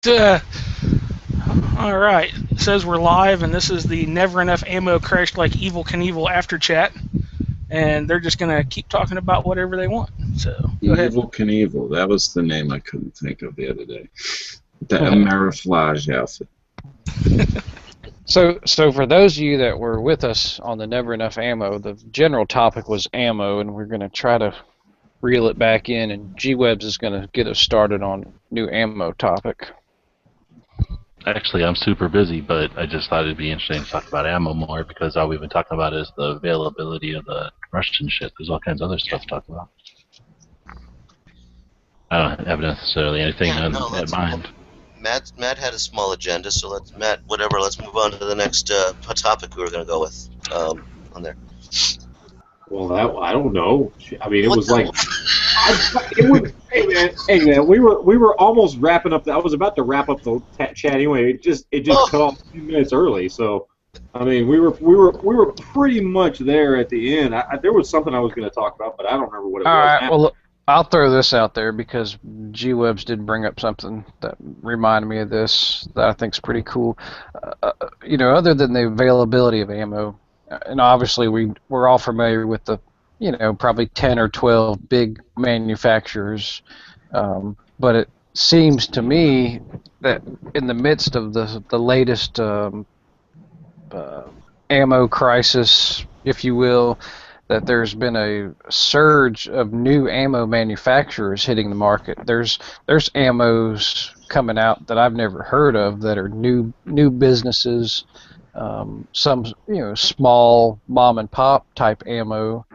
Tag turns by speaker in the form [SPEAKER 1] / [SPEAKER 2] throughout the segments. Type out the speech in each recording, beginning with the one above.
[SPEAKER 1] Uh, all right. It says we're live, and this is the Never Enough Ammo Crashed Like Evel Knievel After Chat. And they're just going to keep talking about whatever they want. So, go ahead.
[SPEAKER 2] Evel Knievel. That was the name I couldn't think of the other day. The Ameriflage outfit.
[SPEAKER 3] So for those of you that were with us on the Never Enough Ammo, the general topic was ammo, and we're going to try to reel it back in, and G-Webs is going to get us started on new ammo topic.
[SPEAKER 4] Actually, I'm super busy, but I just thought it'd be interesting to talk about ammo more because all we've been talking about is the availability of the Russian shit. There's all kinds of other stuff to talk about. I don't have necessarily anything in mind.
[SPEAKER 5] Matt had a small agenda, so let's move on to the next topic we were going to go with on there.
[SPEAKER 6] Well, I don't know. I mean, it was like, hey man, we were almost wrapping up. I was about to wrap up the chat anyway. It just cut off a few minutes early. So, I mean, we were pretty much there at the end. There was something I was going to talk about, but I don't remember what it was.
[SPEAKER 3] All right, well, look, I'll throw this out there because G-Webs did bring up something that reminded me of this that I think is pretty cool. You know, other than the availability of ammo, and obviously we're all familiar with the, you know, probably 10 or 12 big manufacturers, but it seems to me that in the midst of the latest ammo crisis, if you will, that there's been a surge of new ammo manufacturers hitting the market. There's ammos coming out that I've never heard of that are new businesses. Some, you know, small mom and pop type ammo,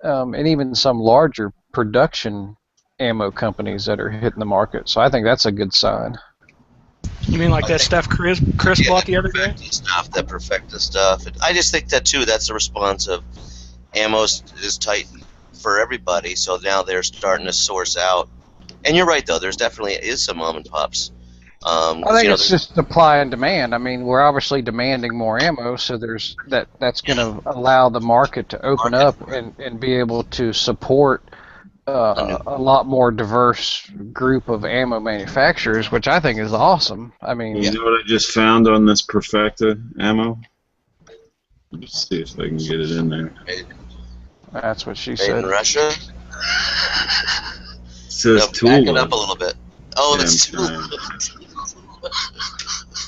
[SPEAKER 3] and even some larger production ammo companies that are hitting the market. So I think that's a good sign.
[SPEAKER 1] You mean like that stuff Chris bought the other day?
[SPEAKER 5] That Perfecta stuff. I just think that too. That's a response of ammo is tight for everybody. So now they're starting to source out. And you're right though. There's definitely is some mom and pops.
[SPEAKER 3] I think it's just supply and demand. I mean, we're obviously demanding more ammo, so that's going to allow the market to open up and be able to support a lot more diverse group of ammo manufacturers, which I think is awesome. I mean,
[SPEAKER 2] you know what I just found on this Perfecta ammo? Let's see if I can get it in there.
[SPEAKER 3] That's what she said.
[SPEAKER 5] In Russia?
[SPEAKER 2] It says Tula.
[SPEAKER 5] Back it up a little bit. Oh, that's Tula.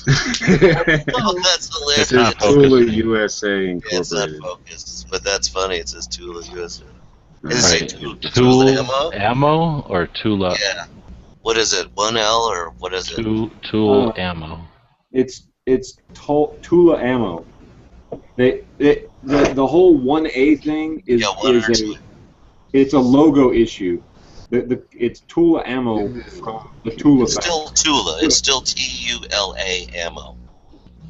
[SPEAKER 5] Oh, that's hilarious.
[SPEAKER 2] It says Tula USA Incorporated.
[SPEAKER 5] Yeah, it's not focused, but that's funny. It says Tula USA.
[SPEAKER 4] Is it Tula ammo or Tula?
[SPEAKER 5] Yeah. What is it? 1L or what is it?
[SPEAKER 4] Tula ammo.
[SPEAKER 6] It's Tula ammo. The whole 1A thing is it's a logo issue. It's Tula ammo from the Tula.
[SPEAKER 5] It's still Tula. It's still T-U-L-A ammo.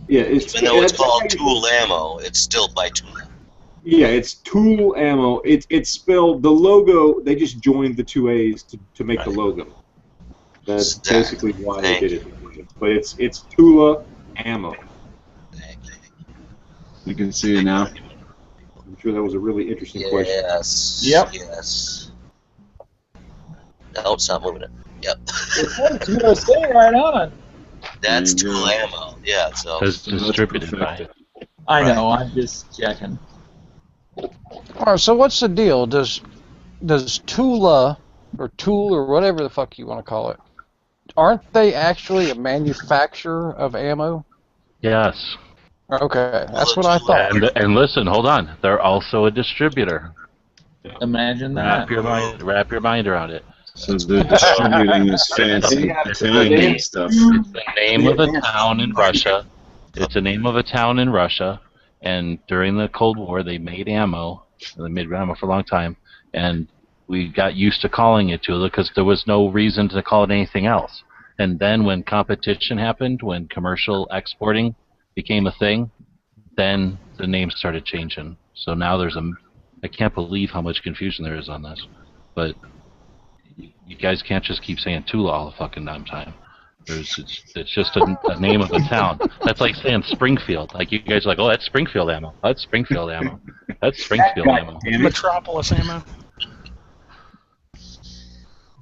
[SPEAKER 6] Yeah,
[SPEAKER 5] even though it's called Tool ammo, it's still by Tula.
[SPEAKER 6] Yeah, it's Tool ammo. It's spelled, the logo. They just joined the two A's to make the logo. That's basically why they did it. But it's Tula ammo.
[SPEAKER 2] You can see it now.
[SPEAKER 6] I'm sure that was a really interesting question.
[SPEAKER 5] Yes.
[SPEAKER 6] Yep.
[SPEAKER 5] Yes. No, stop moving it. Yep.
[SPEAKER 7] It's USA right on.
[SPEAKER 5] That's Tool ammo. Yeah. So.
[SPEAKER 4] It's distributed by.
[SPEAKER 7] I know. I'm just checking.
[SPEAKER 3] All right. So what's the deal? Does Tula or Tool or whatever the fuck you want to call it, aren't they actually a manufacturer of ammo?
[SPEAKER 4] Yes.
[SPEAKER 3] Okay, that's what I thought.
[SPEAKER 4] And listen, hold on. They're also a distributor.
[SPEAKER 7] Imagine that.
[SPEAKER 4] Wrap your mind around it.
[SPEAKER 2] So they're distributing this fancy Italian stuff.
[SPEAKER 4] It's the name of a town in Russia. It's the name of a town in Russia, and during the Cold War, they made ammo. They made ammo for a long time, and we got used to calling it Tula because there was no reason to call it anything else. And then when competition happened, when commercial exporting became a thing, then the name started changing. So now there's I can't believe how much confusion there is on this. But you guys can't just keep saying Tula all the fucking damn time. It's just a name of a town. That's like saying Springfield. Like you guys are like, oh, that's Springfield ammo. That's Springfield ammo. That's Springfield ammo.
[SPEAKER 1] Metropolis ammo.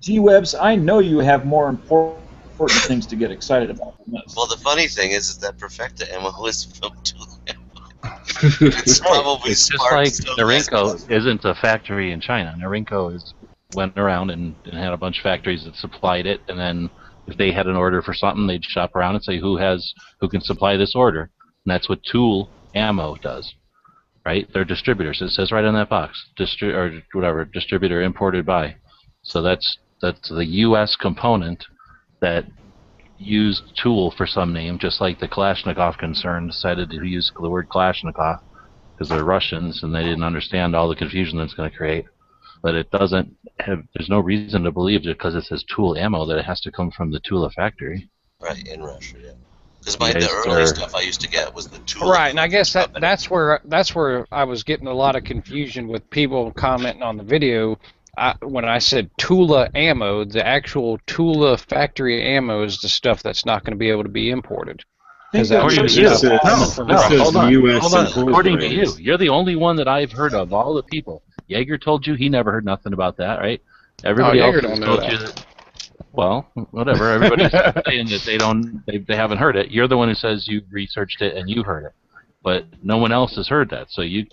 [SPEAKER 7] G-Webs, I know you have more important important things to get excited about than this.
[SPEAKER 5] Well, the funny thing is that Perfecta ammo is from Tula ammo. It's probably
[SPEAKER 4] It's just
[SPEAKER 5] sparked
[SPEAKER 4] like
[SPEAKER 5] some
[SPEAKER 4] Norinco isn't a factory in China. Norinco went around and had a bunch of factories that supplied it, and then if they had an order for something, they'd shop around and say who can supply this order, and that's what Tool Ammo does, right? They're distributors. It says right on that box, distributor imported by. So that's the U.S. component that used Tool for some name, just like the Kalashnikov concern decided to use the word Kalashnikov because they're Russians and they didn't understand all the confusion that's going to create. But it doesn't have. There's no reason to believe that because it says Tool Ammo that it has to come from the Tula factory.
[SPEAKER 5] Right, in Russia, yeah. Because the early stuff I used to get was the Tula.
[SPEAKER 3] Right, and I guess that's where I was getting a lot of confusion with people commenting on the video. When I said Tula ammo, the actual Tula factory ammo is the stuff that's not going to be able to be imported. Because
[SPEAKER 4] According to you,
[SPEAKER 2] hold on.
[SPEAKER 4] According to you, you're the only one that I've heard of all the people. Jaeger told you he never heard nothing about that, right? Everybody else has told you that. Well, whatever. Everybody's saying that they haven't heard it. You're the one who says you researched it and you heard it, but no one else has heard that. So you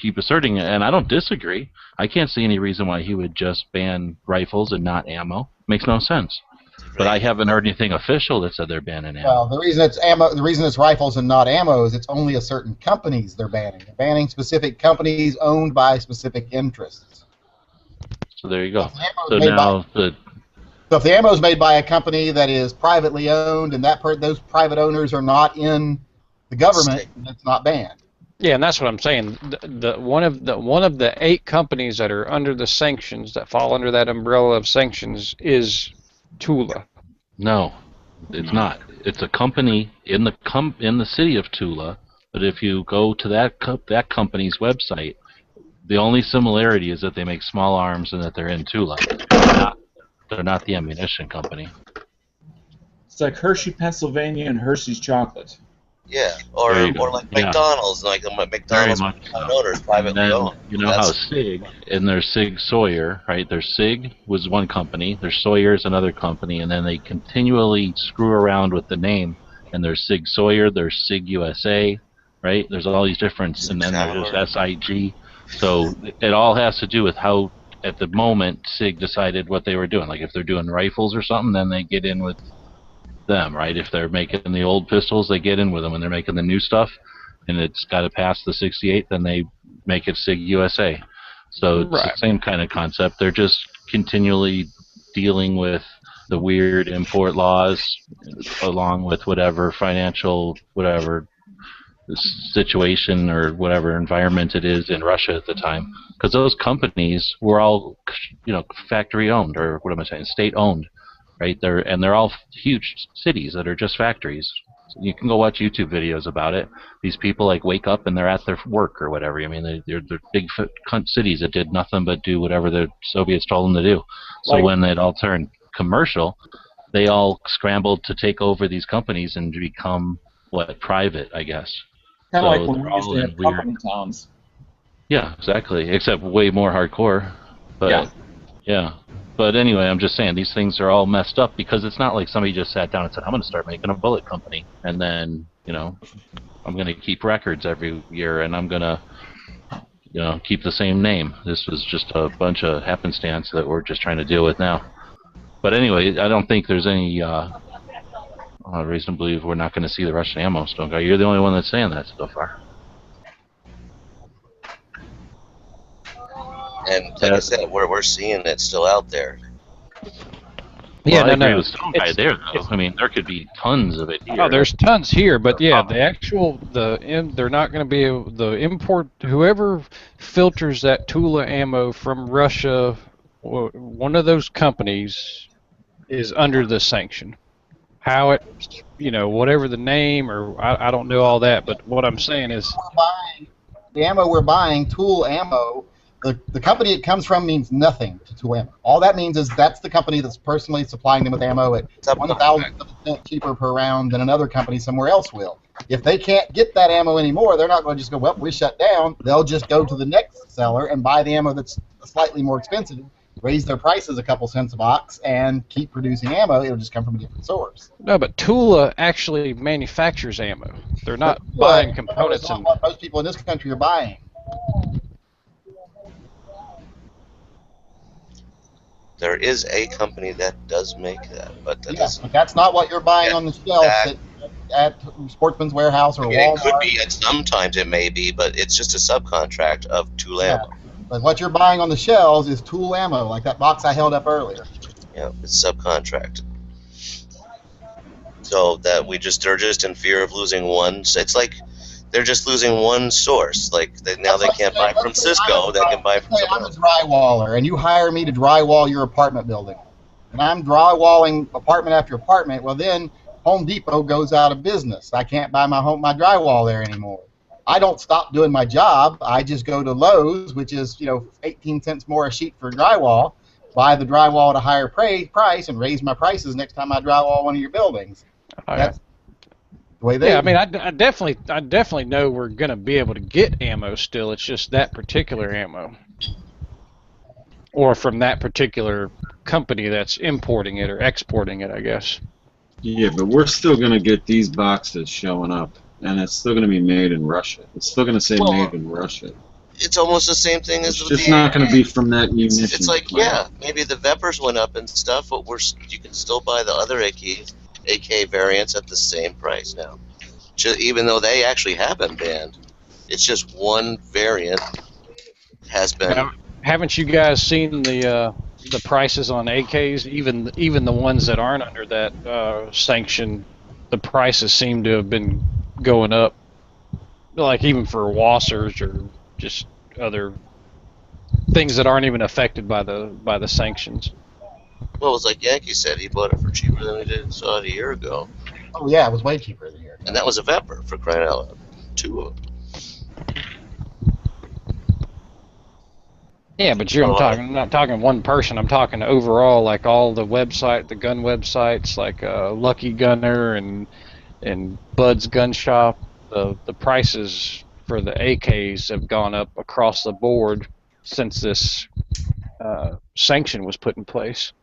[SPEAKER 4] keep asserting it, and I don't disagree. I can't see any reason why he would just ban rifles and not ammo. Makes no sense. But I haven't heard anything official that said they're banning ammo.
[SPEAKER 8] Well, the reason it's rifles and not ammo is it's only a certain companies they're banning. They're banning specific companies owned by specific interests.
[SPEAKER 4] So there you go. So if
[SPEAKER 8] the ammo is made by a company that is privately owned and those private owners are not in the government, it's not banned.
[SPEAKER 3] Yeah, and that's what I'm saying. One of the 8 companies that are under the sanctions that fall under that umbrella of sanctions is Tula.
[SPEAKER 4] No, it's not. It's a company in the city of Tula, but if you go to that company's website, the only similarity is that they make small arms and that they're in Tula. They're not the ammunition company.
[SPEAKER 7] It's like Hershey, Pennsylvania, and Hershey's chocolate.
[SPEAKER 5] Yeah, or like McDonald's, like McDonald's owners privately owned.
[SPEAKER 4] You know how Sig, and there's Sig Sauer, right? There's Sig was one company, there's Sawyer's another company, and then they continually screw around with the name. And there's Sig Sauer, there's Sig USA, right? There's all these different, and then there's SIG. So it all has to do with how, at the moment, Sig decided what they were doing. Like if they're doing rifles or something, then they get in with them, right? If they're making the old pistols, they get in with them. When they're making the new stuff and it's got to pass the 68, then they make it SIG USA. So it's the same kind of concept. They're just continually dealing with the weird import laws along with whatever financial situation or whatever environment it is in Russia at the time, because those companies were all factory owned, or what am I saying, state owned. Right, they're all huge cities that are just factories. So you can go watch YouTube videos about it. These people wake up and they're at their work or whatever. I mean, they're big cities that did nothing but do whatever the Soviets told them to do. So when it all turned commercial, they all scrambled to take over these companies and become private, I guess.
[SPEAKER 7] Kind of like when we used to have company towns.
[SPEAKER 4] Yeah, exactly. Except way more hardcore. But yeah. But anyway, I'm just saying these things are all messed up because it's not like somebody just sat down and said, I'm going to start making a bullet company. And then, I'm going to keep records every year and I'm going to, keep the same name. This was just a bunch of happenstance that we're just trying to deal with now. But anyway, I don't think there's any reason to believe we're not going to see the Russian ammo still go. You're the only one that's saying that so far.
[SPEAKER 5] And like I said, we're seeing it still out there.
[SPEAKER 4] Yeah, I agree with some guy there, though. I mean, there could be tons of it here.
[SPEAKER 3] Oh, there's tons here, but yeah, they're not going to be able, the import, whoever filters that Tula ammo from Russia, one of those companies is under the sanction. How it, whatever the name, or I don't know all that, but what I'm saying is,
[SPEAKER 8] the ammo we're buying, Tool ammo. The company it comes from means nothing to Tool ammo. All that means is that's the company that's personally supplying them with ammo at 1,000% cheaper per round than another company somewhere else will. If they can't get that ammo anymore, they're not going to just go, well, we shut down. They'll just go to the next seller and buy the ammo that's slightly more expensive raise their prices a couple cents a box and keep producing ammo. It'll just come from a different source.
[SPEAKER 3] No, but Tula actually manufactures ammo. They're not buying components.
[SPEAKER 8] That's not what most people in this country are buying.
[SPEAKER 5] There is a company that does make that, but that
[SPEAKER 8] Yes, but that's not what you're buying on the shelf at Sportsman's Warehouse or Walmart.
[SPEAKER 5] It could be, and sometimes it may be, but it's just a subcontract of Tula ammo.
[SPEAKER 8] But what you're buying on the shelves is tool ammo, like that box I held up earlier.
[SPEAKER 5] Yeah, it's subcontracted. So that they're just in fear of losing one. So it's like they're just losing one source. Like now they can't buy from Cisco, they can buy from someone else.
[SPEAKER 8] I'm a drywaller, and you hire me to drywall your apartment building. And I'm drywalling apartment after apartment. Well, then Home Depot goes out of business. I can't buy my drywall there anymore. I don't stop doing my job. I just go to Lowe's, which is 18 cents more a sheet for drywall, buy the drywall at a higher price, and raise my prices next time I drywall one of your buildings. That's the way they.
[SPEAKER 3] Yeah, I mean, I definitely know we're gonna be able to get ammo still. It's just that particular ammo, or from that particular company that's importing it or exporting it, I guess.
[SPEAKER 2] Yeah, but we're still gonna get these boxes showing up. And it's still going to be made in Russia. It's still going to say made in Russia.
[SPEAKER 5] It's almost the same thing as
[SPEAKER 2] it's just not going to be from that munitions.
[SPEAKER 5] It's like, plant. Yeah, maybe the Vepers went up and stuff, but you can still buy the other AK variants at the same price now. Even though they actually have been banned, it's just one variant has been.
[SPEAKER 3] Haven't you guys seen the prices on AKs? Even the ones that aren't under that sanction, the prices seem to have been going up, like even for Wassers or just other things that aren't even affected by the sanctions.
[SPEAKER 5] Well, it was like Yankee said, he bought it for cheaper than he saw it a year ago.
[SPEAKER 8] Oh yeah, it was way cheaper than a year ago.
[SPEAKER 5] And that was a Vepper, for crying out loud. 2 of them.
[SPEAKER 3] Yeah, but I'm not talking one person. I'm talking overall, like all the gun websites, like Lucky Gunner and Bud's Gun Shop. The prices for the AKs have gone up across the board since this sanction was put in place.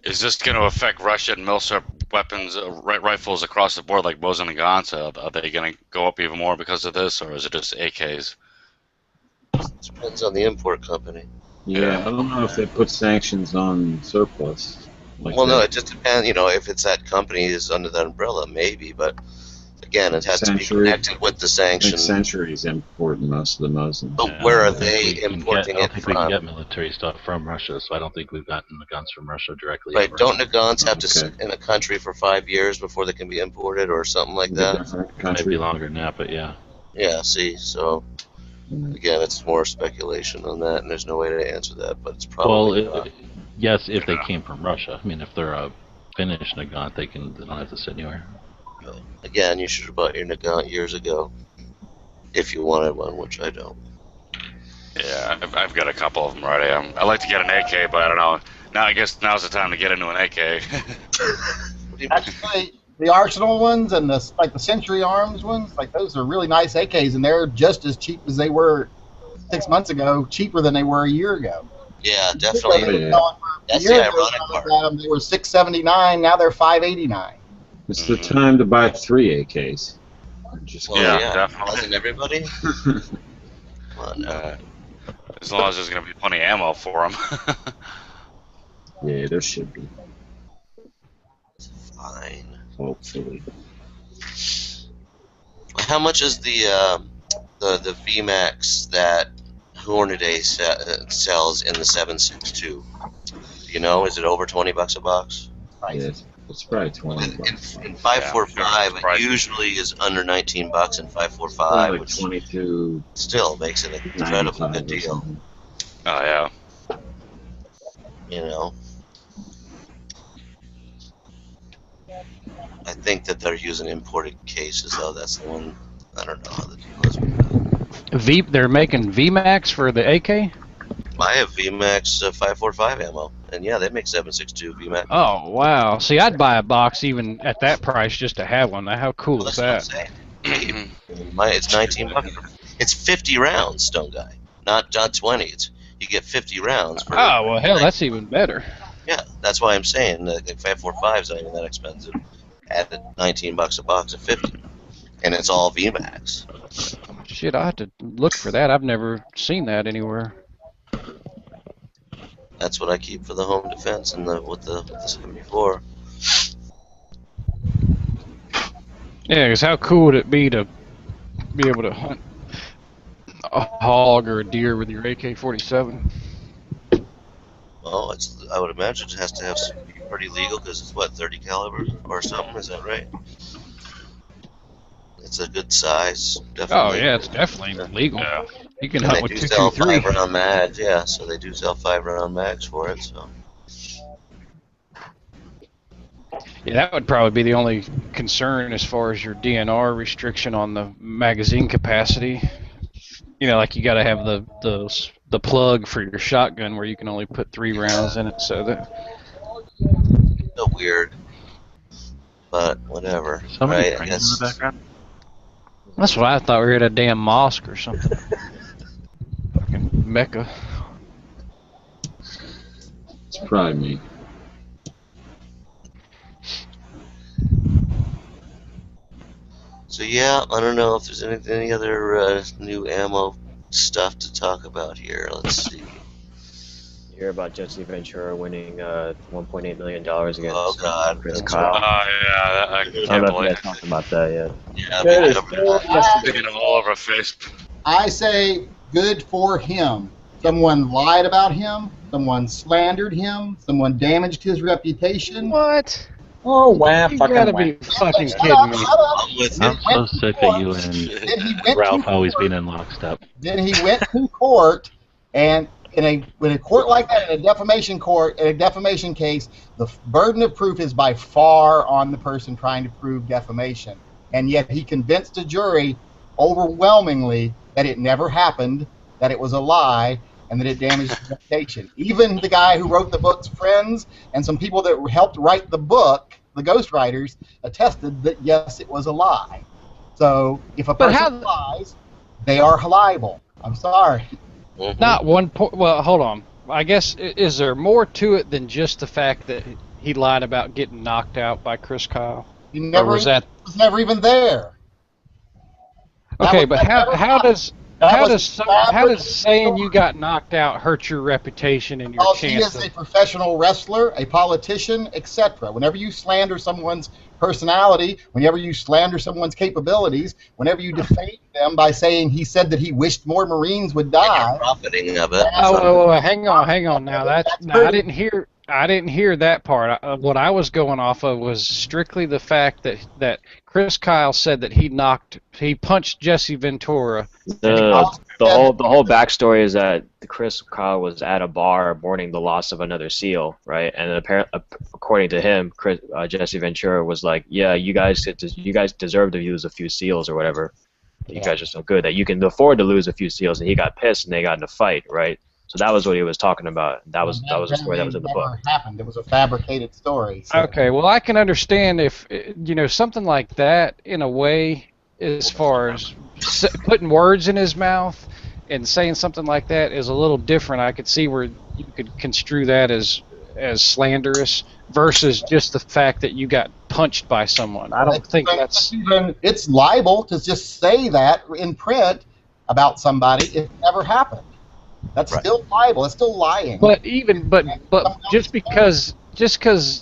[SPEAKER 9] Is this going to affect Russian military weapons, rifles across the board, like Bows and guns? Are they going to go up even more because of this, or is it just AKs?
[SPEAKER 5] Depends on the import company.
[SPEAKER 2] Yeah, I don't know if they put sanctions on surplus.
[SPEAKER 5] No, it just depends. If it's that company is under that umbrella, maybe. But again, it has to be connected with the sanctions.
[SPEAKER 2] Century's importing most of the Muslims.
[SPEAKER 5] But where are they importing it from?
[SPEAKER 4] I don't think we can get military stuff from Russia, so I don't think we've gotten the guns from Russia directly.
[SPEAKER 5] Right? Don't the guns have to sit in a country for 5 years before they can be imported, or something like that?
[SPEAKER 4] Maybe longer than that, but yeah.
[SPEAKER 5] Yeah. See, so. Again, it's more speculation on that, and there's no way to answer that, but it's probably
[SPEAKER 4] yes, if they came from Russia. I mean, if they're a Finnish Nagant, they don't have to sit anywhere.
[SPEAKER 5] Again, you should have bought your Nagant years ago, if you wanted one, which I don't.
[SPEAKER 9] Yeah, I've got a couple of them already. I like to get an AK, but I don't know. Now I guess now's the time to get into an AK.
[SPEAKER 8] Actually, the Arsenal ones and the Century Arms ones, like those are really nice AKs, and they're just as cheap as they were 6 months ago, cheaper than they were a year ago.
[SPEAKER 5] Yeah, definitely. That's the ironic part.
[SPEAKER 8] They were $679, now they're $589.
[SPEAKER 2] It's the time to buy 3 AKs.
[SPEAKER 9] Yeah, definitely.
[SPEAKER 5] Wasn't everybody?
[SPEAKER 9] As long as there's going to be plenty of ammo for them.
[SPEAKER 2] Yeah, there should be.
[SPEAKER 5] Fine.
[SPEAKER 2] Hopefully.
[SPEAKER 5] How much is the VMAX that Hornady sells in the 7.62? Do you know? Is it over $20 a box?
[SPEAKER 2] Yeah, it's probably $20.
[SPEAKER 5] In 5.45, it usually is under $19 in 5.45,
[SPEAKER 2] like
[SPEAKER 5] which
[SPEAKER 2] 22.
[SPEAKER 5] Still makes it an incredibly good deal.
[SPEAKER 9] Oh yeah.
[SPEAKER 5] I think that they're using imported cases, though. That's the one. I don't know how the deal is with that.
[SPEAKER 3] They're making VMAX for the AK?
[SPEAKER 5] I have VMAX 5.45 ammo, and yeah, they make 7.62 VMAX.
[SPEAKER 3] Oh wow! See, I'd buy a box even at that price just to have one. Now, how cool is that?
[SPEAKER 5] It's $19. It's 50 rounds, Stone Guy, not 20. you get 50 rounds. For
[SPEAKER 3] Oh, well, hell, that's even better.
[SPEAKER 5] Yeah, that's why I'm saying the 5.45 is not even that expensive. Added $19 a box of 50, and it's all VMAX.
[SPEAKER 3] Shit, I have to look for that. I've never seen that anywhere.
[SPEAKER 5] That's what I keep for the home defense and with the 74.
[SPEAKER 3] Yeah, because how cool would it be to be able to hunt a hog or a deer with your AK-47?
[SPEAKER 5] Well, I would imagine it has to be pretty legal because it's what 30 caliber or something. Is that right? It's a good size, definitely.
[SPEAKER 3] Oh yeah, it's definitely legal.
[SPEAKER 9] Yeah.
[SPEAKER 3] You can
[SPEAKER 5] And
[SPEAKER 3] hunt
[SPEAKER 5] they
[SPEAKER 3] with
[SPEAKER 5] do sell
[SPEAKER 3] 223.
[SPEAKER 5] 5-round mags, yeah. So they do sell 5-round mags for it. So
[SPEAKER 3] Yeah, that would probably be the only concern as far as your DNR restriction on the magazine capacity. You know, like you got to have the plug for your shotgun where you can only put 3 rounds in it. So that.
[SPEAKER 5] so weird, but whatever.
[SPEAKER 4] Somebody
[SPEAKER 5] right?
[SPEAKER 4] praying in the background?
[SPEAKER 3] That's what I thought. We were at a damn mosque or something. Fucking Mecca.
[SPEAKER 2] It's probably me.
[SPEAKER 5] So yeah, I don't know if there's any other new ammo stuff to talk about here. Let's see.
[SPEAKER 10] You hear about Jesse Ventura winning $1.8 million against Chris
[SPEAKER 5] that's
[SPEAKER 10] Kyle?
[SPEAKER 9] Yeah, I
[SPEAKER 10] I
[SPEAKER 9] can't
[SPEAKER 10] don't know if you
[SPEAKER 9] believe
[SPEAKER 10] guys talked about that yet.
[SPEAKER 5] Yeah,
[SPEAKER 6] That is
[SPEAKER 9] Sticking it all over Facebook.
[SPEAKER 8] I say good for him. Someone lied about him. Someone slandered him. Someone damaged his reputation.
[SPEAKER 3] What?
[SPEAKER 7] Oh, wow,
[SPEAKER 3] You
[SPEAKER 7] fucking
[SPEAKER 3] gotta
[SPEAKER 7] wow.
[SPEAKER 3] be fucking
[SPEAKER 8] Shut
[SPEAKER 3] kidding
[SPEAKER 8] up,
[SPEAKER 3] me.
[SPEAKER 8] shut up.
[SPEAKER 5] I'm with
[SPEAKER 4] I'm
[SPEAKER 5] you.
[SPEAKER 4] so sick of you
[SPEAKER 8] Then he
[SPEAKER 4] and
[SPEAKER 8] went
[SPEAKER 4] Ralph
[SPEAKER 8] to
[SPEAKER 4] always
[SPEAKER 8] court.
[SPEAKER 4] being in lockstep.
[SPEAKER 8] Then he went to court, and in a court like that, in a defamation court, in a defamation case, the burden of proof is by far on the person trying to prove defamation. And yet he convinced a jury overwhelmingly that it never happened, that it was a lie, and that it damaged his reputation. Even the guy who wrote the book's friends and some people that helped write the book, the ghostwriters, attested that yes, it was a lie. So if a
[SPEAKER 3] But
[SPEAKER 8] person lies, they are liable. I'm sorry.
[SPEAKER 5] Mhm.
[SPEAKER 3] Not one point. Well, hold on. I guess is there more to it than just the fact that he lied about getting knocked out by Chris Kyle?
[SPEAKER 8] He never
[SPEAKER 3] was that-
[SPEAKER 8] was never even there. That
[SPEAKER 3] Okay,
[SPEAKER 8] was-
[SPEAKER 3] but
[SPEAKER 8] that
[SPEAKER 3] how
[SPEAKER 8] never
[SPEAKER 3] how
[SPEAKER 8] happened.
[SPEAKER 3] does
[SPEAKER 8] That
[SPEAKER 3] how
[SPEAKER 8] was
[SPEAKER 3] does
[SPEAKER 8] fabricated
[SPEAKER 3] saying you
[SPEAKER 8] story.
[SPEAKER 3] got knocked out hurt your reputation and your
[SPEAKER 8] Because he
[SPEAKER 3] chance
[SPEAKER 8] is a
[SPEAKER 3] of?
[SPEAKER 8] professional wrestler, a politician, etc. Whenever you slander someone's personality, whenever you slander someone's capabilities, whenever you defame them by saying he said that he wished more Marines would die.
[SPEAKER 5] Profiting of it.
[SPEAKER 3] Oh, hang on. Now
[SPEAKER 8] That's
[SPEAKER 3] I
[SPEAKER 8] pretty-
[SPEAKER 3] didn't hear that part. What I was going off of was strictly the fact that Chris Kyle said that he punched Jesse Ventura.
[SPEAKER 10] The whole backstory is that Chris Kyle was at a bar mourning the loss of another SEAL, right? And apparently, according to him, Jesse Ventura was like, "Yeah, you guys deserve to lose a few SEALs or whatever. You guys are so good that you can afford to lose a few SEAls." And he got pissed, and they got in a fight, right? So that was what he was talking about. That was a story that was in the book.
[SPEAKER 8] Never happened. It was a fabricated story. So.
[SPEAKER 3] Okay, well, I can understand if something like that in a way, as far as putting words in his mouth and saying something like that is a little different. I could see where you could construe that as slanderous versus just the fact that you got punched by someone. I don't think that's
[SPEAKER 8] even. It's libel to just say that in print about somebody. It never happened. That's still libel. It's still lying.
[SPEAKER 3] But just because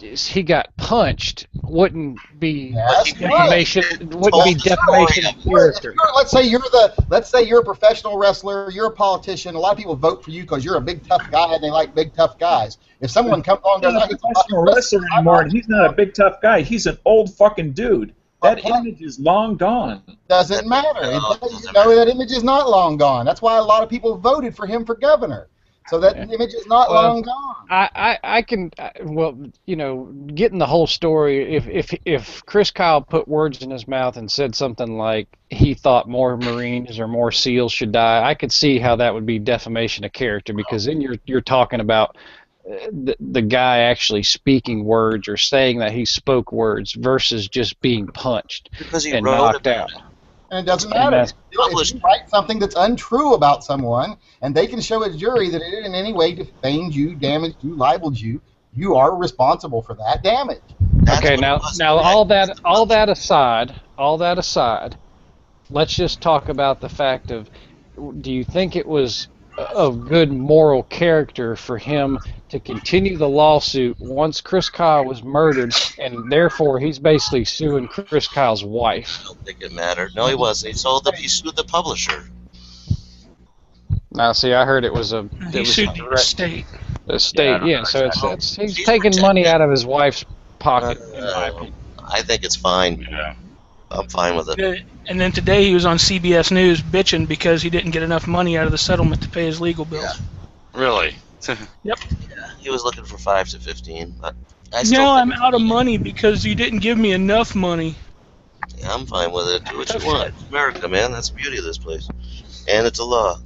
[SPEAKER 3] he got punched wouldn't be defamation. Wouldn't be defamation of character.
[SPEAKER 8] Let's say you're a professional wrestler. You're a politician. A lot of people vote for you because you're a big tough guy and they like big tough guys. If someone comes along
[SPEAKER 7] He's
[SPEAKER 8] and
[SPEAKER 7] not a professional wrestler anymore, and he's not a big tough guy. He's an old fucking dude. That image is long gone.
[SPEAKER 8] Doesn't matter. That image is not long gone. That's why a lot of people voted for him for governor. So that image is not long gone.
[SPEAKER 3] I can getting the whole story. If Chris Kyle put words in his mouth and said something like he thought more Marines or more SEALs should die, I could see how that would be defamation of character, because then you're talking about the guy actually speaking words or saying that he spoke words versus just being punched
[SPEAKER 5] Because he
[SPEAKER 3] and
[SPEAKER 5] wrote
[SPEAKER 3] knocked
[SPEAKER 5] about
[SPEAKER 3] out.
[SPEAKER 5] it.
[SPEAKER 8] And it doesn't matter. If you write something that's untrue about someone, and they can show a jury that it in any way defamed you, damaged you, libeled you, you are responsible for that damage.
[SPEAKER 3] Okay, now all that aside, let's just talk about the fact of, do you think it was of good moral character for him to continue the lawsuit once Chris Kyle was murdered, and therefore he's basically suing Chris Kyle's wife?
[SPEAKER 5] I don't think it mattered. No, he wasn't. He sued the publisher.
[SPEAKER 3] Now, see, I heard it was a
[SPEAKER 1] sued the estate.
[SPEAKER 3] The state, yeah. So he's taking money out of his wife's pocket.
[SPEAKER 5] I think it's fine.
[SPEAKER 9] Yeah.
[SPEAKER 5] I'm fine with it.
[SPEAKER 1] And then today he was on CBS News bitching because he didn't get enough money out of the settlement to pay his legal bills.
[SPEAKER 5] Yeah.
[SPEAKER 9] Really?
[SPEAKER 1] Yep.
[SPEAKER 5] Yeah, he was looking for 5 to 15, but
[SPEAKER 1] I'm out of money because you didn't give me enough money.
[SPEAKER 5] Yeah, I'm fine with it. Do what you want. It's America, man. That's the beauty of this place, and it's a law.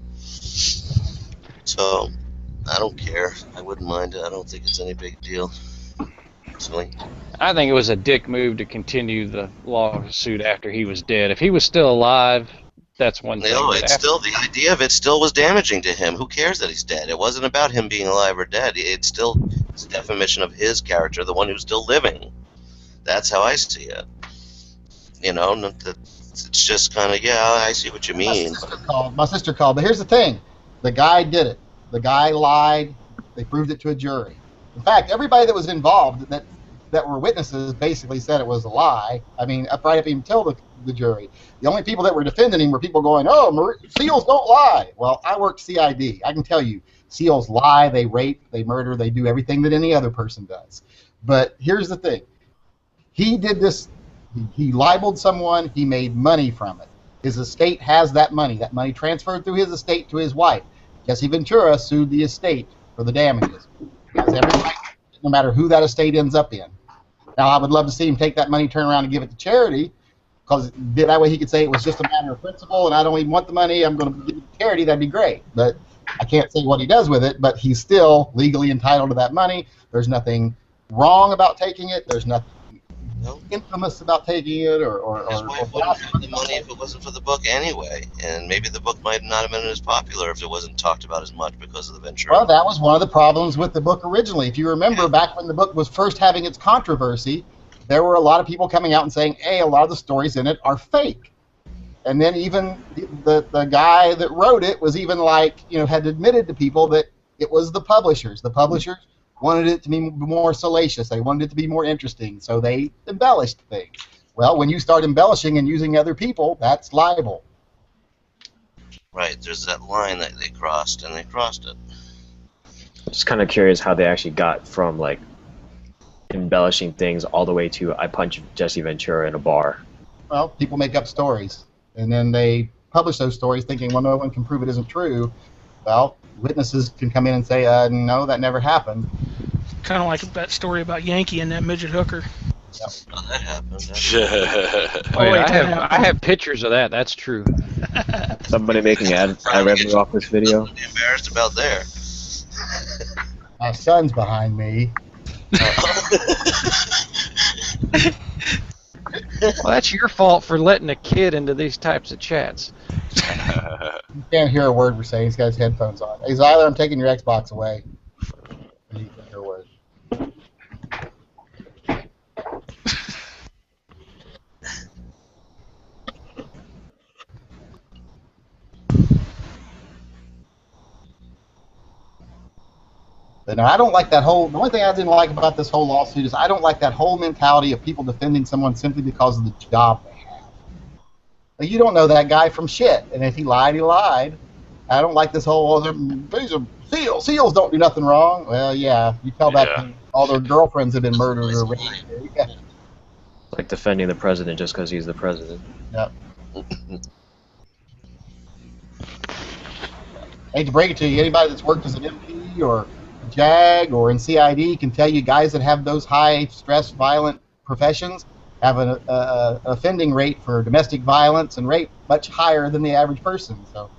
[SPEAKER 5] So I don't care. I wouldn't mind it. I don't think it's any big deal. Personally.
[SPEAKER 3] I think it was a dick move to continue the lawsuit after he was dead. If he was still alive, that's one thing.
[SPEAKER 5] No, it's still, the idea of it still was damaging to him. Who cares that he's dead? It wasn't about him being alive or dead. It's still a defamation of his character, the one who's still living. That's how I see it. You know, it's just kind of, yeah, I see what you mean.
[SPEAKER 8] My sister called, but here's the thing. The guy did it. The guy lied. They proved it to a jury. In fact, everybody that was involved that were witnesses basically said it was a lie. I mean, right up until the jury. The only people that were defending him were people going, oh, SEALs don't lie. Well, I worked CID. I can tell you, SEALs lie, they rape, they murder, they do everything that any other person does. But here's the thing. He did this. He libeled someone. He made money from it. His estate has that money. That money transferred through his estate to his wife. Jesse Ventura sued the estate for the damages. Because everybody, no matter who that estate ends up in. Now, I would love to see him take that money, turn around, and give it to charity, because that way he could say it was just a matter of principle, and I don't even want the money. I'm going to give it to charity. That'd be great. But I can't say what he does with it. But he's still legally entitled to that money. There's nothing wrong about taking it. There's nothing infamous about taking it, or
[SPEAKER 5] his wife wouldn't have the money if it wasn't for the book anyway, and maybe the book might not have been as popular if it wasn't talked about as much because of the Ventura.
[SPEAKER 8] Well, that was one of the problems with the book originally. If you remember, back when the book was first having its controversy, there were a lot of people coming out and saying, hey, a lot of the stories in it are fake. And then even the guy that wrote it was even had admitted to people that it was the publishers. The publishers wanted it to be more salacious. They wanted it to be more interesting, so they embellished things. Well, when you start embellishing and using other people, that's libel.
[SPEAKER 5] Right, there's that line that they crossed, and they crossed it.
[SPEAKER 10] Just kind of curious how they actually got from, embellishing things all the way to I punched Jesse Ventura in a bar.
[SPEAKER 8] Well, people make up stories, and then they publish those stories thinking, well, no one can prove it isn't true. Well, witnesses can come in and say, no, that never happened.
[SPEAKER 1] Kind of like that story about Yankee and that midget hooker.
[SPEAKER 8] Yep.
[SPEAKER 5] Oh, that happened.
[SPEAKER 3] I have pictures of that. That's true.
[SPEAKER 10] Somebody making ad revenue off this video.
[SPEAKER 5] Embarrassed about there.
[SPEAKER 8] My son's behind me.
[SPEAKER 3] Well, that's your fault for letting a kid into these types of chats.
[SPEAKER 8] You can't hear a word we're saying. He's got his headphones on. Hey, Zyler, I'm taking your Xbox away. You can hear a word. But no, I don't like that whole. The only thing I didn't like about this whole lawsuit is I don't like that whole mentality of people defending someone simply because of the job they have. Like, you don't know that guy from shit, and if he lied, he lied. I don't like this whole. These are SEALs. SEALs don't do nothing wrong. Well, yeah, you tell that all their girlfriends have been murdered or raped. Yeah.
[SPEAKER 10] Like defending the president just because he's the president.
[SPEAKER 8] Yep. I hate to break it to you, anybody that's worked as an MP or a JAG or in CID can tell you guys that have those high-stress, violent professions have an offending rate for domestic violence and rape much higher than the average person. So.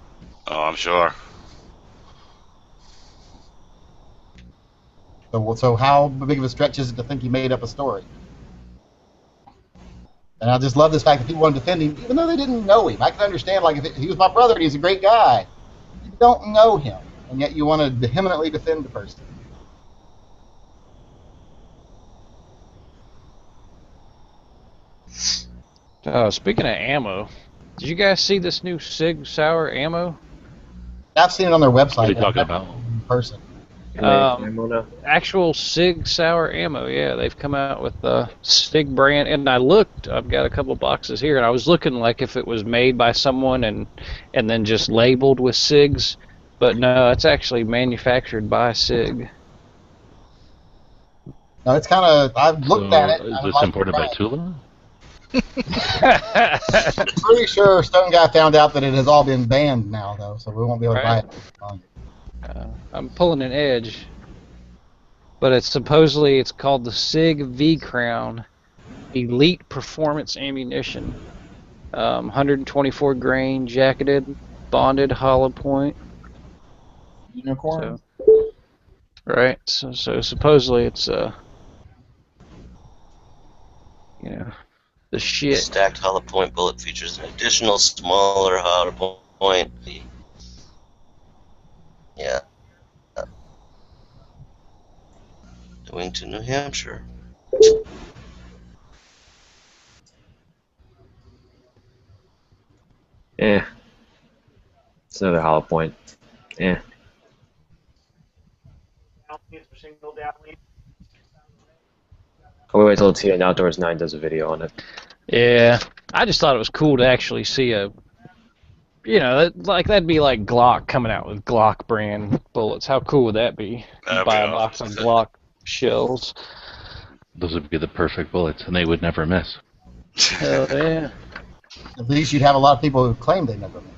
[SPEAKER 9] Oh, I'm sure.
[SPEAKER 8] So how big of a stretch is it to think he made up a story? And I just love this fact that people want to defend him, even though they didn't know him. I can understand, like, if he was my brother and he's a great guy, you don't know him, and yet you want to vehemently defend the person.
[SPEAKER 3] Speaking of ammo, did you guys see this new Sig Sauer ammo?
[SPEAKER 8] I've seen it on their website.
[SPEAKER 4] What are you talking about?
[SPEAKER 8] In person.
[SPEAKER 3] Actual Sig Sauer ammo, yeah. They've come out with the Sig brand, and I looked. I've got a couple boxes here, and I was looking like if it was made by someone and then just labeled with Sigs, but no, it's actually manufactured by Sig.
[SPEAKER 8] No, it's kind of. I've looked at it.
[SPEAKER 4] Is this imported by Tula?
[SPEAKER 8] I'm pretty sure Stone Guy found out that it has all been banned now, though, so we won't be able to buy it.
[SPEAKER 3] I'm pulling an edge, but it's called the Sig V Crown Elite Performance Ammunition, 124 grain, jacketed, bonded, hollow point.
[SPEAKER 7] Unicorn.
[SPEAKER 3] Right. So supposedly it's the shit.
[SPEAKER 5] The stacked hollow point bullet features an additional smaller hollow point. Yeah. Going to New Hampshire.
[SPEAKER 10] It's another hollow point. I'll wait till TN Outdoors 9 does a video on it.
[SPEAKER 3] Yeah, I just thought it was cool to actually see that'd be like Glock coming out with Glock brand bullets. How cool would that be? Buy a box of Glock shells.
[SPEAKER 4] Those would be the perfect bullets, and they would never miss.
[SPEAKER 3] Hell yeah.
[SPEAKER 8] At least you'd have a lot of people who claim they never miss.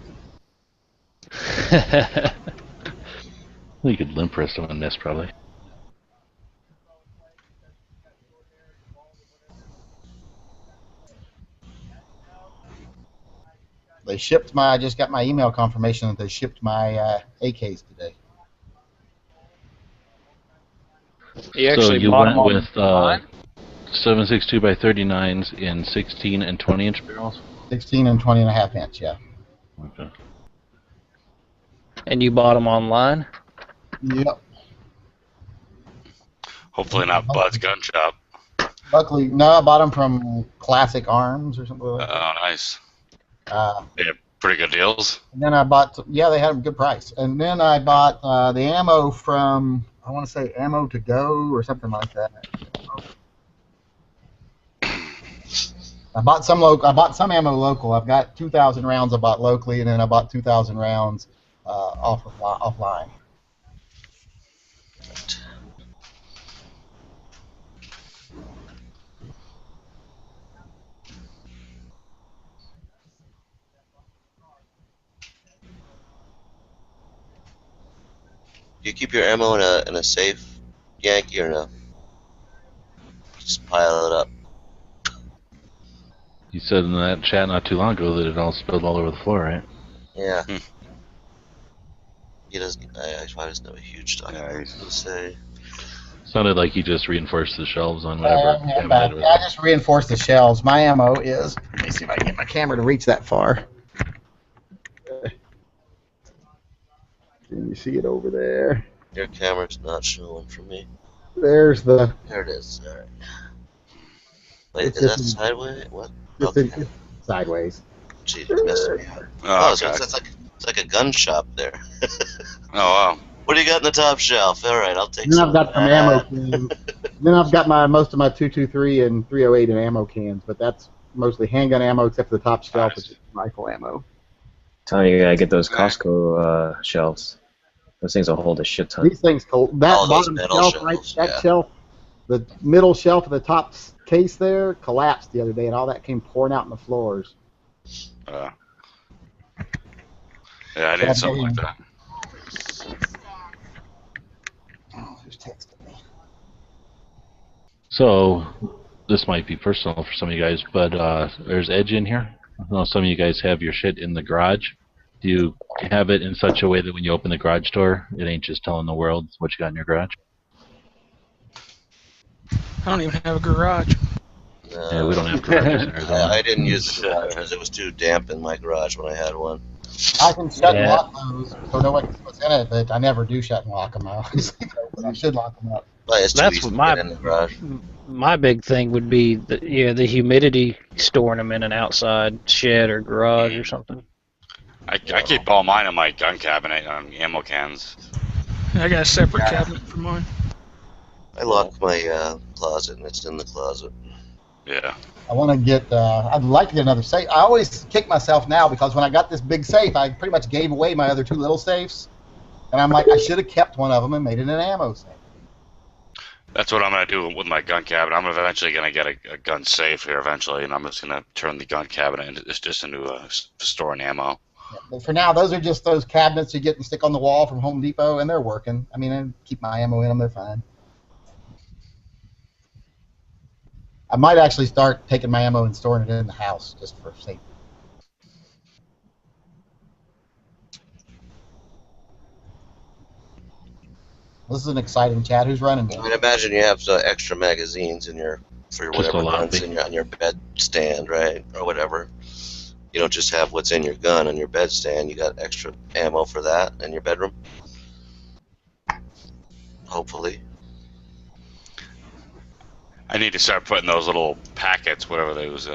[SPEAKER 4] You could limp wrist them and miss, probably.
[SPEAKER 8] They shipped I just got my email confirmation that they shipped my AKs today.
[SPEAKER 4] So you went with 7.62 by 39s in 16 and 20 inch barrels?
[SPEAKER 8] 16 and 20.5 inch, yeah.
[SPEAKER 4] Okay.
[SPEAKER 3] And you bought them online?
[SPEAKER 8] Yep.
[SPEAKER 9] Hopefully not Bud's Gun Shop.
[SPEAKER 8] Luckily, no, I bought them from Classic Arms or something like that.
[SPEAKER 9] Oh, nice.
[SPEAKER 8] They
[SPEAKER 9] have pretty good deals.
[SPEAKER 8] And then I bought, they had a good price. And then I bought the ammo from, I want to say Ammo to Go or something like that. I bought some ammo local. I've got 2,000 rounds I bought locally, and then I bought 2,000 rounds offline.
[SPEAKER 5] Do you keep your ammo in a safe, Yankee, or no? Just pile it up.
[SPEAKER 4] You said in that chat not too long ago that it all spilled all over the floor, right?
[SPEAKER 5] Yeah. He doesn't. I doesn't have a huge stock. Yeah, he's gonna say.
[SPEAKER 4] Sounded like you just reinforced the shelves on whatever.
[SPEAKER 8] I just reinforced the shelves. My ammo is. Let me see if I can get my camera to reach that far. Can you see it over there?
[SPEAKER 5] Your camera's not showing for me.
[SPEAKER 8] There's the.
[SPEAKER 5] There it is. All right. Wait, is that sideways? What?
[SPEAKER 8] It's sideways.
[SPEAKER 5] Gee, it messed me up. Oh, so it's like a gun shop there.
[SPEAKER 9] Oh, wow.
[SPEAKER 5] What do you got in the top shelf? All right, I'll take
[SPEAKER 8] then
[SPEAKER 5] some.
[SPEAKER 8] I've got some ammo cans. Then I've got most of my 223 and 308 in ammo cans, but that's mostly handgun ammo except for the top shelf, which is rifle ammo.
[SPEAKER 10] Telling you, gotta get those Costco shelves. Those things will hold a shit ton.
[SPEAKER 8] These things hold. That bottom shelf, shelf, the middle shelf of the top case there collapsed the other day, and all that came pouring out on the floors.
[SPEAKER 9] Yeah, I need something like that.
[SPEAKER 8] Oh, who's texting me?
[SPEAKER 4] So, this might be personal for some of you guys, but there's Edge in here. I know some of you guys have your shit in the garage. Do you have it in such a way that when you open the garage door, it ain't just telling the world what you got in your garage?
[SPEAKER 1] I don't even have a garage.
[SPEAKER 4] Yeah, we don't have garages in Arizona.
[SPEAKER 5] I didn't use the garage because it was too damp in my garage when I had one.
[SPEAKER 8] I can shut and
[SPEAKER 3] Yeah.
[SPEAKER 8] lock those so no one can see what's in it, but I never do shut and lock them out. But I should lock them up.
[SPEAKER 5] But it's too
[SPEAKER 3] That's
[SPEAKER 5] easy
[SPEAKER 3] what
[SPEAKER 5] to
[SPEAKER 3] my
[SPEAKER 5] get in the garage.
[SPEAKER 3] my big thing would be the humidity, storing them in an outside shed or garage or something.
[SPEAKER 9] I keep all mine in my gun cabinet on ammo cans.
[SPEAKER 1] I got a separate cabinet for mine.
[SPEAKER 5] I lock my closet, and it's in the closet.
[SPEAKER 9] Yeah.
[SPEAKER 8] I want to get. I'd like to get another safe. I always kick myself now because when I got this big safe, I pretty much gave away my other two little safes, and I'm like, I should have kept one of them and made it an ammo safe.
[SPEAKER 9] That's what I'm going to do with my gun cabinet. I'm eventually going to get a gun safe here eventually, and I'm just going to turn the gun cabinet into storing ammo.
[SPEAKER 8] Yeah, but for now, those are just those cabinets you get and stick on the wall from Home Depot, and they're working. I mean, I keep my ammo in them; they're fine. I might actually start taking my ammo and storing it in the house just for safety. This is an exciting chat. Who's running
[SPEAKER 5] I
[SPEAKER 8] this?
[SPEAKER 5] mean, imagine you have extra magazines in for your
[SPEAKER 4] Just
[SPEAKER 5] whatever
[SPEAKER 4] a lot,
[SPEAKER 5] guns on your bed stand, right, or whatever. You don't just have what's in your gun on your bed stand. You got extra ammo for that in your bedroom. Hopefully.
[SPEAKER 9] I need to start putting those little packets, whatever those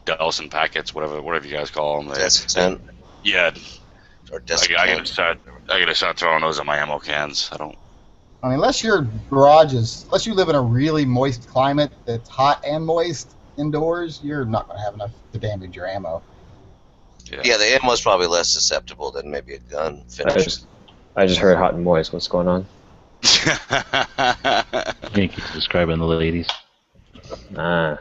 [SPEAKER 9] Delson packets, whatever you guys call them.
[SPEAKER 5] Desiccant.
[SPEAKER 9] Yeah.
[SPEAKER 5] Or
[SPEAKER 9] I
[SPEAKER 5] desiccant.
[SPEAKER 9] gotta start throwing those in my ammo cans.
[SPEAKER 8] I mean, unless your garage unless you live in a really moist climate that's hot and moist indoors, you're not going to have enough to damage your ammo.
[SPEAKER 5] Yeah, the ammo is probably less susceptible than maybe a gun finish.
[SPEAKER 10] I just heard hot and moist. What's going on?
[SPEAKER 4] Yankees describing the ladies.
[SPEAKER 10] Ah.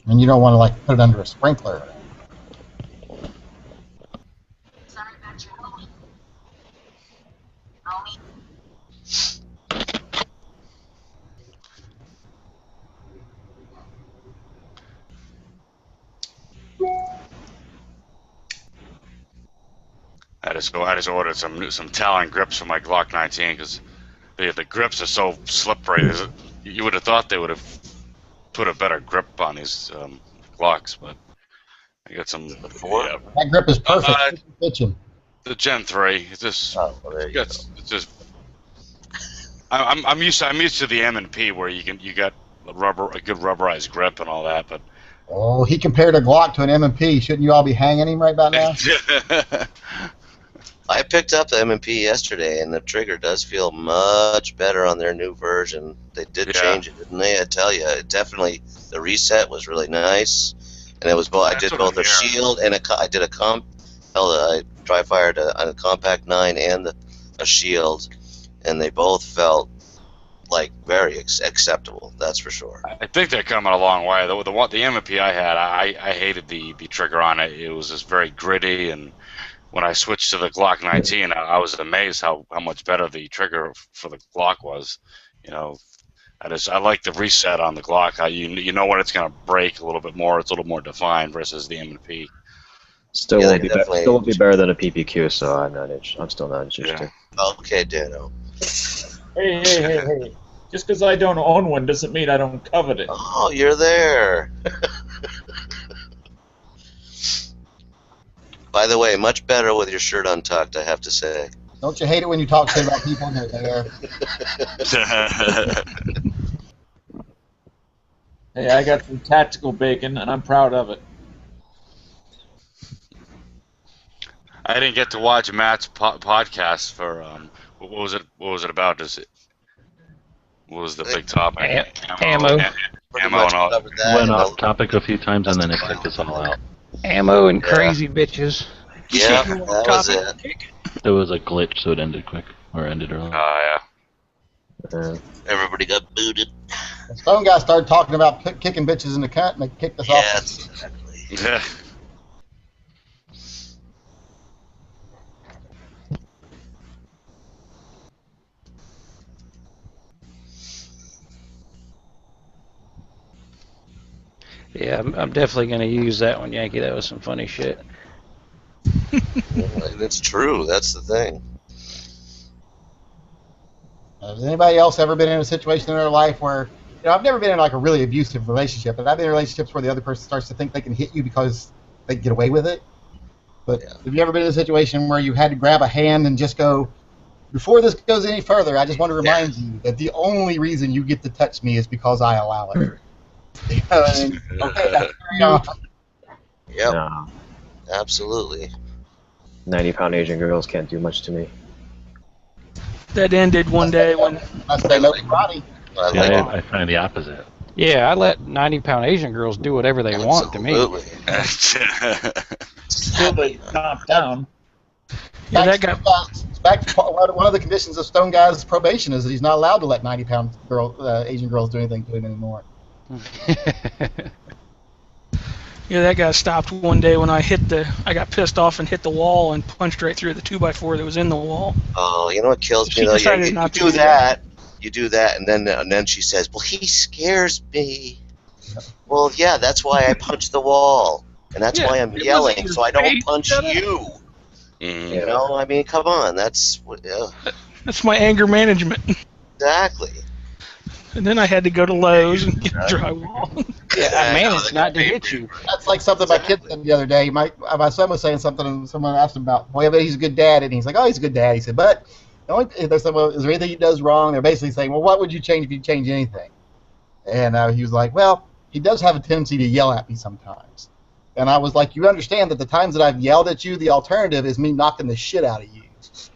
[SPEAKER 8] And you don't want to like put it under a sprinkler.
[SPEAKER 9] I just ordered some Talon grips for my Glock 19 because the grips are so slippery. You would have thought they would have put a better grip on these Glocks, but I got some. Yeah.
[SPEAKER 8] That grip is perfect. Kitchen.
[SPEAKER 9] The Gen 3. It's just.
[SPEAKER 5] Oh, well, there you go.
[SPEAKER 9] It's just. I'm used to the M&P where you got a good rubberized grip and all that, but.
[SPEAKER 8] Oh, he compared a Glock to an M&P. Shouldn't you all be hanging him right about now?
[SPEAKER 5] I picked up the M&P yesterday, and the trigger does feel much better on their new version. They did change it, didn't they? I tell you, it definitely the reset was really nice, and it was both. I did both a shield and I did I dry fired a compact 9 and a shield, and they both felt like very acceptable. That's for sure.
[SPEAKER 9] I think they're coming a long way. The M&P I had, I hated the trigger on it. It was just very gritty, and when I switched to the Glock 19, I was amazed how much better the trigger for the Glock was. You know, I like the reset on the Glock. How you know when it's going to break a little bit more. It's a little more defined versus the M&P.
[SPEAKER 10] Still won't be better than a PPQ, so I'm still not interested.
[SPEAKER 5] Yeah. Okay, Dano.
[SPEAKER 7] Hey. Just because I don't own one doesn't mean I don't covet it.
[SPEAKER 5] Oh, you're there. By the way, much better with your shirt untucked, I have to say.
[SPEAKER 8] Don't you hate it when you talk shit about people and they're there?
[SPEAKER 7] Hey, I got some tactical bacon, and I'm proud of it.
[SPEAKER 9] I didn't get to watch Matt's podcast for what was it about? What was the big topic?
[SPEAKER 3] Ammo.
[SPEAKER 9] Ammo and all.
[SPEAKER 4] Went off topic a few times and then it kicked us all out.
[SPEAKER 3] Ammo and crazy bitches.
[SPEAKER 5] Yeah, that was it.
[SPEAKER 4] There was a glitch, so it ended quick, or ended early.
[SPEAKER 9] Yeah.
[SPEAKER 5] Everybody got booted.
[SPEAKER 8] The Stone guy started talking about kicking bitches in the cunt, and they kicked us off.
[SPEAKER 5] Yes, exactly.
[SPEAKER 3] Yeah, I'm definitely going to use that one, Yankee. That was some funny shit.
[SPEAKER 5] It's true. That's the thing.
[SPEAKER 8] Has anybody else ever been in a situation in their life where, I've never been in like a really abusive relationship, but I've been in relationships where the other person starts to think they can hit you because they can get away with it. But have you ever been in a situation where you had to grab a hand and just go, before this goes any further, I just want to remind you that the only reason you get to touch me is because I allow it. Okay,
[SPEAKER 5] Yep.
[SPEAKER 10] No.
[SPEAKER 5] Absolutely.
[SPEAKER 10] 90-pound Asian girls can't do much to me.
[SPEAKER 1] That ended one day when
[SPEAKER 8] I say no karate.
[SPEAKER 4] I find the opposite.
[SPEAKER 3] Yeah, I let 90-pound Asian girls do whatever they want to me.
[SPEAKER 7] Until they calm down.
[SPEAKER 1] yeah, that got
[SPEAKER 8] One of the conditions of Stone Guy's probation is that he's not allowed to let 90-pound Asian girls do anything to him anymore.
[SPEAKER 1] that got stopped one day when I got pissed off and hit the wall and punched right through the 2x4 that was in the wall.
[SPEAKER 5] Oh, you know what kills me
[SPEAKER 1] She
[SPEAKER 5] though?
[SPEAKER 1] decided
[SPEAKER 5] You
[SPEAKER 1] not to
[SPEAKER 5] do
[SPEAKER 1] do
[SPEAKER 5] that. You do that, and then she says, "Well, he scares me." Well, yeah, that's why I punch the wall, and that's why I'm yelling, so I don't punch you. You know, I mean, come on, that's
[SPEAKER 1] my anger management.
[SPEAKER 5] Exactly.
[SPEAKER 1] And then I had to go to Lowe's and get drywall.
[SPEAKER 3] I managed not to hit you.
[SPEAKER 8] That's like something my kid said the other day. My son was saying something, and someone asked him about, well, I bet he's a good dad, and he's like, oh, he's a good dad. He said, but is there anything he does wrong? They're basically saying, well, what would you change if you change anything? And he was like, well, he does have a tendency to yell at me sometimes. And I was like, you understand that the times that I've yelled at you, the alternative is me knocking the shit out of you.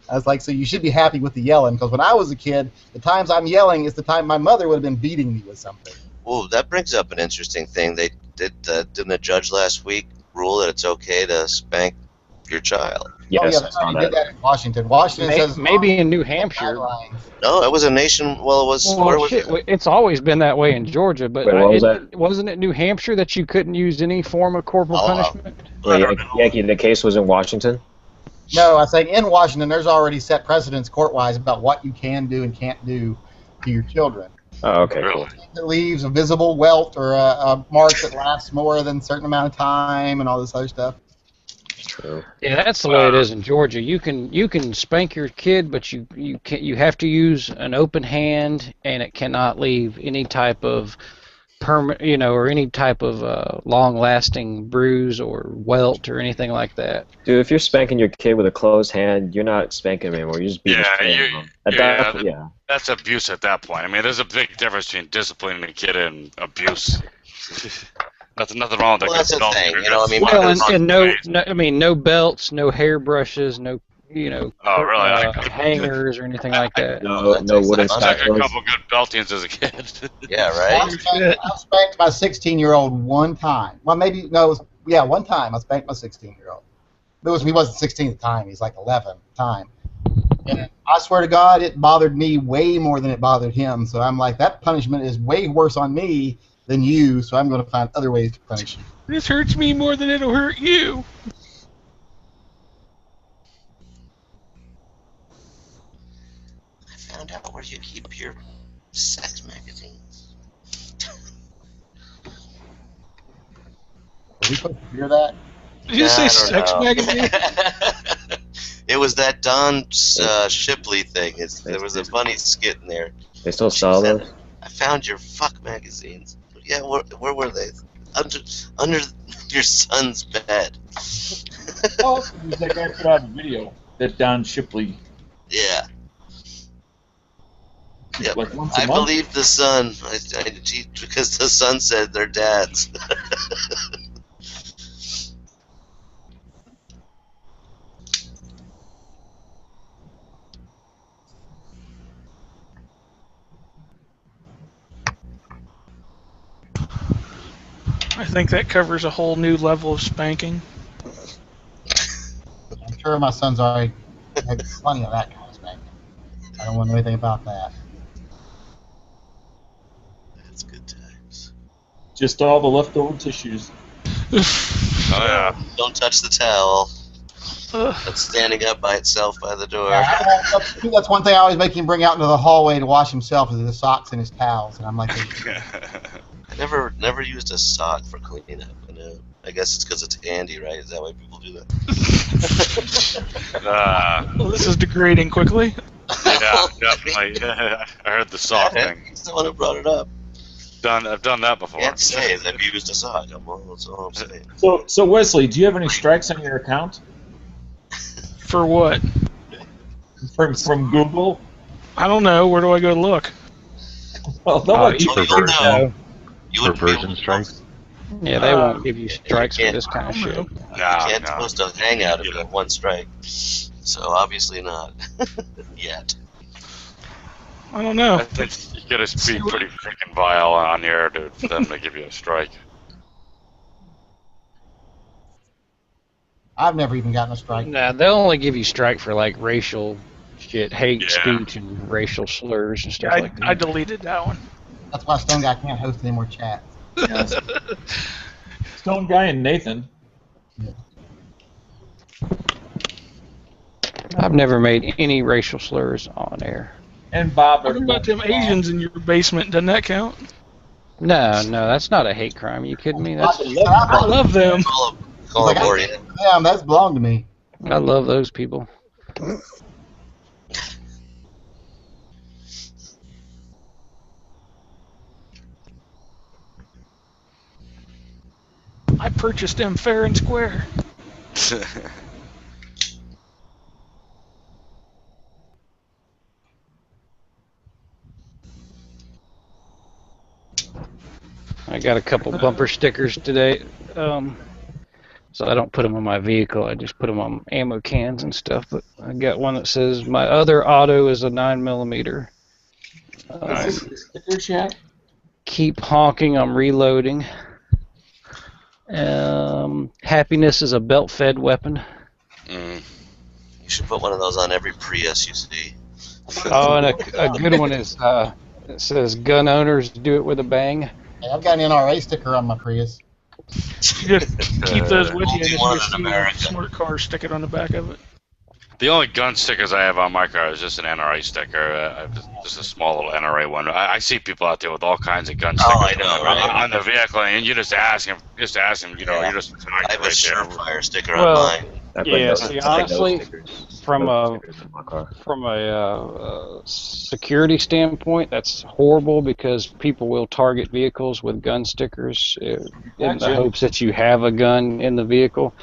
[SPEAKER 8] I was like, so you should be happy with the yelling, because when I was a kid, the times I'm yelling is the time my mother would have been beating me with something.
[SPEAKER 5] Well, that brings up an interesting thing. Didn't the judge last week rule that it's okay to spank your child?
[SPEAKER 10] Yes,
[SPEAKER 8] he did that in Washington. Washington says
[SPEAKER 3] maybe in New Hampshire.
[SPEAKER 5] No, it was a nation. Well, it was. Where was it?
[SPEAKER 3] It's always been that way in Georgia, but wasn't it New Hampshire that you couldn't use any form of corporal punishment?
[SPEAKER 10] Yankee, the case was in Washington?
[SPEAKER 8] No, I think in Washington there's already set precedents court-wise about what you can do and can't do to your children.
[SPEAKER 10] Oh, okay, cool.
[SPEAKER 8] It leaves a visible welt or a mark that lasts more than a certain amount of time and all this other stuff.
[SPEAKER 10] True.
[SPEAKER 3] Yeah, that's the way it is in Georgia. You can spank your kid, but you have to use an open hand, and it cannot leave any type of or any type of long-lasting bruise or welt or anything like that.
[SPEAKER 10] Dude, if you're spanking your kid with a closed hand, you're not spanking him anymore. You're just beating him.
[SPEAKER 9] That's abuse at that point. I mean, there's a big difference between disciplining a kid and abuse. Nothing wrong with that.
[SPEAKER 5] Well, that's the thing, I mean,
[SPEAKER 3] no belts, no hairbrushes, no hangers or anything like that.
[SPEAKER 10] No wooden
[SPEAKER 9] I took a couple good beltings as a kid.
[SPEAKER 5] Yeah, right.
[SPEAKER 8] I spanked my 16-year-old one time. Well, one time I spanked my 16-year-old. He wasn't 16 at the time. He's like 11 at the time. And I swear to God, it bothered me way more than it bothered him. So I'm like, that punishment is way worse on me than you, so I'm going to find other ways to punish you.
[SPEAKER 1] This hurts me more than it'll hurt you.
[SPEAKER 5] I found out where you keep your sex magazines.
[SPEAKER 8] Are we supposed to hear that?
[SPEAKER 1] Did you say sex magazine?
[SPEAKER 5] It was that Don Shipley thing. There was a funny skit in there.
[SPEAKER 10] They still sell those?
[SPEAKER 5] I found your fuck magazines. Yeah, where were they? Under your son's bed.
[SPEAKER 7] Oh, that guy put out a video. That Don Shipley.
[SPEAKER 5] Yeah. Yep.
[SPEAKER 7] Like once a
[SPEAKER 5] I
[SPEAKER 7] month?
[SPEAKER 5] believe the son, because the son said they're dads.
[SPEAKER 1] I think that covers a whole new level of spanking.
[SPEAKER 8] I'm sure my son's already had plenty of that kind of spanking. I don't want to know anything about that.
[SPEAKER 5] That's good times.
[SPEAKER 7] Just all the leftover tissues.
[SPEAKER 9] Oh yeah.
[SPEAKER 5] Don't touch the towel. That's standing up by itself by the door.
[SPEAKER 8] That's one thing I always make him bring out into the hallway to wash himself is his socks and his towels. And I'm like,
[SPEAKER 5] I never used a sock for cleaning up. I guess it's because it's handy, right? Is that why people do that?
[SPEAKER 1] Well, this is degrading quickly.
[SPEAKER 9] Yeah, definitely. I heard the sock thing.
[SPEAKER 5] He's the one who brought it up.
[SPEAKER 9] I've done that before.
[SPEAKER 5] Can't say that I've used a sock. Well, that's all I'm saying.
[SPEAKER 7] So Wesley, do you have any strikes on your account
[SPEAKER 1] For what?
[SPEAKER 7] from Google?
[SPEAKER 1] I don't know. Where do I go look?
[SPEAKER 7] Well, they'll let you
[SPEAKER 5] you'll know. You
[SPEAKER 4] For
[SPEAKER 5] wouldn't be able
[SPEAKER 4] version
[SPEAKER 5] to
[SPEAKER 4] strikes?
[SPEAKER 3] Yeah, they won't give you strikes for this kind of shit.
[SPEAKER 5] You can't post a hangout if you have one strike. So obviously not yet.
[SPEAKER 1] I don't know.
[SPEAKER 9] I think you gotta be pretty freaking vile on here for them to give you a strike.
[SPEAKER 8] I've never even gotten a strike.
[SPEAKER 3] Nah, they'll only give you strike for like racial shit, hate
[SPEAKER 9] Yeah.
[SPEAKER 3] speech, and racial slurs and stuff like that.
[SPEAKER 1] I deleted that one.
[SPEAKER 8] That's why Stone Guy can't host any more chats.
[SPEAKER 7] Stone Guy and Nathan.
[SPEAKER 3] I've never made any racial slurs on air.
[SPEAKER 7] And Bob.
[SPEAKER 1] What about them Asians in your basement? Doesn't that count?
[SPEAKER 3] No, that's not a hate crime. Are you kidding me? That's
[SPEAKER 1] I love them.
[SPEAKER 5] Call them Orient.
[SPEAKER 8] Damn, that's belonged to me.
[SPEAKER 3] I love those people.
[SPEAKER 1] I purchased them fair and square.
[SPEAKER 3] I got a couple bumper stickers today, so I don't put them on my vehicle. I just put them on ammo cans and stuff. But I got one that says my other auto is a 9mm.
[SPEAKER 9] Nice.
[SPEAKER 7] Sticker chat?
[SPEAKER 3] Keep honking, I'm reloading. Happiness is a belt-fed weapon.
[SPEAKER 5] You should put one of those on every Prius you see.
[SPEAKER 3] Oh, and a good one is it says gun owners do it with a bang.
[SPEAKER 8] Hey, I've got an NRA sticker on my Prius.
[SPEAKER 1] You just keep those with you.
[SPEAKER 5] Only
[SPEAKER 1] And
[SPEAKER 5] one
[SPEAKER 1] if
[SPEAKER 5] in
[SPEAKER 1] you see
[SPEAKER 5] America.
[SPEAKER 1] a smart car, stick it on the back of it.
[SPEAKER 9] The only gun stickers I have on my car is just an NRA sticker, just a small little NRA one. I see people out there with all kinds of gun stickers
[SPEAKER 5] I know, right?
[SPEAKER 9] on their vehicle, and you just ask them, you know, you're just
[SPEAKER 5] I have a
[SPEAKER 9] right there.
[SPEAKER 5] Surefire sticker
[SPEAKER 3] Well,
[SPEAKER 5] on mine.
[SPEAKER 3] Yeah, see, honestly, from a
[SPEAKER 10] car.
[SPEAKER 3] security standpoint, that's horrible because people will target vehicles with gun stickers in the hopes that you have a gun in the vehicle.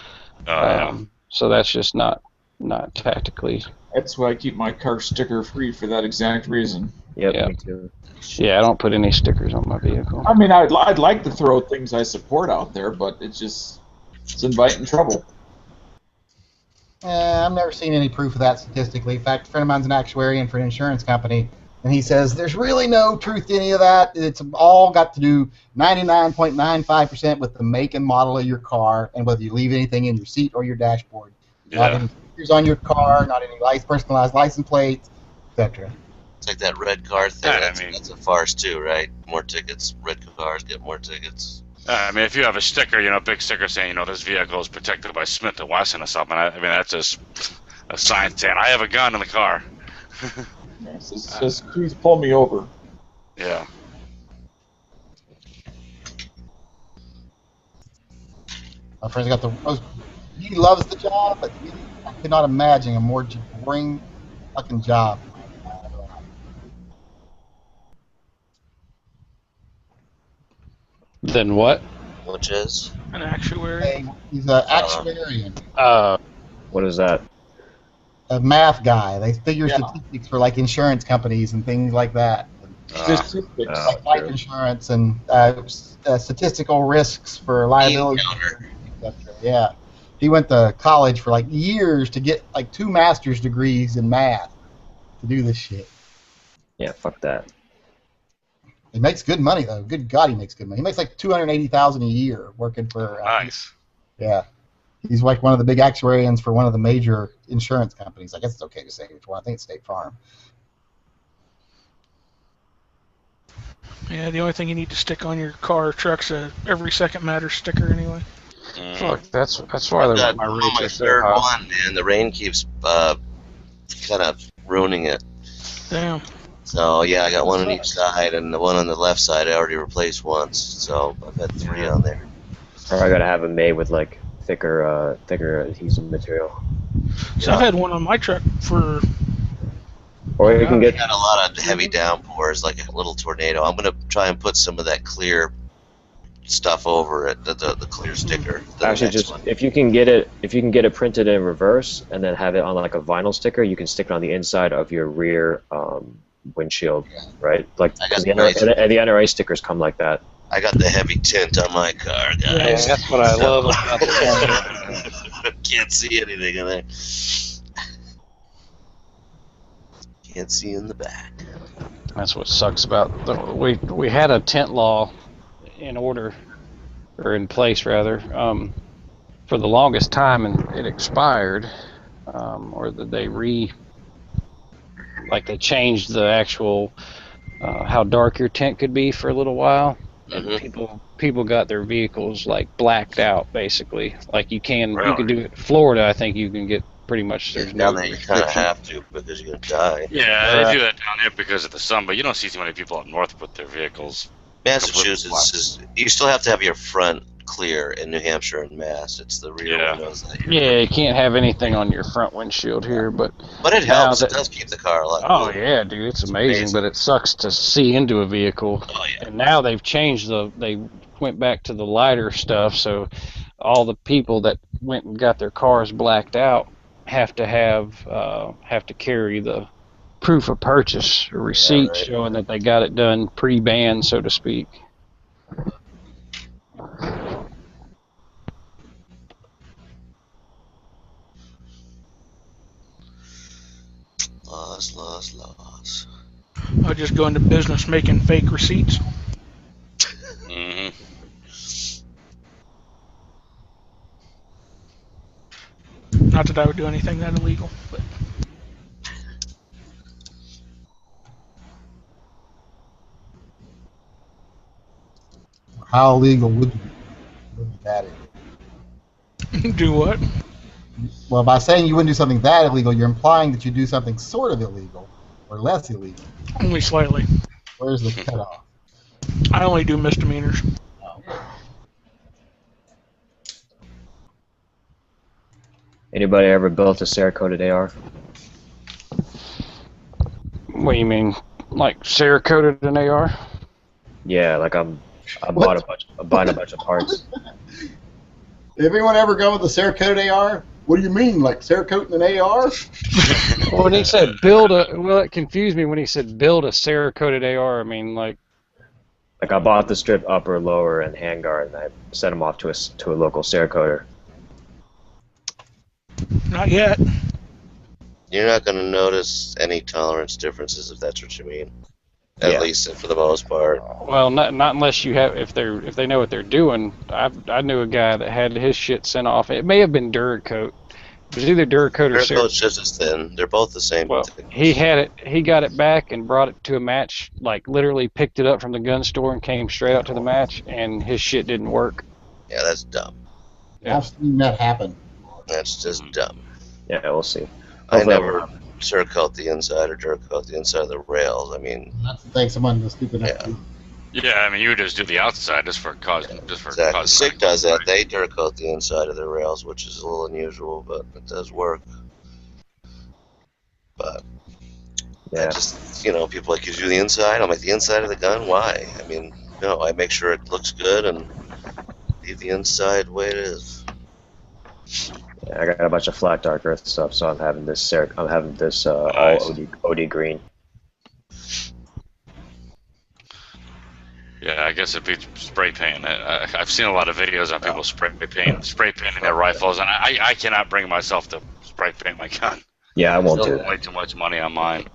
[SPEAKER 3] So that's just not tactically.
[SPEAKER 7] That's why I keep my car sticker free for that exact reason.
[SPEAKER 10] Yep, me too.
[SPEAKER 3] Yeah, I don't put any stickers on my vehicle.
[SPEAKER 7] I mean, I'd like to throw things I support out there, but it's inviting trouble.
[SPEAKER 8] I've never seen any proof of that statistically. In fact, a friend of mine's an actuarian for an insurance company, and he says there's really no truth to any of that. It's all got to do 99.95% with the make and model of your car and whether you leave anything in your seat or your dashboard.
[SPEAKER 9] Yeah.
[SPEAKER 8] Not any stickers on your car, not any personalized license plates, etc.
[SPEAKER 5] It's like that red car thing.
[SPEAKER 9] Yeah,
[SPEAKER 5] That's a farce too, right? More tickets. Red cars get more tickets.
[SPEAKER 9] I mean, if you have a sticker, a big sticker saying, this vehicle is protected by Smith & Wesson or something, I mean, that's just a sign saying, I have a gun in the car.
[SPEAKER 7] It says, please pull me over.
[SPEAKER 9] Yeah.
[SPEAKER 8] My friend's got the most. He loves the job, but I cannot imagine a more boring fucking job.
[SPEAKER 3] Then what?
[SPEAKER 5] Which is?
[SPEAKER 1] An actuary.
[SPEAKER 8] Hey, he's an actuarian,
[SPEAKER 10] What is that?
[SPEAKER 8] a math guy. They figure statistics for like insurance companies and things like that. Like life insurance and statistical risks for liability. Yeah. He went to college for like years to get like 2 master's degrees in math to do this shit.
[SPEAKER 10] Yeah, fuck that.
[SPEAKER 8] He makes good money though. Good God, he makes good money. He makes like $280,000 a year working for.
[SPEAKER 9] Nice.
[SPEAKER 8] Yeah, he's like one of the big actuarians for one of the major insurance companies. I guess it's okay to say which one. I think it's State Farm.
[SPEAKER 1] Yeah, the only thing you need to stick on your car or truck's a every second matters sticker anyway.
[SPEAKER 3] Fuck, that's why my rates are so
[SPEAKER 5] third
[SPEAKER 3] high.
[SPEAKER 5] one, man. The rain keeps kind of ruining it.
[SPEAKER 1] Damn.
[SPEAKER 5] So yeah, I got one on each side, and the one on the left side I already replaced once. So I've had 3 on there.
[SPEAKER 10] Or I gotta have them made with like thicker adhesive material.
[SPEAKER 1] So I've had one on my truck for.
[SPEAKER 10] Or you can get
[SPEAKER 5] Got a lot of heavy downpours, like a little tornado. I'm gonna try and put some of that clear stuff over it, the clear sticker.
[SPEAKER 10] actually just if you can get it printed in reverse and then have it on like a vinyl sticker, you can stick it on the inside of your rear windshield, right? Like the NRA stickers come like that.
[SPEAKER 5] I got the heavy tint on my car, guys.
[SPEAKER 3] Yeah, that's what I love about the
[SPEAKER 5] Can't see anything in there. Can't see in the back.
[SPEAKER 3] That's what sucks about we had a tent law in order, or in place rather, for the longest time, and it expired, or that they they changed the actual how dark your tent could be for a little while, and people got their vehicles like blacked out basically. Like you can do it in Florida. I think you can get pretty much there's no
[SPEAKER 5] down there you kind of have to because you're gonna die.
[SPEAKER 9] Yeah, they do that down there because of the sun, but you don't see too many people up north with their vehicles.
[SPEAKER 5] Massachusetts is you still have to have your front clear. In New Hampshire and Mass, it's the rear windows that
[SPEAKER 3] you can't have anything on your front windshield here, but
[SPEAKER 5] it helps. It does keep the car alive.
[SPEAKER 3] Oh yeah, dude, it's amazing, but it sucks to see into a vehicle.
[SPEAKER 5] Oh yeah.
[SPEAKER 3] And now they've changed they went back to the lighter stuff, so all the people that went and got their cars blacked out have to carry the proof of purchase or receipt showing that they got it done pre-ban, so to speak.
[SPEAKER 5] Loss.
[SPEAKER 1] I just go into business making fake receipts. Not that I would do anything that illegal, but.
[SPEAKER 8] How illegal would that be?
[SPEAKER 1] Do what?
[SPEAKER 8] Well, by saying you wouldn't do something that illegal, you're implying that you do something sort of illegal or less illegal.
[SPEAKER 1] Only slightly.
[SPEAKER 8] Where's the cutoff?
[SPEAKER 1] I only do misdemeanors.
[SPEAKER 10] Anybody ever built a Cerakoted AR?
[SPEAKER 3] What do you mean, like Cerakoted an AR?
[SPEAKER 10] Yeah, like I bought a bunch of parts.
[SPEAKER 8] Anyone ever go with a Cerakoted AR? What do you mean, like Cerakoting an AR?
[SPEAKER 3] Well, when he said it confused me when he said build a Cerakoted AR. I mean, like
[SPEAKER 10] I bought the strip upper, lower, and handguard, and I sent them off to a local Cerakoter.
[SPEAKER 1] Not yet.
[SPEAKER 5] You're not going to notice any tolerance differences if that's what you mean. At least for the most part.
[SPEAKER 3] Well, not unless you have if they know what they're doing. I knew a guy that had his shit sent off. It may have been Duracoat. It was either Duracoat or Cerakote.
[SPEAKER 5] Duracoat's just as thin. They're both the same.
[SPEAKER 3] Well, he had it. He got it back and brought it to a match. Like literally picked it up from the gun store and came straight out to the match, and his shit didn't work.
[SPEAKER 5] Yeah, that's dumb.
[SPEAKER 8] Yeah. I've seen that happen.
[SPEAKER 5] That's just dumb.
[SPEAKER 10] Yeah, we'll see.
[SPEAKER 5] I never Cerakote the inside or Duracoat the inside of the rails. I mean,
[SPEAKER 8] that's the thing. Someone was stupid enough to do.
[SPEAKER 9] Yeah, I mean, you just do the outside just for causing.
[SPEAKER 5] Exactly. Sig does that. They Duracoat the inside of their rails, which is a little unusual, but it does work. But I just, people like, you do the inside. I'll make the inside of the gun. Why? I mean, no. I make sure it looks good and leave the inside the way it is.
[SPEAKER 10] Yeah, I got a bunch of flat dark earth stuff, so I'm having this. All OD green.
[SPEAKER 9] Yeah, I guess it'd be spray paint. I've seen a lot of videos on people spray painting their rifles, and I cannot bring myself to spray paint my gun.
[SPEAKER 10] Yeah, I won't do that.
[SPEAKER 9] Way too much money on mine.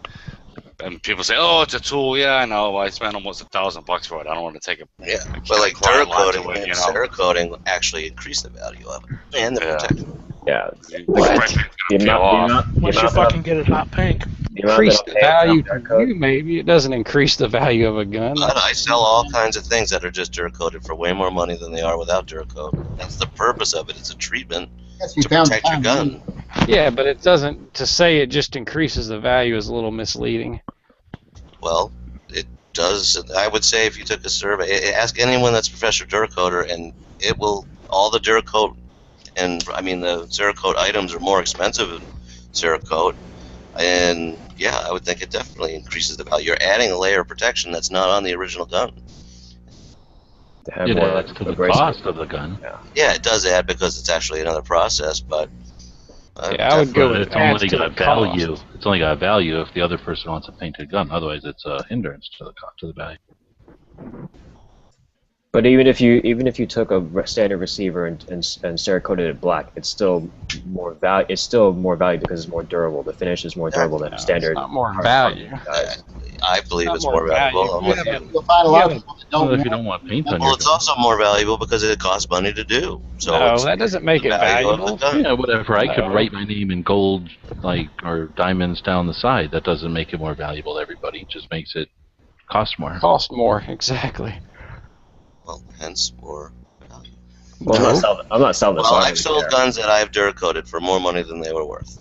[SPEAKER 9] And people say, "Oh, it's a tool." Yeah, I know. I spent almost $1,000 for it. I don't want to take it.
[SPEAKER 5] Yeah, but like Cerakoting and Cerakoting actually increase the value of it and the protection.
[SPEAKER 10] Yeah.
[SPEAKER 1] Once you fucking get it hot pink.
[SPEAKER 3] Increase the value to you, maybe. It doesn't increase the value of a gun.
[SPEAKER 5] I sell all kinds of things that are just Duracoated for way more money than they are without Duracoat. That's the purpose of it. It's a treatment to protect your gun.
[SPEAKER 3] Yeah, but it doesn't. To say it just increases the value is a little misleading.
[SPEAKER 5] Well, it does. I would say if you took a survey, ask anyone that's a professional Duracoater, and it will all the Duracoat, and I mean the Cerakote items are more expensive than Cerakote, and yeah, I would think it definitely increases the value. You're adding a layer of protection that's not on the original gun.
[SPEAKER 10] Have
[SPEAKER 4] It
[SPEAKER 10] more
[SPEAKER 4] adds to the
[SPEAKER 10] abrasive-
[SPEAKER 4] cost of the gun.
[SPEAKER 5] Yeah, it does add because it's actually another process, but
[SPEAKER 3] Yeah, I would go
[SPEAKER 4] But
[SPEAKER 3] with
[SPEAKER 4] it's only
[SPEAKER 3] adds to
[SPEAKER 4] got
[SPEAKER 3] the
[SPEAKER 4] value.
[SPEAKER 3] cost.
[SPEAKER 4] It's only got value if the other person wants a painted gun. Otherwise, it's a hindrance to the value.
[SPEAKER 10] But even if you took a standard receiver and Cerakoted it black, it's still more value. It's still more value because it's more durable. The finish is more durable than standard.
[SPEAKER 3] It's not more value.
[SPEAKER 5] I believe
[SPEAKER 3] Not
[SPEAKER 5] it's
[SPEAKER 3] more
[SPEAKER 5] more valuable. I'm with
[SPEAKER 3] value.
[SPEAKER 5] you.
[SPEAKER 8] You'll find a lot of people that don't
[SPEAKER 4] Well, if you
[SPEAKER 8] want
[SPEAKER 4] don't want paint on
[SPEAKER 5] Well,
[SPEAKER 4] your
[SPEAKER 5] it's
[SPEAKER 4] gun.
[SPEAKER 5] also more valuable because it costs money to do. So
[SPEAKER 3] No,
[SPEAKER 5] it's
[SPEAKER 3] that doesn't make
[SPEAKER 5] the
[SPEAKER 3] it
[SPEAKER 5] value of the
[SPEAKER 3] valuable.
[SPEAKER 5] gun.
[SPEAKER 4] Yeah, whatever. I could
[SPEAKER 3] No.
[SPEAKER 4] write my name in gold, or diamonds down the side. That doesn't make it more valuable to everybody. It just makes it cost more.
[SPEAKER 3] Cost more, exactly.
[SPEAKER 5] Well, hence more value.
[SPEAKER 10] Well, I'm not selling this.
[SPEAKER 5] Well,
[SPEAKER 10] so I
[SPEAKER 5] I've
[SPEAKER 10] don't
[SPEAKER 5] sold
[SPEAKER 10] care.
[SPEAKER 5] guns that I've Duracoated for more money than they were worth.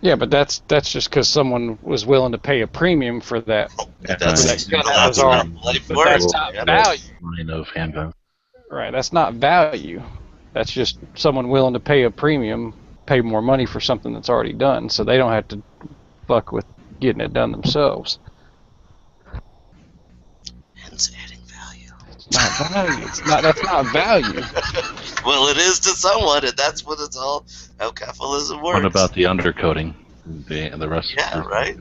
[SPEAKER 3] Yeah, but that's just because someone was willing to pay a premium for that.
[SPEAKER 5] That's
[SPEAKER 3] That's gun
[SPEAKER 5] that's
[SPEAKER 3] that was
[SPEAKER 5] how
[SPEAKER 3] already-
[SPEAKER 5] life
[SPEAKER 4] But
[SPEAKER 5] works.
[SPEAKER 3] that's not
[SPEAKER 5] man.
[SPEAKER 3] value.
[SPEAKER 4] Line of handguns.
[SPEAKER 3] Right, that's not value. That's just someone willing to pay a premium, pay more money for something that's already done, so they don't have to fuck with getting it done themselves.
[SPEAKER 5] Hence adding value.
[SPEAKER 3] It's not value. That's not value.
[SPEAKER 5] Well, it is to someone, and that's what it's all how capitalism works.
[SPEAKER 4] What about the undercoating? The rest.
[SPEAKER 5] Yeah, right.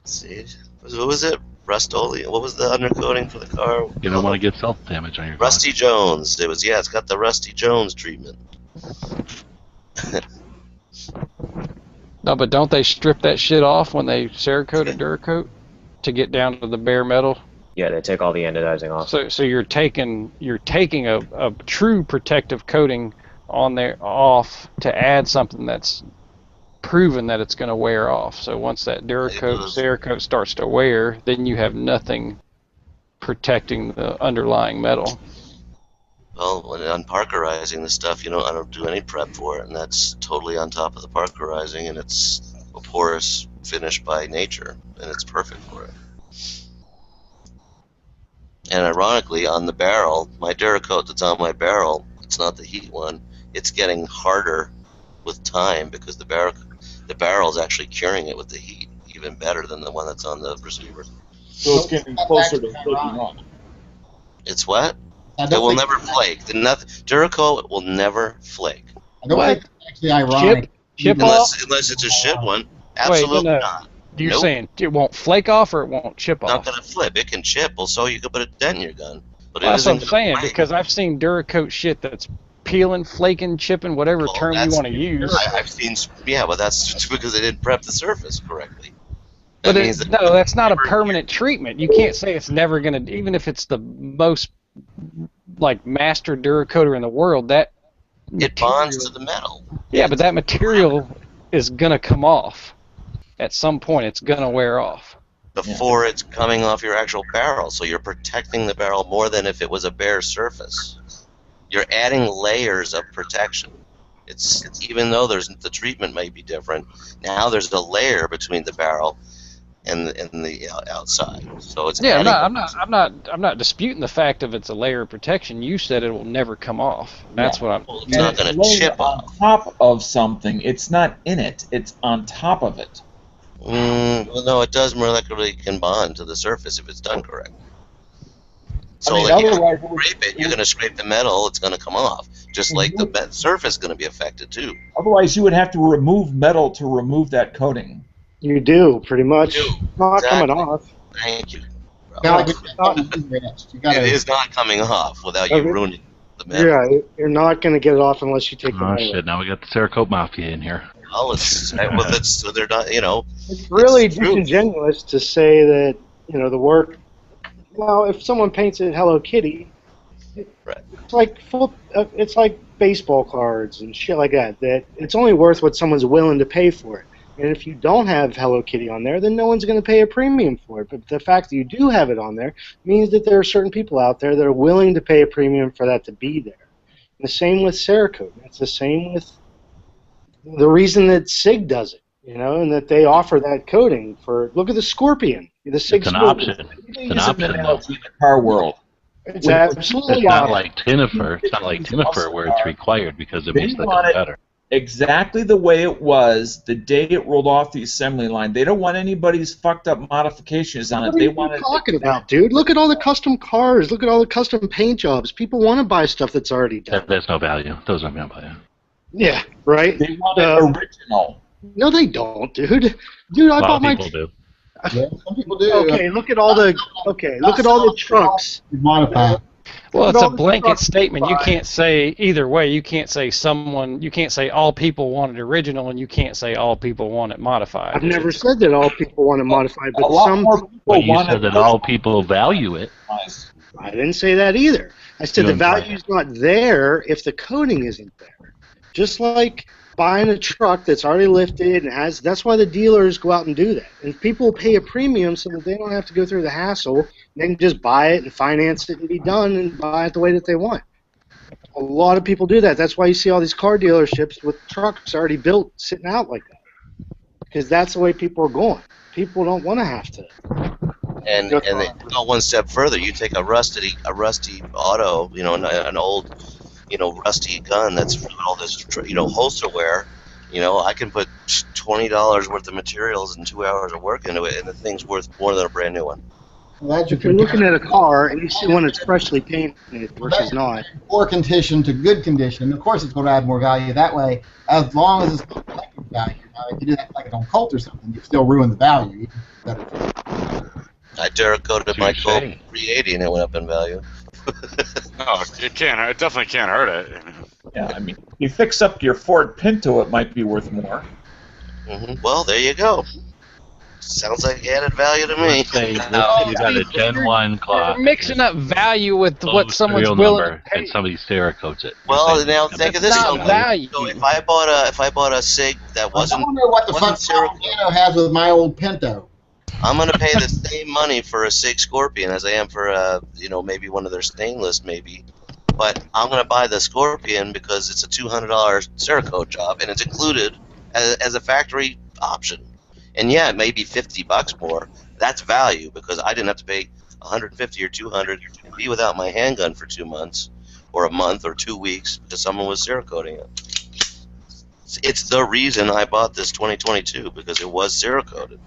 [SPEAKER 5] See, what was it? Rust-Oleum. What was the undercoating for the car?
[SPEAKER 4] You don't want to get self damage on your gun.
[SPEAKER 5] Rusty Jones. It was it's got the Rusty Jones treatment.
[SPEAKER 3] No, but don't they strip that shit off when they Cerakote or Duracoat to get down to the bare metal?
[SPEAKER 10] Yeah, they take all the anodizing off.
[SPEAKER 3] So you're taking a true protective coating on there off to add something that's proven that it's going to wear off. So once that Duracoat, Cerakote starts to wear, then you have nothing protecting the underlying metal.
[SPEAKER 5] Well, when on parkerizing the stuff, I don't do any prep for it, and that's totally on top of the parkerizing, and it's a porous finish by nature, and it's perfect for it. And ironically, on the barrel, my Duracoat that's on my barrel, it's not the heat one. It's getting harder with time because the barrel's actually curing it with the heat, even better than the one that's on the receiver.
[SPEAKER 7] So it's getting closer to flaking off.
[SPEAKER 5] It's what?
[SPEAKER 8] I
[SPEAKER 5] It
[SPEAKER 8] don't
[SPEAKER 5] will
[SPEAKER 8] think,
[SPEAKER 5] never flake. Duracoat will never flake.
[SPEAKER 8] I don't
[SPEAKER 3] What?
[SPEAKER 8] think it's actually ironic.
[SPEAKER 3] Chip off?
[SPEAKER 5] Unless it's a shit one. Absolutely
[SPEAKER 3] no.
[SPEAKER 5] not.
[SPEAKER 3] You're
[SPEAKER 5] Nope.
[SPEAKER 3] saying it won't flake off or it won't chip
[SPEAKER 5] Not
[SPEAKER 3] off?
[SPEAKER 5] going to flip. It can chip, so you can put a dent in your gun. But it
[SPEAKER 3] Well, that's what
[SPEAKER 5] isn't
[SPEAKER 3] I'm
[SPEAKER 5] gonna
[SPEAKER 3] saying,
[SPEAKER 5] flake.
[SPEAKER 3] because I've seen Duracoat shit that's peeling, flaking, chipping, whatever
[SPEAKER 5] Well,
[SPEAKER 3] term you
[SPEAKER 5] that's-
[SPEAKER 3] want to use.
[SPEAKER 5] I've seen, but that's because they didn't prep the surface correctly.
[SPEAKER 3] But
[SPEAKER 5] That means that
[SPEAKER 3] no, that's not a permanent treatment. You can't say it's never going to, even if it's the most master Duracoater in the world, that
[SPEAKER 5] it bonds to the metal.
[SPEAKER 3] yeah, but that material is going to come off. At some point, it's going to wear off.
[SPEAKER 5] Before it's coming off your actual barrel, so you're protecting the barrel more than if it was a bare surface. You're adding layers of protection. It's even though the treatment may be different, now there's a layer between the barrel and the outside. So it's
[SPEAKER 3] Yeah,
[SPEAKER 5] adding
[SPEAKER 3] I'm not disputing the fact of it's a layer of protection. You said it will never come off. That's what I'm.
[SPEAKER 5] It's not going to
[SPEAKER 7] laying
[SPEAKER 5] chip
[SPEAKER 7] on
[SPEAKER 5] off.
[SPEAKER 7] top of something. It's not in it. It's on top of it.
[SPEAKER 5] Well, no, it does molecularly can bond to the surface if it's done correct. So,
[SPEAKER 7] I mean,
[SPEAKER 5] like, if
[SPEAKER 7] otherwise
[SPEAKER 5] you scrape it, you're going to scrape the metal. It's going to come off, just like the surface is going to be affected too.
[SPEAKER 7] Otherwise, you would have to remove metal to remove that coating.
[SPEAKER 11] You do, pretty much.
[SPEAKER 5] You do.
[SPEAKER 11] It's not
[SPEAKER 5] Exactly.
[SPEAKER 11] coming off.
[SPEAKER 5] Thank you.
[SPEAKER 8] Gotta
[SPEAKER 11] It's
[SPEAKER 8] get
[SPEAKER 11] not-
[SPEAKER 8] that you gotta,
[SPEAKER 5] It is not coming off without you
[SPEAKER 11] Okay.
[SPEAKER 5] ruining the metal.
[SPEAKER 11] Yeah, you're not going to get it off unless you take the
[SPEAKER 4] Oh
[SPEAKER 11] metal.
[SPEAKER 4] shit! Now we got the Cerakote Mafia in here.
[SPEAKER 5] Well, so they're not.
[SPEAKER 11] It's really
[SPEAKER 5] It's true.
[SPEAKER 11] disingenuous to say that the work. Well, if someone paints it Hello Kitty,
[SPEAKER 5] Right.
[SPEAKER 11] it's like baseball cards and shit like that. That it's only worth what someone's willing to pay for it. And if you don't have Hello Kitty on there, then no one's going to pay a premium for it. But the fact that you do have it on there means that there are certain people out there that are willing to pay a premium for that to be there. And the same with Cerakote. It's the same with the reason that Sig does it, and that they offer that coating for. Look at the Scorpion. The Sig
[SPEAKER 4] It's an
[SPEAKER 11] Scorpion.
[SPEAKER 4] option. It's an
[SPEAKER 7] Use an
[SPEAKER 4] option. Though.
[SPEAKER 7] analogy in the car world.
[SPEAKER 11] It's absolutely
[SPEAKER 4] It's not
[SPEAKER 11] off.
[SPEAKER 4] like Tinifer. It's not like Tinifer where it's required because it makes the gun better.
[SPEAKER 7] Exactly the way it was the day it rolled off the assembly line. They don't want anybody's fucked up modifications on it.
[SPEAKER 11] What are you talking about, dude? Look at all the custom cars. Look at all the custom paint jobs. People want to buy stuff that's already done.
[SPEAKER 4] There's no value. Those aren't value.
[SPEAKER 11] Yeah, right?
[SPEAKER 7] They want it original.
[SPEAKER 11] No, they don't, dude. Dude, I bought my...
[SPEAKER 4] People do.
[SPEAKER 8] Yeah, some people do.
[SPEAKER 11] Okay, look at all the... Okay, look at all the trucks.
[SPEAKER 8] Modified.
[SPEAKER 3] Well,
[SPEAKER 11] Look
[SPEAKER 3] it's
[SPEAKER 11] at
[SPEAKER 3] a
[SPEAKER 11] all the
[SPEAKER 3] blanket
[SPEAKER 11] trucks
[SPEAKER 3] statement. You
[SPEAKER 11] modified.
[SPEAKER 3] can't say either way. You can't say all people want it original, and you can't say all people want it modified.
[SPEAKER 11] I've never said that all people want it modified, but
[SPEAKER 7] A lot
[SPEAKER 11] some...
[SPEAKER 7] more people
[SPEAKER 4] But you
[SPEAKER 7] want
[SPEAKER 4] said
[SPEAKER 7] it
[SPEAKER 4] that all people value it.
[SPEAKER 11] I didn't say that either. I said
[SPEAKER 4] You
[SPEAKER 11] the
[SPEAKER 4] implied
[SPEAKER 11] value's not there if the coding isn't there. Just like buying a truck that's already lifted and has... That's why the dealers go out and do that. And people pay a premium so that they don't have to go through the hassle. They can just buy it and finance it and be done and buy it the way that they want. A lot of people do that. That's why you see all these car dealerships with trucks already built sitting out like that. Because that's the way people are going. People don't want to have to.
[SPEAKER 5] And they go one step further. You take a rusty auto, an old, rusty gun that's all this, holster wear. I can put $20 worth of materials and 2 hours of work into it, and the thing's worth more than a brand new one.
[SPEAKER 11] If you're looking at a car and you see one that's freshly painted, which is not.
[SPEAKER 8] Poor condition to good condition. Of course, it's going to add more value that way, as long as it's not collecting value. Now, if you do that like it on Colt or something, you still ruin the value.
[SPEAKER 5] I Cerakoted my Colt 380 and it went up in value.
[SPEAKER 9] No, it can't. It definitely can't hurt it.
[SPEAKER 7] Yeah, I mean, you fix up your Ford Pinto, it might be worth more.
[SPEAKER 5] Well, there you go. Sounds like added value to me.
[SPEAKER 4] Let's say you got a Gen 1 clock.
[SPEAKER 3] You're mixing up value with what someone's
[SPEAKER 4] serial
[SPEAKER 3] willing
[SPEAKER 4] number,
[SPEAKER 3] to pay.
[SPEAKER 4] and somebody Cerakotes it.
[SPEAKER 5] Well, now think of this.
[SPEAKER 3] That's not value.
[SPEAKER 5] So if I bought a Sig that wasn't,
[SPEAKER 8] I wonder what the fuck Piano has with my old Pinto.
[SPEAKER 5] I'm gonna pay the same money for a Sig Scorpion as I am for maybe one of their stainless maybe, but I'm gonna buy the Scorpion because it's a $200 Cerakote job and it's included as a factory option. And yeah, it may be $50 more. That's value because I didn't have to pay $150 or $200 to be without my handgun for 2 months, or a month or 2 weeks because someone was Cerakoting it. It's the reason I bought this 2022 because it was Cerakoted,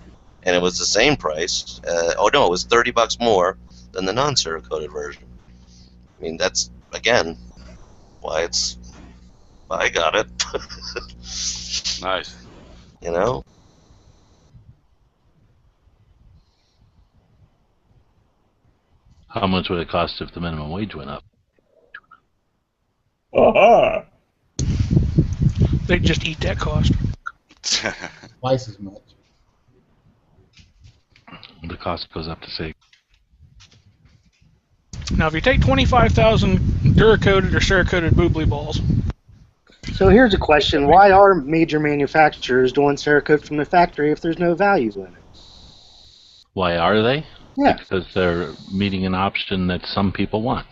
[SPEAKER 5] and it was the same price. It was $30 more than the non-Cerakoted version. I mean, that's again why I got it.
[SPEAKER 9] Nice.
[SPEAKER 4] How much would it cost if the minimum wage went up?
[SPEAKER 1] They just eat that cost.
[SPEAKER 8] Twice as much.
[SPEAKER 4] The cost goes up to say.
[SPEAKER 1] Now, if you take 25,000 Duracoated or Cerakoted boobly balls.
[SPEAKER 11] So here's a question. Why are major manufacturers doing Cerakote from the factory if there's no value in it?
[SPEAKER 4] Why are they?
[SPEAKER 11] Yeah.
[SPEAKER 4] Because they're meeting an option that some people want.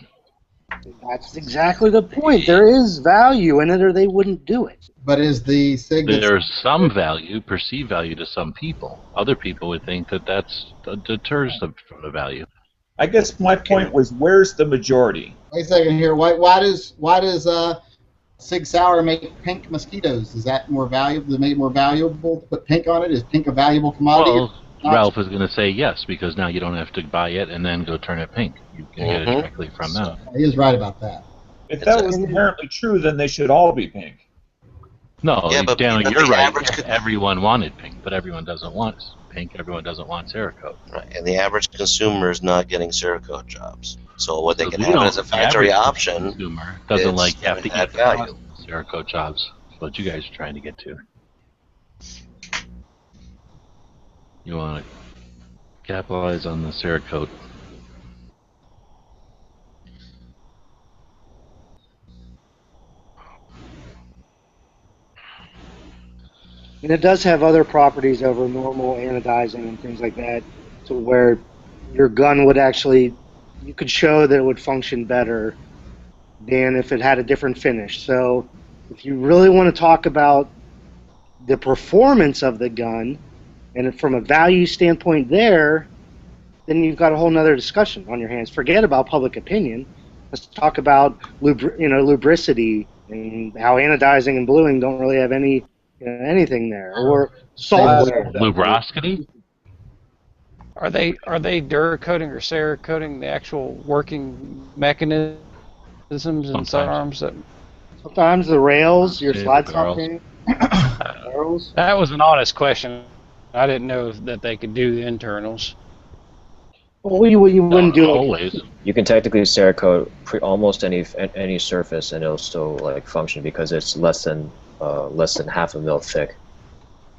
[SPEAKER 11] That's exactly the point. There is value in it or they wouldn't do it.
[SPEAKER 8] But is the Sig...
[SPEAKER 4] There's some value, perceived value to some people. Other people would think that that deters them from the value.
[SPEAKER 7] I guess my point was, where's the majority?
[SPEAKER 8] Wait a second here. Why does Sig Sauer make pink mosquitoes? Is that more valuable? Does it make it more valuable to put pink on it? Is pink a valuable commodity?
[SPEAKER 4] Well, Ralph is going to say yes, because now you don't have to buy it and then go turn it pink. You can get it directly from them.
[SPEAKER 8] He is right about that.
[SPEAKER 7] If that was inherently true, then they should all be pink.
[SPEAKER 4] No,
[SPEAKER 5] Yeah, but
[SPEAKER 4] Daniel,
[SPEAKER 5] the
[SPEAKER 4] you're right.
[SPEAKER 5] average
[SPEAKER 4] Everyone wanted pink, but everyone doesn't want pink. Everyone doesn't want Cerakote.
[SPEAKER 5] Right, and the average consumer is not getting Cerakote jobs. So what they
[SPEAKER 4] So
[SPEAKER 5] can
[SPEAKER 4] we
[SPEAKER 5] have
[SPEAKER 4] don't-
[SPEAKER 5] as a
[SPEAKER 4] the
[SPEAKER 5] factory
[SPEAKER 4] average
[SPEAKER 5] option
[SPEAKER 4] consumer doesn't
[SPEAKER 5] is
[SPEAKER 4] like you have to
[SPEAKER 5] add
[SPEAKER 4] eat
[SPEAKER 5] value.
[SPEAKER 4] Cerakote jobs. That's what you guys are trying to get to. You want to capitalize on the Cerakote.
[SPEAKER 11] And it does have other properties over normal anodizing and things like that, to where your gun would actually, you could show that it would function better than if it had a different finish. So if you really want to talk about the performance of the gun, and from a value standpoint there, then you've got a whole nother discussion on your hands. Forget about public opinion. Let's talk about lubricity and how anodizing and bluing don't really have any anything there, or salt.
[SPEAKER 4] Lubrosity?
[SPEAKER 3] Are they Duracoating or Cerakoting the actual working mechanisms and firearms?
[SPEAKER 11] Sometimes the rails, your slide stop barrels.
[SPEAKER 3] That was an honest question. I didn't know that they could do the internals.
[SPEAKER 11] Well, you wouldn't do it
[SPEAKER 4] always.
[SPEAKER 10] You can technically Cerakote almost any surface, and it'll still like function because it's less than half a mil thick.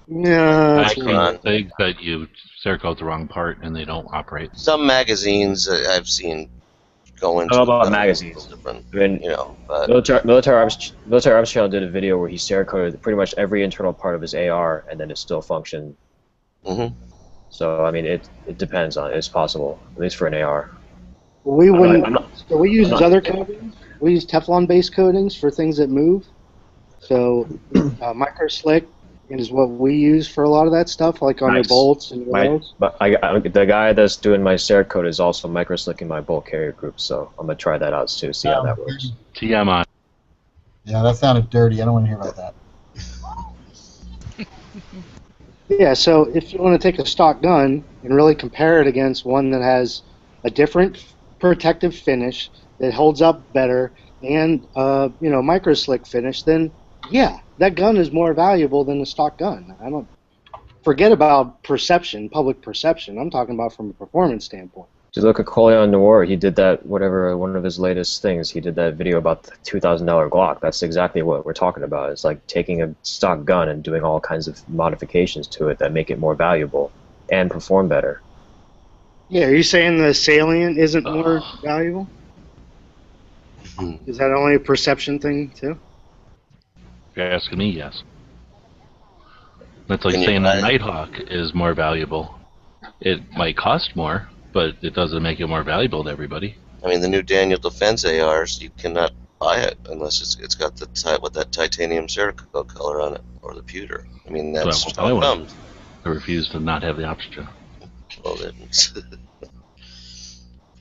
[SPEAKER 11] Yeah,
[SPEAKER 4] I think that you Cerakote the wrong part and they don't operate.
[SPEAKER 5] Some magazines I've seen go into.
[SPEAKER 10] How about magazines?
[SPEAKER 5] Different,
[SPEAKER 10] I mean,
[SPEAKER 5] but
[SPEAKER 10] Military Arms Channel did a video where he Cerakoted pretty much every internal part of his AR, and then it still functioned.
[SPEAKER 5] Mm-hmm.
[SPEAKER 10] So I mean, it depends on. It's possible, at least for an AR.
[SPEAKER 11] We wouldn't. So we use other coatings. We use Teflon-based coatings for things that move. So micro slick is what we use for a lot of that stuff, like on your bolts and your rails.
[SPEAKER 10] But the guy that's doing my Cerakote is also micro slicking my bolt carrier group, so I'm gonna try that out too, see how that works.
[SPEAKER 4] TMI.
[SPEAKER 8] Yeah, that sounded dirty. I don't want to hear about that.
[SPEAKER 11] Yeah, so if you want to take a stock gun and really compare it against one that has a different protective finish that holds up better and micro slick finish, then yeah, that gun is more valuable than a stock gun. I don't forget about perception, public perception. I'm talking about from a performance standpoint.
[SPEAKER 10] If you look at Coleon Noir, he did that, one of his latest things, he did that video about the $2,000 Glock. That's exactly what we're talking about. It's like taking a stock gun and doing all kinds of modifications to it that make it more valuable and perform better.
[SPEAKER 11] Yeah, are you saying the salient isn't more valuable? Is that only a perception thing, too?
[SPEAKER 4] If you're asking me, yes. That's like saying a Nighthawk is more valuable. It might cost more, but it doesn't make it more valuable to everybody.
[SPEAKER 5] I mean, the new Daniel Defense ARs, you cannot buy it unless it's got that titanium Cerakote color on it, or the pewter. I mean, that's how it comes.
[SPEAKER 4] I refuse to not have the option.
[SPEAKER 5] Well, then,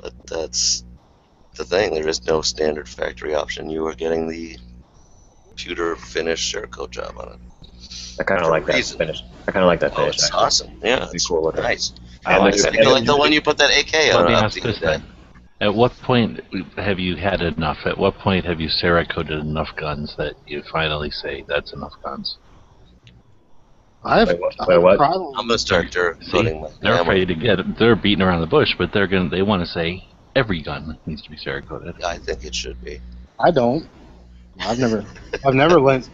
[SPEAKER 5] but that's the thing. There is no standard factory option. You are getting the pewter finish Cerakote job on it.
[SPEAKER 10] I kind of like that finish. I kind of like that finish.
[SPEAKER 5] It's awesome. Yeah,
[SPEAKER 10] it's cool looking.
[SPEAKER 5] Nice.
[SPEAKER 10] I like
[SPEAKER 5] the one you put that AK on.
[SPEAKER 4] Let me ask this then. At what point have you had enough? At what point have you Cerakoted enough guns that you finally say that's enough guns?
[SPEAKER 11] Wait,
[SPEAKER 10] what?
[SPEAKER 5] I'm gonna start Cerakoting.
[SPEAKER 4] They're afraid to get it. They're beating around the bush, but they want to say every gun needs to be Cerakoted.
[SPEAKER 5] I think it should be.
[SPEAKER 11] I don't. I've never lent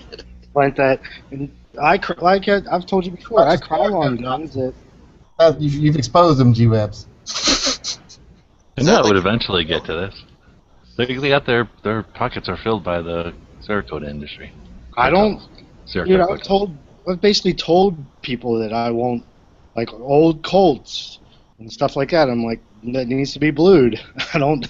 [SPEAKER 11] that. And I've told you before, I cry on guns that.
[SPEAKER 8] You've exposed them, G-Webs.
[SPEAKER 4] And that would eventually get to this. They got their pockets are filled by the Cerakote industry.
[SPEAKER 11] I don't. I've basically told people that I won't, like old Colts and stuff like that. I'm like, that needs to be blued. I'm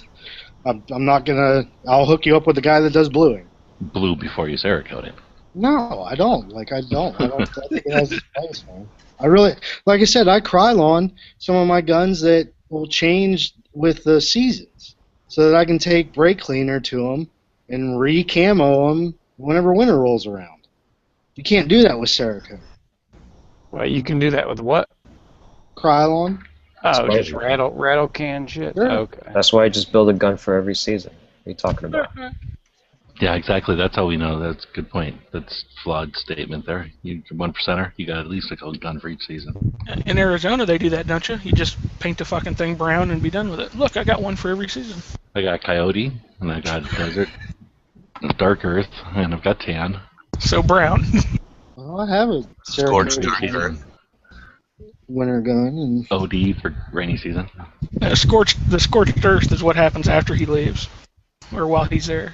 [SPEAKER 11] not gonna. I'll hook you up with the guy that does bluing.
[SPEAKER 4] Blue before you Cerakote it.
[SPEAKER 11] No, I don't. I don't. I think it has its place, man. I really, like I said, I Krylon some of my guns that will change with the seasons, so that I can take brake cleaner to them and re-camo them whenever winter rolls around. You can't do that with Cerakote.
[SPEAKER 3] Well, you can do that with what?
[SPEAKER 11] Krylon.
[SPEAKER 3] Oh, just rattle can shit?
[SPEAKER 11] Sure.
[SPEAKER 3] Okay.
[SPEAKER 10] That's why I just build a gun for every season. What are you talking about?
[SPEAKER 4] Yeah, exactly. That's how we know. That's a good point. That's a flawed statement there. You 1%er, you got at least a gun for each season.
[SPEAKER 1] In Arizona, they do that, don't you? You just paint the fucking thing brown and be done with it. Look, I got one for every season.
[SPEAKER 4] I got Coyote, and I got Desert, Dark Earth, and I've got Tan.
[SPEAKER 1] So brown.
[SPEAKER 11] Well, I have a
[SPEAKER 5] Scorched Earth
[SPEAKER 11] winter gun and
[SPEAKER 4] OD for rainy season.
[SPEAKER 1] The scorched earth is what happens after he leaves, or while he's there.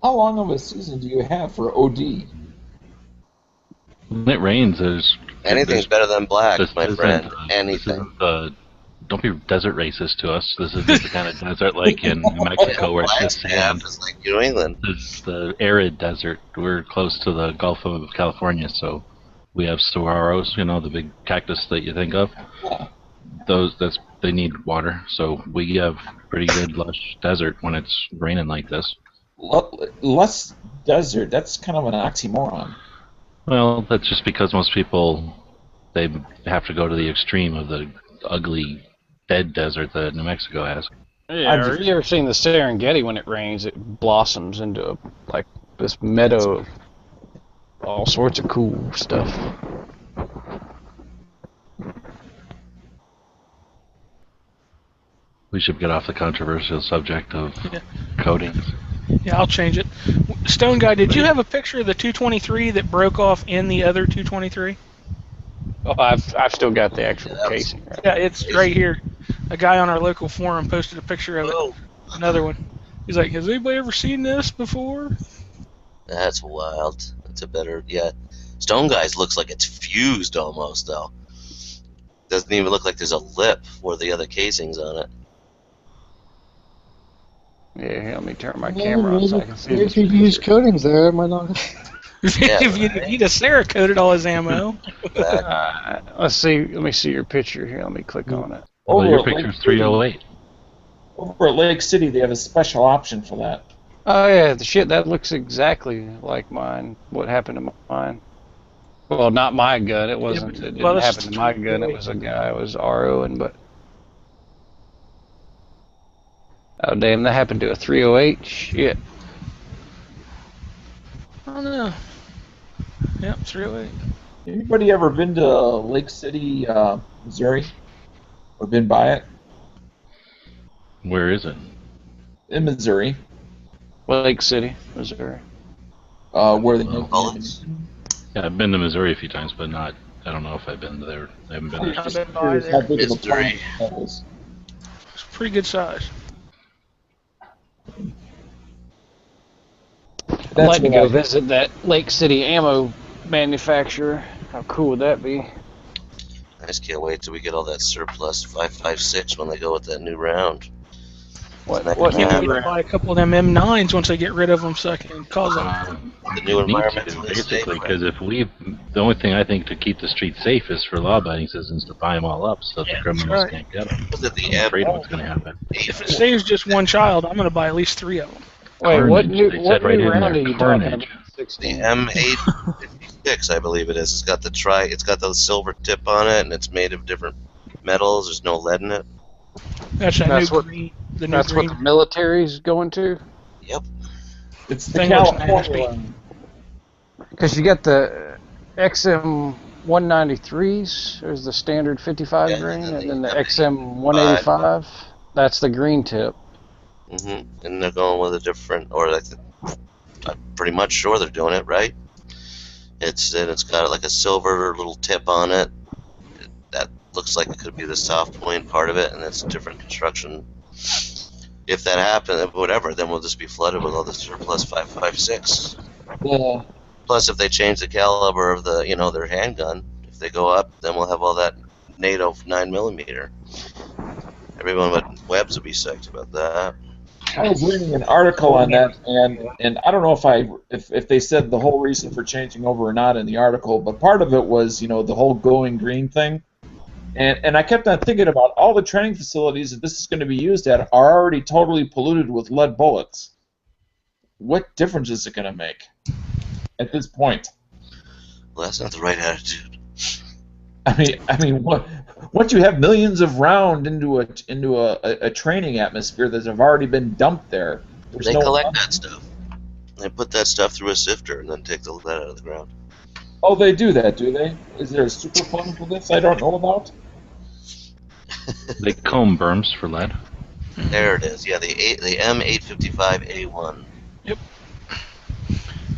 [SPEAKER 12] How long of a season do you have for OD?
[SPEAKER 4] When it rains,
[SPEAKER 5] anything's better than black, my friend. Anything.
[SPEAKER 4] Don't be desert racist to us. This is the kind of desert like in New Mexico where it's just sand.
[SPEAKER 5] It's like New England.
[SPEAKER 4] It's the arid desert. We're close to the Gulf of California, so we have saguaros, the big cactus that you think of. they need water. So we have pretty good lush desert when it's raining like this.
[SPEAKER 7] Less desert. That's kind of an oxymoron.
[SPEAKER 4] Well, that's just because most people they have to go to the extreme of the ugly dead desert that New Mexico has.
[SPEAKER 3] Yeah, or you ever seen the Serengeti when it rains? It blossoms into like this meadow of all sorts of cool stuff.
[SPEAKER 4] We should get off the controversial subject of coatings.
[SPEAKER 1] Yeah, I'll change it. Stone Guy, did you have a picture of the 223 that broke off in the other 223?
[SPEAKER 3] Oh, I've still got the actual casing. Right?
[SPEAKER 1] Yeah, it's right here. A guy on our local forum posted a picture of it. Another one. He's like, has anybody ever seen this before?
[SPEAKER 5] That's wild. That's a better, yeah. Stone Guy's looks like it's fused almost, though. Doesn't even look like there's a lip for the other casings on it.
[SPEAKER 3] Yeah, here, let me turn my camera on so I can see this.
[SPEAKER 11] If you use coatings there, it might not.
[SPEAKER 1] If he'd have Cerakoted all his ammo.
[SPEAKER 3] Let's see. Let me see your picture here. Let me click on it.
[SPEAKER 4] Well, your picture's 308.
[SPEAKER 7] Over at Lake City, they have a special option for that.
[SPEAKER 3] Oh yeah, the shit that looks exactly like mine. What happened to mine? Well, not my gun. It wasn't. It didn't happen to my gun. It was a guy. It was ROing, but. Oh damn! That happened to a 308. Shit.
[SPEAKER 1] I don't know. Yep, 308.
[SPEAKER 7] Anybody ever been to Lake City, Missouri? Or been by it?
[SPEAKER 4] Where is it?
[SPEAKER 7] In Missouri.
[SPEAKER 3] Lake City, Missouri.
[SPEAKER 7] Where they
[SPEAKER 4] Yeah, I've been to Missouri a few times, but not. I don't know if I've been there. I haven't been there.
[SPEAKER 1] I've been by there.
[SPEAKER 5] Missouri.
[SPEAKER 1] It's pretty good size.
[SPEAKER 3] I'd like to go visit that Lake City ammo manufacturer. How cool would that be?
[SPEAKER 5] I just can't wait till we get all that surplus 5.56 when they go with that new round.
[SPEAKER 3] What
[SPEAKER 1] can't wait to buy a couple of them M9s once they get rid of them so I can cause them.
[SPEAKER 5] The new environment.
[SPEAKER 4] Basically, because the only thing I think to keep the streets safe is for law-abiding citizens to buy them all up so the criminals can't get them. I'm afraid of what's going to happen.
[SPEAKER 1] If it saves just one child, I'm going to buy at least 3 of them.
[SPEAKER 3] Wait, what new
[SPEAKER 4] round
[SPEAKER 3] are you talking about?
[SPEAKER 5] The M856, I believe it is. It's got the silver tip on it, and it's made of different metals. There's no lead in it.
[SPEAKER 1] That's what the
[SPEAKER 3] military's going to?
[SPEAKER 5] Yep.
[SPEAKER 7] It's the California.
[SPEAKER 3] Because you got the XM 193s, there's the standard 55 grain, and then the XM 185. That's the green tip.
[SPEAKER 5] And they're going with a different, I'm pretty much sure they're doing it right. It's got like a silver little tip on it. That looks like it could be the soft point part of it, and it's a different construction. If that happens, whatever, then we'll just be flooded with all the surplus 5.56.
[SPEAKER 7] Yeah.
[SPEAKER 5] Plus, if they change the caliber of their handgun, if they go up, then we'll have all that NATO 9mm. Everyone but Webbs will be psyched about that.
[SPEAKER 7] I was reading an article on that, and I don't know if they said the whole reason for changing over or not in the article, but part of it was the whole going green thing, and I kept on thinking about all the training facilities that this is going to be used at are already totally polluted with lead bullets. What difference is it going to make at this point?
[SPEAKER 5] Well, that's not the right attitude.
[SPEAKER 7] I mean, what? Once you have millions of rounds into a training atmosphere that have already been dumped there,
[SPEAKER 5] they collect that stuff. They put that stuff through a sifter and then take the lead out of the ground.
[SPEAKER 7] Oh, they do that, do they? Is there a super fund for this I don't know about?
[SPEAKER 4] They comb berms for lead.
[SPEAKER 5] There it is. Yeah, the M855A1.
[SPEAKER 1] Yep.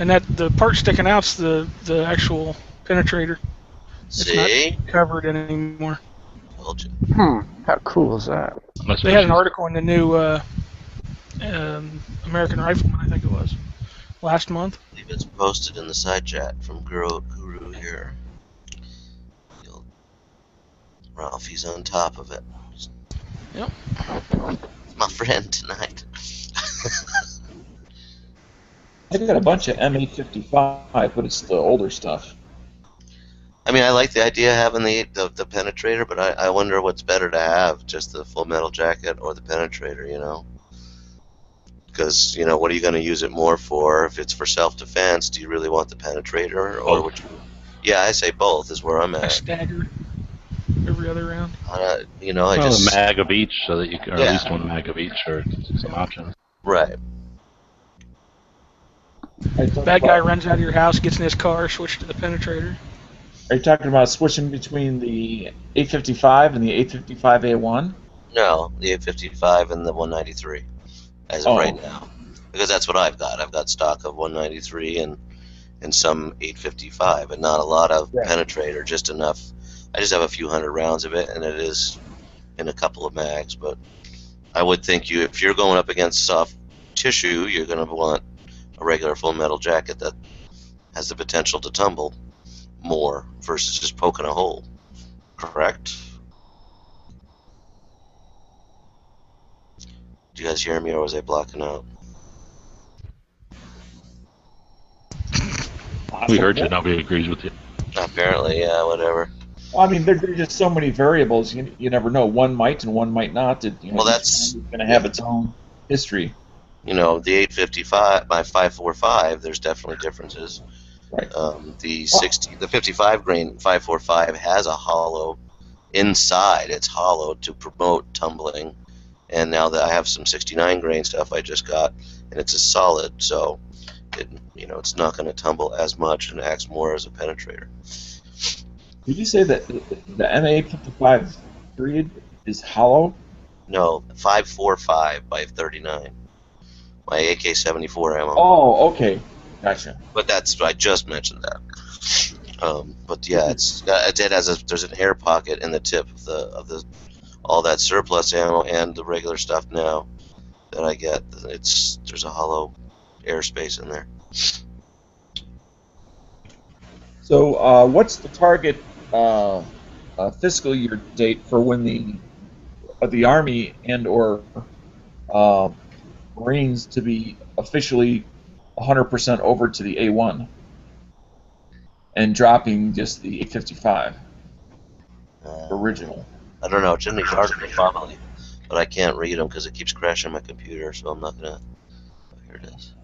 [SPEAKER 1] And that the part sticking out's the actual penetrator. It's
[SPEAKER 5] See?
[SPEAKER 1] not covered anymore.
[SPEAKER 5] Told you.
[SPEAKER 3] How cool is that?
[SPEAKER 1] They had an article in the new American Rifleman, I think it was, last month.
[SPEAKER 5] I believe it's posted in the side chat from Guru here. Ralphie's on top of it.
[SPEAKER 1] Yep.
[SPEAKER 5] My friend tonight.
[SPEAKER 7] I got a bunch of M855, but it's the older stuff.
[SPEAKER 5] I mean, I like the idea of having the penetrator, but I wonder what's better to have, just the full metal jacket or the penetrator, you know? Because, you know, what are you going to use it more for? If it's for self-defense, do you really want the penetrator? Or would you... Yeah, I say both is where I'm
[SPEAKER 1] A
[SPEAKER 5] at.
[SPEAKER 1] stagger every other round.
[SPEAKER 5] You know, I
[SPEAKER 4] Well,
[SPEAKER 5] just...
[SPEAKER 4] a mag of each, so that you can, or
[SPEAKER 5] Yeah.
[SPEAKER 4] at least one mag of each, or some options.
[SPEAKER 5] Right.
[SPEAKER 1] Bad guy runs out of your house, gets in his car, switch to the penetrator.
[SPEAKER 7] Are you talking about switching between the 855 and the 855A1?
[SPEAKER 5] No, the 855 and the 193, as of right now. Because that's what I've got. I've got stock of 193 and some 855, and not a lot of penetrator, just enough. I just have a few hundred rounds of it, and it is in a couple of mags. But I would think if you're going up against soft tissue, you're going to want a regular full metal jacket that has the potential to tumble more versus just poking a hole. Correct? Do you guys hear me, or was I blocking out?
[SPEAKER 4] We heard you. Nobody agrees with you.
[SPEAKER 5] Apparently, yeah, whatever.
[SPEAKER 7] Well, I mean, there are just so many variables. You never know. One might and one might not.
[SPEAKER 5] Well, that's
[SPEAKER 7] going to have its own history.
[SPEAKER 5] You know, the 855 by 545, there's definitely differences.
[SPEAKER 7] Right.
[SPEAKER 5] The 55 grain 545 has a hollow inside. It's hollow to promote tumbling. And now that I have some 69 grain stuff I just got, and it's a solid, so it's not going to tumble as much and acts more as a penetrator.
[SPEAKER 7] Did you say that the NA55 period is hollow?
[SPEAKER 5] No, 545 by 39. My AK-74 ammo.
[SPEAKER 7] Oh, okay, gotcha.
[SPEAKER 5] But I just mentioned that. But yeah, there's an air pocket in the tip of the all that surplus ammo and the regular stuff now that I get. There's a hollow airspace in there.
[SPEAKER 7] So, what's the target fiscal year date for when the Army and/or Marines to be officially 100% over to the A1 and dropping just the 855 original?
[SPEAKER 5] I don't know. It's in the article probably, but I can't read them because it keeps crashing my computer, so I'm not gonna. Here it is.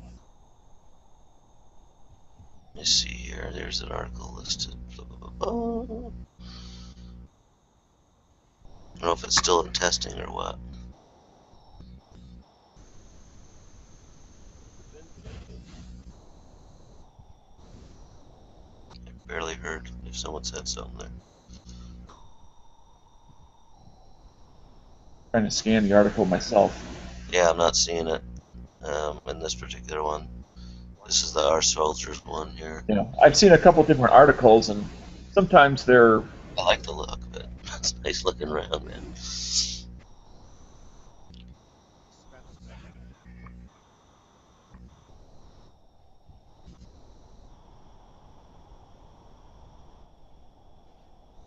[SPEAKER 5] Let me see here. There's an article listed. I don't know if it's still in testing or what. I barely heard if someone said something there.
[SPEAKER 7] Trying to scan the article myself.
[SPEAKER 5] Yeah, I'm not seeing it in this particular one. This is the Our Soldiers one here.
[SPEAKER 7] You know, I've seen a couple different articles, and sometimes they're...
[SPEAKER 5] I like the look, but it's nice looking around, man.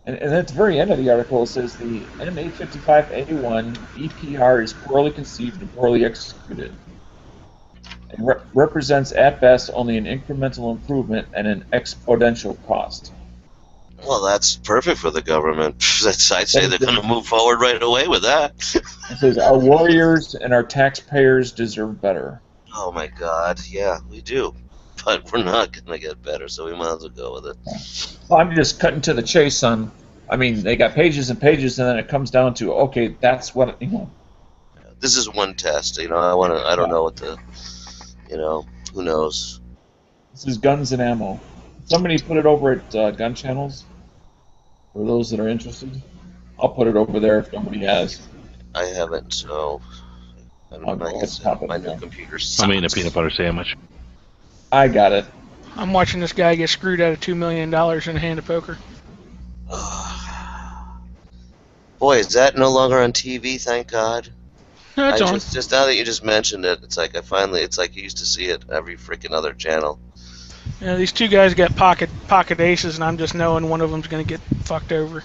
[SPEAKER 7] And at the very end of the article, it says the M855A1 EPR is poorly conceived and poorly executed, and represents at best only an incremental improvement and an exponential cost.
[SPEAKER 5] Well, that's perfect for the government. I'd say they're going to move forward right away with that.
[SPEAKER 7] It says our warriors and our taxpayers deserve better.
[SPEAKER 5] Oh my God, yeah, we do. But we're not going to get better, so we might as well go with it.
[SPEAKER 7] Well, I'm just cutting to the chase on. I mean, they got pages and pages, and then it comes down to, okay, that's what,
[SPEAKER 5] This is one test, I don't know what who knows.
[SPEAKER 7] This is guns and ammo. Somebody put it over at Gun Channels, for those that are interested. I'll put it over there if nobody has.
[SPEAKER 5] I haven't, so I don't know. My new computer sucks.
[SPEAKER 4] I'm eating a peanut butter sandwich.
[SPEAKER 7] I got it.
[SPEAKER 1] I'm watching this guy get screwed out of $2 million in a hand of poker.
[SPEAKER 5] Boy, is that no longer on TV? Thank God.
[SPEAKER 1] No, it's on.
[SPEAKER 5] Just now that you just mentioned it, it's like it's like you used to see it every freaking other channel.
[SPEAKER 1] Yeah, these two guys got pocket aces, and I'm just knowing one of them's gonna get fucked over.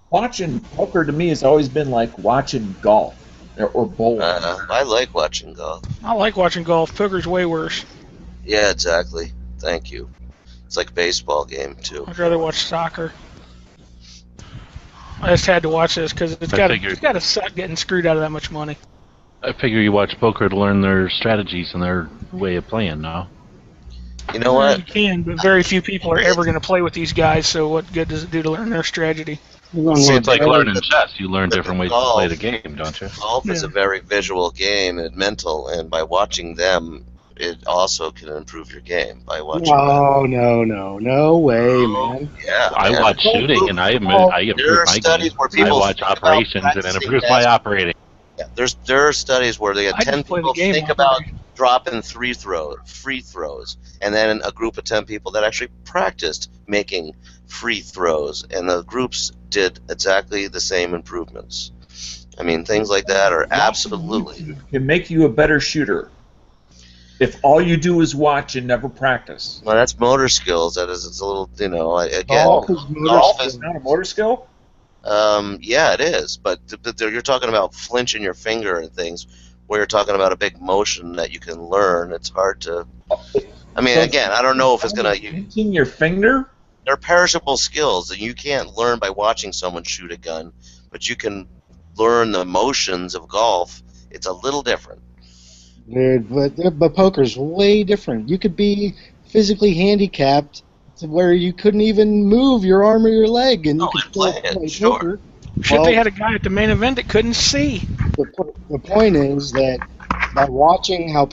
[SPEAKER 7] Watching poker to me has always been like watching golf. or bowling.
[SPEAKER 5] I like watching golf.
[SPEAKER 1] I like watching golf. Poker's way worse.
[SPEAKER 5] Yeah, exactly. Thank you. It's like a baseball game too.
[SPEAKER 1] I'd rather watch soccer. I just had to watch this because it's got to suck getting screwed out of that much money.
[SPEAKER 4] I figure you watch poker to learn their strategies and their way of playing now.
[SPEAKER 5] You know what?
[SPEAKER 1] You can, but very few people are ever going to play with these guys, so what good does it do to learn their strategy?
[SPEAKER 4] See, it's like learning chess. You learn different ways to play the game, don't you?
[SPEAKER 5] Golf is a very visual game and mental, and by watching them, it also can improve your game by watching
[SPEAKER 11] No way, man.
[SPEAKER 5] Yeah,
[SPEAKER 4] I watch shooting, and I improve my game. I watch operations, and it improves my operating.
[SPEAKER 5] Yeah, there are studies where they had 10 people think about dropping free throws, and then a group of 10 people that actually practiced making free throws, and the groups did exactly the same improvements. I mean, things like that are absolutely
[SPEAKER 7] can make you a better shooter if all you do is watch and never practice.
[SPEAKER 5] Well, that's motor skills. That is, it's a little, again,
[SPEAKER 7] golf is not a motor skill.
[SPEAKER 5] Yeah, it is, but you're talking about flinching your finger and things, where you're talking about a big motion that you can learn. It's hard to. I mean, again, I don't know if it's gonna.
[SPEAKER 7] Flinching your finger.
[SPEAKER 5] They're perishable skills, and you can't learn by watching someone shoot a gun, but you can learn the motions of golf. It's a little different.
[SPEAKER 11] Dude, but poker's way different. You could be physically handicapped to where you couldn't even move your arm or your leg, and you could still play poker.
[SPEAKER 1] Shit, they had a guy at the main event that couldn't see.
[SPEAKER 11] The point is that by watching how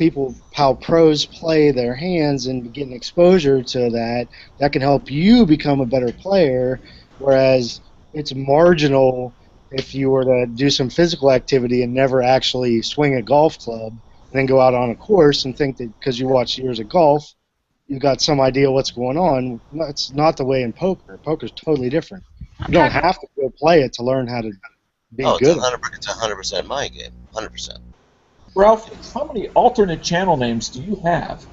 [SPEAKER 11] pros play their hands and getting exposure to that can help you become a better player, whereas it's marginal if you were to do some physical activity and never actually swing a golf club and then go out on a course and think that because you watched years of golf, you've got some idea what's going on. That's not the way in poker. Poker's totally different. You don't have to go play it to learn how to be good.
[SPEAKER 5] It's 100% my game. 100%.
[SPEAKER 7] Ralph, how many alternate channel names do you have?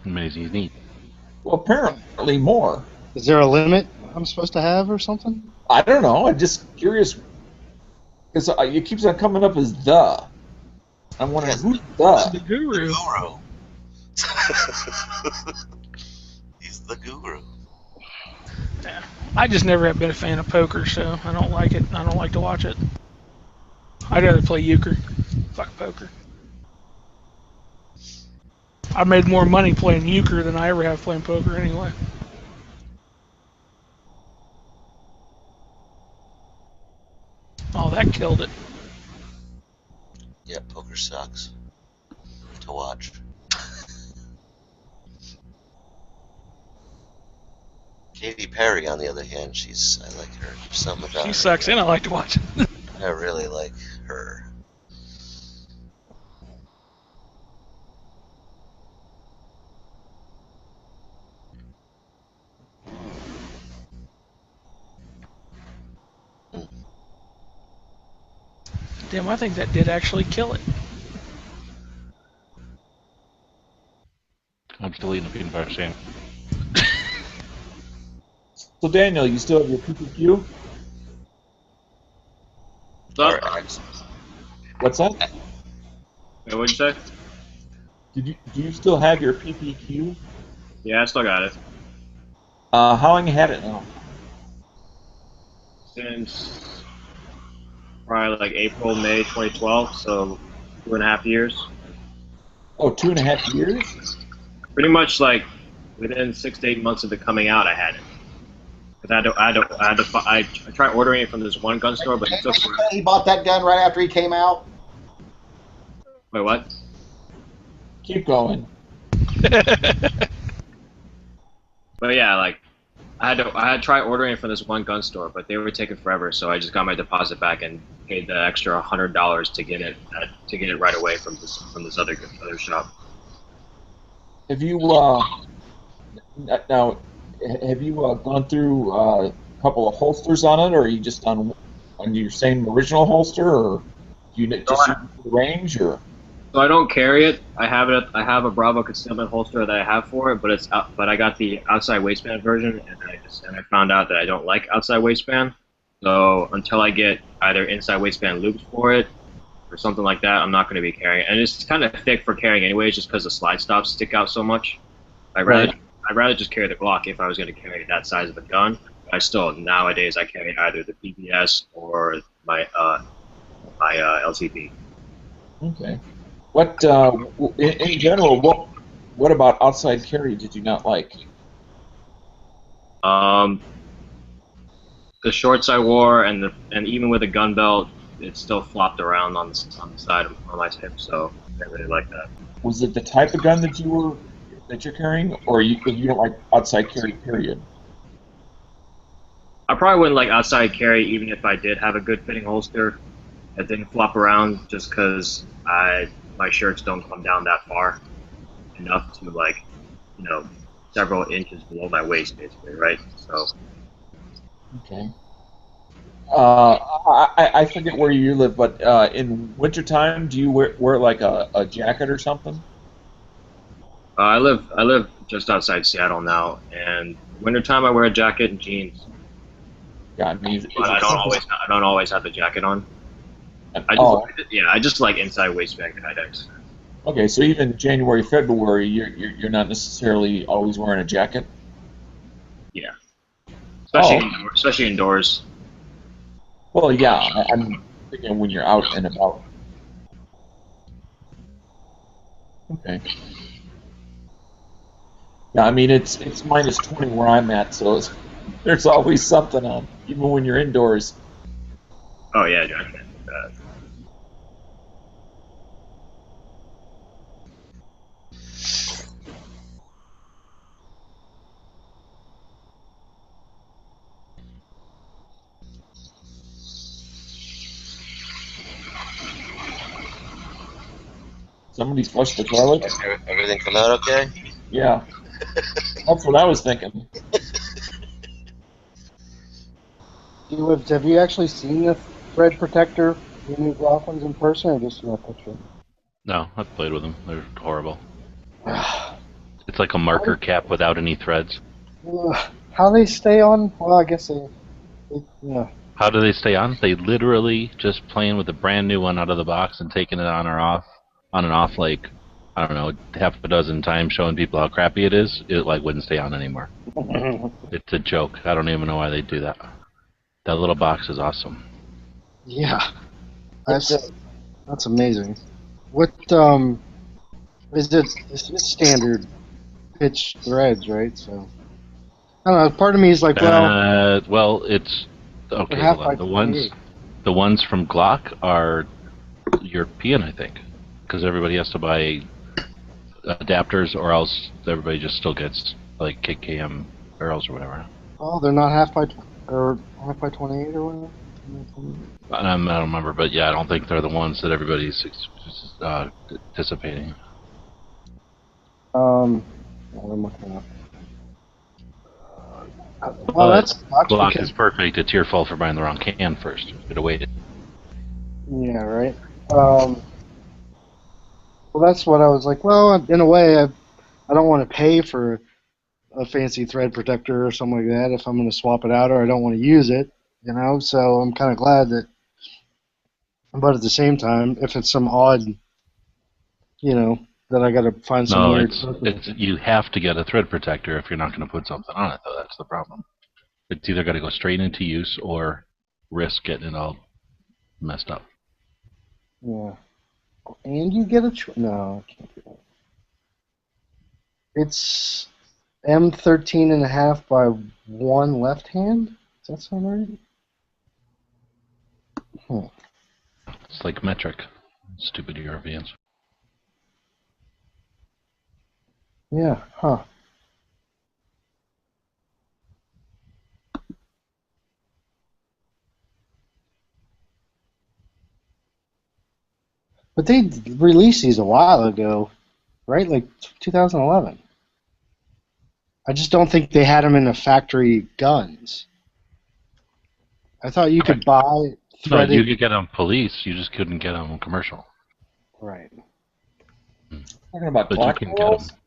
[SPEAKER 4] Amazing, neat.
[SPEAKER 7] Well, apparently more.
[SPEAKER 11] Is there a limit I'm supposed to have or something?
[SPEAKER 7] I don't know. I'm just curious because it keeps on coming up as the. I'm wondering who's the?
[SPEAKER 1] The guru.
[SPEAKER 5] He's the guru.
[SPEAKER 1] Yeah. I just never have been a fan of poker, so I don't like it. I don't like to watch it. I'd rather play euchre. Fuck poker. I made more money playing euchre than I ever have playing poker anyway. Oh, that killed it.
[SPEAKER 5] Yeah, poker sucks to watch. Katy Perry, on the other hand, I like her. Something about
[SPEAKER 1] She
[SPEAKER 5] her.
[SPEAKER 1] sucks and I like to watch it.
[SPEAKER 5] I really like her.
[SPEAKER 1] Damn, I think that did actually kill it.
[SPEAKER 4] I'm deleting the peanut butter sandwich.
[SPEAKER 7] So Daniel, you still have your PPQ? What's that?
[SPEAKER 13] Hey, what'd you say?
[SPEAKER 7] Do you still have your PPQ?
[SPEAKER 13] Yeah, I still got it.
[SPEAKER 7] How long you had it now?
[SPEAKER 13] Since probably like April, May 2012, so 2.5 years.
[SPEAKER 7] Oh, 2.5 years?
[SPEAKER 13] Pretty much like within 6 to 8 months of it coming out, I had it. Because I tried ordering it from this one gun store, but it took.
[SPEAKER 8] He bought that gun right after he came out.
[SPEAKER 13] Wait, what?
[SPEAKER 7] Keep going.
[SPEAKER 13] But yeah, like I had tried ordering it from this one gun store, but they were taking forever, so I just got my deposit back and paid the extra $100 to get it right away from this other shop.
[SPEAKER 7] Have you now? Have you gone through a couple of holsters on it, or are you just on your same original holster, or do you just use the range, or?
[SPEAKER 13] So I don't carry it. I have a Bravo concealment holster that I have for it, but I got the outside waistband version, and I found out that I don't like outside waistband. So until I get either inside waistband loops for it or something like that, I'm not going to be carrying. And it's kind of thick for carrying anyways, just because the slide stops stick out so much. I'd rather just carry the Glock if I was going to carry that size of a gun. Nowadays I carry either the PPS or my LCP.
[SPEAKER 7] Okay. What in general? What about outside carry did you not like?
[SPEAKER 13] The shorts I wore and even with a gun belt, it still flopped around on the side of on my hip. So I really like that.
[SPEAKER 7] Was it the type of gun that you're carrying, or you don't like outside carry? Period.
[SPEAKER 13] I probably wouldn't like outside carry even if I did have a good fitting holster. It didn't flop around just because my shirts don't come down that far enough to several inches below my waist basically, right? So.
[SPEAKER 7] Okay. I forget where you live, but in wintertime, do you wear like a jacket or something?
[SPEAKER 13] I live just outside Seattle now, and wintertime I wear a jacket and jeans.
[SPEAKER 7] Yeah, I mean,
[SPEAKER 13] but I don't always have the jacket on. I just like inside waistband kydex.
[SPEAKER 7] Okay, so even January, February, you're not necessarily always wearing a jacket.
[SPEAKER 13] Yeah. Especially indoors.
[SPEAKER 7] Well, yeah, I'm thinking when you're out and about. Okay. Yeah, I mean it's -20 where I'm at, so there's always something on, even when you're indoors.
[SPEAKER 13] Oh yeah, jacket.
[SPEAKER 7] Somebody flushed the toilet.
[SPEAKER 5] Everything come out okay?
[SPEAKER 7] Yeah. That's what I was thinking.
[SPEAKER 11] Have you actually seen the thread protector, the new Glock ones in person, or just in a picture?
[SPEAKER 4] No, I've played with them. They're horrible. It's like a marker cap without any threads.
[SPEAKER 11] How they stay on? Well, I guess yeah.
[SPEAKER 4] How do they stay on? They literally just playing with a brand new one out of the box and taking it on and off like, I don't know, half a dozen times, showing people how crappy it is. It like wouldn't stay on anymore. It's a joke. I don't even know why they do that. That little box is awesome.
[SPEAKER 11] Yeah, that's amazing. What is it? It's standard pitch threads, right? So I don't know. Part of me is like,
[SPEAKER 4] well, it's okay. Hold on. The ones from Glock are European, I think, because everybody has to buy adapters, or else everybody just still gets like KKM barrels or whatever.
[SPEAKER 11] Oh, they're not half by 28 or whatever.
[SPEAKER 4] I don't remember, but yeah, I don't think they're the ones that everybody's anticipating.
[SPEAKER 11] What am I looking up?
[SPEAKER 4] Well, that's Glock is perfect. It's your fault for buying the wrong can first. You could have waited.
[SPEAKER 11] Yeah, right. Well, that's what I was like. Well, in a way, I don't want to pay for a fancy thread protector or something like that if I'm going to swap it out, or I don't want to use it, So I'm kind of glad that. But at the same time, if it's some odd, that I got to find some weird.
[SPEAKER 4] It's you have to get a thread protector if you're not going to put something on it, though. That's the problem. It's either got to go straight into use or risk getting it all messed up.
[SPEAKER 11] Yeah. And you get no, I can't do that. It's M13.5 by 1 left hand? Does that sound right?
[SPEAKER 4] It's like metric. Stupid Europeans.
[SPEAKER 11] Yeah, huh. But they released these a while ago, right? Like 2011. I just don't think they had them in the factory guns. I thought you could buy threaded...
[SPEAKER 4] No, you could get them police. You just couldn't get them commercial.
[SPEAKER 11] Right.
[SPEAKER 7] Talking about
[SPEAKER 4] but
[SPEAKER 7] Glock
[SPEAKER 4] you can
[SPEAKER 7] barrels?
[SPEAKER 4] get them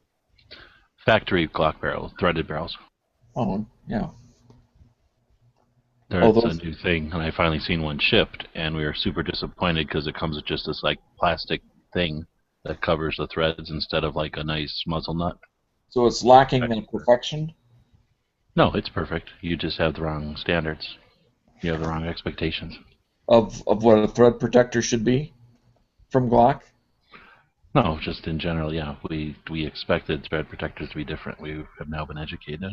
[SPEAKER 4] factory Glock barrels, threaded barrels.
[SPEAKER 7] Oh, yeah.
[SPEAKER 4] There's a new thing, and I finally seen one shipped, and we were super disappointed because it comes with just this like plastic thing that covers the threads instead of like a nice muzzle nut.
[SPEAKER 7] So it's lacking in perfection?
[SPEAKER 4] No, it's perfect. You just have the wrong standards. You have the wrong expectations.
[SPEAKER 7] Of what a thread protector should be from Glock?
[SPEAKER 4] No, just in general, yeah. We expected thread protectors to be different. We have now been educated.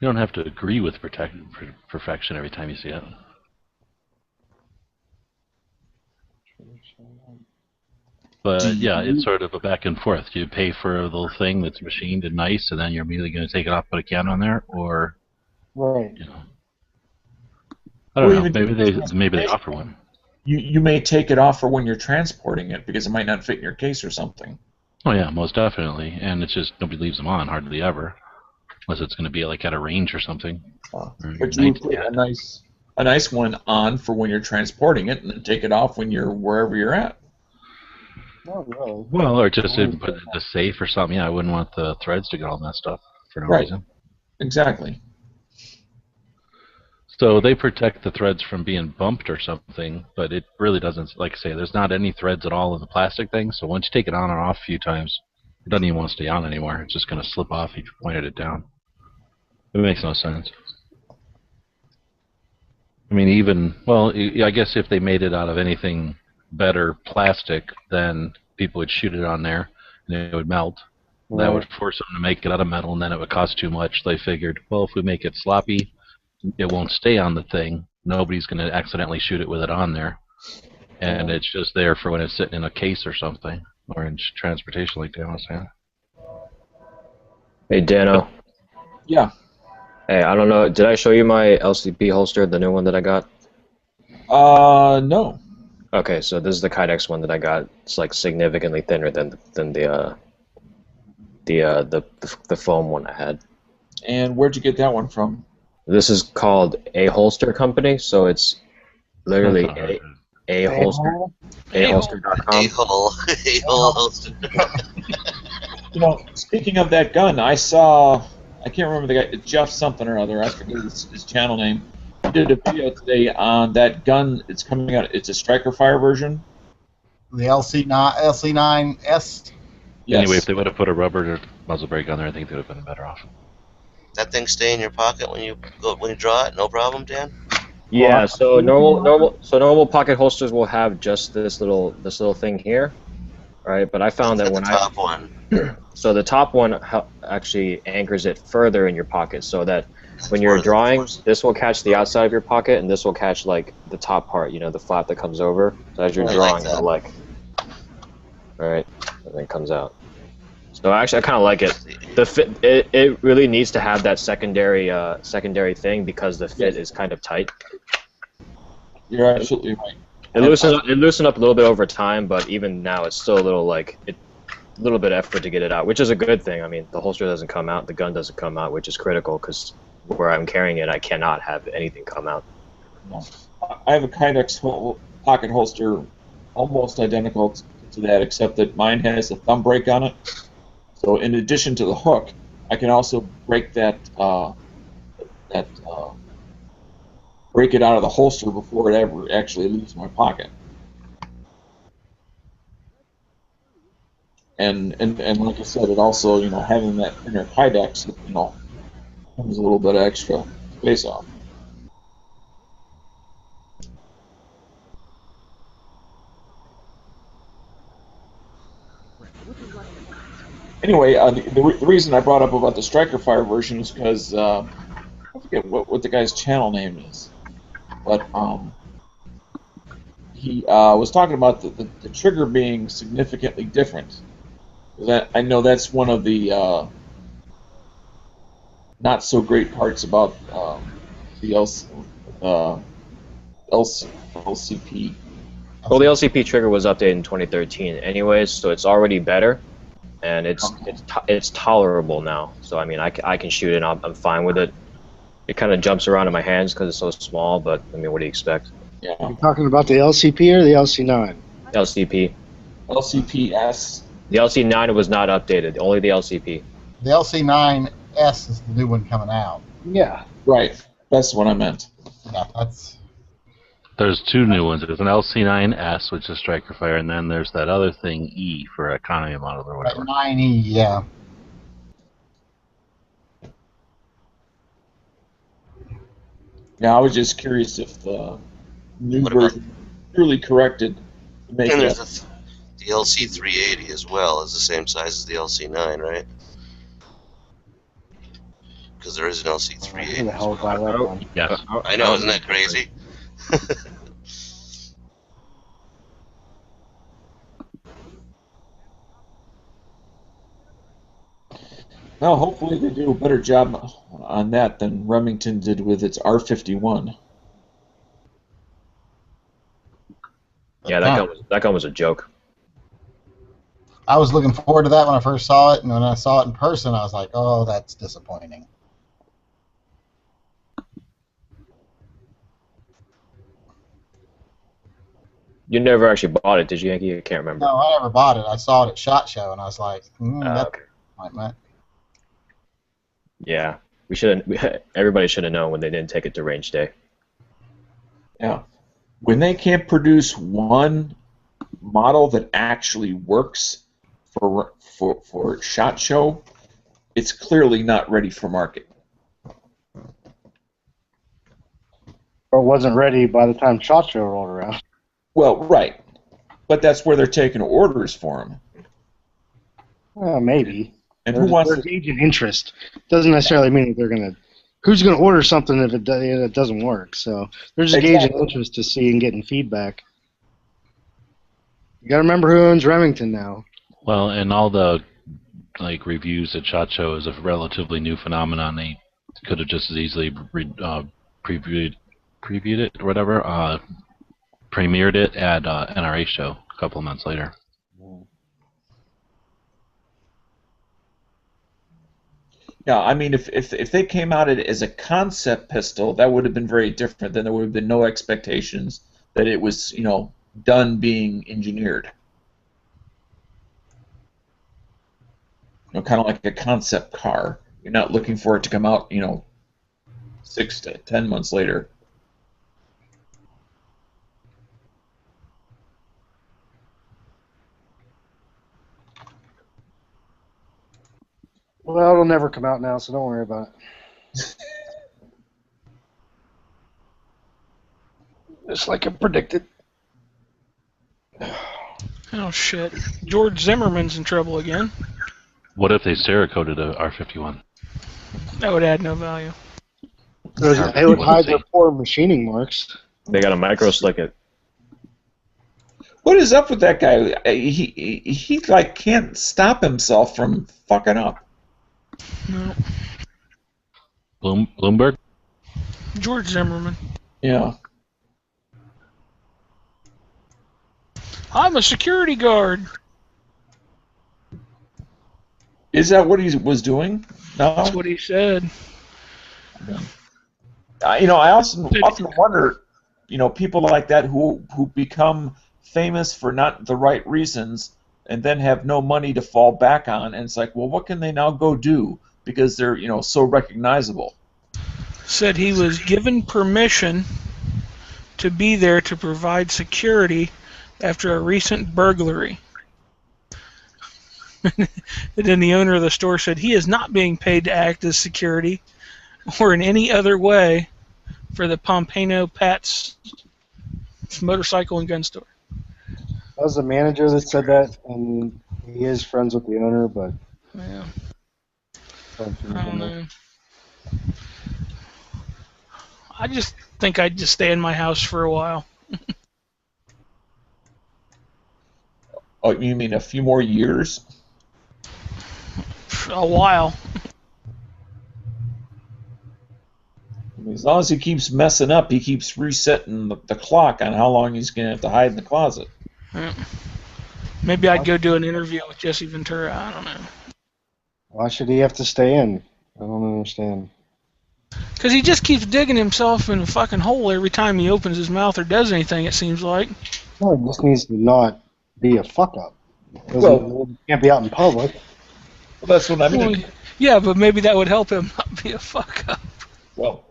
[SPEAKER 4] You don't have to agree with perfection every time you see it. But yeah, it's sort of a back and forth. Do you pay for a little thing that's machined and nice, and then you're immediately going to take it off, put a can on there, or
[SPEAKER 11] right?
[SPEAKER 4] You know, I don't know. Maybe they offer one.
[SPEAKER 7] You may take it off for when you're transporting it because it might not fit in your case or something.
[SPEAKER 4] Oh yeah, most definitely. And it's just nobody leaves them on hardly ever, unless it's going to be like at a range or something.
[SPEAKER 7] But you would put a nice one on for when you're transporting it, and then take it off when you're wherever you're at.
[SPEAKER 11] Oh, really?
[SPEAKER 4] Well, or just put it in the safe or something. Yeah, I wouldn't want the threads to get all messed up for no reason.
[SPEAKER 7] Exactly.
[SPEAKER 4] So they protect the threads from being bumped or something, but it really doesn't. Like I say, there's not any threads at all in the plastic thing. So once you take it on and off a few times, it doesn't even want to stay on anymore. It's just going to slip off if you pointed it down. It makes no sense. I mean, I guess if they made it out of anything better plastic, then people would shoot it on there and it would melt. Right. That would force them to make it out of metal, and then it would cost too much. They figured, well, if we make it sloppy, it won't stay on the thing. Nobody's going to accidentally shoot it with it on there. And it's just there for when it's sitting in a case or something, or in transportation, like Dan was saying.
[SPEAKER 10] Hey, Dano.
[SPEAKER 7] Yeah.
[SPEAKER 10] Hey, I don't know. Did I show you my LCP holster, the new one that I got?
[SPEAKER 7] No.
[SPEAKER 10] Okay, so this is the Kydex one that I got. It's like significantly thinner than the foam one I had.
[SPEAKER 7] And where'd you get that one from?
[SPEAKER 10] This is called A Holster Company, so it's literally a holster. aholster.com.
[SPEAKER 5] A-hole holster.
[SPEAKER 7] You know, speaking of that gun, I saw, I can't remember the guy, Jeff something or other, I forget his channel name. He did a video today on that gun. It's coming out, it's a striker fire version.
[SPEAKER 8] The LC9S?
[SPEAKER 7] Yes.
[SPEAKER 4] Anyway, if they would have put a rubber muzzle brake on there, I think they would have been better off.
[SPEAKER 5] That thing stay in your pocket when you draw it, no problem, Dan?
[SPEAKER 10] Yeah, so normal pocket holsters will have just this little thing here, right? But I found that when
[SPEAKER 5] the top one.
[SPEAKER 10] So the top one actually anchors it further in your pocket, so that when you're drawing, this will catch the outside of your pocket, and this will catch like the top part, you know, the flap that comes over. So as you're drawing, it'll like, right, and then it comes out. So actually, I kind of like it. The fit, it really needs to have that secondary thing because the fit is kind of tight.
[SPEAKER 7] You're absolutely right.
[SPEAKER 10] It loosened up a little bit over time, but even now it's still a little bit effort to get it out, which is a good thing. I mean, the holster doesn't come out, the gun doesn't come out, which is critical because where I'm carrying it, I cannot have anything come out.
[SPEAKER 7] I have a Kydex pocket holster almost identical to that, except that mine has a thumb brake on it. So in addition to the hook, I can also break break it out of the holster before it ever actually leaves my pocket. And like I said, it also, you know, having that inner Kydex, you know, comes a little bit of extra space off. Anyway, the reason I brought up about the striker fire version is because I forget what the guy's channel name is, but he was talking about the trigger being significantly different. I know that's one of the not so great parts about the LCP.
[SPEAKER 10] Well, the LCP trigger was updated in 2013, anyways, so it's already better. And it's tolerable now, so I mean I can shoot it. I'm fine with it. It kind of jumps around in my hands because it's so small, but I mean, what do you expect?
[SPEAKER 7] Yeah.
[SPEAKER 11] You're talking about the LCP or the LC9?
[SPEAKER 10] LCP.
[SPEAKER 7] LCPS.
[SPEAKER 10] The LC9 was not updated, only the LCP.
[SPEAKER 8] The LC9S is the new one coming out.
[SPEAKER 7] Yeah. Right. That's what I meant.
[SPEAKER 8] Yeah, that's.
[SPEAKER 4] There's two new ones. There's an LC9S, which is striker fire, and then there's that other thing, E, for economy model or whatever.
[SPEAKER 8] 9E, yeah.
[SPEAKER 7] Yeah, I was just curious if the new version truly corrected to make
[SPEAKER 5] And
[SPEAKER 7] it.
[SPEAKER 5] there's the LC380 as well, is the same size as the LC9, right? Because there is an LC380.
[SPEAKER 11] Who the hell buy that one?
[SPEAKER 4] Yes.
[SPEAKER 5] I know, isn't that crazy?
[SPEAKER 7] Well, hopefully they do a better job on that than Remington did with its R51.
[SPEAKER 10] Yeah, that gun was a joke.
[SPEAKER 8] I was looking forward to that when I first saw it, and when I saw it in person, I was like, oh, that's disappointing.
[SPEAKER 10] You never actually bought it, did you, Yankee? I can't remember.
[SPEAKER 8] No, I never bought it. I saw it at SHOT Show, and I was like, that's
[SPEAKER 10] Okay.
[SPEAKER 8] disappointment.
[SPEAKER 10] Yeah, everybody should have known when they didn't take it to range day.
[SPEAKER 7] Yeah. When they can't produce one model that actually works for SHOT Show, it's clearly not ready for market.
[SPEAKER 11] Or wasn't ready by the time SHOT Show rolled around.
[SPEAKER 7] Well, right. But that's where they're taking orders for them.
[SPEAKER 11] Well, maybe.
[SPEAKER 7] And who wants
[SPEAKER 11] to gauge an interest? Doesn't necessarily mean that they're gonna. Who's gonna order something if it doesn't work? So they're just gauging interest to see and getting feedback. You gotta remember who owns Remington now.
[SPEAKER 4] Well, and all the reviews at SHOT Show is a relatively new phenomenon. They could have just as easily previewed it or whatever, premiered it at NRA show a couple of months later.
[SPEAKER 7] Yeah, I mean, if they came out as a concept pistol, that would have been very different. Then there would have been no expectations that it was, done being engineered. Kind of like a concept car. You're not looking for it to come out, 6 to 10 months later.
[SPEAKER 11] Well, it'll never come out now, so don't worry about it. Just like I predicted.
[SPEAKER 1] Oh shit! George Zimmerman's in trouble again.
[SPEAKER 4] What if they Cerakoted a R51?
[SPEAKER 1] That would add no value.
[SPEAKER 11] They would hide their poor machining marks.
[SPEAKER 10] They got to micro slick it.
[SPEAKER 7] What is up with that guy? He can't stop himself from fucking up.
[SPEAKER 1] No.
[SPEAKER 4] Bloomberg?
[SPEAKER 1] George Zimmerman.
[SPEAKER 7] Yeah.
[SPEAKER 1] I'm a security guard.
[SPEAKER 7] Is that what he was doing? No.
[SPEAKER 1] That's what he said.
[SPEAKER 7] I often wonder, people like that who become famous for not the right reasons and then have no money to fall back on, and it's like, well, what can they now go do because they're so recognizable?
[SPEAKER 1] Said he was given permission to be there to provide security after a recent burglary. And then the owner of the store said he is not being paid to act as security or in any other way for the Pompano Pat's motorcycle and gun store.
[SPEAKER 11] That was the manager that said that, and he is friends with the owner, but...
[SPEAKER 1] Yeah. I don't know. I just think I'd just stay in my house for a while.
[SPEAKER 7] Oh, you mean a few more years?
[SPEAKER 1] A while.
[SPEAKER 7] As long as he keeps messing up, he keeps resetting the clock on how long he's going to have to hide in the closet.
[SPEAKER 1] Yeah. Maybe I'd go do an interview with Jesse Ventura. I don't know.
[SPEAKER 11] Why should he have to stay in? I don't understand.
[SPEAKER 1] Because he just keeps digging himself in a fucking hole every time he opens his mouth or does anything, it seems like.
[SPEAKER 11] No, he just needs to not be a fuck-up. Well, can't be out in public.
[SPEAKER 7] Well, that's what I mean.
[SPEAKER 1] Well, yeah, but maybe that would help him not be a fuck up.
[SPEAKER 7] Well,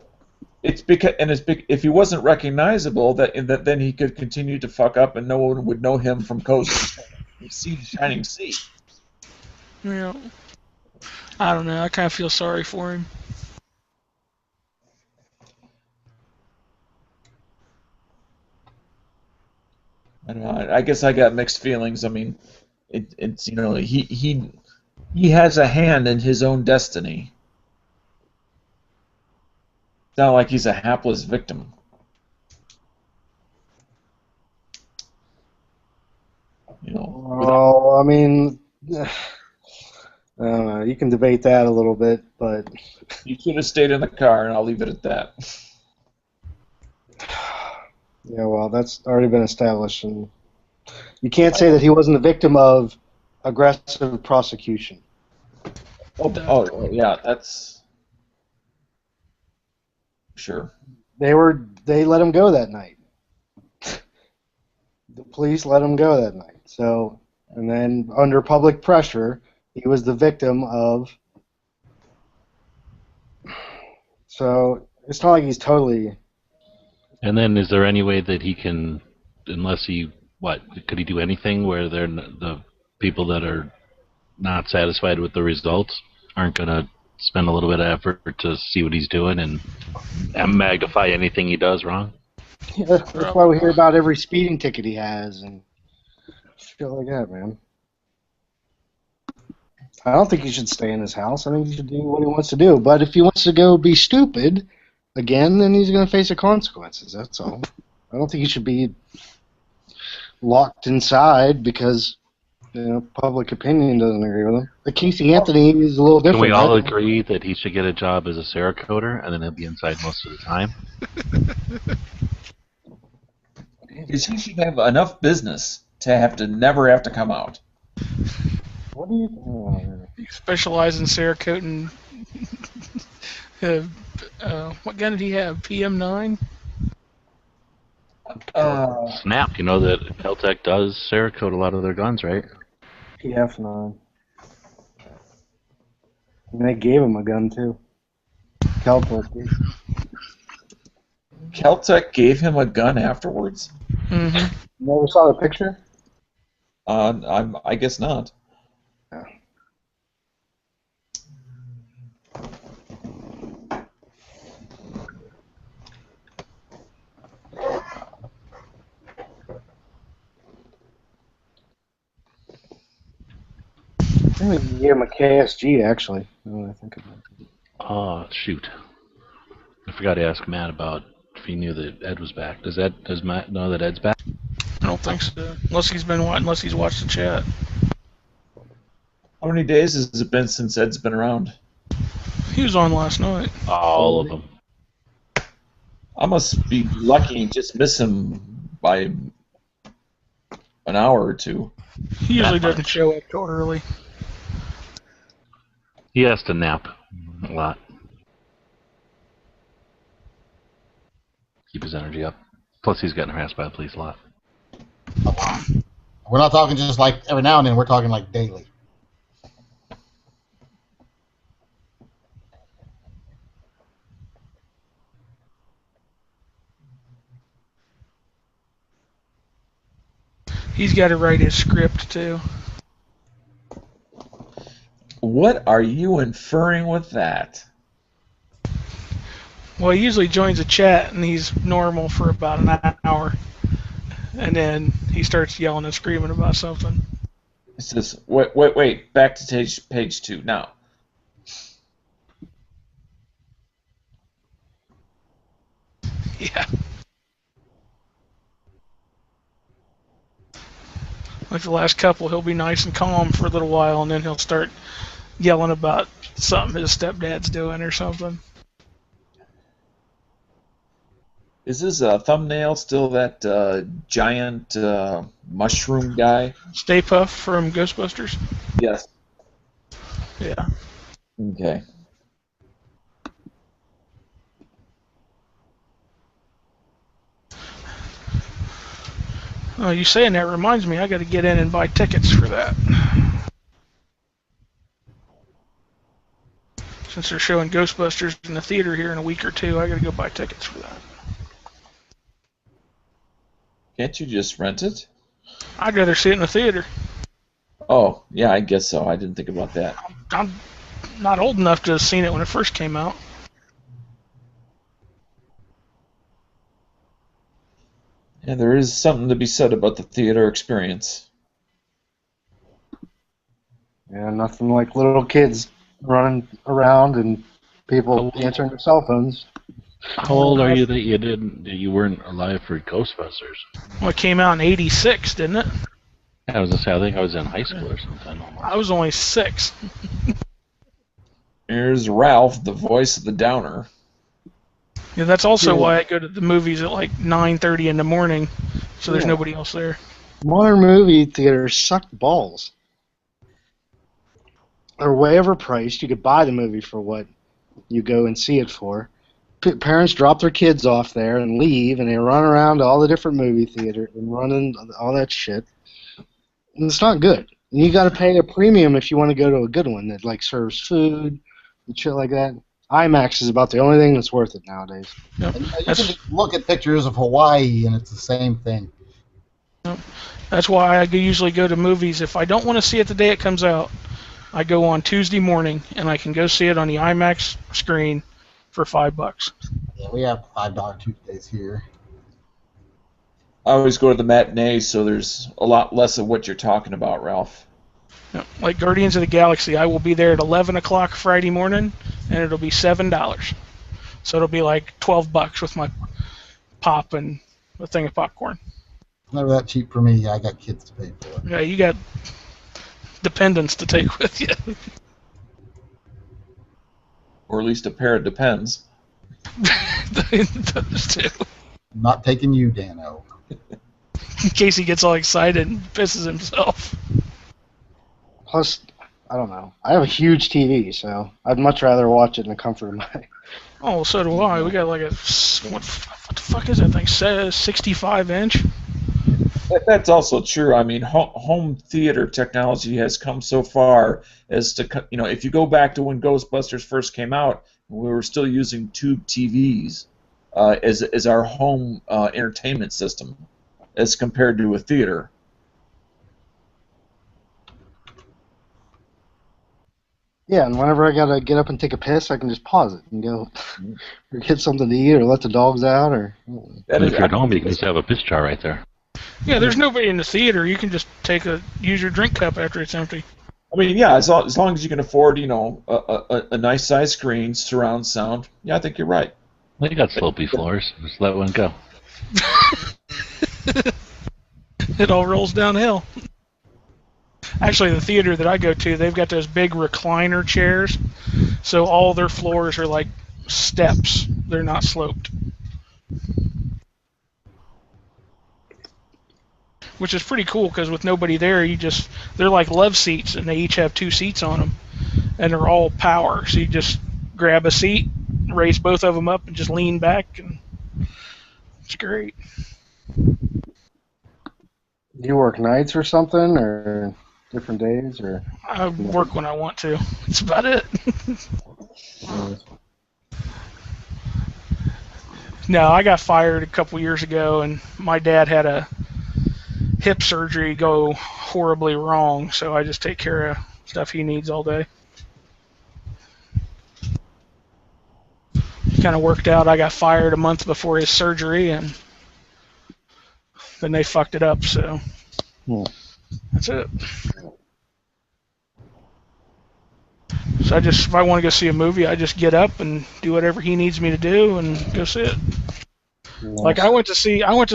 [SPEAKER 7] it's because if he wasn't recognizable, that then he could continue to fuck up and no one would know him from coast to sea to shining sea.
[SPEAKER 1] Yeah. I don't know. I kind of feel sorry for him.
[SPEAKER 7] I don't know. I guess I got mixed feelings. I mean, it's he has a hand in his own destiny. It's not like he's a hapless victim.
[SPEAKER 11] Well, I mean, I don't know. You can debate that a little bit, but
[SPEAKER 7] you should have stayed in the car, and I'll leave it at that.
[SPEAKER 11] Yeah, well, that's already been established, and you can't say that he wasn't a victim of aggressive prosecution.
[SPEAKER 7] Oh, yeah, that's sure.
[SPEAKER 11] They let him go that night. The police let him go that night. So, and then under public pressure, he was the victim of. So it's not like he's totally.
[SPEAKER 4] And then, is there any way that he can, unless he, could he do anything where the people that are not satisfied with the results aren't going to spend a little bit of effort to see what he's doing and magnify anything he does wrong?
[SPEAKER 11] Yeah, that's why we hear about every speeding ticket he has and shit like that, man. I don't think he should stay in his house. I think he should do what he wants to do. But if he wants to go be stupid again, then he's going to face the consequences. That's all. I don't think he should be locked inside because public opinion doesn't agree with him. But Casey Anthony is a little different.
[SPEAKER 4] Can we all agree that he should get a job as a Cerakoter and then he'll be inside most of the time?
[SPEAKER 7] Because he should have enough business to never have to come out.
[SPEAKER 11] What do you?
[SPEAKER 1] He specializes in Cerakoting. What gun did he have? PM9.
[SPEAKER 4] Snap. You know that Keltec does Cerakote a lot of their guns, right?
[SPEAKER 11] PF9. And they gave him a gun too. Keltec.
[SPEAKER 7] Keltec gave him a gun afterwards?
[SPEAKER 1] Mm-hmm.
[SPEAKER 11] You never saw the picture?
[SPEAKER 7] I guess not.
[SPEAKER 11] Yeah. I think we can give him a KSG, actually. Now that I think about it.
[SPEAKER 4] Oh, shoot. I forgot to ask Matt about if he knew that Ed was back. Does Matt know that Ed's back?
[SPEAKER 1] I don't think so. Unless he's watched the chat.
[SPEAKER 7] How many days has it been since Ed's been around?
[SPEAKER 1] He was on last night.
[SPEAKER 4] All of them.
[SPEAKER 7] I must be lucky and just miss him by an hour or two.
[SPEAKER 1] He usually doesn't show up too early.
[SPEAKER 4] He has to nap a lot. Keep his energy up. Plus, he's getting harassed by the police a lot.
[SPEAKER 8] We're not talking just like every now and then. We're talking like daily.
[SPEAKER 1] He's got to write his script too.
[SPEAKER 7] What are you inferring with that?
[SPEAKER 1] Well, he usually joins a chat and he's normal for about an hour, and then he starts yelling and screaming about something.
[SPEAKER 7] It says, wait, back to page 2 now.
[SPEAKER 1] Yeah. Like the last couple, he'll be nice and calm for a little while, and then he'll start yelling about something his stepdad's doing or something.
[SPEAKER 7] Is his thumbnail still that giant mushroom guy?
[SPEAKER 1] Stay Puft from Ghostbusters?
[SPEAKER 7] Yes.
[SPEAKER 1] Yeah.
[SPEAKER 7] Okay.
[SPEAKER 1] Oh, you saying that reminds me, I got to get in and buy tickets for that. Since they're showing Ghostbusters in the theater here in a week or two, I got to go buy tickets for that.
[SPEAKER 7] Can't you just rent it?
[SPEAKER 1] I'd rather see it in the theater.
[SPEAKER 7] Oh, yeah, I guess so. I didn't think about that.
[SPEAKER 1] I'm not old enough to have seen it when it first came out.
[SPEAKER 7] And there is something to be said about the theater experience.
[SPEAKER 11] Yeah, nothing like little kids running around and people answering their cell phones.
[SPEAKER 4] How old are you that you weren't alive for Ghostbusters?
[SPEAKER 1] Well, it came out in '86, didn't it?
[SPEAKER 4] I was gonna say, I think I was in high school or something.
[SPEAKER 1] I was only 6.
[SPEAKER 7] Here's Ralph, the voice of the downer.
[SPEAKER 1] Yeah, that's also why I go to the movies at like 9:30 in the morning, so there's nobody else there.
[SPEAKER 11] Modern movie theaters suck balls. They're way overpriced. You could buy the movie for what you go and see it for. Parents drop their kids off there and leave, and they run around to all the different movie theaters and running all that shit. And it's not good. And you got to pay a premium if you want to go to a good one that like serves food and shit like that. IMAX is about the only thing that's worth it nowadays.
[SPEAKER 1] Yep.
[SPEAKER 8] You can just look at pictures of Hawaii, and it's the same thing.
[SPEAKER 1] Yep. That's why I usually go to movies. If I don't want to see it the day it comes out, I go on Tuesday morning, and I can go see it on the IMAX screen for $5.
[SPEAKER 8] Yeah, we have $5 Tuesdays here.
[SPEAKER 7] I always go to the matinees, so there's a lot less of what you're talking about, Ralph.
[SPEAKER 1] Yep. Like Guardians of the Galaxy, I will be there at 11 o'clock Friday morning, and it'll be $7. So it'll be like $12 with my pop and a thing of popcorn.
[SPEAKER 8] Never that cheap for me. I got kids to pay for it.
[SPEAKER 1] Yeah, you got dependents to take with you.
[SPEAKER 7] Or at least a pair of Depends.
[SPEAKER 1] Those two.
[SPEAKER 8] I'm not taking you, Dano.
[SPEAKER 1] In case he gets all excited and pisses himself.
[SPEAKER 11] Plus, I don't know. I have a huge TV, so I'd much rather watch it in the comfort of my...
[SPEAKER 1] Oh, so do I. We got like a... What the fuck is that thing? 65-inch?
[SPEAKER 7] That's also true. I mean, home theater technology has come so far as to, if you go back to when Ghostbusters first came out, we were still using tube TVs as our home entertainment system as compared to a theater.
[SPEAKER 11] Yeah, and whenever I gotta get up and take a piss, I can just pause it and go or get something to eat or let the dogs out or...
[SPEAKER 4] And if you're at home, you can just have a piss jar right there.
[SPEAKER 1] Yeah, there's nobody in the theater. You can just use your drink cup after it's empty.
[SPEAKER 7] I mean, yeah, as long as you can afford, a nice size screen, surround sound. Yeah, I think you're right.
[SPEAKER 4] Well, you got slopey floors. Just let one go.
[SPEAKER 1] It all rolls downhill. Actually, the theater that I go to, they've got those big recliner chairs, so all their floors are like steps. They're not sloped. Which is pretty cool because with nobody there, they're like love seats, and they each have 2 seats on them, and they're all power. So you just grab a seat, raise both of them up, and just lean back, and it's great.
[SPEAKER 11] Do you work nights or something, or different days, or?
[SPEAKER 1] I work when I want to. That's about it. No, I got fired a couple years ago, and my dad had a hip surgery go horribly wrong, so I just take care of stuff he needs all day. Kind of worked out. I got fired a month before his surgery, and then they fucked it up, so that's it. So if I want to go see a movie, I just get up and do whatever he needs me to do and go see it. Nice. Like I went to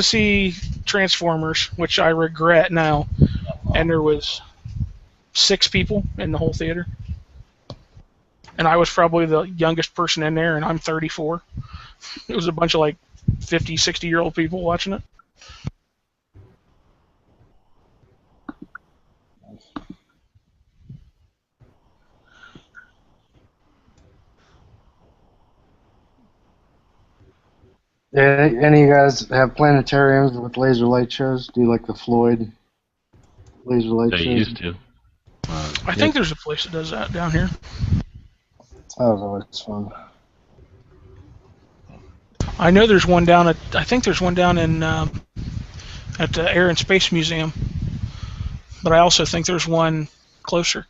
[SPEAKER 1] see Transformers, which I regret now, and there was 6 people in the whole theater, and I was probably the youngest person in there, and I'm 34. It was a bunch of like 50, 60-year-old people watching it.
[SPEAKER 11] Yeah, any of you guys have planetariums with laser light shows? Do you like the Floyd laser light
[SPEAKER 4] They
[SPEAKER 11] shows?
[SPEAKER 4] used to.
[SPEAKER 1] I think there's a place that does that down here.
[SPEAKER 11] That was always fun.
[SPEAKER 1] I know there's one down at. I think there's one down in at the Air and Space Museum, but I also think there's one closer.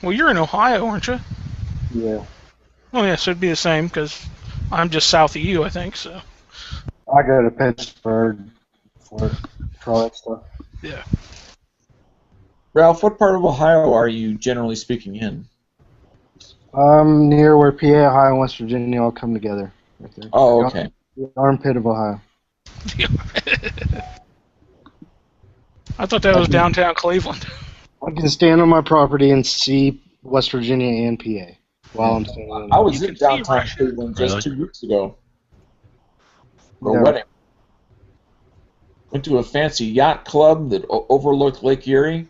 [SPEAKER 1] Well, you're in Ohio, aren't you?
[SPEAKER 11] Yeah.
[SPEAKER 1] Oh yeah, so it'd be the same because I'm just south of you, I think. So.
[SPEAKER 11] I go to Pittsburgh for all that stuff.
[SPEAKER 1] Yeah.
[SPEAKER 7] Ralph, what part of Ohio are you generally speaking in?
[SPEAKER 11] Near where PA, Ohio, and West Virginia all come together. Right there.
[SPEAKER 7] Oh, okay.
[SPEAKER 11] The armpit of Ohio.
[SPEAKER 1] I thought that was downtown Cleveland.
[SPEAKER 11] I can stand on my property and see West Virginia and PA while I'm standing on it.
[SPEAKER 7] I was in downtown Cleveland just 2 weeks ago for a wedding. Went to a fancy yacht club that overlooked Lake Erie.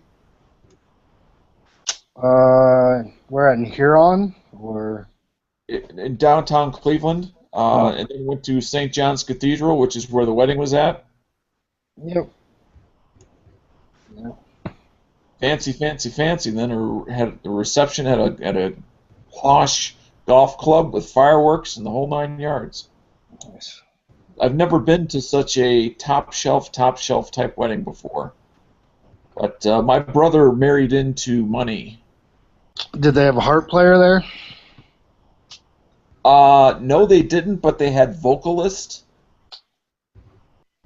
[SPEAKER 11] We're at in Huron, or
[SPEAKER 7] in downtown Cleveland, and then went to St. John's Cathedral, which is where the wedding was at.
[SPEAKER 11] Yep.
[SPEAKER 7] Fancy, fancy, fancy. And then the reception at a posh golf club with fireworks and the whole 9 yards.
[SPEAKER 11] Nice.
[SPEAKER 7] I've never been to such a top shelf type wedding before. But my brother married into money.
[SPEAKER 11] Did they have a harp player there?
[SPEAKER 7] No, they didn't, but they had vocalists.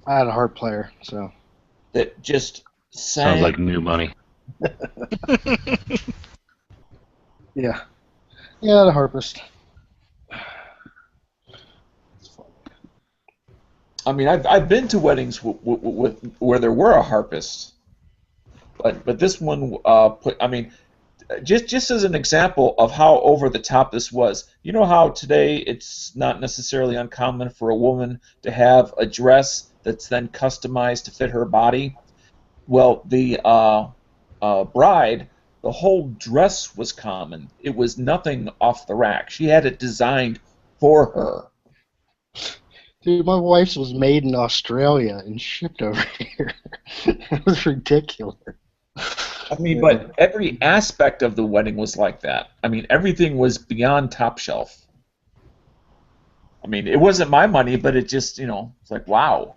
[SPEAKER 11] I had a harp player, so.
[SPEAKER 7] That just sang.
[SPEAKER 4] Sounds like new money.
[SPEAKER 11] Yeah. Yeah, the harpist.
[SPEAKER 7] I mean, I've been to weddings where there were a harpist, but this one just as an example of how over the top this was. You know how today it's not necessarily uncommon for a woman to have a dress that's then customized to fit her body. Well, the bride, the whole dress was common. It was nothing off the rack. She had it designed for her.
[SPEAKER 11] Dude, my wife's was made in Australia and shipped over here. It was ridiculous.
[SPEAKER 7] I mean, but every aspect of the wedding was like that. I mean, everything was beyond top shelf. I mean, it wasn't my money, but it just, it's like, wow.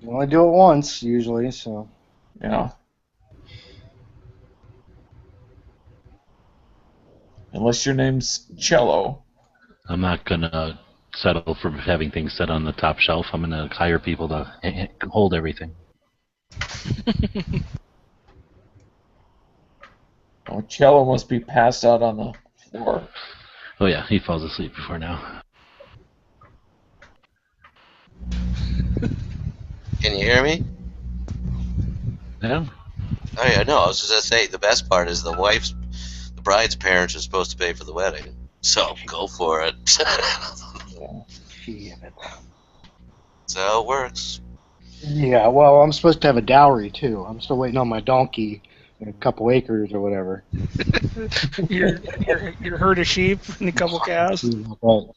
[SPEAKER 11] You only do it once, usually, so.
[SPEAKER 7] Yeah. Unless your name's Cello.
[SPEAKER 4] I'm not going to settle for having things set on the top shelf. I'm going to hire people to hold everything.
[SPEAKER 7] Oh, Cello must be passed out on the floor.
[SPEAKER 4] Oh yeah, he falls asleep before now.
[SPEAKER 5] Can you hear me?
[SPEAKER 4] Yeah.
[SPEAKER 5] Oh yeah, no. I was just gonna say the best part is the bride's parents are supposed to pay for the wedding, so go for it. So it works.
[SPEAKER 11] Yeah, well, I'm supposed to have a dowry too. I'm still waiting on my donkey and a couple acres or whatever.
[SPEAKER 1] your herd of sheep and a couple cows.
[SPEAKER 7] Well,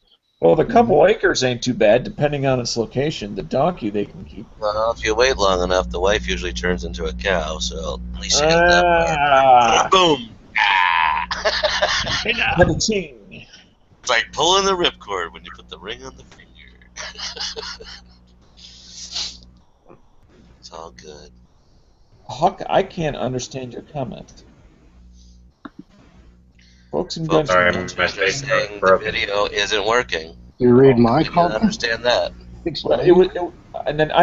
[SPEAKER 7] the couple acres ain't too bad, depending on its location. The donkey they can keep.
[SPEAKER 5] Well, if you wait long enough, the wife usually turns into a cow, so at least you get that part. Boom! It's like pulling the ripcord when you put the ring on the finger. It's all good.
[SPEAKER 7] Huck, I can't understand your comment. Folks in
[SPEAKER 5] Folks
[SPEAKER 7] Gun
[SPEAKER 5] are saying the video isn't working.
[SPEAKER 11] You read my
[SPEAKER 5] comment?
[SPEAKER 11] comment?
[SPEAKER 5] I understand that.
[SPEAKER 7] Well, and then I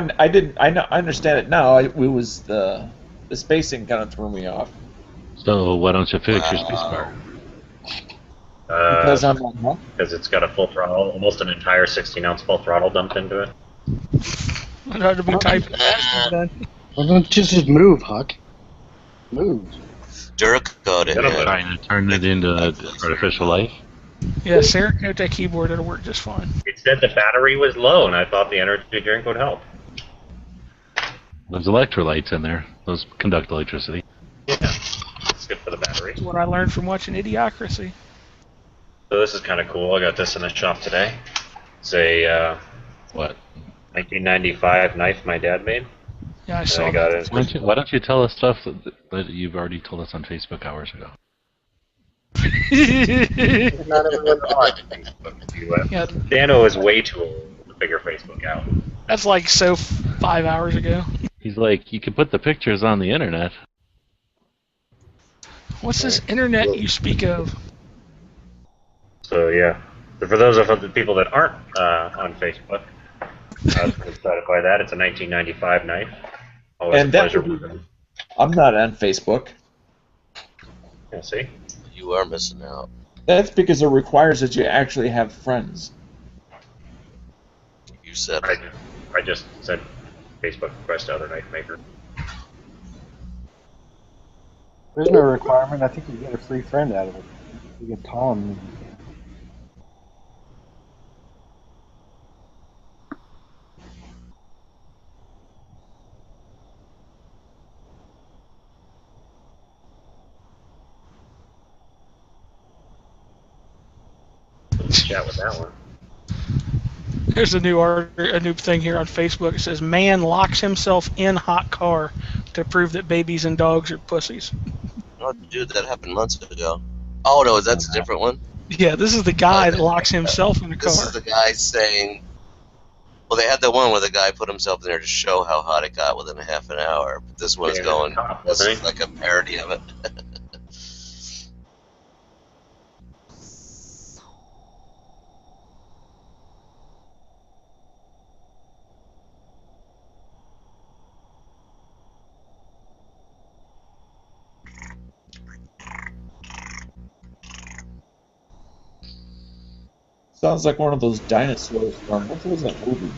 [SPEAKER 7] understand it now. It was the spacing kind of threw me off.
[SPEAKER 4] So why don't you fix your space bar?
[SPEAKER 7] Because I'm not.
[SPEAKER 14] Because it's got a full throttle, almost an entire 16-ounce full throttle dumped into it.
[SPEAKER 1] It had to be typed then.
[SPEAKER 11] Well, don't just move, Huck. Move.
[SPEAKER 5] Cerakoting.
[SPEAKER 4] Trying to turn it into artificial life.
[SPEAKER 1] Yeah, Cerakoting keyboard, it'll work just fine.
[SPEAKER 14] It said the battery was low, and I thought the energy drink would help.
[SPEAKER 4] There's electrolytes in there. Those conduct electricity.
[SPEAKER 14] Yeah, it's good for the battery.
[SPEAKER 1] That's what I learned from watching Idiocracy.
[SPEAKER 14] So this is kind of cool. I got this in the shop today. It's a
[SPEAKER 4] What?
[SPEAKER 14] 1995 knife my dad made.
[SPEAKER 1] Yeah, I
[SPEAKER 14] And
[SPEAKER 1] saw
[SPEAKER 14] I got
[SPEAKER 1] that.
[SPEAKER 14] it.
[SPEAKER 4] Why don't you tell us stuff that you've already told us on Facebook hours ago?
[SPEAKER 14] Not everyone's on Facebook.
[SPEAKER 1] Yeah.
[SPEAKER 14] Dano is way too old to figure Facebook out.
[SPEAKER 1] That's like 5 hours ago.
[SPEAKER 4] He's like, you can put the pictures on the internet.
[SPEAKER 1] What's this internet you speak of?
[SPEAKER 14] So yeah, so for those of the people that aren't on Facebook, I was excited by that. It's a 1995 knife. Always
[SPEAKER 7] And
[SPEAKER 14] a
[SPEAKER 7] that
[SPEAKER 14] pleasure.
[SPEAKER 7] would be, I'm not on Facebook.
[SPEAKER 14] Yeah, see?
[SPEAKER 5] You are missing out.
[SPEAKER 7] That's because it requires that you actually have friends.
[SPEAKER 5] You said
[SPEAKER 14] I just said Facebook request to other knife maker.
[SPEAKER 11] There's no requirement. I think you get a free friend out of it. You get Tom.
[SPEAKER 14] Chat with that one.
[SPEAKER 1] There's a new thing here on Facebook. It says, "Man locks himself in hot car to prove that babies and dogs are pussies."
[SPEAKER 5] Oh, dude, that happened months ago. Oh no, that's a different one.
[SPEAKER 1] Yeah, this is the guy that locks himself in a car.
[SPEAKER 5] This is the guy saying. Well, they had the one where the guy put himself in there to show how hot it got within a half an hour. But this one is going. This is like a parody of it.
[SPEAKER 7] Sounds like one of those dinosaurs from, what was that movie?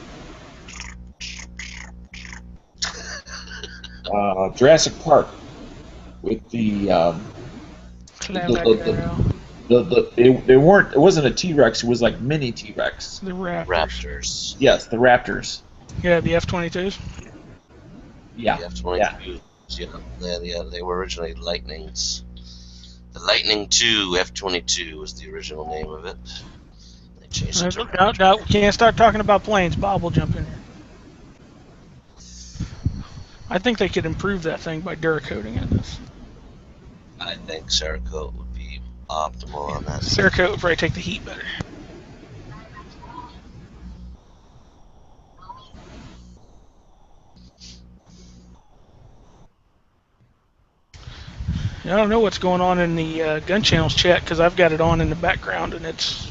[SPEAKER 7] Jurassic Park. With they weren't, it wasn't a T-Rex, it was like mini T-Rex.
[SPEAKER 1] The
[SPEAKER 5] Raptors.
[SPEAKER 7] Yes, the Raptors.
[SPEAKER 1] Yeah, the F-22s.
[SPEAKER 7] Yeah.
[SPEAKER 5] The F-22s. Yeah, they were originally Lightnings. The Lightning II F-22 was the original name of it. They changed it to
[SPEAKER 1] No, we can't start talking about planes. Bob will jump in here. I think they could improve that thing by Cerakoting it.
[SPEAKER 5] I think Cerakote would be optimal on that.
[SPEAKER 1] Cerakote would probably take the heat better. I don't know what's going on in the Gun Channels chat because I've got it on in the background and it's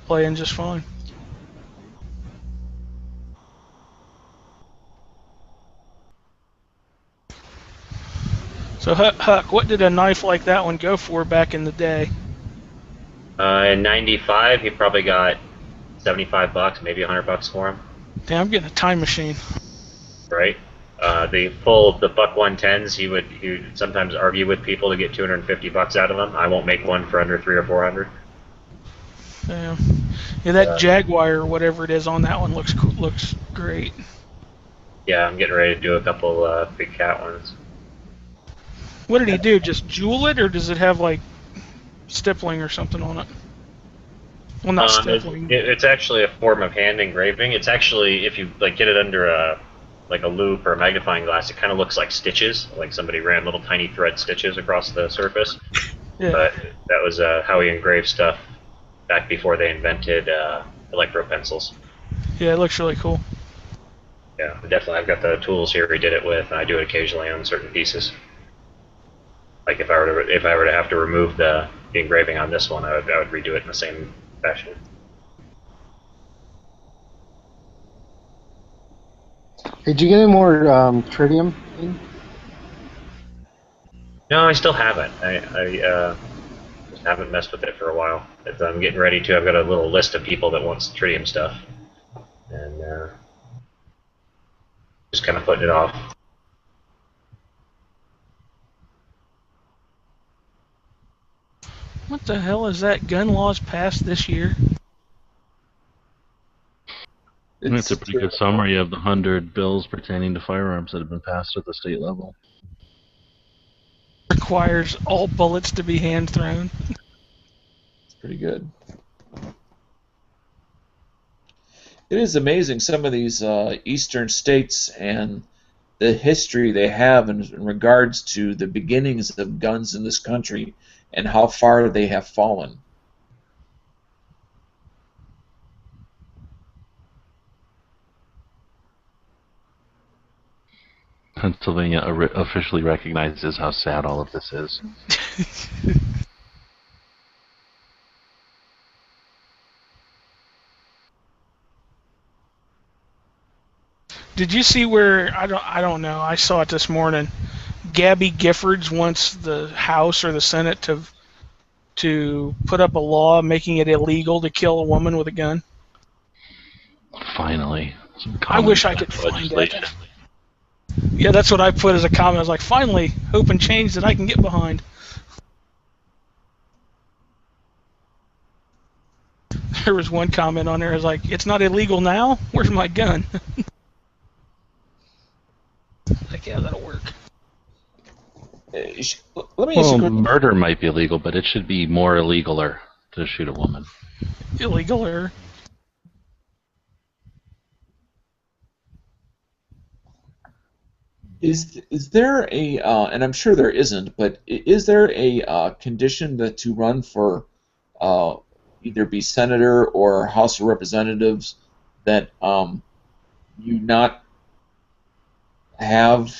[SPEAKER 1] playing just fine. So Huck, what did a knife like that one go for back in the day?
[SPEAKER 14] In '95, he probably got $75, maybe $100 for him.
[SPEAKER 1] Damn, I'm getting a time machine.
[SPEAKER 14] Right. The buck 110s. He would sometimes argue with people to get $250 out of them. I won't make one for under $300 or $400.
[SPEAKER 1] Yeah, that Jaguar or whatever it is on that one looks cool, looks great.
[SPEAKER 14] Yeah, I'm getting ready to do a couple big cat ones.
[SPEAKER 1] What did he do? Just jewel it, or does it have like stippling or something on it? Well, not stippling.
[SPEAKER 14] It's actually a form of hand engraving. It's actually, if you like get it under a loop or a magnifying glass, it kind of looks like stitches, like somebody ran little tiny thread stitches across the surface.
[SPEAKER 1] Yeah.
[SPEAKER 14] But that was how he engraved stuff back before they invented electro pencils.
[SPEAKER 1] Yeah, it looks really cool.
[SPEAKER 14] Yeah, definitely. I've got the tools here he did it with, and I do it occasionally on certain pieces. Like if I were to have to remove the engraving on this one, I would redo it in the same fashion.
[SPEAKER 11] Hey, did you get any more tritium in?
[SPEAKER 14] No, I still haven't. I just haven't messed with it for a while. As I'm getting ready to, I've got a little list of people that wants tritium stuff, and just kind of putting it off.
[SPEAKER 1] What the hell is that? Gun laws passed this year?
[SPEAKER 4] It's a pretty good summary of the 100 bills pertaining to firearms that have been passed at the state level.
[SPEAKER 1] Requires all bullets to be hand thrown.
[SPEAKER 7] Pretty good. It is amazing, some of these eastern states and the history they have in regards to the beginnings of guns in this country and how far they have fallen.
[SPEAKER 4] Pennsylvania officially recognizes how sad all of this is.
[SPEAKER 1] Did you see where I don't know? I saw it this morning. Gabby Giffords wants the House or the Senate to put up a law making it illegal to kill a woman with a gun.
[SPEAKER 4] Finally,
[SPEAKER 1] I wish I could find that. Yeah, that's what I put as a comment. I was like, finally, hope and change that I can get behind. There was one comment on there. I was like, it's not illegal now? Where's my gun? Like, yeah, that'll work.
[SPEAKER 7] Let me
[SPEAKER 4] well, murder might be illegal, but it should be more illegaler to shoot a woman.
[SPEAKER 1] Illegaler?
[SPEAKER 7] Is there a, and I'm sure there isn't, but is there a condition that to run for either be senator or House of Representatives that you not have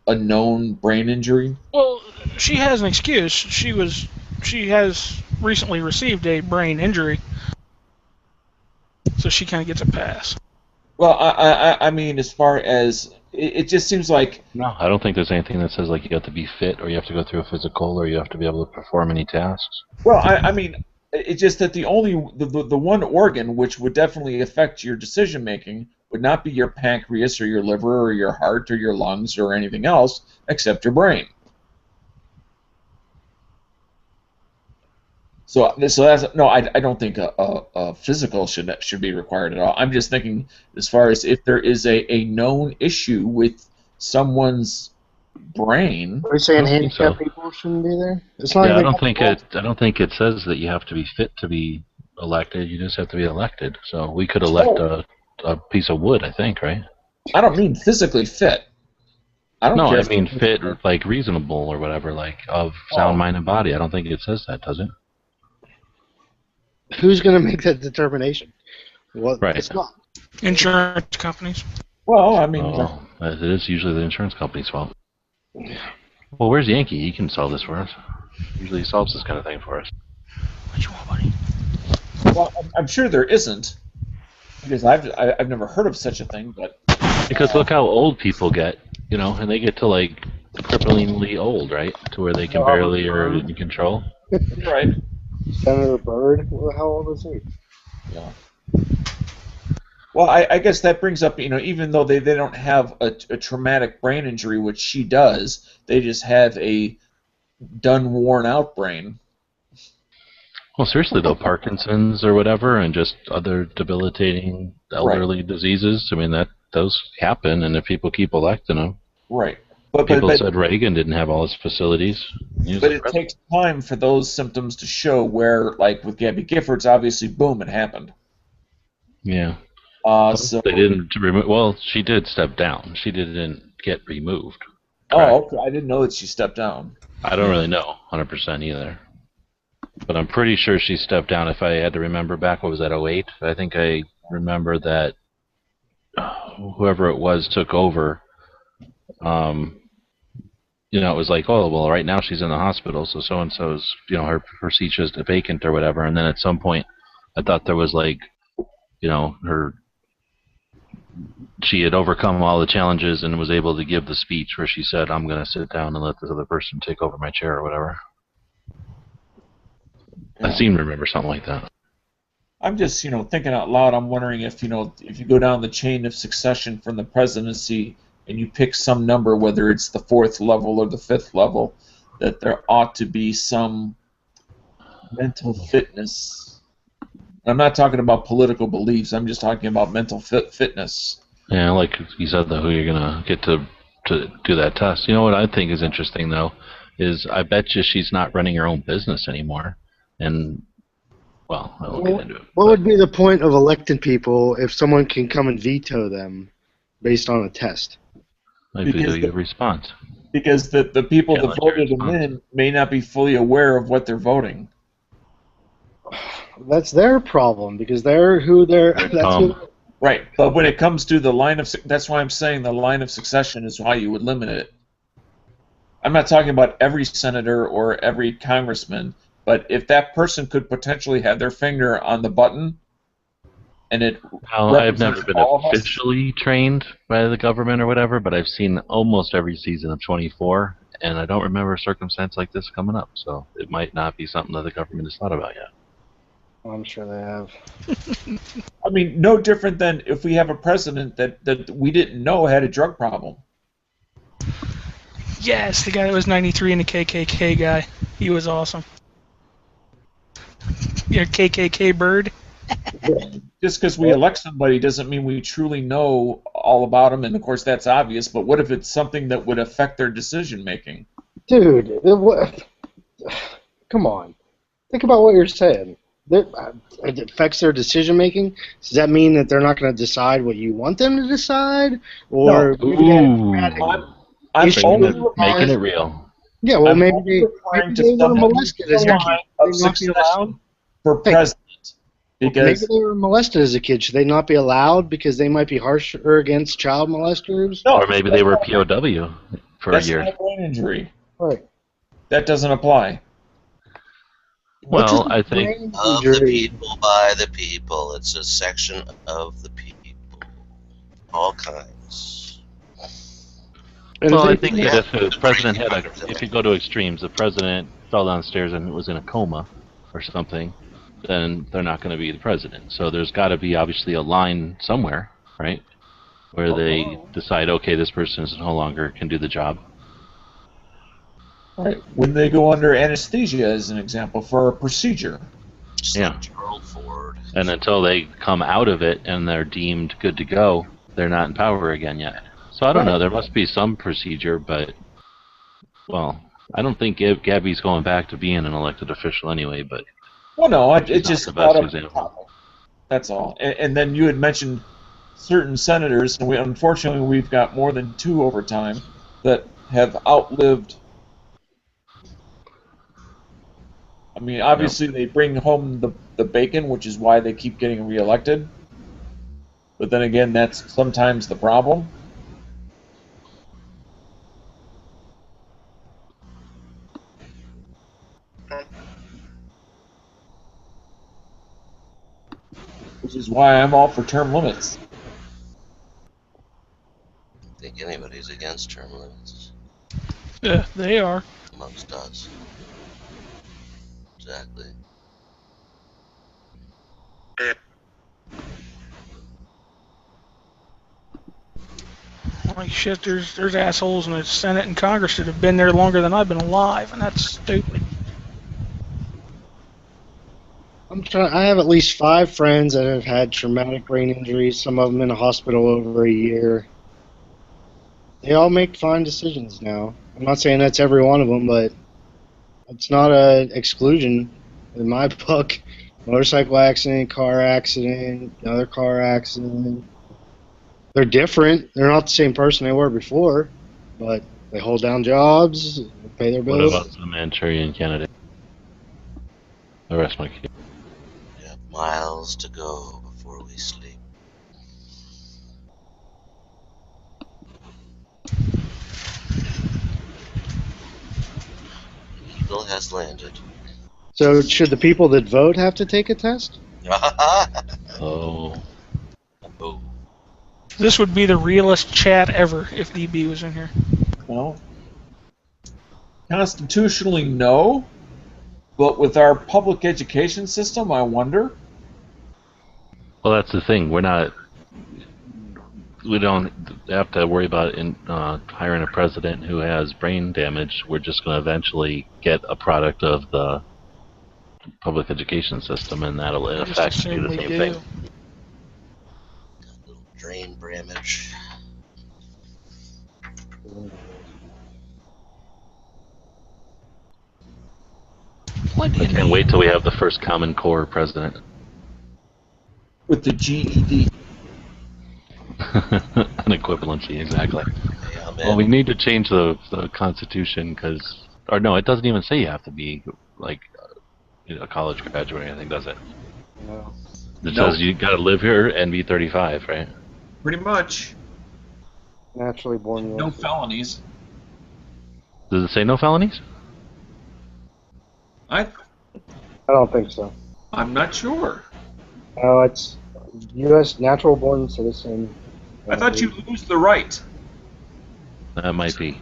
[SPEAKER 7] a known brain injury?
[SPEAKER 1] Well, she has an excuse. She has recently received a brain injury, so she kind of gets a pass.
[SPEAKER 7] Well, I mean, as far as it just seems like
[SPEAKER 4] no, I don't think there's anything that says like you have to be fit or you have to go through a physical or you have to be able to perform any tasks.
[SPEAKER 7] Well, I mean, it's just that the one organ which would definitely affect your decision making would not be your pancreas or your liver or your heart or your lungs or anything else except your brain. So that's no, I don't think a physical should be required at all. I'm just thinking as far as if there is a known issue with someone's brain.
[SPEAKER 11] Are you saying handicapped people shouldn't be there? It's not
[SPEAKER 4] yeah, I don't think it says that you have to be fit to be elected. You just have to be elected. So we could elect a piece of wood, I think, right?
[SPEAKER 7] I don't mean physically fit. I don't care.
[SPEAKER 4] I mean fit, like reasonable or whatever, like of sound mind and body. I don't think it says that, does it?
[SPEAKER 11] Who's going to make that determination? Well,
[SPEAKER 4] right.
[SPEAKER 11] It's not.
[SPEAKER 1] Insurance companies.
[SPEAKER 7] Well, I mean...
[SPEAKER 4] it is usually the insurance company's fault. Well, where's Yankee? He can solve this for us. Usually he solves this kind of thing for us.
[SPEAKER 1] What you want, buddy?
[SPEAKER 7] Well, I'm sure there isn't. Because I've never heard of such a thing, but...
[SPEAKER 4] Because look how old people get, and they get to, like, cripplingly old, right? To where they can barely are in control.
[SPEAKER 7] Right.
[SPEAKER 11] Senator Byrd? How old is he?
[SPEAKER 7] Yeah. Well, I guess that brings up, even though they don't have a traumatic brain injury, which she does, they just have a done, worn-out brain.
[SPEAKER 4] Well, seriously, though, Parkinson's or whatever, and just other debilitating elderly diseases, I mean, those happen, and if people keep electing them.
[SPEAKER 7] Right.
[SPEAKER 4] People said Reagan didn't have all his facilities.
[SPEAKER 7] But it takes time for those symptoms to show where, like with Gabby Giffords, obviously, boom, it happened.
[SPEAKER 4] Yeah.
[SPEAKER 7] So
[SPEAKER 4] they didn't remove. Well, she did step down. She didn't get removed.
[SPEAKER 7] Oh, okay. I didn't know that she stepped down.
[SPEAKER 4] I don't really know 100% either. But I'm pretty sure she stepped down. If I had to remember back, what was that, 08? I think I remember that whoever it was took over. It was like, oh, well, right now she's in the hospital, so so-and-so's, her seat is vacant or whatever. And then at some point, I thought there was like, she had overcome all the challenges and was able to give the speech where she said, I'm going to sit down and let this other person take over my chair or whatever. I seem to remember something like that.
[SPEAKER 7] I'm just, thinking out loud. I'm wondering if you go down the chain of succession from the presidency and you pick some number, whether it's the 4th level or the 5th level, that there ought to be some mental fitness. I'm not talking about political beliefs. I'm just talking about mental fitness.
[SPEAKER 4] Yeah, like you said, though, who you're going to get to do that test. You know what I think is interesting, though, is I bet you she's not running her own business anymore. And Well, I won't get into it.
[SPEAKER 11] What would be the point of electing people if someone can come and veto them based on a test?
[SPEAKER 4] I veto your response.
[SPEAKER 7] Because the people
[SPEAKER 4] Yeah,
[SPEAKER 7] that
[SPEAKER 4] like your
[SPEAKER 7] voted them
[SPEAKER 4] response.
[SPEAKER 7] in may not be fully aware of what they're voting.
[SPEAKER 11] That's their problem because they're who they're. That's who.
[SPEAKER 7] Right, but when it comes to the line of, that's why I'm saying the line of succession is why you would limit it. I'm not talking about every senator or every congressman, but if that person could potentially have their finger on the button, and it
[SPEAKER 4] Well, I've never
[SPEAKER 7] represents
[SPEAKER 4] been
[SPEAKER 7] all of us.
[SPEAKER 4] officially trained by the government or whatever, but I've seen almost every season of 24, and I don't remember a circumstance like this coming up, so it might not be something that the government has thought about yet.
[SPEAKER 11] I'm sure they have.
[SPEAKER 7] I mean, no different than if we have a president that we didn't know had a drug problem.
[SPEAKER 1] Yes, the guy that was 93 and the KKK guy. He was awesome. Your KKK bird.
[SPEAKER 7] Just because we elect somebody doesn't mean we truly know all about them, and of course that's obvious, but what if it's something that would affect their decision making?
[SPEAKER 11] Dude, come on. Think about what you're saying. It affects their decision making. Does that mean that they're not going to decide what you want them to decide, or
[SPEAKER 7] I'm
[SPEAKER 4] making it real.
[SPEAKER 11] Yeah, well,
[SPEAKER 7] I'm
[SPEAKER 11] maybe
[SPEAKER 7] only referring to
[SPEAKER 11] they were
[SPEAKER 7] someone
[SPEAKER 11] molested as a
[SPEAKER 7] line
[SPEAKER 11] kid.
[SPEAKER 7] of
[SPEAKER 11] Should they not be
[SPEAKER 7] succession
[SPEAKER 11] allowed?
[SPEAKER 7] for president.
[SPEAKER 11] Maybe
[SPEAKER 7] Because
[SPEAKER 11] they were molested as a kid. Should they not be allowed because they might be harsher against child molesters?
[SPEAKER 4] Or maybe they were POW for a
[SPEAKER 7] that's
[SPEAKER 4] year.
[SPEAKER 7] not a brain injury.
[SPEAKER 11] Right.
[SPEAKER 7] That doesn't apply.
[SPEAKER 4] Well, I think
[SPEAKER 5] Of the people, by the people. It's a section of the people. All kinds.
[SPEAKER 4] Well, I think that if the president had if you go to extremes, the president fell downstairs and was in a coma or something, then they're not going to be the president. So there's got to be obviously a line somewhere, right, where they decide, okay, this person is no longer can do the job.
[SPEAKER 7] Right. When they go under anesthesia, as an example, for a procedure.
[SPEAKER 4] Yeah. And until they come out of it and they're deemed good to go, they're not in power again yet. So I don't know. There must be some procedure, but, well, I don't think Gabby's going back to being an elected official anyway, but...
[SPEAKER 7] Well, no, it
[SPEAKER 4] she's
[SPEAKER 7] just
[SPEAKER 4] not the best
[SPEAKER 7] brought up
[SPEAKER 4] example.
[SPEAKER 7] That's all. And then you had mentioned certain senators, and unfortunately we've got more than 2 over time, that have outlived... I mean, obviously they bring home the bacon, which is why they keep getting reelected. But then again, that's sometimes the problem. Which is why I'm all for term limits.
[SPEAKER 5] I think anybody's against term limits.
[SPEAKER 1] Yeah, they are.
[SPEAKER 5] Amongst us. Exactly.
[SPEAKER 1] Like shit, there's assholes in the Senate and Congress that have been there longer than I've been alive, and that's stupid.
[SPEAKER 11] I have at least 5 friends that have had traumatic brain injuries. Some of them in a hospital over a year. They all make fine decisions now. I'm not saying that's every one of them, but it's not a exclusion in my book. Motorcycle accident, car accident, another car accident. They're different. They're not the same person they were before, but they hold down jobs, pay their
[SPEAKER 4] What
[SPEAKER 11] bills.
[SPEAKER 4] about the Manchurian candidate? The rest of my case.
[SPEAKER 5] We have miles to go before we sleep. Eagle has landed.
[SPEAKER 11] So should the people that vote have to take a test?
[SPEAKER 4] Oh.
[SPEAKER 1] This would be the realest chat ever if DB was in here.
[SPEAKER 7] Well, constitutionally, no. But with our public education system, I wonder.
[SPEAKER 4] Well, that's the thing. We don't have to worry about hiring a president who has brain damage. We're just going to eventually get a product of the public education system, and that'll in effect do the same thing.
[SPEAKER 5] Little drain damage.
[SPEAKER 1] What
[SPEAKER 4] I can't wait till we have the first Common Core president.
[SPEAKER 7] With the GED.
[SPEAKER 4] An equivalency, exactly.
[SPEAKER 5] Yeah,
[SPEAKER 4] Well, we need to change the Constitution because, or no, it doesn't even say you have to be like a college graduate or anything, does it?
[SPEAKER 11] No.
[SPEAKER 4] It
[SPEAKER 7] Nope.
[SPEAKER 4] says you got to live here and be 35, right?
[SPEAKER 7] Pretty much.
[SPEAKER 11] Naturally born.
[SPEAKER 7] No felonies.
[SPEAKER 4] Does it say no felonies?
[SPEAKER 11] I don't think so.
[SPEAKER 7] I'm not sure.
[SPEAKER 11] No, it's U.S. natural born citizen.
[SPEAKER 7] I thought you lose the right.
[SPEAKER 4] That might be.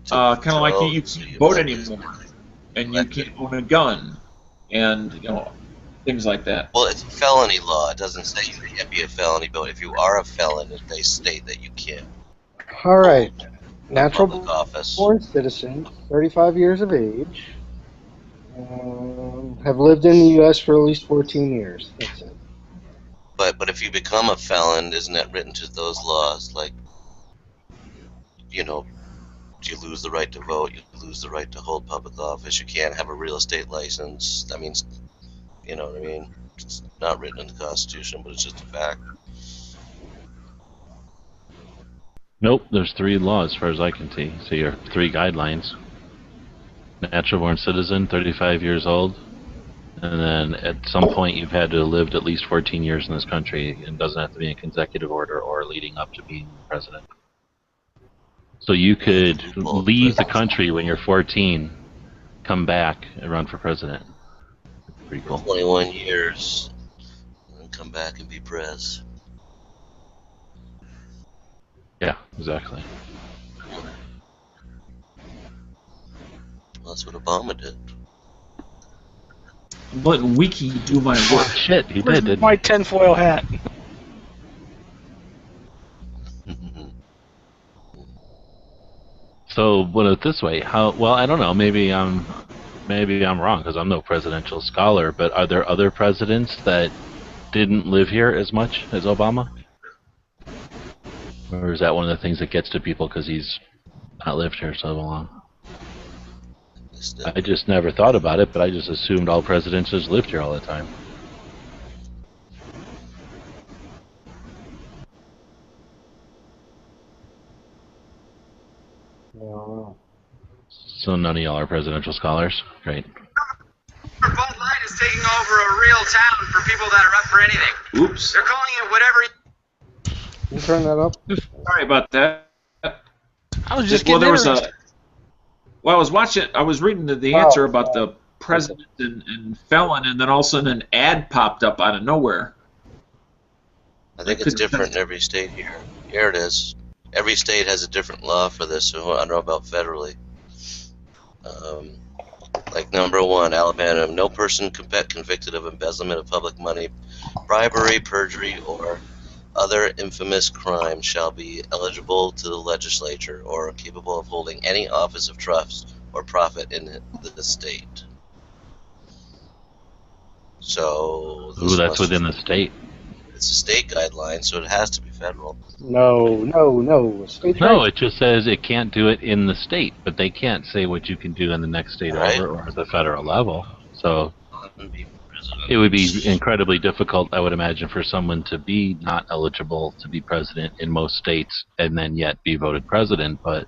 [SPEAKER 7] Kind of like you can't vote anymore, and you can't own a gun, and things like that.
[SPEAKER 5] Well, it's felony law. It doesn't say you can't be a felony, but if you are a felon, they state that you can't.
[SPEAKER 11] All right. Natural
[SPEAKER 5] Public office.
[SPEAKER 11] born citizen, 35 years of age, have lived in the U.S. for at least 14 years. That's it.
[SPEAKER 5] But if you become a felon, isn't that written to those laws? Like, you lose the right to vote, you lose the right to hold public office, you can't have a real estate license. That means, you know what I mean? It's not written in the Constitution, but it's just a fact.
[SPEAKER 4] Nope, there's 3 laws as far as I can see. So you have 3 guidelines. Natural born citizen, 35 years old. And then at some point you've had to have lived at least 14 years in this country. It doesn't have to be in consecutive order or leading up to being president. So you could leave the country when you're 14, come back and run for president. Pretty cool.
[SPEAKER 5] 21 years, and then come back and be prez.
[SPEAKER 4] Yeah, exactly.
[SPEAKER 5] Well, that's what Obama did.
[SPEAKER 7] I'm letting Wiki do my work.
[SPEAKER 4] Shit, he
[SPEAKER 1] Where's
[SPEAKER 4] did, didn't
[SPEAKER 1] my tinfoil hat?
[SPEAKER 4] So put it this way: well, I don't know. Maybe I'm wrong because I'm no presidential scholar. But are there other presidents that didn't live here as much as Obama, or is that one of the things that gets to people because he's not lived here so long? I just never thought about it, but I just assumed all presidents just lived here all the time. So none of y'all are presidential scholars? Great.
[SPEAKER 15] Bud Light is taking over a real town for people that are up for anything.
[SPEAKER 7] Oops.
[SPEAKER 15] They're calling it whatever.
[SPEAKER 11] Can you turn that up?
[SPEAKER 7] Sorry about that.
[SPEAKER 1] I was just
[SPEAKER 7] well,
[SPEAKER 1] getting
[SPEAKER 7] there was
[SPEAKER 1] interested.
[SPEAKER 7] Well, I was reading the answer about the president and felon, and then all of a sudden an ad popped up out of nowhere.
[SPEAKER 5] I think it's different in every state here. Here it is. Every state has a different law for this, so I don't know about federally. Like number 1, Alabama, no person convicted of embezzlement of public money, bribery, perjury, or other infamous crime shall be eligible to the legislature or capable of holding any office of trust or profit in the state. So
[SPEAKER 4] Ooh, that's within the state.
[SPEAKER 5] It's a state guideline, so it has to be federal.
[SPEAKER 11] No. State
[SPEAKER 4] No, it just says it can't do it in the state, but they can't say what you can do in the next state over or at the federal level. So it would be incredibly difficult, I would imagine, for someone to be not eligible to be president in most states and then yet be voted president, but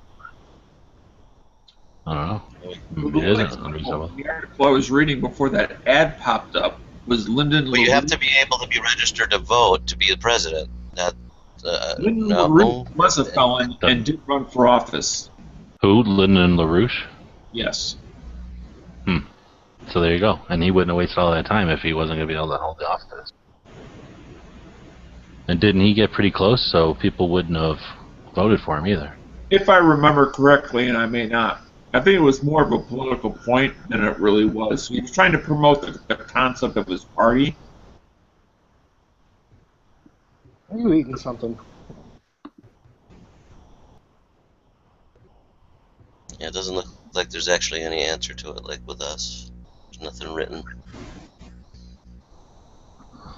[SPEAKER 4] I don't know. Maybe it isn't unreasonable.
[SPEAKER 7] The article I was reading before that ad popped up was Lyndon
[SPEAKER 5] But you have to be able to be registered to vote to be the president.
[SPEAKER 7] Lyndon LaRouche was a felon and did run for office.
[SPEAKER 4] Who? Lyndon LaRouche?
[SPEAKER 7] Yes.
[SPEAKER 4] So there you go. And he wouldn't have wasted all that time if he wasn't going to be able to hold the office. And didn't he get pretty close, so people wouldn't have voted for him either?
[SPEAKER 7] If I remember correctly, and I may not, I think it was more of a political point than it really was. He was trying to promote the concept of his party.
[SPEAKER 11] Are you eating something?
[SPEAKER 5] Yeah, it doesn't look like there's actually any answer to it, like with us. There's nothing written.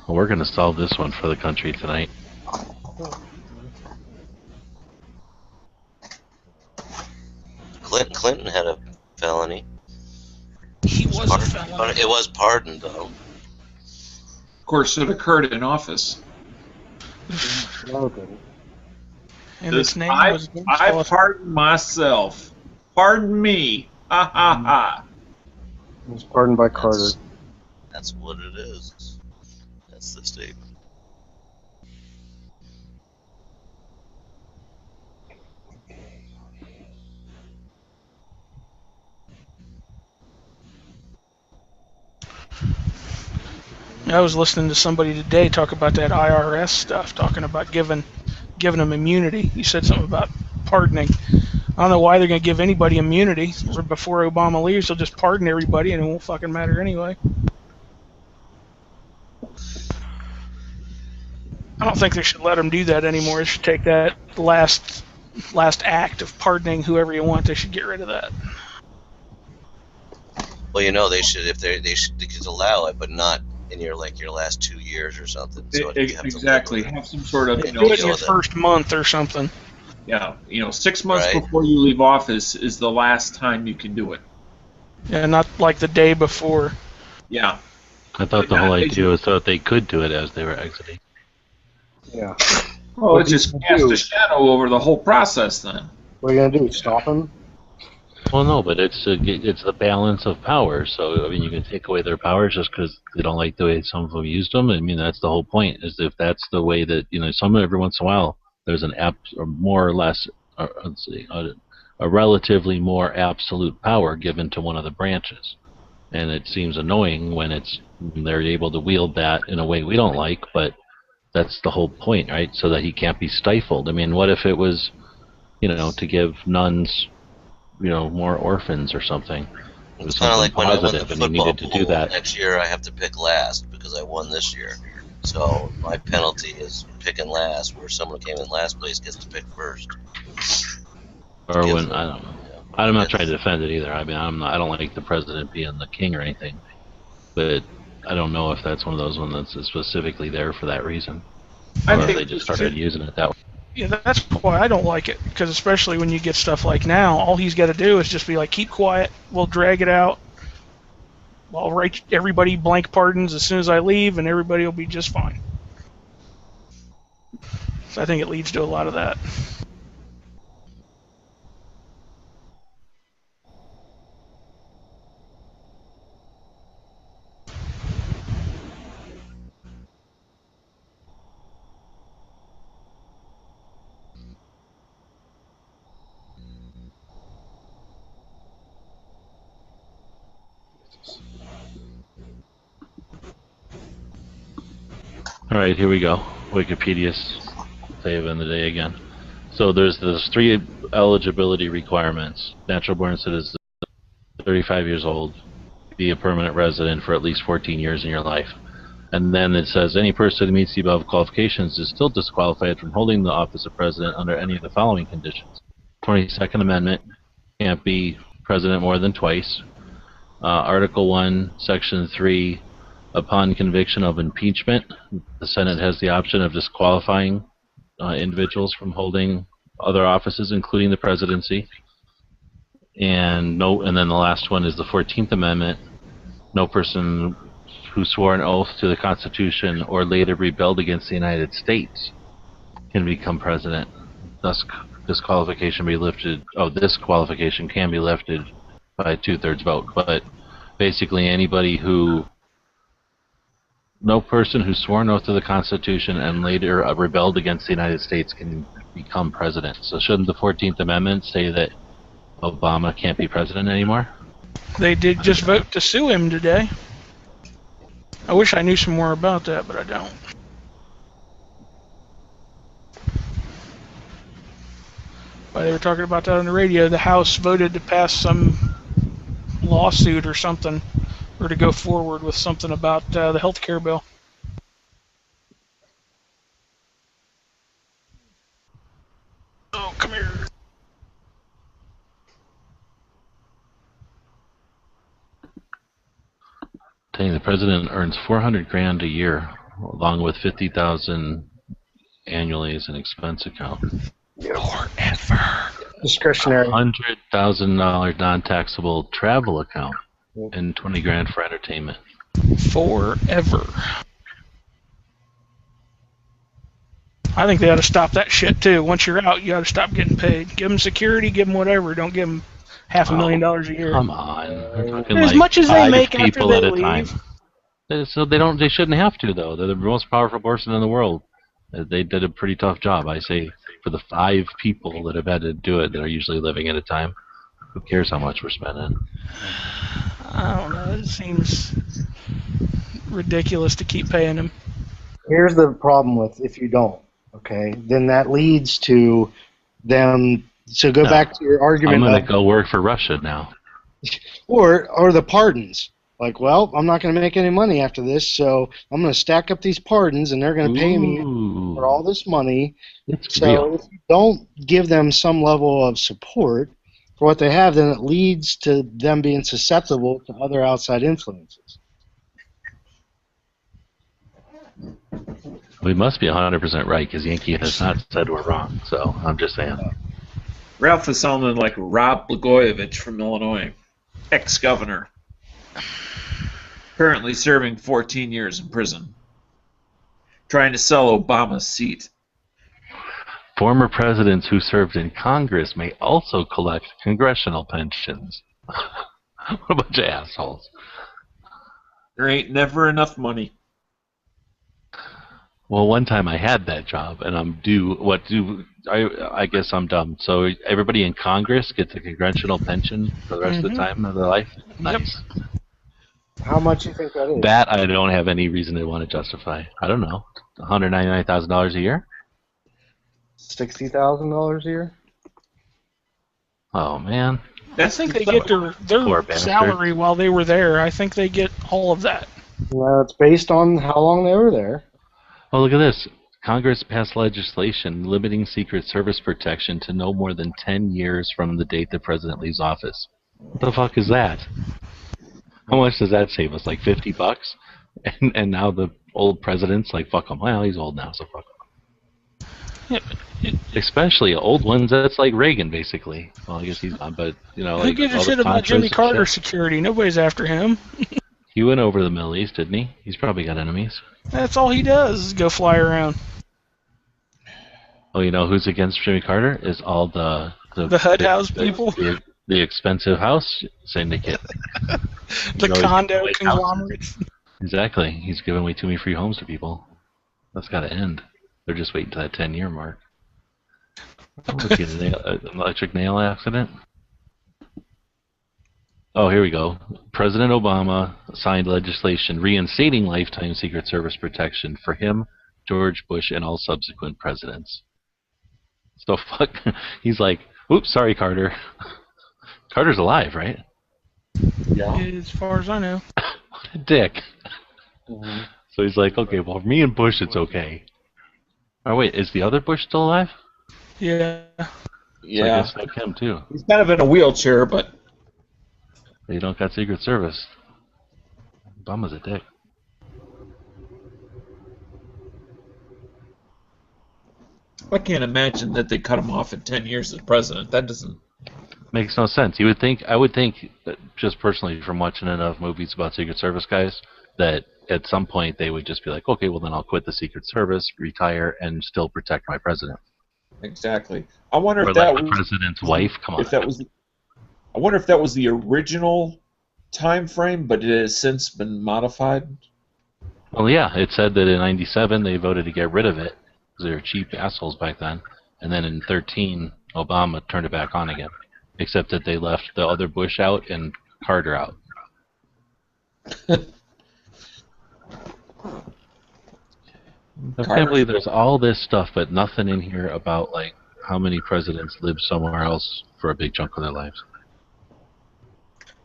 [SPEAKER 4] Well, we're going to solve this one for the country tonight.
[SPEAKER 5] Clinton had a felony.
[SPEAKER 1] He was a felon.
[SPEAKER 5] It was pardoned, though.
[SPEAKER 7] Of course, it occurred in office.
[SPEAKER 1] And its name was.
[SPEAKER 7] I pardon myself. Pardon me. Ha ha ha.
[SPEAKER 11] It was pardoned by Carter.
[SPEAKER 5] That's what it is. That's the statement.
[SPEAKER 1] I was listening to somebody today talk about that IRS stuff, talking about giving them immunity. He said something about pardoning. I don't know why they're going to give anybody immunity. Before Obama leaves, they'll just pardon everybody and it won't fucking matter anyway. I don't think they should let them do that anymore. They should take that last act of pardoning whoever you want. They should get rid of that.
[SPEAKER 5] Well, they should, if they could allow it, but not in your last 2 years or something. So
[SPEAKER 7] exactly. Have some sort of
[SPEAKER 1] do it in your first month or something.
[SPEAKER 7] Yeah, 6 months before you leave office is the last time you can do it.
[SPEAKER 1] Yeah, not like the day before.
[SPEAKER 7] Yeah.
[SPEAKER 4] I thought the whole idea was that they could do it as they were exiting.
[SPEAKER 11] Yeah.
[SPEAKER 7] Well, it just cast a shadow over the whole process then.
[SPEAKER 11] What are you gonna do? Stop him?
[SPEAKER 4] Well, no, but it's the balance of power. So I mean, you can take away their powers just because they don't like the way some of them used them. I mean, that's the whole point. Is if that's the way that every once in a while there's or more or less, let's see, a relatively more absolute power given to one of the branches, and it seems annoying when they're able to wield that in a way we don't like, but that's the whole point, right? So that he can't be stifled. I mean, what if it was, to give nuns, more orphans or something? It was
[SPEAKER 5] kind of like when I won the
[SPEAKER 4] positive, and he needed to do that.
[SPEAKER 5] Next year I have to pick last because I won this year. So my penalty is picking last, where someone who came in last place gets to pick first.
[SPEAKER 4] Or when I don't know. I'm not trying to defend it either. I mean, I don't like the president being the king or anything, but I don't know if that's one of those ones that's specifically there for that reason. Or if they just started using it that way.
[SPEAKER 1] Yeah, that's why I don't like it, because especially when you get stuff like now, all he's got to do is just be like, keep quiet, we'll drag it out, I'll write everybody blank pardons as soon as I leave, and everybody will be just fine. So I think it leads to a lot of that.
[SPEAKER 4] All right, here we go. Wikipedia's save in the day again. So there's 3 eligibility requirements. Natural born citizen, 35 years old, be a permanent resident for at least 14 years in your life. And then it says any person who meets the above qualifications is still disqualified from holding the office of president under any of the following conditions. 22nd Amendment, can't be president more than twice. Article 1, Section 3, upon conviction of impeachment, the Senate has the option of disqualifying individuals from holding other offices, including the presidency. And then the last one is the 14th Amendment. No person who swore an oath to the Constitution or later rebelled against the United States can become president. Thus, disqualification can be lifted by a 2/3 vote. But basically, no person who swore an oath to the Constitution and later rebelled against the United States can become president. So shouldn't the 14th Amendment say that Obama can't be president anymore?
[SPEAKER 1] They did just vote to sue him today. I wish I knew some more about that, but I don't. But they were talking about that on the radio. The House voted to pass some lawsuit or something, or to go forward with something about the health care bill. Oh, come here.
[SPEAKER 4] The president earns $400,000 a year, along with $50,000 annually as an expense account.
[SPEAKER 1] Forever.
[SPEAKER 11] Discretionary.
[SPEAKER 4] $100,000 non-taxable travel account. and 20 grand for entertainment.
[SPEAKER 1] Forever. I think they ought to stop that shit too. Once you're out, you ought to stop getting paid. Give them security, give them whatever. Don't give them $500,000 a year.
[SPEAKER 4] Come on, we're talking
[SPEAKER 1] As
[SPEAKER 4] like
[SPEAKER 1] much as they
[SPEAKER 4] 5
[SPEAKER 1] make after
[SPEAKER 4] people
[SPEAKER 1] they
[SPEAKER 4] at a
[SPEAKER 1] leave.
[SPEAKER 4] time. So they shouldn't have to though. They're the most powerful person in the world. They did a pretty tough job. I say for the 5 people that have had to do it that are usually living at a time, who cares how much we're spending?
[SPEAKER 1] I don't know. It seems ridiculous to keep paying them.
[SPEAKER 11] Here's the problem with if you don't, okay? Then that leads to them. So go back to your argument.
[SPEAKER 4] I'm going to go work for Russia now.
[SPEAKER 11] Or the pardons. Like, well, I'm not going to make any money after this, so I'm going to stack up these pardons, and they're going to pay me for all this money.
[SPEAKER 4] It's
[SPEAKER 11] so
[SPEAKER 4] real.
[SPEAKER 11] if you don't give them some level of support for what they have, then it leads to them being susceptible to other outside influences.
[SPEAKER 4] We must be 100% right because Yankee has not said we're wrong. So I'm just saying.
[SPEAKER 7] Ralph is sounding like Rob Blagojevich from Illinois, ex-governor, currently serving 14 years in prison, trying to sell Obama's seat.
[SPEAKER 4] Former presidents who served in Congress may also collect congressional pensions. What a bunch of assholes.
[SPEAKER 7] There ain't never enough money.
[SPEAKER 4] Well, one time I had that job, and I guess I'm dumb. So everybody in Congress gets a congressional pension for the rest of the time of their life? Nice.
[SPEAKER 11] Yep. How much do you think that is?
[SPEAKER 4] That I don't have any reason to want to justify. I don't know. $199,000 a year?
[SPEAKER 11] $60,000 a year?
[SPEAKER 4] Oh, man.
[SPEAKER 1] I think they get their salary while they were there. I think they get all of that.
[SPEAKER 11] Well, it's based on how long they were there.
[SPEAKER 4] Oh, look at this. Congress passed legislation limiting Secret Service protection to no more than 10 years from the date the president leaves office. What the fuck is that? How much does that save us? Like $50? And now the old president's like, fuck him. Well, he's old now, so fuck him. Yeah, especially old ones. That's like Reagan, basically. Well, I guess he's not, but you know,
[SPEAKER 1] who
[SPEAKER 4] like
[SPEAKER 1] gives a shit about Jimmy Carter's security? Nobody's after him.
[SPEAKER 4] He went over the Middle East, didn't he? He's probably got enemies.
[SPEAKER 1] That's all he does is go fly around.
[SPEAKER 4] Oh, you know who's against Jimmy Carter? Is all the
[SPEAKER 1] HUD house people?
[SPEAKER 4] The expensive house syndicate.
[SPEAKER 1] The condo conglomerates.
[SPEAKER 4] Exactly. He's giving away too many free homes to people. That's got to end. They're just waiting to that 10-year mark. Was he an electric nail accident? Oh, here we go. President Obama signed legislation reinstating lifetime Secret Service protection for him, George Bush, and all subsequent presidents. So fuck. He's like, oops, sorry, Carter. Carter's alive, right?
[SPEAKER 11] Yeah.
[SPEAKER 1] As far as I know.
[SPEAKER 4] What a dick. Mm-hmm. So he's like, okay, well, for me and Bush, it's okay. Oh, wait, is the other Bush still alive?
[SPEAKER 1] Yeah.
[SPEAKER 7] Yeah.
[SPEAKER 4] So I guess fuck him, too.
[SPEAKER 7] He's kind of in a wheelchair, but...
[SPEAKER 4] They don't got Secret Service. Obama's a dick.
[SPEAKER 7] I can't imagine that they cut him off in 10 years as president. That doesn't...
[SPEAKER 4] Makes no sense. I would think, that just personally from watching enough movies about Secret Service guys, that at some point they would just be like, okay, well then I'll quit the Secret Service, retire, and still protect my president.
[SPEAKER 7] Exactly. I wonder
[SPEAKER 4] or
[SPEAKER 7] if that
[SPEAKER 4] like
[SPEAKER 7] was...
[SPEAKER 4] the president's wife. Come on.
[SPEAKER 7] If that was... I wonder if that was the original time frame, but it has since been modified.
[SPEAKER 4] Well, yeah, it said that in '97 they voted to get rid of it because they were cheap assholes back then, and then in '13 Obama turned it back on again, except that they left the other Bush out and Carter out. I can't believe there's all this stuff, but nothing in here about like how many presidents lived somewhere else for a big chunk of their lives.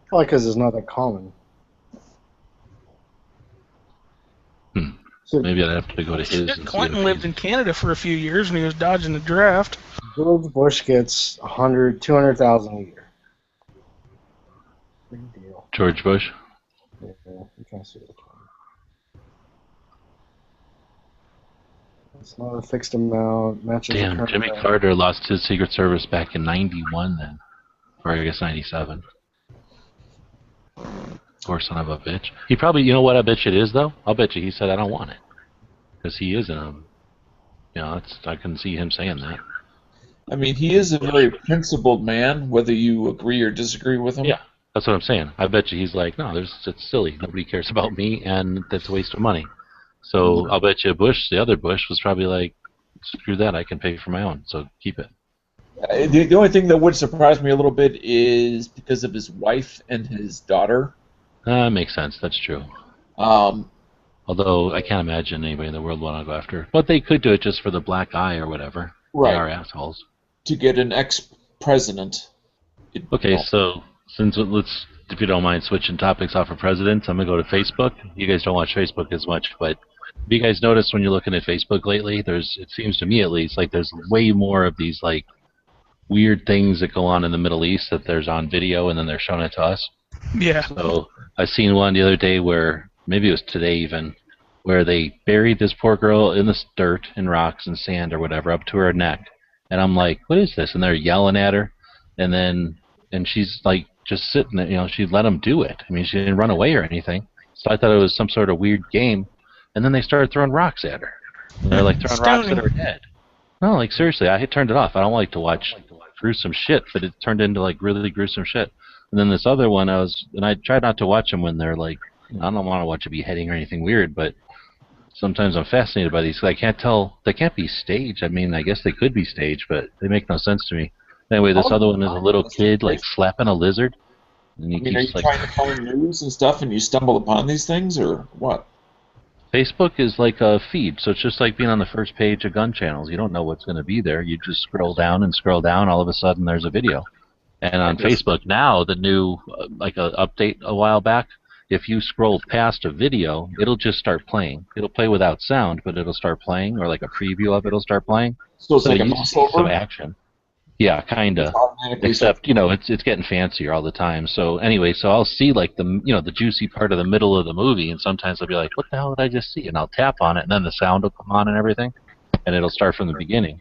[SPEAKER 11] Probably because it's not that common.
[SPEAKER 4] So maybe I'd have to go to his.
[SPEAKER 1] Clinton lived in Canada for a few years when he was dodging the draft.
[SPEAKER 11] George Bush gets 200,000 a year. Big deal.
[SPEAKER 4] George Bush?
[SPEAKER 11] Yeah, you can't see it. It's not a fixed amount. Matches
[SPEAKER 4] damn, Jimmy Carter lost his Secret Service back in '91 then. Or I guess '97. Poor son of a bitch. He probably, you know what I bet you it is, though? I'll bet you he said, I don't want it. Because he is I can see him saying that.
[SPEAKER 7] I mean, he is a very principled man, whether you agree or disagree with him.
[SPEAKER 4] Yeah, that's what I'm saying. I bet you he's like, no, it's silly. Nobody cares about me, and that's a waste of money. So I'll bet you Bush, the other Bush, was probably like, screw that, I can pay for my own, so keep it.
[SPEAKER 7] The only thing that would surprise me a little bit is because of his wife and his daughter.
[SPEAKER 4] Makes sense, that's true. Although I can't imagine anybody in the world want to go after. But they could do it just for the black eye or whatever.
[SPEAKER 7] Right.
[SPEAKER 4] They are assholes.
[SPEAKER 7] To get an ex-president.
[SPEAKER 4] Okay, so let's, if you don't mind switching topics off of presidents, I'm going to go to Facebook. You guys don't watch Facebook as much, but have you guys noticed when you're looking at Facebook lately, it seems to me at least, like there's way more of these like weird things that go on in the Middle East that there's on video and then they're showing it to us.
[SPEAKER 1] Yeah.
[SPEAKER 4] So I seen one the other day where, maybe it was today even, where they buried this poor girl in the dirt and rocks and sand or whatever up to her neck. And I'm like, what is this? And they're yelling at her. And she's like just sitting there, she let them do it. I mean, she didn't run away or anything. So I thought it was some sort of weird game. And then they started throwing rocks at her. And they're like throwing rocks at her head. No, like seriously, I had turned it off. I don't like to watch gruesome shit, but it turned into like really gruesome shit. And then this other one, I tried not to watch them when they're like, I don't want to watch a beheading or anything weird, but sometimes I'm fascinated by these. I can't tell. They can't be staged. I mean, I guess they could be staged, but they make no sense to me. Anyway, this other one is a little kid like slapping a lizard. And
[SPEAKER 7] are you trying to find news and stuff and you stumble upon these things, or what?
[SPEAKER 4] Facebook is like a feed, so it's just like being on the first page of gun channels. You don't know what's going to be there. You just scroll down and scroll down. All of a sudden, there's a video. And on Facebook now, the new like a update a while back, if you scroll past a video, it'll just start playing. It'll play without sound, but it'll start playing, or like a preview of it'll start playing.
[SPEAKER 7] So it's like
[SPEAKER 4] you see some action. Yeah, kinda. Except it's getting fancier all the time. So anyway, so I'll see like the juicy part of the middle of the movie, and sometimes I'll be like, what the hell did I just see? And I'll tap on it, and then the sound will come on and everything, and it'll start from the beginning.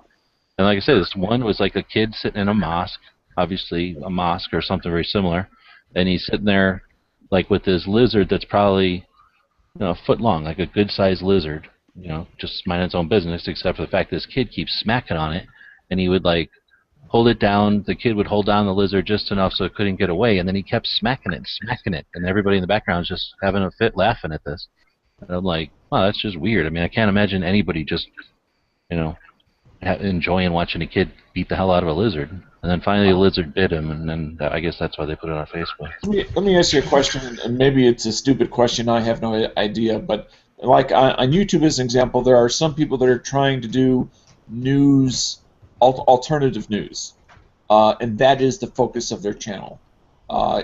[SPEAKER 4] And like I said, this one was like a kid sitting in a mosque, obviously a mosque or something very similar, and he's sitting there like with this lizard that's probably a foot long, like a good sized lizard, just minding its own business, except for the fact that this kid keeps smacking on it, and he would like hold it down. The kid would hold down the lizard just enough so it couldn't get away, and then he kept smacking it, and everybody in the background is just having a fit laughing at this. And I'm like, wow, that's just weird. I mean, I can't imagine anybody just, enjoying watching a kid beat the hell out of a lizard. And then finally the lizard bit him, and then I guess that's why they put it on Facebook.
[SPEAKER 7] Let me ask you a question, and maybe it's a stupid question, I have no idea, but like on YouTube as an example, there are some people that are trying to do news, alternative news, and that is the focus of their channel.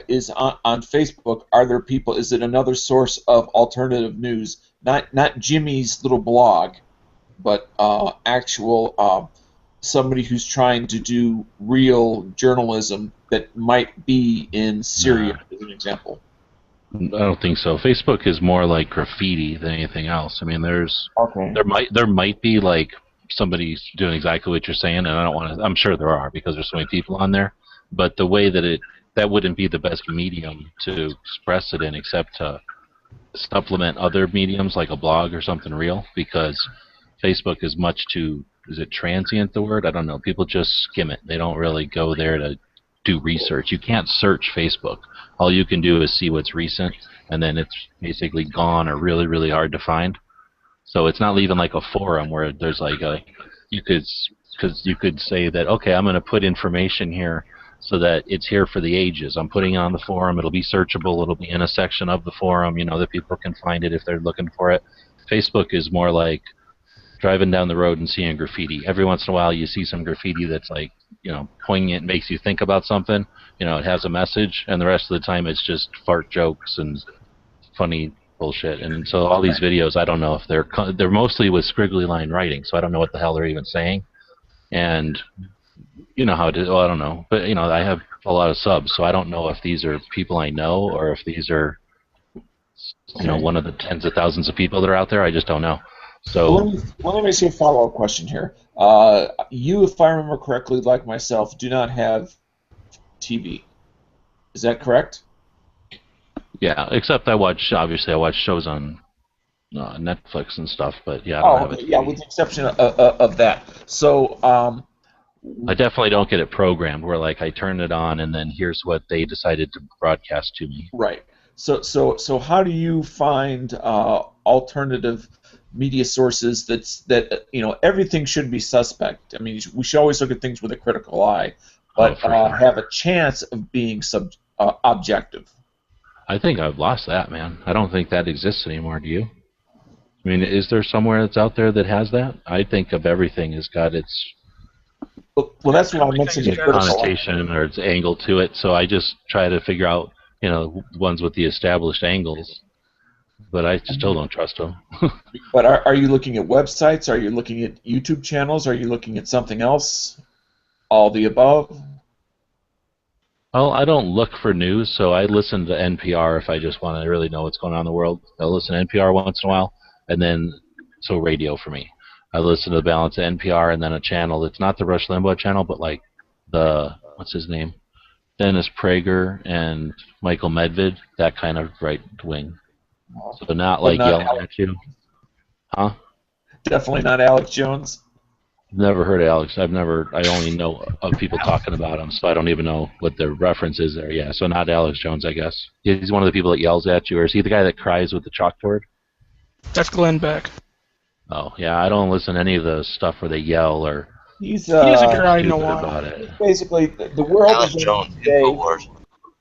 [SPEAKER 7] Is on Facebook, are there people, is it another source of alternative news, not Jimmy's little blog, but actual somebody who's trying to do real journalism that might be in Syria, as an example?
[SPEAKER 4] I don't think so. Facebook is more like graffiti than anything else. I mean, there might be like somebody doing exactly what you're saying, and I don't want to. I'm sure there are because there's so many people on there. But the way that wouldn't be the best medium to express it in, except to supplement other mediums like a blog or something real, because Facebook is much too. Is it transient, the word? I don't know. People just skim it. They don't really go there to do research. You can't search Facebook. All you can do is see what's recent, and then it's basically gone or really, really hard to find. So it's not even like a forum where there's like you could say that, okay, I'm going to put information here so that it's here for the ages. I'm putting it on the forum. It'll be searchable. It'll be in a section of the forum, that people can find it if they're looking for it. Facebook is more like driving down the road and seeing graffiti. Every once in a while you see some graffiti that's like, poignant, makes you think about something. It has a message, and the rest of the time it's just fart jokes and funny bullshit. And so all these videos, I don't know if they're mostly with squiggly line writing, so I don't know what the hell they're even saying. And you know how it is. Well, I don't know, but I have a lot of subs, so I don't know if these are people I know or if these are one of the tens of thousands of people that are out there. I just don't know. So
[SPEAKER 7] let me ask you a follow-up question here. You, if I remember correctly, like myself, do not have TV. Is that correct?
[SPEAKER 4] Yeah, except I watch shows on Netflix and stuff, but yeah, I don't have a TV.
[SPEAKER 7] Yeah, with the exception of that. So,
[SPEAKER 4] I definitely don't get it programmed where like I turn it on and then here's what they decided to broadcast to me.
[SPEAKER 7] right. So how do you find alternative media sources that everything should be suspect? I mean, we should always look at things with a critical eye, but have a chance of being objective.
[SPEAKER 4] I think I've lost that, man. I don't think that exists anymore. Do you? I mean, is there somewhere that's out there that has that? I think of everything has got its
[SPEAKER 7] that's what I mentioned.
[SPEAKER 4] Connotation or its angle to it. So I just try to figure out, ones with the established angles. But I still don't trust them.
[SPEAKER 7] But are you looking at websites? Are you looking at YouTube channels? Are you looking at something else? All the above?
[SPEAKER 4] Well, I don't look for news, so I listen to NPR if I just want to really know what's going on in the world. I'll listen to NPR once in a while, and then, so radio for me. I listen to the balance of NPR and then a channel that's not the Rush Limbaugh channel, but like what's his name? Dennis Prager and Michael Medved, that kind of right wing. So not like yelling at you. Huh?
[SPEAKER 7] Definitely not Alex Jones.
[SPEAKER 4] Never heard of Alex. I only know of people talking about him, so I don't even know what the reference is there. Yeah, so not Alex Jones, I guess. He's one of the people that yells at you, or is he the guy that cries with the chalkboard?
[SPEAKER 1] That's Glenn Beck.
[SPEAKER 4] Oh, yeah, I don't listen to any of the stuff where they yell or
[SPEAKER 1] he hasn't cried in a while.
[SPEAKER 4] about it.
[SPEAKER 7] Basically, the world is ending today.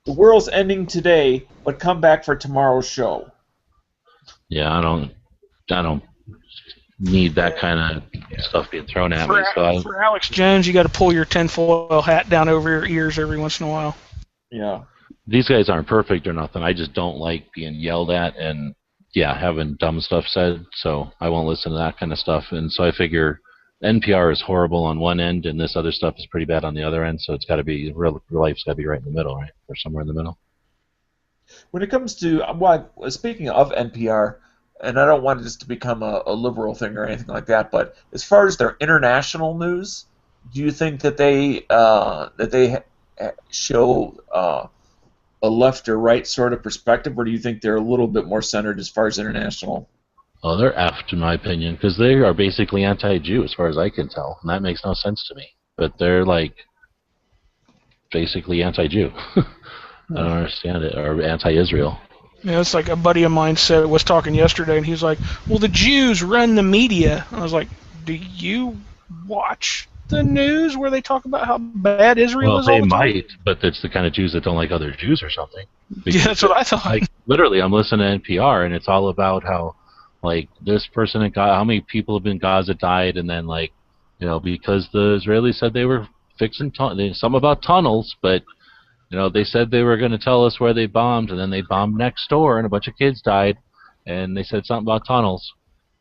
[SPEAKER 7] The world's ending today, but come back for tomorrow's show.
[SPEAKER 4] Yeah, I don't need that kind of stuff being thrown at me.
[SPEAKER 1] For Alex Jones, you got to pull your tinfoil hat down over your ears every once in a while.
[SPEAKER 7] Yeah.
[SPEAKER 4] These guys aren't perfect or nothing. I just don't like being yelled at and having dumb stuff said. So I won't listen to that kind of stuff. And so I figure NPR is horrible on one end, and this other stuff is pretty bad on the other end. So it's got to be real life's got to be right in the middle, right, or somewhere in the middle.
[SPEAKER 7] When it comes to speaking of NPR, and I don't want this to become a liberal thing or anything like that, but as far as their international news, do you think that they show a left or right sort of perspective, or do you think they're a little bit more centered as far as international?
[SPEAKER 4] Oh, they're effed, in my opinion, because they are basically anti-Jew as far as I can tell, and that makes no sense to me. But they're like basically anti-Jew. I don't understand it, or anti-Israel.
[SPEAKER 1] Yeah, it's like a buddy of mine was talking yesterday, and he's like, well, the Jews run the media. I was like, do you watch the news where they talk about how bad Israel is all the time?
[SPEAKER 4] Well, they might, but it's the kind of Jews that don't like other Jews or something.
[SPEAKER 1] Yeah, that's what I thought.
[SPEAKER 4] Like, literally, I'm listening to NPR, and it's all about how, like, this person in Gaza, how many people have been in Gaza died, and then, like, because the Israelis said they were fixing some about tunnels, but they said they were going to tell us where they bombed, and then they bombed next door, and a bunch of kids died, and they said something about tunnels.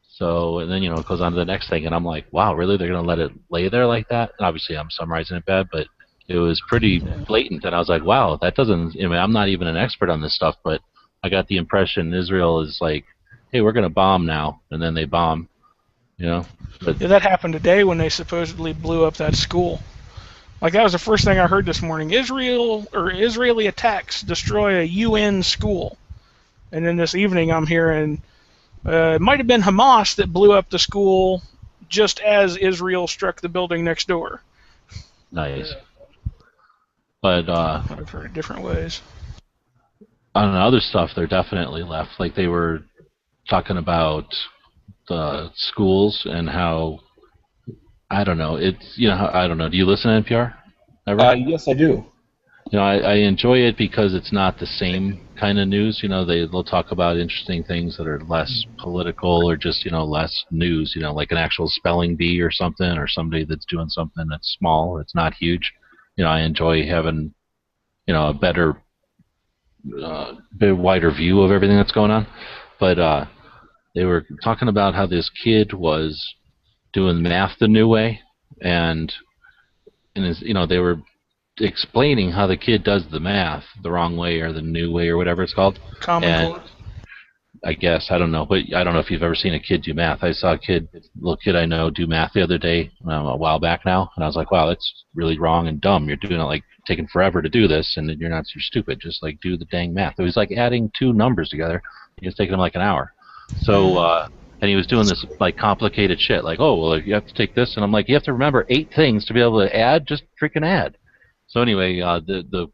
[SPEAKER 4] So, and then, it goes on to the next thing, and I'm like, wow, really? They're going to let it lay there like that? And obviously, I'm summarizing it bad, but it was pretty blatant, and I was like, wow, that doesn't, I'm not even an expert on this stuff, but I got the impression Israel is like, hey, we're going to bomb now, and then they bomb, But,
[SPEAKER 1] yeah, that happened today when they supposedly blew up that school. Like, that was the first thing I heard this morning. Israeli attacks destroy a UN school. And then this evening I'm hearing it might have been Hamas that blew up the school just as Israel struck the building next door.
[SPEAKER 4] Nice. But
[SPEAKER 1] I've heard it different ways.
[SPEAKER 4] On other stuff, they're definitely left. Like, they were talking about the schools and how, I don't know. It's I don't know. Do you listen to NPR?
[SPEAKER 7] Yes, I do.
[SPEAKER 4] I enjoy it because it's not the same kind of news. They'll talk about interesting things that are less political or just less news. Like an actual spelling bee or something, or somebody that's doing something that's small. It's not huge. I enjoy having a better, bit wider view of everything that's going on. But they were talking about how this kid was doing math the new way, and they were explaining how the kid does the math the wrong way or the new way or whatever it's called.
[SPEAKER 1] Common Core.
[SPEAKER 4] I guess, I don't know, but I don't know if you've ever seen a kid do math. I saw a little kid I know, do math the other day, a while back now, and I was like, wow, that's really wrong and dumb. You're doing it like taking forever to do this, and you're stupid. Just like do the dang math. It was like adding two numbers together. It was taking him like an hour. So, and he was doing this like complicated shit, like, oh, well, you have to take this, and I'm like, you have to remember 8 things to be able to add. Just freaking add. So anyway, the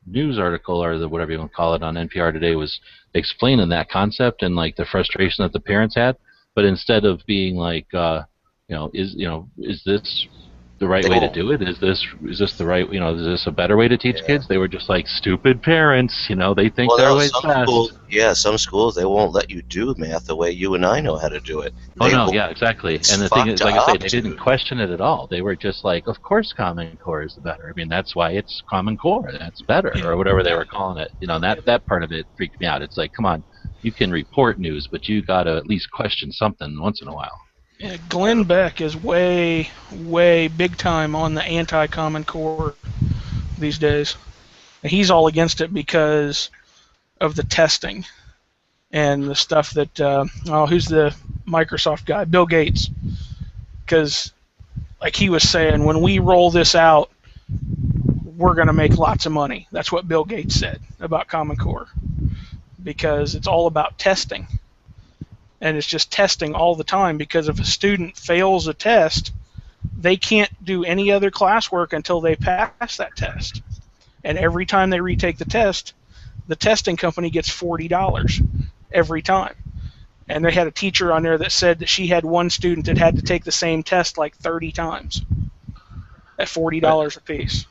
[SPEAKER 4] news article, or the whatever you want to call it, on NPR today was explaining that concept and like the frustration that the parents had. But instead of being like, is this the right way to do it? Is this the right, is this a better way to teach kids? They were just like, stupid parents, they think their way's best.
[SPEAKER 5] Some schools, they won't let you do math the way you and I know how to do it.
[SPEAKER 4] Yeah, exactly. And the thing is, like I say, they didn't question it at all. They were just like, of course Common Core is the better. I mean, that's why it's Common Core. That's better, or whatever they were calling it. And that part of it freaked me out. It's like, come on, you can report news, but you got to at least question something once in a while.
[SPEAKER 1] Yeah, Glenn Beck is way, way big time on the anti-Common Core these days. And he's all against it because of the testing and the stuff that, who's the Microsoft guy? Bill Gates. Because, like he was saying, when we roll this out, we're going to make lots of money. That's what Bill Gates said about Common Core. Because it's all about testing. And it's just testing all the time, because if a student fails a test, they can't do any other classwork until they pass that test. And every time they retake the testing company gets $40 every time. And they had a teacher on there that said that she had one student that had to take the same test like 30 times at $40 a piece.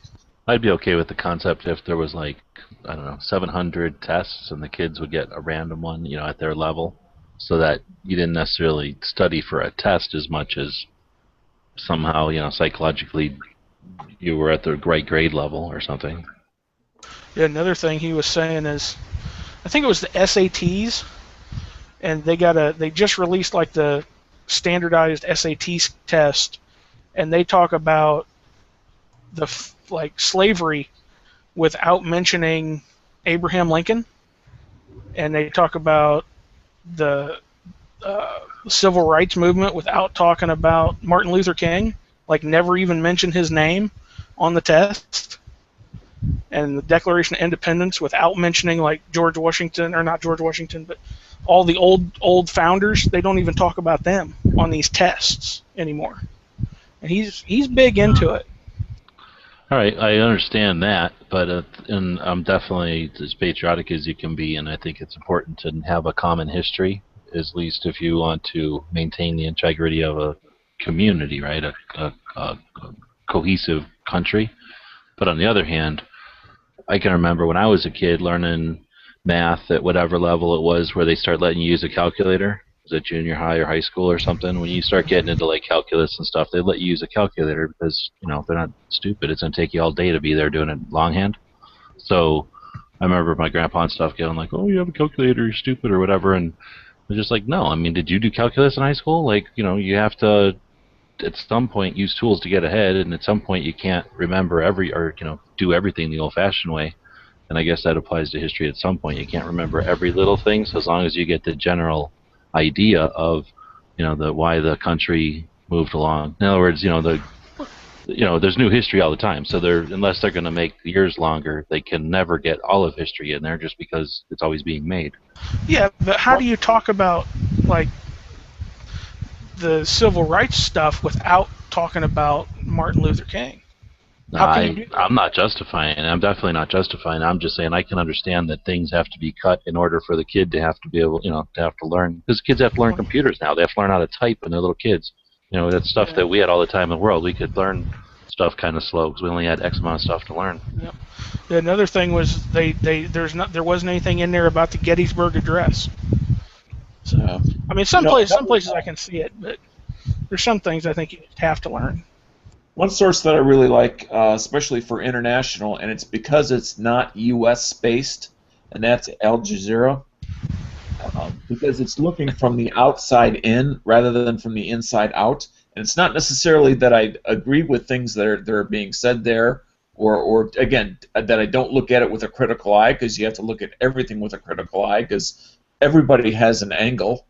[SPEAKER 4] I'd be okay with the concept if there was like, I don't know, 700 tests and the kids would get a random one, at their level. So that you didn't necessarily study for a test as much as somehow, psychologically you were at the right grade level or something.
[SPEAKER 1] Yeah, another thing he was saying is, I think it was the SATs, and they just released like the standardized SAT test, and they talk about the slavery without mentioning Abraham Lincoln, and they talk about the civil rights movement without talking about Martin Luther King, like never even mention his name on the test, and the Declaration of Independence without mentioning like George Washington, or not George Washington, but all the old founders. They don't even talk about them on these tests anymore, and he's big into it.
[SPEAKER 4] All right, I understand that, but and I'm definitely as patriotic as you can be, and I think it's important to have a common history, at least if you want to maintain the integrity of a community, right? A cohesive country. But on the other hand, I can remember when I was a kid learning math at whatever level it was, where they start letting you use a calculator. Was it junior high or high school or something? When you start getting into like calculus and stuff, they let you use a calculator because, they're not stupid. It's going to take you all day to be there doing it longhand. So I remember my grandpa and stuff getting like, oh, you have a calculator, you're stupid or whatever. And I was just like, no, I mean, did you do calculus in high school? Like, you have to at some point use tools to get ahead, and at some point you can't remember do everything the old-fashioned way. And I guess that applies to history. At some point you can't remember every little thing, so as long as you get the general idea of why the country moved along. In other words, there's new history all the time, so unless they're going to make years longer, they can never get all of history in there just because it's always being made.
[SPEAKER 1] Yeah, but how do you talk about like the civil rights stuff without talking about Martin Luther King?
[SPEAKER 4] I'm not justifying it. I'm definitely not justifying it. I'm just saying I can understand that things have to be cut in order for the kid to have to be able, to have to learn. Because kids have to learn computers now. They have to learn how to type when they're little kids. That's stuff that we had all the time in the world. We could learn stuff kind of slow because we only had X amount of stuff to learn.
[SPEAKER 1] Yep. Another thing was there wasn't anything in there about the Gettysburg Address. So I mean, some places I can see it, but there's some things I think you have to learn.
[SPEAKER 7] One source that I really like, especially for international, and it's because it's not U.S. based, and that's Al Jazeera, because it's looking from the outside in rather than from the inside out. And it's not necessarily that I agree with things that are being said there, or again, that I don't look at it with a critical eye, because you have to look at everything with a critical eye, because everybody has an angle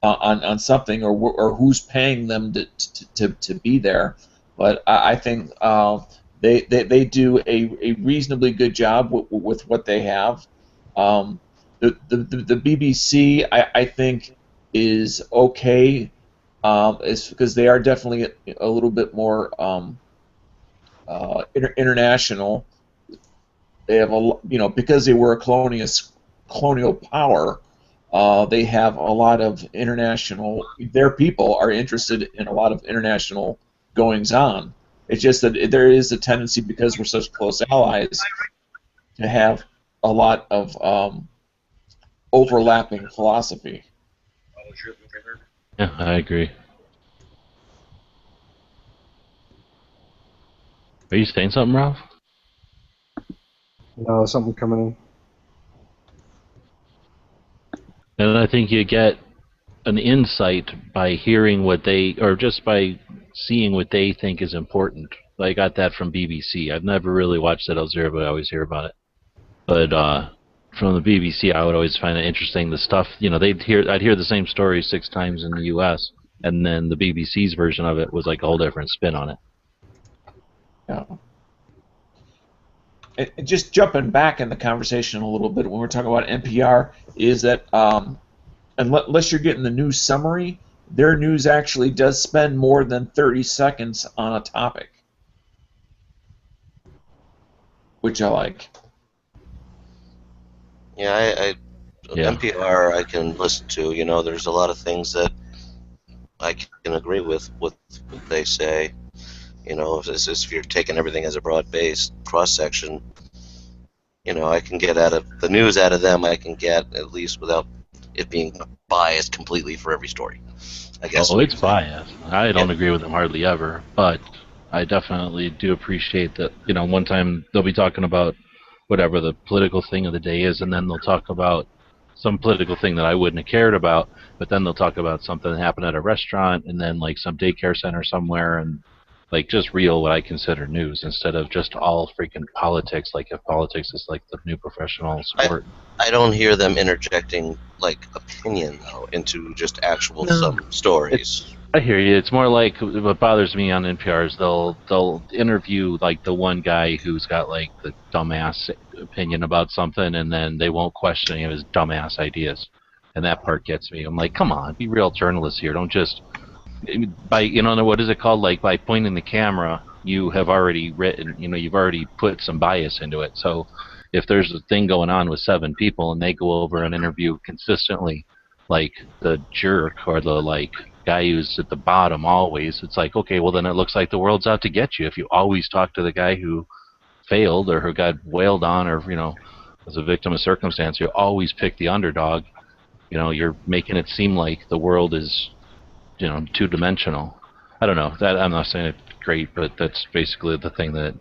[SPEAKER 7] on something, or who's paying them to be there. But I think they do a reasonably good job with what they have. The BBC, I think, is okay. It's because they are definitely a little bit more international. They have because they were a colonial power. They have a lot of international. Their people are interested in a lot of international goings on. It's just that there is a tendency, because we're such close allies, to have a lot of overlapping philosophy.
[SPEAKER 4] Yeah, I agree. Are you saying something, Ralph?
[SPEAKER 11] No, something coming in.
[SPEAKER 4] And I think you get an insight by hearing what they, or just by seeing what they think is important. I got that from BBC. I've never really watched that Al Jazeera, but I always hear about it. But from the BBC, I would always find it interesting. The stuff, I'd hear the same story 6 times in the U.S., and then the BBC's version of it was like a whole different spin on it.
[SPEAKER 7] Yeah. And just jumping back in the conversation a little bit when we're talking about NPR, is that unless you're getting the news summary, their news actually does spend more than 30 seconds on a topic, which I like.
[SPEAKER 5] Yeah, NPR I can listen to. There's a lot of things that I can agree with what they say. If you're taking everything as a broad-based cross-section, I can get the news out of them. I can get, at least without it being biased completely for every story, I guess.
[SPEAKER 4] Oh, it's biased. I don't agree with them hardly ever, but I definitely do appreciate that. One time they'll be talking about whatever the political thing of the day is, and then they'll talk about some political thing that I wouldn't have cared about, but then they'll talk about something that happened at a restaurant, and then like some daycare center somewhere, and like just real what I consider news, instead of just all freaking politics, like if politics is like the new professional sport.
[SPEAKER 5] I don't hear them interjecting like opinion though into just actual some stories.
[SPEAKER 4] I hear you. It's more like what bothers me on NPR is they'll interview like the one guy who's got like the dumbass opinion about something, and then they won't question any of his dumbass ideas, and that part gets me. I'm like, come on, be real journalists here. Don't just what is it called? Like by pointing the camera, you have already written. You've already put some bias into it. So if there's a thing going on with 7 people and they go over and interview consistently, like the jerk or the like guy who's at the bottom always, it's like, okay, well then it looks like the world's out to get you if you always talk to the guy who failed or who got wailed on or was a victim of circumstance. You always pick the underdog. You're making it seem like the world is two-dimensional. I don't know. That I'm not saying it's great, but that's basically the thing that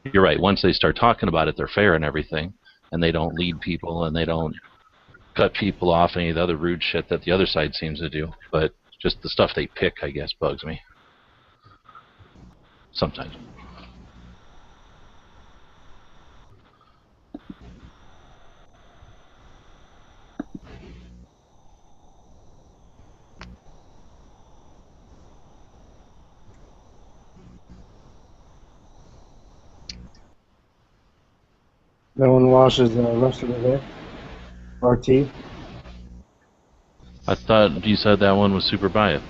[SPEAKER 4] you're right. Once they start talking about it, they're fair and everything, and they don't lead people and they don't cut people off, any of the other rude shit that the other side seems to do. But just the stuff they pick, I guess, bugs me sometimes.
[SPEAKER 11] No one watches the rest of the day. RT.
[SPEAKER 4] I thought you said that one was super biased.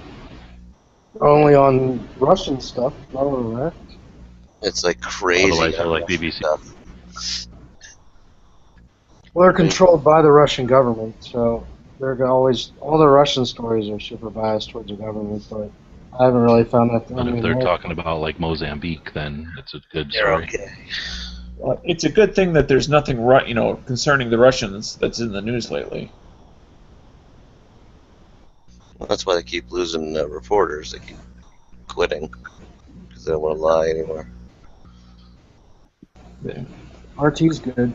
[SPEAKER 11] Only on Russian stuff, not on the rest.
[SPEAKER 5] It's like crazy.
[SPEAKER 4] Otherwise, I like BBC.
[SPEAKER 5] Stuff.
[SPEAKER 11] Well, they're controlled by the Russian government, so they're always all the Russian stories are super biased towards the government. But I haven't really found that.
[SPEAKER 4] But if they're talking about like Mozambique, then it's a good story.
[SPEAKER 5] Okay.
[SPEAKER 7] It's a good thing that there's nothing concerning the Russians that's in the news lately.
[SPEAKER 5] Well, that's why they keep losing reporters. They keep quitting because they don't want to lie anymore.
[SPEAKER 11] Yeah. RT's good.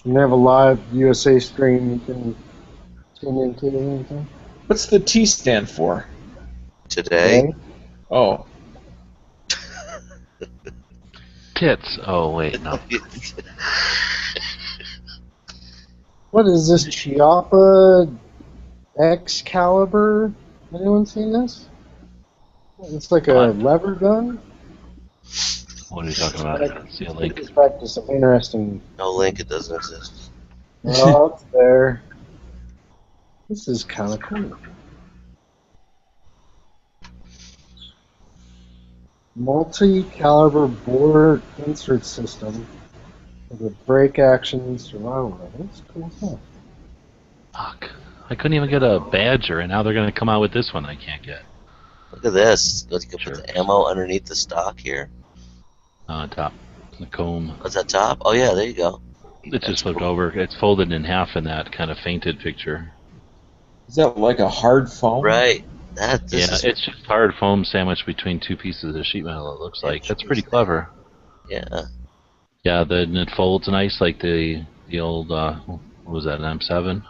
[SPEAKER 11] And they have a live USA stream you can tune into or anything.
[SPEAKER 7] What's the T stand for?
[SPEAKER 5] Today?
[SPEAKER 7] Oh.
[SPEAKER 4] Tits. Oh, wait, no.
[SPEAKER 11] What is this, Chiappa Excalibur? Anyone seen this? It's like a lever gun.
[SPEAKER 4] What are you talking about? See a link?
[SPEAKER 11] It's back to some interesting.
[SPEAKER 5] No link, it doesn't exist.
[SPEAKER 11] Oh, it's there. This is kind of cool. Multi-caliber bore insert system with a break action survival. That's cool stuff.
[SPEAKER 4] Fuck. I couldn't even get a Badger, and now they're going to come out with this one I can't get.
[SPEAKER 5] Look at this. You can put the ammo underneath the stock here.
[SPEAKER 4] On top. The comb.
[SPEAKER 5] What's that top? Oh, yeah, there you go.
[SPEAKER 4] It's just flipped over. It's folded in half in that kind of fainted picture.
[SPEAKER 7] Is that like a hard foam?
[SPEAKER 5] Right.
[SPEAKER 4] It's just hard foam sandwiched between two pieces of sheet metal, it looks like. That's pretty clever.
[SPEAKER 5] Yeah.
[SPEAKER 4] Yeah, then it folds nice like the old, what was that, an M7?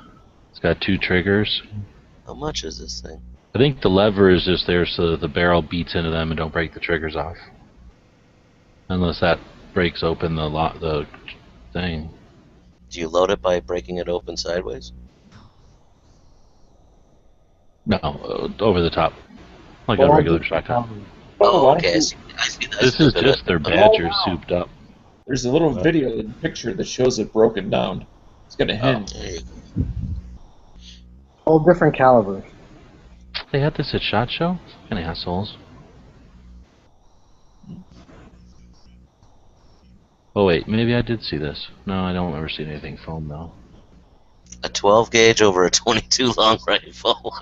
[SPEAKER 4] It's got 2 triggers.
[SPEAKER 5] How much is this thing?
[SPEAKER 4] I think the lever is just there so that the barrel beats into them and don't break the triggers off. Unless that breaks open the thing.
[SPEAKER 5] Do you load it by breaking it open sideways?
[SPEAKER 4] No, over the top. Like a regular shotgun.
[SPEAKER 5] Oh, okay. I see that.
[SPEAKER 4] This is just their Badger souped up.
[SPEAKER 7] There's a little video and picture that shows it broken down. It's got a hinge.
[SPEAKER 11] All different calibers.
[SPEAKER 4] They had this at SHOT Show? Kind of assholes. Oh wait, maybe I did see this. No, I don't remember seeing anything foam though.
[SPEAKER 5] A 12 gauge over a 22 long rifle.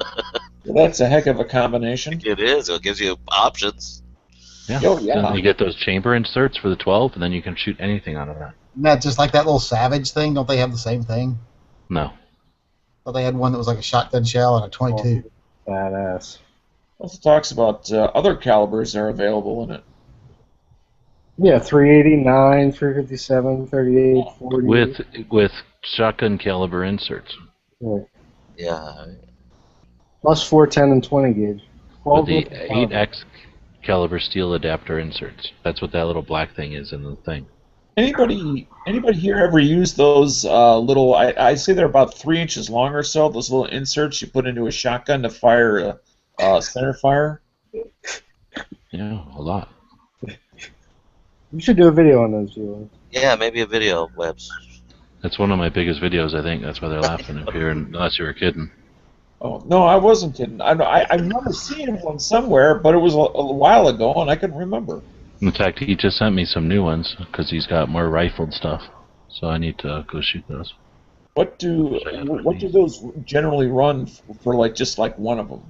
[SPEAKER 7] Well, that's a heck of a combination.
[SPEAKER 5] It is. It gives you options.
[SPEAKER 4] Yeah.
[SPEAKER 7] Oh, yeah.
[SPEAKER 4] And you get those chamber inserts for the 12, and then you can shoot anything out of that.
[SPEAKER 8] Isn't that just like that little Savage thing? Don't they have the same thing?
[SPEAKER 4] No.
[SPEAKER 8] Well, they had one that was like a shotgun shell and a 22.
[SPEAKER 11] Badass.
[SPEAKER 7] Also talks about other calibers that are available in it.
[SPEAKER 11] Yeah, 389, 357, 38, 40.
[SPEAKER 4] With shotgun caliber inserts.
[SPEAKER 11] Right.
[SPEAKER 5] Yeah.
[SPEAKER 11] Plus 410 and 20 gauge.
[SPEAKER 4] With the 8X caliber steel adapter inserts. That's what that little black thing is in the thing.
[SPEAKER 7] Anybody here ever use those little? I say they're about 3 inches long or so. Those little inserts you put into a shotgun to fire a center fire.
[SPEAKER 4] Yeah, a lot.
[SPEAKER 11] You should do a video on those, Julie.
[SPEAKER 5] Yeah, maybe a video, Webs.
[SPEAKER 4] That's one of my biggest videos, I think. That's why they're laughing if you're, unless you were kidding.
[SPEAKER 7] Oh no, I wasn't kidding. I remember seeing one somewhere, but it was a while ago, and I couldn't remember.
[SPEAKER 4] In fact, he just sent me some new ones because he's got more rifled stuff. So I need to go shoot those.
[SPEAKER 7] What do those generally run for? Like just like one of them?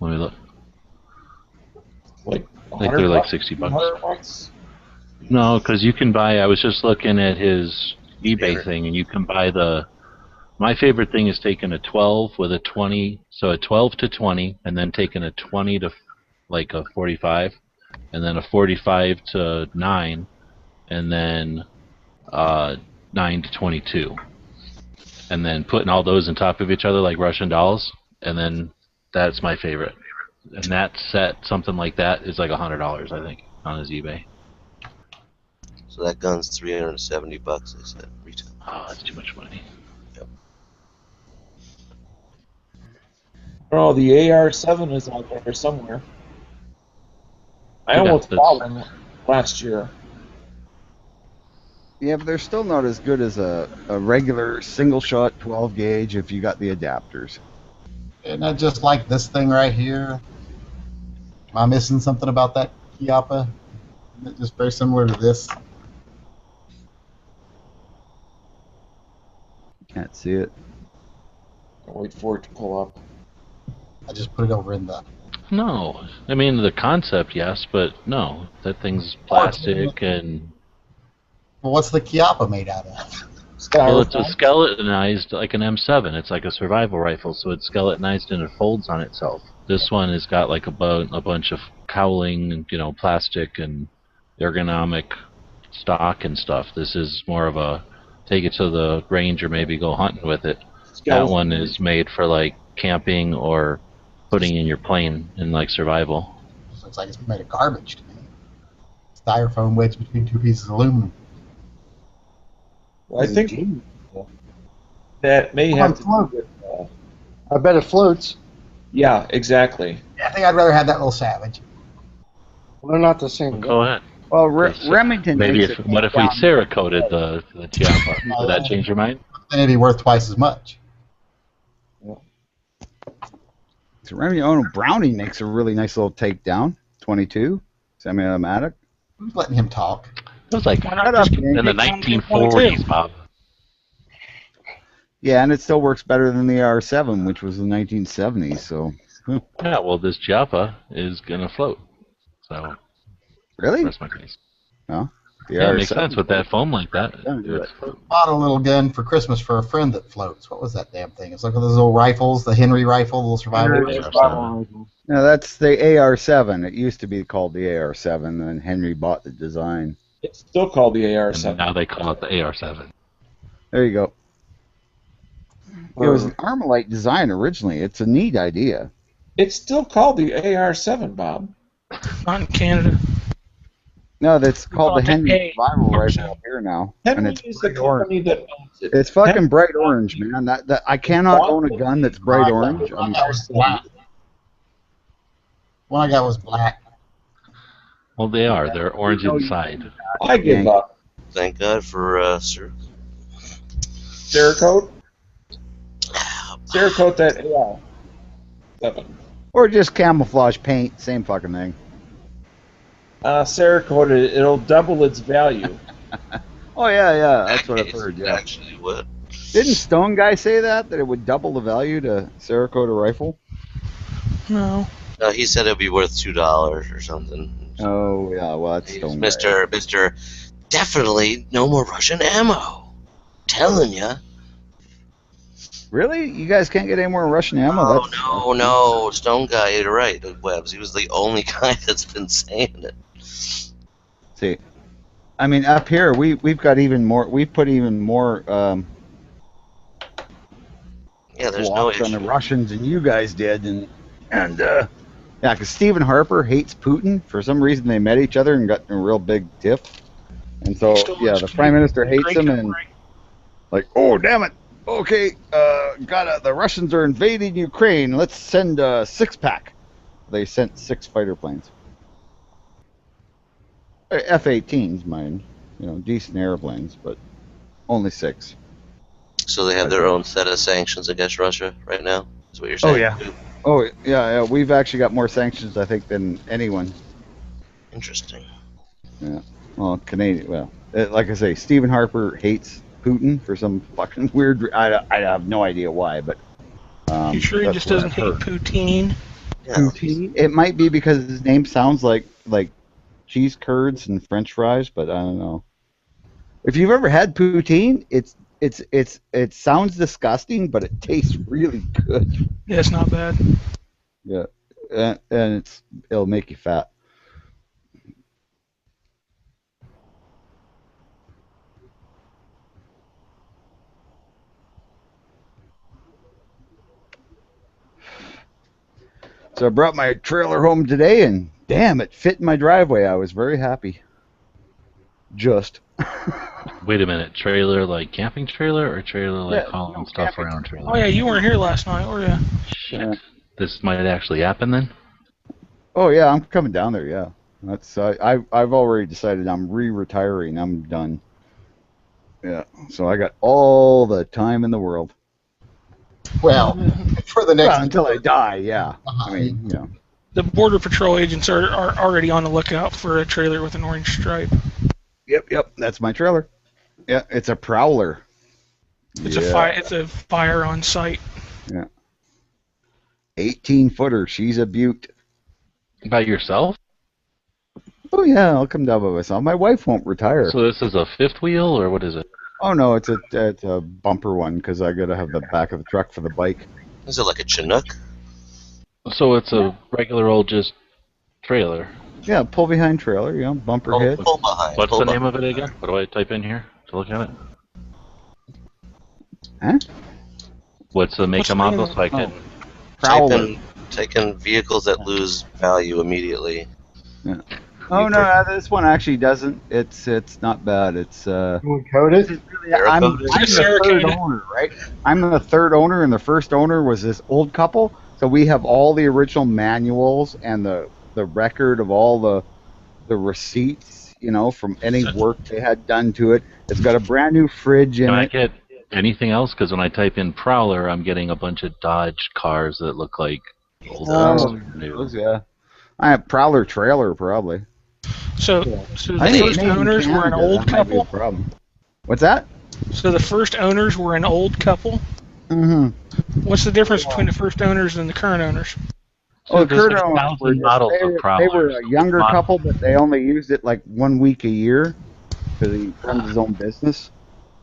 [SPEAKER 4] Let me look.
[SPEAKER 7] Like
[SPEAKER 4] I think they're like $60. No, because you can buy. I was just looking at his eBay thing, and you can buy the. My favorite thing is taking a 12 with a 20, so a 12 to 20, and then taking a 20 to like a 45, and then a 45 to 9, and then 9 to 22, and then putting all those on top of each other like Russian dolls, and then that's my favorite. And that set, something like that, is like $100, I think, on his eBay.
[SPEAKER 5] So that gun's $370, they said, retail.
[SPEAKER 4] Oh, that's too much money.
[SPEAKER 5] Yep.
[SPEAKER 7] Oh, the AR-7 is out there somewhere. I almost bought one last year.
[SPEAKER 16] Yeah, but they're still not as good as a regular single-shot 12 gauge if you got the adapters.
[SPEAKER 8] Isn't that just like this thing right here? Am I missing something about that Chiappa? Isn't it just very similar to this?
[SPEAKER 16] Can't see it.
[SPEAKER 7] I'll wait for it to pull up.
[SPEAKER 8] I just put it over in the...
[SPEAKER 4] No. I mean, the concept, yes, but no. That thing's plastic and...
[SPEAKER 8] Well, what's the Chiappa made out of?
[SPEAKER 4] Well, it's a skeletonized, like an M7. It's like a survival rifle, so it's skeletonized and it folds on itself. This one has got like a bunch of cowling, plastic and ergonomic stock and stuff. This is more of a take it to the range or maybe go hunting with it. That one is made for like camping or putting in your plane in like survival.
[SPEAKER 8] Looks like it's made of garbage to me. Styrofoam wedged between two pieces of aluminum.
[SPEAKER 7] Well, I think that may have to do with.
[SPEAKER 11] I bet it floats.
[SPEAKER 7] Yeah, exactly.
[SPEAKER 8] I think I'd rather have that little Savage.
[SPEAKER 11] Well, they're not the same.
[SPEAKER 4] Go ahead.
[SPEAKER 16] Well, Remington
[SPEAKER 4] Maybe
[SPEAKER 16] makes
[SPEAKER 4] if,
[SPEAKER 16] it
[SPEAKER 4] what if we
[SPEAKER 16] down.
[SPEAKER 4] Cerakoted the Chiappa? Would that change your mind?
[SPEAKER 8] Then it'd be worth twice as much.
[SPEAKER 16] So Remington Browning makes a really nice little takedown. 22 semi-automatic.
[SPEAKER 8] Who's letting him talk?
[SPEAKER 4] It was like
[SPEAKER 1] Why not just
[SPEAKER 4] in the
[SPEAKER 1] take down
[SPEAKER 4] 1940s, Bob.
[SPEAKER 16] Yeah, and it still works better than the AR-7, which was the 1970s. So.
[SPEAKER 4] Yeah, well, this Chiappa is gonna float. So.
[SPEAKER 16] Really?
[SPEAKER 4] That's my case.
[SPEAKER 16] No.
[SPEAKER 4] Yeah, it makes sense with that foam like that.
[SPEAKER 8] Bought a little gun for Christmas for a friend that floats. What was that damn thing? It's like those little rifles, the Henry rifle, the little survival.
[SPEAKER 16] No, that's the AR-7. It used to be called the AR-7, and then Henry bought the design.
[SPEAKER 7] It's still called the AR-7.
[SPEAKER 4] And now they call it the AR-7.
[SPEAKER 16] There you go. It was an Armalite design originally. It's a neat idea.
[SPEAKER 7] It's still called the AR-7, Bob.
[SPEAKER 1] Not in Canada.
[SPEAKER 16] No, that's called the Henry
[SPEAKER 1] A.
[SPEAKER 16] Survival Rifle up here now. And
[SPEAKER 7] Henry
[SPEAKER 16] it's
[SPEAKER 7] is the
[SPEAKER 16] bright orange.
[SPEAKER 7] company that owns it.
[SPEAKER 16] It's fucking bright orange, man. That I cannot own a gun that's bright orange.
[SPEAKER 8] One I got was black.
[SPEAKER 4] Well, they are. They're orange inside.
[SPEAKER 7] I give up.
[SPEAKER 5] Thank God for
[SPEAKER 7] Cerakote? Cerakote that AR-7.
[SPEAKER 16] Or just camouflage paint, same fucking thing.
[SPEAKER 7] Cerakote, it'll double its value.
[SPEAKER 16] Oh yeah, that's what I've heard. Yeah.
[SPEAKER 5] Actually, what?
[SPEAKER 16] Didn't Stone Guy say that it would double the value to Cerakote rifle?
[SPEAKER 1] No.
[SPEAKER 5] No, he said it'd be worth $2 or something.
[SPEAKER 16] Oh yeah, well that's Stone Guy.
[SPEAKER 5] Mister, definitely no more Russian ammo. Telling ya.
[SPEAKER 16] Really? You guys can't get any more Russian ammo?
[SPEAKER 5] Oh no, Stone Guy, you're right. Webbs, he was the only guy that's been saying it.
[SPEAKER 16] See, I mean, up here we've got even more. We've put even more.
[SPEAKER 5] Yeah, there's no
[SPEAKER 16] blocks on the Russians than you guys did, and yeah, because Stephen Harper hates Putin for some reason. They met each other and got in a real big tiff, and so yeah, the prime minister hates him, and like, oh damn it, okay, the Russians are invading Ukraine. Let's send a 6-pack. They sent 6 fighter planes. F-18s, mind, decent airplanes, but only 6.
[SPEAKER 5] So they have their own set of sanctions against Russia right now. Is what you're saying?
[SPEAKER 16] Oh yeah. We've actually got more sanctions, I think, than anyone.
[SPEAKER 5] Interesting.
[SPEAKER 16] Yeah. Well, Canadian. Well, like I say, Stephen Harper hates Putin for some fucking weird. I have no idea why, but.
[SPEAKER 1] You sure he just doesn't hate poutine?
[SPEAKER 5] Yeah.
[SPEAKER 16] Poutine? It might be because his name sounds like cheese curds and French fries, but I don't know. If you've ever had poutine, it sounds disgusting, but it tastes really good.
[SPEAKER 1] Yeah, it's not bad.
[SPEAKER 16] Yeah, and it'll make you fat. So I brought my trailer home today, and damn, it fit in my driveway. I was very happy. Just.
[SPEAKER 4] Wait a minute, trailer like camping trailer or trailer like hauling stuff around trailer?
[SPEAKER 1] Oh yeah, you weren't here last night, were you?
[SPEAKER 4] Shit. Yeah. This might actually happen then?
[SPEAKER 16] Oh yeah, I'm coming down there, yeah. That's I've already decided I'm retiring. I'm done. Yeah. So I got all the time in the world.
[SPEAKER 8] Well, for the next
[SPEAKER 16] until I die, yeah. I mean,
[SPEAKER 1] The Border Patrol agents are already on the lookout for a trailer with an orange stripe.
[SPEAKER 16] Yep, that's my trailer. Yeah, it's a Prowler.
[SPEAKER 1] It's a fire on site.
[SPEAKER 16] Yeah. 18-footer. She's a beaut.
[SPEAKER 4] By yourself?
[SPEAKER 16] Oh yeah, I'll come down by myself. My wife won't retire.
[SPEAKER 4] So this is a fifth wheel, or what is it?
[SPEAKER 16] Oh no, it's a bumper one because I gotta have the back of the truck for the bike.
[SPEAKER 5] Is it like a Chinook?
[SPEAKER 4] So it's a regular old just trailer.
[SPEAKER 16] Yeah, pull behind trailer. Bumper hit.
[SPEAKER 5] Pull behind.
[SPEAKER 4] What's the name of it again? What do I type in here to look at it?
[SPEAKER 16] Huh?
[SPEAKER 4] What's the make and model so I can...
[SPEAKER 16] Prowler.
[SPEAKER 5] Type in vehicles that lose value immediately.
[SPEAKER 16] Yeah. Oh no, this one actually doesn't. It's not bad. It's
[SPEAKER 11] You would code it?
[SPEAKER 16] I'm the third owner, right? I'm the third owner, and the first owner was this old couple. So we have all the original manuals and the record of all the receipts, you know, from any work they had done to it. It's got a brand new fridge in
[SPEAKER 4] Can I
[SPEAKER 16] it.
[SPEAKER 4] get anything else? Because when I type in Prowler, I'm getting a bunch of Dodge cars that look like old
[SPEAKER 16] Those, yeah. I have Prowler trailer probably.
[SPEAKER 1] So the first owners were an old couple.
[SPEAKER 16] What's that?
[SPEAKER 1] So the first owners were an old couple.
[SPEAKER 16] Mm-hmm.
[SPEAKER 1] What's the difference between the first owners and the current owners?
[SPEAKER 16] Oh, the current owners were they were a younger couple, but they only used it like 1 week a year because he runs his own business.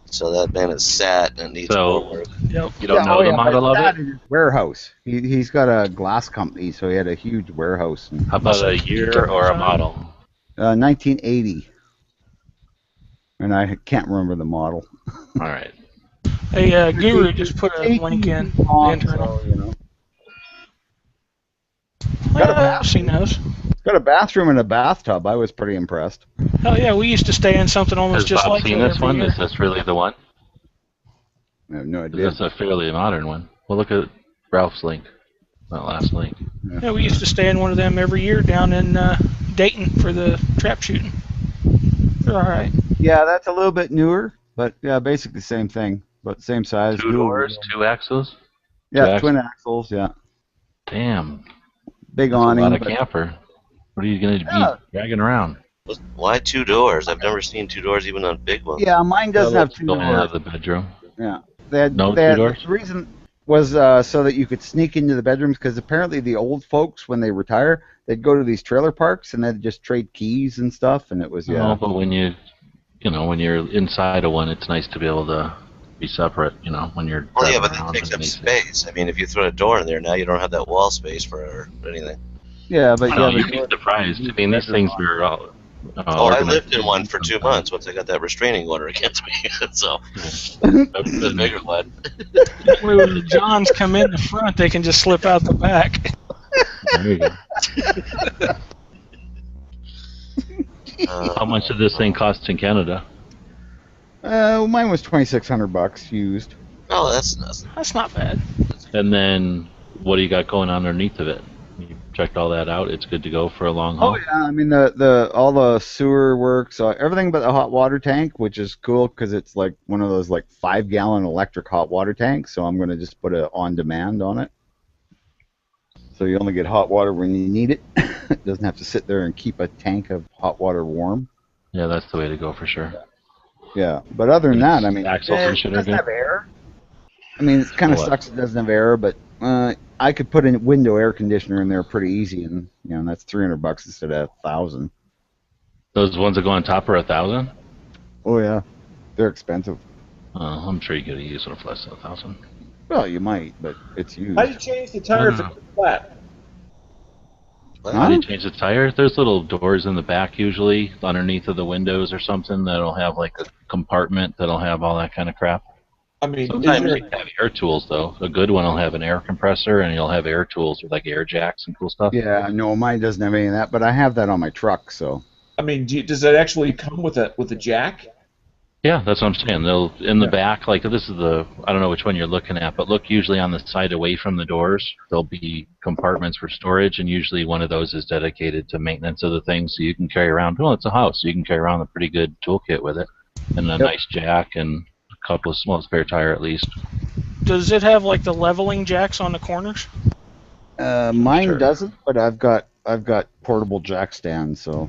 [SPEAKER 5] So that man is sad and needs more work.
[SPEAKER 1] Yep.
[SPEAKER 4] You don't know the model of it?
[SPEAKER 16] Warehouse. He's got a glass company, so he had a huge warehouse.
[SPEAKER 4] How about a year or a model?
[SPEAKER 16] 1980. And I can't remember the model.
[SPEAKER 4] All right.
[SPEAKER 1] Hey, Guru just put a link in.
[SPEAKER 16] So, you know.
[SPEAKER 1] I've seen those.
[SPEAKER 16] It's got a bathroom and a bathtub. I was pretty impressed.
[SPEAKER 1] Oh yeah, we used to stay in something almost
[SPEAKER 4] Has
[SPEAKER 1] just
[SPEAKER 4] Bob
[SPEAKER 1] like
[SPEAKER 4] seen
[SPEAKER 1] that
[SPEAKER 4] this
[SPEAKER 1] every
[SPEAKER 4] one?
[SPEAKER 1] year.
[SPEAKER 4] Is this really the one?
[SPEAKER 16] I have no idea.
[SPEAKER 4] That's a fairly modern one. Well, look at Ralph's link. That last link.
[SPEAKER 1] Yeah, we used to stay in one of them every year down in Dayton for the trap shooting. They're all right.
[SPEAKER 16] Yeah, that's a little bit newer, but yeah, basically the same thing, but same size.
[SPEAKER 4] Two doors, two axles?
[SPEAKER 16] Yeah,
[SPEAKER 4] Two
[SPEAKER 16] twin axles, yeah.
[SPEAKER 4] Damn.
[SPEAKER 16] Big
[SPEAKER 4] That's
[SPEAKER 16] awning.
[SPEAKER 4] a lot of camper. What are you going to be dragging around?
[SPEAKER 5] Why 2 doors? I've never seen 2 doors even on big ones.
[SPEAKER 16] Yeah, mine doesn't have 2
[SPEAKER 4] Going out
[SPEAKER 16] doors.
[SPEAKER 4] of the bedroom.
[SPEAKER 16] Yeah. They had,
[SPEAKER 4] No
[SPEAKER 16] they had,
[SPEAKER 4] 2 doors?
[SPEAKER 16] The reason was so that you could sneak into the bedrooms, because apparently the old folks, when they retire, they'd go to these trailer parks and they'd just trade keys and stuff, and it was, yeah.
[SPEAKER 4] Oh, but when when you're inside of one, it's nice to be able to be separate, when you're
[SPEAKER 5] Well, yeah,
[SPEAKER 4] driving
[SPEAKER 5] but
[SPEAKER 4] around
[SPEAKER 5] it takes up
[SPEAKER 4] underneath
[SPEAKER 5] space. I mean, if you throw a door in there, now you don't have that wall space for anything.
[SPEAKER 16] Yeah, but
[SPEAKER 4] No, you'd be surprised. I mean, these things are all.
[SPEAKER 5] I lived in one for 2 months once I got that restraining order against me. So, the bigger one.
[SPEAKER 1] When the Johns come in the front, they can just slip out the back.
[SPEAKER 4] There you go. How much did this thing cost in Canada?
[SPEAKER 16] Mine was $2,600 used.
[SPEAKER 5] Oh, that's nothing.
[SPEAKER 1] That's not bad.
[SPEAKER 4] And then, what do you got going on underneath of it? You checked all that out. It's good to go for a long haul.
[SPEAKER 16] Oh yeah, I mean all the sewer works, everything but the hot water tank, which is cool because it's like one of those like 5-gallon electric hot water tanks. So I'm gonna just put a on demand on it. So you only get hot water when you need it. It doesn't have to sit there and keep a tank of hot water warm.
[SPEAKER 4] Yeah, that's the way to go for sure.
[SPEAKER 16] Yeah, but other than that, I mean,
[SPEAKER 4] Axles and
[SPEAKER 16] it
[SPEAKER 4] shit are
[SPEAKER 16] doesn't
[SPEAKER 4] good.
[SPEAKER 16] have air. I mean, it kind of
[SPEAKER 4] What?
[SPEAKER 16] sucks it doesn't have air, but I could put a window air conditioner in there pretty easy, and that's $300 instead of $1,000.
[SPEAKER 4] Those ones that go on top are 1,000.
[SPEAKER 16] Oh yeah, they're expensive.
[SPEAKER 4] I'm sure you could use one for less than 1,000.
[SPEAKER 16] Well, you might, but it's used.
[SPEAKER 7] How do you change the tire if it's flat?
[SPEAKER 4] How do you change the tire? There's little doors in the back usually underneath of the windows or something that'll have like a compartment that'll have all that kind of crap.
[SPEAKER 7] I mean,
[SPEAKER 4] Sometimes you have air tools though. A good one will have an air compressor and you'll have air tools with like air jacks and cool stuff.
[SPEAKER 16] Yeah, no, mine doesn't have any of that, but I have that on my truck, so.
[SPEAKER 7] I mean, does it actually come with a jack?
[SPEAKER 4] Yeah, that's what I'm saying. They'll in the back, like this is I don't know which one you're looking at, but look usually on the side away from the doors. There'll be compartments for storage, and usually one of those is dedicated to maintenance of the thing, so you can carry around. Well, it's a house, so you can carry around a pretty good toolkit with it, and a nice jack and a couple of small spare tire at least.
[SPEAKER 1] Does it have like the leveling jacks on the corners?
[SPEAKER 16] Mine doesn't, but I've got portable jack stands, so.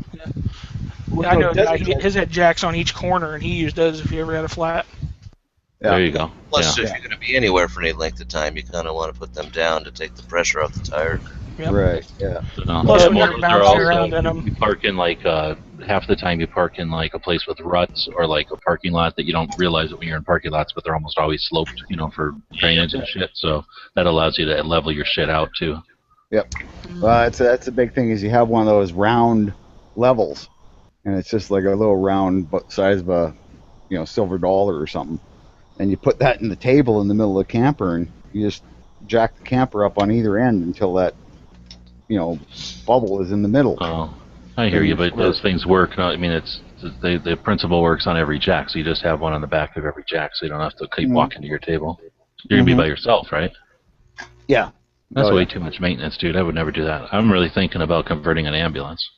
[SPEAKER 1] Yeah, I know his had jacks on each corner, and he used those if he ever had a flat.
[SPEAKER 16] Yeah.
[SPEAKER 4] There you go.
[SPEAKER 5] Plus, if you're going to be anywhere for any length of time, you kind of want to put them down to take the pressure off the tire.
[SPEAKER 1] Yep.
[SPEAKER 16] Right. Yeah.
[SPEAKER 1] Plus, when you're bouncing around in them.
[SPEAKER 4] You park in like half the time you park in like a place with ruts or like a parking lot that you don't realize it when you're in parking lots, but they're almost always sloped, for drainage and shit. So that allows you to level your shit out too.
[SPEAKER 16] Yep. That's a big thing is you have one of those round levels, and it's just like a little round size of a, silver dollar or something, and you put that in the table in the middle of the camper, and you just jack the camper up on either end until that, bubble is in the middle.
[SPEAKER 4] Oh. I hear you, but those things work. I mean, the principle works on every jack, so you just have one on the back of every jack, so you don't have to keep walking to your table. You're gonna be by yourself, right?
[SPEAKER 16] Yeah.
[SPEAKER 4] That's way too much maintenance, dude. I would never do that. I'm really thinking about converting an ambulance.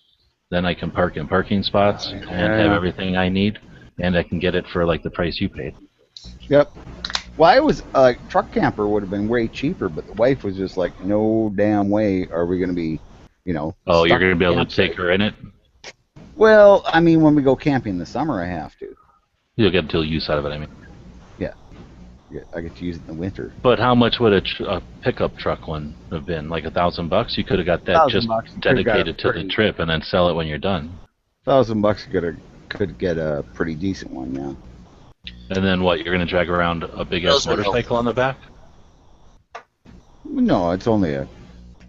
[SPEAKER 4] Then I can park in parking spots and have everything I need, and I can get it for like the price you paid.
[SPEAKER 16] Yep. Well, I was truck camper would have been way cheaper, but the wife was just like, no damn way are we going to be,
[SPEAKER 4] Oh, you're going to be able to take her in it?
[SPEAKER 16] Well, I mean, when we go camping in the summer, I have to.
[SPEAKER 4] You'll get dual use out of it, I mean.
[SPEAKER 16] Yeah. I get to use it in the winter.
[SPEAKER 4] But how much would a pickup truck one have been? Like $1,000? You could have got that just dedicated to the trip and then sell it when you're done.
[SPEAKER 16] $1,000 could get a pretty decent one, yeah.
[SPEAKER 4] And then what? You're going to drag around a big ass motorcycle on the back?
[SPEAKER 16] No, it's only a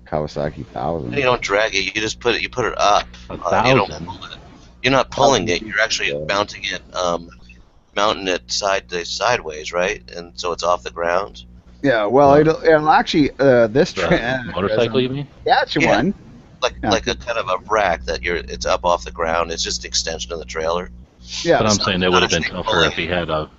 [SPEAKER 16] Kawasaki 1000.
[SPEAKER 5] You don't drag it. You just put it up.
[SPEAKER 4] 1,000.
[SPEAKER 5] You don't pull it. You're not pulling it. You're actually mounting it sideways, right? And so it's off the ground.
[SPEAKER 16] Yeah. Well, it'll actually this
[SPEAKER 5] motorcycle, you mean?
[SPEAKER 16] Yeah, it's one.
[SPEAKER 5] Like a kind of a rack that it's up off the ground. It's just an extension of the trailer.
[SPEAKER 16] Yeah.
[SPEAKER 4] But I'm saying that would have been tougher if he had a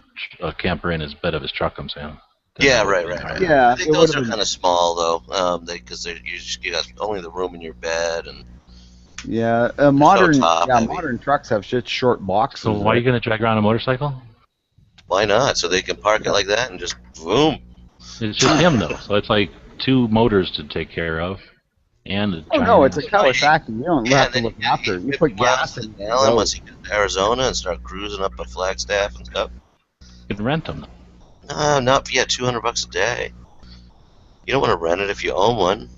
[SPEAKER 4] camper in his bed of his truck. I'm saying.
[SPEAKER 5] Yeah, right.
[SPEAKER 16] Yeah,
[SPEAKER 5] I think those are kind of small though, because you got only the room in your bed and.
[SPEAKER 16] Yeah, modern trucks have such short boxes.
[SPEAKER 4] So why are you going to drag around a motorcycle?
[SPEAKER 5] Why not? So they can park it like that and just boom.
[SPEAKER 4] It's just him though, so it's like 2 motors to take care of, and.
[SPEAKER 16] No, it's a Kawasaki. You don't have to look after it. You put gas in.
[SPEAKER 5] Once you get to Arizona and start cruising up a Flagstaff and stuff.
[SPEAKER 4] You can rent them.
[SPEAKER 5] No, not yet. $200 a day. You don't want to rent it if you own one.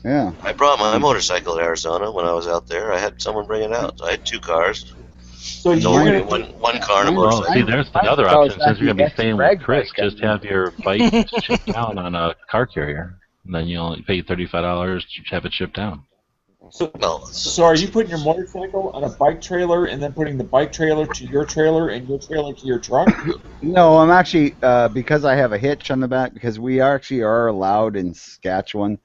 [SPEAKER 16] Yeah.
[SPEAKER 5] I brought my motorcycle to Arizona when I was out there. I had someone bring it out. I had 2 cars.
[SPEAKER 7] So you're
[SPEAKER 5] one car and a motorcycle.
[SPEAKER 4] See, there's the other option. Since you're going to be staying with Chris, just have your bike shipped down on a car carrier. And then you only pay $35 to have it shipped down.
[SPEAKER 7] So are you putting your motorcycle on a bike trailer and then putting the bike trailer to your trailer and your trailer to your truck?
[SPEAKER 16] No, I'm actually, because I have a hitch on the back, because we actually are allowed in Saskatchewan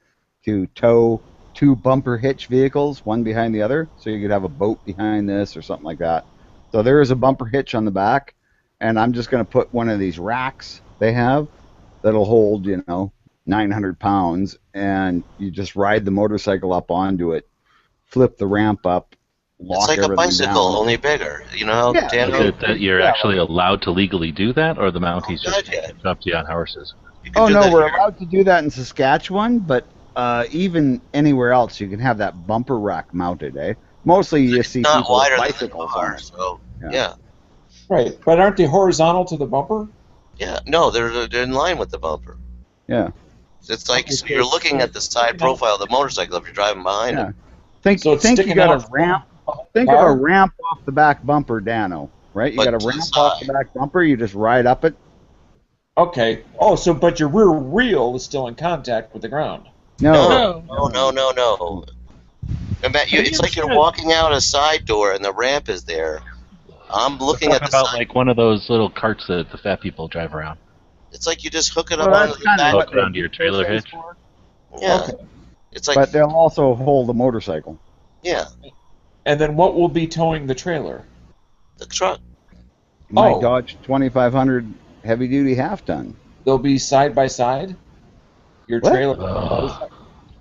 [SPEAKER 16] to tow 2 bumper hitch vehicles, one behind the other. So you could have a boat behind this or something like that. So there is a bumper hitch on the back, and I'm just going to put one of these racks they have that'll hold, 900 pounds, and you just ride the motorcycle up onto it, flip the ramp up, lock
[SPEAKER 5] it's like a bicycle,
[SPEAKER 16] down.
[SPEAKER 5] only bigger. You know how
[SPEAKER 4] Is it that you're actually allowed to legally do that, or the Mounties just catch up to you on horses?
[SPEAKER 16] Oh, no, we're allowed to do that in Saskatchewan, but even anywhere else, you can have that bumper rack mounted, eh? Mostly you see
[SPEAKER 5] not
[SPEAKER 16] people with
[SPEAKER 5] wider than
[SPEAKER 16] bicycles
[SPEAKER 5] the car,
[SPEAKER 16] on it.
[SPEAKER 5] so yeah.
[SPEAKER 7] Right, but aren't they horizontal to the bumper?
[SPEAKER 5] Yeah, no, they're in line with the bumper.
[SPEAKER 16] Yeah.
[SPEAKER 5] It's like so you're looking at the side profile of the motorcycle if you're driving behind it.
[SPEAKER 16] Think you got a ramp. Think of a ramp off the back bumper, Dano. Right? You got a ramp off the back bumper. You just ride up it.
[SPEAKER 7] Okay. Oh, but your rear wheel is still in contact with the ground.
[SPEAKER 16] No.
[SPEAKER 5] No. And Matt, it's like you're walking out a side door and the ramp is there. I'm looking at the
[SPEAKER 4] about
[SPEAKER 5] side.
[SPEAKER 4] like one of those little carts that the fat people drive around.
[SPEAKER 5] It's like you just hook it up onto the back.
[SPEAKER 4] Hook it onto your trailer hitch.
[SPEAKER 5] Yeah.
[SPEAKER 16] Okay.
[SPEAKER 5] It's like.
[SPEAKER 16] But they'll also hold the motorcycle.
[SPEAKER 5] Yeah.
[SPEAKER 7] And then what will be towing the trailer?
[SPEAKER 5] The truck.
[SPEAKER 16] My Dodge 2500 heavy duty half ton.
[SPEAKER 7] They'll be side by side. Your trailer.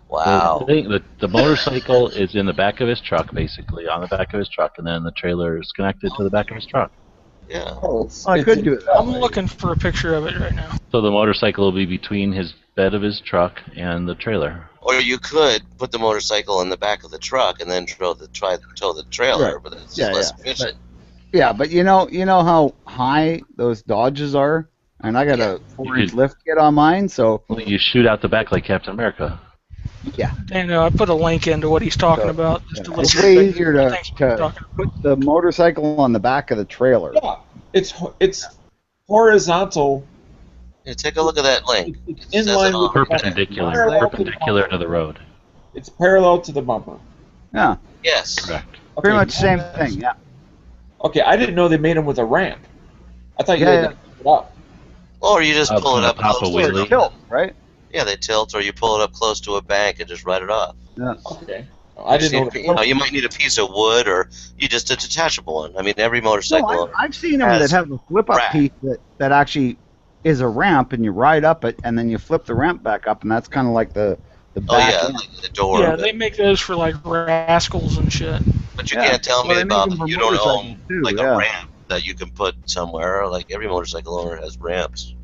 [SPEAKER 5] Wow.
[SPEAKER 4] The motorcycle is in the back of his truck, basically, on the back of his truck, and then the trailer is connected to the back of his truck.
[SPEAKER 5] Yeah.
[SPEAKER 16] I could do it.
[SPEAKER 1] I'm looking for a picture of it right now.
[SPEAKER 4] So the motorcycle will be between his bed of his truck and the trailer.
[SPEAKER 5] Or you could put the motorcycle in the back of the truck and then try to tow the trailer,
[SPEAKER 16] Right.
[SPEAKER 5] but it's less efficient.
[SPEAKER 16] But you know how high those Dodges are, and I got a 4-inch lift kit on mine, so
[SPEAKER 4] Well, you shoot out the back like Captain America.
[SPEAKER 16] Yeah.
[SPEAKER 1] And I put a link into what he's talking about. Just a little
[SPEAKER 16] it's
[SPEAKER 1] bit.
[SPEAKER 16] way easier to put the motorcycle on the back of the trailer.
[SPEAKER 7] Yeah, it's horizontal.
[SPEAKER 5] Yeah, take a look at that link.
[SPEAKER 7] It's in line with
[SPEAKER 4] perpendicular to the road.
[SPEAKER 7] It's parallel to the bumper.
[SPEAKER 16] Yeah.
[SPEAKER 5] Yes.
[SPEAKER 4] Correct.
[SPEAKER 16] Pretty much the same thing. Yeah.
[SPEAKER 7] Okay, I didn't know they made them with a ramp. I thought you had to put it up.
[SPEAKER 5] Or you just pull it up
[SPEAKER 4] top
[SPEAKER 5] close
[SPEAKER 4] of wheelie.
[SPEAKER 16] Tilt, right?
[SPEAKER 5] Yeah, they tilt, or you pull it up close to a bank and just ride it off.
[SPEAKER 16] Yeah.
[SPEAKER 7] Okay. I didn't know.
[SPEAKER 5] You might need a piece of wood or just a detachable one. I mean, every motorcycle.
[SPEAKER 16] No, I've seen them that have a flip-up piece that actually is a ramp, and you ride up it, and then you flip the ramp back up, and that's kind of like the back end.
[SPEAKER 5] Like the door.
[SPEAKER 1] Yeah, they make those for like rascals and shit.
[SPEAKER 5] But you can't tell me, Bob, that you don't own a ramp that you can put somewhere. Like every motorcycle owner has ramps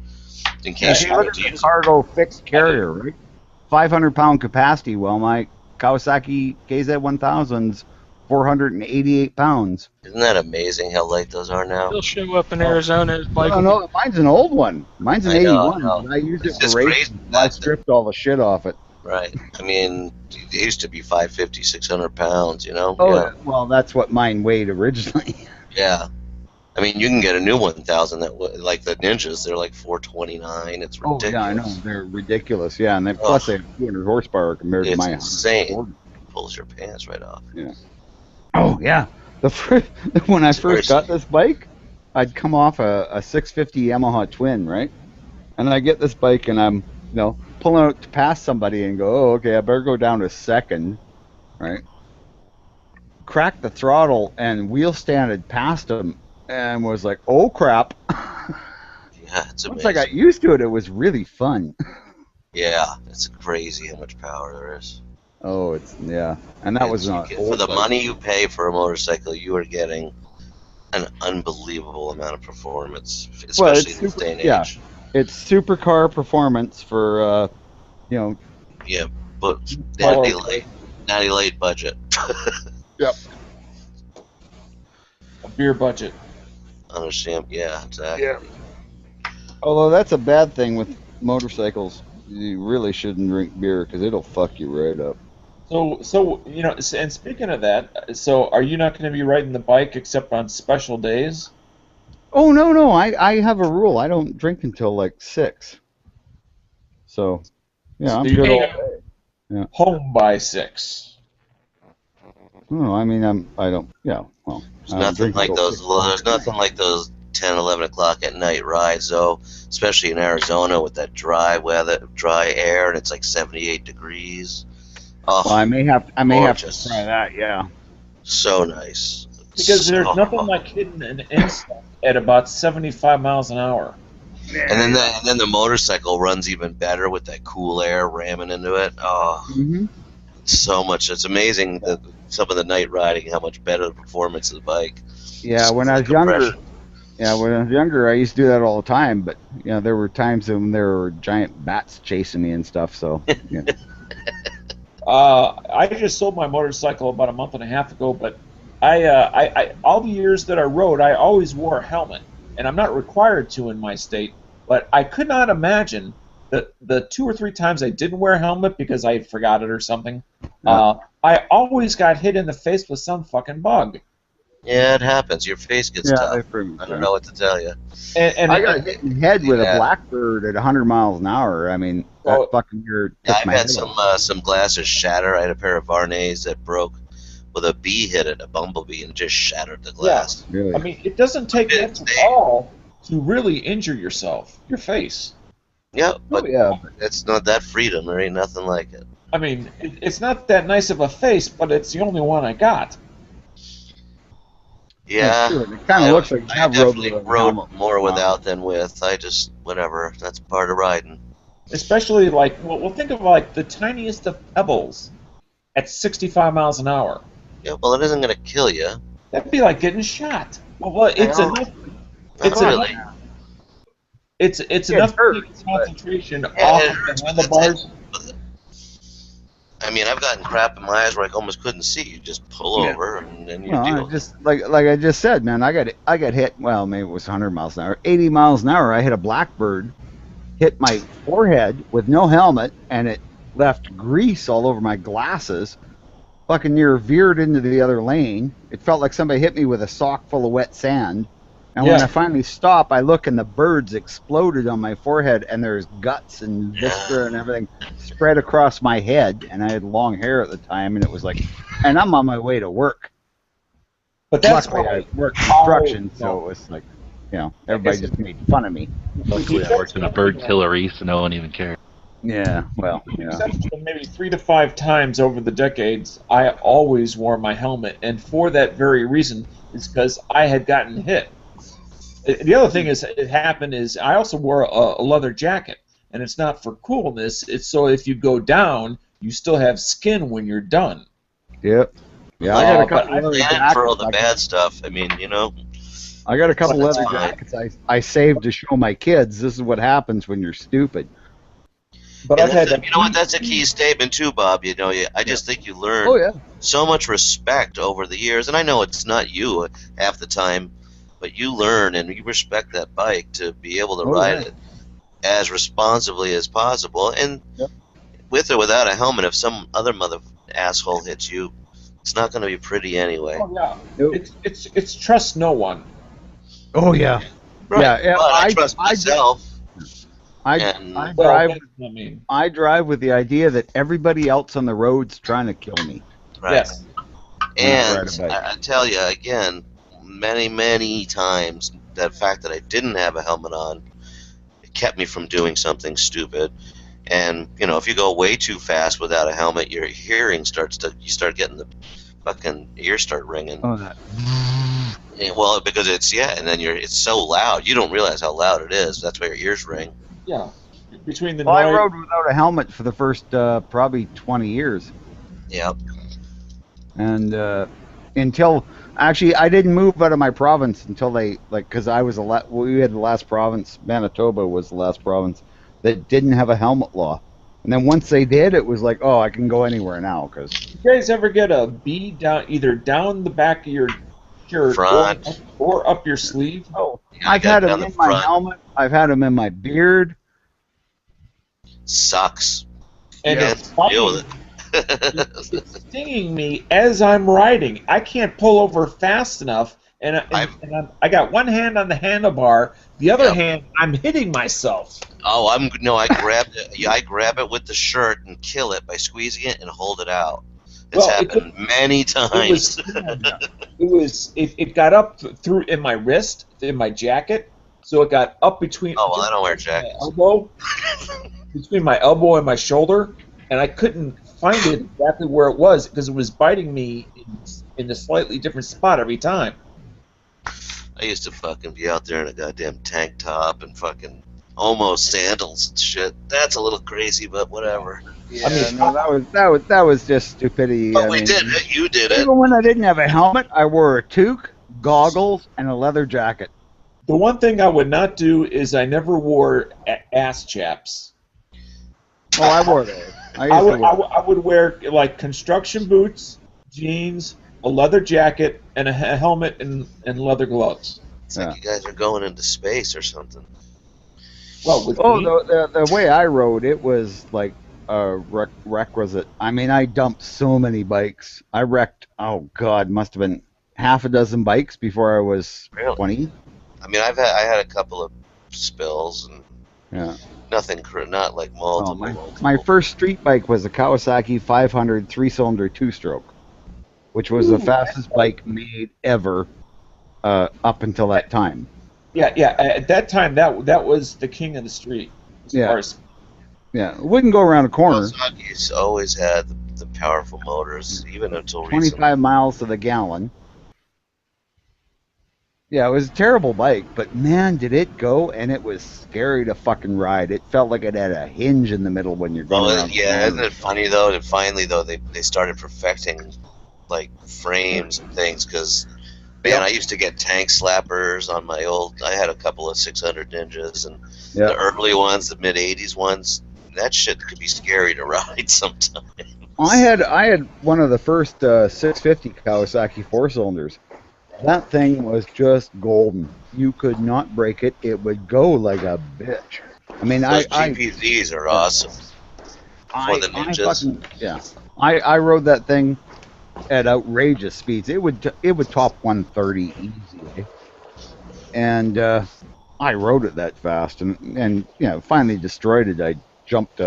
[SPEAKER 5] in case you need to use
[SPEAKER 16] cargo fixed carrier, right? 500-pound capacity. Well, my Kawasaki KZ1000's 488 pounds.
[SPEAKER 5] Isn't that amazing how light those are now?
[SPEAKER 1] They'll show up in Arizona as bike.
[SPEAKER 16] No, mine's an old one. Mine's an 81. I used it for racing. I stripped all the shit off it.
[SPEAKER 5] Right. I mean, they used to be 550, 600 pounds, you know?
[SPEAKER 16] Oh, yeah. Well, that's what mine weighed originally.
[SPEAKER 5] Yeah. I mean, you can get a new 1000 that, like the Ninjas, they're like 429. It's ridiculous.
[SPEAKER 16] Oh, yeah, I know. They're ridiculous. Yeah, and plus they have 200 horsepower compared to my.
[SPEAKER 5] It's insane. Pulls your pants right off.
[SPEAKER 16] Yeah. Oh, yeah. When I first got this bike, I'd come off a 650 Yamaha Twin, right? And I get this bike and I'm, pulling out to pass somebody and go, oh, okay, I better go down to second, right? Cracked the throttle and wheel standed past him and was like, oh, crap.
[SPEAKER 5] Yeah, it's amazing.
[SPEAKER 16] Once I got used to it, it was really fun.
[SPEAKER 5] Yeah, it's crazy how much power there is.
[SPEAKER 16] Oh, and that was not
[SPEAKER 5] for the money you pay for a motorcycle. You are getting an unbelievable amount of performance, especially in this day and age.
[SPEAKER 16] Yeah, it's supercar performance for
[SPEAKER 5] Yeah, but natty late budget.
[SPEAKER 16] Yep.
[SPEAKER 7] A beer budget.
[SPEAKER 5] Understand? Yeah, exactly.
[SPEAKER 16] Yeah. Although that's a bad thing with motorcycles. You really shouldn't drink beer because it'll fuck you right up.
[SPEAKER 7] So and speaking of that, so are you not going to be riding the bike except on special days?
[SPEAKER 16] Oh no, I have a rule. I don't drink until like 6. So, yeah, I'm good. Yeah.
[SPEAKER 7] Home by 6.
[SPEAKER 16] No, I mean I don't. Yeah, well.
[SPEAKER 5] There's nothing like those. There's nothing like those 10, 11 o'clock at night rides, though, especially in Arizona with that dry weather, dry air, and it's like 78 degrees. Oh,
[SPEAKER 16] well, I may have to try that. Yeah.
[SPEAKER 5] So nice.
[SPEAKER 7] Because there's nothing like hitting an insect at about 75 miles an hour.
[SPEAKER 5] And then the motorcycle runs even better with that cool air ramming into it. Oh, so much. It's amazing that some of the night riding, how much better the performance of the bike.
[SPEAKER 16] Yeah, when I was younger, I used to do that all the time. But there were times when there were giant bats chasing me and stuff. So. Yeah.
[SPEAKER 7] I just sold my motorcycle about a month and a half ago, but I all the years that I rode, I always wore a helmet, and I'm not required to in my state. But I could not imagine that the 2 or 3 times I didn't wear a helmet because I forgot it or something. I always got hit in the face with some fucking bug.
[SPEAKER 5] Yeah, it happens. Your face gets tough. I don't know what to tell you.
[SPEAKER 16] And I got hit in the head with a blackbird at 100 miles an hour. I mean, that fucking year took
[SPEAKER 5] I've
[SPEAKER 16] my
[SPEAKER 5] had
[SPEAKER 16] head
[SPEAKER 5] some glasses shatter. I had a pair of Varnays that broke with a bee hit it, a bumblebee, and just shattered the glass.
[SPEAKER 7] Yeah. Really? I mean, it doesn't take much at all to really injure yourself. Your face.
[SPEAKER 5] Yeah, but it's not that freedom. There ain't nothing like it.
[SPEAKER 7] I mean, it's not that nice of a face, but it's the only one I got.
[SPEAKER 5] Yeah,
[SPEAKER 16] it kind of looks like
[SPEAKER 5] I definitely rode more without than with. I just whatever. That's part of riding.
[SPEAKER 7] Especially like, well, think of like the tiniest of pebbles at 65 miles an hour.
[SPEAKER 5] Yeah, well, it isn't going to kill you.
[SPEAKER 7] That'd be like getting shot. Well, it's enough. It's enough. It's enough to take concentration off of the handlebars.
[SPEAKER 5] I mean, I've gotten crap in my eyes where I almost couldn't see. You just pull over and then you deal.
[SPEAKER 16] Just like I just said, man, I got hit. Well, maybe it was 100 miles an hour, 80 miles an hour. I hit a blackbird, hit my forehead with no helmet, and it left grease all over my glasses. Fucking near veered into the other lane. It felt like somebody hit me with a sock full of wet sand. And when I finally stop, I look and the birds exploded on my forehead, and there's guts and viscera and everything spread across my head. And I had long hair at the time, and it was like, and I'm on my way to work.
[SPEAKER 7] But that's
[SPEAKER 16] luckily I worked construction, so it was like, everybody just made fun of me.
[SPEAKER 4] Luckily, I worked in a bird killery, so no one even cared.
[SPEAKER 16] Yeah, well,
[SPEAKER 7] With the
[SPEAKER 16] yeah.
[SPEAKER 7] exception of maybe 3 to 5 times over the decades, I always wore my helmet, and for that very reason, is because I had gotten hit. The other thing is it happened is I also wore a leather jacket, and it's not for coolness. It's so if you go down, you still have skin when you're done.
[SPEAKER 16] Yep. Yeah, I got a couple
[SPEAKER 5] but
[SPEAKER 16] leather
[SPEAKER 5] and for all
[SPEAKER 16] jackets.
[SPEAKER 5] the bad stuff. I mean, you know.
[SPEAKER 16] I got a couple
[SPEAKER 5] That's
[SPEAKER 16] leather
[SPEAKER 5] fine.
[SPEAKER 16] jackets I saved to show my kids. This is what happens when you're stupid.
[SPEAKER 7] But
[SPEAKER 5] And
[SPEAKER 7] I've had
[SPEAKER 5] you know what? That's a key statement too, Bob. You know, I just think you learn
[SPEAKER 16] Oh, yeah.
[SPEAKER 5] so much respect over the years, and I know it's not you half the time, but you learn and you respect that bike to be able to ride it as responsibly as possible, and with or without a helmet. If some other mother asshole hits you, it's not going to be pretty anyway.
[SPEAKER 7] Oh yeah, it's trust no one.
[SPEAKER 16] Oh yeah,
[SPEAKER 5] Right.
[SPEAKER 16] yeah.
[SPEAKER 5] But I trust myself.
[SPEAKER 16] I drive with the idea that everybody else on the road's trying to kill me.
[SPEAKER 5] Right.
[SPEAKER 7] Yes.
[SPEAKER 5] And I tell you again, many times, that fact that I didn't have a helmet on, it kept me from doing something stupid. And you know, if you go way too fast without a helmet, your hearing you start getting the fucking ears start ringing.
[SPEAKER 16] Oh, that.
[SPEAKER 5] And, well, because and then it's so loud, you don't realize how loud it is. That's why your ears ring.
[SPEAKER 7] Yeah. Between the
[SPEAKER 16] Well, I
[SPEAKER 7] noise.
[SPEAKER 16] rode without a helmet for the first probably 20 years.
[SPEAKER 5] Yep.
[SPEAKER 16] And until actually, I didn't move out of my province until they because I was we had the last province. Manitoba was the last province that didn't have a helmet law. And then once they did, it was like, oh, I can go anywhere now. Cause
[SPEAKER 7] you guys ever get a bee either down the back of your shirt or up your sleeve?
[SPEAKER 16] Oh, I've had them in my helmet. I've had them in my beard.
[SPEAKER 5] Sucks.
[SPEAKER 7] And
[SPEAKER 5] you
[SPEAKER 7] it's
[SPEAKER 5] can't deal with it.
[SPEAKER 7] It's stinging me as I'm riding. I can't pull over fast enough, and I got one hand on the handlebar, the other hand I'm hitting myself.
[SPEAKER 5] Oh, I grab it. I grab it with the shirt and kill it by squeezing it and hold it out. It's happened many times.
[SPEAKER 7] It got up through in my wrist, in my jacket, so it got up between.
[SPEAKER 5] Oh, well, I don't wear jackets.
[SPEAKER 7] Elbow, between my elbow and my shoulder, and I couldn't find it exactly where it was because it was biting me in a slightly different spot every time.
[SPEAKER 5] I used to fucking be out there in a goddamn tank top and fucking almost sandals and shit. That's a little crazy, but whatever.
[SPEAKER 16] Yeah, I mean, no, that was just stupidity.
[SPEAKER 5] But we did it. You did it.
[SPEAKER 16] Even when I didn't have a helmet, I wore a toque, goggles, and a leather jacket.
[SPEAKER 7] The one thing I would not do is I never wore ass chaps.
[SPEAKER 16] Oh, I wore those.
[SPEAKER 7] I would wear like construction boots, jeans, a leather jacket, and a helmet and leather gloves.
[SPEAKER 5] It's like you guys are going into space or something.
[SPEAKER 7] Well,
[SPEAKER 16] the way I rode, it was like a requisite. I mean, I dumped so many bikes. I wrecked, oh God, must have been half a dozen bikes before I was 20.
[SPEAKER 5] I mean, I had a couple of spills and nothing, not like multiple.
[SPEAKER 16] My first street bike was a Kawasaki 500 3-cylinder 2-stroke, which was the fastest bike made ever up until that time.
[SPEAKER 7] Yeah. At that time, that was the king of the street.
[SPEAKER 16] Yeah, it wouldn't go around a corner.
[SPEAKER 5] Kawasaki's always had the powerful motors, even until
[SPEAKER 16] 25
[SPEAKER 5] recently.
[SPEAKER 16] miles to the gallon. Yeah, it was a terrible bike, but man, did it go, and it was scary to fucking ride. It felt like it had a hinge in the middle when you're going around.
[SPEAKER 5] Yeah, isn't it funny though that finally though they started perfecting like frames and things, because man, I used to get tank slappers on my old. I had a couple of 600 Ninjas, and the early ones, the mid '80s ones. That shit could be scary to ride sometimes.
[SPEAKER 16] I had one of the first 650 Kawasaki 4-cylinders. That thing was just golden. You could not break it. It would go like a bitch. I mean,
[SPEAKER 5] those GPZs are awesome. For the Ninjas.
[SPEAKER 16] I rode that thing at outrageous speeds. It would top 130 easily. And I rode it that fast, and finally destroyed it. I jumped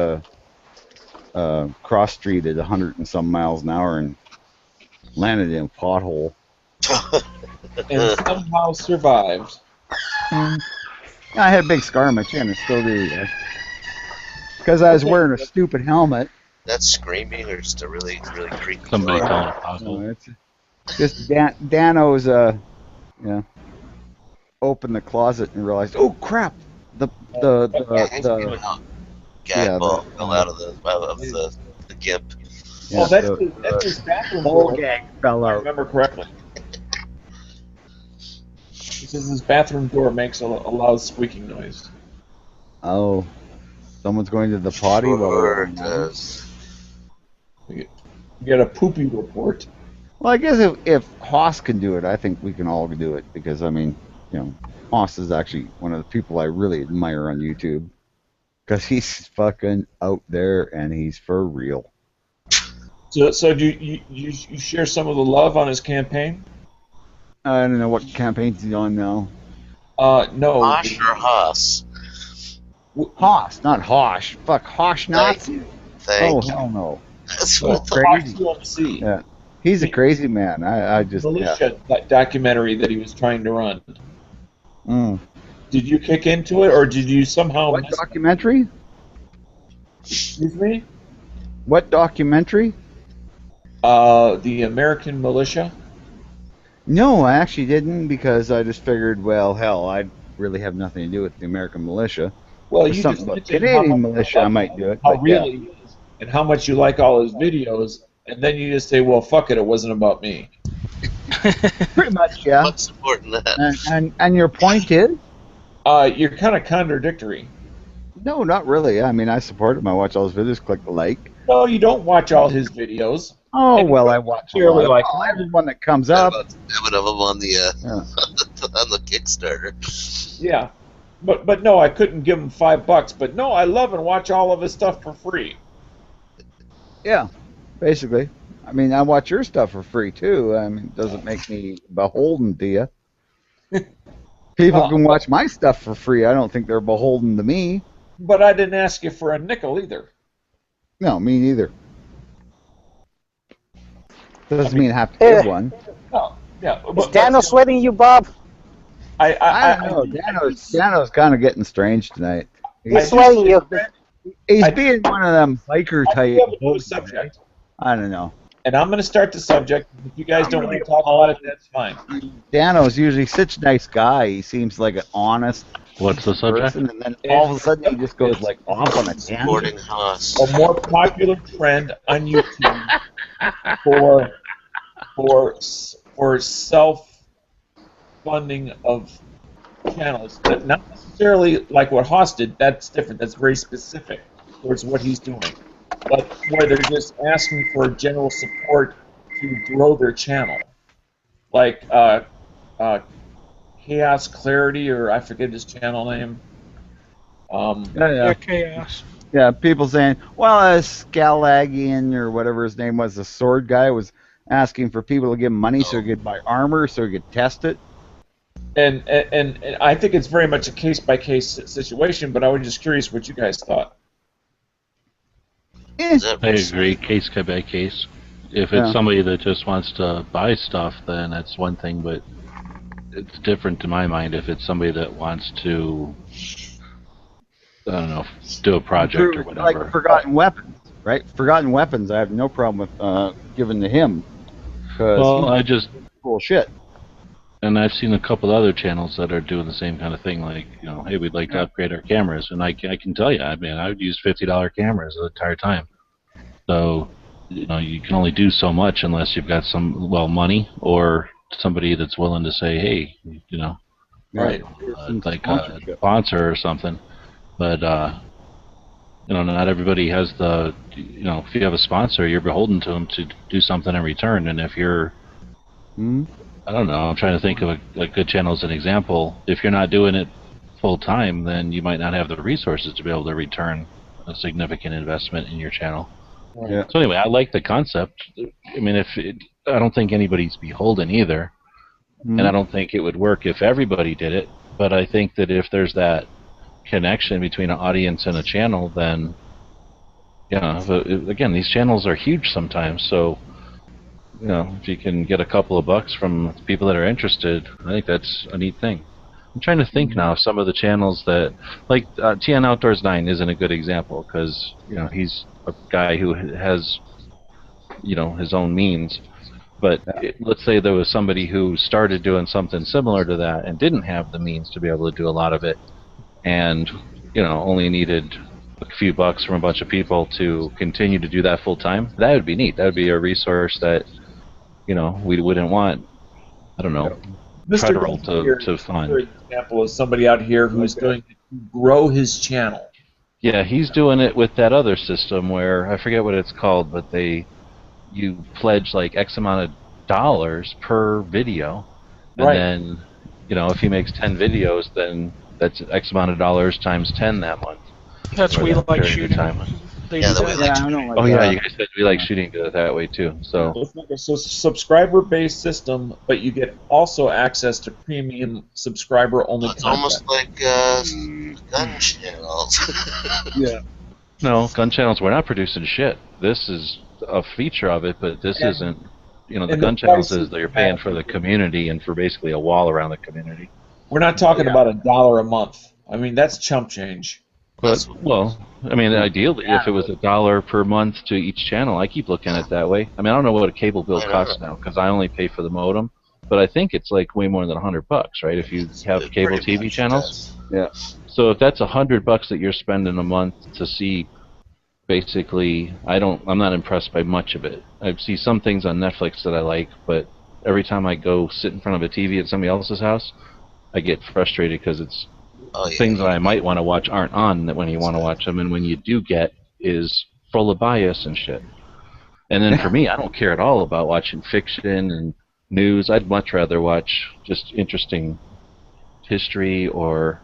[SPEAKER 16] cross street at 100 and some miles an hour and landed in a pothole.
[SPEAKER 7] And somehow survived.
[SPEAKER 16] I had a big scar on my chin. I still do. because I was wearing a stupid helmet.
[SPEAKER 5] That's screaming or just a really, really creepy
[SPEAKER 4] Somebody
[SPEAKER 5] door?
[SPEAKER 4] calling a pothole.
[SPEAKER 16] No, it's just Dano's opened the closet and realized, oh crap, the
[SPEAKER 5] Gag ball fell out of the gimp.
[SPEAKER 16] Yeah,
[SPEAKER 7] Oh, that's his bathroom
[SPEAKER 16] whole
[SPEAKER 7] door.
[SPEAKER 16] gag fell
[SPEAKER 7] If I
[SPEAKER 16] out.
[SPEAKER 7] remember correctly. He says his bathroom door makes a loud squeaking noise.
[SPEAKER 16] Oh, someone's going to the potty.
[SPEAKER 5] Sure it does.
[SPEAKER 7] You get a poopy report.
[SPEAKER 16] Well, I guess if Haas can do it, I think we can all do it, because I mean, Haas is actually one of the people I really admire on YouTube, because he's fucking out there and he's for real.
[SPEAKER 7] So do you share some of the love on his campaign?
[SPEAKER 16] I don't know what campaign's he on now.
[SPEAKER 7] No.
[SPEAKER 5] Hosh or Haas?
[SPEAKER 16] Haas, not Hosh. Fuck, Hosh Nazi.
[SPEAKER 5] Thank
[SPEAKER 16] Oh, hell no.
[SPEAKER 5] That's what I thought.
[SPEAKER 16] Crazy. Yeah. He's a crazy man. I just,
[SPEAKER 7] militia documentary that he was trying to run.
[SPEAKER 16] Mm.
[SPEAKER 7] Did you kick into it, or did you somehow...
[SPEAKER 16] What documentary?
[SPEAKER 7] Excuse me?
[SPEAKER 16] What documentary?
[SPEAKER 7] The American Militia.
[SPEAKER 16] No, I actually didn't, because I just figured, well, hell, I'd really have nothing to do with the American militia.
[SPEAKER 7] Well,
[SPEAKER 16] There's
[SPEAKER 7] you
[SPEAKER 16] something
[SPEAKER 7] just
[SPEAKER 16] about
[SPEAKER 7] mentioned
[SPEAKER 16] Canadian
[SPEAKER 7] how much
[SPEAKER 16] militia, I might do it.
[SPEAKER 7] How
[SPEAKER 16] But
[SPEAKER 7] really he is, and how much you like all his videos, and then you just say, well, fuck it, it wasn't about me.
[SPEAKER 16] Pretty much, yeah.
[SPEAKER 5] What's supporting that?
[SPEAKER 16] And your point is?
[SPEAKER 7] You're kind of contradictory.
[SPEAKER 16] No, not really. I mean, I support him. I watch all his videos, click the like.
[SPEAKER 7] No, you don't watch all his videos.
[SPEAKER 16] Oh, well, I watch
[SPEAKER 7] Clearly like
[SPEAKER 16] everyone that comes up.
[SPEAKER 5] About 7 of them on the on the Kickstarter.
[SPEAKER 7] Yeah, but no, I couldn't give him $5. But no, I love and watch all of his stuff for free.
[SPEAKER 16] Yeah, basically. I mean, I watch your stuff for free too. I mean, it doesn't make me beholden to you. People can watch my stuff for free. I don't think they're beholden to me.
[SPEAKER 7] But I didn't ask you for a nickel either.
[SPEAKER 16] No, me neither. Doesn't mean I have to give one.
[SPEAKER 7] No, yeah.
[SPEAKER 17] Is Dano sweating you, Bob?
[SPEAKER 16] I don't know. Dano's kind of getting strange tonight.
[SPEAKER 17] He's sweating you.
[SPEAKER 16] He's being one of them biker type.
[SPEAKER 7] Subject.
[SPEAKER 16] I don't know.
[SPEAKER 7] And I'm going to start the subject. If you guys don't want to talk about it, that's fine.
[SPEAKER 16] Dano's usually such a nice guy. He seems like an honest.
[SPEAKER 4] What's the subject?
[SPEAKER 16] Person, and then all of a sudden he just goes like off on a tangent.
[SPEAKER 7] A more popular trend on YouTube for self-funding of channels, but not necessarily like what Haas did. That's different. That's very specific towards what he's doing. But where they're just asking for general support to grow their channel, like Chaos Clarity, or I forget his channel name.
[SPEAKER 1] Yeah, Chaos.
[SPEAKER 16] Yeah, people saying, well, Scalagian or whatever his name was, the sword guy, was asking for people to give him money so he could buy armor, so he could test it.
[SPEAKER 7] And I think it's very much a case-by-case situation, but I was just curious what you guys thought.
[SPEAKER 4] I agree, case by case. If it's somebody that just wants to buy stuff, then that's one thing, but it's different to my mind if it's somebody that wants to, I don't know, do a project or whatever.
[SPEAKER 16] Like Forgotten Weapons, right? Forgotten Weapons, I have no problem with giving to him.
[SPEAKER 4] Well, I just...
[SPEAKER 16] Bullshit.
[SPEAKER 4] And I've seen a couple other channels that are doing the same kind of thing, like, you know, hey, we'd like to upgrade our cameras. And I can tell you, I mean, I would use $50 cameras the entire time. So, you know, you can only do so much unless you've got some, well, money or somebody that's willing to say, hey, you know,
[SPEAKER 7] right,
[SPEAKER 4] like a sponsor or something. But, you know, not everybody has the, you know, if you have a sponsor, you're beholden to them to do something in return. And if you're, I don't know, I'm trying to think of a good channel as an example. If you're not doing it full time, then you might not have the resources to be able to return a significant investment in your channel.
[SPEAKER 16] Yeah.
[SPEAKER 4] So anyway, I like the concept. I mean, I don't think anybody's beholden either, and I don't think it would work if everybody did it. But I think that if there's that connection between an audience and a channel, then, you know, again, these channels are huge sometimes. So, you know, if you can get a couple of bucks from people that are interested, I think that's a neat thing. I'm trying to think now of some of the channels that, like TN Outdoors 9 isn't a good example because he's a guy who has his own means. But let's say there was somebody who started doing something similar to that and didn't have the means to be able to do a lot of it, and only needed a few bucks from a bunch of people to continue to do that full time. That would be neat. That would be a resource that we wouldn't want. I don't know.
[SPEAKER 7] Mr.
[SPEAKER 4] Federal to fund.
[SPEAKER 7] For example, is somebody out here who is doing it to grow his channel.
[SPEAKER 4] Yeah, he's doing it with that other system where I forget what it's called, but you pledge like X amount of dollars per video, and then if he makes 10 videos, then that's X amount of dollars times 10 that month.
[SPEAKER 1] That's we like shooting.
[SPEAKER 5] We like shooting.
[SPEAKER 4] Oh yeah, you guys said we like shooting that way too. So
[SPEAKER 7] it's a subscriber-based system, but you get also access to premium subscriber-only content.
[SPEAKER 5] It's almost like gun channels.
[SPEAKER 16] Yeah.
[SPEAKER 4] No, gun channels. We're not producing shit. This is a feature of it, but this isn't. The gun channels is that you're paying for the community and for basically a wall around the community.
[SPEAKER 7] We're not talking about $1 a month. I mean, that's chump change.
[SPEAKER 4] But ideally, if it was $1 per month to each channel, I keep looking at it that way. I mean, I don't know what a cable bill costs now because I only pay for the modem, but I think it's like way more than $100, right? If you have cable TV channels.
[SPEAKER 16] Yeah.
[SPEAKER 4] So if that's $100 that you're spending a month to see, basically, I'm not impressed by much of it. I see some things on Netflix that I like, but every time I go sit in front of a TV at somebody else's house, I get frustrated because it's things that I might want to watch aren't on when you want to watch them, and when you do get is full of bias and shit. And then for me, I don't care at all about watching fiction and news. I'd much rather watch just interesting history or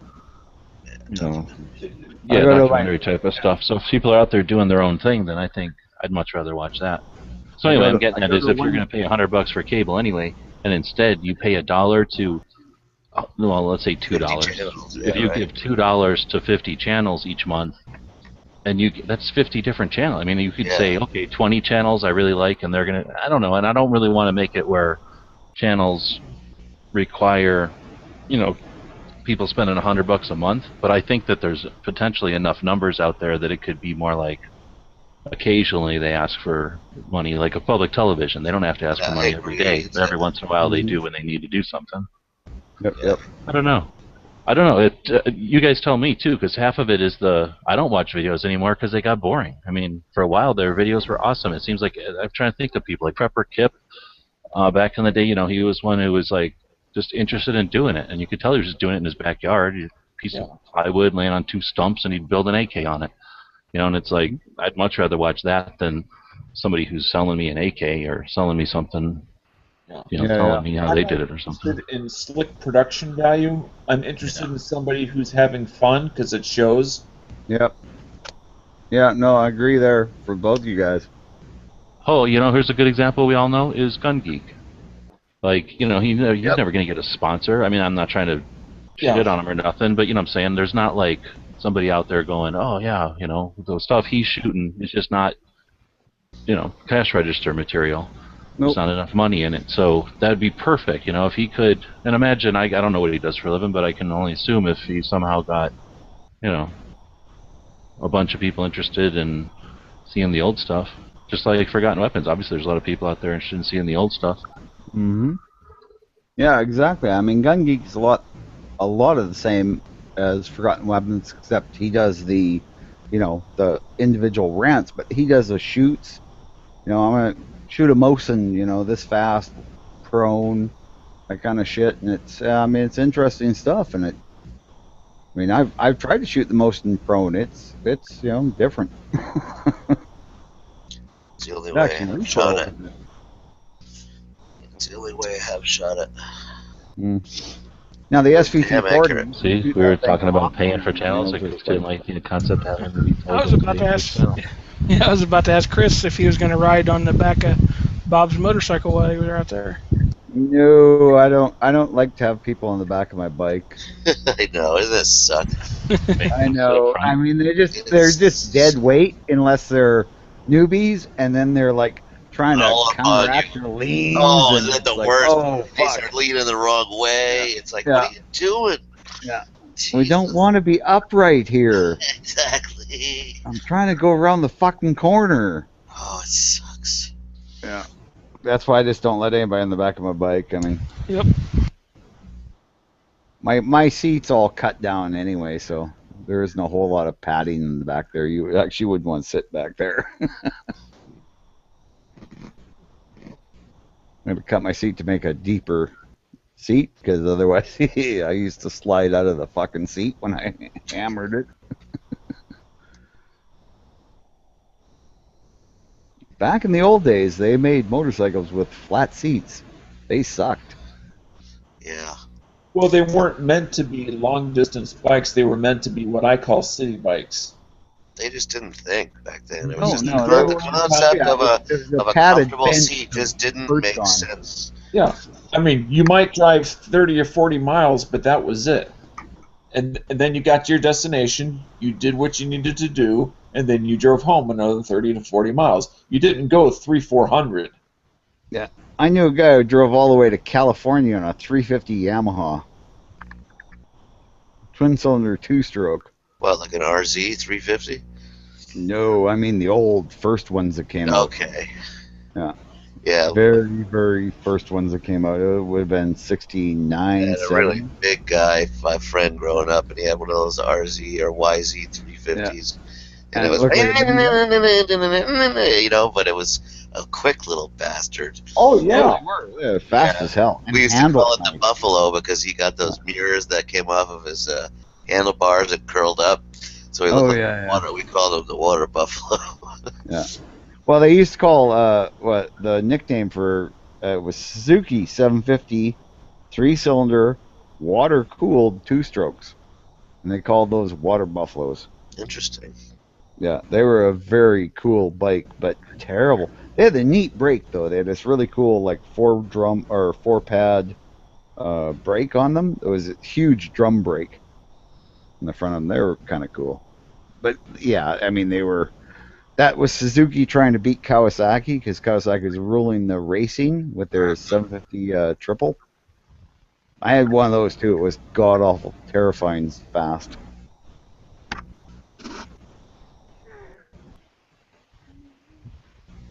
[SPEAKER 4] documentary type of stuff. So if people are out there doing their own thing, then I think I'd much rather watch that. So anyway, I'm getting at is if you're going to pay $100 for cable anyway, and instead you pay $1 to, well, let's say $2. If you give $2 to 50 channels each month, and that's 50 different channels. I mean, you could say, okay, 20 channels I really like, and they're going to, I don't know, and I don't really want to make it where channels require, people spending $100 a month, but I think that there's potentially enough numbers out there that it could be more like occasionally they ask for money, like a public television. They don't have to ask for money every day, but every once in a while they do when they need to do something.
[SPEAKER 16] Yep.
[SPEAKER 4] I don't know. You guys tell me too, because half of it is I don't watch videos anymore because they got boring. I mean, for a while their videos were awesome. It seems like I'm trying to think of people like Prepper Kip. Back in the day, he was one who was like just interested in doing it, and you could tell he was just doing it in his backyard. A piece of plywood laying on 2 stumps, and he'd build an AK on it. And it's like I'd much rather watch that than somebody who's selling me an AK or selling me something. Telling me how they did it or something.
[SPEAKER 7] I'm interested in slick production value. I'm interested in somebody who's having fun because it shows.
[SPEAKER 16] Yep. Yeah, no, I agree there for both of you guys.
[SPEAKER 4] Oh, here's a good example we all know is Gun Geek. Like, he's never going to get a sponsor. I mean, I'm not trying to shit on him or nothing, but, I'm saying there's not, like, somebody out there going, oh, yeah, the stuff he's shooting is just not, cash register material. Nope. There's not enough money in it. So that would be perfect, if he could. And imagine, I don't know what he does for a living, but I can only assume if he somehow got, a bunch of people interested in seeing the old stuff. Just like Forgotten Weapons. Obviously, there's a lot of people out there interested in seeing the old stuff.
[SPEAKER 16] Mm-hmm. Yeah, exactly. I mean, Gun Geek is a lot of the same as Forgotten Weapons, except he does the individual rants, but he does the shoots. I'm gonna shoot a Mosin, this fast, prone, that kind of shit, and it's interesting stuff, and I've tried to shoot the Mosin prone. It's different.
[SPEAKER 5] It's the only way I have shot it. It's the only way I have shot it.
[SPEAKER 16] Now the SVT-40.
[SPEAKER 4] See, we were talking about paying for channels. I just didn't like the concept of having to be told.
[SPEAKER 1] I was about to ask Chris if he was going to ride on the back of Bob's motorcycle while he was out there.
[SPEAKER 16] No, I don't like to have people on the back of my bike.
[SPEAKER 5] I know, doesn't that suck?
[SPEAKER 16] I know. I mean, they're just dead weight unless they're newbies, and then they're like trying to counteract your leans.
[SPEAKER 5] Oh, isn't that the
[SPEAKER 16] like,
[SPEAKER 5] worst?
[SPEAKER 16] Oh,
[SPEAKER 5] they start leaning the wrong way. It's like, what are you doing?
[SPEAKER 16] Yeah. We don't want to be upright here.
[SPEAKER 5] Exactly.
[SPEAKER 16] I'm trying to go around the fucking corner.
[SPEAKER 5] Oh, it sucks.
[SPEAKER 16] Yeah. That's why I just don't let anybody on the back of my bike. I mean.
[SPEAKER 1] Yep.
[SPEAKER 16] My seat's all cut down anyway, so there isn't a whole lot of padding in the back there. You actually wouldn't want to sit back there. I'm going to cut my seat to make a deeper seat, because otherwise I used to slide out of the fucking seat when I hammered it. Back in the old days, they made motorcycles with flat seats. They sucked.
[SPEAKER 5] Yeah.
[SPEAKER 7] Well, they weren't meant to be long-distance bikes. They were meant to be what I call city bikes.
[SPEAKER 5] They just didn't think back then. It
[SPEAKER 16] Oh,
[SPEAKER 5] was just
[SPEAKER 16] no,
[SPEAKER 5] the concept of a comfortable
[SPEAKER 16] bench
[SPEAKER 5] seat just didn't make sense.
[SPEAKER 7] Yeah, I mean, you might drive 30 or 40 miles, but that was it. And then you got to your destination, you did what you needed to do, and then you drove home another 30 to 40 miles. You didn't go 300-400.
[SPEAKER 16] Yeah, I knew a guy who drove all the way to California on a 350 Yamaha. Twin-cylinder two-stroke.
[SPEAKER 5] What, like an RZ 350?
[SPEAKER 16] No, I mean the old first ones that came out.
[SPEAKER 5] Okay.
[SPEAKER 16] Yeah.
[SPEAKER 5] Yeah.
[SPEAKER 16] Very, very first ones that came out. It would have been 69,
[SPEAKER 5] I had a
[SPEAKER 16] 70.
[SPEAKER 5] really big guy, my friend growing up, and he had one of those RZ or YZ 350s. And it was, you know, but it was a quick little bastard.
[SPEAKER 7] Oh, yeah.
[SPEAKER 16] Yeah, fast as hell. And
[SPEAKER 5] We used to
[SPEAKER 16] handle
[SPEAKER 5] call it the Buffalo because he got those mirrors that came off of his handlebars that curled up. So he looked like water. We called him the Water Buffalo.
[SPEAKER 16] Yeah. Well, they used to call what the nickname for was Suzuki 750 3-cylinder water cooled two-strokes, and they called those water buffaloes.
[SPEAKER 5] Interesting.
[SPEAKER 16] Yeah, they were a very cool bike, but terrible. They had a neat brake though. They had this really cool like 4-pad brake on them. It was a huge drum brake in the front of them. They were kind of cool. But yeah, I mean that was Suzuki trying to beat Kawasaki, because Kawasaki was ruling the racing with their 750 triple. I had one of those too. It was god awful, terrifying fast.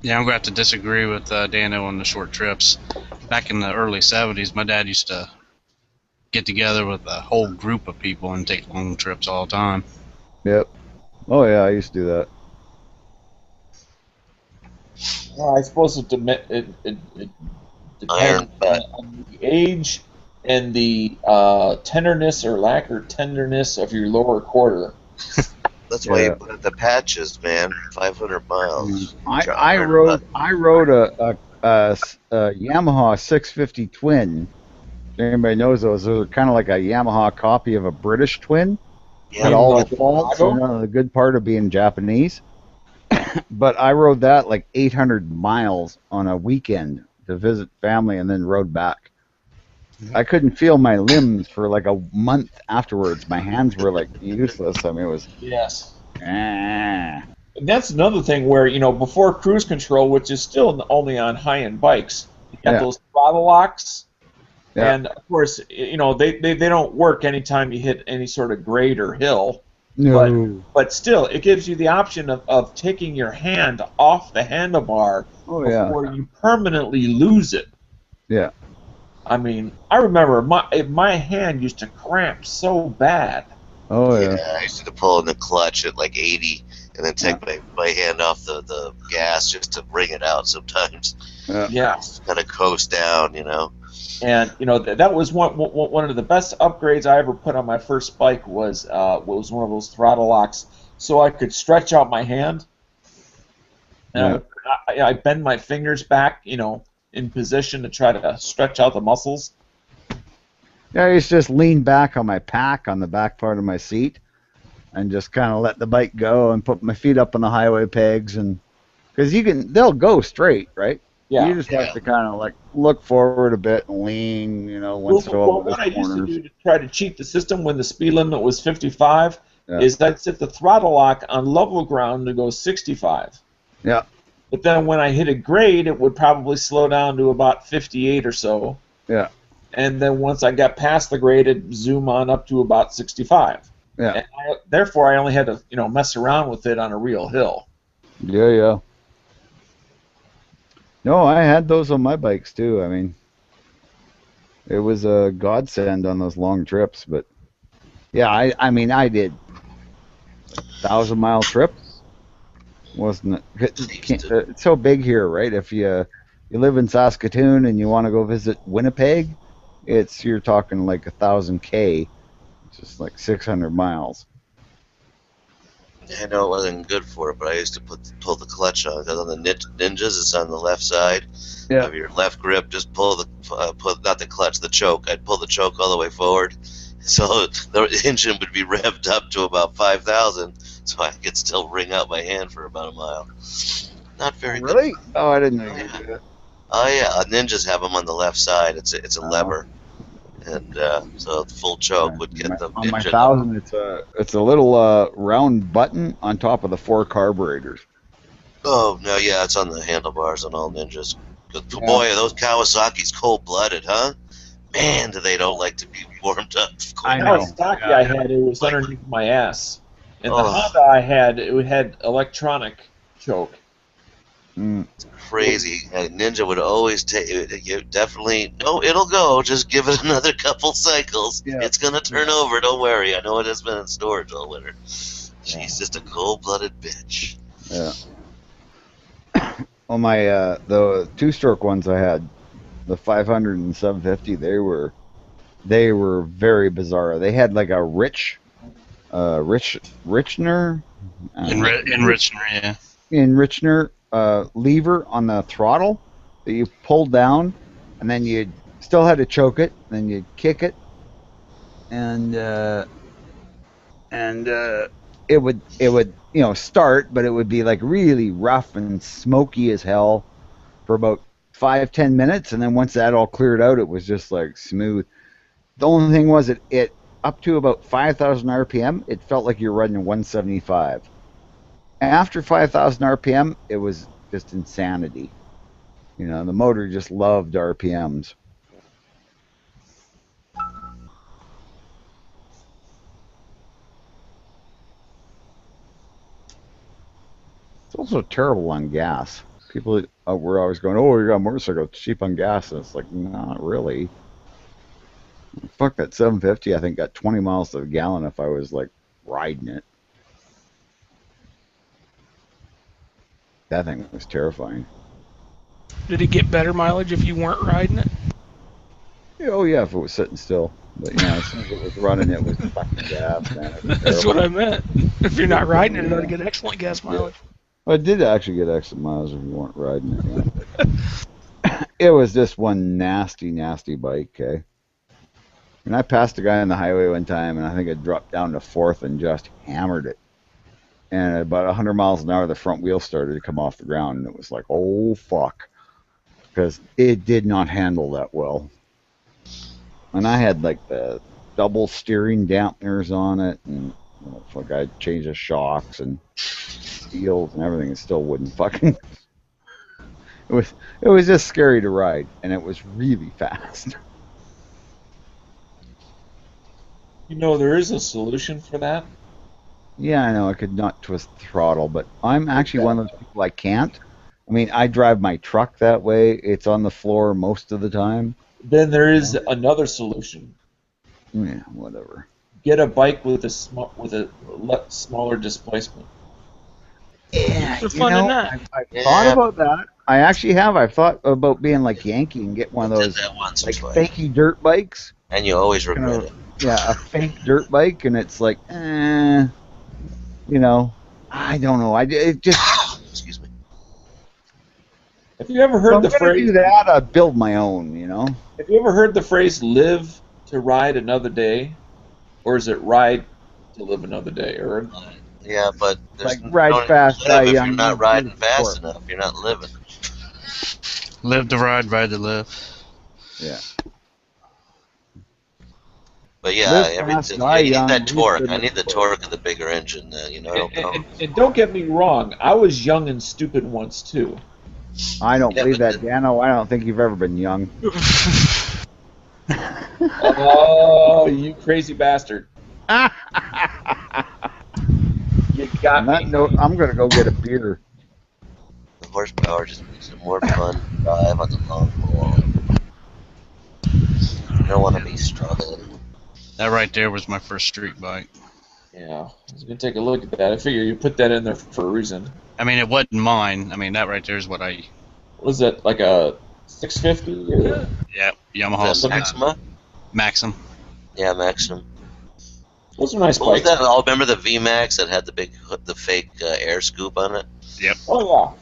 [SPEAKER 18] Yeah, I'm going to have to disagree with Dano on the short trips. Back in the early 70s, my dad used to get together with a whole group of people and take long trips all the time.
[SPEAKER 16] Yep. Oh yeah, I used to do that.
[SPEAKER 7] Well, I suppose it depends on the age and the tenderness or lack of tenderness of your lower quarter.
[SPEAKER 5] That's why you put the patches, man. 500 miles.
[SPEAKER 16] I rode a Yamaha 650 twin. If anybody knows those are kind of like a Yamaha copy of a British twin. Had all the faults, the good part of being Japanese. But I rode that like 800 miles on a weekend to visit family and then rode back. I couldn't feel my limbs for like a month afterwards. My hands were like useless. I mean, it was...
[SPEAKER 7] Yes. And that's another thing where, you know, before cruise control, which is still only on high-end bikes, you got those throttle locks. Yeah. And, of course, you know, they don't work anytime you hit any sort of grade or hill.
[SPEAKER 16] No.
[SPEAKER 7] But still, it gives you the option of taking your hand off the handlebar before you permanently lose it.
[SPEAKER 16] Yeah.
[SPEAKER 7] I mean, I remember my hand used to cramp so bad.
[SPEAKER 16] Oh, yeah.
[SPEAKER 5] I used to pull in the clutch at like 80 and then take my hand off the gas just to bring it out sometimes.
[SPEAKER 7] Yeah.
[SPEAKER 5] Just kind of coast down, you know.
[SPEAKER 7] And, you know, that was one of the best upgrades I ever put on my first bike was one of those throttle locks, so I could stretch out my hand. And I bend my fingers back, you know, in position to try to stretch out the muscles.
[SPEAKER 16] Yeah, I used to just lean back on my pack on the back part of my seat and just kind of let the bike go and put my feet up on the highway pegs, and because they'll go straight, right?
[SPEAKER 7] Yeah.
[SPEAKER 16] You just have to kind of like look forward a bit and lean, you know, once in a while.
[SPEAKER 7] What I used to do to try to cheat the system when the speed limit was 55 is I'd set the throttle lock on level ground to go 65.
[SPEAKER 16] Yeah.
[SPEAKER 7] But then when I hit a grade, it would probably slow down to about 58 or so.
[SPEAKER 16] Yeah.
[SPEAKER 7] and then once I got past the grade, it'd zoom on up to about 65.
[SPEAKER 16] Yeah.
[SPEAKER 7] And therefore, I only had to, mess around with it on a real hill.
[SPEAKER 16] Yeah. No, I had those on my bikes too. I mean, it was a godsend on those long trips. But yeah, I mean, I did 1,000-mile trips. Wasn't it? It's so big here, right? If you live in Saskatoon and you want to go visit Winnipeg, you're talking like 1,000 K, just like 600 miles.
[SPEAKER 5] I know it wasn't good for it, but I used to pull the clutch on, because on the Ninjas, it's on the left side.
[SPEAKER 16] Yeah.
[SPEAKER 5] Of your left grip, just pull not the clutch, the choke. I'd pull the choke all the way forward, so the engine would be revved up to about 5,000, so I could still wring out my hand for about a mile. Not very good.
[SPEAKER 16] Really? Oh, I didn't know you did that.
[SPEAKER 5] Oh yeah, Ninjas have them on the left side. It's a lever, and so the full choke would get the
[SPEAKER 16] On my
[SPEAKER 5] engine.
[SPEAKER 16] 1,000, it's a little round button on top of the 4 carburetors.
[SPEAKER 5] Oh no, yeah, it's on the handlebars on all Ninjas. Boy, are those Kawasaki's cold-blooded, huh? Man, they don't like to be warmed up.
[SPEAKER 7] I know. The Kawasaki I had, it was underneath my ass, and the Honda I had, it had electronic choke.
[SPEAKER 5] It's crazy. Ninja would always take you. Definitely, no, it'll go. Just give it another couple cycles. Yeah. It's gonna turn over. Don't worry. I know it has been in storage all winter. She's just a cold-blooded bitch.
[SPEAKER 16] Yeah. Well, my the 2-stroke ones I had, the 500 and 750, they were very bizarre. They had like a Richner.
[SPEAKER 18] Enrichner, yeah.
[SPEAKER 16] Enrichner lever on the throttle that you pulled down, and then you still had to choke it, and then you'd kick it, and it would start, but it would be like really rough and smoky as hell for about 5-10 minutes, and then once that all cleared out, it was just like smooth. The only thing was it up to about 5,000 RPM, it felt like you were riding 175. After 5,000 RPM, it was just insanity. The motor just loved RPMs. It's also terrible on gas. People were always going, "Oh, you got a motorcycle, it's cheap on gas," and it's like, not really. Fuck, that 750, I think, got 20 miles to the gallon if I was like riding it. That thing was terrifying.
[SPEAKER 1] Did it get better mileage if you weren't riding it?
[SPEAKER 16] Oh yeah, if it was sitting still. But as soon as it was running, it was fucking gas, man.
[SPEAKER 1] That's what I meant. If you're not riding it, it ought to get excellent gas mileage.
[SPEAKER 16] Yeah. Well, it did actually get excellent miles if you weren't riding it. Yeah. It was just one nasty, nasty bike, okay? And I passed a guy on the highway one time, and I think it dropped down to 4th and just hammered it. And at about 100 miles an hour, the front wheel started to come off the ground, and it was like, oh, fuck. Because it did not handle that well. And I had, like, the double steering dampeners on it, and fuck, I changed the shocks and seals and everything, it still wouldn't fucking... It was just scary to ride, and it was really fast.
[SPEAKER 7] There is a solution for that.
[SPEAKER 16] Yeah, I know, I could not twist the throttle, but I'm actually one of those people I can't. I mean, I drive my truck that way. It's on the floor most of the time.
[SPEAKER 7] Then there is another solution.
[SPEAKER 16] Yeah, whatever.
[SPEAKER 7] Get a bike with a smaller displacement.
[SPEAKER 16] Yeah, I've thought about that. I actually have. I've thought about being like Yankee and get one of those like fakey dirt bikes.
[SPEAKER 5] And you always regret it.
[SPEAKER 16] Yeah, a fake dirt bike, and it's like, I don't know. It just.
[SPEAKER 5] Excuse me.
[SPEAKER 7] Have you ever heard the phrase?
[SPEAKER 16] Do that, I'd build my own.
[SPEAKER 7] Have you ever heard the phrase "live to ride another day," or is it "ride to live another day"? Or
[SPEAKER 5] yeah, but there's
[SPEAKER 16] like ride fast, die young.
[SPEAKER 5] If you're not riding fast enough, you're not living.
[SPEAKER 18] Live to ride, ride to live.
[SPEAKER 16] Yeah.
[SPEAKER 5] But yeah, everything. I need that torque. I need the torque of the bigger engine.
[SPEAKER 7] And don't get me wrong, I was young and stupid once too.
[SPEAKER 16] I don't believe that, Dano. I don't think you've ever been young.
[SPEAKER 7] Oh, you crazy bastard! You got
[SPEAKER 16] On that
[SPEAKER 7] me.
[SPEAKER 16] note, I'm gonna go get a beer.
[SPEAKER 5] The horsepower just makes it more fun to drive on the long haul. You don't want to be struggling.
[SPEAKER 18] That right there was my first street bike.
[SPEAKER 7] Yeah, I was gonna take a look at that. I figure you put that in there for a reason.
[SPEAKER 18] I mean, it wasn't mine. I mean, that right there is what I.
[SPEAKER 7] Was it like a 650 or?
[SPEAKER 18] Yeah, Yamaha.
[SPEAKER 5] Is that Maxima?
[SPEAKER 18] Maxim.
[SPEAKER 5] Yeah, Maxim.
[SPEAKER 7] Those are nice
[SPEAKER 5] What was
[SPEAKER 7] bikes.
[SPEAKER 5] that? Oh, remember the VMAX that had the fake air scoop on it?
[SPEAKER 18] Yep.
[SPEAKER 7] Oh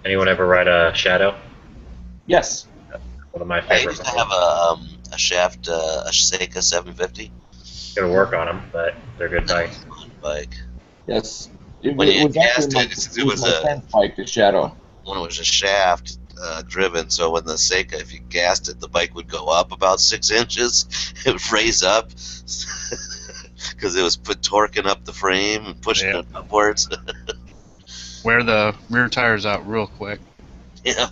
[SPEAKER 14] Anyone ever ride a Shadow?
[SPEAKER 7] yeah. Yes.
[SPEAKER 14] One of my
[SPEAKER 5] I
[SPEAKER 14] favorite
[SPEAKER 5] used to have a shaft, a Seika 750.
[SPEAKER 14] Gotta work on them, but they're good bikes.
[SPEAKER 5] Fun bike.
[SPEAKER 7] Yes. It
[SPEAKER 5] When you
[SPEAKER 7] was actually
[SPEAKER 5] gassed
[SPEAKER 7] my,
[SPEAKER 5] it was
[SPEAKER 7] my
[SPEAKER 5] a
[SPEAKER 7] friend's bike, the Shadow.
[SPEAKER 5] when it was a shaft driven. So when the Seika, if you gassed it, the bike would go up about 6 inches. It would raise up because it was torquing up the frame and pushing it upwards.
[SPEAKER 18] Wear the rear tires out real quick.
[SPEAKER 5] Yeah,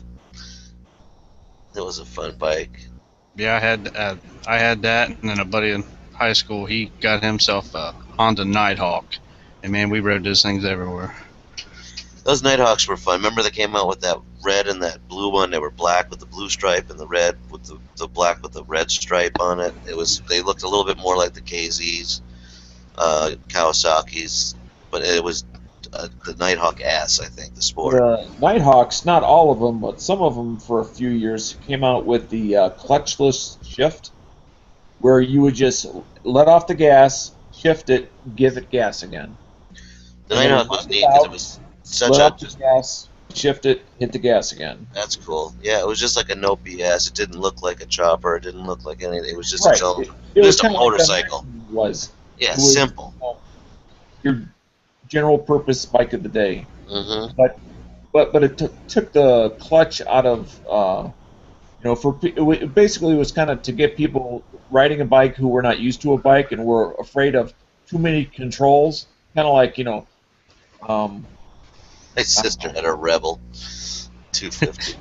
[SPEAKER 5] it was a fun bike.
[SPEAKER 18] Yeah, I had that, and then a buddy in high school, he got himself a Honda Nighthawk, and man, we rode those things everywhere.
[SPEAKER 5] Those Nighthawks were fun. Remember they came out with that red and that blue one? They were black with the blue stripe and the red with the black with the red stripe on it. They looked a little bit more like the KZs, Kawasaki's, but it was the Nighthawk S, I think, the Sport.
[SPEAKER 7] The Nighthawks, not all of them, but some of them for a few years came out with the clutchless shift, where you would just let off the gas, shift it, give it gas again.
[SPEAKER 5] The Nighthawk was neat because it was such
[SPEAKER 7] let
[SPEAKER 5] a
[SPEAKER 7] off the gas, shift it, hit the gas again.
[SPEAKER 5] That's cool. Yeah, it was just like a no BS. It didn't look like a chopper. It didn't look like anything. It was just its own, just a
[SPEAKER 7] kinda like
[SPEAKER 5] motorcycle.
[SPEAKER 7] that was.
[SPEAKER 5] Yeah,
[SPEAKER 7] It was,
[SPEAKER 5] simple.
[SPEAKER 7] Your general purpose bike of the day.
[SPEAKER 5] Mm-hmm.
[SPEAKER 7] But it took the clutch out of it basically was kind of to get people riding a bike who were not used to a bike and were afraid of too many controls, kind of like
[SPEAKER 5] My sister had a Rebel 250.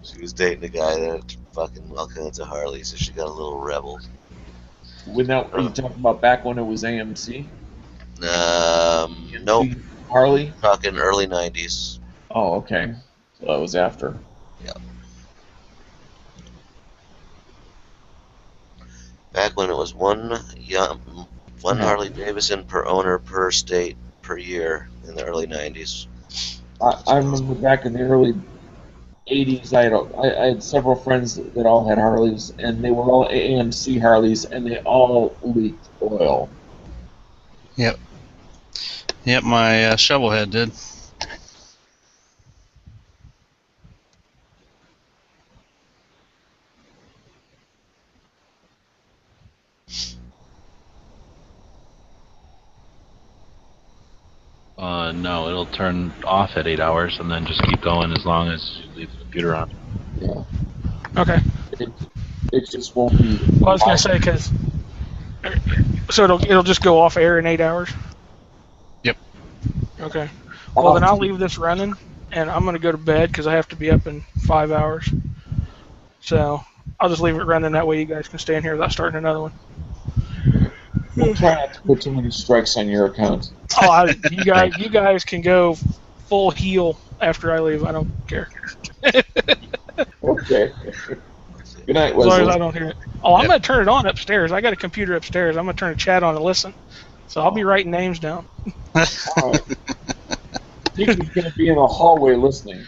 [SPEAKER 5] She was dating a guy that had fucking all kinds of Harleys, so she got a little Rebel.
[SPEAKER 7] When that, are you talking about back when it was AMC?
[SPEAKER 5] Nope.
[SPEAKER 7] Harley?
[SPEAKER 5] Talking early 90s.
[SPEAKER 7] Oh, okay. So that was after.
[SPEAKER 5] Yeah. Back when it was one Harley Davidson per owner per state per year in the early 90s.
[SPEAKER 7] I remember back in the early 80s, I had several friends that all had Harleys, and they were all AMC Harleys, and they all leaked oil.
[SPEAKER 18] Yep. Yep, my shovelhead did.
[SPEAKER 4] No, it'll turn off at 8 hours and then just keep going as long as you leave the computer on.
[SPEAKER 7] Yeah.
[SPEAKER 1] Okay.
[SPEAKER 7] It just won't be.
[SPEAKER 1] Well, I was gonna say because so it'll just go off air in 8 hours.
[SPEAKER 18] Yep.
[SPEAKER 1] Okay. Well, then I'll leave this running, and I'm gonna go to bed because I have to be up in 5 hours. So I'll just leave it running. That way, you guys can stay in here without starting another one.
[SPEAKER 7] We'll try not to put too many strikes on your account.
[SPEAKER 1] Oh, you guys can go full heel after I leave. I don't care.
[SPEAKER 7] Okay. Good night,
[SPEAKER 1] As long
[SPEAKER 7] Wesley.
[SPEAKER 1] as I don't hear it. Oh, I'm going to turn it on upstairs. I got a computer upstairs. I'm going to turn the chat on and listen. So I'll be writing names down.
[SPEAKER 7] All right. He's going to be in the hallway listening.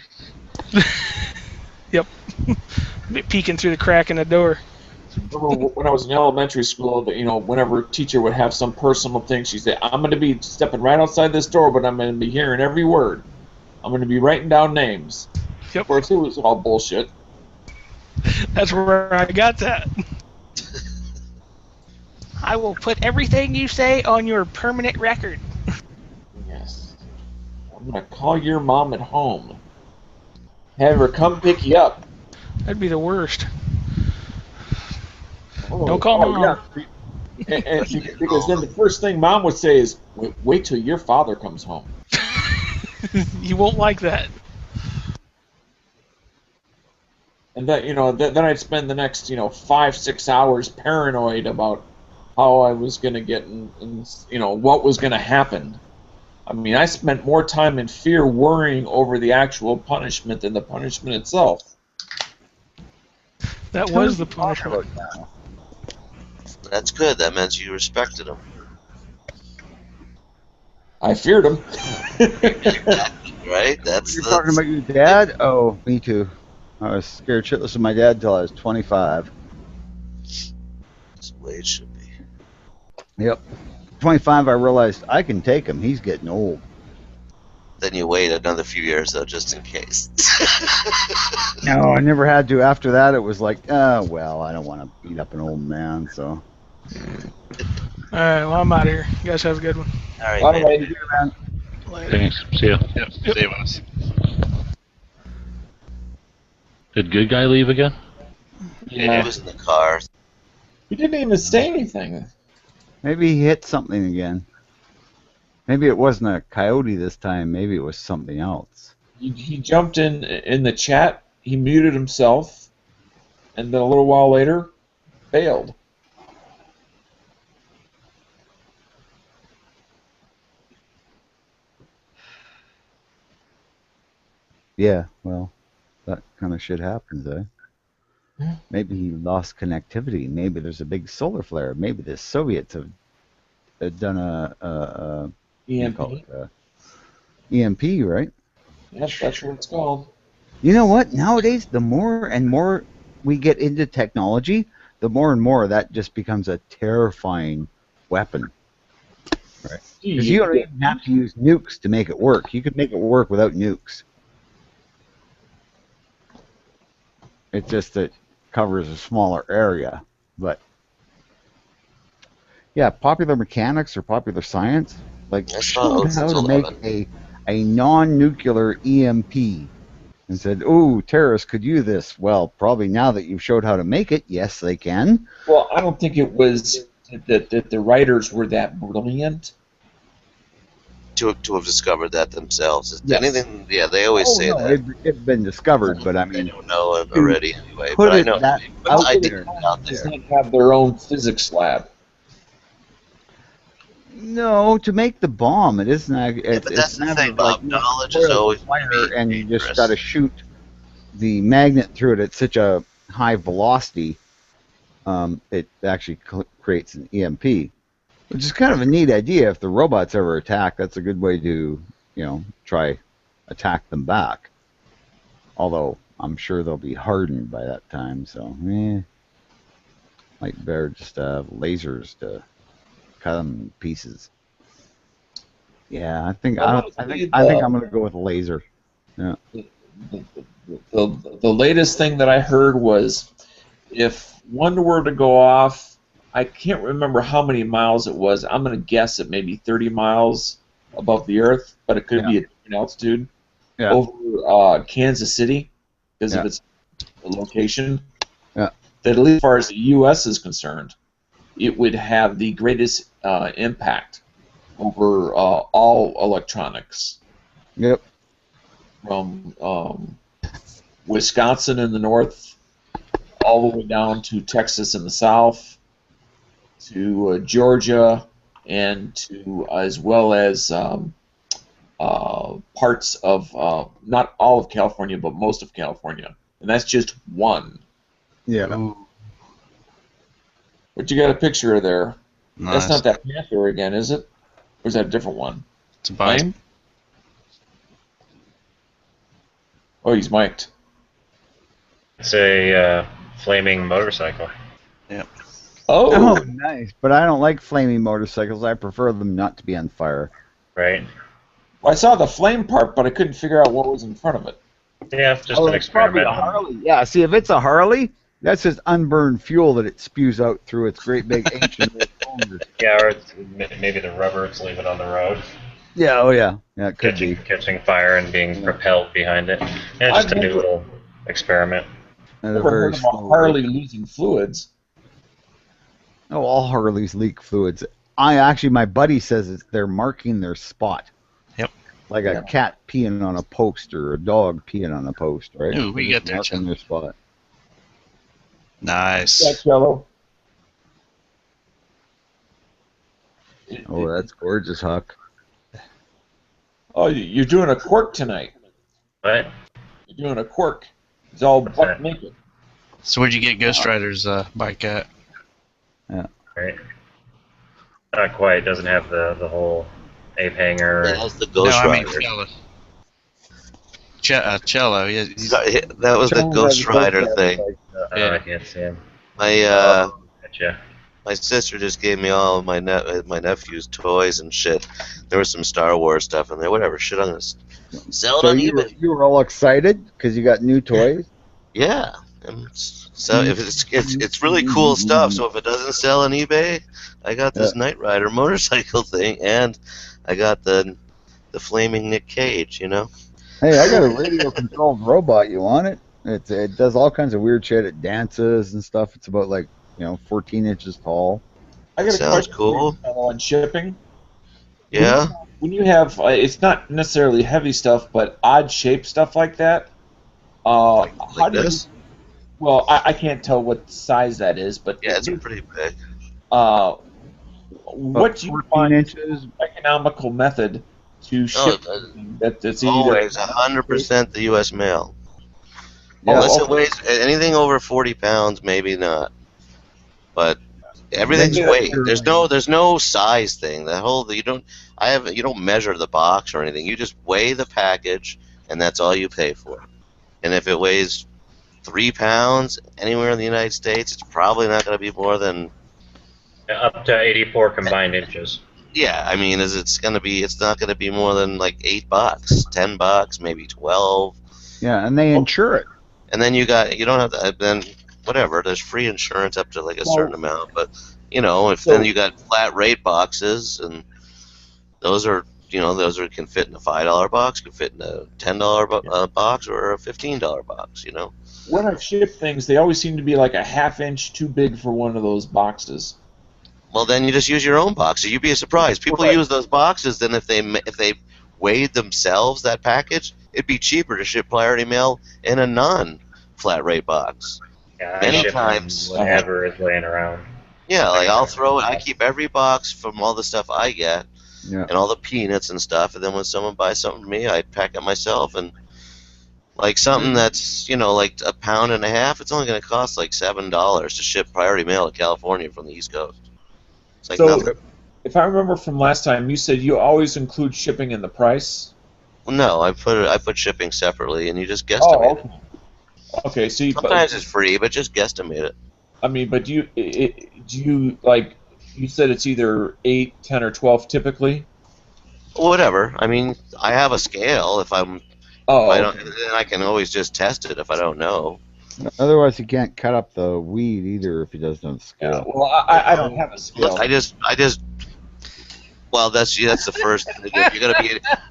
[SPEAKER 1] Yep. Peeking through the crack in the door.
[SPEAKER 7] Remember when I was in elementary school, that whenever a teacher would have some personal thing, she'd say, "I'm going to be stepping right outside this door, but I'm going to be hearing every word. I'm going to be writing down names."
[SPEAKER 1] Yep.
[SPEAKER 7] Of course, it was all bullshit.
[SPEAKER 1] That's where I got that. I will put everything you say on your permanent record.
[SPEAKER 7] Yes. I'm going to call your mom at home. Have her come pick you up.
[SPEAKER 1] That'd be the worst.
[SPEAKER 7] Oh,
[SPEAKER 1] Don't call mom.
[SPEAKER 7] Yeah. And because then the first thing mom would say is, wait till your father comes home.
[SPEAKER 1] You won't like that.
[SPEAKER 7] And that, then I'd spend the next, 5-6 hours paranoid about how I was going to get, and what was going to happen. I mean, I spent more time in fear worrying over the actual punishment than the punishment itself.
[SPEAKER 1] That was the punishment.
[SPEAKER 5] That's good. That meant you respected him.
[SPEAKER 7] I feared him.
[SPEAKER 5] Right? That's
[SPEAKER 16] You're talking about your dad? Oh, me too. I was scared shitless of my dad until I was 25.
[SPEAKER 5] That's the way it should be.
[SPEAKER 16] Yep. 25, I realized I can take him. He's getting old.
[SPEAKER 5] Then you wait another few years, though, just in case.
[SPEAKER 16] No, I never had to. After that, it was like, well, I don't want to beat up an old man, so.
[SPEAKER 1] All right, well, I'm out of here. You guys have a good one.
[SPEAKER 5] All right,
[SPEAKER 7] All
[SPEAKER 5] man.
[SPEAKER 7] right.
[SPEAKER 1] Later.
[SPEAKER 4] Thanks. See ya.
[SPEAKER 18] Yep. See you, boss.
[SPEAKER 4] Did good guy leave again?
[SPEAKER 5] Yeah. He was in the car.
[SPEAKER 7] He didn't even say anything.
[SPEAKER 16] Maybe he hit something again. Maybe it wasn't a coyote this time. Maybe it was something else.
[SPEAKER 7] He jumped in the chat. He muted himself, and then a little while later, failed.
[SPEAKER 16] Yeah, well, that kind of shit happens, eh?
[SPEAKER 7] Yeah.
[SPEAKER 16] Maybe he lost connectivity. Maybe there's a big solar flare. Maybe the Soviets have done a
[SPEAKER 7] EMP.
[SPEAKER 16] EMP, right?
[SPEAKER 7] Yes, that's what it's called.
[SPEAKER 16] You know what? Nowadays, the more and more we get into technology, the more and more that just becomes a terrifying weapon. Right? Because you don't even have to use nukes to make it work. You could make it work without nukes. It's just that it covers a smaller area. But yeah, popular mechanics or popular science, like showed how to make a non-nuclear EMP, and said, "Oh, terrorists could use this." Well, probably now that you've showed how to make it, yes, they can.
[SPEAKER 7] Well, I don't think it was that the writers were that brilliant
[SPEAKER 5] to have discovered that themselves.
[SPEAKER 16] Yes.
[SPEAKER 5] Anything, yeah, they always say that.
[SPEAKER 16] It's been discovered, but I mean,
[SPEAKER 5] I don't know it already anyway.
[SPEAKER 16] Put
[SPEAKER 5] But I
[SPEAKER 16] it
[SPEAKER 5] know.
[SPEAKER 16] that
[SPEAKER 5] But
[SPEAKER 16] out
[SPEAKER 5] I
[SPEAKER 16] there.
[SPEAKER 5] did out
[SPEAKER 7] does
[SPEAKER 5] there.
[SPEAKER 7] not have their own physics lab.
[SPEAKER 16] No, to make the bomb, it isn't. It's,
[SPEAKER 5] but that's
[SPEAKER 16] it's
[SPEAKER 5] the
[SPEAKER 16] not
[SPEAKER 5] thing,
[SPEAKER 16] like
[SPEAKER 5] Bob. Knowledge is always
[SPEAKER 16] fire, and you just got to shoot the magnet through it at such a high velocity. It actually creates an EMP, which is kind of a neat idea. If the robots ever attack, that's a good way to, try attack them back. Although I'm sure they'll be hardened by that time, so might better just have lasers to cut them in pieces. Yeah, I think I'm gonna go with a laser. Yeah.
[SPEAKER 7] The latest thing that I heard was if one were to go off, I can't remember how many miles it was. I'm going to guess at maybe 30 miles above the Earth, but it could be at different altitude.
[SPEAKER 16] Yeah.
[SPEAKER 7] Over Kansas City, because of its location.
[SPEAKER 16] Yeah.
[SPEAKER 7] That at least as far as the U.S. is concerned, it would have the greatest impact over all electronics.
[SPEAKER 16] Yep.
[SPEAKER 7] From Wisconsin in the north, all the way down to Texas in the south, to Georgia, and to as well as parts of not all of California, but most of California, and that's just one.
[SPEAKER 16] Yeah.
[SPEAKER 7] But you got a picture of there.
[SPEAKER 18] Nice.
[SPEAKER 7] That's not that Panther again, is it? Or is that a different one?
[SPEAKER 18] It's a bike.
[SPEAKER 7] Flame? Oh, he's mic'd.
[SPEAKER 14] It's a flaming motorcycle.
[SPEAKER 18] Yep.
[SPEAKER 7] Oh,
[SPEAKER 16] nice. But I don't like flaming motorcycles. I prefer them not to be on fire.
[SPEAKER 14] Right.
[SPEAKER 7] Well, I saw the flame part, but I couldn't figure out what was in front of it.
[SPEAKER 14] Yeah, just an
[SPEAKER 16] it's probably
[SPEAKER 14] experiment.
[SPEAKER 16] a Harley. Yeah, see, if it's a Harley, that's just unburned fuel that it spews out through its great big ancient cylinders.
[SPEAKER 14] Yeah, or it's maybe the rubber it's leaving on the road.
[SPEAKER 16] Yeah, oh yeah. Yeah, it could be.
[SPEAKER 14] Catching fire and being propelled behind it. Yeah, just a new little experiment.
[SPEAKER 16] And
[SPEAKER 7] Never heard of a Harley losing fluids.
[SPEAKER 16] Oh, all Harleys leak fluids. My buddy says they're marking their spot.
[SPEAKER 18] Yep.
[SPEAKER 16] Like a cat peeing on a post or a dog peeing on a post, right?
[SPEAKER 18] Ooh, we get there,
[SPEAKER 16] marking their spot.
[SPEAKER 18] Nice.
[SPEAKER 7] That's yellow.
[SPEAKER 16] Oh, that's gorgeous, Huck.
[SPEAKER 7] Oh, you're doing a quirk tonight.
[SPEAKER 14] What?
[SPEAKER 7] You're doing a quirk. It's all buck naked.
[SPEAKER 18] So where'd you get Ghost Rider's bike at?
[SPEAKER 16] Yeah.
[SPEAKER 14] Right. Not quite. Doesn't have the whole ape hanger.
[SPEAKER 5] It has the Ghost Rider.
[SPEAKER 18] Cello. Yeah.
[SPEAKER 5] That was the Ghost Rider thing.
[SPEAKER 14] I can't see him.
[SPEAKER 5] My sister just gave me all of my nephew's toys and shit. There was some Star Wars stuff in there. Whatever. Shit, I'm gonna sell it on eBay.
[SPEAKER 16] You were all excited because you got new toys?
[SPEAKER 5] Yeah. So if it's really cool stuff. So if it doesn't sell on eBay, I got this Knight Rider motorcycle thing, and I got the flaming Nick Cage. You know.
[SPEAKER 16] Hey, I got a radio-controlled robot. You want it? It does all kinds of weird shit. It dances and stuff. It's about 14 inches tall.
[SPEAKER 7] I got a
[SPEAKER 5] Sounds
[SPEAKER 7] question
[SPEAKER 5] cool.
[SPEAKER 7] on shipping.
[SPEAKER 5] Yeah.
[SPEAKER 7] When you have, it's not necessarily heavy stuff, but odd shaped stuff like that. How do
[SPEAKER 5] this?
[SPEAKER 7] you? Well, I can't tell what size that is, but
[SPEAKER 5] Yeah, it's pretty big.
[SPEAKER 7] What do you find is economical method to ship that's
[SPEAKER 5] always 100% the U.S. mail.
[SPEAKER 7] Yeah,
[SPEAKER 5] Unless it weighs anything over 40 pounds, maybe not. But everything's weight. There's no size thing. You don't measure the box or anything. You just weigh the package, and that's all you pay for. And if it weighs 3 pounds anywhere in the United States, it's probably not going to be more than
[SPEAKER 14] up to 84 combined inches.
[SPEAKER 5] Yeah, I mean, it's not going to be more than like $8, $10, maybe 12.
[SPEAKER 16] Yeah, and they insure it.
[SPEAKER 5] And then you don't have to, then whatever, there's free insurance up to like a certain amount, but then you got flat rate boxes, and those can fit in a $5 box, can fit in a $10 box or a $15 box,
[SPEAKER 7] When I've shipped things, they always seem to be like a ½ inch too big for one of those boxes.
[SPEAKER 5] Well, then you just use your own boxes. You'd be surprised. People use those boxes. Then if they weighed themselves that package, it'd be cheaper to ship priority mail in a non-flat rate box.
[SPEAKER 14] Yeah,
[SPEAKER 5] Many times,
[SPEAKER 14] whatever is laying around.
[SPEAKER 5] Yeah, like I'll throw it. I keep every box from all the stuff I get, and all the peanuts and stuff. And then when someone buys something from me, I pack it myself. And like something that's like a pound and a half, it's only going to cost like $7 to ship priority mail to California from the East Coast. It's like nothing.
[SPEAKER 7] If I remember from last time, you said you always include shipping in the price.
[SPEAKER 5] Well, no, I put shipping separately, and you just guesstimate it.
[SPEAKER 7] Okay, so
[SPEAKER 5] sometimes it's free, but just guesstimate it.
[SPEAKER 7] I mean, but do you like? You said it's either 8, 10, or 12 typically.
[SPEAKER 5] Whatever. I mean, I have a scale. If I'm, then I can always just test it if I don't know.
[SPEAKER 16] Otherwise, you can't cut up the weed either if he doesn't have a scale.
[SPEAKER 7] Yeah, well, I don't have a scale.
[SPEAKER 5] I just. Well, that's the first thing to do. If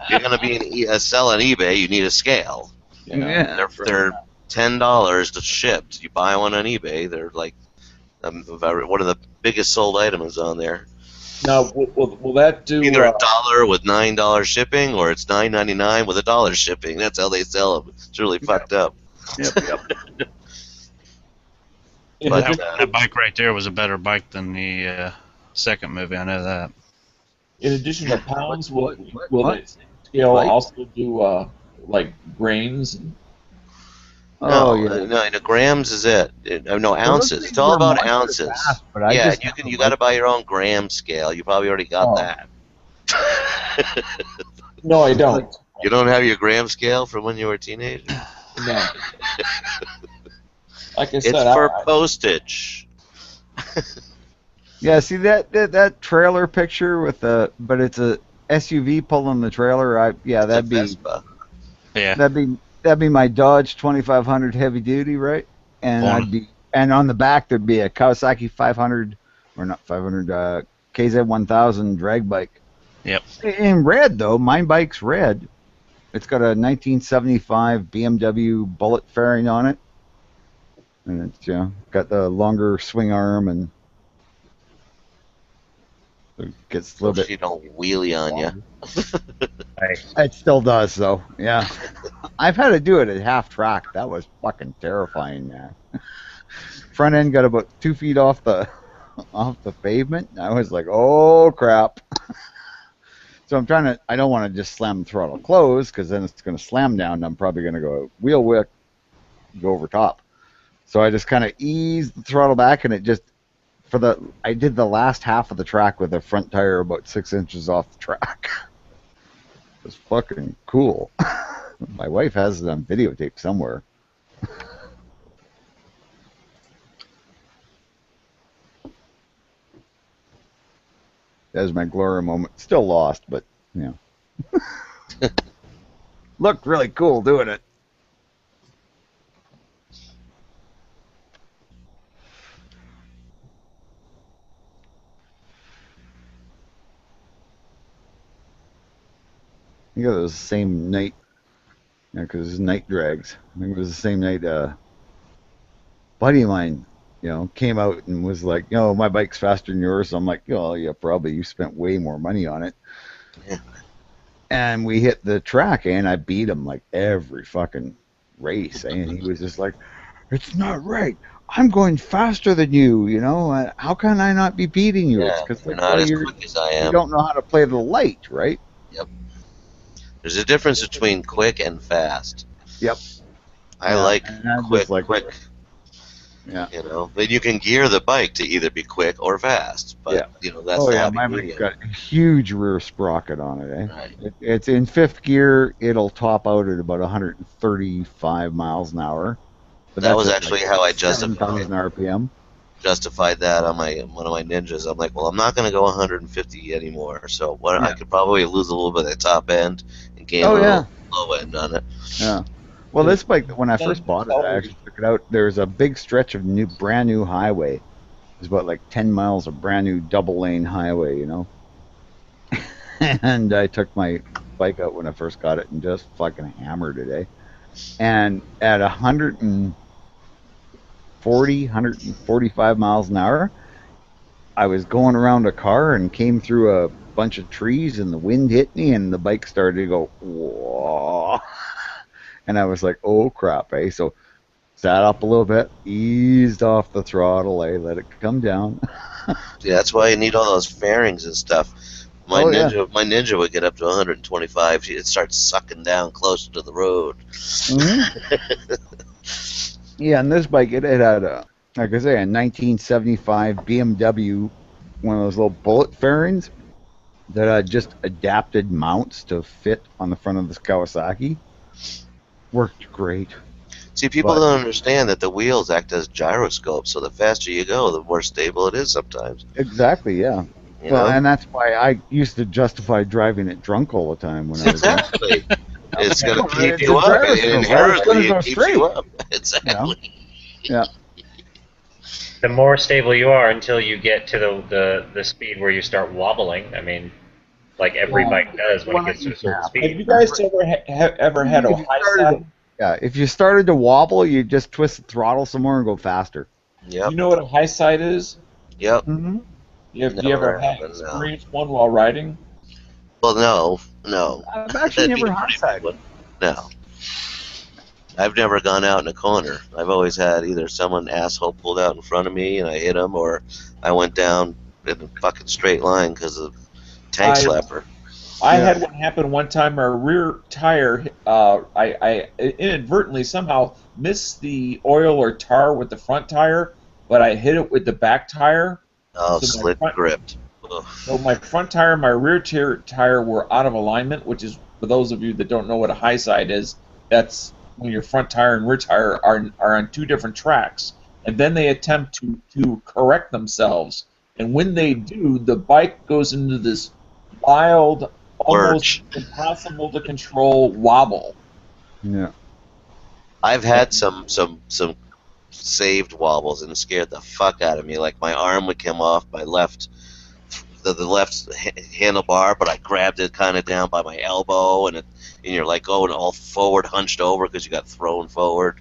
[SPEAKER 5] you're gonna be selling eBay, you need a scale.
[SPEAKER 16] Yeah.
[SPEAKER 5] They're $10 to ship. You buy one on eBay, they're like one of the biggest sold items on there.
[SPEAKER 7] Now, will that do
[SPEAKER 5] either $1 with $9 shipping, or it's $9.99 with $1 shipping? That's how they sell them. It's really fucked up.
[SPEAKER 16] Yep.
[SPEAKER 18] That bike right there was a better bike than the second movie. I know that.
[SPEAKER 7] In addition to pounds, will that scale also do like grains?
[SPEAKER 5] No, grams is it. No, ounces. It's all about ounces. You got to buy your own gram scale. You probably already got that.
[SPEAKER 7] No, I don't.
[SPEAKER 5] You don't have your gram scale from when you were a teenager?
[SPEAKER 7] No. Like I said,
[SPEAKER 5] it's for postage.
[SPEAKER 16] Yeah, see that trailer picture with but it's a SUV pulling the trailer. That'd be my Dodge 2500 heavy duty, right? And and on the back there'd be a Kawasaki 500 or not 500 KZ 1000 drag bike.
[SPEAKER 18] Yep.
[SPEAKER 16] In red though, my bike's red. It's got a 1975 BMW bullet fairing on it. And it's got the longer swing arm, and It gets a little bit.
[SPEAKER 5] She don't wheelie on you.
[SPEAKER 16] It still does, though. Yeah. I've had to do it at half track. That was fucking terrifying, man. Front end got about 2 feet off the pavement. I was like, oh crap. So I'm trying to. I don't want to just slam the throttle closed because then it's going to slam down. And I'm probably going to go wheel whip, go over top. So I just kind of eased the throttle back, and it just I did the last half of the track with the front tire about 6 inches off the track. It was fucking cool. My wife has it on videotape somewhere. That was my glory moment. Still lost, but you know. Looked really cool doing it. I think it was the same night, because it was night drags. I think it was the same night buddy of mine, came out and was like, my bike's faster than yours. I'm like, yeah, probably. You spent way more money on it. Yeah. And we hit the track, and I beat him like every fucking race. And he was just like, it's not right. I'm going faster than you, How can I not be beating you?
[SPEAKER 5] Yeah,
[SPEAKER 16] it's because
[SPEAKER 5] not as quick as I am.
[SPEAKER 16] You don't know how to play the light, right?
[SPEAKER 5] Yep. There's a difference between quick and fast.
[SPEAKER 16] Yep.
[SPEAKER 5] I like quick.
[SPEAKER 16] Yeah.
[SPEAKER 5] Then you can gear the bike to either be quick or fast. But, that's the happy
[SPEAKER 16] mine
[SPEAKER 5] medium.
[SPEAKER 16] got a huge rear sprocket on it, eh?
[SPEAKER 5] Right.
[SPEAKER 16] It's in 5th gear. It'll top out at about 135 miles an hour. But
[SPEAKER 5] that was actually how I justified
[SPEAKER 16] 7,000 RPM.
[SPEAKER 5] Justified that on one of my Ninjas. I'm like, well, I'm not going to go 150 anymore. So I could probably lose a little bit of the top end and gain a little low end on it.
[SPEAKER 16] Yeah. Well, this bike, when I first bought it, I actually took it out. There's a big stretch of brand new highway. It's about like 10 miles of brand new double lane highway, And I took my bike out when I first got it and just fucking hammered it, eh? And at 145 miles an hour, I was going around a car and came through a bunch of trees, and the wind hit me, and the bike started to go, whoa. And I was like, oh crap, eh? So sat up a little bit, eased off the throttle, let it come down.
[SPEAKER 5] Yeah, that's why you need all those fairings and stuff. My Ninja would get up to 125. It starts sucking down closer to the road.
[SPEAKER 16] Mm-hmm. Yeah, and this bike, it had a 1975 BMW, one of those little bullet fairings that just adapted mounts to fit on the front of this Kawasaki. Worked great.
[SPEAKER 5] See, people don't understand that the wheels act as gyroscopes, so the faster you go, the more stable it is sometimes.
[SPEAKER 16] Exactly, yeah. And that's why I used to justify driving it drunk all the time when I was
[SPEAKER 5] Exactly. It's going to keep you up, and inherently it keeps you up. Exactly.
[SPEAKER 16] Yeah.
[SPEAKER 14] The more stable you are until you get to the speed where you start wobbling. I mean, like every bike does when it gets to a certain speed.
[SPEAKER 7] Have you guys ever had a high side?
[SPEAKER 16] Yeah, if you started to wobble, you just twist the throttle some more and go faster.
[SPEAKER 5] Yep.
[SPEAKER 7] You know what a high side is?
[SPEAKER 5] Yep.
[SPEAKER 16] Mm-hmm.
[SPEAKER 7] You ever had experienced one while riding?
[SPEAKER 5] Well, no.
[SPEAKER 16] I've actually never high side.
[SPEAKER 5] No. I've never gone out in a corner. I've always had either someone asshole pulled out in front of me and I hit him, or I went down in a fucking straight line because of tank slapper.
[SPEAKER 7] I had one happen one time. My rear tire, I inadvertently somehow missed the oil or tar with the front tire, but I hit it with the back tire.
[SPEAKER 5] Oh, so slit gripped.
[SPEAKER 7] So my front tire and my rear tire were out of alignment, which is, for those of you that don't know what a high side is, that's when your front tire and rear tire are on two different tracks. And then they attempt to correct themselves. And when they do, the bike goes into this wild, almost impossible to control wobble.
[SPEAKER 16] Yeah.
[SPEAKER 5] I've had some saved wobbles and it scared the fuck out of me. Like my arm would come off my left, the left handlebar, but I grabbed it kind of down by my elbow, and you're like going all forward, hunched over because you got thrown forward.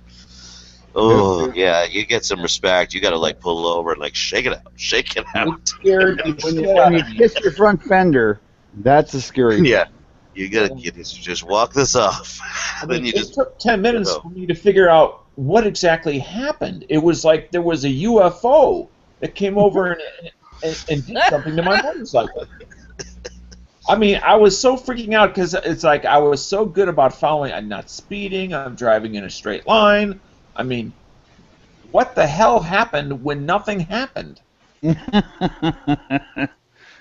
[SPEAKER 5] Oh yeah, you get some respect. You got to like pull over and like shake it out, shake it out.
[SPEAKER 16] When you kiss your front fender, that's a scary
[SPEAKER 5] Yeah,
[SPEAKER 16] thing.
[SPEAKER 5] you gotta just walk this off. Then you
[SPEAKER 7] It
[SPEAKER 5] just
[SPEAKER 7] took 10 minutes
[SPEAKER 5] go.
[SPEAKER 7] for me to figure out what exactly happened. It was like there was a UFO that came over and did something to my motorcycle. I mean, I was so freaking out because it's like I was so good about following. I'm not speeding. I'm driving in a straight line. I mean, what the hell happened when nothing happened?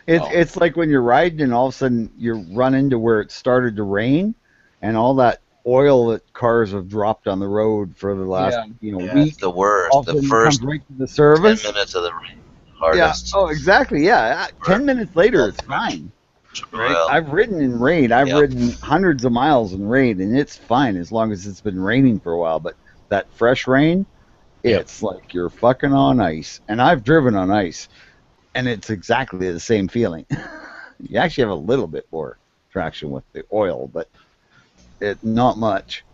[SPEAKER 16] It's like when you're riding and all of a sudden you run into where it started to rain, and all that oil that cars have dropped on the road for the last
[SPEAKER 5] Yeah,
[SPEAKER 16] week.
[SPEAKER 5] it's the worst.
[SPEAKER 16] All of a
[SPEAKER 5] The
[SPEAKER 16] sudden it
[SPEAKER 5] first
[SPEAKER 16] comes right to the service.
[SPEAKER 5] 10 minutes of the
[SPEAKER 16] Yeah.
[SPEAKER 5] hardest.
[SPEAKER 16] Oh, exactly. Yeah. 10 minutes later, it's fine. Right.
[SPEAKER 5] Well,
[SPEAKER 16] I've ridden in rain. I've ridden hundreds of miles in rain, and it's fine as long as it's been raining for a while. But that fresh rain, it's like you're fucking on ice. And I've driven on ice, and it's exactly the same feeling. You actually have a little bit more traction with the oil, but not much.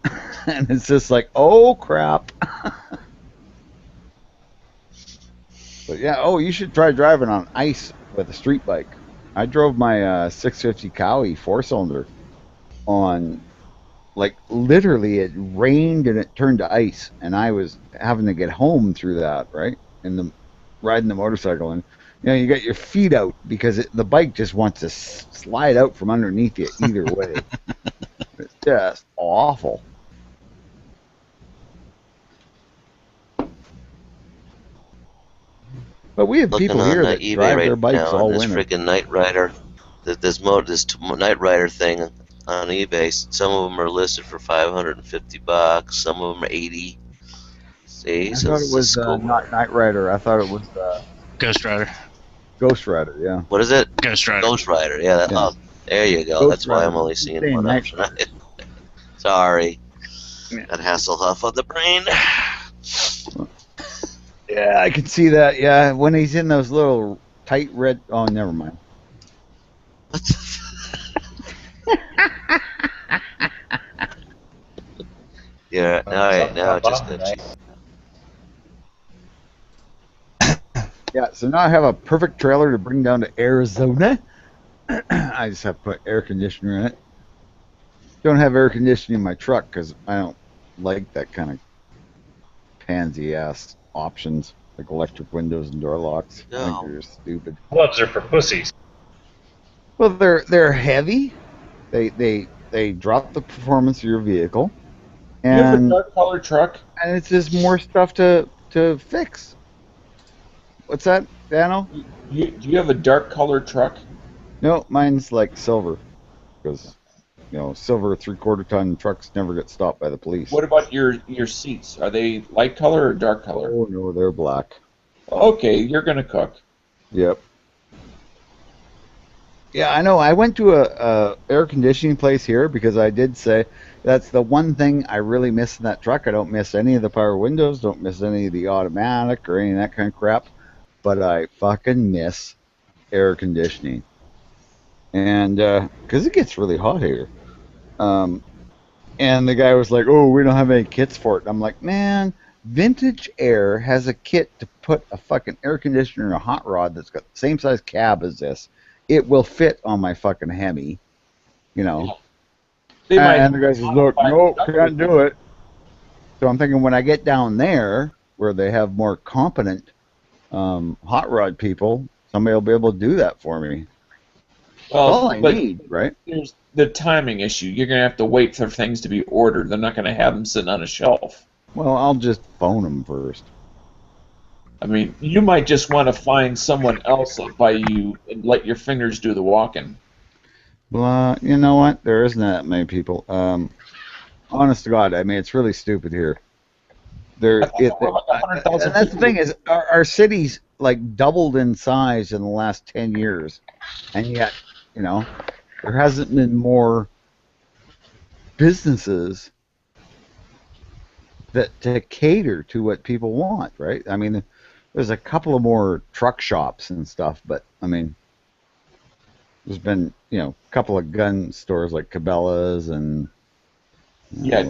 [SPEAKER 16] And it's just like, oh crap. But yeah, you should try driving on ice with a street bike. I drove my 650 Cowie 4-cylinder on, like, literally it rained and it turned to ice, and I was having to get home through that, right? And riding the motorcycle, and you got your feet out because the bike just wants to slide out from underneath you either way. It's just awful. But we have
[SPEAKER 5] looking
[SPEAKER 16] people
[SPEAKER 5] on
[SPEAKER 16] here that
[SPEAKER 5] eBay
[SPEAKER 16] drive
[SPEAKER 5] right
[SPEAKER 16] their bikes
[SPEAKER 5] now,
[SPEAKER 16] all
[SPEAKER 5] this
[SPEAKER 16] winter.
[SPEAKER 5] freaking Night Rider, this Night Rider thing on eBay. Some of them are listed for $550. Some of them are 80. See,
[SPEAKER 16] I
[SPEAKER 5] so
[SPEAKER 16] thought it
[SPEAKER 5] this
[SPEAKER 16] was
[SPEAKER 5] is cool.
[SPEAKER 16] not Knight Rider. I thought it was
[SPEAKER 18] Ghost Rider.
[SPEAKER 16] Ghost Rider. Yeah.
[SPEAKER 5] What is it?
[SPEAKER 18] Ghost Rider.
[SPEAKER 5] Ghost Rider. Yeah. Oh, there you go.
[SPEAKER 16] Ghost
[SPEAKER 5] That's why I'm
[SPEAKER 16] Rider.
[SPEAKER 5] only seeing
[SPEAKER 16] Saying
[SPEAKER 5] one
[SPEAKER 16] Night
[SPEAKER 5] option. Sorry. Got Hasselhoff on the brain.
[SPEAKER 16] Yeah, I can see that. Yeah, when he's in those little tight red. Oh, never mind.
[SPEAKER 5] Yeah. All right. Now it just got you.
[SPEAKER 16] Yeah, so now I have a perfect trailer to bring down to Arizona. I just have to put air conditioner in it. Don't have air conditioning in my truck because I don't like that kind of pansy ass options like electric windows and door locks. I think they're just stupid.
[SPEAKER 14] Gloves are for pussies.
[SPEAKER 16] Well, they're heavy. They drop the performance of your vehicle,
[SPEAKER 7] You have a
[SPEAKER 16] and
[SPEAKER 7] dark color truck?
[SPEAKER 16] and it's just more stuff to fix. What's that, Dano?
[SPEAKER 7] Do you have a dark color truck?
[SPEAKER 16] No, mine's like silver, because silver 3/4 ton trucks never get stopped by the police.
[SPEAKER 7] What about your seats? Are they light color or dark color?
[SPEAKER 16] Oh no, they're black.
[SPEAKER 7] Okay, you're gonna cook.
[SPEAKER 16] Yep. Yeah, I know. I went to a air conditioning place here because I did say that's the one thing I really miss in that truck. I don't miss any of the power windows, don't miss any of the automatic or any of that kind of crap, but I fucking miss air conditioning. And because it gets really hot here. And the guy was like, "Oh, we don't have any kits for it." And I'm like, "Man, Vintage Air has a kit to put a fucking air conditioner in a hot rod that's got the same size cab as this. It will fit on my fucking Hemi, And the guy says, "Look, nope, can't do it." So I'm thinking when I get down there where they have more competent hot rod people, somebody will be able to do that for me.
[SPEAKER 7] Well,
[SPEAKER 16] All I
[SPEAKER 7] but
[SPEAKER 16] need, right?
[SPEAKER 7] There's the timing issue. You're gonna have to wait for things to be ordered. They're not gonna have them sitting on a shelf.
[SPEAKER 16] Well, I'll just phone them first.
[SPEAKER 7] I mean, you might just want to find someone else by you and let your fingers do the walking.
[SPEAKER 16] Well, you know what? There isn't that many people. Honest to God, I mean, it's really stupid here. And that's the thing is, our city's like doubled in size in the last 10 years, and yet, there hasn't been more businesses that to cater to what people want, right? I mean, there's a couple of more truck shops and stuff, but I mean, there's been a couple of gun stores like Cabela's and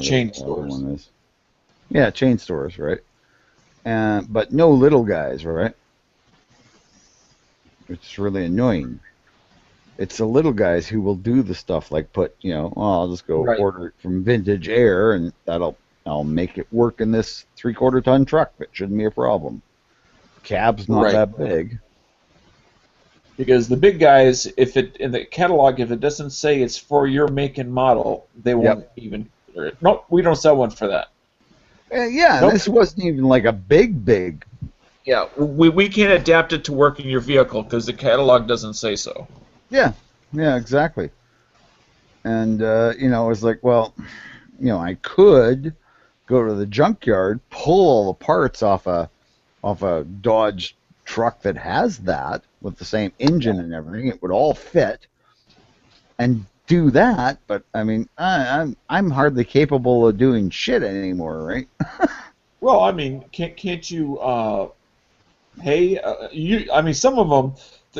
[SPEAKER 7] chain stores.
[SPEAKER 16] Yeah, chain stores, right? But no little guys, right? It's really annoying. It's the little guys who will do the stuff like put, I'll just go order it from Vintage Air, and I'll make it work in this 3/4 ton truck. That shouldn't be a problem. Cab's not that big.
[SPEAKER 7] Because the big guys, if it in the catalog, if it doesn't say it's for your make and model, they won't even consider it. Nope, we don't sell one for that.
[SPEAKER 16] This wasn't even like a big.
[SPEAKER 7] Yeah, we can't adapt it to work in your vehicle because the catalog doesn't say so.
[SPEAKER 16] Yeah, exactly. And it was like, well, I could go to the junkyard, pull all the parts off a Dodge truck that has that with the same engine and everything. It would all fit, and do that. But I mean, I'm hardly capable of doing shit anymore, right?
[SPEAKER 7] Well, I mean, can't you pay? Some of them,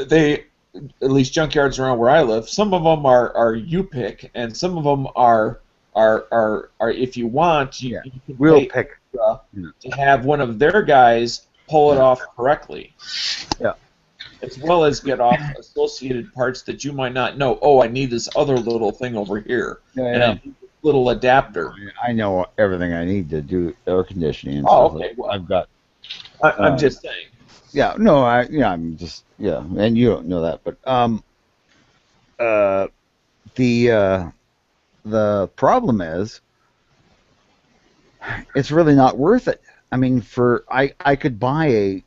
[SPEAKER 7] they, at least junkyards around where I live, some of them are you pick, and some of them are if you want, you can
[SPEAKER 16] we'll pick
[SPEAKER 7] to have one of their guys pull it off correctly.
[SPEAKER 16] Yeah.
[SPEAKER 7] As well as get off associated parts that you might not know. Oh, I need this other little thing over here, and I need this little adapter.
[SPEAKER 16] I know everything I need to do air conditioning. And
[SPEAKER 7] Oh,
[SPEAKER 16] stuff.
[SPEAKER 7] okay. Well,
[SPEAKER 16] I've got.
[SPEAKER 7] I'm just saying.
[SPEAKER 16] Yeah. No. I'm just. Yeah. And you don't know that, but the problem is, it's really not worth it. I mean, I could buy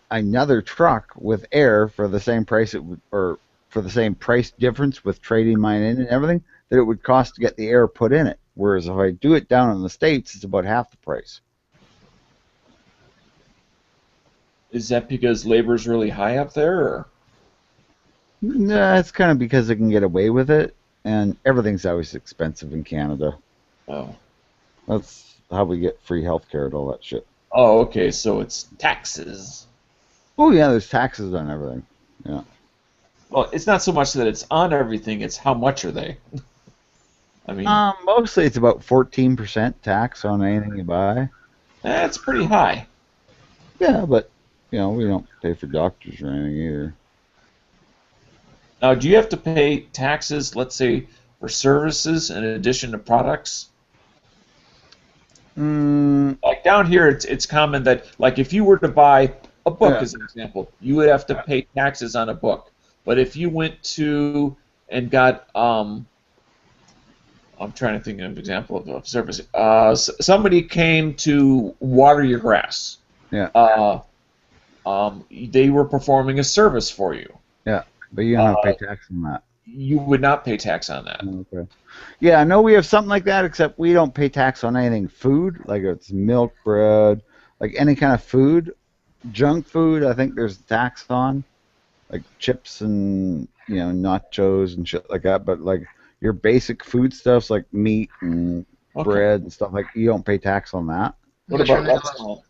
[SPEAKER 16] another truck with air for the same price or for the same price difference with trading mine in and everything that it would cost to get the air put in it. Whereas if I do it down in the States, it's about half the price.
[SPEAKER 7] Is that because labor's really high up there, or?
[SPEAKER 16] Nah, it's kind of because they can get away with it, and everything's always expensive in Canada.
[SPEAKER 7] Oh.
[SPEAKER 16] That's how we get free healthcare and all that shit.
[SPEAKER 7] Oh, okay, so it's taxes.
[SPEAKER 16] Oh, yeah, there's taxes on everything. Yeah.
[SPEAKER 7] Well, it's not so much that it's on everything, it's how much are they? I mean...
[SPEAKER 16] mostly it's about 14% tax on anything you buy.
[SPEAKER 7] That's pretty high.
[SPEAKER 16] Yeah, but, we don't pay for doctors or anything either.
[SPEAKER 7] Now, do you have to pay taxes, let's say, for services in addition to products? Like down here, it's common that, like, if you were to buy a book, as an example, you would have to pay taxes on a book. But if you went to and got, I'm trying to think of an example of service. Somebody came to water your grass.
[SPEAKER 16] Yeah.
[SPEAKER 7] They were performing a service for you.
[SPEAKER 16] Yeah, but you don't have to pay tax on that.
[SPEAKER 7] You would not pay tax on that.
[SPEAKER 16] Okay. Yeah, I know we have something like that, except we don't pay tax on anything food, like it's milk, bread, like any kind of food. Junk food, I think there's tax on, like chips and nachos and shit like that. But like your basic food stuffs, like meat and bread and stuff, like you don't pay tax on that.
[SPEAKER 7] What about restaurant?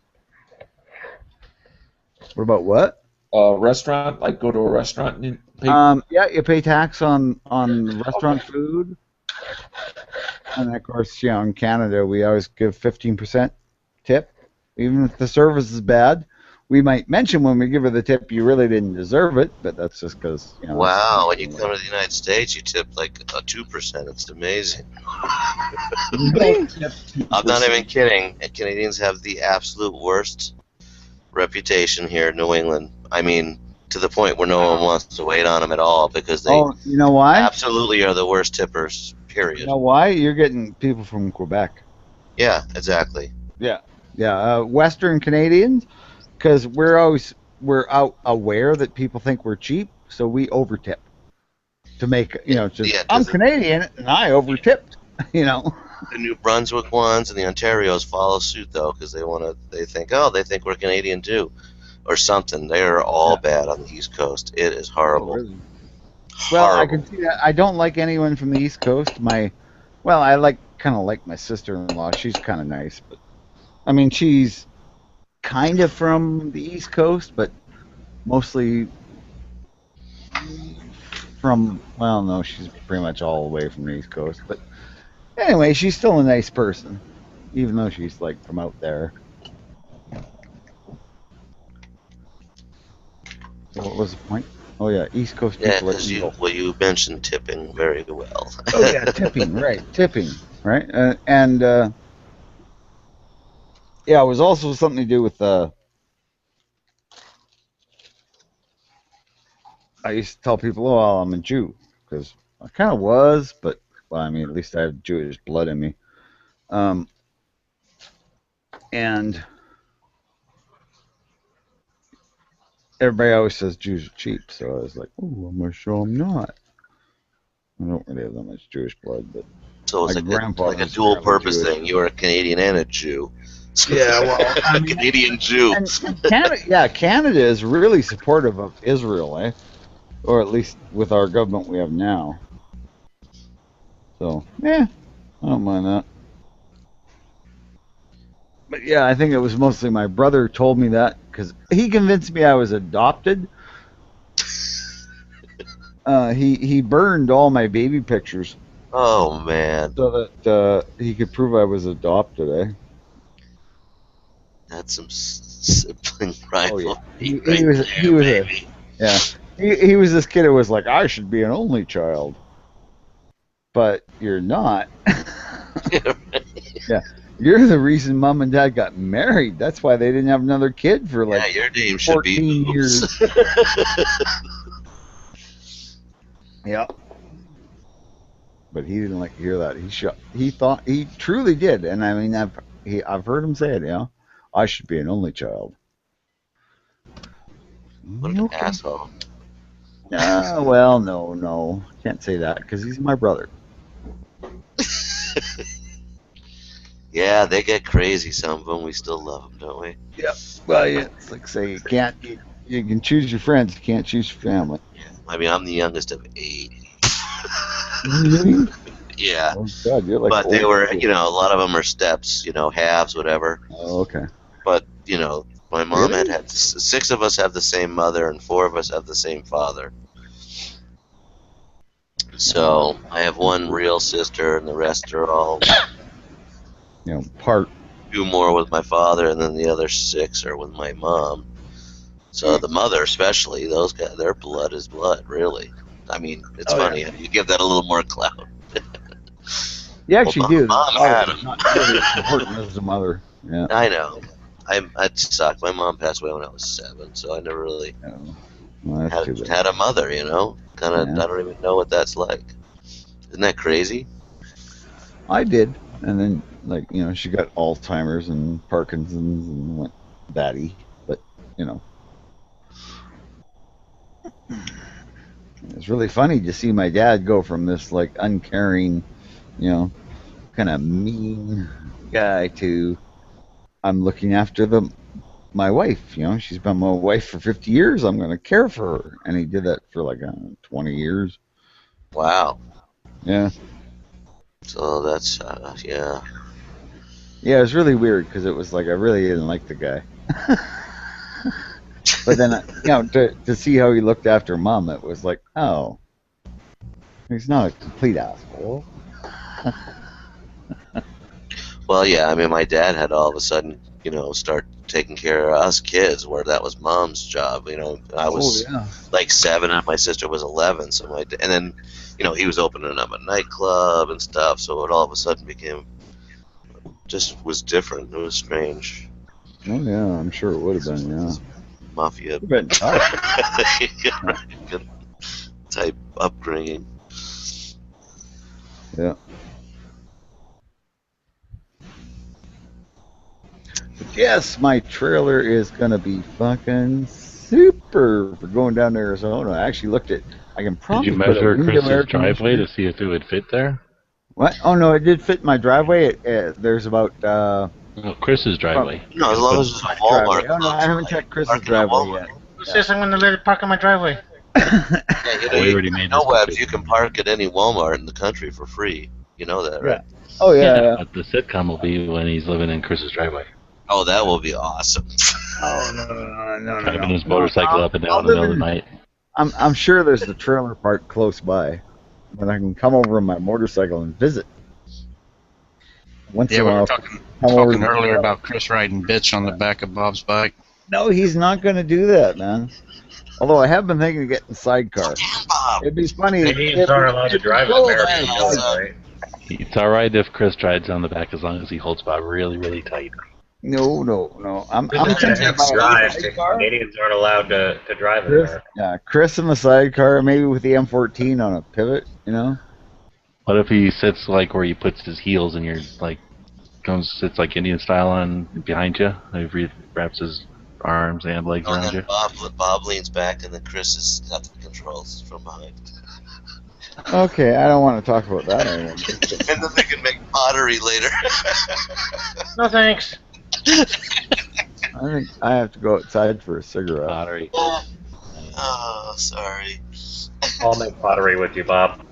[SPEAKER 16] What about what?
[SPEAKER 7] Restaurant, like go to a restaurant and pay.
[SPEAKER 16] Yeah, you pay tax on restaurant food. And of course, in Canada, we always give 15% tip, even if the service is bad. We might mention when we give her the tip, you really didn't deserve it, but that's just because.
[SPEAKER 5] Wow, when you come to the United States, you tip like a 2%. It's amazing. I'm not even kidding. Canadians have the absolute worst reputation here in New England. I mean, to the point where no one wants to wait on them at all because they
[SPEAKER 16] you know why?
[SPEAKER 5] Absolutely are the worst tippers, period.
[SPEAKER 16] You know why? You're getting people from Quebec.
[SPEAKER 5] Yeah, exactly.
[SPEAKER 16] Yeah. Western Canadians, because we're out aware that people think we're cheap, so we overtip to make I'm Canadian and I overtipped.
[SPEAKER 5] The New Brunswick ones and the Ontarios follow suit though because they think we're Canadian too, or something. They are all bad on the East Coast. It is horrible.
[SPEAKER 16] Oh, really? Well, I can see that. I don't like anyone from the East Coast. I kind of like my sister-in-law. She's kind of nice, but I mean, she's kind of from the East Coast, but mostly from. Well, no, she's pretty much all the way from the East Coast. But anyway, she's still a nice person. even though she's like from out there. So what was the point? Oh yeah, East Coast
[SPEAKER 5] Yeah,
[SPEAKER 16] people are
[SPEAKER 5] because
[SPEAKER 16] evil.
[SPEAKER 5] you mentioned tipping very well.
[SPEAKER 16] Oh yeah, tipping, right? Tipping, right? Yeah, it was also something to do with I used to tell people, oh, well, I'm a Jew, because I kind of was, but well, I mean, at least I have Jewish blood in me. And everybody always says Jews are cheap, so I was like, oh, I'm gonna show them not. I don't really have that much Jewish blood, but
[SPEAKER 5] So it's
[SPEAKER 16] my
[SPEAKER 5] like a dual purpose
[SPEAKER 16] Jewish.
[SPEAKER 5] thing. You're a Canadian and a Jew.
[SPEAKER 16] Yeah, well,
[SPEAKER 5] a Canadian Jew.
[SPEAKER 16] And Canada is really supportive of Israel, eh? Or at least with our government we have now. So, yeah, I don't mind that. But yeah, I think it was mostly my brother told me that because he convinced me I was adopted. He burned all my baby pictures.
[SPEAKER 5] Oh man!
[SPEAKER 16] So that he could prove I was adopted, eh?
[SPEAKER 5] That's some sibling rivalry.
[SPEAKER 16] Oh, yeah. He was this kid who was like, I should be an only child, but you're not. Yeah, you're the reason Mom and Dad got married. That's why they didn't have another kid for like
[SPEAKER 5] your name
[SPEAKER 16] 14 years. Yeah. But he didn't like to hear that. He thought he truly did, and I mean I've heard him say it. You know, I should be an only child.
[SPEAKER 5] What an asshole!
[SPEAKER 16] Well, no, can't say that because he's my brother.
[SPEAKER 5] Yeah, they get crazy. Some of them, we still love them, don't we?
[SPEAKER 16] Yep. Well, yeah, it's like say you can choose your friends, you can't choose your family.
[SPEAKER 5] I mean, I'm the youngest of 8.
[SPEAKER 16] Really?
[SPEAKER 5] Yeah.
[SPEAKER 16] Oh God, you're like
[SPEAKER 5] but they
[SPEAKER 16] old
[SPEAKER 5] were,
[SPEAKER 16] people.
[SPEAKER 5] a lot of them are steps, halves, whatever.
[SPEAKER 16] Oh, okay.
[SPEAKER 5] But my mom
[SPEAKER 16] Really?
[SPEAKER 5] had 6 of us have the same mother and 4 of us have the same father. So I have one real sister, and the rest are all,
[SPEAKER 16] part.
[SPEAKER 5] 2 more with my father, and then the other 6 are with my mom. So the mother, especially, those guys, their blood is blood, really. I mean, it's funny.
[SPEAKER 16] Yeah.
[SPEAKER 5] You give that a little more clout.
[SPEAKER 16] You actually do.
[SPEAKER 5] Mom had him.
[SPEAKER 16] Not really as important as the mother. Yeah.
[SPEAKER 5] I know. I'd suck. My mom passed away when I was 7, so I never really
[SPEAKER 16] Well, that's too bad.
[SPEAKER 5] had a mother, Kind of,
[SPEAKER 16] Yeah.
[SPEAKER 5] I don't even know what that's like. Isn't that crazy?
[SPEAKER 16] I did, and then she got Alzheimer's and Parkinson's and went batty, but it's really funny to see my dad go from this like uncaring, kind of mean guy to I'm looking after my wife. She's been my wife for 50 years. I'm going to care for her, and he did that for like 20 years.
[SPEAKER 5] Wow.
[SPEAKER 16] Yeah.
[SPEAKER 5] So that's yeah.
[SPEAKER 16] Yeah, it was really weird because it was like I really didn't like the guy. But then, to see how he looked after Mom, it was like, oh, he's not a complete asshole.
[SPEAKER 5] Well, yeah. I mean, my dad had all of a sudden, start taking care of us kids, where that was Mom's job. I was like 7, and my sister was 11. So and then, he was opening up a nightclub and stuff. So it all of a sudden was different. It was strange.
[SPEAKER 16] Oh yeah, I'm sure it would have been. Yeah.
[SPEAKER 5] Mafia
[SPEAKER 16] Been
[SPEAKER 5] type upbringing.
[SPEAKER 16] Yeah. But yes, my trailer is gonna be fucking super for going down to Arizona. I actually looked at. I can probably.
[SPEAKER 4] Did you measure
[SPEAKER 16] put a
[SPEAKER 4] Chris's
[SPEAKER 16] window
[SPEAKER 4] driveway to see if it would fit there?
[SPEAKER 16] What? Oh no, it did fit my driveway. There's about.
[SPEAKER 4] No, Chris's driveway.
[SPEAKER 5] No, as long as it's a Walmart.
[SPEAKER 16] Oh no, I haven't checked Chris's driveway yet.
[SPEAKER 19] Who says I'm going to let it park on my driveway?
[SPEAKER 5] Yeah,
[SPEAKER 4] We already made
[SPEAKER 5] no
[SPEAKER 4] this
[SPEAKER 5] webs.
[SPEAKER 4] decision.
[SPEAKER 5] You can park at any Walmart in the country for free. You know that, right?
[SPEAKER 16] Oh yeah.
[SPEAKER 4] But the sitcom will be when he's living in Chris's driveway.
[SPEAKER 5] Oh, that will be awesome.
[SPEAKER 16] Oh no.
[SPEAKER 4] Driving his motorcycle up and down in the middle of the night.
[SPEAKER 16] I'm sure there's the trailer park close by, but I can come over on my motorcycle and visit. once
[SPEAKER 18] Yeah,
[SPEAKER 16] in
[SPEAKER 18] we
[SPEAKER 16] a
[SPEAKER 18] were
[SPEAKER 16] while.
[SPEAKER 18] talking
[SPEAKER 16] come over to-
[SPEAKER 18] earlier about Chris riding bitch on the back of Bob's bike.
[SPEAKER 16] No, he's not going to do that, man. Although I have been thinking of getting sidecar. It'd be funny.
[SPEAKER 14] Canadians aren't allowed to drive in America, you know that, right?
[SPEAKER 4] It's all right if Chris rides on the back as long as he holds Bob really, really tight.
[SPEAKER 16] No. I'm
[SPEAKER 14] Canadians
[SPEAKER 16] thinking about a sidecar.
[SPEAKER 14] Canadians aren't allowed to drive in
[SPEAKER 16] Chris,
[SPEAKER 14] America.
[SPEAKER 16] yeah, Chris in the sidecar, maybe with the M14 on a pivot, you know?
[SPEAKER 4] What if he sits like where he puts his heels and you're like sits like Indian style on behind you? He wraps his arms and legs
[SPEAKER 5] And
[SPEAKER 4] around
[SPEAKER 5] then
[SPEAKER 4] you.
[SPEAKER 5] Bob leans back, and then Chris is got the controls from behind.
[SPEAKER 16] Okay, I don't want to talk about that anymore.
[SPEAKER 5] And then they can make pottery later.
[SPEAKER 19] No thanks.
[SPEAKER 16] I think I have to go outside for a cigarette.
[SPEAKER 4] Pottery.
[SPEAKER 5] Oh, sorry.
[SPEAKER 14] I'll make pottery with you, Bob.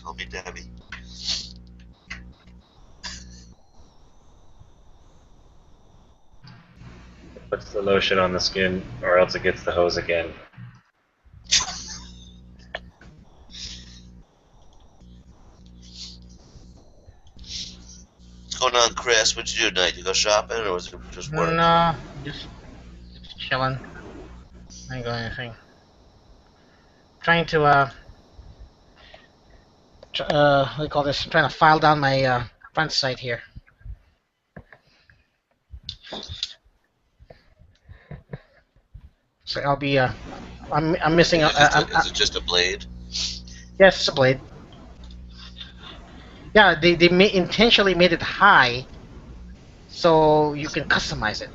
[SPEAKER 5] Call me Debbie.
[SPEAKER 14] Puts the lotion on the skin, or else it gets the hose again.
[SPEAKER 5] What's going on, Chris? What'd you do tonight? You go shopping, or was it just work?
[SPEAKER 19] No, just chilling. I ain't doing anything. Trying to what do you call this? Trying to file down my front sight here. So I'll be I'm missing.
[SPEAKER 5] Is it just a blade?
[SPEAKER 19] Yes, it's a blade. Yeah, they intentionally made it high, so you can customize it.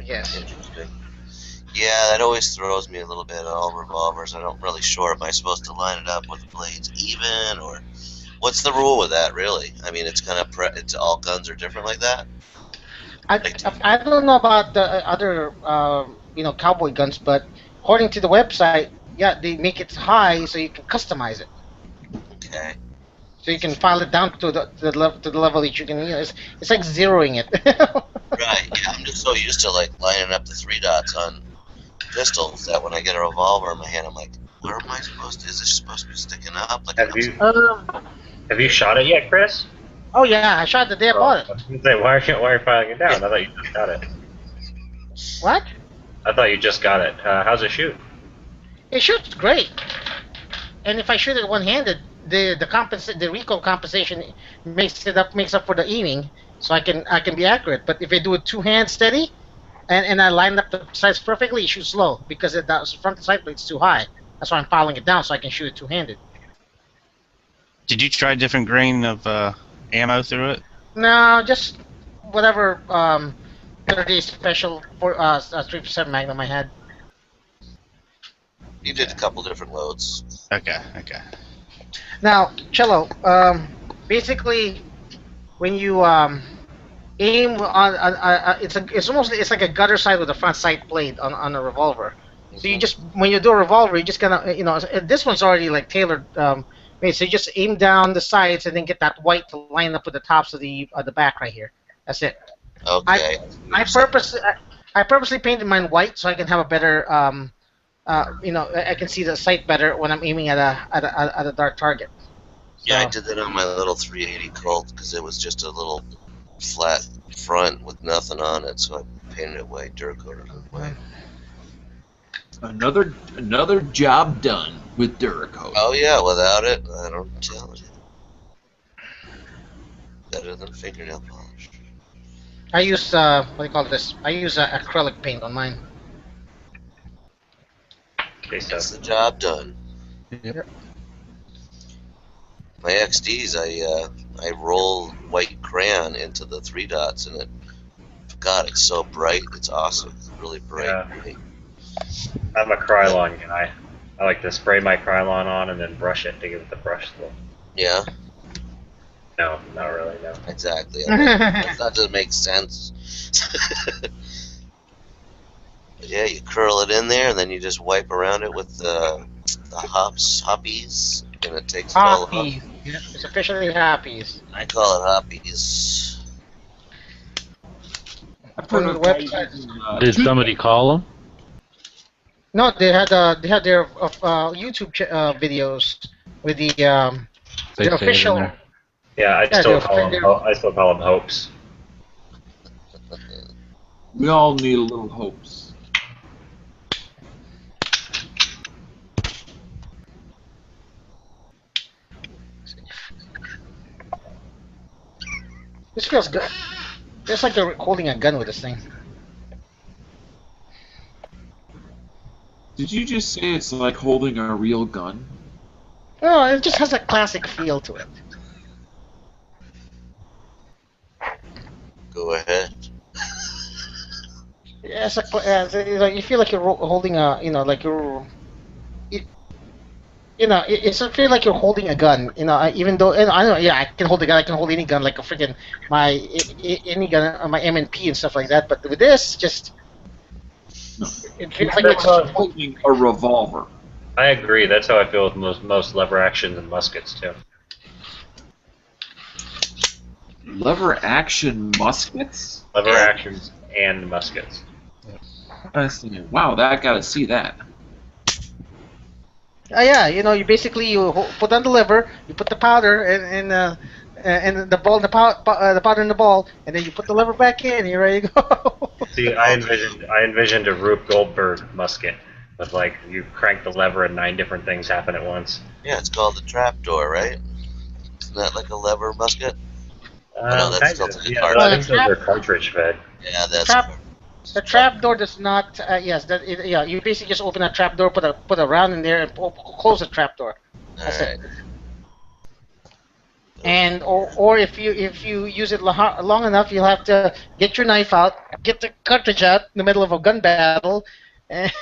[SPEAKER 19] Yes.
[SPEAKER 5] Interesting. Yeah, that always throws me a little bit on all revolvers. I'm not really sure. Am I supposed to line it up with the blades even, or what's the rule with that? Really? I mean, it's kind of it's all guns are different like that.
[SPEAKER 19] I don't know about the other cowboy guns, but according to the website, yeah, they make it high so you can customize it.
[SPEAKER 5] Okay.
[SPEAKER 19] So you can file it down to the level that you can. It's like zeroing it.
[SPEAKER 5] Right. Yeah, I'm just so used to like lining up the 3 dots on pistols that when I get a revolver in my hand, I'm like, where am I supposed to? Is this supposed to be sticking up? Like,
[SPEAKER 14] Have you shot it yet, Chris?
[SPEAKER 19] Oh yeah, I shot the day I bought it.
[SPEAKER 14] I was gonna say, why are you filing it down? I thought you just got it.
[SPEAKER 19] What?
[SPEAKER 14] I thought you just got it. How's it shoot?
[SPEAKER 19] It shoots great. And if I shoot it one-handed, the recoil compensation makes up for the aiming, so I can be accurate. But if I do it two-hand steady, and I line up the sights perfectly, it shoots slow because the front sight plate's too high. That's why I'm filing it down so I can shoot it two-handed.
[SPEAKER 18] Did you try different grain of ammo through it?
[SPEAKER 19] No, just whatever 30 special for 3% Magnum I had.
[SPEAKER 5] you did a couple different loads.
[SPEAKER 18] Okay.
[SPEAKER 19] Now, Cello, basically, when you aim on, it's like a gutter sight with a front sight blade on a revolver. So you just when you do a revolver, you just gonna this one's already like tailored. Made, so you just aim down the sides and then get that white to line up with the tops of the back right here. That's it.
[SPEAKER 5] Okay.
[SPEAKER 19] I purposely painted mine white so I can have a better I can see the sight better when I'm aiming at a dark target.
[SPEAKER 5] Yeah, I did that on my little 380 Colt because it was just a little flat front with nothing on it, so I painted it white, Duracoated it white.
[SPEAKER 20] Another job done with Duracoat.
[SPEAKER 5] Oh yeah, without it, I don't tell you. Better than fingernail polish.
[SPEAKER 19] I use what do you call this? I use acrylic paint on mine.
[SPEAKER 5] Gets the job done.
[SPEAKER 19] Yep.
[SPEAKER 5] My XDs, I roll white crayon into the 3 dots, and God, it's so bright. It's awesome. It's really bright.
[SPEAKER 14] Yeah. I'm a Krylon guy. I like to spray my Krylon on and then brush it to give it the brush look.
[SPEAKER 5] Yeah.
[SPEAKER 14] No, not really. No.
[SPEAKER 5] Exactly. I mean, that doesn't make sense. But yeah, you curl it in there, and then you just wipe around it with the hobbies, and it takes it all up.
[SPEAKER 19] Hobbies. It's officially hobbies.
[SPEAKER 5] I call it hobbies.
[SPEAKER 20] I've heard of
[SPEAKER 4] Did somebody call him?
[SPEAKER 19] No, they had their YouTube videos with the
[SPEAKER 4] They
[SPEAKER 19] the
[SPEAKER 4] say it in
[SPEAKER 19] official.
[SPEAKER 4] there.
[SPEAKER 14] Yeah, I still call them hopes.
[SPEAKER 20] We all need a little hopes.
[SPEAKER 19] This feels good. It's like you're holding a gun with this thing.
[SPEAKER 20] Did you just say it's like holding a real gun?
[SPEAKER 19] No, it just has a classic feel to it.
[SPEAKER 5] Go ahead.
[SPEAKER 19] Yeah, you feel like you're holding a, like you're, it's a feel like you're holding a gun. Even though, I know, yeah, I can hold a gun. I can hold any gun, like a freaking any gun, my M&P and stuff like that. But with this, just it feels like it's
[SPEAKER 20] holding a revolver.
[SPEAKER 14] I agree. That's how I feel with most lever actions and muskets too.
[SPEAKER 20] Lever action muskets?
[SPEAKER 14] Lever actions and muskets.
[SPEAKER 20] I was thinking, wow, I gotta see that.
[SPEAKER 19] yeah, you basically put on the lever, you put the powder and the ball, the powder in the ball, and then you put the lever back in. You're ready to go.
[SPEAKER 14] See, I envisioned a Rube Goldberg musket with like you crank the lever and 9 different things happen at once.
[SPEAKER 5] Yeah, it's called the trapdoor, right? Isn't that like a lever musket? No, that's
[SPEAKER 14] Kind
[SPEAKER 5] still
[SPEAKER 14] of,
[SPEAKER 5] the
[SPEAKER 14] yeah,
[SPEAKER 5] cartridge.
[SPEAKER 14] I think those are cartridge fed.
[SPEAKER 5] Yeah, that's
[SPEAKER 19] The trapdoor does not. Yes, you basically just open that trapdoor, put a round in there, and close the trapdoor. That's it. And or if you use it long enough, you'll have to get your knife out, get the cartridge out in the middle of a gun battle, and,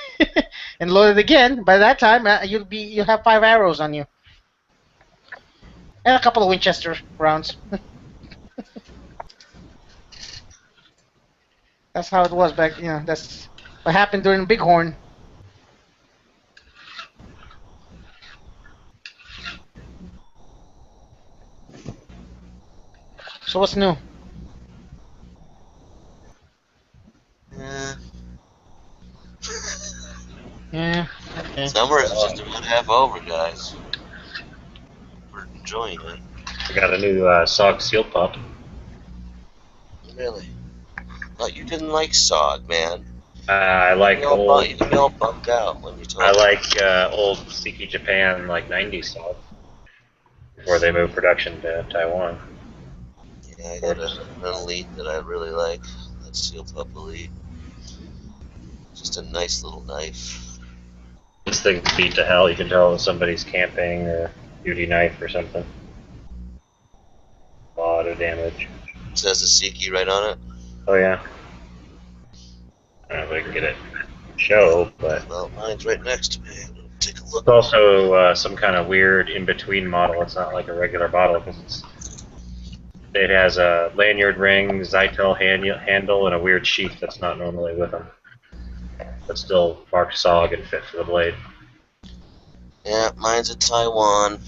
[SPEAKER 19] and load it again. By that time, you'll have 5 arrows on you, and a couple of Winchester rounds. That's how it was back. That's what happened during Bighorn. So what's new? Yeah. Okay.
[SPEAKER 5] Summer is just about half over, guys. We're enjoying it.
[SPEAKER 14] We got a new SOG seal pup.
[SPEAKER 5] Really? Oh, you didn't like SOG, man.
[SPEAKER 14] I like old.
[SPEAKER 5] You can be all bummed out when you talk.
[SPEAKER 14] I like old Siki Japan, like 90s SOG. Before they moved production to Taiwan.
[SPEAKER 5] Yeah, I got an elite that I really like. That's Seal Pup Elite. Just a nice little knife.
[SPEAKER 14] This thing's beat to hell. You can tell if somebody's camping or duty knife or something. A lot of damage.
[SPEAKER 5] It says the Siki right on it.
[SPEAKER 14] Oh yeah. I don't know if I can get it show, but
[SPEAKER 5] well, mine's right next to me. Take a look.
[SPEAKER 14] It's also some kind of weird in-between model. It's not like a regular bottle because it has a lanyard ring, Zytel handle, and a weird sheath that's not normally with them. But still marked SOG and fit for the blade.
[SPEAKER 5] Yeah, mine's a Taiwan.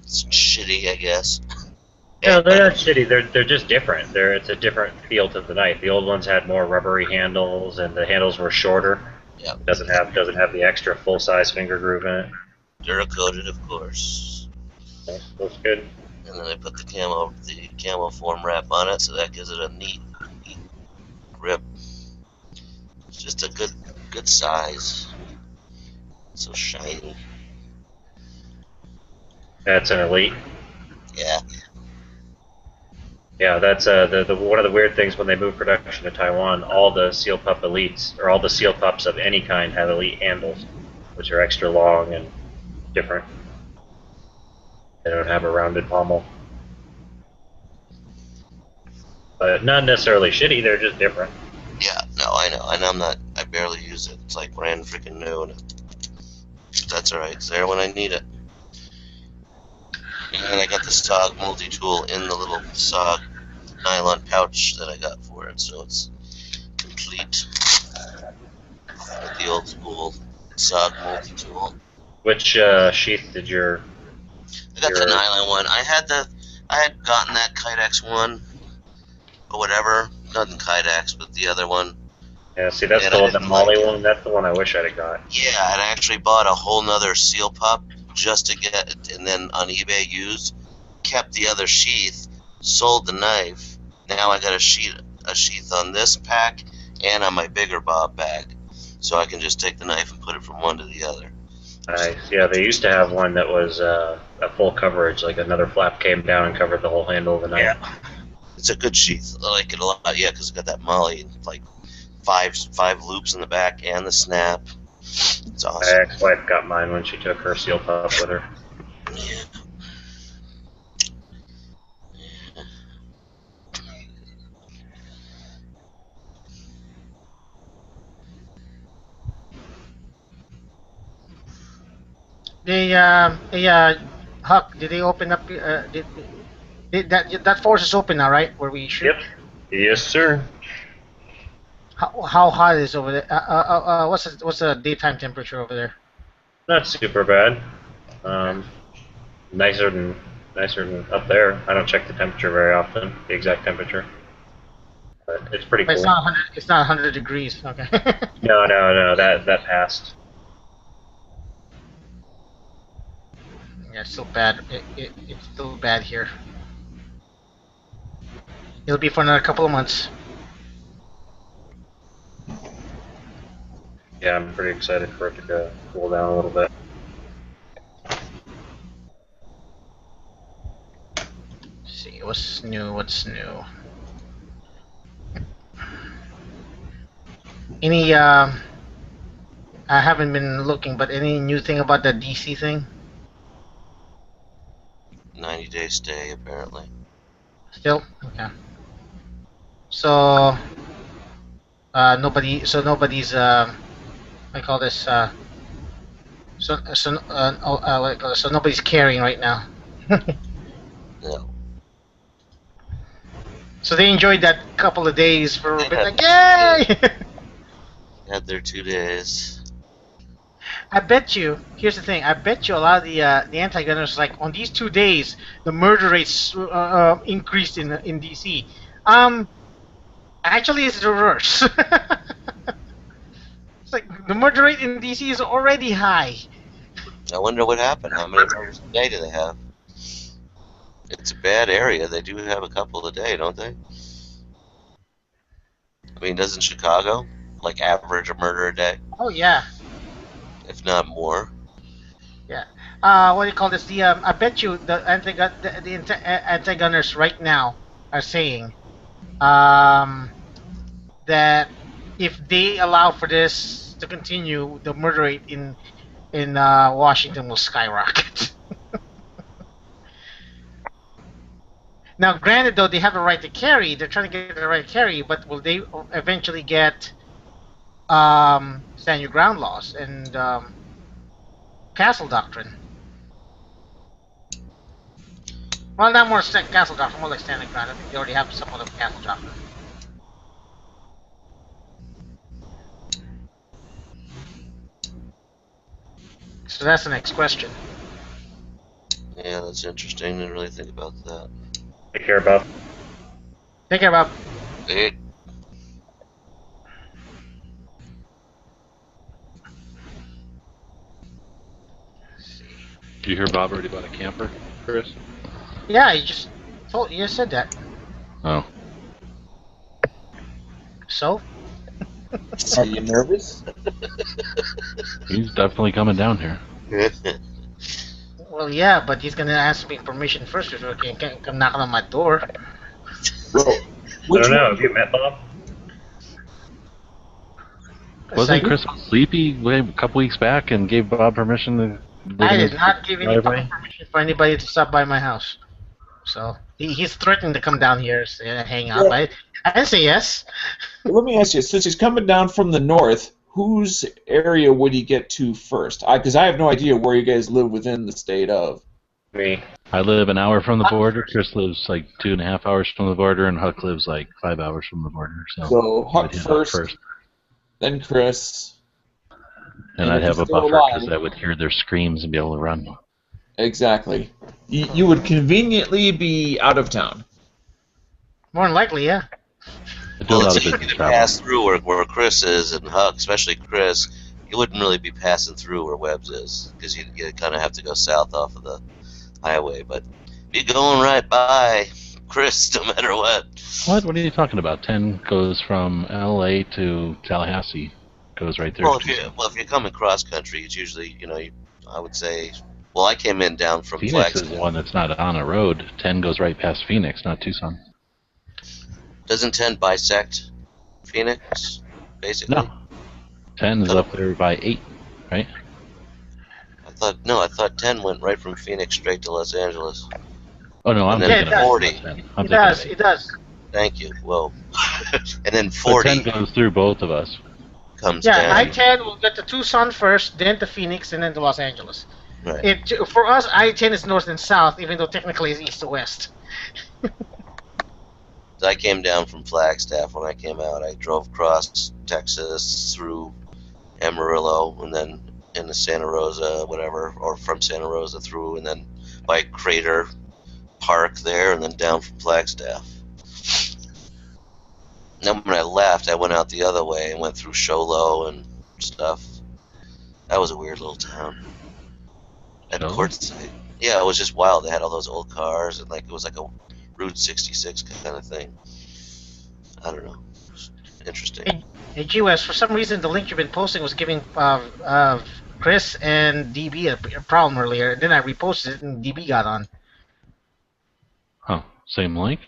[SPEAKER 5] It's shitty, I guess.
[SPEAKER 14] Yeah, they're not shitty. They're just different. It's a different feel to the knife. The old ones had more rubbery handles, and the handles were shorter.
[SPEAKER 5] Yeah.
[SPEAKER 14] Doesn't have the extra full size finger groove in it.
[SPEAKER 5] Duracoated, of course.
[SPEAKER 14] Yeah, looks good.
[SPEAKER 5] And then I put the camo foam wrap on it, so that gives it a neat grip. It's just a good size. It's so shiny.
[SPEAKER 14] That's an elite.
[SPEAKER 5] Yeah.
[SPEAKER 14] Yeah, that's the one of the weird things when they move production to Taiwan. All the Seal Pup Elites, or all the Seal Pups of any kind, have elite handles, which are extra long and different. They don't have a rounded pommel. But not necessarily shitty, they're just different.
[SPEAKER 5] Yeah, no, I know, and I barely use it. It's like brand freaking new, and that's alright. It's there when I need it. And I got the SOG multi-tool in the little SOG nylon pouch that I got for it, so it's complete with the old school SOG multi-tool.
[SPEAKER 14] Which sheath did your...
[SPEAKER 5] I got the nylon one. I had gotten that Kydex one, or whatever. Not the Kydex, but the other one.
[SPEAKER 14] Yeah, see, that's
[SPEAKER 5] And I
[SPEAKER 14] the
[SPEAKER 5] didn't
[SPEAKER 14] Molly
[SPEAKER 5] like it.
[SPEAKER 14] one. That's the one I wish I'd have got.
[SPEAKER 5] Yeah, and I actually bought a whole nother seal pup just to get it, and then on eBay used, kept the other sheath, sold the knife. Now I got a sheath on this pack and on my bigger Bob bag, so I can just take the knife and put it from one to the other.
[SPEAKER 14] Nice. Yeah, they used to have one that was a full coverage, like another flap came down and covered the whole handle of the knife.
[SPEAKER 5] Yeah, it's a good sheath. I like it a lot. Yeah, because it's got that Molly, like five loops in the back and the snap. It's awesome.
[SPEAKER 14] My ex-wife got mine when she took her seal pup with her.
[SPEAKER 5] Yeah.
[SPEAKER 19] Huck, did they open up? Did that force is open now, right? Where we shoot?
[SPEAKER 14] Yep. Yes, sir.
[SPEAKER 19] How hot is it over there? What's the daytime temperature over there?
[SPEAKER 14] Not super bad. Nicer than up there. I don't check the temperature very often, the exact temperature. But it's pretty cool.
[SPEAKER 19] It's not 100. It's not 100 degrees. Okay.
[SPEAKER 14] No. That passed.
[SPEAKER 19] Yeah, it's still bad. It's still bad here. It'll be for another couple of months.
[SPEAKER 14] Yeah, I'm pretty excited for it to cool down a little bit.
[SPEAKER 19] Let's see what's new. What's new? Any I haven't been looking, but any new thing about the DC thing?
[SPEAKER 5] 90-day stay, apparently.
[SPEAKER 19] Still? Okay. So nobody's I call this so nobody's carrying right now.
[SPEAKER 5] No.
[SPEAKER 19] So they enjoyed that couple of days for a bit, like, yay!
[SPEAKER 5] Had their 2 days.
[SPEAKER 19] I bet you. Here's the thing. I bet you a lot of the anti-gunners, like, on these 2 days, the murder rates increased in DC. Actually, it's the reverse. It's like the murder rate in DC is already high.
[SPEAKER 5] I wonder what happened. How many murders a day do they have? It's a bad area. They do have a couple a day, don't they? I mean, doesn't Chicago like average a murder a day?
[SPEAKER 19] Oh yeah.
[SPEAKER 5] If not more.
[SPEAKER 19] Yeah. What do you call this? I bet you the anti-gunners right now are saying that if they allow for this to continue, the murder rate in Washington will skyrocket. Now, granted, though, they have the right to carry. They're trying to get the right to carry, but will they eventually get stand your ground laws and castle doctrine? Well, not more castle doctrine, more like standing ground. I think they already have somewhat of castle doctrine. So that's the next question.
[SPEAKER 5] Yeah, that's interesting. Didn't really think about that.
[SPEAKER 14] Take care, Bob.
[SPEAKER 19] Take care, Bob.
[SPEAKER 5] Hey.
[SPEAKER 4] Did you hear Bob already bought a camper, Chris?
[SPEAKER 19] Yeah, you just said that.
[SPEAKER 4] Oh.
[SPEAKER 19] So?
[SPEAKER 7] Are you nervous?
[SPEAKER 4] He's definitely coming down here.
[SPEAKER 19] Well, yeah, but he's gonna ask me permission first before he can come knocking on my door.
[SPEAKER 14] Well, I don't know. Have you met Bob?
[SPEAKER 4] Wasn't Chris sleepy a couple weeks back and gave Bob permission to?
[SPEAKER 19] I did not give any permission for anybody to stop by my house. So he's threatening to come down here and hang out.
[SPEAKER 7] Yeah.
[SPEAKER 19] I didn't say yes.
[SPEAKER 7] Let me ask you, since he's coming down from the north, whose area would he get to first? Because I have no idea where you guys live within the state of.
[SPEAKER 14] Me.
[SPEAKER 4] I live an hour from the border. Chris lives like 2.5 hours from the border, and Huck lives like 5 hours from the border. So
[SPEAKER 7] Huck first, then Chris.
[SPEAKER 4] And I'd have a buffer because I would hear their screams and be able to run.
[SPEAKER 7] Exactly. You would conveniently be out of town.
[SPEAKER 19] More than likely, yeah.
[SPEAKER 4] I do a
[SPEAKER 5] Well,
[SPEAKER 4] lot
[SPEAKER 5] it's
[SPEAKER 4] of
[SPEAKER 5] easy
[SPEAKER 4] business
[SPEAKER 5] to
[SPEAKER 4] travel.
[SPEAKER 5] pass through where Chris is and Huck, especially Chris. You wouldn't really be passing through where Webbs is because you kind of have to go south off of the highway. But be going right by Chris no matter what.
[SPEAKER 4] What? What are you talking about? 10 goes from L.A. to Tallahassee. Goes right there.
[SPEAKER 5] Well, if you're coming cross country, it's usually I would say. Well, I came in down from
[SPEAKER 4] Phoenix is
[SPEAKER 5] Flagstaff.
[SPEAKER 4] the one that's not on a road. 10 goes right past Phoenix, not Tucson.
[SPEAKER 5] Doesn't 10 bisect Phoenix, basically?
[SPEAKER 4] No. 10 is up there by 8, right?
[SPEAKER 5] I thought 10 went right from Phoenix straight to Los Angeles.
[SPEAKER 4] Oh, no, I'm
[SPEAKER 5] and then
[SPEAKER 4] thinking of
[SPEAKER 5] 40.
[SPEAKER 19] It does.
[SPEAKER 5] Thank you. Whoa. And then
[SPEAKER 4] So
[SPEAKER 5] 40
[SPEAKER 4] 10 goes through both of us.
[SPEAKER 5] comes
[SPEAKER 19] Yeah,
[SPEAKER 5] down.
[SPEAKER 19] I-10 will get to Tucson first, then to Phoenix, and then to Los Angeles.
[SPEAKER 5] Right.
[SPEAKER 19] For us, I-10 is north and south, even though technically it's east to west.
[SPEAKER 5] So I came down from Flagstaff when I came out. I drove across Texas through Amarillo and then into Santa Rosa, whatever, or from Santa Rosa through, and then by Crater Park there, and then down from Flagstaff. Then when I left, I went out the other way and went through Sholo and stuff. That was a weird little town. At Quartzsite. Yeah, it was just wild. They had all those old cars, and it was like a Route 66 kind of thing. I don't know. Interesting.
[SPEAKER 19] Hey, GWS, for some reason, the link you've been posting was giving Chris and DB a problem earlier. Then I reposted it, and DB got on.
[SPEAKER 4] Oh, same link?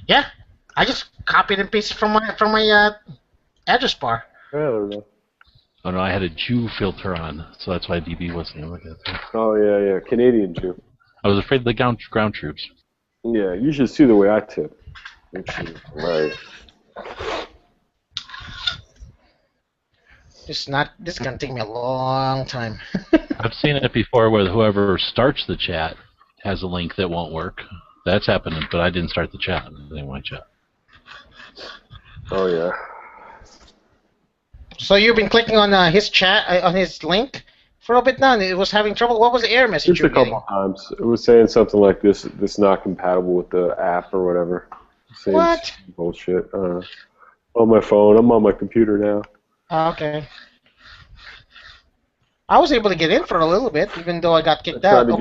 [SPEAKER 19] Yeah, I just copied and pasted from my address bar.
[SPEAKER 21] Yeah, there we go.
[SPEAKER 4] Oh, no, I had a Jew filter on, so that's why DB wasn't able to get through.
[SPEAKER 21] Oh, yeah, Canadian Jew.
[SPEAKER 4] I was afraid of the ground troops.
[SPEAKER 21] Yeah, you should see the way I tip. It's hilarious.
[SPEAKER 19] This is gonna take me a long time.
[SPEAKER 4] I've seen it before where whoever starts the chat has a link that won't work. That's happening, but I didn't start the chat. They want chat.
[SPEAKER 21] Oh, yeah.
[SPEAKER 19] So you've been clicking on his chat, on his link for a bit now, and it was having trouble. What was the error message
[SPEAKER 21] Just
[SPEAKER 19] you
[SPEAKER 21] a
[SPEAKER 19] were getting?
[SPEAKER 21] couple times. It was saying something like this not compatible with the app or whatever. Same
[SPEAKER 19] What?
[SPEAKER 21] Bullshit. On my phone. I'm on my computer now.
[SPEAKER 19] Oh, okay. I was able to get in for a little bit, even though I got kicked out. Oh,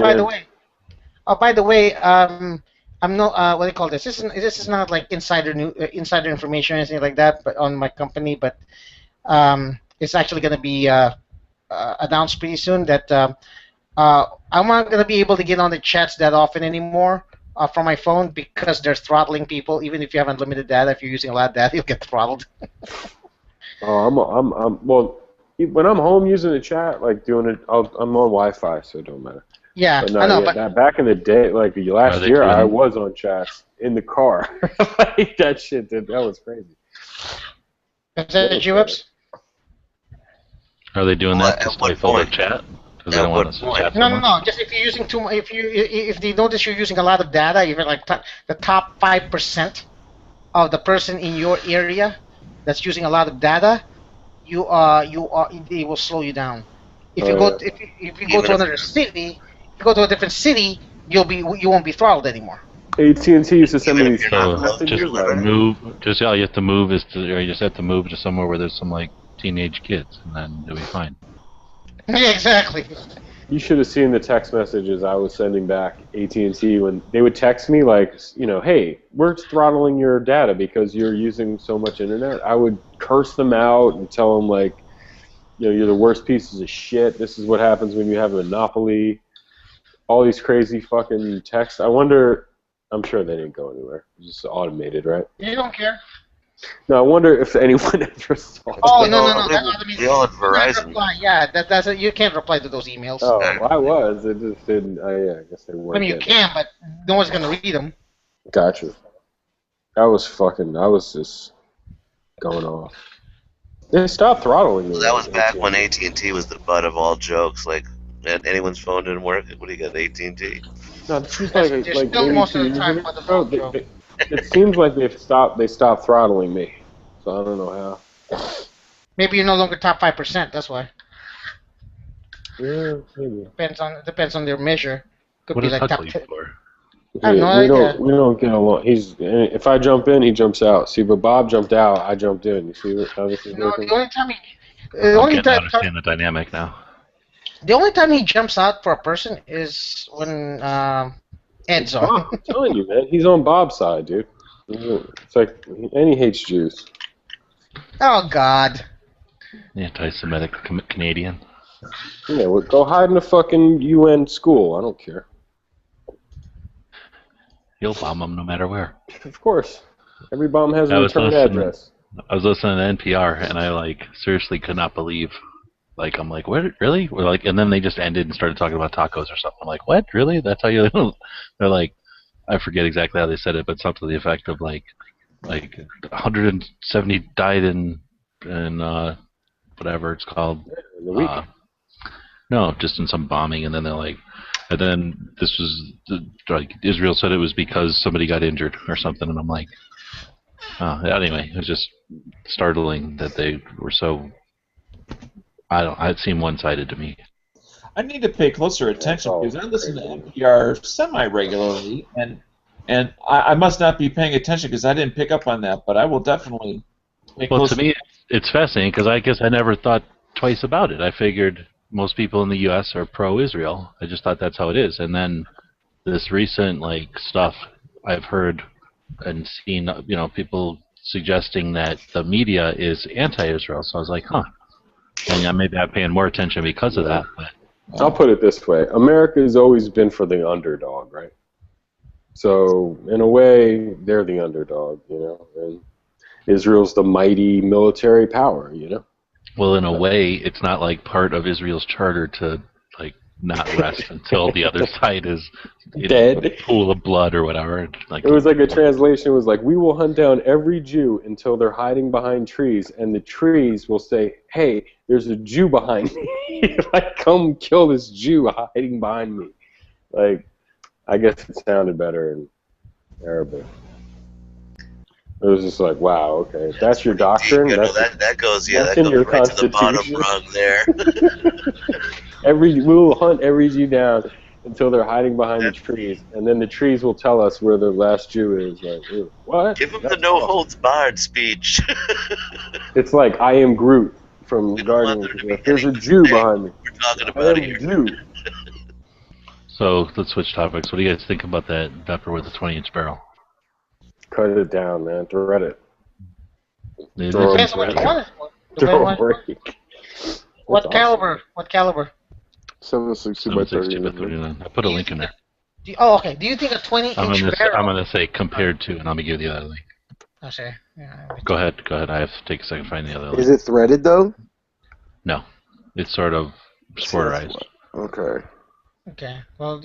[SPEAKER 19] by the way, I'm not. What do you call this? This is not like insider information or anything like that, but on my company. But it's actually going to be announced pretty soon that I'm not going to be able to get on the chats that often anymore from my phone because they're throttling people. Even if you have unlimited data, if you're using a lot of data, you'll get throttled.
[SPEAKER 21] Oh, well, when I'm home using the chat, like doing it, I'm on Wi-Fi, so it don't matter.
[SPEAKER 19] Yeah,
[SPEAKER 21] but no,
[SPEAKER 19] I know,
[SPEAKER 21] yeah,
[SPEAKER 19] but
[SPEAKER 21] back in the day, like last year, I was on chats in the car. Like that shit, that was crazy.
[SPEAKER 19] Is that the G-Webs?
[SPEAKER 4] Are they doing that to stifle the chat? Because they don't want us to chat so much?
[SPEAKER 19] No. Just if you're using if they notice you're using a lot of data, even like the top 5% of the person in your area that's using a lot of data, they will slow you down. If you go to another city, you go to a different city, you won't be throttled anymore.
[SPEAKER 21] AT&T used to send me these messages.
[SPEAKER 4] Just all you have to move you just have to move to somewhere where there's some like teenage kids, and then you'll be fine.
[SPEAKER 19] Yeah, exactly.
[SPEAKER 21] You should have seen the text messages I was sending back AT&T when they would text me like, hey, we're throttling your data because you're using so much internet. I would curse them out and tell them like, you're the worst pieces of shit. This is what happens when you have a monopoly. All these crazy fucking texts. I'm sure they didn't go anywhere. It's just automated, right?
[SPEAKER 19] You don't care.
[SPEAKER 21] No, I wonder if anyone ever saw it.
[SPEAKER 19] Oh, no.
[SPEAKER 5] They all had Verizon.
[SPEAKER 19] Yeah, that's you can't reply to those emails.
[SPEAKER 21] Oh, well, I was. It just didn't. I guess they weren't.
[SPEAKER 19] I mean, you can, but no one's gonna read them.
[SPEAKER 21] Gotcha. I was just going off. They stopped throttling me.
[SPEAKER 5] Well, that was back when AT&T was the butt of all jokes. Like, anyone's phone didn't work. What do you got, AT&T?
[SPEAKER 21] No, this is like
[SPEAKER 19] still most of the time for the phone joke.
[SPEAKER 21] It seems like they stopped throttling me. So I don't know how.
[SPEAKER 19] Maybe you're no longer top 5%. That's why.
[SPEAKER 21] Yeah, maybe.
[SPEAKER 19] Depends on their measure. Could
[SPEAKER 4] What
[SPEAKER 19] be
[SPEAKER 4] does
[SPEAKER 19] like
[SPEAKER 4] Huck
[SPEAKER 19] top
[SPEAKER 4] leave
[SPEAKER 19] 10.
[SPEAKER 4] for?
[SPEAKER 19] I have no idea.
[SPEAKER 21] We don't get along. If I jump in, he jumps out. See, but Bob jumped out, I jumped in. You see how this is working?
[SPEAKER 19] The only time
[SPEAKER 4] I'm getting to understand the dynamic now.
[SPEAKER 19] The only time he jumps out for a person is when Ed's on.
[SPEAKER 21] I'm telling you, man, he's on Bob's side, dude. It's like, and he hates Jews.
[SPEAKER 19] Oh God.
[SPEAKER 4] Anti-Semitic Canadian.
[SPEAKER 21] Yeah, well, go hide in a fucking UN school. I don't care.
[SPEAKER 4] You'll bomb them no matter where.
[SPEAKER 21] Of course. Every bomb has a return address.
[SPEAKER 4] I was listening to NPR, and I seriously could not believe. I'm like, what? Really? We're like, and then they just ended and started talking about tacos or something. I'm like, what? Really? That's how you? They're like, I forget exactly how they said it, but something to the effect of like 170 died in whatever it's called.
[SPEAKER 21] In the week.
[SPEAKER 4] No, just in some bombing, and then they're like, and then this was Israel said it was because somebody got injured or something, and I'm like, anyway, it was just startling that they were so. It seemed one-sided to me.
[SPEAKER 7] I need to pay closer attention because I listen to NPR semi-regularly, and I must not be paying attention because I didn't pick up on that, but I will definitely pay closer.
[SPEAKER 4] To me, it's fascinating because I guess I never thought twice about it. I figured most people in the U.S. are pro-Israel. I just thought that's how it is. And then this recent stuff I've heard and seen, people suggesting that the media is anti-Israel. So I was like, huh. And maybe I'm paying more attention because of that. But.
[SPEAKER 21] I'll put it this way. America has always been for the underdog, right? So, in a way, they're the underdog, and Israel's the mighty military power,
[SPEAKER 4] Well, in a way, it's not part of Israel's charter to not rest until the other side is
[SPEAKER 21] dead,
[SPEAKER 4] a pool of blood or whatever.
[SPEAKER 21] It was a translation was we will hunt down every Jew until they're hiding behind trees, and the trees will say, "Hey, there's a Jew behind me. Come kill this Jew hiding behind me." I guess it sounded better in Arabic. It was just like, wow, okay, that's your doctrine.
[SPEAKER 5] That goes right to the bottom rung there.
[SPEAKER 21] We will hunt every Jew down until they're hiding behind the trees, and then the trees will tell us where the last Jew is. What?
[SPEAKER 5] Give him the no holds barred speech.
[SPEAKER 21] It's like I am Groot from Guardians. There's a Jew behind me.
[SPEAKER 5] We're talking about here.
[SPEAKER 21] Jew.
[SPEAKER 4] So let's switch topics. What do you guys think about that pepper with a 20-inch barrel?
[SPEAKER 21] Cut it down, man. Thread it.
[SPEAKER 19] What caliber? What caliber?
[SPEAKER 21] 7.62 by 39.
[SPEAKER 4] I put a link in there.
[SPEAKER 19] Okay. Do you think a 20-inch barrel?
[SPEAKER 4] I'm going to say compared to, and I'm going to give you the other link.
[SPEAKER 19] Okay. Yeah,
[SPEAKER 4] Go ahead. I have to take a second to find the other link.
[SPEAKER 2] Is it threaded, though?
[SPEAKER 4] No. It's sort of sporterized.
[SPEAKER 2] Okay.
[SPEAKER 19] Okay. Well,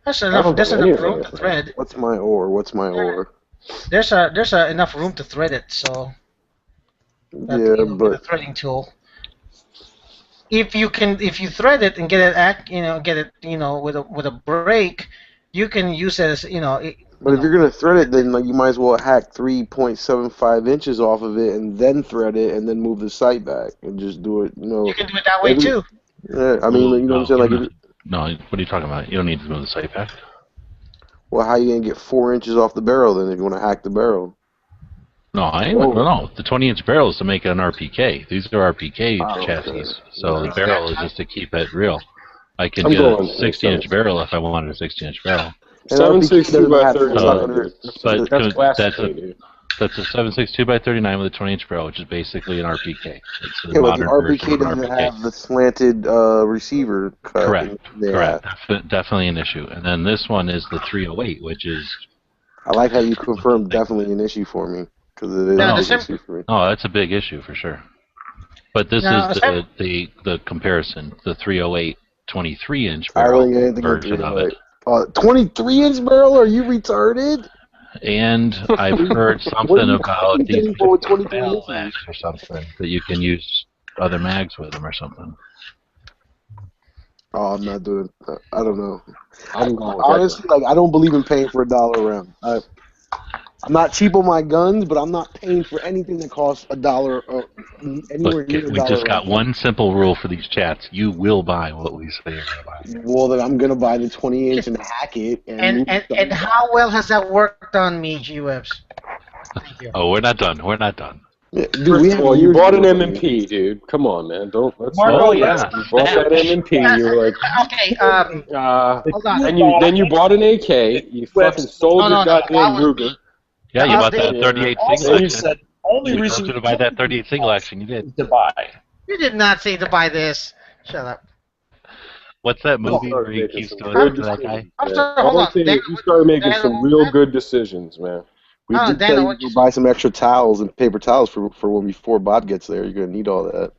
[SPEAKER 19] that's enough. There's enough room to thread.
[SPEAKER 2] What's my ore?
[SPEAKER 19] There's enough room to thread it, so.
[SPEAKER 2] Yeah, but
[SPEAKER 19] a threading tool. If you thread it and get it with a break, you can use it as
[SPEAKER 2] But if you're gonna thread it, then you might as well hack 3.75 inches off of it and then thread it and then move the sight back and just do it.
[SPEAKER 19] You can do it that way too.
[SPEAKER 2] Yeah, I mean, you know what I'm saying?
[SPEAKER 4] No, what are you talking about? You don't need to move the sight back.
[SPEAKER 2] Well, how are you gonna get 4 inches off the barrel then if you want to hack the barrel?
[SPEAKER 4] No, no. The 20-inch barrel is to make an RPK. These are RPK chassis, so the barrel is just to keep it real. I could get a 60-inch barrel if I wanted a 60-inch barrel.
[SPEAKER 21] 7.62 by 39.
[SPEAKER 4] But that's a 7.62 by 39 with a 20-inch barrel, which is basically an RPK. It's
[SPEAKER 2] yeah, but the RPK doesn't have the slanted receiver cut.
[SPEAKER 4] Correct. Definitely an issue. And then this one is the 308, which is.
[SPEAKER 2] I like how you confirmed definitely an issue for me because it is an issue for me.
[SPEAKER 4] Oh, that's a big issue for sure. But this is the comparison, the 308 23-inch barrel version of it.
[SPEAKER 2] 23-inch barrel? Are you retarded?
[SPEAKER 4] And I've heard something about these battle mags or something that you can use other mags with them or something.
[SPEAKER 2] Oh, I'm not doing. I don't know. Honestly, I don't believe in paying for a dollar round. I'm not cheap on my guns, but I'm not paying for anything that costs $1 or anywhere
[SPEAKER 4] Look,
[SPEAKER 2] near
[SPEAKER 4] we just
[SPEAKER 2] $1.
[SPEAKER 4] got one simple rule for these chats. You will buy what we say you're going to buy.
[SPEAKER 2] Well, then I'm gonna buy the 20-inch and hack it.
[SPEAKER 19] And how well has that worked on me, G-Webs? Thank you.
[SPEAKER 4] Oh, we're not done. We're not done.
[SPEAKER 2] Yeah, dude, we have
[SPEAKER 21] Well, you
[SPEAKER 2] years
[SPEAKER 21] bought an
[SPEAKER 2] ago.
[SPEAKER 21] M&P, dude. Come on, man. Don't. Let's
[SPEAKER 7] Marco,
[SPEAKER 21] not.
[SPEAKER 7] yeah.
[SPEAKER 21] You bought that M&P. You were like,
[SPEAKER 19] Okay, hold on.
[SPEAKER 21] and then you bought an AK. You fucking sold your goddamn Ruger.
[SPEAKER 4] Yeah, you bought that 38 single
[SPEAKER 7] You
[SPEAKER 4] action.
[SPEAKER 7] said only
[SPEAKER 4] You
[SPEAKER 7] reason
[SPEAKER 4] told you to buy that 38 single action. You did.
[SPEAKER 7] to buy.
[SPEAKER 19] You did not say to buy this. Shut up.
[SPEAKER 4] What's that movie
[SPEAKER 21] No,
[SPEAKER 4] where he
[SPEAKER 21] making
[SPEAKER 4] keeps
[SPEAKER 21] some
[SPEAKER 4] doing
[SPEAKER 21] good
[SPEAKER 4] that to that guy?
[SPEAKER 19] I'm
[SPEAKER 21] Yeah.
[SPEAKER 19] sorry,
[SPEAKER 21] All
[SPEAKER 19] hold
[SPEAKER 21] I'm
[SPEAKER 19] on.
[SPEAKER 21] saying
[SPEAKER 19] Dan,
[SPEAKER 21] is you started making
[SPEAKER 19] Dan,
[SPEAKER 21] some real good decisions, man.
[SPEAKER 2] We
[SPEAKER 19] Oh,
[SPEAKER 2] did
[SPEAKER 19] Dan,
[SPEAKER 2] tell
[SPEAKER 19] what
[SPEAKER 2] you to buy some extra towels and paper towels for when before Bob gets there. You're gonna need all that.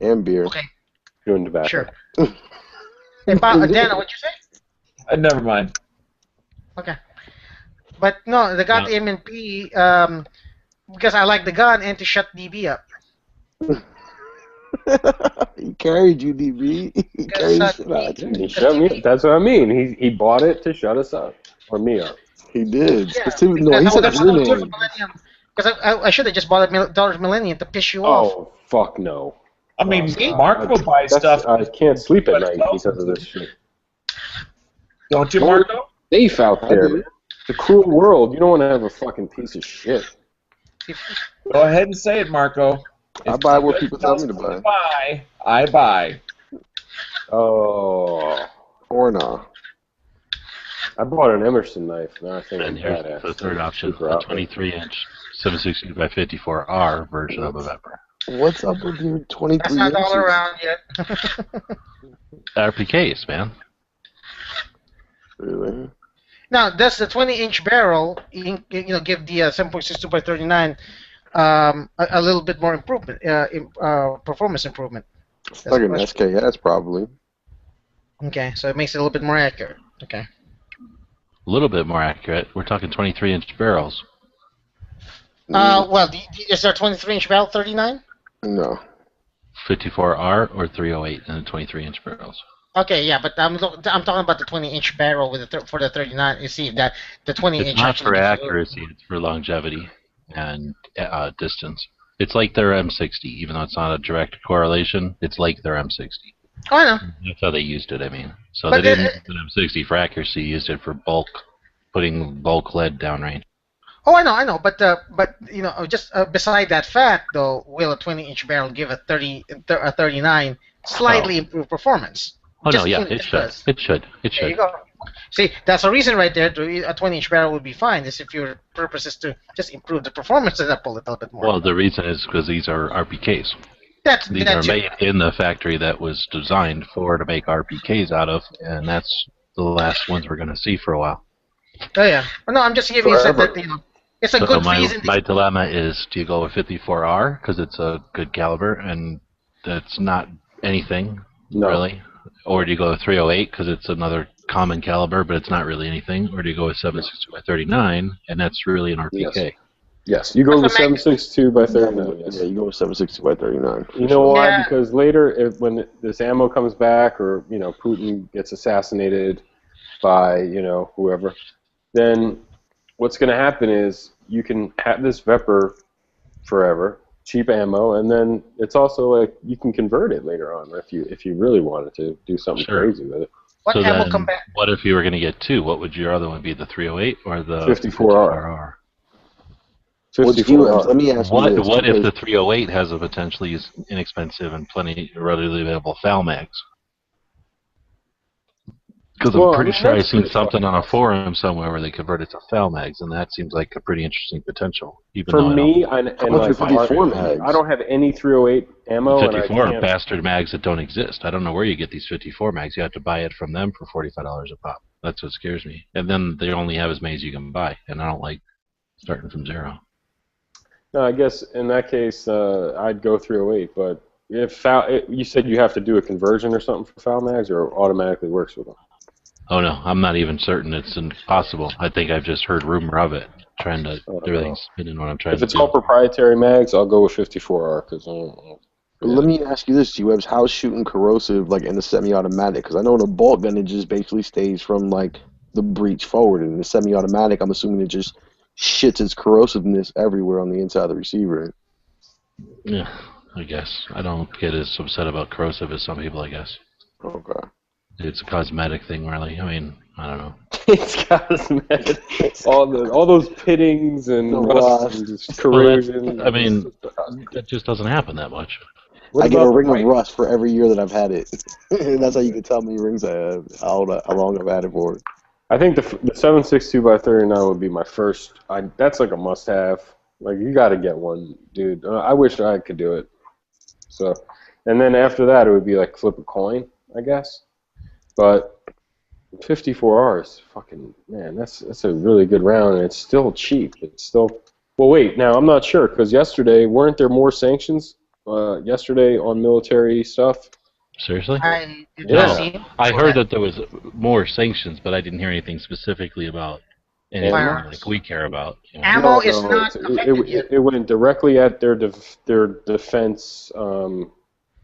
[SPEAKER 2] And beer.
[SPEAKER 19] Okay.
[SPEAKER 21] Doing tobacco.
[SPEAKER 19] Sure. Hey, Bob, Dan, what'd you say?
[SPEAKER 7] Never mind.
[SPEAKER 19] Okay. But no, they got the M&P because I like the gun and to shut DB up.
[SPEAKER 2] He carried you, DB. He carried the shit out of you.
[SPEAKER 21] He shut me. That's what I mean. He bought it to shut us up or me up.
[SPEAKER 2] He did.
[SPEAKER 19] Yeah,
[SPEAKER 2] No, he said your name.
[SPEAKER 19] Because I should have just bought a Dollar Millennium to piss you off.
[SPEAKER 21] Oh fuck no.
[SPEAKER 7] I mean,
[SPEAKER 21] God.
[SPEAKER 7] Marco buys stuff.
[SPEAKER 21] I can't sleep at night because of this shit.
[SPEAKER 7] Don't you, Marco?
[SPEAKER 21] Safe out there, man. It's a cruel world. You don't want to have a fucking piece of shit.
[SPEAKER 7] Go ahead and say it, Marco.
[SPEAKER 2] I buy what people tell me to buy.
[SPEAKER 7] I buy.
[SPEAKER 21] Oh.
[SPEAKER 2] Or nah.
[SPEAKER 21] I bought an Emerson knife. Now I think I'm
[SPEAKER 4] And here's
[SPEAKER 21] badass.
[SPEAKER 4] the third option,
[SPEAKER 21] Super
[SPEAKER 4] a
[SPEAKER 21] outfit.
[SPEAKER 4] 23-inch 760 by 54R version of a Vepper.
[SPEAKER 2] What's up with your 23
[SPEAKER 19] That's not all
[SPEAKER 2] inches?
[SPEAKER 19] around yet.
[SPEAKER 4] RPKs, man.
[SPEAKER 2] Really?
[SPEAKER 19] Now, does the 20-inch barrel, give the 7.62 by 39 a little bit more improvement, performance improvement?
[SPEAKER 2] It's like an SKS, probably.
[SPEAKER 19] Okay, so it makes it a little bit more accurate. Okay.
[SPEAKER 4] A little bit more accurate. We're talking 23-inch barrels.
[SPEAKER 19] Well, is there a 23-inch barrel 39?
[SPEAKER 2] No.
[SPEAKER 4] 54R or 308 and the 23-inch barrels.
[SPEAKER 19] Okay, yeah, but I'm talking about the 20-inch barrel with for the 39. You see that the 20-inch.
[SPEAKER 4] It's not for accuracy. It's for longevity and distance. It's like their M60, even though it's not a direct correlation. It's like their M60.
[SPEAKER 19] Oh, I know.
[SPEAKER 4] That's how they used it, I mean. So
[SPEAKER 19] But
[SPEAKER 4] they didn't use an M60 for accuracy. Used it for putting bulk lead downrange.
[SPEAKER 19] Oh, I know, but just beside that fact, though, will a 20-inch barrel give a 39 slightly improved performance?
[SPEAKER 4] Oh
[SPEAKER 19] Just
[SPEAKER 4] no, yeah,
[SPEAKER 19] in-
[SPEAKER 4] it should. It should. It
[SPEAKER 19] There you
[SPEAKER 4] should.
[SPEAKER 19] go. See, that's a reason right there. A 20-inch barrel would be fine. Is if your purpose is to just improve the performance of that bullet a little bit more.
[SPEAKER 4] Well, the reason is because these are RPKs. These
[SPEAKER 19] that's
[SPEAKER 4] are made in the factory that was designed to make RPKs out of, and that's the last ones we're going to see for a while.
[SPEAKER 19] Oh yeah. Well, no, I'm just giving you that it's a
[SPEAKER 4] So
[SPEAKER 19] good
[SPEAKER 4] my
[SPEAKER 19] reason.
[SPEAKER 4] my dilemma is: do you go with 54R because it's a good caliber and that's not anything really, or do you go with 308 because it's another common caliber but it's not really anything, or do you go with 7.62 by 39 and that's really an RPK?
[SPEAKER 21] Yes, you go with 7.62 by 39. Yes.
[SPEAKER 2] Yeah, you go with 7.62 by 39.
[SPEAKER 21] You know why? Because later, when this ammo comes back, or Putin gets assassinated by whoever, then what's going to happen is you can have this Vepper forever, cheap ammo, and then it's also like you can convert it later on if you really wanted to do something crazy with it.
[SPEAKER 4] So then, what if you were going to get two? What would your other one be? The 308 or the
[SPEAKER 21] 54R?
[SPEAKER 2] 54R. Let me ask you this.
[SPEAKER 4] What if the 308 has a potentially inexpensive and plenty readily available FAL mags? Because I'm pretty sure I've seen something on a forum somewhere where they converted to FAL mags, and that seems like a pretty interesting potential. Even
[SPEAKER 21] For
[SPEAKER 4] though
[SPEAKER 21] me,
[SPEAKER 4] I
[SPEAKER 21] don't have any 308 ammo.
[SPEAKER 4] 54
[SPEAKER 21] and I can't,
[SPEAKER 4] bastard mags that don't exist. I don't know where you get these 54 mags. You have to buy it from them for $45 a pop. That's what scares me. And then they only have as many as you can buy, and I don't like starting from zero.
[SPEAKER 21] No, I guess in that case, I'd go 308. But if you said you have to do a conversion or something for FAL mags, or it automatically works with them.
[SPEAKER 4] Oh no, I'm not even certain it's impossible. I think I've just heard rumor of it. Trying to everything's spinning what I'm trying
[SPEAKER 21] If
[SPEAKER 4] to
[SPEAKER 21] it's
[SPEAKER 4] do.
[SPEAKER 21] all proprietary mags, I'll go with 54R because I don't know.
[SPEAKER 2] But let me ask you this, G-Webs. How's shooting corrosive like in a semi-automatic? Because I know in a bolt gun it just basically stays from like the breech forward, and in a semi-automatic I'm assuming it just shits its corrosiveness everywhere on the inside of the receiver.
[SPEAKER 4] Yeah, I guess. I don't get as upset about corrosive as some people, I guess.
[SPEAKER 2] Okay.
[SPEAKER 4] It's a cosmetic thing, really. I mean, I don't know.
[SPEAKER 21] It's cosmetic. All those pittings and
[SPEAKER 2] The
[SPEAKER 21] rust
[SPEAKER 2] rust.
[SPEAKER 21] and just corrosion.
[SPEAKER 4] I mean, that just doesn't happen that much.
[SPEAKER 2] I get a ring of rust for every year that I've had it. That's how you can tell how many rings I have, how long I've had it for.
[SPEAKER 21] I think the 7.62 x 39 would be my first. That's like a must-have. Like, you got to get one, dude. I wish I could do it. So, and then after that, it would be like flip a coin, I guess. But 54 Rs, fucking man, that's a really good round, and it's still cheap. It's still. Well, wait. Now I'm not sure because yesterday weren't there more sanctions? Yesterday on military stuff.
[SPEAKER 4] Seriously?
[SPEAKER 19] I
[SPEAKER 4] heard that there was more sanctions, but I didn't hear anything specifically about anything like we care about. You know.
[SPEAKER 19] Ammo is not affected yet.
[SPEAKER 21] It went directly at their defense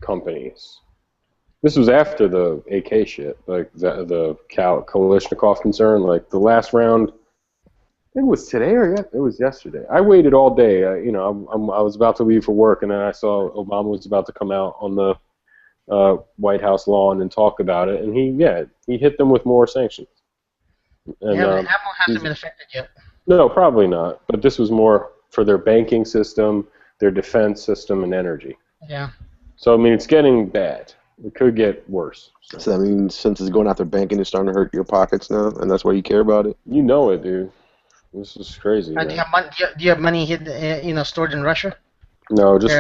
[SPEAKER 21] companies. This was after the AK shit, like the Kalashnikov concern. Like the last round, I think it was today or it was yesterday. I waited all day. I was about to leave for work, and then I saw Obama was about to come out on the White House lawn and talk about it, and he hit them with more sanctions. And,
[SPEAKER 19] ammo hasn't been affected yet.
[SPEAKER 21] No, probably not. But this was more for their banking system, their defense system, and energy.
[SPEAKER 19] Yeah.
[SPEAKER 21] So I mean, it's getting bad. It could get worse.
[SPEAKER 2] So that means since it's going after banking, it's starting to hurt your pockets now, and that's why you care about it.
[SPEAKER 21] You know it, dude. This is crazy.
[SPEAKER 19] Do you have money hidden, stored in Russia?
[SPEAKER 21] No, just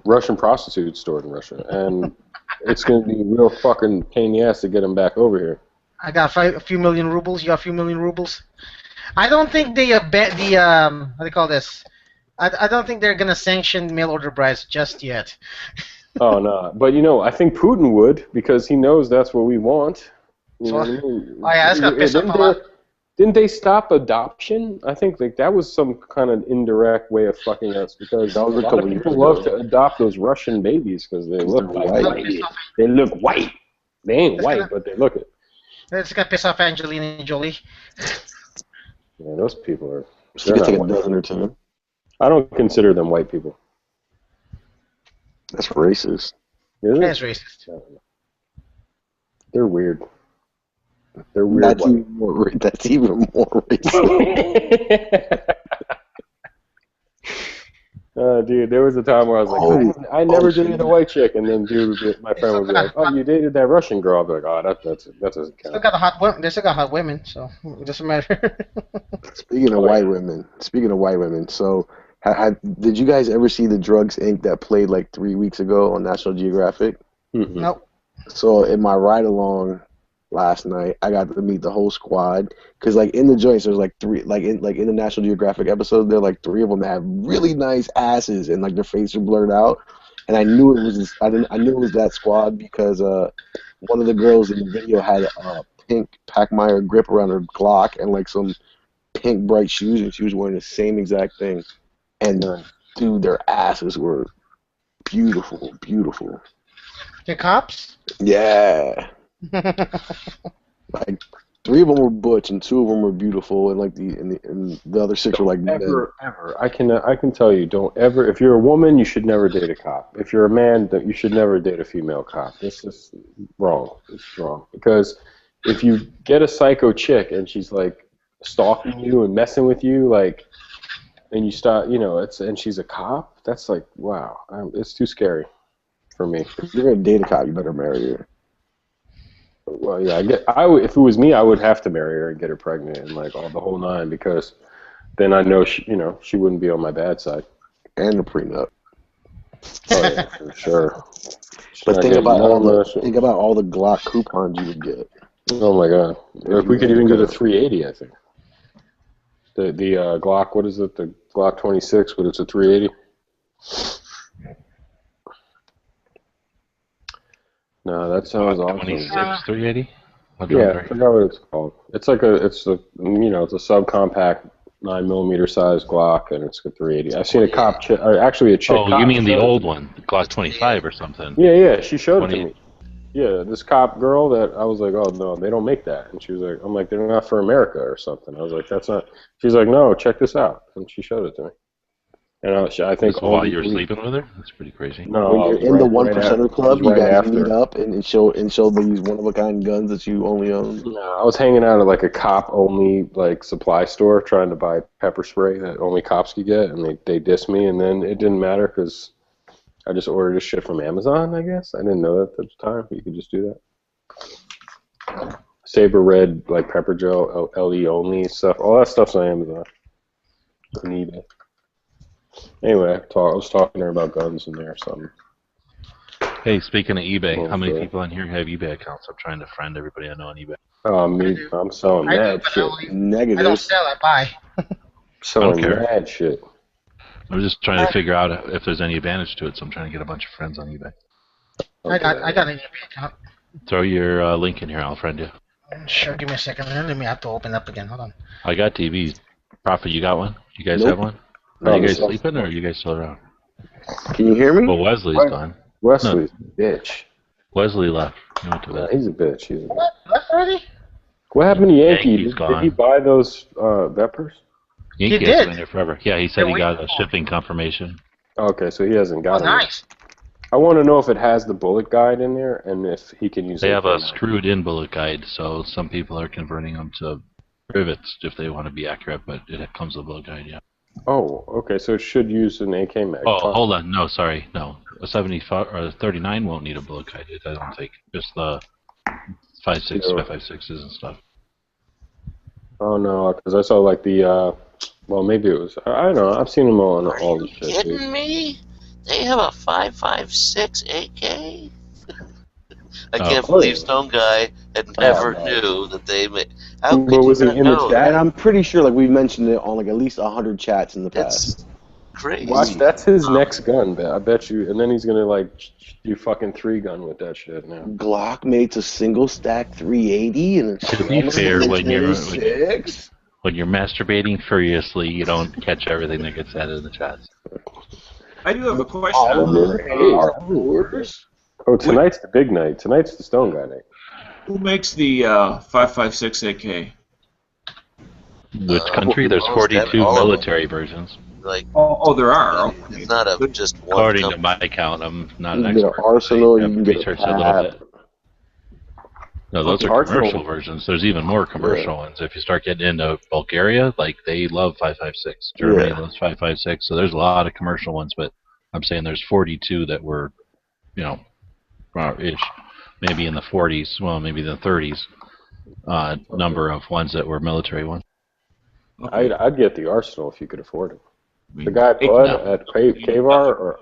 [SPEAKER 21] Russian prostitutes stored in Russia, and it's going to be a real fucking pain in the ass to get them back over here.
[SPEAKER 19] I got a few million rubles. You got a few million rubles. I don't think they what do you call this? I don't think they're gonna sanction mail order brides just yet.
[SPEAKER 21] Oh no, but I think Putin would because he knows that's what we want. You know what I mean?
[SPEAKER 19] Oh yeah, that's gonna piss off a lot.
[SPEAKER 21] Didn't they stop adoption? I think that was some kind of indirect way of fucking us because a lot of people love to adopt those Russian babies because they look white. They look white. They ain't white, but they look it.
[SPEAKER 19] It's gonna piss off Angelina Jolie.
[SPEAKER 21] Yeah, those people are.
[SPEAKER 2] She could take a dozen or two.
[SPEAKER 21] I don't consider them white people.
[SPEAKER 2] That's racist.
[SPEAKER 21] Is it?
[SPEAKER 19] That's racist.
[SPEAKER 21] They're weird. They're weird.
[SPEAKER 2] That's even more racist.
[SPEAKER 21] Dude, there was a time where I was like, I never dated a white chick, and then my friend would be like, oh, you dated that Russian girl. I'd be like, oh, that doesn't count.
[SPEAKER 19] They still got hot women, so it doesn't matter.
[SPEAKER 2] Speaking of white women, so did you guys ever see the Drugs Inc. that played like 3 weeks ago on National Geographic?
[SPEAKER 21] Mm-hmm.
[SPEAKER 19] Nope.
[SPEAKER 2] So in my ride along last night, I got to meet the whole squad because like in the joints there's like three in the National Geographic episode there are like three of them that have really nice asses and like their faces are blurred out, and I knew it was that squad because one of the girls in the video had a pink Pachmeyer grip around her Glock and like some pink bright shoes, and she was wearing the same exact thing, and dude, their asses were beautiful.
[SPEAKER 19] The cops?
[SPEAKER 2] Yeah. Like 3 of them were butch and 2 of them were beautiful, and like the other 6 were like
[SPEAKER 21] ever. I can tell you, don't ever. If you're a woman, you should never date a cop. If you're a man, you should never date a female cop. It's just wrong. It's wrong because if you get a psycho chick and she's like stalking you and messing with you, like, and you start, and she's a cop. That's like, wow, it's too scary for me.
[SPEAKER 2] If you're gonna date a cop, you better marry her.
[SPEAKER 21] Well, yeah, if it was me, I would have to marry her and get her pregnant and like all the whole nine because then I know she wouldn't be on my bad side.
[SPEAKER 2] And a prenup.
[SPEAKER 21] Oh yeah, for sure.
[SPEAKER 2] But think about all the Glock coupons you would get.
[SPEAKER 21] Oh my god! If we could even get a 380, I think. The Glock, what is it? The Glock 26, but it's a 380. No, that sounds awesome.
[SPEAKER 4] 26, 380?
[SPEAKER 21] Yeah, I forgot what it's called. It's like it's a subcompact 9mm size Glock, and it's a 380. I've seen a cop, actually a chick.
[SPEAKER 4] Oh, you mean the old one, the Glock 25 or something?
[SPEAKER 21] Yeah, she showed it to me. Yeah, this cop girl that I was like, oh no, they don't make that. And she was like, I'm like, they're not for America or something. I was like, that's not. She's like, no, check this out, and she showed it to me. And I think
[SPEAKER 4] This is while you were sleeping with her? That's pretty crazy.
[SPEAKER 21] No,
[SPEAKER 2] When you're in the one percenter club, you
[SPEAKER 21] right
[SPEAKER 2] guys
[SPEAKER 21] after.
[SPEAKER 2] meet up and show these one of a kind guns that you only own.
[SPEAKER 21] No, I was hanging out at like a cop only like supply store trying to buy pepper spray that only cops could get, and they dissed me, and then it didn't matter because I just ordered this shit from Amazon. I guess I didn't know that at the time. But you could just do that. Saber red like pepper gel, LE only stuff. All that stuff's on Amazon. On eBay. Anyway, I was talking to her about guns in there or something.
[SPEAKER 4] Hey, speaking of eBay, how many people on here have eBay accounts? I'm trying to friend everybody I know on eBay.
[SPEAKER 21] I'm selling mad shit.
[SPEAKER 2] Negative.
[SPEAKER 19] I don't sell, I buy.
[SPEAKER 21] Selling
[SPEAKER 4] care.
[SPEAKER 21] mad shit.
[SPEAKER 4] I'm just trying to figure out if there's any advantage to it, so I'm trying to get a bunch of friends on eBay.
[SPEAKER 19] I got an eBay account.
[SPEAKER 4] Throw your link in here, I'll friend you.
[SPEAKER 19] Sure, give me a second. Let me have to open up again. Hold on.
[SPEAKER 4] I got TVs. Prophet, you got one? You guys
[SPEAKER 2] Nope.
[SPEAKER 4] have one? Are you guys sleeping, or are you guys still around?
[SPEAKER 2] Can you hear me?
[SPEAKER 4] Well, Wesley's gone.
[SPEAKER 21] Wesley's a bitch.
[SPEAKER 4] Wesley left. He went to bed.
[SPEAKER 21] He's a bitch. He's a bitch.
[SPEAKER 19] What already?
[SPEAKER 21] What happened to Yankee?
[SPEAKER 4] Yankee's
[SPEAKER 21] Did
[SPEAKER 4] gone.
[SPEAKER 21] he buy those Vepers?
[SPEAKER 4] Yankee
[SPEAKER 19] He
[SPEAKER 4] has
[SPEAKER 19] did.
[SPEAKER 4] been there forever. Yeah, he said he got a shipping confirmation.
[SPEAKER 21] Okay, so he hasn't got
[SPEAKER 19] Oh,
[SPEAKER 21] them.
[SPEAKER 19] nice.
[SPEAKER 21] I want to know if it has the bullet guide in there and if he can use it.
[SPEAKER 4] They have a
[SPEAKER 21] for-
[SPEAKER 4] screwed-in bullet guide, so some people are converting them to rivets if they want to be accurate, but it comes with a bullet guide, yeah.
[SPEAKER 21] Oh, okay, so it should use an AK mag.
[SPEAKER 4] Oh, hold on. No, sorry. No. A 75 or a 39 won't need a bullet guide, I don't think. Just the 5.6, 5.56s and stuff.
[SPEAKER 21] Oh no, because I saw like the well, maybe it was. I don't know. I've seen them all on all the shit.
[SPEAKER 5] Kidding me? They have a 5.56 AK? I can't believe Stone Guy had never knew that they made. How could
[SPEAKER 21] What was
[SPEAKER 5] you
[SPEAKER 21] it
[SPEAKER 5] not
[SPEAKER 21] in the
[SPEAKER 5] know?
[SPEAKER 21] chat?
[SPEAKER 2] And I'm pretty sure like we've mentioned it on like at least 100 chats in the past.
[SPEAKER 5] Crazy.
[SPEAKER 21] Watch, that's his next gun. I bet you. And then he's gonna like do fucking 3-gun with that shit now.
[SPEAKER 2] Glock made a single stack 380 and it's
[SPEAKER 4] To be fair, when you're masturbating furiously, you don't catch everything that gets added in the chats.
[SPEAKER 20] I do have a question.
[SPEAKER 21] Oh, tonight's the big night. Tonight's the Stone Guy night.
[SPEAKER 20] Who makes the 5.56 AK?
[SPEAKER 4] Which country? There's 42 military versions.
[SPEAKER 5] Like,
[SPEAKER 20] oh, there are. Okay.
[SPEAKER 5] It's not a just one.
[SPEAKER 4] According to my count, I'm not
[SPEAKER 2] You
[SPEAKER 4] an
[SPEAKER 2] can get
[SPEAKER 4] expert.
[SPEAKER 2] an Arsenal,
[SPEAKER 4] I
[SPEAKER 2] you can get a
[SPEAKER 4] researched it a little
[SPEAKER 2] Pab.
[SPEAKER 4] bit. No, those are
[SPEAKER 21] Arsenal.
[SPEAKER 4] commercial versions. There's even more commercial ones. If you start getting into Bulgaria, like they love 5.56. Germany loves 5.56. So there's a lot of commercial ones, but I'm saying there's 42 that were, you know, ish, maybe in the 40s, well, maybe the 30s number of ones that were military ones.
[SPEAKER 21] I'd get the Arsenal if you could afford it. The guy Bud at Kavar,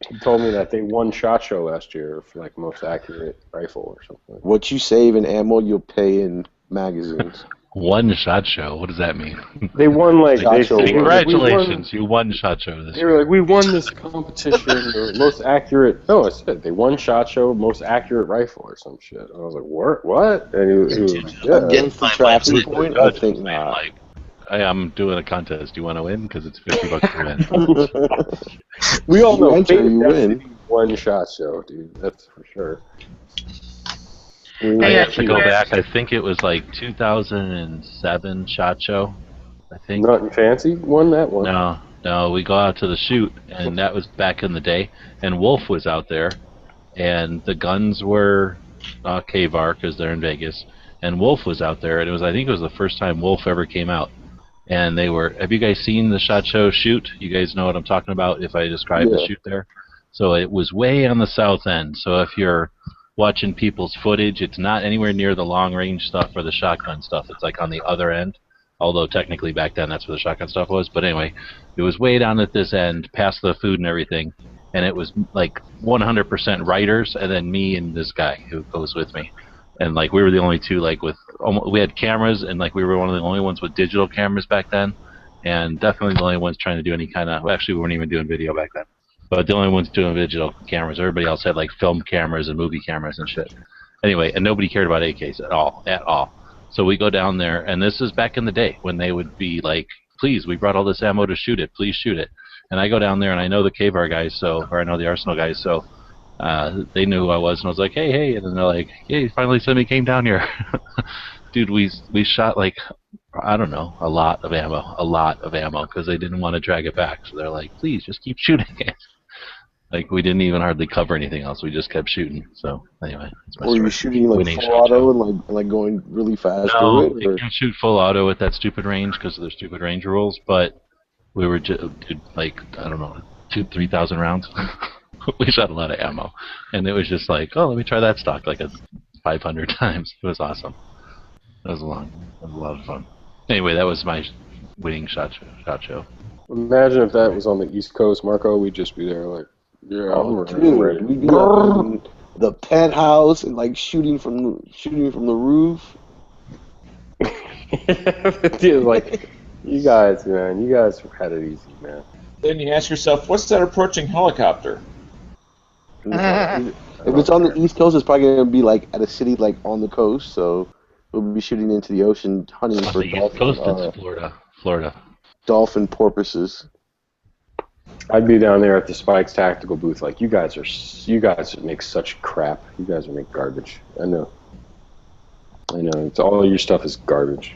[SPEAKER 21] he told me that they won SHOT Show last year for like most accurate rifle or something.
[SPEAKER 2] What you save in ammo, you'll pay in magazines.
[SPEAKER 4] One SHOT Show. What does that mean?
[SPEAKER 21] They won like
[SPEAKER 4] congratulations, you won SHOT Show this
[SPEAKER 21] They
[SPEAKER 4] year.
[SPEAKER 21] were like, we won this competition, the most accurate. No, I said they won SHOT Show, most accurate rifle or some shit. And I was like, what? And he was like, yeah.
[SPEAKER 2] Against the traffic point, I think not.
[SPEAKER 4] Like, hey, I'm doing a contest. Do you want to win? Because it's $50 to win.
[SPEAKER 21] We all know
[SPEAKER 2] enter,
[SPEAKER 21] Fate
[SPEAKER 2] you
[SPEAKER 21] Destiny won SHOT Show, dude. That's for sure.
[SPEAKER 4] I have to go back. I think it was like 2007 SHOT Show. I think.
[SPEAKER 21] Nothing fancy won that one.
[SPEAKER 4] No, we go out to the shoot, and that was back in the day. And Wolf was out there, and the guns were Kavar because they're in Vegas. And Wolf was out there, and I think it was the first time Wolf ever came out. And they were. Have you guys seen the SHOT Show shoot? You guys know what I'm talking about if I describe the shoot there. So it was way on the south end. So if you're watching people's footage, it's not anywhere near the long range stuff or the shotgun stuff. It's like on the other end. Although technically back then that's where the shotgun stuff was. But anyway, it was way down at this end, past the food and everything. And it was like 100% writers, and then me and this guy who goes with me. And like we were the only two, like with we had cameras, and like we were one of the only ones with digital cameras back then, and definitely the only ones trying to do any kind of. Well, actually, we weren't even doing video back then, but the only ones doing digital cameras. Everybody else had like film cameras and movie cameras and shit. Anyway, and nobody cared about AKs at all. So we go down there, and this is back in the day when they would be like, "Please, we brought all this ammo to shoot it. Please shoot it." And I go down there, and I know the Kavar guys, or I know the Arsenal guys, so They knew who I was, and I was like, hey, and then they're like, hey, finally somebody came down here. Dude, we shot like, I don't know, a lot of ammo, because they didn't want to drag it back. So they're like, please, just keep shooting it. Like, we didn't even hardly cover anything else. We just kept shooting. So anyway, that's my
[SPEAKER 2] Or
[SPEAKER 4] story.
[SPEAKER 2] you shooting like
[SPEAKER 4] Winning
[SPEAKER 2] full
[SPEAKER 4] shot
[SPEAKER 2] auto
[SPEAKER 4] show.
[SPEAKER 2] and like going really fast
[SPEAKER 4] No,
[SPEAKER 2] through it?
[SPEAKER 4] you can't shoot full auto at that stupid range because of their stupid range rules. But we were dude, like, I don't know, 2,000-3,000 rounds. We shot a lot of ammo, and it was just like, oh, let me try that stock like 500 times. It was awesome. That was a lot of fun. Anyway, that was my winning shot show.
[SPEAKER 21] Imagine if that was on the East Coast, Marco. We'd just be there like, yeah, I'm ready.
[SPEAKER 2] We'd be up in the penthouse and like shooting from the roof.
[SPEAKER 21] Dude, like, you guys had it easy, man.
[SPEAKER 7] Then you ask yourself, what's that approaching helicopter?
[SPEAKER 2] If it's on the East Coast, it's probably gonna be like at a city like on the coast, so we'll be shooting into the ocean, hunting for
[SPEAKER 4] The East Coast, it's Florida.
[SPEAKER 2] Dolphin porpoises.
[SPEAKER 21] I'd be down there at the Spikes tactical booth, like, you guys make such crap. You guys make garbage. I know. It's all your stuff is garbage.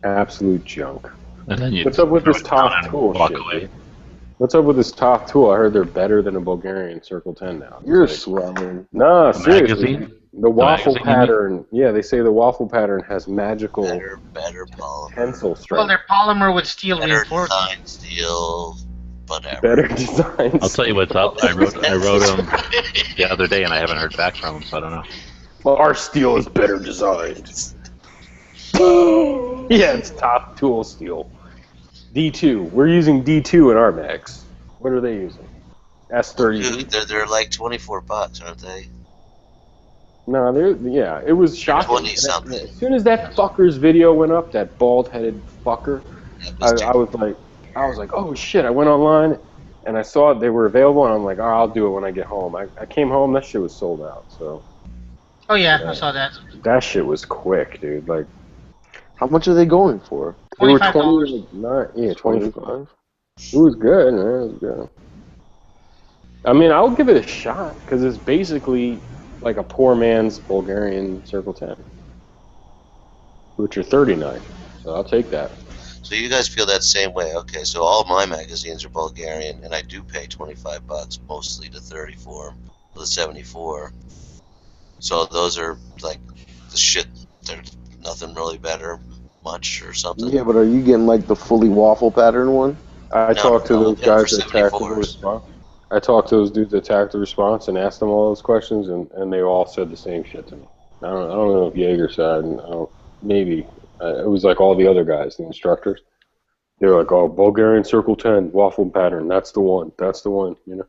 [SPEAKER 21] Absolute junk.
[SPEAKER 4] And then
[SPEAKER 21] What's up with this Toth tool shit? Away. What's up with this Toth tool? I heard they're better than a Bulgarian Circle 10 now.
[SPEAKER 2] You're swelling.
[SPEAKER 21] No, seriously.
[SPEAKER 4] Magazine?
[SPEAKER 21] The waffle
[SPEAKER 4] magazine,
[SPEAKER 21] pattern. Yeah, they say the waffle pattern has magical
[SPEAKER 5] better polymer.
[SPEAKER 21] tensile strength.
[SPEAKER 19] Well, their polymer with steel
[SPEAKER 5] Better
[SPEAKER 19] reinforced.
[SPEAKER 5] design, steel, whatever.
[SPEAKER 21] Better designs.
[SPEAKER 4] I'll tell you what's up. I wrote them the other day, and I haven't heard back from them, so I don't know.
[SPEAKER 21] Well, our steel is better designed. Yeah, it's top tool steel. D2. We're using D2 in our mags. What are they using? S30.
[SPEAKER 5] Dude, they're like $24, aren't they?
[SPEAKER 21] No, it was shocking.
[SPEAKER 5] 20-something.
[SPEAKER 21] As soon as that fucker's video went up, that bald-headed fucker, I was like, oh shit! I went online and I saw they were available, and I'm like, oh, I'll do it when I get home. I came home, that shit was sold out. So.
[SPEAKER 19] Oh yeah, I saw that.
[SPEAKER 21] That shit was quick, dude. Like,
[SPEAKER 2] how much are they going for?
[SPEAKER 21] They were
[SPEAKER 19] $25.
[SPEAKER 21] 25. It was good, man. It was good. I mean, I'll give it a shot because it's basically like a poor man's Bulgarian Circle 10, which are 39. So I'll take that.
[SPEAKER 5] So you guys feel that same way? Okay, so all my magazines are Bulgarian, and I do pay $25 mostly to 30 for them, for the 74. So those are like the shit. There's nothing really better, much or something.
[SPEAKER 2] Yeah, but are you getting like the fully waffle pattern one?
[SPEAKER 21] I talked to those guys at Tactical Response. I talked to those dudes at Tactical Response and asked them all those questions, and they all said the same shit to me. I don't know if Jaeger said, maybe. It was like all the other guys, the instructors. They were like, oh, Bulgarian Circle 10, waffle pattern, that's the one, you know?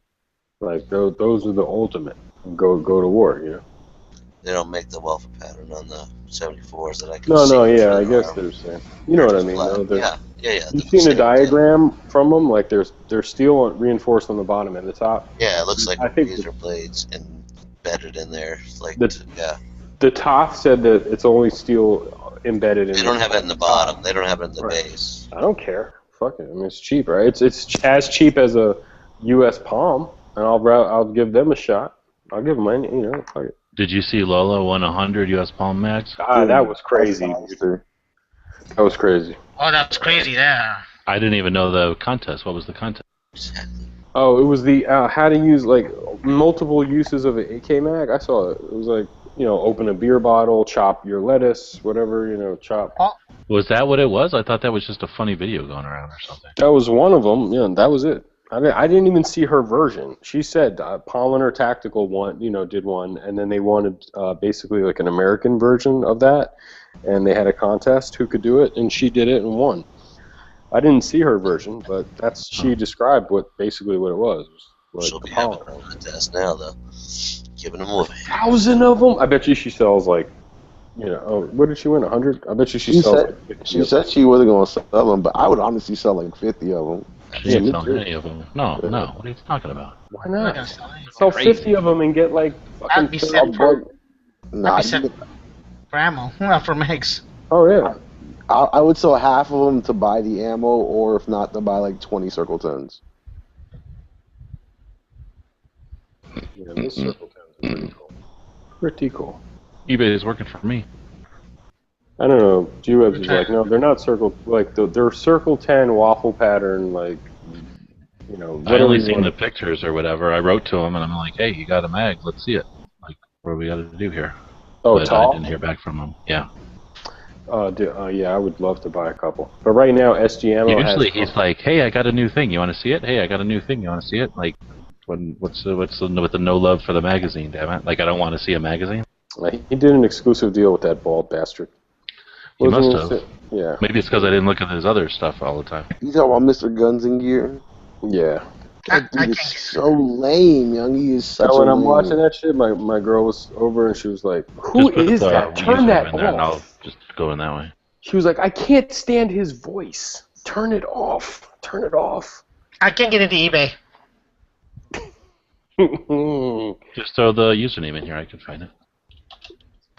[SPEAKER 21] Like, those are the ultimate. Go to war, you know?
[SPEAKER 5] They don't make the waffle pattern on the 74s that I can see.
[SPEAKER 21] I guess they're saying. You know what I mean, though?
[SPEAKER 5] Yeah.
[SPEAKER 21] You've seen a diagram from them? Like, there's steel reinforced on the bottom and the top.
[SPEAKER 5] Yeah, it looks like razor blades embedded in there. Like,
[SPEAKER 21] The Toth said that it's only steel embedded in.
[SPEAKER 5] They don't have it in the bottom. They don't have it in the base.
[SPEAKER 21] I don't care. Fuck it. I mean, it's cheap, right? It's as cheap as a U.S. Palm, and I'll give them a shot. I'll give them any, fuck it.
[SPEAKER 4] Did you see Lola won 100 U.S. Palm mags?
[SPEAKER 21] That was crazy. That was crazy.
[SPEAKER 19] Oh, that's crazy, yeah.
[SPEAKER 4] I didn't even know the contest. What was the contest?
[SPEAKER 21] Oh, it was the how to use like multiple uses of an AK mag. I saw it. It was like, open a beer bottle, chop your lettuce, whatever, chop.
[SPEAKER 4] Was that what it was? I thought that was just a funny video going around or something.
[SPEAKER 21] That was one of them. Yeah, that was it. I didn't even see her version. She said Polliner Tactical did one, and then they wanted basically like an American version of that, and they had a contest who could do it, and she did it and won. I didn't see her version, but she described what it was. Like
[SPEAKER 5] She'll be having a contest now, though. Giving them away.
[SPEAKER 21] 1,000 of them? I bet you she sells like, what did she win? 100? I bet you she sells like 50.
[SPEAKER 2] She said she wasn't going to sell them, but I would honestly sell like 50 of them.
[SPEAKER 4] She didn't sell any of them. No. What are you talking about?
[SPEAKER 21] Why not? Sell 50 of them and get like
[SPEAKER 19] That'd be set for ammo, not for mags.
[SPEAKER 21] Oh, yeah.
[SPEAKER 2] I would sell half of them to buy the ammo, or if not, to buy like 20 Circle 10s.
[SPEAKER 21] Yeah, those circle towns are pretty cool. Pretty cool.
[SPEAKER 4] eBay is working for me.
[SPEAKER 21] I don't know. G-Webs is like, no, they're not circle. Like they're circle 10 waffle pattern. Like, you know.
[SPEAKER 4] I only seen the pictures or whatever. I wrote to them and I'm like, hey, you got a mag? Let's see it. Like, what do we got to do here?
[SPEAKER 21] Oh,
[SPEAKER 4] but
[SPEAKER 21] tall?
[SPEAKER 4] I didn't hear back from them. Yeah.
[SPEAKER 21] Yeah, I would love to buy a couple. But right now, SGMO
[SPEAKER 4] Usually he's like, hey, I got a new thing. You want to see it? Hey, I got a new thing. You want to see it? Like, what's the with the no love for the magazine? Damn it! Like, I don't want to see a magazine.
[SPEAKER 21] He did an exclusive deal with that bald bastard.
[SPEAKER 4] He must have.
[SPEAKER 21] Yeah.
[SPEAKER 4] Maybe it's because I didn't look at his other stuff all the time.
[SPEAKER 2] You talking about Mr. Guns and Gear?
[SPEAKER 21] Yeah.
[SPEAKER 2] That dude is so lame, young. He is such
[SPEAKER 21] when
[SPEAKER 2] a
[SPEAKER 21] I'm
[SPEAKER 2] lame.
[SPEAKER 21] watching that shit, my girl was over and she was like, "Who
[SPEAKER 4] Just put
[SPEAKER 21] is
[SPEAKER 4] the
[SPEAKER 21] that? Turn that
[SPEAKER 4] in there and I'll
[SPEAKER 21] off."
[SPEAKER 4] just go in that way.
[SPEAKER 21] She was like, "I can't stand his voice. Turn it off. Turn it off."
[SPEAKER 19] I can't get into eBay.
[SPEAKER 4] Just throw the username in here. I can find it.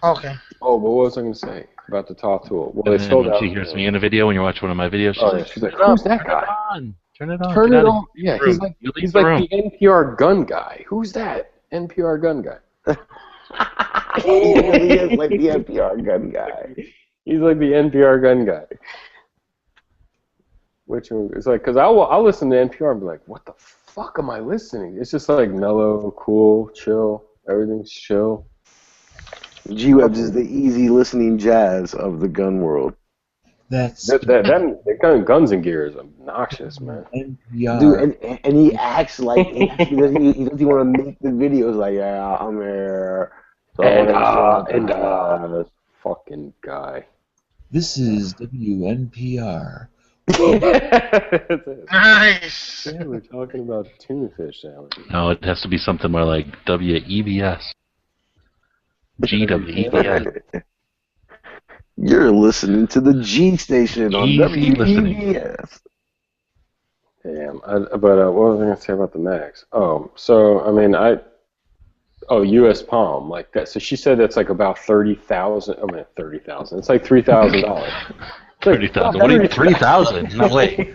[SPEAKER 19] Okay.
[SPEAKER 21] Oh, but what was I going to say about the top tool? Well,
[SPEAKER 4] And
[SPEAKER 21] they
[SPEAKER 4] then
[SPEAKER 21] sold
[SPEAKER 4] when
[SPEAKER 21] out.
[SPEAKER 4] she hears me in a video, when you watch one of my videos, she's like,
[SPEAKER 21] "Who's that guy?
[SPEAKER 4] Turn it on.
[SPEAKER 21] Turn
[SPEAKER 4] Get
[SPEAKER 21] it
[SPEAKER 4] out of
[SPEAKER 21] on."
[SPEAKER 4] here.
[SPEAKER 21] Yeah, he's like the NPR gun guy. Who's that? NPR gun guy.
[SPEAKER 2] He is like the NPR gun guy.
[SPEAKER 21] He's like the NPR gun guy. Which it's like, because I'll listen to NPR and be like, what the fuck am I listening? It's just like mellow, cool, chill. Everything's chill.
[SPEAKER 2] G-Webs is the easy listening jazz of the gun world.
[SPEAKER 21] That kind of Guns and Gear is obnoxious, man.
[SPEAKER 12] NPR.
[SPEAKER 2] Dude, and he acts like he doesn't want to make the videos like, yeah, I'm here.
[SPEAKER 21] And fucking guy.
[SPEAKER 12] This is WNPR.
[SPEAKER 19] Nice.
[SPEAKER 21] Yeah, we're talking about tuna fish sandwich.
[SPEAKER 4] No, it has to be something more like WEBS. GWEBS.
[SPEAKER 2] You're listening to the G station on
[SPEAKER 4] Easy listening.
[SPEAKER 2] WEBS.
[SPEAKER 21] Damn. But what was I going to say about the mags? Oh, so, I mean, U.S. Palm, like that. So she said that's like about 30,000. I mean, 30,000. It's like $3,000.
[SPEAKER 4] 30,000. What do you 3,000? No way.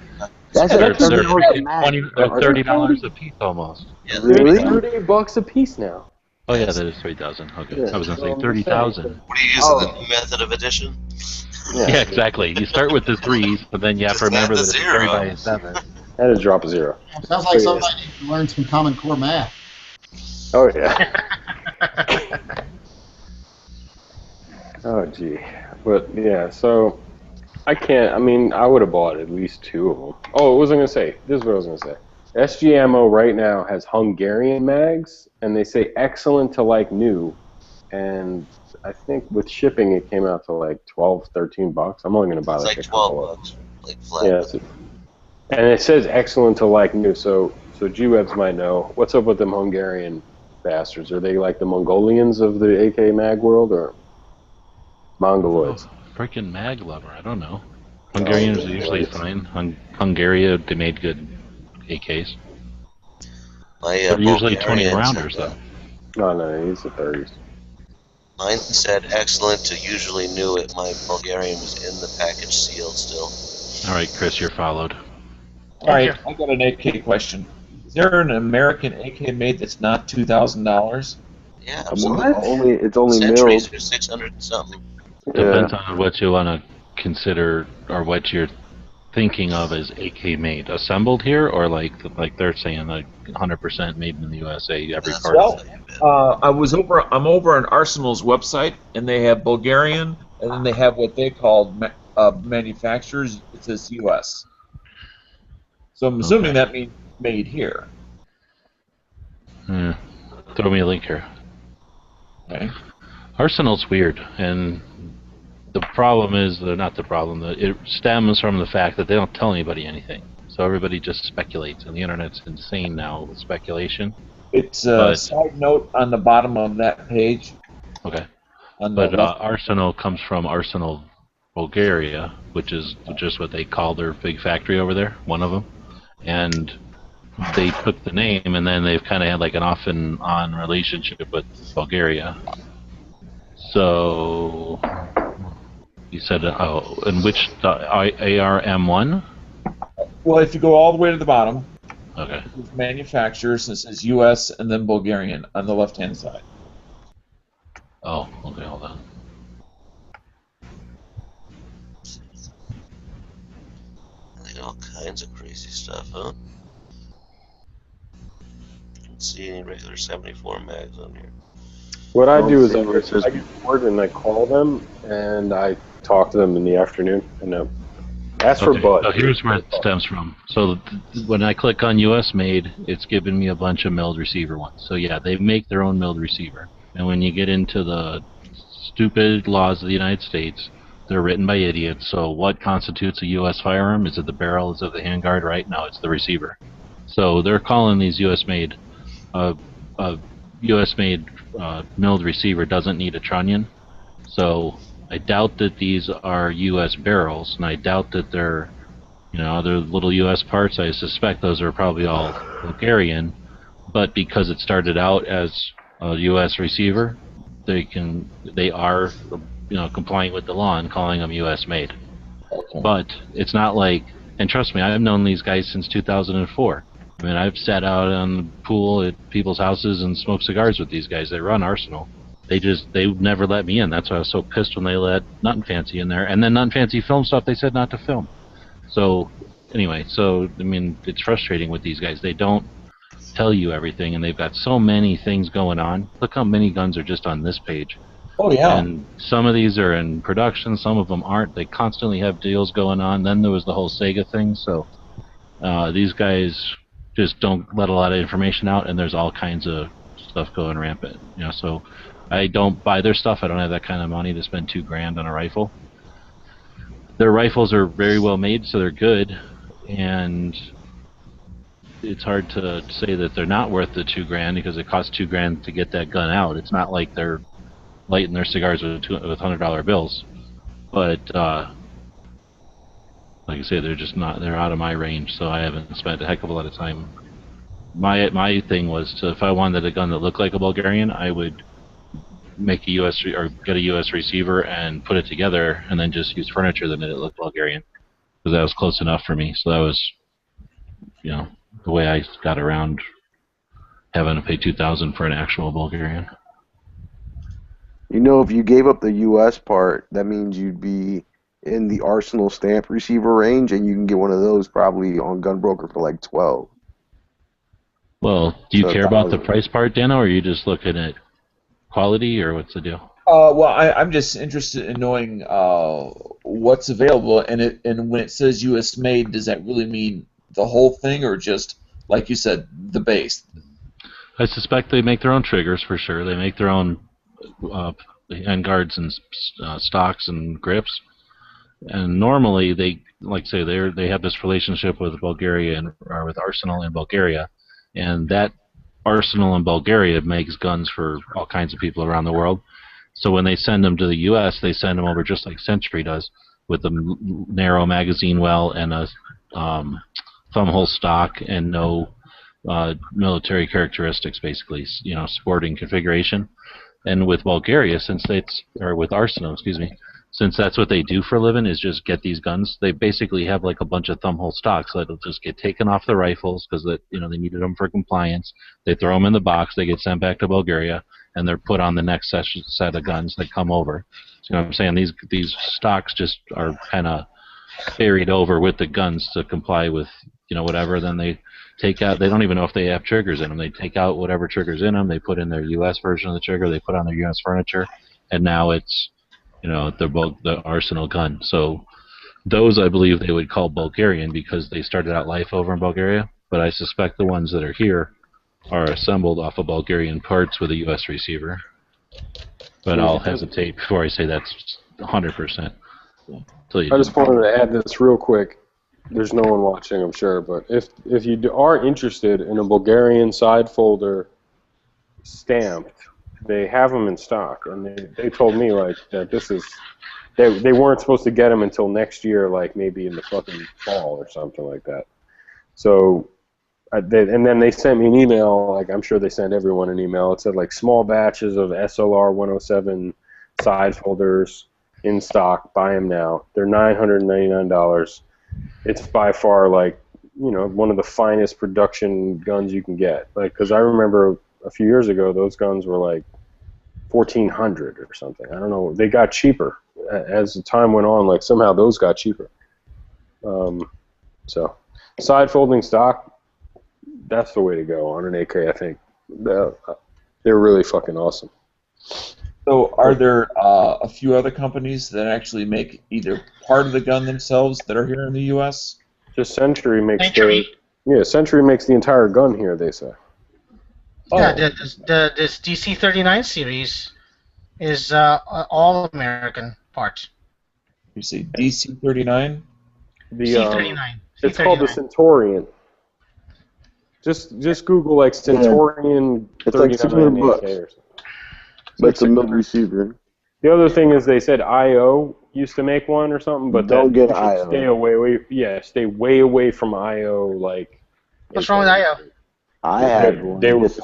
[SPEAKER 2] That's
[SPEAKER 4] they're
[SPEAKER 2] $30
[SPEAKER 4] $30 a piece almost.
[SPEAKER 5] Yeah,
[SPEAKER 2] Really?
[SPEAKER 21] $30 a piece now.
[SPEAKER 4] Oh yeah, that is 3,000. Okay,
[SPEAKER 21] Yeah,
[SPEAKER 4] I was gonna
[SPEAKER 21] so
[SPEAKER 4] say 30,000.
[SPEAKER 5] What are you using, the new method of addition?
[SPEAKER 4] Yeah, exactly. You start with the threes, but then you have to remember that it's carried by a 7.
[SPEAKER 21] Had to drop a 0.
[SPEAKER 8] Sounds like somebody needs to learn some Common Core math.
[SPEAKER 21] Oh yeah. Oh gee, but yeah. So I can't. I mean, I would have bought at least 2 of them. Oh, what was I gonna say? This is what I was gonna say. SGMO right now has Hungarian mags, and they say excellent to like new, and I think with shipping it came out to like $12, $13. I'm only gonna buy
[SPEAKER 5] It's
[SPEAKER 21] like
[SPEAKER 5] like
[SPEAKER 21] a couple of
[SPEAKER 5] $12, like flat.
[SPEAKER 21] Yeah, and it says excellent to like new, so G-Webs might know. What's up with them Hungarian bastards? Are they like the Mongolians of the AK mag world, or Mongoloids?
[SPEAKER 4] Freaking mag lover. I don't know. Hungarians are usually fine. Hungary, they made good AKs. They're usually 20 rounders though.
[SPEAKER 21] No, he's the 30s.
[SPEAKER 5] Mine said excellent to usually new it. My Bulgarian was in the package sealed still.
[SPEAKER 4] All right, Chris, you're followed.
[SPEAKER 7] All right, I got an AK question. Is there an American AK made that's not $2,000?
[SPEAKER 5] Yeah,
[SPEAKER 2] absolutely. It's only
[SPEAKER 5] Centuries
[SPEAKER 2] milled.
[SPEAKER 5] are 600 and something.
[SPEAKER 4] Depends on what you want to consider or what you're thinking of as AK made. Assembled here, or like they're saying like 100% made in the USA, every part of it.
[SPEAKER 7] I'm over on Arsenal's website, and they have Bulgarian, and then they have what they call manufacturers. It says US. So I'm assuming that means made here.
[SPEAKER 4] Throw me a link here.
[SPEAKER 7] Okay.
[SPEAKER 4] Arsenal's weird, and the problem is, not the problem, it stems from the fact that they don't tell anybody anything. So everybody just speculates, and the internet's insane now with speculation.
[SPEAKER 7] It's a side note on the bottom of that page.
[SPEAKER 4] Okay.
[SPEAKER 7] On
[SPEAKER 4] But
[SPEAKER 7] the left.
[SPEAKER 4] Arsenal comes from Arsenal, Bulgaria, which is just what they call their big factory over there, one of them. And they took the name, and then they've kind of had like an off and on relationship with Bulgaria. So you said, in which ARM1?
[SPEAKER 7] Well, if you go all the way to the bottom,
[SPEAKER 4] Okay.
[SPEAKER 7] Manufacturers, and it says U.S. and then Bulgarian on the left-hand side.
[SPEAKER 4] Oh, okay, hold on.
[SPEAKER 5] They got all kinds of crazy stuff, huh? Don't see any regular 74 mags on here.
[SPEAKER 21] What I do is
[SPEAKER 2] Where it says
[SPEAKER 21] I get bored and I call them and I talk to them in the afternoon and ask for bud.
[SPEAKER 4] So here's where it stems from. So when I click on US made, it's giving me a bunch of milled receiver ones. So yeah, they make their own milled receiver. And when you get into the stupid laws of the United States, they're written by idiots. So what constitutes a US firearm? Is it the barrel? Is it the handguard? Right? No, it's the receiver. So they're calling these US made. US made milled receiver doesn't need a trunnion. So I doubt that these are U.S. barrels, and I doubt that they're, other little U.S. parts. I suspect those are probably all Bulgarian, but because it started out as a U.S. receiver, they are, complying with the law and calling them U.S. made. But it's not like, and trust me, I've known these guys since 2004. I mean, I've sat out on the pool at people's houses and smoked cigars with these guys. They run Arsenal. They never let me in. That's why I was so pissed when they let Nothing Fancy in there. And then Nothing Fancy filmed stuff they said not to film. So, anyway, I mean, it's frustrating with these guys. They don't tell you everything, and they've got so many things going on. Look how many guns are just on this page.
[SPEAKER 7] Oh, yeah.
[SPEAKER 4] And some of these are in production, some of them aren't. They constantly have deals going on. Then there was the whole Sega thing. So, these guys just don't let a lot of information out, and there's all kinds of stuff going rampant. So I don't buy their stuff. I don't have that kind of money to spend $2,000 on a rifle. Their rifles are very well made, so they're good, and it's hard to say that they're not worth the $2,000 because it costs $2,000 to get that gun out. It's not like they're lighting their cigars with $100 bills, but like I say, they're just not. They're out of my range, so I haven't spent a heck of a lot of time. My thing was if I wanted a gun that looked like a Bulgarian, I would make a U.S. or get a U.S. receiver and put it together, and then just use furniture that made it look Bulgarian, because that was close enough for me. So that was, the way I got around having to pay $2,000 for an actual Bulgarian.
[SPEAKER 2] If you gave up the U.S. part, that means you'd be in the Arsenal stamp receiver range, and you can get one of those probably on Gunbroker for like $12.
[SPEAKER 4] Well, do you care about the price part, Dano, or are you just looking at quality, or what's the deal?
[SPEAKER 7] Well, I'm just interested in knowing what's available, and when it says U.S. made, does that really mean the whole thing, or just, like you said, the base?
[SPEAKER 4] I suspect they make their own triggers for sure. They make their own handguards and stocks and grips. And normally they have this relationship with Bulgaria or with Arsenal in Bulgaria, and that Arsenal in Bulgaria makes guns for all kinds of people around the world. So when they send them to the U.S., they send them over just like Century does, with a narrow magazine well and a thumbhole stock and no military characteristics, basically, sporting configuration. And with Bulgaria, with Arsenal, since that's what they do for a living, is just get these guns. They basically have like a bunch of thumbhole stocks that'll just get taken off the rifles because they needed them for compliance. They throw them in the box. They get sent back to Bulgaria, and they're put on the next set of guns that come over. So, what I'm saying? These stocks just are kind of buried over with the guns to comply with whatever. Then they take out. They don't even know if they have triggers in them. They take out whatever triggers in them. They put in their U.S. version of the trigger. They put on their U.S. furniture, and now it's they're both the Arsenal gun. So those I believe they would call Bulgarian because they started out life over in Bulgaria. But I suspect the ones that are here are assembled off of Bulgarian parts with a U.S. receiver. But I'll hesitate before I say that's 100%.
[SPEAKER 21] I just wanted to add this real quick. There's no one watching, I'm sure, but if you are interested in a Bulgarian side folder stamped, they have them in stock, and they told me that this is they weren't supposed to get them until next year, like maybe in the fucking fall or something like that. So, and then they sent me an email, like I'm sure they send everyone an email. It said like small batches of SLR 107 side folders in stock. Buy them now. They're $999. It's by far like one of the finest production guns you can get. Like, because I remember a few years ago, those guns were like 1,400 or something. I don't know. They got cheaper as the time went on. Like somehow those got cheaper. So side folding stock, that's the way to go on an AK. I think they're really fucking awesome.
[SPEAKER 7] So are there a few other companies that actually make either part of the gun themselves that are here in the U.S.?
[SPEAKER 21] Just Century makes
[SPEAKER 19] Century
[SPEAKER 21] makes the entire gun here, they say.
[SPEAKER 19] Yeah, this DC-39 series is all American parts.
[SPEAKER 7] You say DC-39?
[SPEAKER 19] C-39.
[SPEAKER 21] It's called the Centaurian. Just Google like Centaurian.
[SPEAKER 2] It's like 600
[SPEAKER 21] AK
[SPEAKER 2] bucks.
[SPEAKER 21] or something.
[SPEAKER 2] But it's a mill receiver.
[SPEAKER 21] The other thing is they said IO used to make one or something, but
[SPEAKER 2] Don't get
[SPEAKER 21] you should
[SPEAKER 2] IO.
[SPEAKER 21] Stay way away from IO. Like,
[SPEAKER 19] what's wrong with IO?
[SPEAKER 2] I had one.
[SPEAKER 21] They were
[SPEAKER 2] It sucked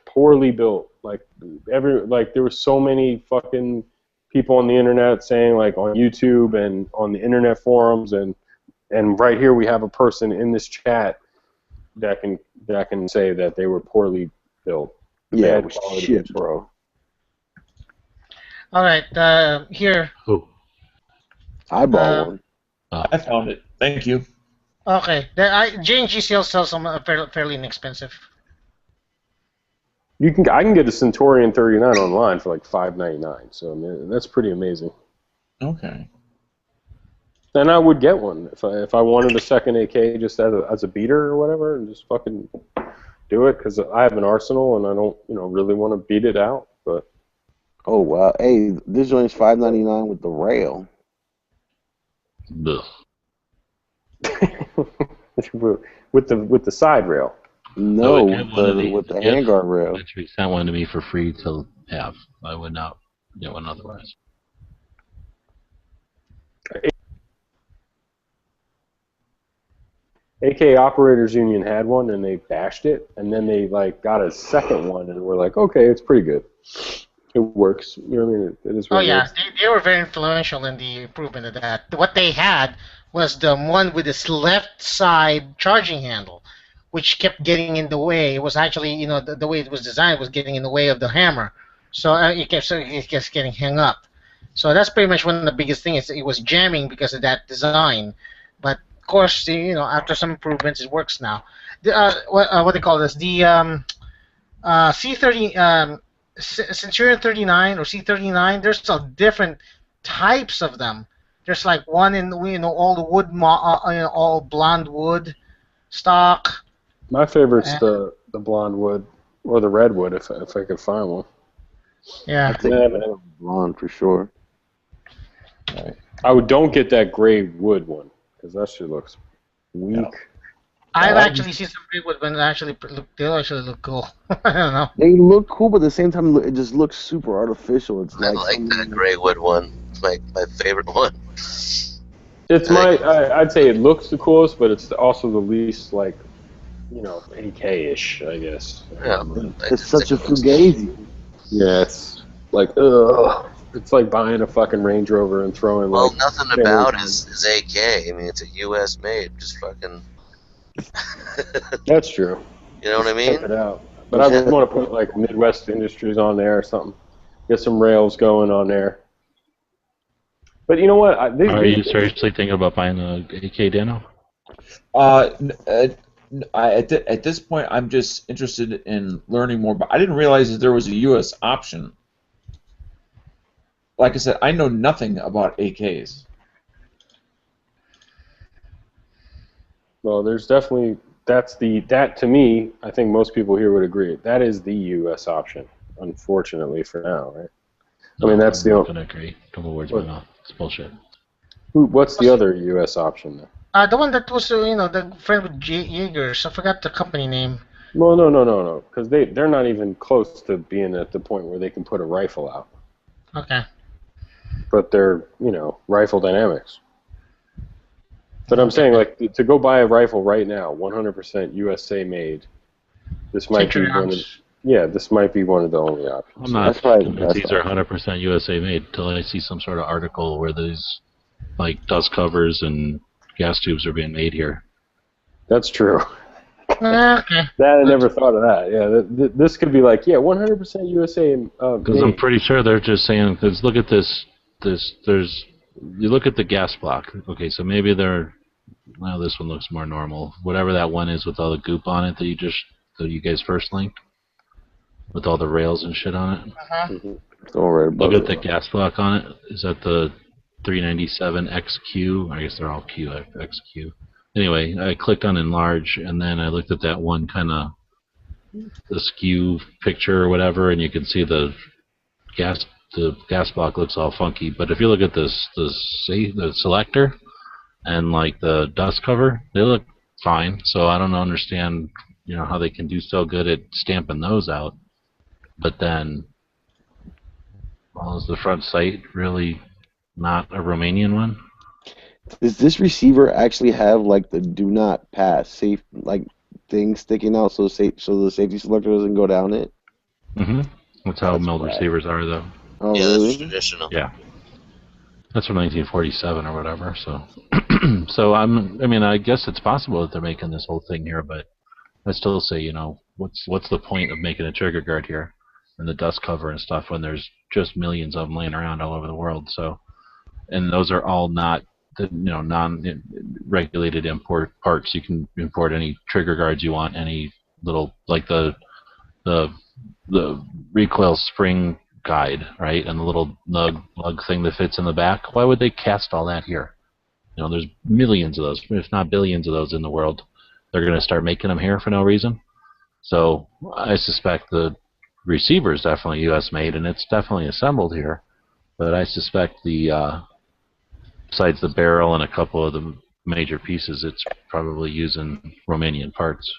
[SPEAKER 21] poorly built. Like there were so many fucking people on the internet saying, like, on YouTube and on the internet forums, and right here we have a person in this chat that can say that they were poorly built.
[SPEAKER 2] Yeah,
[SPEAKER 21] Bad
[SPEAKER 2] it was
[SPEAKER 21] quality,
[SPEAKER 2] shit, bro.
[SPEAKER 19] All right, here.
[SPEAKER 4] Who?
[SPEAKER 2] I bought one.
[SPEAKER 7] I found it. Thank you.
[SPEAKER 19] Okay, J&G sells some fairly inexpensive.
[SPEAKER 21] I can get a Centaurian 39 online for like $5.99. So I mean, that's pretty amazing.
[SPEAKER 7] Okay.
[SPEAKER 21] And I would get one if I wanted a second AK just as a beater or whatever, and just fucking do it, because I have an arsenal and I don't really want to beat it out. But
[SPEAKER 2] oh wow, hey, this joint's $5.99 with the rail.
[SPEAKER 21] with the side rail.
[SPEAKER 2] No, with the handguard rail.
[SPEAKER 4] Century sent one to me for free to have. I would not get one otherwise.
[SPEAKER 21] AK Operators Union had one and they bashed it, and then they like got a second one and were like, okay, it's pretty good. It works. You know what I mean? It is.
[SPEAKER 19] Oh yeah, they were very influential in the improvement of that. What they had was the one with this left side charging handle, which kept getting in the way. It was actually, the way it was designed was getting in the way of the hammer, so it kept getting hung up. So that's pretty much one of the biggest things. It was jamming because of that design, but of course, after some improvements, it works now. What do they call this? The C30, Centurion 39 or C39. There's some different types of them. There's like one in all the wood, all blonde wood stock.
[SPEAKER 21] My favorite's the blonde wood or the red wood if I could find one.
[SPEAKER 19] Yeah,
[SPEAKER 2] I think I have blonde for sure.
[SPEAKER 21] Right. Don't get that gray wood one, because that shit looks weak. No.
[SPEAKER 19] I've actually seen some gray wood ones they'll actually look cool. I don't know.
[SPEAKER 2] They look cool, but at the same time, it just looks super artificial. It's
[SPEAKER 5] I like that gray wood one. It's my favorite one.
[SPEAKER 21] It's I'd say it looks the coolest, but it's also the least AK-ish, I guess.
[SPEAKER 5] Yeah,
[SPEAKER 2] it's such a fugazi.
[SPEAKER 21] Yeah, it's like it's like buying a fucking Range Rover and throwing
[SPEAKER 5] nothing about it is AK. I mean, it's a U.S. made. Just fucking.
[SPEAKER 21] That's true.
[SPEAKER 5] You know what I mean?
[SPEAKER 21] Check it out. But I would want to put like Midwest Industries on there or something. Get some rails going on there. But you know what?
[SPEAKER 4] Are you seriously thinking about buying a AK, Dano?
[SPEAKER 7] At this point, I'm just interested in learning more. But I didn't realize that there was a U.S. option. Like I said, I know nothing about AKs.
[SPEAKER 21] Well, there's definitely that to me. I think most people here would agree. That is the U.S. option, unfortunately for now, right? I mean, that's the only.
[SPEAKER 4] I'm not gonna agree. Couple words right now. It's bullshit.
[SPEAKER 21] What's the other U.S. option then?
[SPEAKER 19] The one that was, the friend with Jaegers. I forgot the company name.
[SPEAKER 21] Well, no, because they're not even close to being at the point where they can put a rifle out.
[SPEAKER 19] Okay.
[SPEAKER 21] But they're, rifle dynamics. But I'm saying, like, to go buy a rifle right now, 100% USA made. This might be one. This might be one of the only options.
[SPEAKER 4] I'm not convinced these are 100% USA made until I see some sort of article where these, like, dust covers and gas tubes are being made here.
[SPEAKER 21] That's true.
[SPEAKER 19] Okay.
[SPEAKER 21] That I never thought of that. Yeah, this could be like 100% USA.
[SPEAKER 4] Because I'm pretty sure they're just saying, because look at this. You look at the gas block. Okay, so maybe well, this one looks more normal. Whatever that one is with all the goop on it that you guys first linked, with all the rails and shit on it.
[SPEAKER 19] Uh-huh.
[SPEAKER 4] Look at the gas block on it. Is that the 397 XQ? I guess they're all XQ. Anyway, I clicked on enlarge, and then I looked at that one kind of the skew picture or whatever, and you can see the gas block looks all funky. But if you look at the selector and like the dust cover, they look fine. So I don't understand, how they can do so good at stamping those out. But then, is the front sight really not a Romanian one?
[SPEAKER 2] Does this receiver actually have like the do not pass safe thing sticking out so the safety selector doesn't go down it?
[SPEAKER 4] Mm-hmm. That's how milled receivers are, though.
[SPEAKER 2] Oh,
[SPEAKER 5] yeah,
[SPEAKER 2] really?
[SPEAKER 5] that's traditional.
[SPEAKER 4] Yeah. That's from 1947 or whatever. So, I guess it's possible that they're making this whole thing here, but I still say, what's the point of making a trigger guard here and the dust cover and stuff when there's just millions of them laying around all over the world? So, and those are all not non-regulated import parts. You can import any trigger guards you want, any little, like the recoil spring guide, right, and the little lug thing that fits in the back. Why would they cast all that here? There's millions of those, if not billions of those in the world. They're going to start making them here for no reason. So I suspect the receiver is definitely U.S. made, and it's definitely assembled here. But I suspect besides the barrel and a couple of the major pieces, it's probably using Romanian parts.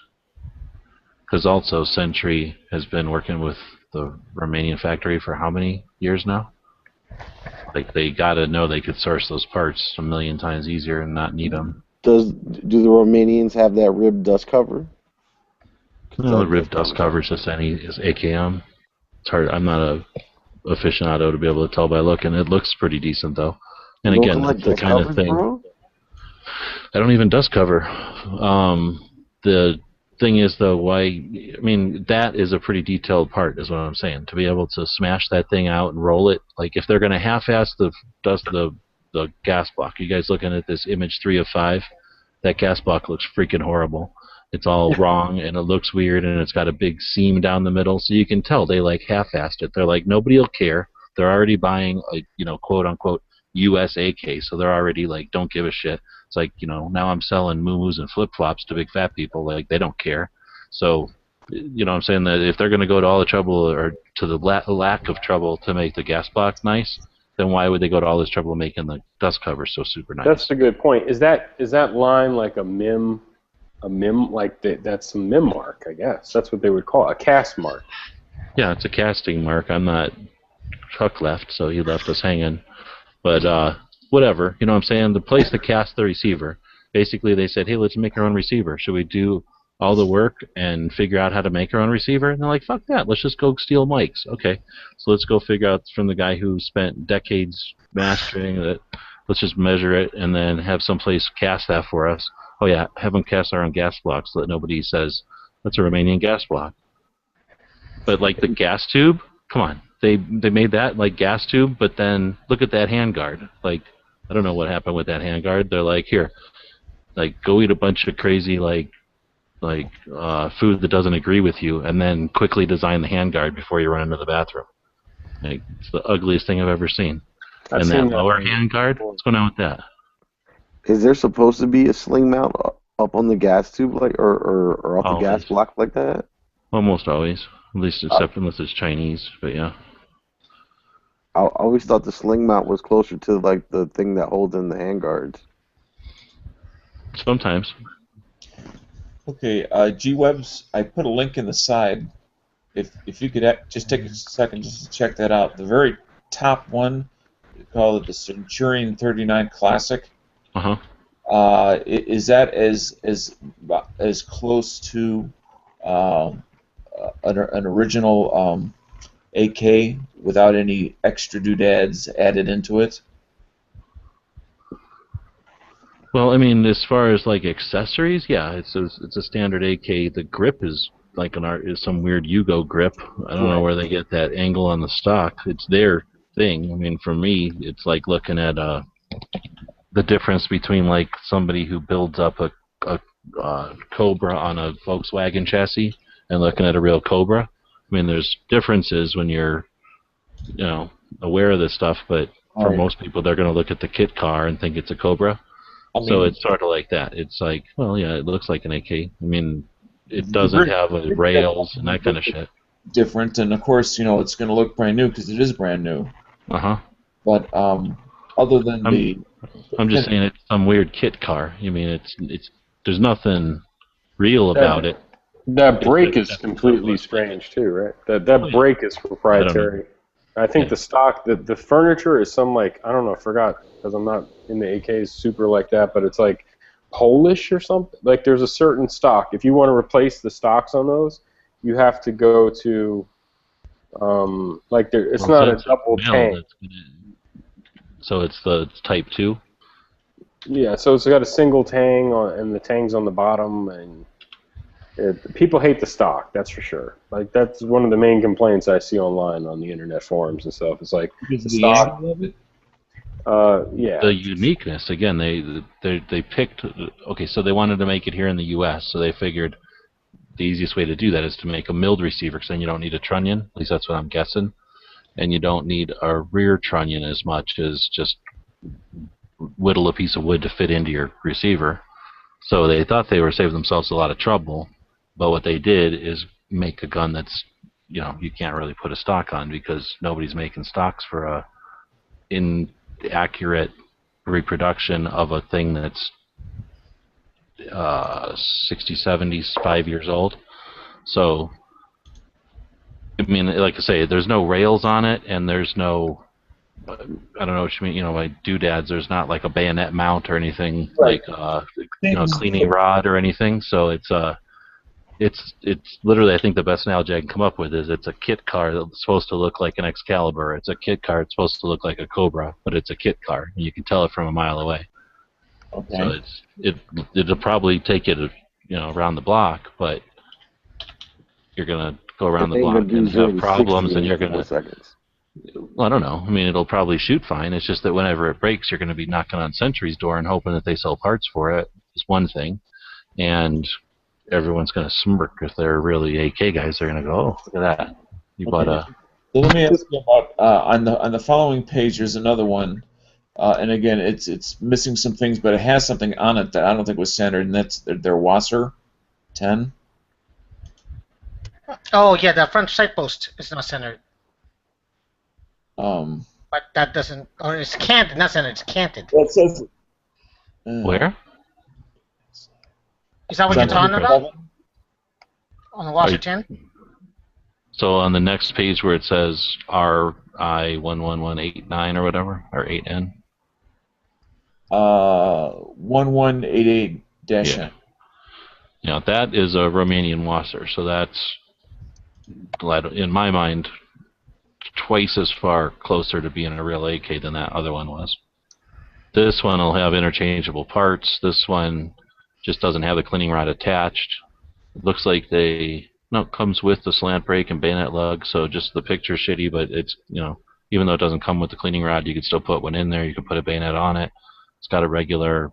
[SPEAKER 4] Because also Sentry has been working with the Romanian factory for how many years now? Like, they gotta know they could source those parts a million times easier and not need them.
[SPEAKER 2] Do the Romanians have that ribbed dust cover?
[SPEAKER 4] No, the ribbed dust cover is just is AKM. It's hard. I'm not a aficionado to be able to tell by looking. It looks pretty decent though. And again, the kind of thing. Bro? I don't even dust cover. The thing is, though, that is a pretty detailed part, is what I'm saying. To be able to smash that thing out and roll it, like if they're going to half-ass the gas block. You guys looking at this image 3 of 5? That gas block looks freaking horrible. It's all wrong, and it looks weird, and it's got a big seam down the middle, so you can tell they half-assed it. They're like, nobody will care. They're already buying a quote-unquote US AK, so they're already don't give a shit. It's like, now I'm selling moo-moos and flip-flops to big fat people, they don't care. So, I'm saying that if they're going to go to all the trouble, or to the lack of trouble to make the gas block nice, then why would they go to all this trouble making the dust cover so super nice?
[SPEAKER 21] That's a good point. Is that line like a MIM, that's a MIM mark, I guess. That's what they would call it, a cast mark.
[SPEAKER 4] Yeah, it's a casting mark. I'm not... Chuck left, so he left us hanging. But whatever, what I'm saying, the place to cast the receiver, basically they said, hey, let's make our own receiver. Should we do all the work and figure out how to make our own receiver? And they're like, fuck that, let's just go steal mics. Okay, so let's go figure out from the guy who spent decades mastering it, let's just measure it and then have someplace cast that for us. Oh yeah, have them cast our own gas blocks so that nobody says, that's a Romanian gas block. But the gas tube, come on. They made that gas tube, but then look at that handguard. I don't know what happened with that handguard. They're like, here, go eat a bunch of crazy food that doesn't agree with you, and then quickly design the handguard before you run into the bathroom. It's the ugliest thing I've ever seen. And that lower handguard, what's going on with that?
[SPEAKER 2] Is there supposed to be a sling mount up on the gas tube, or off the gas block like that?
[SPEAKER 4] Almost always, at least unless it's Chinese. But yeah.
[SPEAKER 2] I always thought the sling mount was closer to the thing that holds in the handguards.
[SPEAKER 4] Sometimes.
[SPEAKER 7] Okay, G-Webs, I put a link in the side. If you could just take a second just to check that out. The very top one, we call it the Centurion 39 Classic. Is that as close to an original AK without any extra doodads added into it?
[SPEAKER 4] Well, I mean, as far as like accessories, yeah, it's a standard AK. The grip is like is some weird Yugo grip. I don't know where they get that angle on the stock. It's their thing. I mean, for me, it's like looking at the difference between like somebody who builds up a Cobra on a Volkswagen chassis and looking at a real Cobra. I mean, there's differences when you're, aware of this stuff, but for most people, they're going to look at the kit car and think it's a Cobra. So it's sort of like that. It's like, well, yeah, it looks like an AK. I mean, it doesn't have rails and that kind of shit.
[SPEAKER 7] Different, and of course, it's going to look brand new because it is brand new. But other than
[SPEAKER 4] I'm just saying it's some weird kit car. I mean, it's there's nothing real about it.
[SPEAKER 21] That brake is completely strange too, right? That brake is proprietary. I think the stock, the furniture is some like, I don't know, I forgot because I'm not in the AKs super like that, but it's like Polish or something. Like there's a certain stock. If you want to replace the stocks on those, you have to go to it's not a double tank.
[SPEAKER 4] So it's Type 2?
[SPEAKER 21] Yeah, so it's got a single tang and the tang's on the bottom, and people hate the stock, that's for sure. Like that's one of the main complaints I see online on the internet forums and stuff. It's like the stock.
[SPEAKER 4] The uniqueness again. They picked. Okay, so they wanted to make it here in the U.S. So they figured the easiest way to do that is to make a milled receiver, because then you don't need a trunnion. At least that's what I'm guessing. And you don't need a rear trunnion as much as just whittle a piece of wood to fit into your receiver. So they thought they were saving themselves a lot of trouble. But what they did is make a gun that's, you can't really put a stock on, because nobody's making stocks for a inaccurate reproduction of a thing that's 60, 70, 5 years old. So, I mean, like I say, there's no rails on it, and there's no, I don't know what you mean, my doodads, there's not like a bayonet mount or anything, like, cleaning rod or anything. So it's literally, I think the best analogy I can come up with is it's a kit car that's supposed to look like an Excalibur. It's a kit car that's supposed to look like a Cobra, but it's a kit car, and you can tell it from a mile away.
[SPEAKER 7] Okay.
[SPEAKER 4] So it'll probably take you to, around the block, but you're gonna go around the block and have problems, and you're gonna. Well, I don't know. I mean, it'll probably shoot fine. It's just that whenever it breaks, you're going to be knocking on Sentry's door and hoping that they sell parts for it. Is one thing, and everyone's going to smirk if they're really AK guys. They're going to go, "Oh, look at that! You bought a."
[SPEAKER 7] So let me ask you about on the following page. There's another one, and again, it's missing some things, but it has something on it that I don't think was centered, and that's their Wasser 10.
[SPEAKER 19] Oh yeah, the front sight post is not centered. But that doesn't, or it's canted, not centered, it's canted.
[SPEAKER 7] It says,
[SPEAKER 4] where?
[SPEAKER 19] Is that what you're talking about? On the Wasser 10?
[SPEAKER 4] So on the next page where it says RI11189 or whatever, or 8N?
[SPEAKER 7] 1188-N.
[SPEAKER 4] Yeah, that is a Romanian Wasser, so that's, in my mind, twice as far closer to being a real AK than that other one was. This one will have interchangeable parts. This one just doesn't have the cleaning rod attached. It looks like it comes with the slant brake and bayonet lug, so just the picture's shitty, but it's, even though it doesn't come with the cleaning rod, you could still put one in there. You could put a bayonet on it. It's got a regular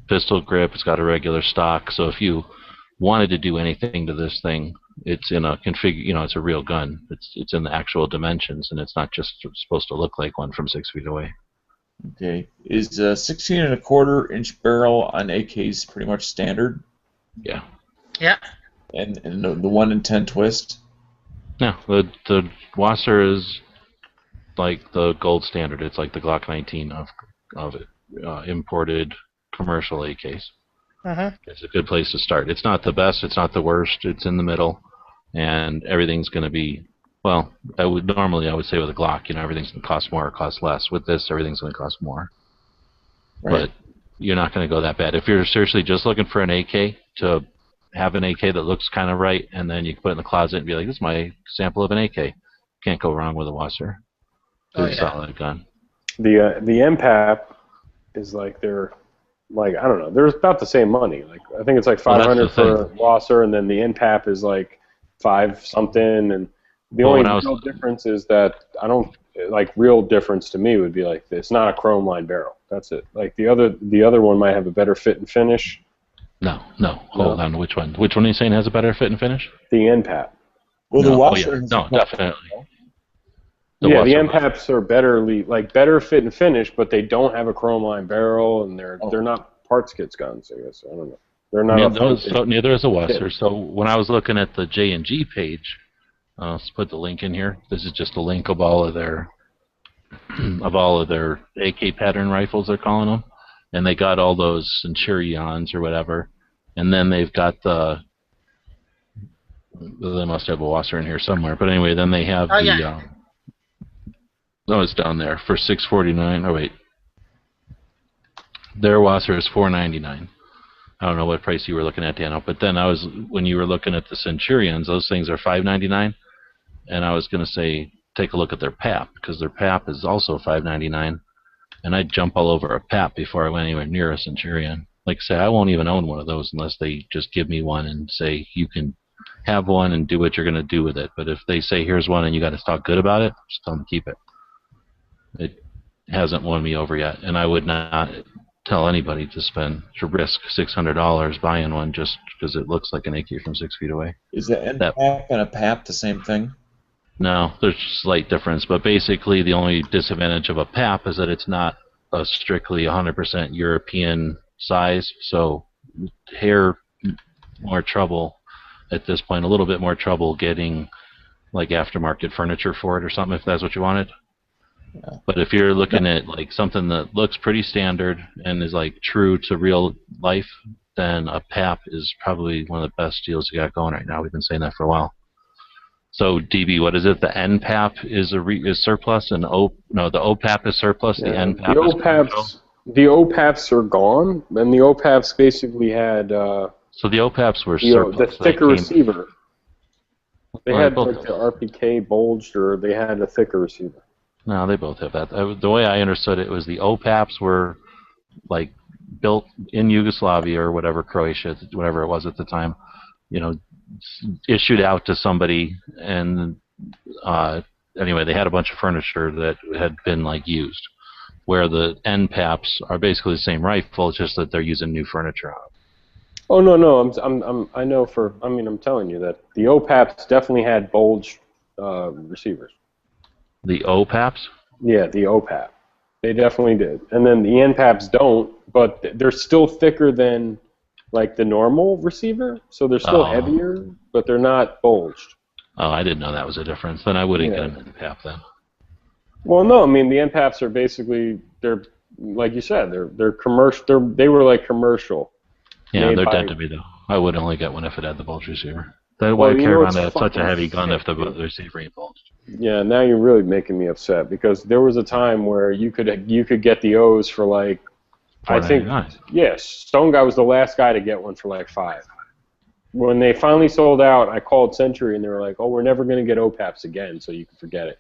[SPEAKER 4] pistol grip. It's got a regular stock. So if you wanted to do anything to this thing, it's in a it's a real gun. It's in the actual dimensions, and it's not just supposed to look like one from 6 feet away.
[SPEAKER 7] Okay. Is 16 1/4 inch barrel on AKs pretty much standard?
[SPEAKER 4] Yeah.
[SPEAKER 19] Yeah.
[SPEAKER 7] And the 1 in 10 twist?
[SPEAKER 4] Yeah, the Wasser is like the gold standard. It's like the Glock 19 of imported commercial AKs. It's a good place to start. It's not the best, it's not the worst, it's in the middle, and everything's going to be, well, I would say with a Glock, everything's going to cost more or cost less. With this, everything's going to cost more. Right. But you're not going to go that bad. If you're seriously just looking for an AK, to have an AK that looks kind of right, and then you can put it in the closet and be like, this is my sample of an AK. Can't go wrong with a Wasser. It's a solid gun.
[SPEAKER 21] The MPAP is like their like, I don't know, they're about the same money. Like, I think it's like $500 for a Wasser, and then the NPAP is like $5 something, and the only real difference is that real difference to me would be like, it's not a chrome line barrel. That's it. Like the other one might have a better fit and finish.
[SPEAKER 4] No. Hold on. Which one? Which one are you saying has a better fit and finish?
[SPEAKER 21] The NPAP.
[SPEAKER 7] Well, the Wasser.
[SPEAKER 4] No, definitely.
[SPEAKER 21] The NPAPs are better fit and finish, but they don't have a chrome line barrel, and they're not parts kits guns. I guess I don't know. They're not.
[SPEAKER 4] Neither is a Wasser. So when I was looking at the J&G page, let's put the link in here. This is just a link of all of their AK pattern rifles, they're calling them, and they got all those Centurions or whatever, and then they've got they must have a Wasser in here somewhere. But anyway, then they have it's down there for $649. Oh wait, their Wasser is $499. I don't know what price you were looking at, Dano, but then when you were looking at the Centurions, those things are $599, and I was going to say take a look at their PAP, because their PAP is also $599, and I'd jump all over a PAP before I went anywhere near a Centurion. Like I say, I won't even own one of those unless they just give me one and say you can have one and do what you're going to do with it. But if they say here's one and you got to talk good about it, just tell them to keep it. It hasn't won me over yet, and I would not tell anybody to risk $600 buying one just because it looks like an AK from 6 feet away.
[SPEAKER 7] Is the NPAP and a PAP the same thing?
[SPEAKER 4] No, there's a slight difference, but basically the only disadvantage of a PAP is that it's not a strictly 100% European size, so more trouble at this point, a little bit more trouble getting like aftermarket furniture for it or something if that's what you wanted. Yeah. But if you're looking at like something that looks pretty standard and is like true to real life, then a PAP is probably one of the best deals you got going right now. We've been saying that for a while. So DB, what is it? The NPAP is surplus, and the OPAP is surplus. The NPAP
[SPEAKER 21] the OPAPs are gone, and the OPAPs basically had.
[SPEAKER 4] So the OPAPs were surplus.
[SPEAKER 21] The thicker receiver. They had like the RPK bulged, or they had a thicker receiver.
[SPEAKER 4] No, they both have that. The way I understood it was the OPAPs were like built in Yugoslavia or whatever, Croatia, whatever it was at the time, issued out to somebody, and anyway, they had a bunch of furniture that had been like used. Where the NPAPs are basically the same rifle, it's just that they're using new furniture on.
[SPEAKER 21] Oh no! I'm telling you that the OPAPs definitely had bulged receivers.
[SPEAKER 4] The OPAPs?
[SPEAKER 21] Yeah, the OPAP. They definitely did. And then the NPAPs don't, but they're still thicker than like the normal receiver, so they're still heavier, but they're not bulged.
[SPEAKER 4] Oh, I didn't know that was a difference. Then I wouldn't get an NPAP then.
[SPEAKER 21] Well, no, I mean the NPAPs are basically they're like you said they're commercial. They were like commercial.
[SPEAKER 4] Yeah, they're dead to me though. I would only get one if it had the bulge receiver. That's why I care about such a heavy gun if the receiver ain't bulged.
[SPEAKER 21] Yeah, now you're really making me upset because there was a time where you could get the O's for like I think Stone Guy was the last guy to get one for like $5. When they finally sold out, I called Century and they were like, "Oh, we're never gonna get OPAPs again, so you can forget it."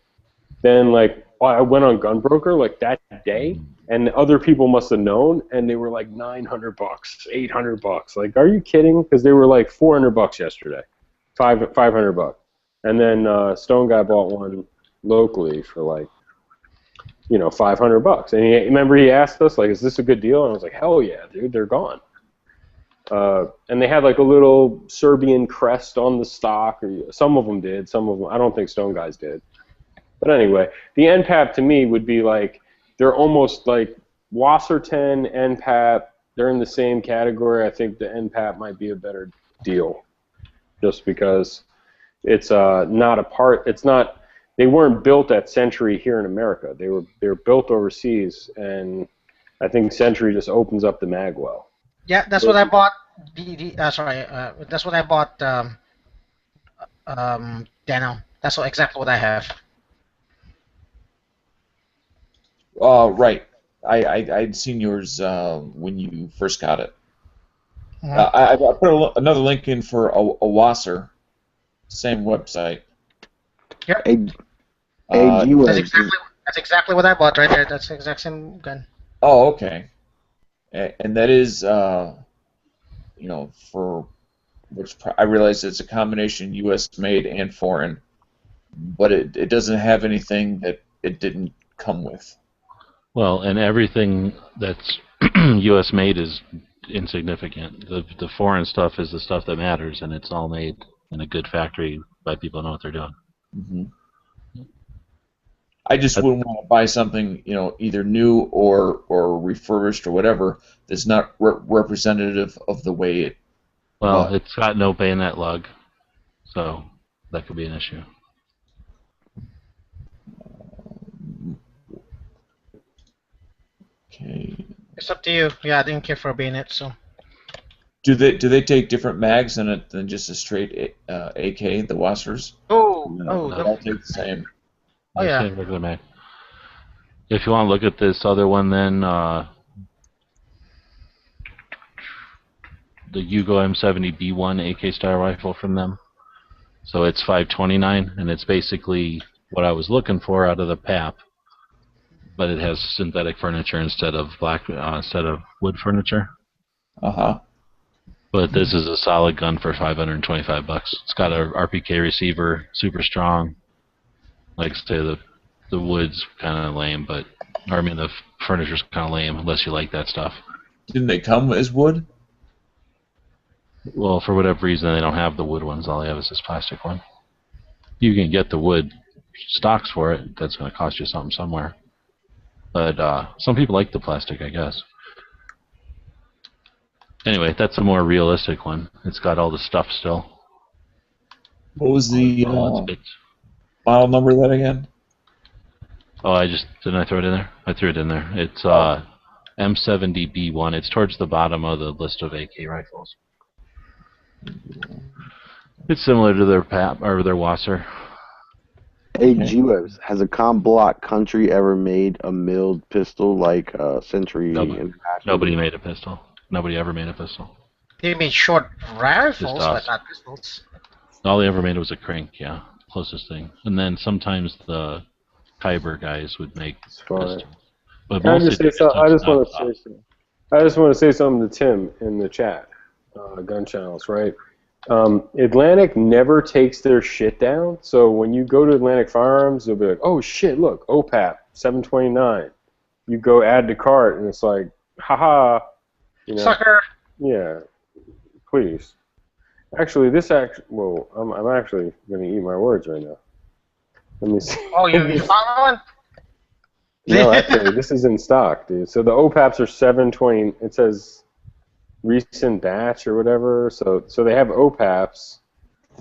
[SPEAKER 21] Then like I went on Gunbroker like that day, and other people must have known, and they were like $900, $800. Like, are you kidding? Because they were like $400 yesterday, $500. And then Stone Guy bought one locally for like, $500. And he asked us like, "Is this a good deal?" And I was like, "Hell yeah, dude, they're gone." And they had like a little Serbian crest on the stock. Or some of them did. Some of them, I don't think Stone Guys did. But anyway, the NPAP to me would be like, they're almost like Wasser 10, NPAP. They're in the same category. I think the NPAP might be a better deal, just because it's not a part. It's not. They weren't built at Century here in America. They were built overseas, and I think Century just opens up the mag well.
[SPEAKER 19] Yeah, that's what I bought. That's what I bought. Dano. That's exactly what I have.
[SPEAKER 7] Right. I'd seen yours when you first got it. I put another link in for a Wasser, same website.
[SPEAKER 19] Yep. That's exactly what I bought right there. That's the exact same gun.
[SPEAKER 7] Oh, okay. and that is, for which I realize it's a combination U.S. made and foreign, but it doesn't have anything that it didn't come with.
[SPEAKER 4] Well, and everything that's U.S. made is insignificant. The foreign stuff is the stuff that matters, and it's all made in a good factory by people who know what they're doing.
[SPEAKER 7] Mm-hmm. I just wouldn't want to buy something, either new or refurbished or whatever that's not representative of the way it.
[SPEAKER 4] Well, it's got no bayonet lug, so that could be an issue.
[SPEAKER 7] Okay.
[SPEAKER 19] It's up to you. Yeah, I didn't care for a bayonet, so.
[SPEAKER 7] Do they take different mags in it than just a straight AK, the Wassers?
[SPEAKER 19] No,
[SPEAKER 7] they all take the same.
[SPEAKER 19] Oh yeah.
[SPEAKER 4] Regular mag. If you want to look at this other one, then the Yugo M70B1 AK style rifle from them. So it's 529, and it's basically what I was looking for out of the PAP, but it has synthetic furniture instead of wood furniture. But this is a solid gun for $525. It's got a RPK receiver, super strong. Like I say, the wood's kind of lame, the furniture's kind of lame unless you like that stuff.
[SPEAKER 7] Didn't they come as wood?
[SPEAKER 4] Well, for whatever reason, they don't have the wood ones. All they have is this plastic one. You can get the wood stocks for it. That's going to cost you something somewhere. But some people like the plastic, I guess. Anyway, that's a more realistic one. It's got all the stuff still.
[SPEAKER 7] What was the model number of that again?
[SPEAKER 4] Oh, didn't I throw it in there? I threw it in there. It's M70B1. It's towards the bottom of the list of AK rifles. It's similar to their PAP or their Wasser.
[SPEAKER 2] Hey, G-Webs, has a com block country ever made a milled pistol like Century?
[SPEAKER 4] Nobody made a pistol. Nobody ever made a pistol.
[SPEAKER 19] They made short rifles, but not pistols.
[SPEAKER 4] All they ever made was a crank, yeah. Closest thing. And then sometimes the Kyber guys would make pistols. But
[SPEAKER 21] I just want to say something to Tim in the chat. Gun channels, right? Atlantic never takes their shit down, so when you go to Atlantic Firearms, they'll be like, oh shit, look, OPAP, 729. You go add to cart, and it's like, haha.
[SPEAKER 19] Sucker!
[SPEAKER 21] Yeah, please. Actually, well, I'm actually going to eat my words right now. Let me see.
[SPEAKER 19] Oh, you found one?
[SPEAKER 21] No, actually, this is in stock, dude. So the OPAPs are 720, it says recent batch or whatever, so they have OPAPs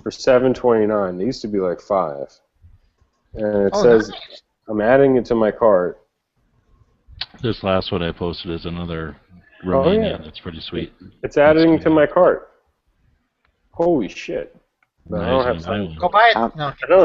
[SPEAKER 21] for 729. They used to be like 5. And it says, nice. I'm adding it to my cart.
[SPEAKER 4] This last one I posted is another Romanian. That's pretty sweet.
[SPEAKER 21] It's adding to my cart. Holy shit. But I don't have time.
[SPEAKER 19] Go buy it.
[SPEAKER 2] How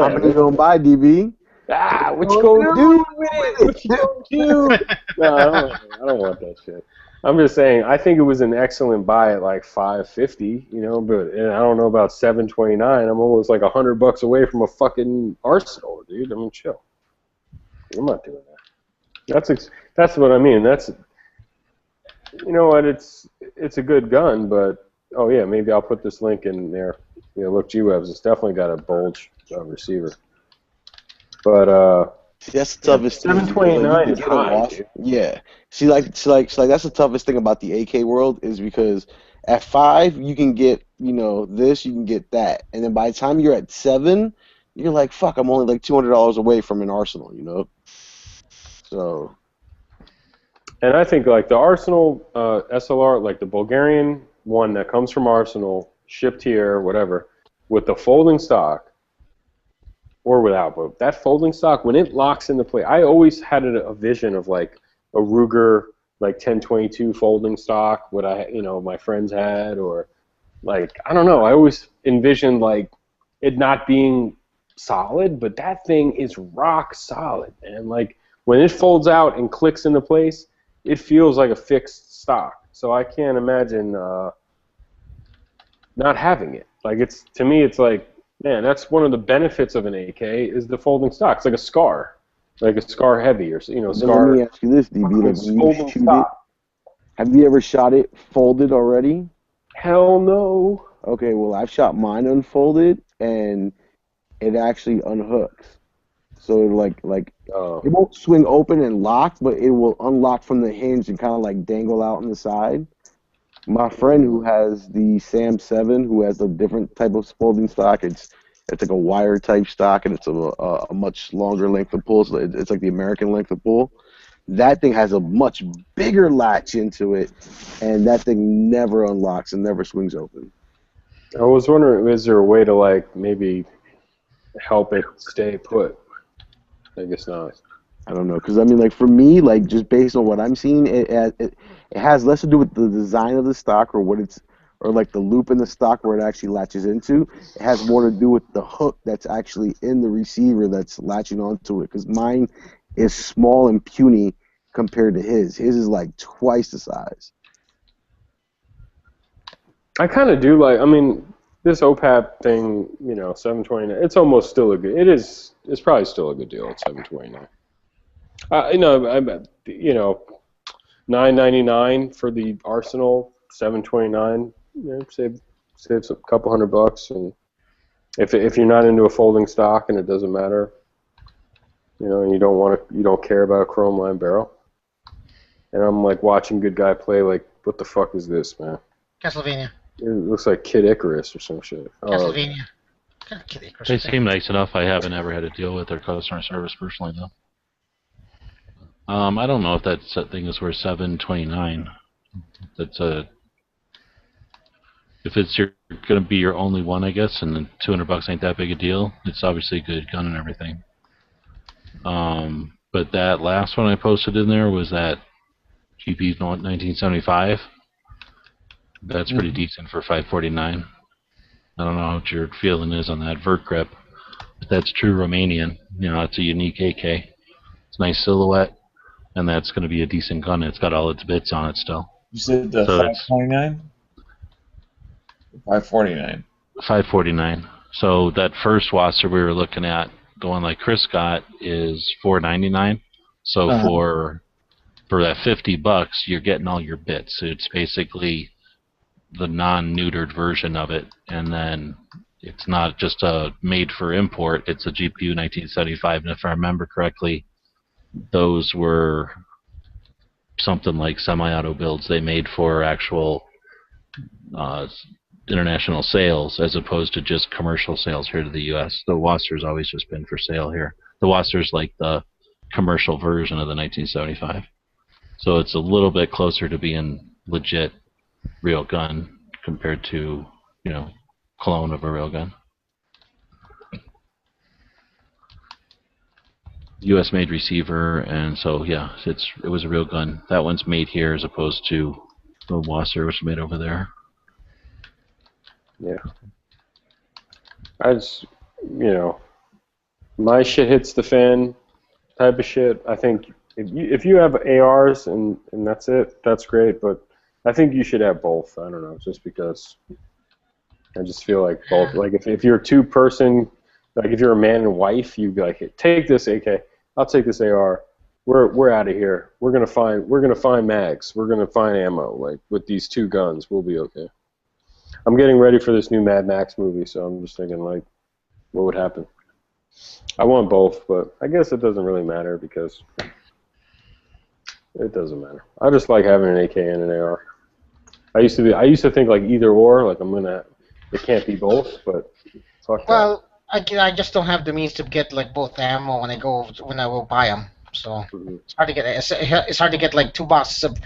[SPEAKER 2] many you gonna buy, DB?
[SPEAKER 21] What you gonna do with it? What you gonna do? No, I don't want that shit. I'm just saying, I think it was an excellent buy at like $550, but I don't know about $729. I'm almost like $100 away from a fucking arsenal, dude. I'm chill. I'm not doing that. That's what I mean. You know what? It's a good gun, but oh yeah, maybe I'll put this link in there. Look, G-Webs. It's definitely got a bulge receiver. But
[SPEAKER 2] that's the toughest thing.
[SPEAKER 21] 729 is high.
[SPEAKER 2] Yeah. See, like that's the toughest thing about the AK world is because at 5 you can get this, you can get that, and then by the time you're at 7, you're like, fuck, I'm only like $200 away from an arsenal, So.
[SPEAKER 21] And I think like the Arsenal SLR, like the Bulgarian one that comes from Arsenal, shipped here, whatever, with the folding stock. Or without, but that folding stock, when it locks into place, I always had a vision of like a Ruger like 1022 folding stock, what my friends had, or like, I don't know, I always envisioned like it not being solid, but that thing is rock solid, and like when it folds out and clicks into place, it feels like a fixed stock. So I can't imagine not having it. Like to me, it's like, man, that's one of the benefits of an AK is the folding stock. It's like a SCAR heavy or SCAR.
[SPEAKER 2] Let me ask you this, DB: Have you ever shot it folded already?
[SPEAKER 21] Hell no.
[SPEAKER 2] Okay, well, I've shot mine unfolded, and it actually unhooks. So like it won't swing open and lock, but it will unlock from the hinge and kind of like dangle out on the side. My friend who has the Sam 7, who has a different type of folding stock, it's like a wire type stock, and it's a much longer length of pull. So it's like the American length of pull. That thing has a much bigger latch into it, and that thing never unlocks and never swings open.
[SPEAKER 21] I was wondering, is there a way to like maybe help it stay put? I guess not.
[SPEAKER 2] I don't know, because I mean, like for me, like just based on what I'm seeing, it has less to do with the design of the stock or like the loop in the stock where it actually latches into. It has more to do with the hook that's actually in the receiver that's latching onto it. Because mine is small and puny compared to his. His is like twice the size.
[SPEAKER 21] I kind of do like. I mean, this OPAP thing, you know, $729. It's almost still a good. It's probably still a good deal at $729. You know, $9.99 for the Arsenal, $729. You know, save a couple $100, and if you're not into a folding stock and it doesn't matter, you know, and you don't care about a chrome line barrel. And I'm like watching good guy play, like, what the fuck is this, man?
[SPEAKER 19] Castlevania.
[SPEAKER 21] It looks like Kid Icarus or some shit.
[SPEAKER 19] Castlevania.
[SPEAKER 4] They seem nice enough. I haven't ever had to deal with their customer service personally, though. I don't know if that thing is worth $729. If it's going to be your only one, I guess, and then $200 ain't that big a deal. It's obviously a good gun and everything. But that last one I posted in there was that GP 1975. That's pretty decent for $549. I don't know what your feeling is on that vert grip. But that's true Romanian. You know, it's a unique AK. It's a nice silhouette, and that's going to be a decent gun. It's got all its bits on it still.
[SPEAKER 7] You said the 529? 549.
[SPEAKER 21] 549.
[SPEAKER 4] So that first Wasser we were looking at, the one like Chris got, is $499. So for that $50, you're getting all your bits. It's basically the non-neutered version of it, and then it's not just a made for import. It's a GPU 1975, and if I remember correctly, those were something like semi-auto builds they made for actual international sales as opposed to just commercial sales here to the U.S. The Wasser's always just been for sale here. The Wasser's like the commercial version of the 1975. So it's a little bit closer to being legit real gun compared to, you know, clone of a real gun. U.S. made receiver, and so yeah, it was a real gun. That one's made here as opposed to the Wasser, which is made over there.
[SPEAKER 21] Yeah. I just, you know, my shit hits the fan type of shit. I think if you have ARs and that's it, that's great, but I think you should have both. I don't know, just because I just feel like both. Like if you're a two-person, like if you're a man and wife, you'd be like, hey, take this AK, I'll take this AR. We're out of here. We're gonna find mags. We're gonna find ammo. Like with these two guns, we'll be okay. I'm getting ready for this new Mad Max movie, so I'm just thinking like, what would happen? I want both, but I guess it doesn't really matter because it doesn't matter. I just like having an AK and an AR. I used to think like either or, like it can't be both, but fuck
[SPEAKER 19] that. I just don't have the means to get like both ammo when I will buy them. So it's hard to get. It's hard to get like 2 boxes of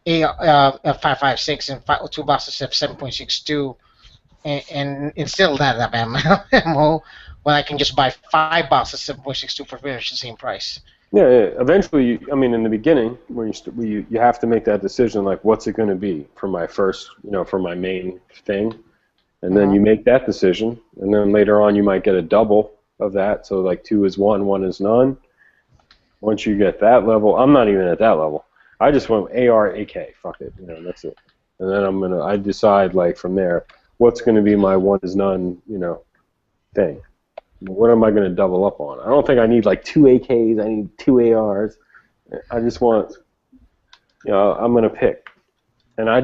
[SPEAKER 19] .556 and 2 boxes of 7.62, and still not that ammo when I can just buy 5 boxes of 7.62 for very much the same price.
[SPEAKER 21] Yeah. Eventually, I mean, in the beginning, when you have to make that decision, like, what's it going to be for my first, for my main thing, and then you make that decision, and then later on you might get a double of that, so like 2 is 1, 1 is none. Once you get that level, I'm not even at that level. I just went AR, AK, fuck it, that's it. And then I decide like from there, what's going to be my 1 is none, thing. What am I going to double up on? I don't think I need like 2 AKs. I need 2 ARs. I just want, I'm going to pick. and I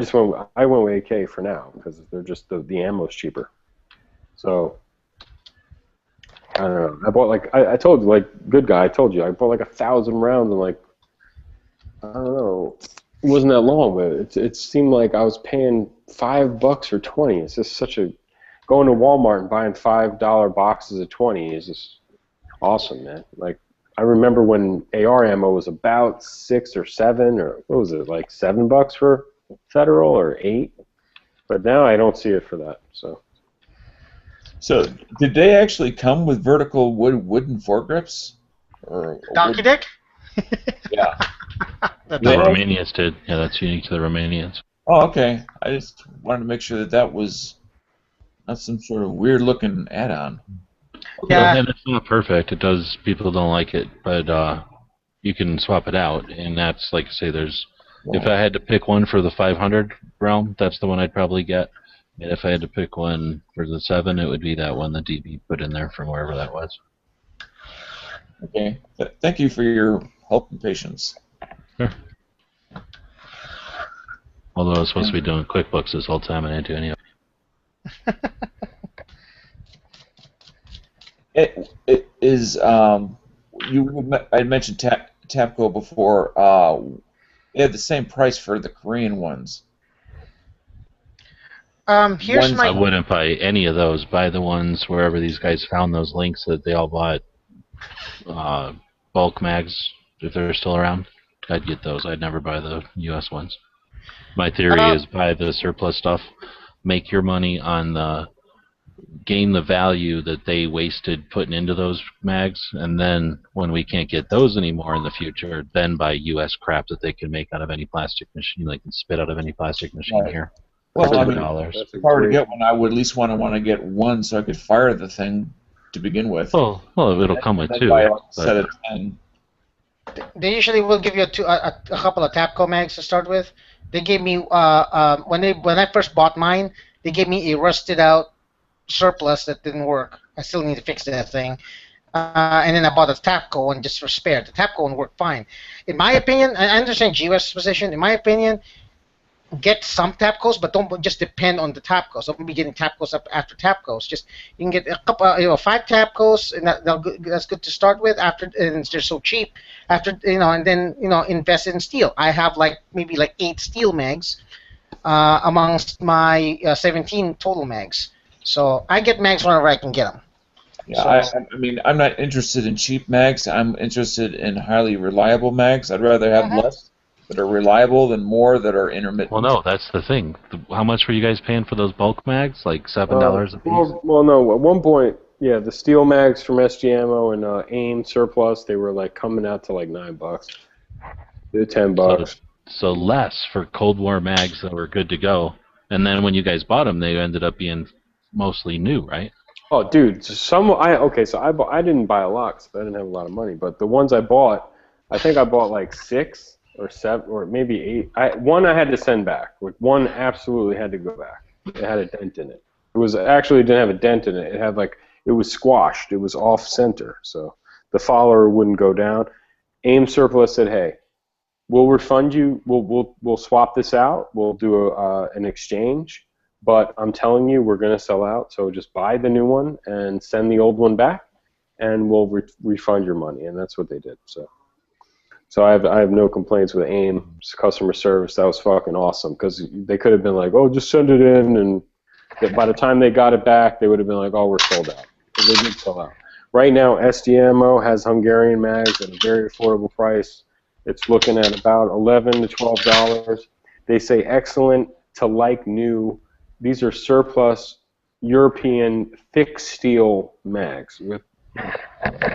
[SPEAKER 21] went with AK for now because they're just the ammo's cheaper. So I don't know. I bought like I told you, like good guy. I told you I bought like 1,000 rounds in like I don't know. It wasn't that long, but it seemed like I was paying $5 or 20. It's just such a going to Walmart and buying $5 boxes of 20 is just awesome, man. Like I remember when AR ammo was about 6 or 7 or what was it like $7 for federal or 8, but now I don't see it for that.
[SPEAKER 7] So did they actually come with vertical wooden foregrips? Or
[SPEAKER 19] Donkey dick?
[SPEAKER 7] Yeah.
[SPEAKER 4] The Romanians did. Yeah, that's unique to the Romanians.
[SPEAKER 7] Oh, okay. I just wanted to make sure that was not some sort of weird-looking add-on.
[SPEAKER 4] Yeah, and it's not perfect. It does. People don't like it, but you can swap it out, and that's like I say. There's. If I had to pick one for the 500 realm, that's the one I'd probably get. And if I had to pick one for the 7, it would be that one that DB put in there from wherever that was.
[SPEAKER 7] Okay. Thank you for your help and patience.
[SPEAKER 4] Sure. Although I was supposed to be doing QuickBooks this whole time, I didn't do any of
[SPEAKER 7] it. It is I mentioned Tapco before. They had the same price for the Korean ones.
[SPEAKER 19] Here's
[SPEAKER 4] I wouldn't buy any of those. Buy the ones wherever these guys found those links that they all bought. Bulk mags, if they're still around, I'd get those. I'd never buy the U.S. ones. My theory is buy the surplus stuff, make your money on gain the value that they wasted putting into those mags, and then when we can't get those anymore in the future, then buy U.S. crap that they can make out of any plastic machine. They can spit out of any plastic machine here.
[SPEAKER 7] Well, I mean,
[SPEAKER 4] $2.
[SPEAKER 7] if I were to get one, I would at least want to get one so I could fire the thing to begin with.
[SPEAKER 4] Well, it'll come with two.
[SPEAKER 7] Buy a set of 10.
[SPEAKER 19] They usually will give you a couple of Tapco mags to start with. They gave me when I first bought mine, they gave me a rusted out surplus that didn't work. I still need to fix that thing. And then I bought a Tapco one just for spare. The Tapco one worked fine. In my opinion, I understand GUS position. In my opinion, get some Tapcos, but don't just depend on the Tapcos. Don't be getting Tapcos up after Tapcos. Just you can get a couple, 5 Tapcos, and that's good to start with. After, and they're so cheap. After and then invest in steel. I have maybe 8 steel mags amongst my 17 total mags. So I get mags whenever I can get them.
[SPEAKER 7] Yeah, so, I mean, I'm not interested in cheap mags. I'm interested in highly reliable mags. I'd rather have less that are reliable than more that are intermittent.
[SPEAKER 4] Well, no, that's the thing. How much were you guys paying for those bulk mags? Like $7 a piece?
[SPEAKER 21] Well, no. At one point, yeah, the steel mags from SG Ammo and AIM surplus, they were coming out to $9. They're $10.
[SPEAKER 4] So less for Cold War mags that were good to go. And then when you guys bought them, they ended up being mostly new, right?
[SPEAKER 21] Oh, dude, I didn't buy a lot because I didn't have a lot of money. But the ones I bought, I think I bought 6 or 7 or maybe 8. One I had to send back. One absolutely had to go back. It had a dent in it. It didn't have a dent in it. It had it was squashed. It was off center, so the follower wouldn't go down. AIM surplus said, "Hey, we'll refund you. We'll swap this out. We'll do an exchange." But I'm telling you, we're going to sell out, so just buy the new one and send the old one back, and we'll refund your money. And that's what they did. So I have no complaints with AIM's customer service. That was fucking awesome because they could have been like, oh, just send it in, and by the time they got it back, they would have been like, oh, we're sold out. But they did sell out. Right now, SD Ammo has Hungarian mags at a very affordable price. It's looking at about $11 to $12. They say excellent to new. These are surplus European thick steel mags.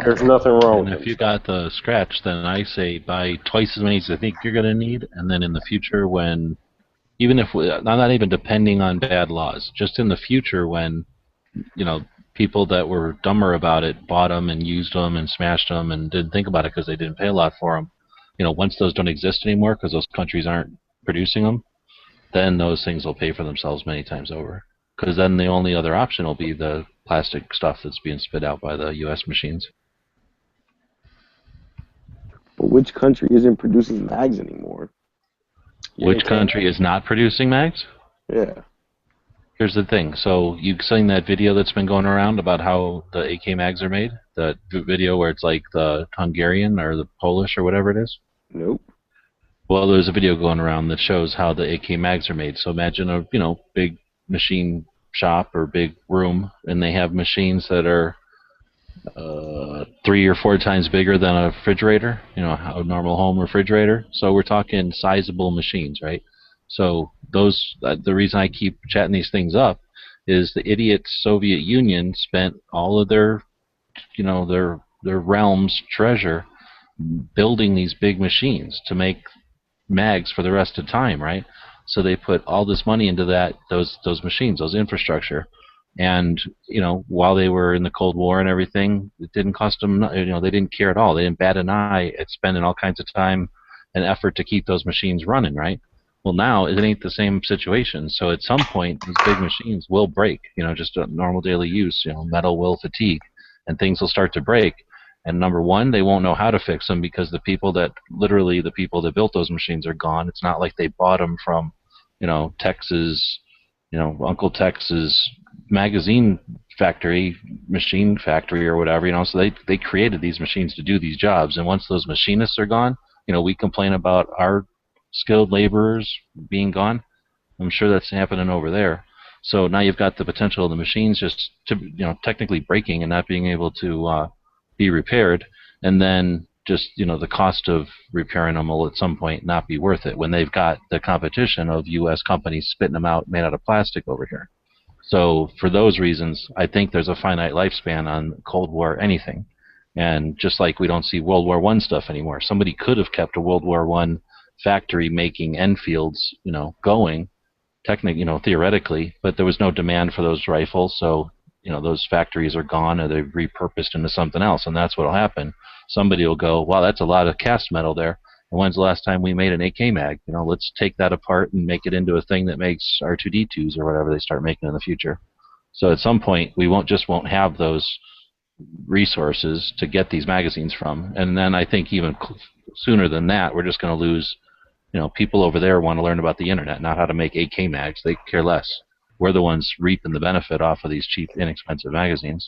[SPEAKER 21] There's nothing wrong with it.
[SPEAKER 4] If you got the scratch, then I say buy twice as many as I think you're going to need, and then in the future when, even if I'm not even depending on bad laws, just in the future when, people that were dumber about it bought them and used them and smashed them and didn't think about it because they didn't pay a lot for them. Once those don't exist anymore because those countries aren't producing them, then those things will pay for themselves many times over. Because then the only other option will be the plastic stuff that's being spit out by the U.S. machines.
[SPEAKER 2] But which country isn't producing mags anymore?
[SPEAKER 4] Which country is not producing mags?
[SPEAKER 2] Yeah.
[SPEAKER 4] Here's the thing. So you've seen that video that's been going around about how the AK mags are made? That video where it's like the Hungarian or the Polish or whatever it is?
[SPEAKER 2] Nope.
[SPEAKER 4] Well, there's a video going around that shows how the AK mags are made. So imagine a big machine shop or big room, and they have machines that are 3 or 4 times bigger than a refrigerator, a normal home refrigerator. So we're talking sizable machines, right? So those, the reason I keep chatting these things up is the idiot Soviet Union spent all of their realm's treasure building these big machines to make mags for the rest of time, right? So they put all this money into those machines, those infrastructure. And while they were in the Cold War and everything, it didn't cost them. They didn't care at all. They didn't bat an eye at spending all kinds of time and effort to keep those machines running, right? Well, now it ain't the same situation. So at some point, these big machines will break. Just a normal daily use. Metal will fatigue, and things will start to break. And number one, they won't know how to fix them because the people that built those machines are gone. It's not like they bought them from, Texas, Uncle Tex's magazine factory, machine factory or whatever, so they created these machines to do these jobs. And once those machinists are gone, we complain about our skilled laborers being gone. I'm sure that's happening over there. So now you've got the potential of the machines just to, technically breaking and not being able to be repaired, and then just the cost of repairing them will at some point not be worth it when they've got the competition of U.S. companies spitting them out made out of plastic over here. So for those reasons, I think there's a finite lifespan on Cold War anything, and just like we don't see World War I stuff anymore. Somebody could have kept a World War I factory making Enfields, going, technically, theoretically, but there was no demand for those rifles, so those factories are gone or they've repurposed into something else, and that's what will happen. Somebody will go, wow, that's a lot of cast metal there. And when's the last time we made an AK mag? Let's take that apart and make it into a thing that makes R2D2s or whatever they start making in the future. So at some point, we won't have those resources to get these magazines from. And then I think even sooner than that, we're just going to lose. People over there want to learn about the internet, not how to make AK mags. They care less. We're the ones reaping the benefit off of these cheap, inexpensive magazines.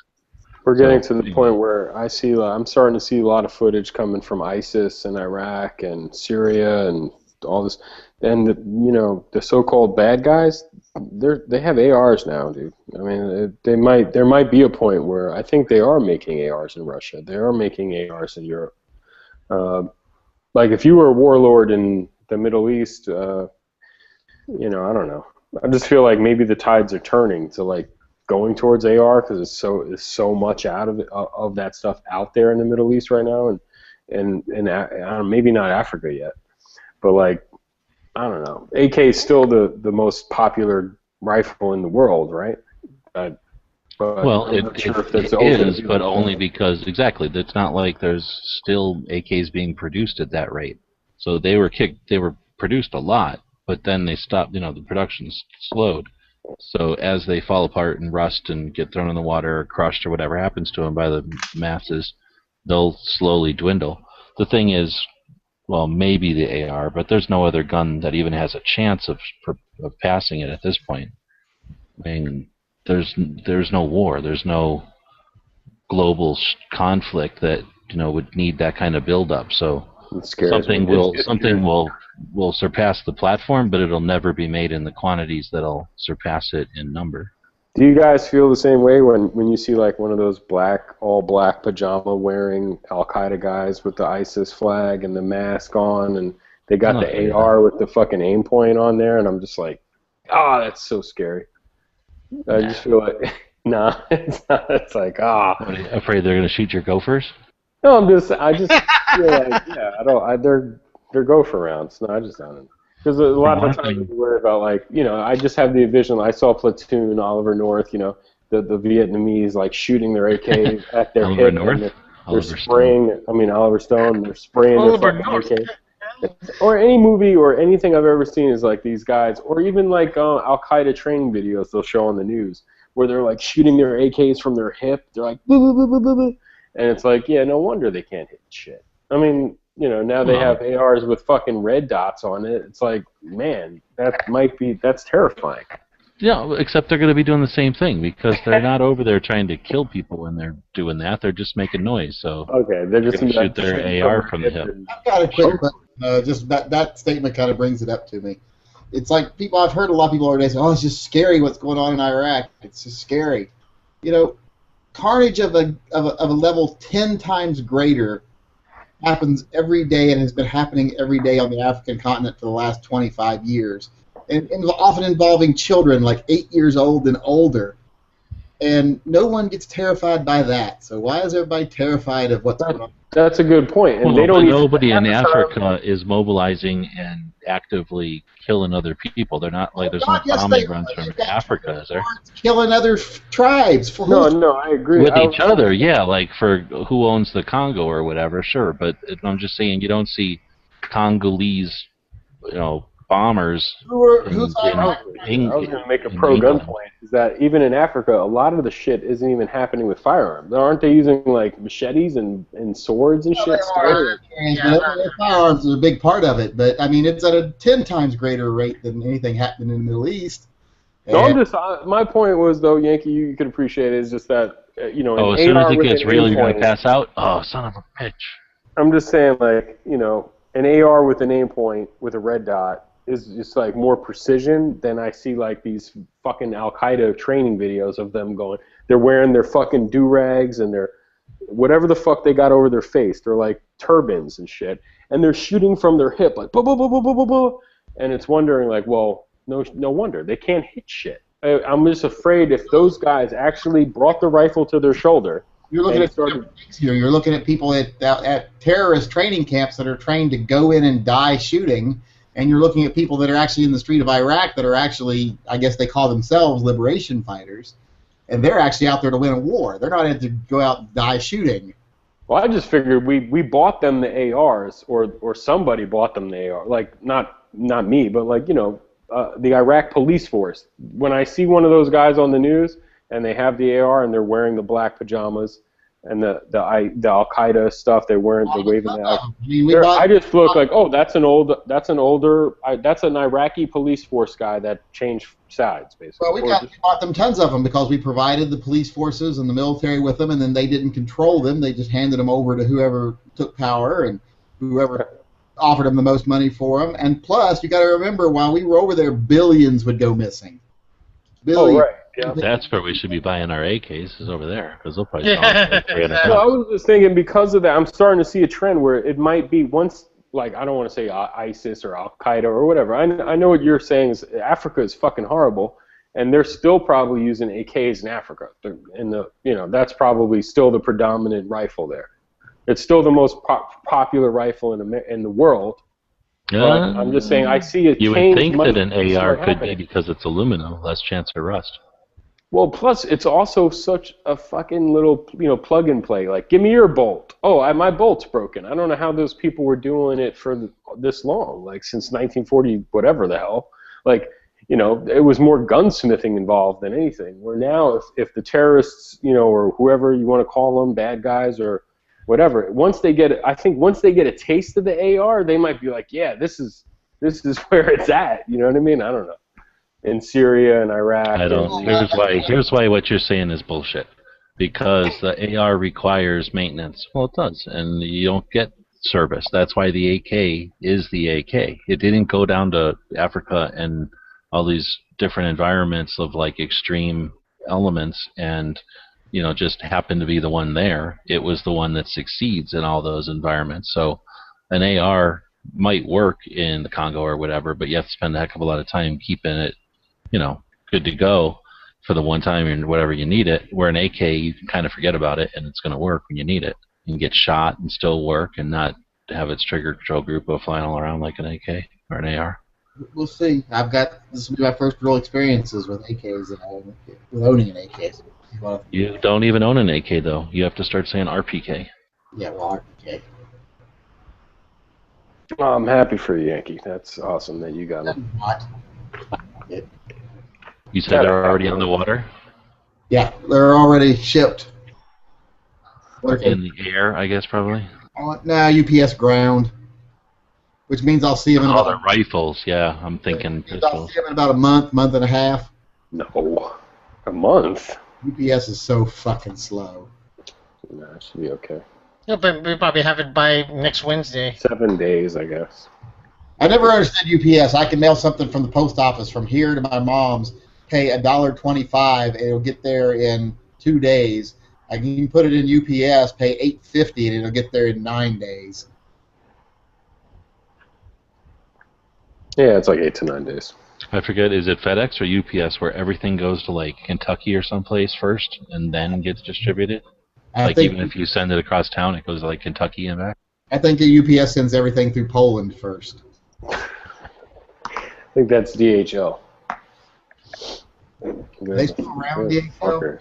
[SPEAKER 21] We're getting to the point where I'm starting to see a lot of footage coming from ISIS and Iraq and Syria and all this, and the so-called bad guys, they have ARs now, dude. I mean, there might be a point where I think they are making ARs in Russia. They are making ARs in Europe. Like if you were a warlord in the Middle East, I don't know. I just feel like maybe the tides are turning to going towards AR because it's so much out of it, of that stuff out there in the Middle East right now, and maybe not Africa yet, but I don't know. AK is still the most popular rifle in the world, right?
[SPEAKER 4] Well, it is, but only because it's not like there's still AKs being produced at that rate. So they were produced a lot, but then they stopped. The production's slowed. So as they fall apart and rust and get thrown in the water or crushed or whatever happens to them by the masses, they'll slowly dwindle. The thing is, well, maybe the AR, but there's no other gun that even has a chance of passing it at this point. I mean, there's no war, there's no global conflict that would need that kind of buildup. So something will surpass the platform, but it'll never be made in the quantities that'll surpass it in number.
[SPEAKER 21] Do you guys feel the same way when you see one of those all black pajama wearing Al Qaeda guys with the ISIS flag and the mask on, and they got the AR with the fucking aim point on there, and I'm just like, that's so scary. I just feel like, it's not. It's like,
[SPEAKER 4] Afraid they're gonna shoot your gophers?
[SPEAKER 21] No, I just feel like, they're gopher rounds. No, I just don't. Because a lot of the time you worry about I just have the vision. I saw Platoon, Oliver North, the Vietnamese shooting their AK at their hip. And they're spraying. Oliver Stone. They're spraying their fucking AK. Or any movie or anything I've ever seen is these guys, or even Al Qaeda training videos they'll show on the news where they're shooting their AKs from their hip. They're boo, boo, boo, boo, boo, boo. And it's no wonder they can't hit shit. I mean, now they have ARs with fucking red dots on it. It's like, man, that's terrifying.
[SPEAKER 4] Yeah, except they're going to be doing the same thing because they're not over there trying to kill people when they're doing that. They're just making noise. So
[SPEAKER 21] okay, they're just
[SPEAKER 4] going to shoot their AR from the hip.
[SPEAKER 8] I've got a quick question. Just that statement kind of brings it up to me. It's like I've heard a lot of people over there say, "Oh, it's just scary what's going on in Iraq. It's just scary." Carnage of a level 10 times greater happens every day and has been happening every day on the African continent for the last 25 years. And often involving children like 8 years old and older. And no one gets terrified by that. So why is everybody terrified of what's going on?
[SPEAKER 21] That's a good point. And
[SPEAKER 4] nobody in Africa is mobilizing and actively killing other people. They're not like there's no bombing runs from Africa, is there?
[SPEAKER 8] Killing other tribes.
[SPEAKER 21] No, I agree.
[SPEAKER 4] With each other, yeah, like for who owns the Congo or whatever, sure. But I'm just saying you don't see Congolese, bombers.
[SPEAKER 21] I was going to make a pro-gun point. Is that even in Africa, a lot of the shit isn't even happening with firearms. Aren't they using like machetes and swords and shit?
[SPEAKER 8] Firearms is a big part of it, but I mean it's at a 10 times greater rate than anything happening in the Middle East.
[SPEAKER 21] So my point was though, Yankee, you could appreciate it, is just that
[SPEAKER 4] as soon as it gets real, you're going to pass out. Oh, son of a bitch!
[SPEAKER 21] I'm just saying, like an AR with an aim point with a red dot is just like more precision than I see like these fucking Al-Qaeda training videos of them going. They're wearing their fucking do-rags and their whatever the fuck they got over their face. They're like turbans and shit, and they're shooting from their hip like blah blah blah blah blah blah blah. And it's wondering like, well, no wonder they can't hit shit. I'm just afraid if those guys actually brought the rifle to their shoulder.
[SPEAKER 8] You're looking at here. You're looking at people at terrorist training camps that are trained to go in and die shooting. And you're looking at people that are actually in the street of Iraq that are actually, I guess they call themselves liberation fighters, and they're actually out there to win a war. They're not in to go out and die shooting.
[SPEAKER 21] Well, I just figured we bought them the ARs, or somebody bought them the AR. Like not me, but like the Iraq police force. When I see one of those guys on the news and they have the AR and they're wearing the black pajamas and the Al-Qaeda stuff, they're waving that. I just look like, oh, that's an Iraqi police force guy that changed sides, basically.
[SPEAKER 8] Well, we bought them tons of them because we provided the police forces and the military with them, and then they didn't control them. They just handed them over to whoever took power and whoever offered them the most money for them. And plus, you got to remember, while we were over there, billions would go missing. Billions.
[SPEAKER 21] Oh, right. Yeah.
[SPEAKER 4] That's where we should be buying our AKs, is over there, because they'll probably sell
[SPEAKER 21] like $300. I was just thinking, because of that, I'm starting to see a trend where it might be once, like, I don't want to say ISIS or Al-Qaeda or whatever. I know what you're saying is Africa is fucking horrible, and they're still probably using AKs in Africa. That's probably still the predominant rifle there. It's still the most popular rifle in the world. I'm just saying, I see it.
[SPEAKER 4] You would think that an AR could be, because it's aluminum, less chance of rust.
[SPEAKER 21] Well, plus it's also such a fucking little, plug and play. Like, give me your bolt. Oh, my bolt's broken. I don't know how those people were doing it for this long, like since 1940, whatever the hell. Like, it was more gunsmithing involved than anything. Where now, if the terrorists, or whoever you want to call them, bad guys or whatever, once they get a taste of the AR, they might be like, yeah, this is where it's at. You know what I mean? I don't know. In Syria and Iraq.
[SPEAKER 4] I don't. Here's why what you're saying is bullshit. Because the AR requires maintenance. Well, it does, and you don't get service. That's why the AK is the AK. It didn't go down to Africa and all these different environments of like extreme elements and just happened to be the one there. It was the one that succeeds in all those environments. So an AR might work in the Congo or whatever, but you have to spend a heck of a lot of time keeping it good to go for the one time and whatever you need it. Where an AK, you can kind of forget about it and it's going to work when you need it. You can get shot and still work and not have its trigger control group go flying all around like an AK or an AR.
[SPEAKER 8] We'll see. This will be my first real experiences with AKs and with owning an AK.
[SPEAKER 4] You don't even own an AK though. You have to start saying RPK.
[SPEAKER 8] Yeah, well, RPK.
[SPEAKER 21] Oh, I'm happy for you, Yankee. That's awesome that you got them.
[SPEAKER 4] You said they're already on the water?
[SPEAKER 8] Yeah, they're already shipped.
[SPEAKER 4] In the air, I guess, probably?
[SPEAKER 8] Nah, UPS ground, which means I'll see them in
[SPEAKER 4] Oh,
[SPEAKER 8] about.
[SPEAKER 4] the rifles. Yeah, I'm thinking
[SPEAKER 8] I'll
[SPEAKER 4] pistols.
[SPEAKER 8] see them in about a month and a half.
[SPEAKER 21] No, a month.
[SPEAKER 8] UPS is so fucking slow.
[SPEAKER 21] Nah, it should be okay.
[SPEAKER 19] Yeah, but we probably have it by next Wednesday.
[SPEAKER 21] 7 days, I guess.
[SPEAKER 8] I never understood UPS. I can mail something from the post office from here to my mom's, pay $1.25, and it'll get there in 2 days. I can put it in UPS, pay $8.50, and it'll get there in 9 days.
[SPEAKER 21] Yeah, it's like 8 to 9 days.
[SPEAKER 4] I forget, is it FedEx or UPS where everything goes to like Kentucky or someplace first and then gets distributed? Like even if you send it across town, it goes to like Kentucky and back?
[SPEAKER 8] I think the UPS sends everything through Poland first.
[SPEAKER 21] I think that's DHL.
[SPEAKER 8] They still around, DHL?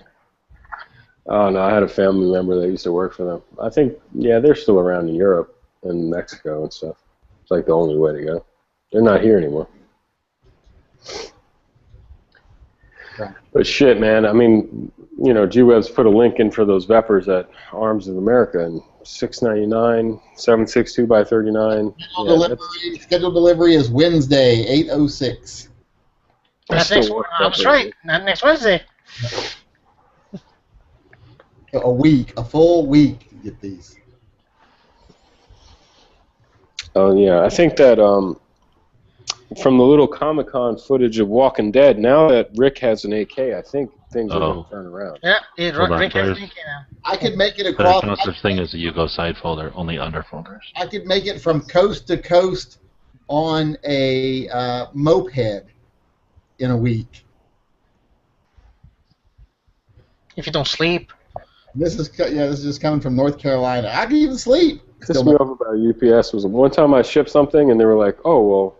[SPEAKER 21] Oh, no, I had a family member that used to work for them. I think, yeah, they're still around in Europe and Mexico and stuff. It's like the only way to go. They're not here anymore.
[SPEAKER 8] Right.
[SPEAKER 21] But shit, man, I mean, you know, G-Web's put a link in for those Vepers at Arms of America, and $6.99, 7.62 by 39.
[SPEAKER 8] Scheduled delivery is Wednesday, 8:06.
[SPEAKER 19] That's next. I was right. Not next Wednesday.
[SPEAKER 8] A full week to get these.
[SPEAKER 21] Oh yeah, I think that from the little Comic-Con footage of Walking Dead, now that Rick has an AK, I think things are going to turn around.
[SPEAKER 19] Yeah,
[SPEAKER 4] Hold on,
[SPEAKER 19] Rick has
[SPEAKER 4] there's-
[SPEAKER 19] an AK now.
[SPEAKER 8] I could make it
[SPEAKER 4] There's
[SPEAKER 8] across.
[SPEAKER 4] no such thing as a Yugo side folder, only under folders.
[SPEAKER 8] I could make it from coast to coast on a moped in a week.
[SPEAKER 19] If you don't sleep.
[SPEAKER 8] This is just coming from North Carolina. I can even sleep.
[SPEAKER 21] Pissed me off about UPS was one time I shipped something and they were like, "Oh well,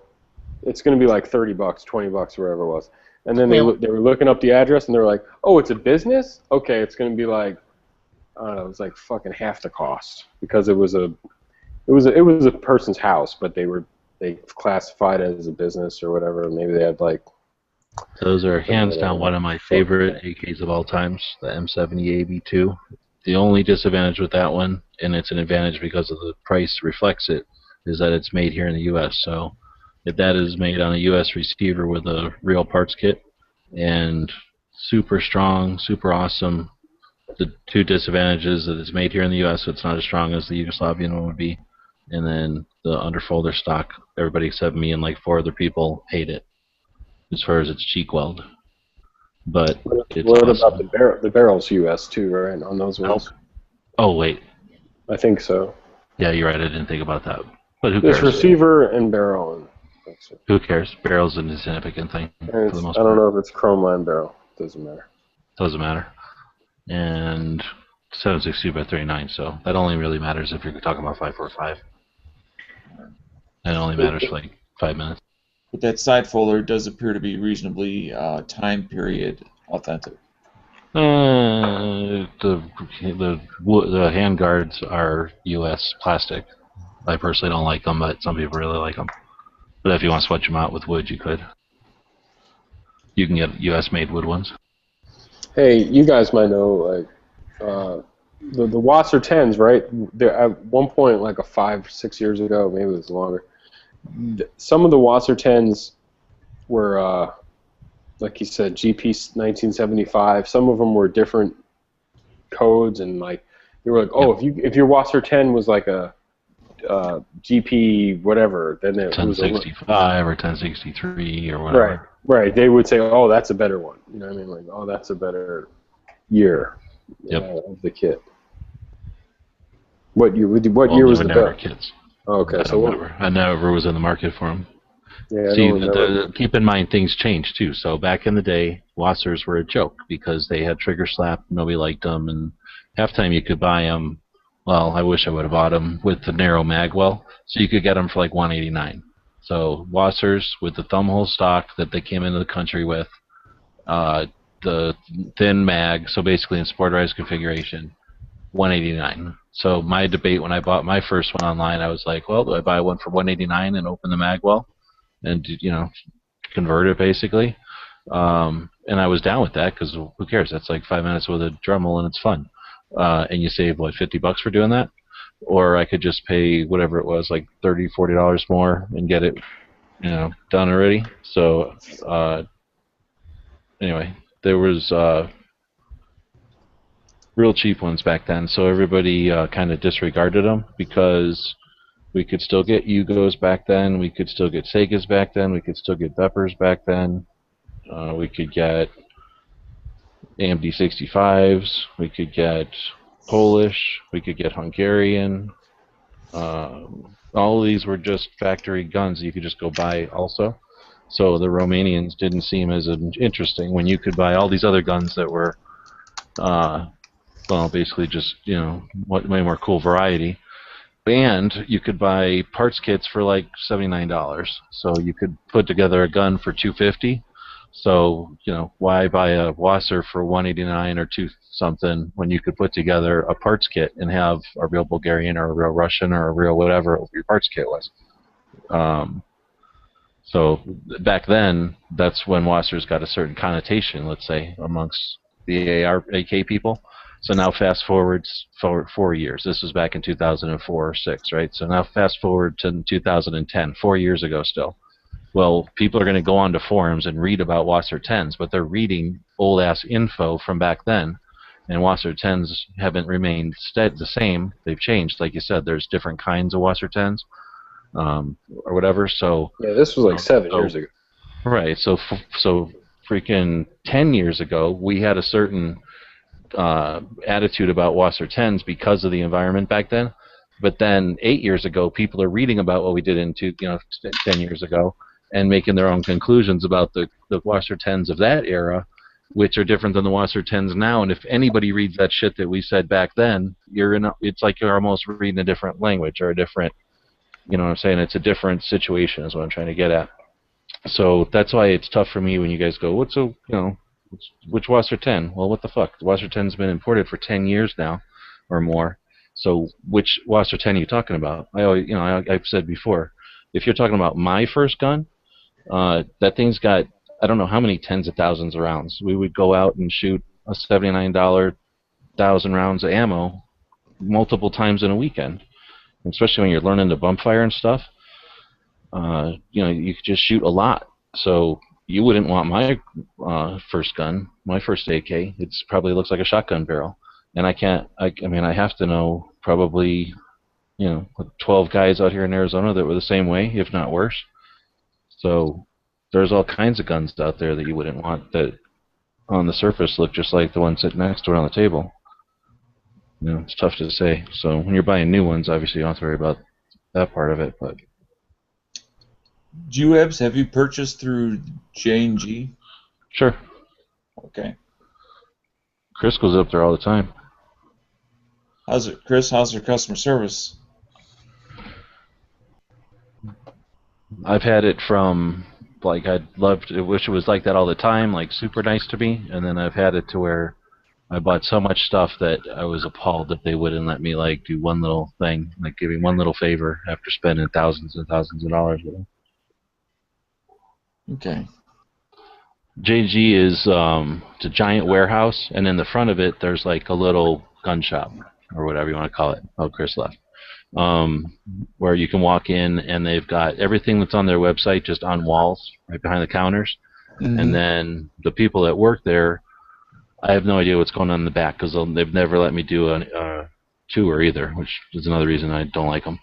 [SPEAKER 21] it's going to be like $30, $20, whatever it was," and then they were looking up the address and they were like, "Oh, it's a business? Okay, it's going to be like, I don't know, it was like fucking half the cost because it was a person's house, but they classified it as a business or whatever. Maybe they had like."
[SPEAKER 4] Those are hands down one of my favorite AKs of all times, the M70AB2. The only disadvantage with that one, and it's an advantage because of the price reflects it, is that it's made here in the U.S. So if that is made on a U.S. receiver with a real parts kit and super strong, super awesome, the two disadvantages that it's made here in the U.S. so it's not as strong as the Yugoslavian one would be, and then the underfolder stock, everybody except me and like 4 other people hate it as far as its cheek weld. But it's
[SPEAKER 21] what
[SPEAKER 4] awesome.
[SPEAKER 21] about the barrels US too, right, on those ones?
[SPEAKER 4] Oh, wait.
[SPEAKER 21] I think so.
[SPEAKER 4] Yeah, you're right. I didn't think about that. But who
[SPEAKER 21] There's
[SPEAKER 4] cares?
[SPEAKER 21] receiver and barrel. And that's it.
[SPEAKER 4] Who cares? Barrel's an insignificant thing for the most
[SPEAKER 21] I
[SPEAKER 4] part.
[SPEAKER 21] don't know if it's chrome line barrel. Doesn't matter.
[SPEAKER 4] Doesn't matter. And 7.62 by 39, so that only really matters if you're talking about 5.45. And it only matters for like 5 minutes.
[SPEAKER 7] But that side folder does appear to be reasonably time period authentic.
[SPEAKER 4] The hand guards are U.S. plastic. I personally don't like them, but some people really like them. But if you want to switch them out with wood, you could. You can get U.S. made wood ones.
[SPEAKER 21] Hey, you guys might know, like, the Wasser 10s, right? They're at one point, like 5-6 years ago, maybe it was longer. Some of the Wasser 10s were, like you said, GP 1975. Some of them were different codes, and like they were like, oh, if your Wasser 10 was like a GP whatever, then it was
[SPEAKER 4] 1065 or 1063 or whatever.
[SPEAKER 21] Right. They would say, oh, that's a better one. You know what I mean? Like, oh, that's a better year of the kit. What year was the best?
[SPEAKER 4] Kits.
[SPEAKER 21] Oh, okay,
[SPEAKER 4] I never was in the market for them.
[SPEAKER 21] Yeah,
[SPEAKER 4] see, keep in mind things change too. So back in the day, Wassers were a joke because they had trigger slap. Nobody liked them, and half time you could buy them. Well, I wish I would have bought them with the narrow magwell, so you could get them for like $189. So Wassers with the thumbhole stock that they came into the country with, the thin mag, so basically in sportized configuration, $189. So my debate when I bought my first one online, I was like, well, do I buy one for $189 and open the magwell and convert it basically? And I was down with that because who cares? That's like 5 minutes with a Dremel and it's fun. And you save what, $50 for doing that? or I could just pay whatever it was, like $30, $40 more and get it, done already. So anyway, there was real cheap ones back then, so everybody kind of disregarded them because we could still get Yugos back then, we could still get Segas back then, we could still get Vepers back then, we could get AMD 65s, we could get Polish, we could get Hungarian. All of these were just factory guns you could just go buy also. So the Romanians didn't seem as interesting when you could buy all these other guns that were, basically just, way more cool variety. And you could buy parts kits for like $79. So you could put together a gun for $250. So, why buy a Wasser for $189 or $2 something when you could put together a parts kit and have a real Bulgarian or a real Russian or a real whatever your parts kit was. So back then, that's when Wassers got a certain connotation, let's say, amongst the AK people. So now fast forward 4 years. This was back in 2004 or 6, right? So now fast forward to 2010, 4 years ago still. Well, people are going to go onto forums and read about Wasser 10s, but they're reading old-ass info from back then, and Wasser 10s haven't remained the same. They've changed. Like you said, there's different kinds of Wasser 10s or whatever. So
[SPEAKER 21] yeah, this was like 7 years ago.
[SPEAKER 4] Right. So freaking 10 years ago, we had a certain attitude about Wasser 10s because of the environment back then. But then 8 years ago, people are reading about what we did in 10 years ago and making their own conclusions about the Wasser 10s of that era, which are different than the Wasser 10s now. And if anybody reads that shit that we said back then, it's like you're almost reading a different language or a different, you know what I'm saying? It's a different situation is what I'm trying to get at. So that's why it's tough for me when you guys go, which Wasser 10? Well, what the fuck? The Wasser 10's been imported for 10 years now or more. So which Wasser 10 are you talking about? I've said before, if you're talking about my first gun, that thing's got, I don't know how many tens of thousands of rounds. We would go out and shoot a $79 1,000 rounds of ammo multiple times in a weekend. Especially when you're learning to bump fire and stuff, you could just shoot a lot. So you wouldn't want my first gun, my first AK. It probably looks like a shotgun barrel. And I have to know probably, 12 guys out here in Arizona that were the same way, if not worse. So there's all kinds of guns out there that you wouldn't want that on the surface look just like the one sitting next to it on the table. It's tough to say. So when you're buying new ones, obviously you don't have to worry about that part of it. But
[SPEAKER 7] Jewebs, have you purchased through J&G?
[SPEAKER 4] Sure.
[SPEAKER 7] Okay.
[SPEAKER 4] Chris goes up there all the time.
[SPEAKER 7] How's it, Chris? How's your customer service?
[SPEAKER 4] I've had it from, like, I wish it was like that all the time, like super nice to me, and then I've had it to where I bought so much stuff that I was appalled that they wouldn't let me, like, do one little thing, like giving one little favor after spending thousands and thousands of dollars with them.
[SPEAKER 7] Okay.
[SPEAKER 4] JG is it's a giant warehouse, and in the front of it, there's like a little gun shop, or whatever you want to call it. Oh, Chris left. Where you can walk in, and they've got everything that's on their website just on walls, right behind the counters. Mm-hmm. And then the people that work there, I have no idea what's going on in the back, because they've never let me do a tour either, which is another reason I don't like them.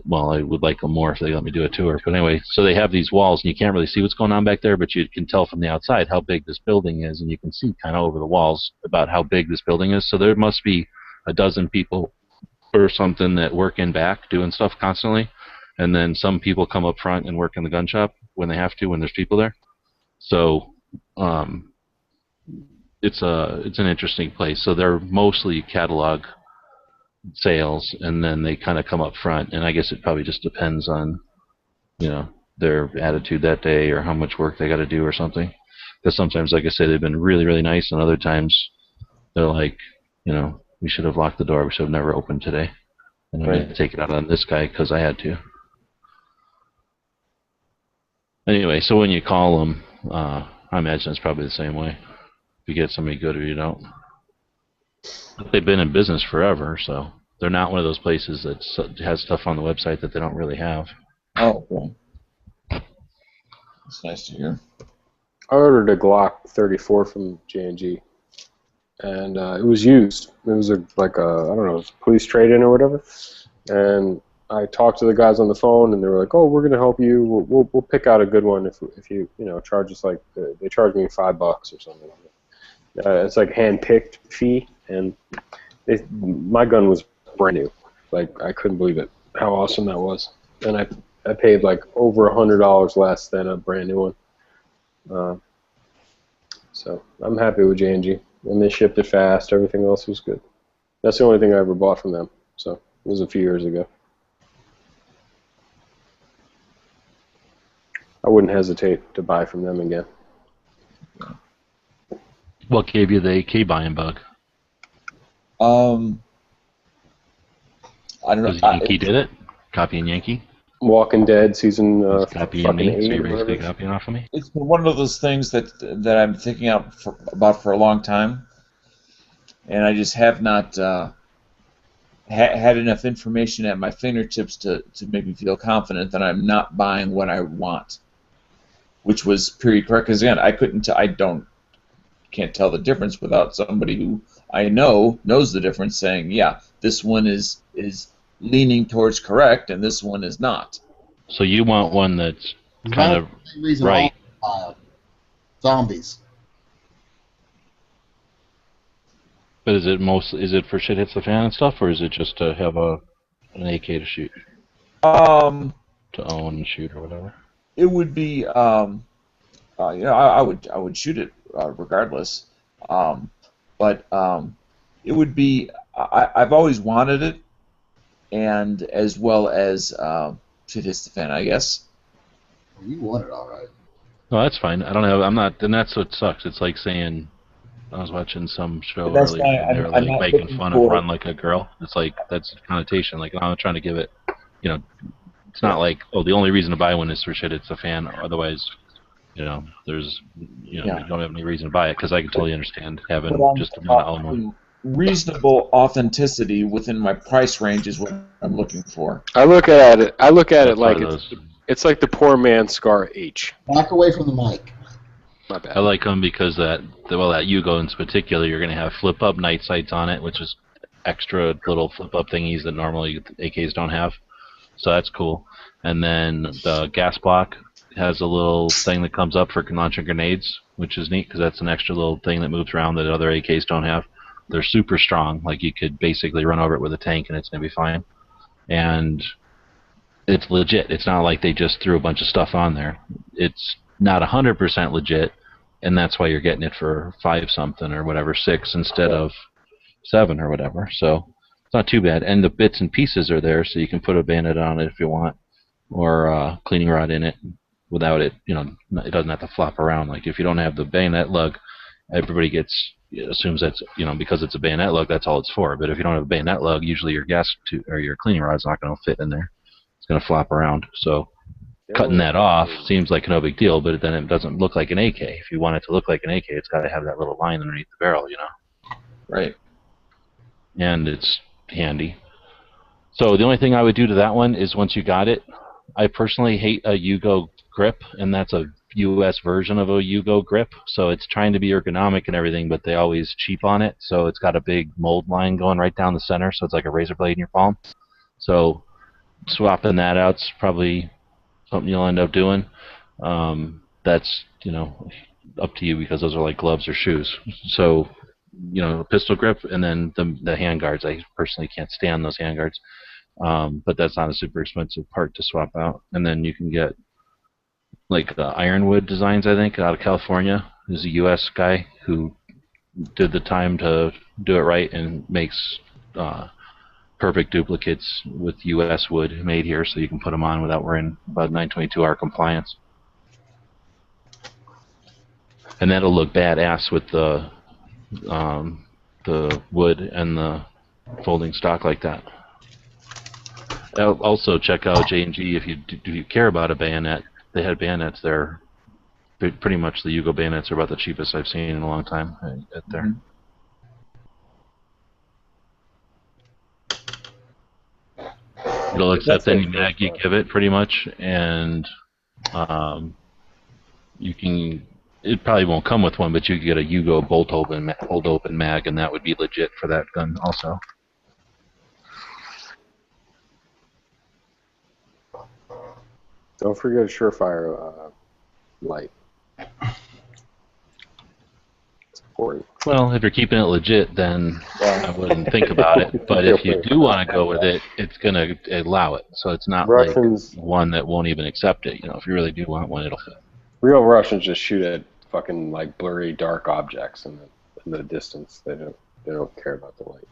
[SPEAKER 4] Well, I would like them more if they let me do a tour. But anyway, so they have these walls, and you can't really see what's going on back there, but you can tell from the outside how big this building is, and you can see kind of over the walls about how big this building is. So there must be a dozen people or something that work in back doing stuff constantly, and then some people come up front and work in the gun shop when they have to, when there's people there. So it's an interesting place. So they're mostly catalog sales, and then they kind of come up front, and I guess it probably just depends on their attitude that day or how much work they got to do or something. Because sometimes, like I say, they've been really, really nice, and other times they're like, we should have locked the door, we should have never opened today, and I'm going to take it out on this guy because I had to. Anyway, so when you call them, I imagine it's probably the same way. If you get somebody good or you don't. But they've been in business forever, so They're not one of those places that has stuff on the website that they don't really have.
[SPEAKER 7] Oh, okay. That's nice to hear.
[SPEAKER 21] I ordered a Glock 34 from J&G, and it was used. It was like a I don't know, it was police trade-in or whatever. And I talked to the guys on the phone, and they were like, "Oh, we're gonna help you. We'll pick out a good one if you charge us like they charged me $5 or something." It's like hand-picked fee, and my gun was brand new. Like I couldn't believe it, how awesome that was. And I paid like over $100 less than a brand new one. So I'm happy with J&G, and they shipped it fast. Everything else was good. That's the only thing I ever bought from them. So it was a few years ago. I wouldn't hesitate to buy from them again.
[SPEAKER 4] What gave you the AK buying bug?
[SPEAKER 7] I don't know.
[SPEAKER 4] Because Yankee did it? Copying Yankee?
[SPEAKER 21] Walking Dead season
[SPEAKER 4] copying
[SPEAKER 21] fucking
[SPEAKER 4] me,
[SPEAKER 21] 8
[SPEAKER 4] so you're
[SPEAKER 21] or whatever.
[SPEAKER 4] basically copying off of me?
[SPEAKER 7] It's been one of those things that I'm thinking about for a long time, and I just have not had enough information at my fingertips to make me feel confident that I'm not buying what I want, which was period correct. Because again, I can't tell the difference without somebody who I know knows the difference saying, yeah, this one is leaning towards correct and this one is not.
[SPEAKER 4] So you want one that's kind of right.
[SPEAKER 8] Zombies.
[SPEAKER 4] But is it for shit hits the fan and stuff, or is it just to have an AK to shoot? To own and shoot or whatever.
[SPEAKER 7] It would be I would shoot it regardless. But it would be I've always wanted it, and as well as shit hits the fan, I guess.
[SPEAKER 8] You want it, all right.
[SPEAKER 4] No, that's fine. I'm not. And that's what sucks. It's like saying I was watching some show
[SPEAKER 7] That's
[SPEAKER 4] earlier,
[SPEAKER 7] fine.
[SPEAKER 4] and they were
[SPEAKER 7] I'm
[SPEAKER 4] like
[SPEAKER 7] not
[SPEAKER 4] making
[SPEAKER 7] looking
[SPEAKER 4] fun
[SPEAKER 7] for-
[SPEAKER 4] of Run Like a Girl. It's like that's a connotation. Like I'm trying to give it. It's not like the only reason to buy one is for shit it's a fan. Otherwise, there's you don't have any reason to buy it because I can totally understand having just want to own one.
[SPEAKER 7] Reasonable authenticity within my price range is what I'm looking for.
[SPEAKER 21] I look at it like
[SPEAKER 4] those.
[SPEAKER 21] it's like the poor man's Scar H.
[SPEAKER 8] Back away from the mic.
[SPEAKER 21] My bad.
[SPEAKER 4] I like them because that Yugo in particular, you're going to have flip-up night sights on it, which is extra little flip-up thingies that normally AKs don't have. So that's cool. And then the gas block has a little thing that comes up for launching grenades, which is neat because that's an extra little thing that moves around that other AKs don't have. They're super strong. Like you could basically run over it with a tank and it's going to be fine. And it's legit. It's not like they just threw a bunch of stuff on there. It's not 100% legit, and that's why you're getting it for 5 something or whatever, 6 instead of 7 or whatever. So it's not too bad. And the bits and pieces are there, so you can put a bayonet on it if you want, or a cleaning rod in it without it. It doesn't have to flop around. Like if you don't have the bayonet lug, everybody assumes that's because it's a bayonet lug, that's all it's for. But if you don't have a bayonet lug, usually your or your cleaning rod's not going to fit in there. It's going to flop around. So cutting that off seems like no big deal, but then it doesn't look like an AK. If you want it to look like an AK, it's got to have that little line underneath the barrel,
[SPEAKER 7] Right.
[SPEAKER 4] And it's handy. So the only thing I would do to that one is once you got it, I personally hate a Yugo grip, and that's a US version of a Yugo grip. So it's trying to be ergonomic and everything, but they always cheap on it. So it's got a big mold line going right down the center, so it's like a razor blade in your palm. So swapping that out's probably something you'll end up doing. That's up to you because those are like gloves or shoes. So a pistol grip and then the hand guards. I personally can't stand those hand guards, but that's not a super expensive part to swap out. And then you can get like the Ironwood Designs, I think, out of California. There's a U.S. guy who did the time to do it right and makes perfect duplicates with U.S. wood made here, so you can put them on without worrying about 922R compliance. And that'll look badass with the wood and the folding stock like that. Also, check out J&G if you care about a bayonet. They had bayonets there. Pretty much the Yugo bayonets are about the cheapest I've seen in a long time at there. It'll accept any mag you give it, pretty much, and you can. It probably won't come with one, but you can get a Yugo bolt open mag, and that would be legit for that gun also.
[SPEAKER 21] Don't forget a Surefire light. It's important.
[SPEAKER 4] Well, if you're keeping it legit, then I wouldn't think about it. But if you do want to go with it, it's going to allow it. So it's not
[SPEAKER 21] Russians,
[SPEAKER 4] like one that won't even accept it. You know, if you really do want one, it'll fit.
[SPEAKER 21] Real Russians just shoot at fucking like blurry dark objects in the distance. They don't care about the light.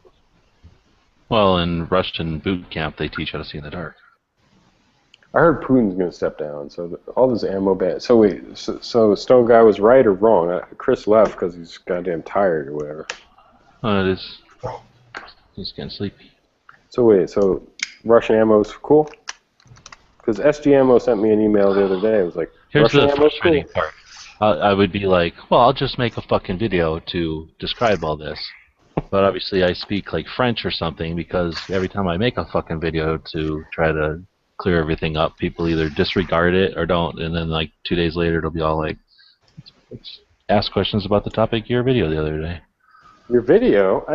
[SPEAKER 4] Well, in Russian boot camp, they teach how to see in the dark.
[SPEAKER 21] I heard Putin's going to step down, so all this ammo ban. So wait, so Stone Guy was right or wrong? Chris left because he's goddamn tired or whatever.
[SPEAKER 4] It is. He's getting sleepy.
[SPEAKER 21] So wait, so Russian ammo's cool? Because SG Ammo sent me an email the other day. It was like,
[SPEAKER 4] here's
[SPEAKER 21] Russian
[SPEAKER 4] the
[SPEAKER 21] ammo's
[SPEAKER 4] frustrating
[SPEAKER 21] cool?
[SPEAKER 4] part. I would be like, well, I'll just make a fucking video to describe all this. But obviously I speak like French or something, because every time I make a fucking video to try to clear everything up, people either disregard it or don't, and then like 2 days later it'll be all like, let's ask questions about the topic of your video the other day.
[SPEAKER 21] Your video?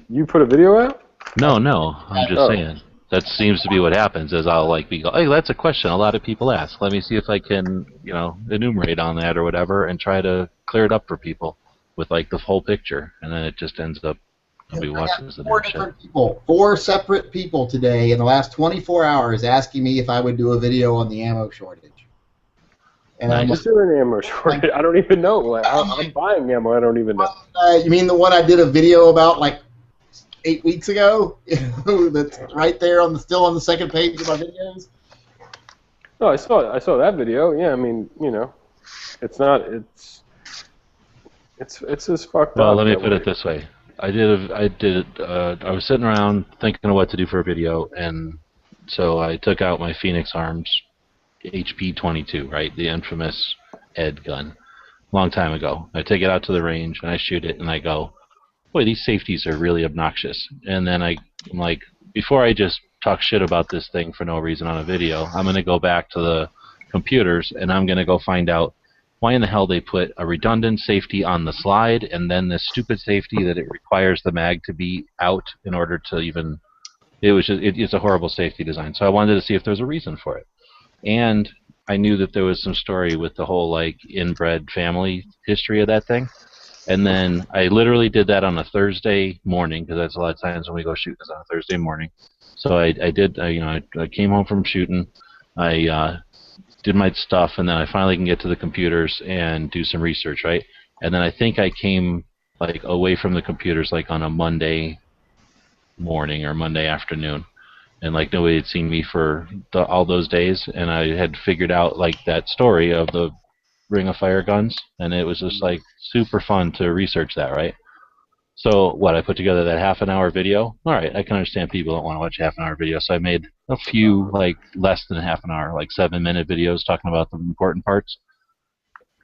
[SPEAKER 21] You put a video out?
[SPEAKER 4] No, I'm just saying. That seems to be what happens, is I'll like be, hey, that's a question a lot of people ask. Let me see if I can, you know, enumerate on that or whatever, and try to clear it up for people with like the whole picture, and then it just ends up nobody watches the damn shit.
[SPEAKER 8] Four separate people today in the last 24 hours asking me if I would do a video on the ammo shortage. And
[SPEAKER 21] I'm just doing ammo shortage. I don't even know. Like, I'm buying ammo. I don't even know.
[SPEAKER 8] You mean the one I did a video about like 8 weeks ago? That's right there still on the second page of my videos.
[SPEAKER 21] No, I saw that video. Yeah, I mean, you know, it's just fucked up.
[SPEAKER 4] Well, let me put it this way. I was sitting around thinking of what to do for a video, and so I took out my Phoenix Arms HP-22, right, the infamous Ed gun, long time ago. I take it out to the range and I shoot it, and I go, boy, these safeties are really obnoxious. And then I'm like, before I just talk shit about this thing for no reason on a video, I'm going to go back to the computers and I'm going to go find out why in the hell they put a redundant safety on the slide, and then this stupid safety that it requires the mag to be out in order to even... It's a horrible safety design. So I wanted to see if there was a reason for it. And I knew that there was some story with the whole like inbred family history of that thing. And then I literally did that on a Thursday morning, because that's a lot of times when we go shoot is on a Thursday morning. So I came home from shooting. I did my stuff, and then I finally can get to the computers and do some research, right? And then I think I came like away from the computers like on a Monday morning or Monday afternoon, and like nobody had seen me for all those days, and I had figured out like that story of the Ring of Fire guns, and it was just like super fun to research that, right? So what, I put together that half-an-hour video. All right, I can understand people don't want to watch a half-an-hour video, so I made a few like less than half an hour, like 7-minute videos talking about the important parts.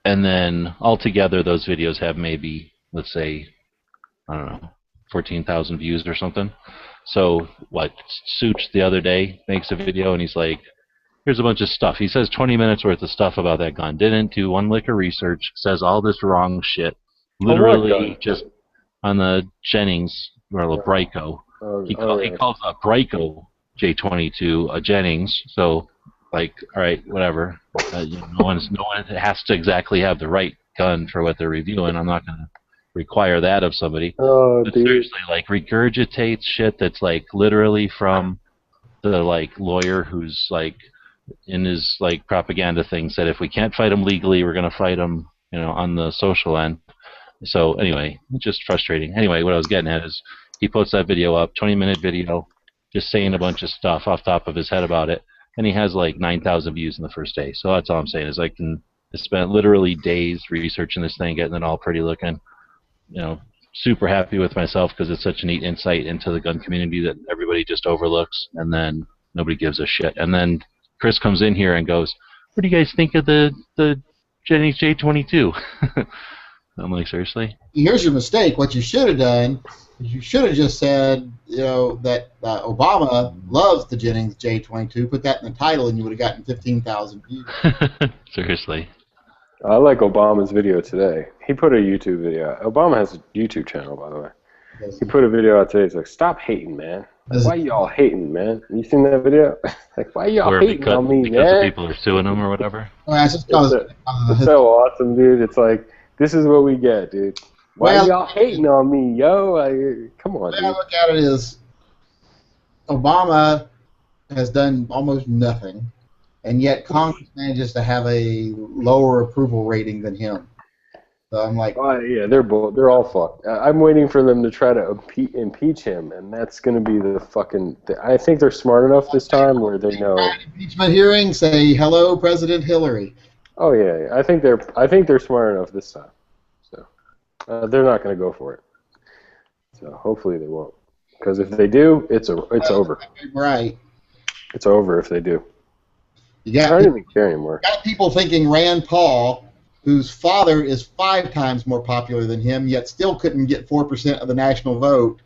[SPEAKER 4] And then altogether, those videos have maybe, let's say, I don't know, 14,000 views or something. So what, Such the other day makes a video, and he's like, here's a bunch of stuff. He says 20 minutes worth of stuff about that gun. Didn't do one lick of research. Says all this wrong shit. Literally just on the Jennings, or a Brico. He calls a Brico J22 a Jennings. So, like, all right, whatever. No one has to exactly have the right gun for what they're reviewing. I'm not going to require that of somebody. But seriously, like, regurgitates shit that's like literally from the like lawyer who's like in his like propaganda thing said, if we can't fight them legally, we're going to fight them, you know, on the social end. So anyway, it's just frustrating. Anyway, what I was getting at is he posts that video up, 20-minute video, just saying a bunch of stuff off the top of his head about it, and he has like 9,000 views in the first day. So that's all I'm saying is I spent literally days researching this thing, getting it all pretty looking. You know, super happy with myself because it's such a neat insight into the gun community that everybody just overlooks, and then nobody gives a shit. And then Chris comes in here and goes, what do you guys think of the Jennings J22? I'm like, seriously?
[SPEAKER 8] Here's your mistake. What you should have done is you should have just said, that Obama loves the Jennings J22. Put that in the title, and you would have gotten 15,000 views.
[SPEAKER 4] Seriously.
[SPEAKER 21] I like Obama's video today. He put a YouTube video out. Obama has a YouTube channel, by the way. He put a video out today. He's like, stop hating, man. Why y'all hating, man? You seen that video? Like, why y'all hating on me,
[SPEAKER 4] because
[SPEAKER 21] man?
[SPEAKER 4] the people are suing him or whatever?
[SPEAKER 21] It's so awesome, dude. It's like, this is what we get, dude. Why y'all hating on me, yo? Come on, dude.
[SPEAKER 8] The way I look at it is Obama has done almost nothing, and yet Congress manages to have a lower approval rating than him. So I'm like,
[SPEAKER 21] yeah, they're all fucked. I'm waiting for them to try to impeach him, and that's going to be the fucking. I think they're smart enough this time where they know.
[SPEAKER 8] Impeachment hearing, say hello, President Hillary.
[SPEAKER 21] Oh yeah, I think they're smart enough this time. So they're not going to go for it. So hopefully they won't, because if they do, it's over.
[SPEAKER 8] Right.
[SPEAKER 21] It's over if they do.
[SPEAKER 8] I
[SPEAKER 21] don't even care anymore.
[SPEAKER 8] Got people thinking Rand Paul, whose father is 5 times more popular than him, yet still couldn't get 4% of the national vote.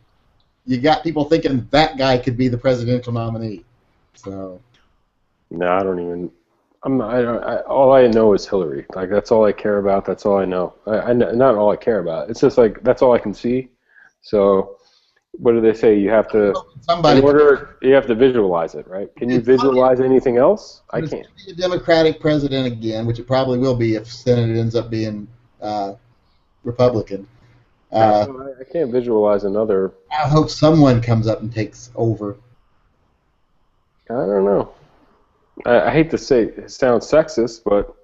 [SPEAKER 8] You got people thinking that guy could be the presidential nominee. So.
[SPEAKER 21] No, I don't even. All I know is Hillary. Like, that's all I care about. That's all I know. Not all I care about. It's just like that's all I can see. So, what do they say? You have to. You have to visualize it, right? Can you visualize anything else? I can't.
[SPEAKER 8] Be a Democratic president again, which it probably will be if Senate ends up being Republican.
[SPEAKER 21] I can't visualize another.
[SPEAKER 8] I hope someone comes up and takes over.
[SPEAKER 21] I don't know. I hate to say it sounds sexist, but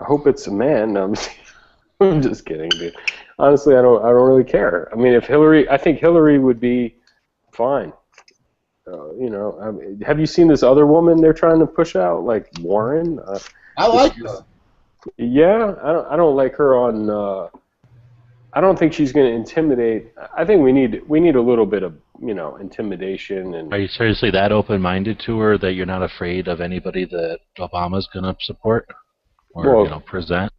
[SPEAKER 21] I hope it's a man. No, I'm just kidding, dude. Honestly, I don't really care. I mean, I think Hillary would be fine. Have you seen this other woman they're trying to push out, like Warren?
[SPEAKER 8] I like her.
[SPEAKER 21] Yeah, I don't like her on. I don't think she's going to intimidate. I think we need a little bit of intimidation. And
[SPEAKER 4] are you seriously that open-minded to her that you're not afraid of anybody that Obama's going to support or present?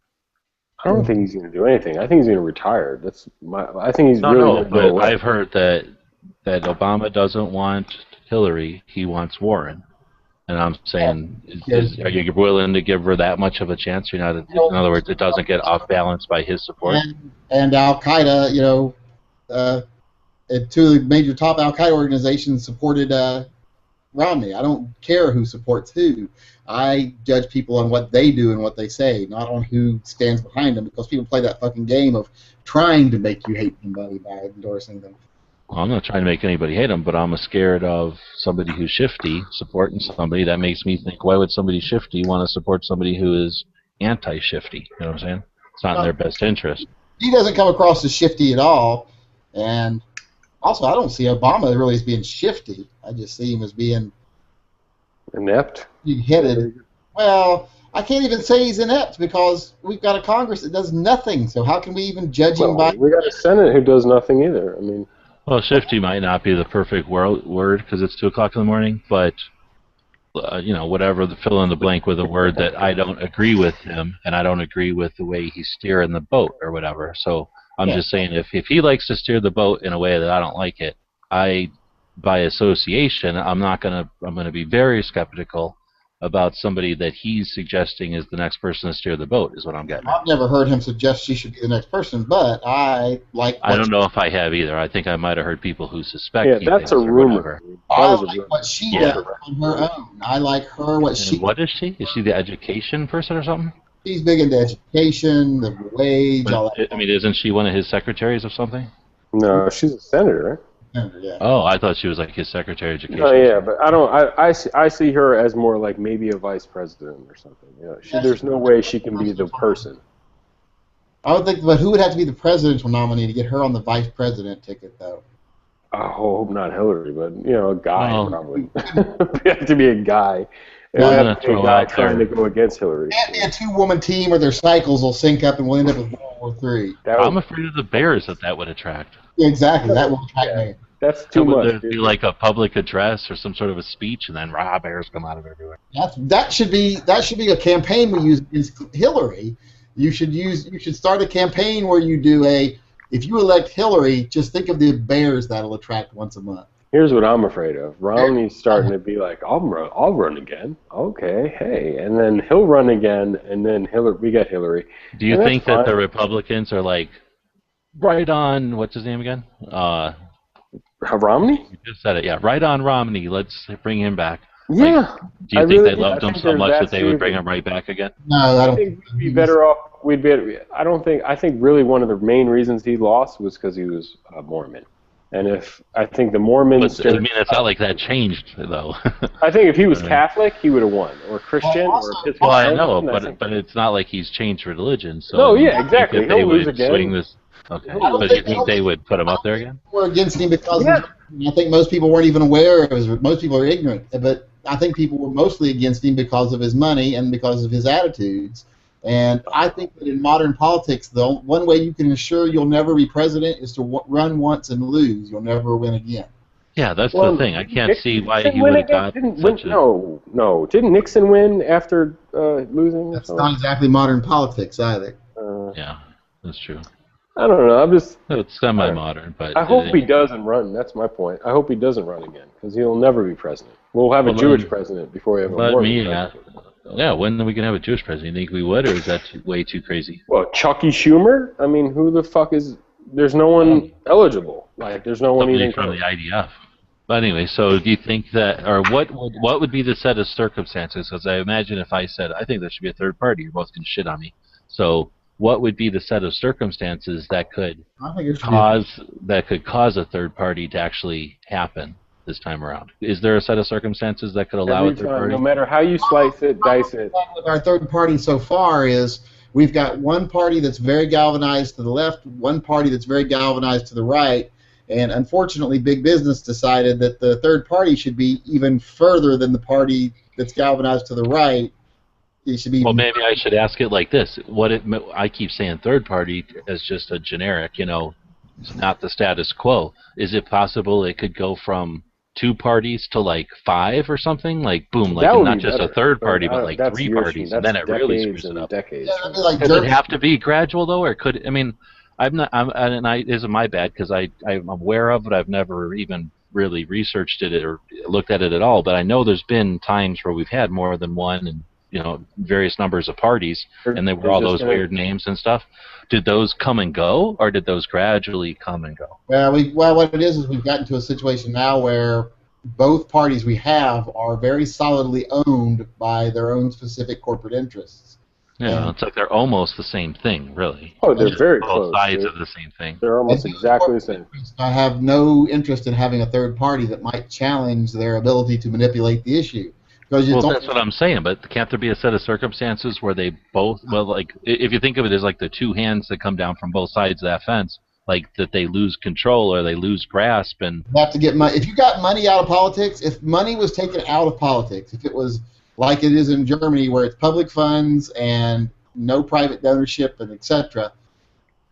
[SPEAKER 21] I don't think he's going to do anything. I think he's going to retire. I think he's really going to go away.
[SPEAKER 4] I've heard that Obama doesn't want Hillary, he wants Warren. And I'm saying, are you willing to give her that much of a chance? You're not. In other words, it doesn't get off balance by his support.
[SPEAKER 8] And Al Qaeda, 2 of the major top Al Qaeda organizations supported Romney. I don't care who supports who. I judge people on what they do and what they say, not on who stands behind them, because people play that fucking game of trying to make you hate somebody by endorsing them.
[SPEAKER 4] Well, I'm not trying to make anybody hate him, but I'm scared of somebody who's shifty supporting somebody. That makes me think, why would somebody shifty want to support somebody who is anti-shifty? You know what I'm saying? It's not in their best interest.
[SPEAKER 8] He doesn't come across as shifty at all, and also I don't see Obama really as being shifty. I just see him as being
[SPEAKER 21] inept.
[SPEAKER 8] Headed. Well, I can't even say he's inept because we've got a Congress that does nothing. So how can we even judge him by?
[SPEAKER 21] We got a Senate who does nothing either. I mean.
[SPEAKER 4] Well, shifty might not be the perfect word because it's 2 o'clock in the morning, but whatever, fill in the blank with a word that I don't agree with him, and I don't agree with the way he's steering the boat or whatever. So I'm just saying, if he likes to steer the boat in a way that I don't like it, by association, I'm gonna be very skeptical about somebody that he's suggesting is the next person to steer the boat, is what I'm getting at.
[SPEAKER 8] I've never heard him suggest she should be the next person, but I like.
[SPEAKER 4] I don't know if I have either. I think I might have heard people who suspect.
[SPEAKER 21] Yeah, that's a rumor.
[SPEAKER 8] I like what she does on her own. I like her what she.
[SPEAKER 4] What is she? Is she the education person or something?
[SPEAKER 8] She's big into education, the wage, all that.
[SPEAKER 4] I mean, isn't she one of his secretaries of something?
[SPEAKER 21] No, she's a senator, right?
[SPEAKER 8] Yeah.
[SPEAKER 4] Oh, I thought she was like his secretary of education.
[SPEAKER 21] Oh yeah, but I don't. I see her as more like maybe a vice president or something. There's no way she can be the person.
[SPEAKER 8] I would think, but who would have to be the presidential nominee to get her on the vice president ticket, though?
[SPEAKER 21] I hope not Hillary, but a guy probably. You have to be a guy. It would have to be a guy trying to go against Hillary.
[SPEAKER 8] It can't be a 2-woman team where their cycles will sync up and we'll end up with World War III.
[SPEAKER 4] I'm afraid of the bears that would attract.
[SPEAKER 8] Exactly, that will attract me.
[SPEAKER 21] That's too much.
[SPEAKER 4] Would there be like a public address or some sort of a speech, and then bears come out of everywhere?
[SPEAKER 8] That should be a campaign we use against Hillary. You should start a campaign where you do if you elect Hillary, just think of the bears that'll attract once a month.
[SPEAKER 21] Here's what I'm afraid of. Romney's starting to be like, I'll run again. Okay, hey. And then he'll run again, and then we get Hillary.
[SPEAKER 4] Do you think that the Republicans are like, right on, what's his name again?
[SPEAKER 21] Romney?
[SPEAKER 4] You just said it, yeah. Right on Romney. Let's bring him back.
[SPEAKER 21] Yeah.
[SPEAKER 4] Do you think they loved him so much that they would bring him right back again?
[SPEAKER 8] No, I don't
[SPEAKER 21] think we'd be better off. I think really one of the main reasons he lost was because he was a Mormon. And I think the Mormons...
[SPEAKER 4] But, I mean, it's not like that changed, though.
[SPEAKER 21] I think if he was Catholic, he would have won. Or Christian, or Episcopal.
[SPEAKER 4] Well, I know, but it's not like he's changed religion. So
[SPEAKER 21] no, yeah, exactly.
[SPEAKER 4] They
[SPEAKER 21] He'll lose
[SPEAKER 4] would
[SPEAKER 21] again.
[SPEAKER 4] swing this. Okay, but you think they would put him up there again?
[SPEAKER 8] We're against him because I think most people weren't even aware. Most people are ignorant. But I think people were mostly against him because of his money and because of his attitudes. And I think that in modern politics, the one way you can ensure you'll never be president is to run once and lose. You'll never win again.
[SPEAKER 4] Yeah, that's the thing. I can't see why he would have got such a...
[SPEAKER 21] No. Didn't Nixon win after losing?
[SPEAKER 8] That's not exactly modern politics either.
[SPEAKER 4] Yeah, that's true.
[SPEAKER 21] I don't know.
[SPEAKER 4] It's semi-modern, but...
[SPEAKER 21] I hope he doesn't run. That's my point. I hope he doesn't run again, because he'll never be president. We'll have a Jewish president before we have a Mormon president.
[SPEAKER 4] Yeah, when are we going to have a Jewish president? You think we would, or is that way too crazy?
[SPEAKER 21] Well, Chucky Schumer? I mean, who the fuck is... There's no one eligible. Like, there's no one even...
[SPEAKER 4] from the IDF. But anyway, so do you think that... Or what would be the set of circumstances? Because I imagine if I said, I think there should be a third party, you're both going to shit on me. So what would be the set of circumstances that could cause a third party to actually happen this time around? Is there a set of circumstances that could allow a third party?
[SPEAKER 21] No matter how you slice it, dice it.
[SPEAKER 8] Our third party so far is we've got one party that's very galvanized to the left, one party that's very galvanized to the right, and unfortunately Big Business decided that the third party should be even further than the party that's galvanized to the right. It should be.
[SPEAKER 4] Well, maybe I should ask it like this. I keep saying third party as just a generic, it's not the status quo. Is it possible it could go from 2 parties to like 5 or something? Like boom, like not just a third party, but like 3 parties, and then it really screws it up. Does it have to be gradual though, or could I mean? It isn't my bad because I'm aware of it. I've never even really researched it or looked at it at all. But I know there's been times where we've had more than one, and various numbers of parties, and they were all those weird names and stuff. Did those come and go, or did those gradually come and go?
[SPEAKER 8] Well, what it is we've gotten to a situation now where both parties we have are very solidly owned by their own specific corporate interests.
[SPEAKER 4] Yeah, it's like they're almost the same thing, really.
[SPEAKER 21] Oh, they're very
[SPEAKER 4] close. Both sides
[SPEAKER 21] of
[SPEAKER 4] the same thing.
[SPEAKER 21] They're almost exactly the same.
[SPEAKER 8] I have no interest in having a third party that might challenge their ability to manipulate the issue.
[SPEAKER 4] Well, that's what I'm saying, but can't there be a set of circumstances where they both, like, if you think of it as like the 2 hands that come down from both sides of that fence, like that they lose control or they lose grasp, and
[SPEAKER 8] you have to get money. If you got money out of politics, if money was taken out of politics, if it was like it is in Germany where it's public funds and no private donorship and etc.,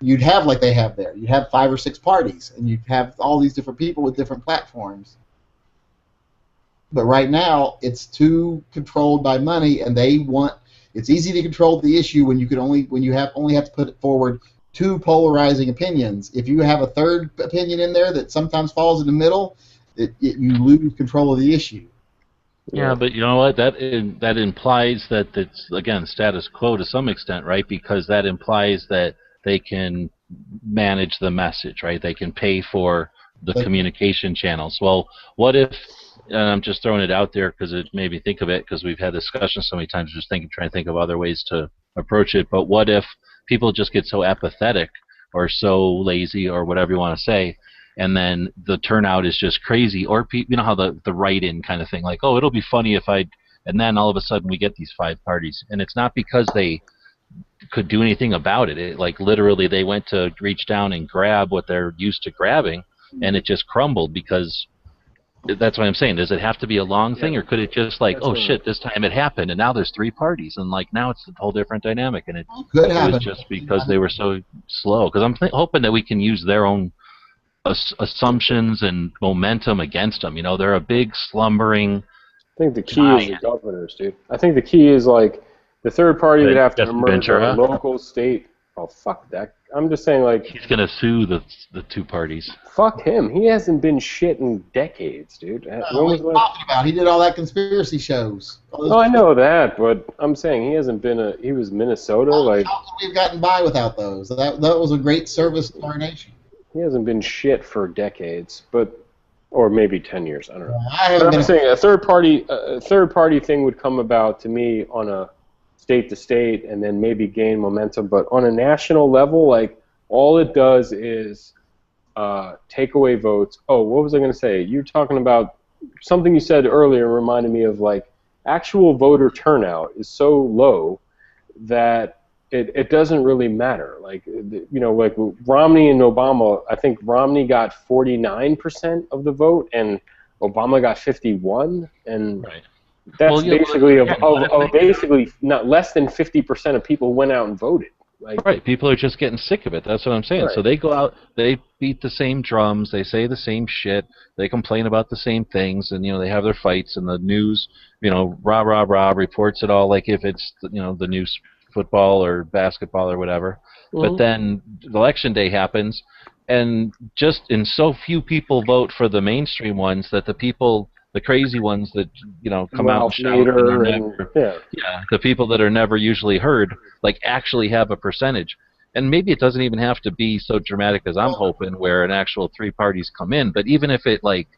[SPEAKER 8] you'd have like they have there. You'd have 5 or 6 parties, and you'd have all these different people with different platforms. But right now, it's too controlled by money, and it's easy to control the issue when you only have to put forward 2 polarizing opinions. If you have a third opinion in there that sometimes falls in the middle, you lose control of the issue.
[SPEAKER 4] Yeah, but you know what? That implies that it's, again, status quo to some extent, right? Because that implies that they can manage the message, right? They can pay for the communication channels. Well, what if... And I'm just throwing it out there because it made me think of it, because we've had discussions so many times just trying to think of other ways to approach it. But what if people just get so apathetic or so lazy or whatever you want to say, and then the turnout is just crazy, or you know how the write-in kind of thing, like, oh, it'll be funny if and then all of a sudden we get these 5 parties, and it's not because they could do anything about it. Like literally they went to reach down and grab what they're used to grabbing, and it just crumbled because... That's what I'm saying. Does it have to be a long thing, or could it just like, oh shit, this time it happened, and now there's 3 parties, and like now it's a whole different dynamic, and it was just because they were so slow. Because I'm hoping that we can use their own assumptions and momentum against them. They're a big slumbering.
[SPEAKER 21] I think the key is the governors, dude. I think the key is like The third party would have to
[SPEAKER 4] Justin
[SPEAKER 21] emerge on
[SPEAKER 4] Ventura?
[SPEAKER 21] a local, state. Oh, fuck that. I'm just saying, like...
[SPEAKER 4] He's going to sue the two parties.
[SPEAKER 21] Fuck him. He hasn't been shit in decades, dude. When
[SPEAKER 8] What
[SPEAKER 21] was
[SPEAKER 8] are you talking about? He did all that conspiracy shows.
[SPEAKER 21] Oh, I know that, but I'm saying he hasn't been he was Minnesota, like...
[SPEAKER 8] How could we have gotten by without those? That was a great service to our nation.
[SPEAKER 21] He hasn't been shit for decades, but... Or maybe 10 years, I don't know.
[SPEAKER 8] haven't
[SPEAKER 21] But I'm
[SPEAKER 8] been-
[SPEAKER 21] saying a third party thing would come about to me on a state to state and then maybe gain momentum, but on a national level, like, all it does is take away votes. Oh, what was I going to say? You're talking about something you said earlier reminded me of, like, actual voter turnout is so low that it doesn't really matter. Like, you know, like Romney and Obama, I think Romney got 49% of the vote and Obama got 51%, and
[SPEAKER 4] right.
[SPEAKER 21] That's basically not less than 50% of people went out and voted. Like,
[SPEAKER 4] right, people are just getting sick of it. That's what I'm saying.
[SPEAKER 21] Right.
[SPEAKER 4] So they go out, they beat the same drums, they say the same shit, they complain about the same things, and, you know, they have their fights, and the news, you know, rah rah rah reports it all like if it's, you know, the news, football or basketball or whatever. But then election day happens, and just in so few people vote for the mainstream ones that the people, the crazy ones that, you know, come out and shout, the people that are never usually heard, like, actually have a percentage. And maybe it doesn't even have to be so dramatic as I'm hoping, where an actual three parties come in. But even if it, like,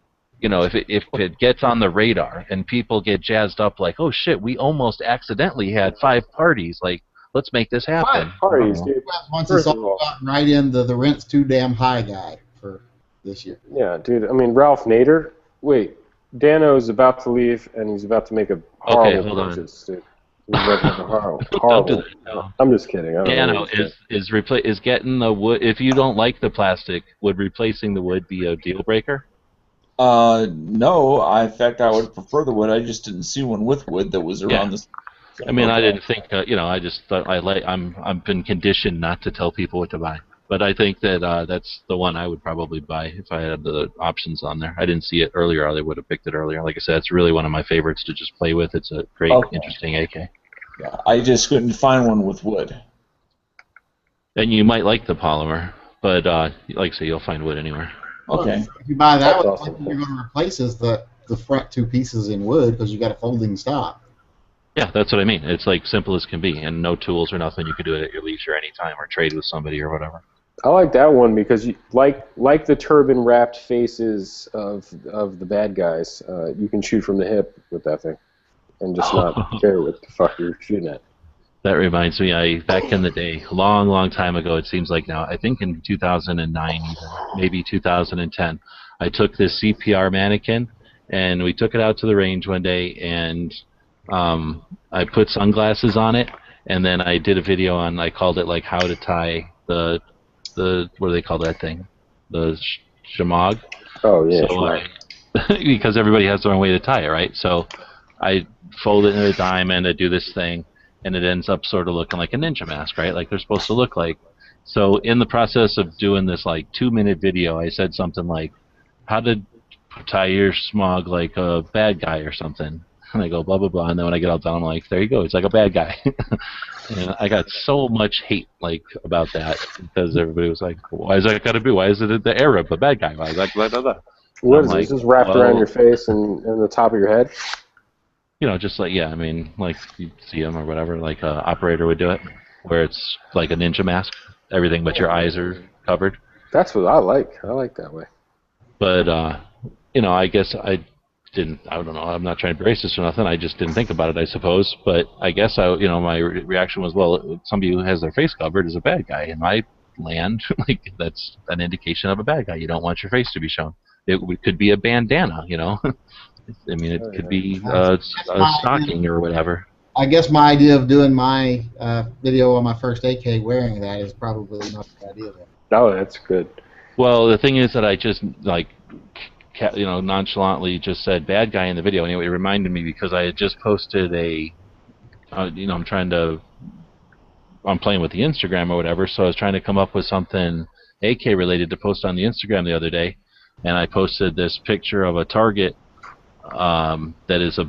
[SPEAKER 4] you know, if it gets on the radar and people get jazzed up, like, oh shit, we almost accidentally had 5 parties, like, let's make this happen.
[SPEAKER 21] 5 parties, dude.
[SPEAKER 8] Once it's all gotten right in the rent's too damn high guy for this year.
[SPEAKER 21] Yeah, dude. I mean, Ralph Nader. Wait, Dano's about to leave, and he's about to make a horrible purchase, dude. He's about to make a horrible.
[SPEAKER 4] No.
[SPEAKER 21] I'm just kidding. I don't know.
[SPEAKER 4] Dano is getting the wood. If you don't like the plastic, would replacing the wood be a deal breaker?
[SPEAKER 7] No. In fact, I would prefer the wood. I just didn't see one with wood that was around this.
[SPEAKER 4] I mean, I didn't think. You know, I just thought I've been conditioned not to tell people what to buy. But I think that that's the one I would probably buy if I had the options on there. I didn't see it earlier. I would have picked it earlier. Like I said, it's really one of my favorites to just play with. It's a great, interesting AK.
[SPEAKER 7] Yeah, I just couldn't find one with wood.
[SPEAKER 4] And you might like the polymer, but like I say, you'll find wood anywhere.
[SPEAKER 7] Okay.
[SPEAKER 8] If you buy that one,
[SPEAKER 21] awesome.
[SPEAKER 8] you're going to replace is the front 2 pieces in wood because you got a folding stop.
[SPEAKER 4] Yeah, that's what I mean. It's like simple as can be, and no tools or nothing. You can do it at your leisure anytime or trade with somebody or whatever.
[SPEAKER 21] I like that one because, you, like the turban-wrapped faces of the bad guys, you can shoot from the hip with that thing and just not care what the fuck you're shooting at.
[SPEAKER 4] That reminds me, back in the day, long time ago, it seems like now, I think in 2009, even, maybe 2010, I took this CPR mannequin, and we took it out to the range one day, and I put sunglasses on it, and then I did a video on, I called it like how to tie the what do they call that thing? The shamag.
[SPEAKER 21] Oh yeah.
[SPEAKER 4] So because everybody has their own way to tie it, right? So I fold it in a diamond, I do this thing, and it ends up sort of looking like a ninja mask, right? Like they're supposed to look like. So in the process of doing this like 2-minute video, I said something like, how to tie your smog like a bad guy or something. And I go blah blah blah, and then when I get all done, I'm like, there you go, it's like a bad guy. And I got so much hate like about that because everybody was like, why is that got to be? Why is it the Arab, a bad guy? Why is that blah blah blah?
[SPEAKER 21] What is this? Just wrapped around your face and the top of your head?
[SPEAKER 4] You know, just like, yeah, I mean, like you see him or whatever, like an operator would do it, where it's like a ninja mask, everything but your eyes are covered.
[SPEAKER 21] That's what I like. I like that way.
[SPEAKER 4] But you know, I guess I don't know, I'm not trying to be racist or nothing, I just didn't think about it, I suppose, but I guess you know, my reaction was, well, somebody who has their face covered is a bad guy. In my land, like, that's an indication of a bad guy. You don't want your face to be shown. It could be a bandana, you know. I mean, it could be a stocking or whatever.
[SPEAKER 8] I guess my idea of doing my video on my first AK wearing that is probably not a good idea.
[SPEAKER 21] No, that's good.
[SPEAKER 4] Well, the thing is that I just, like, you know, nonchalantly just said bad guy in the video. Anyway, it reminded me because I had just posted you know, I'm playing with the Instagram or whatever, so I was trying to come up with something AK related to post on the Instagram the other day, and I posted this picture of a target that is a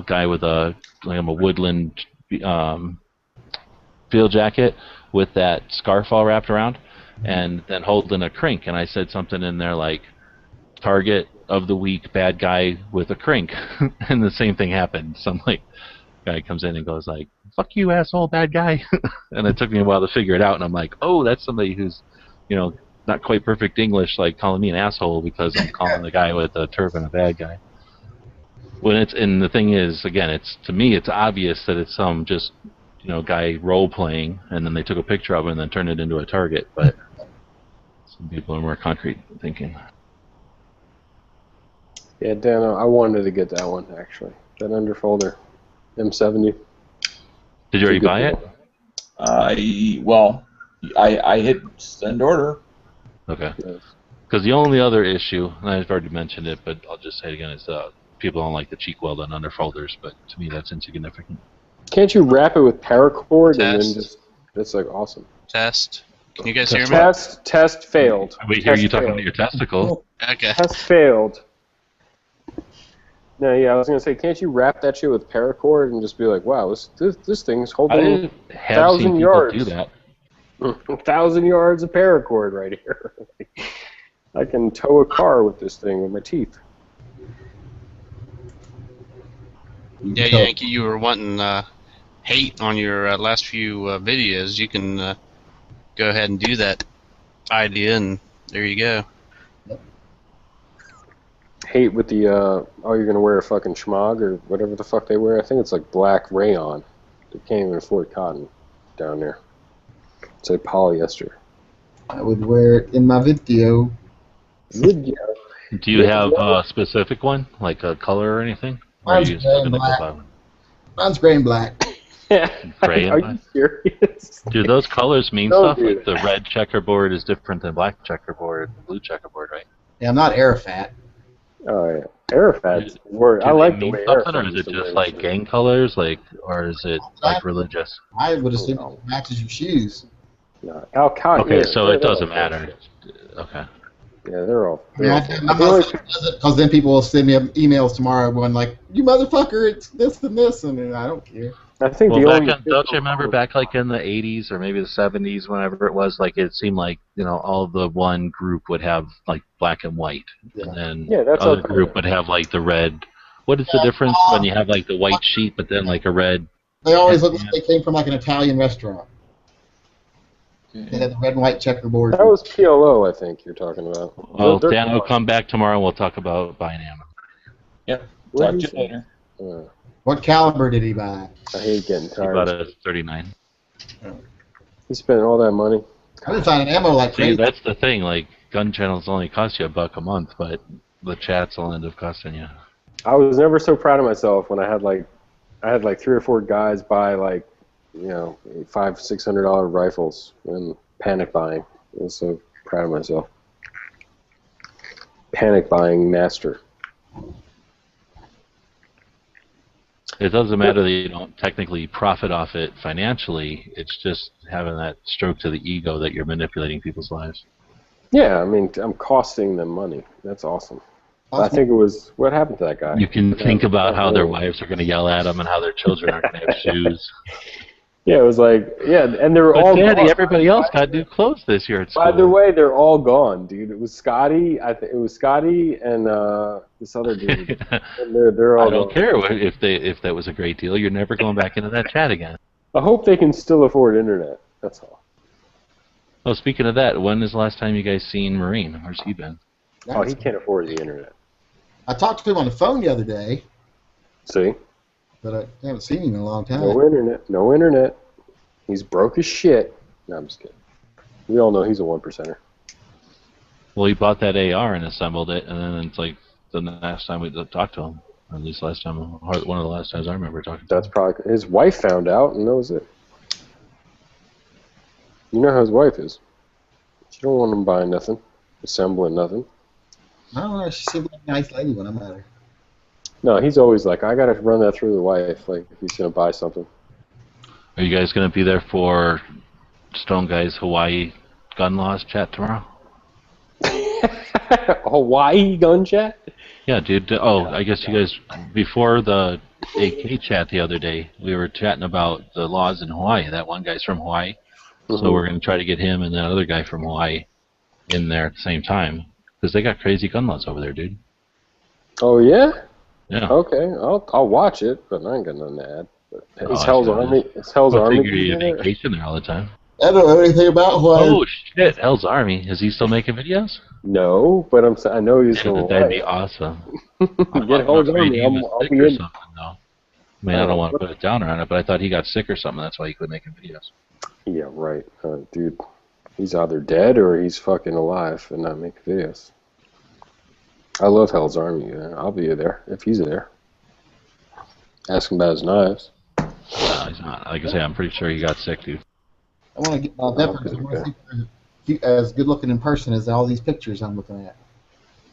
[SPEAKER 4] guy with a woodland field jacket with that scarf all wrapped around, and then holding a crink. And I said something in there like, "Target of the week, bad guy with a crink," and the same thing happened. Some like guy comes in and goes like, "Fuck you, asshole, bad guy," and it took me a while to figure it out. And I'm like, "Oh, that's somebody who's, not quite perfect English, like calling me an asshole because I'm calling the guy with a turban a bad guy." And the thing is, again, to me, it's obvious that it's some just, guy role playing, and then they took a picture of it and then turned it into a target. But some people are more concrete thinking.
[SPEAKER 21] Yeah, Dan, I wanted to get that one actually. That underfolder, M70.
[SPEAKER 4] Did you already buy it?
[SPEAKER 7] I hit send order.
[SPEAKER 4] Okay. Because the only other issue, and I've already mentioned it, but I'll just say it again, is people don't like the cheek weld on underfolders, but to me that's insignificant.
[SPEAKER 21] Can't you wrap it with paracord and then just? That's like awesome.
[SPEAKER 18] Test. Can you guys hear me?
[SPEAKER 21] Test failed.
[SPEAKER 4] We hear you talking about your testicle.
[SPEAKER 18] Okay.
[SPEAKER 21] Test failed. No, yeah, I was gonna say, can't you wrap that shit with paracord and just be like, wow, this thing's holding 1,000 yards.
[SPEAKER 4] Do that.
[SPEAKER 21] 1,000 yards of paracord right here. I can tow a car with this thing with my teeth.
[SPEAKER 18] Yeah, Yankee, you were wanting hate on your last few videos. You can go ahead and do that idea, and there you go.
[SPEAKER 21] Hate with the, you're going to wear a fucking schmog or whatever the fuck they wear. I think it's like black rayon. They can't even afford cotton down there. It's like polyester.
[SPEAKER 8] I would wear it in my video.
[SPEAKER 21] Video.
[SPEAKER 4] Do you have a specific one, like a color or anything? Or are you still gonna go by one?
[SPEAKER 8] Mine's gray and black.
[SPEAKER 4] Gray and
[SPEAKER 21] Are
[SPEAKER 4] black?
[SPEAKER 21] you serious?
[SPEAKER 4] Do those colors mean
[SPEAKER 21] No,
[SPEAKER 4] stuff?
[SPEAKER 21] dude.
[SPEAKER 4] Like the red checkerboard is different than black checkerboard, blue checkerboard, right?
[SPEAKER 8] Yeah, I'm not Arafat.
[SPEAKER 21] Oh, yeah. Arafat's word. I
[SPEAKER 4] Do
[SPEAKER 21] like
[SPEAKER 4] they
[SPEAKER 21] the
[SPEAKER 4] mean
[SPEAKER 21] way
[SPEAKER 4] something, or
[SPEAKER 21] Arafat
[SPEAKER 4] is it
[SPEAKER 21] used to
[SPEAKER 4] just
[SPEAKER 21] wear
[SPEAKER 4] like
[SPEAKER 21] shit.
[SPEAKER 4] gang colors, or is it like religious?
[SPEAKER 8] I would assume it matches your shoes.
[SPEAKER 21] No.
[SPEAKER 4] Okay, so it doesn't matter. Okay.
[SPEAKER 21] Yeah, they're all.
[SPEAKER 8] I mean, I'm not saying it doesn't, because then people will send me emails tomorrow going like, "You motherfucker, it's this and this," and I don't care.
[SPEAKER 21] I think
[SPEAKER 4] Well, don't you remember back like in the 80s or maybe the 70s, whenever it was, like it seemed like, all the one group would have like black and white, and then
[SPEAKER 21] that's
[SPEAKER 4] the other
[SPEAKER 21] okay.
[SPEAKER 4] group would have like the red. What is the difference when you have like the white sheet but then like a red?
[SPEAKER 8] They always look like they came from like an Italian restaurant. They had the red and white checkerboard.
[SPEAKER 21] That was PLO, I think you're talking about.
[SPEAKER 4] Well, Dan will come back tomorrow and we'll talk about buying ammo.
[SPEAKER 7] Yep.
[SPEAKER 21] What
[SPEAKER 7] Talk
[SPEAKER 21] did
[SPEAKER 7] to you
[SPEAKER 21] he say?
[SPEAKER 7] later.
[SPEAKER 8] What caliber did he buy?
[SPEAKER 21] I hate getting
[SPEAKER 4] He
[SPEAKER 21] tired.
[SPEAKER 4] bought a 39.
[SPEAKER 21] He spent all that money.
[SPEAKER 8] I've been finding ammo like
[SPEAKER 4] See,
[SPEAKER 8] crazy.
[SPEAKER 4] that's the thing. Like gun channels only cost you $1 a month, but the chats will end up costing you.
[SPEAKER 21] I was never so proud of myself when I had like 3 or 4 guys buy like, $500-600 rifles and panic buying. I was so proud of myself. Panic buying master.
[SPEAKER 4] It doesn't matter that you don't technically profit off it financially. It's just having that stroke to the ego that you're manipulating people's lives.
[SPEAKER 21] Yeah, I mean, I'm costing them money. That's awesome. I think it was, what happened to that guy?
[SPEAKER 4] You can think about how their wives are going to yell at them and how their children aren't going to have shoes.
[SPEAKER 21] Yeah, it was like, and they were
[SPEAKER 4] But
[SPEAKER 21] all
[SPEAKER 4] Daddy,
[SPEAKER 21] gone.
[SPEAKER 4] everybody else got new clothes this year at school.
[SPEAKER 21] By the way, they're all gone, dude. It was Scotty. It was Scotty and this other dude. And they're all
[SPEAKER 4] I don't
[SPEAKER 21] gone.
[SPEAKER 4] care if that was a great deal. You're never going back into that chat again.
[SPEAKER 21] I hope they can still afford internet. That's all.
[SPEAKER 4] Oh, speaking of that, when is the last time you guys seen Marine? Where's he been?
[SPEAKER 21] Oh, he can't afford the internet.
[SPEAKER 8] I talked to him on the phone the other day,
[SPEAKER 21] See?
[SPEAKER 8] but I haven't seen him in a long time.
[SPEAKER 21] No internet. No internet. He's broke as shit. No, I'm just kidding. We all know he's a 1%er.
[SPEAKER 4] Well, he bought that AR and assembled it, and then it's like the last time we talked to him. Or at least last time, one of the last times I remember talking to him.
[SPEAKER 21] That's probably his wife found out, and that was it. You know how his wife is. She don't want him buying nothing, assembling nothing.
[SPEAKER 8] I don't know. She seemed like a nice lady when I met her.
[SPEAKER 21] No, he's always like, I gotta run that through the wife, like if he's gonna buy something.
[SPEAKER 4] Are you guys going to be there for Stone Guy's Hawaii gun laws chat tomorrow?
[SPEAKER 21] Hawaii gun chat?
[SPEAKER 4] Yeah, dude. Oh, I guess you guys, before the AK chat the other day. We were chatting about the laws in Hawaii. That one guy's from Hawaii. So we're going to try to get him and that other guy from Hawaii in there at the same time. Because they got crazy gun laws over there, dude.
[SPEAKER 21] Oh, yeah?
[SPEAKER 4] Yeah.
[SPEAKER 21] Okay, I'll watch it, but I ain't got nothing to add.
[SPEAKER 4] Oh,
[SPEAKER 21] Is Hell's Army? Is Hell's
[SPEAKER 4] I
[SPEAKER 21] Army?
[SPEAKER 4] figure you vacation there all the time.
[SPEAKER 8] I don't know anything about Hawaii.
[SPEAKER 4] Oh shit, Hell's Army. Is he still making videos?
[SPEAKER 21] No, but I know he's from Hawaii.
[SPEAKER 4] That'd be awesome.
[SPEAKER 21] Get Hell's Army. I'll
[SPEAKER 4] sick
[SPEAKER 21] be
[SPEAKER 4] or
[SPEAKER 21] in.
[SPEAKER 4] something, though. I mean, I don't want to put it down on it, but I thought he got sick or something. That's why he quit making videos.
[SPEAKER 21] Yeah, right. Dude, he's either dead or he's fucking alive and not making videos. I love Hell's Army. I'll be there if he's there. Ask him about his knives.
[SPEAKER 4] No, he's not. Like I say, I'm pretty sure he got sick, dude.
[SPEAKER 8] I want to get my peppers. I want to see if they're as good looking in person as all these pictures I'm looking at.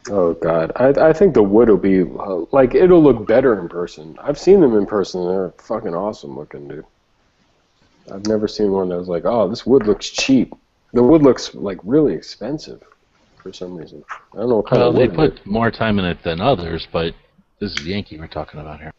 [SPEAKER 21] Oh God, I think the wood will be like it'll look better in person. I've seen them in person; and they're fucking awesome looking, dude. I've never seen one that was like, oh, this wood looks cheap. The wood looks like really expensive for some reason. I don't know what kind of wood.
[SPEAKER 4] They put more time in it than others, but this is Yankee we're talking about here.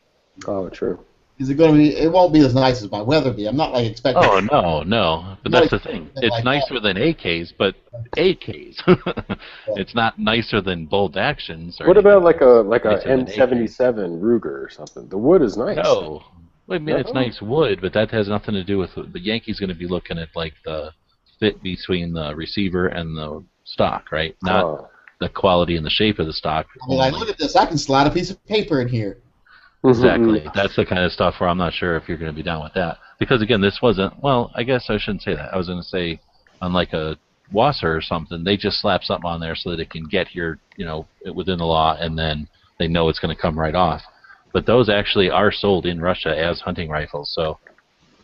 [SPEAKER 21] Oh, true.
[SPEAKER 8] Is it going to be? It won't be as nice as my Weatherby. I'm not like expecting.
[SPEAKER 4] Oh no! But that's the thing. It's nicer than AKs, but AKs. It's not nicer than bolt actions.
[SPEAKER 21] What about like a M77 Ruger or something? The wood is nice.
[SPEAKER 4] No, I mean it's nice wood, but that has nothing to do with the Yankees. Going to be looking at like the fit between the receiver and the stock, right? Not the quality and the shape of the stock.
[SPEAKER 8] I mean, look at this. I can slide a piece of paper in here.
[SPEAKER 4] Exactly. That's the kind of stuff where I'm not sure if you're going to be down with that. Because, again, this wasn't, well, I guess I shouldn't say that. I was going to say, unlike a Wasser or something, they just slap something on there so that it can get here, within the law, and then they know it's going to come right off. But those actually are sold in Russia as hunting rifles. So,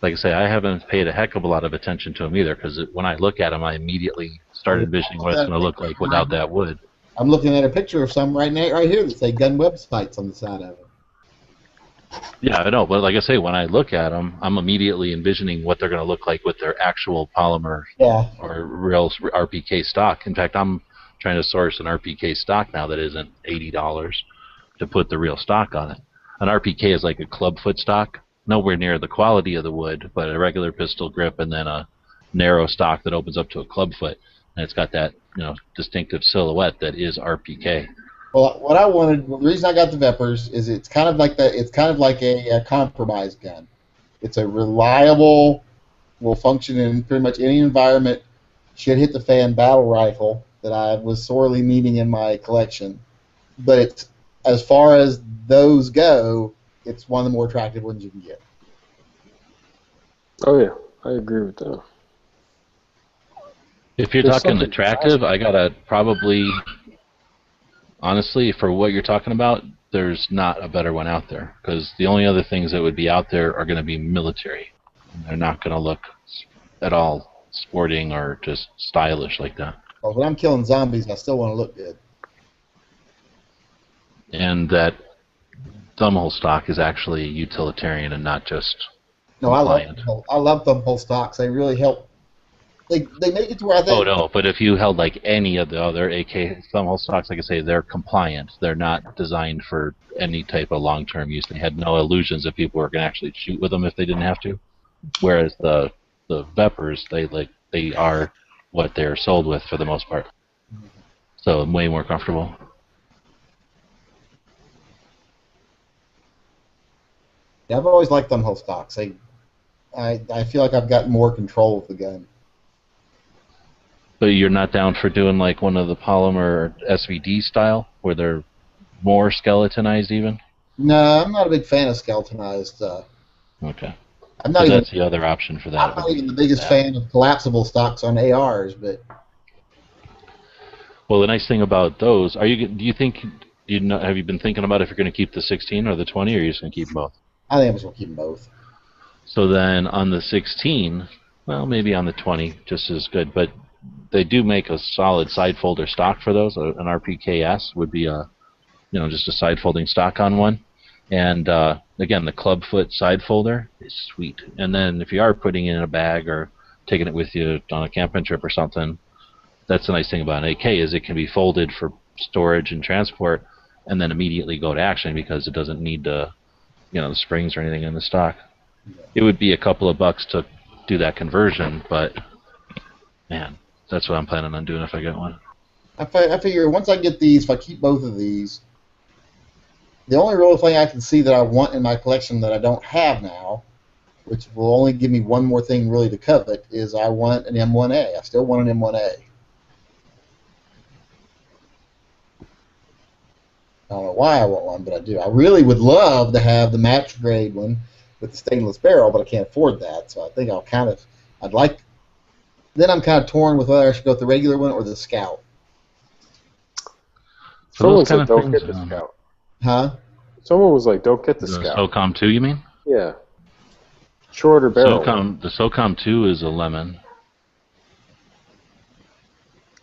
[SPEAKER 4] like I say, I haven't paid a heck of a lot of attention to them either, because when I look at them, I immediately start envisioning what it's going to look like without that wood.
[SPEAKER 8] I'm looking at a picture of some right here that say gun websites on the side of it.
[SPEAKER 4] Yeah, I know, but like I say, when I look at them, I'm immediately envisioning what they're going to look like with their actual polymer or real RPK stock. In fact, I'm trying to source an RPK stock now that isn't $80 to put the real stock on it. An RPK is like a clubfoot stock, nowhere near the quality of the wood, but a regular pistol grip and then a narrow stock that opens up to a clubfoot, and it's got that distinctive silhouette that is RPK.
[SPEAKER 8] Well, what I wanted, the reason I got the Vepers is it's kind of like that. It's kind of like a compromise gun. It's a reliable, will function in pretty much any environment. Should hit the fan battle rifle that I was sorely needing in my collection. But it's, as far as those go, it's one of the more attractive ones you can get.
[SPEAKER 21] Oh yeah, I agree with that.
[SPEAKER 4] If you're talking attractive, I gotta probably. Honestly, for what you're talking about, there's not a better one out there, because the only other things that would be out there are going to be military. They're not going to look at all sporting or just stylish like that.
[SPEAKER 8] Well, when I'm killing zombies, I still want to look good.
[SPEAKER 4] And that thumbhole stock is actually utilitarian and not just compliant.
[SPEAKER 8] I love thumbhole stocks. They really help. They make it to where I think.
[SPEAKER 4] Oh no! But if you held like any of the other AK thumbhole stocks, like I say, they're compliant. They're not designed for any type of long-term use. They had no illusions that people were going to actually shoot with them if they didn't have to. Whereas the Vepers, they are what they're sold with for the most part. So way more comfortable.
[SPEAKER 8] Yeah, I've always liked thumbhole stocks. I feel like I've got more control of the gun.
[SPEAKER 4] But you're not down for doing like one of the polymer SVD style, where they're more skeletonized even?
[SPEAKER 8] No, I'm not a big fan of skeletonized.
[SPEAKER 4] Okay.
[SPEAKER 8] That's
[SPEAKER 4] the other option for that.
[SPEAKER 8] I'm not even the biggest fan of collapsible stocks on ARs, but.
[SPEAKER 4] Well, the nice thing about those, have you been thinking about if you're going to keep the 16 or the 20, or are you just going to keep them both?
[SPEAKER 8] I think I'm just going to keep them both.
[SPEAKER 4] So then on the 16, well, maybe on the 20, just as good, but they do make a solid side folder stock for those. An RPKS would be just a side folding stock on one. And again, the clubfoot side folder is sweet. And then if you are putting it in a bag or taking it with you on a camping trip or something, that's the nice thing about an AK is it can be folded for storage and transport and then immediately go to action because it doesn't need to the springs or anything in the stock. It would be a couple of bucks to do that conversion, but man, that's what I'm planning on doing if I get one.
[SPEAKER 8] I figure once I get these, if I keep both of these, the only real thing I can see that I want in my collection that I don't have now, which will only give me one more thing really to covet, is I want an M1A. I still want an M1A. I don't know why I want one, but I do. I really would love to have the match grade one with the stainless barrel, but I can't afford that. So I think then I'm kind of torn with whether I should go with the regular one or the Scout.
[SPEAKER 21] Someone said don't get the Scout.
[SPEAKER 8] Huh?
[SPEAKER 21] Someone was like, don't get the Scout.
[SPEAKER 4] SOCOM 2, you mean?
[SPEAKER 21] Yeah. Shorter barrel.
[SPEAKER 4] The SOCOM 2 is a lemon.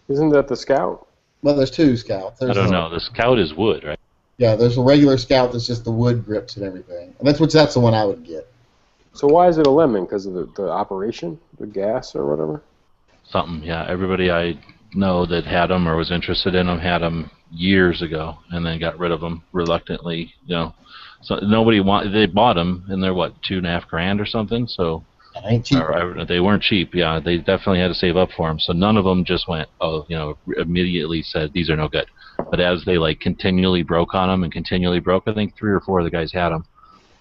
[SPEAKER 21] Isn't that the Scout?
[SPEAKER 8] Well, there's two Scouts.
[SPEAKER 4] I don't know. The Scout is wood, right?
[SPEAKER 8] Yeah, there's a regular Scout that's just the wood grips and everything. And that's the one I would get.
[SPEAKER 21] So why is it a lemon? Because of the operation? The gas or whatever?
[SPEAKER 4] Something, yeah. Everybody I know that had them or was interested in them had them years ago and then got rid of them reluctantly, So nobody they bought them and they're what, $2,500 or something. So
[SPEAKER 8] that ain't cheap.
[SPEAKER 4] They weren't cheap. Yeah, they definitely had to save up for them. So none of them just went, immediately said these are no good. But as they continually broke on them and continually broke, I think 3 or 4 of the guys had them.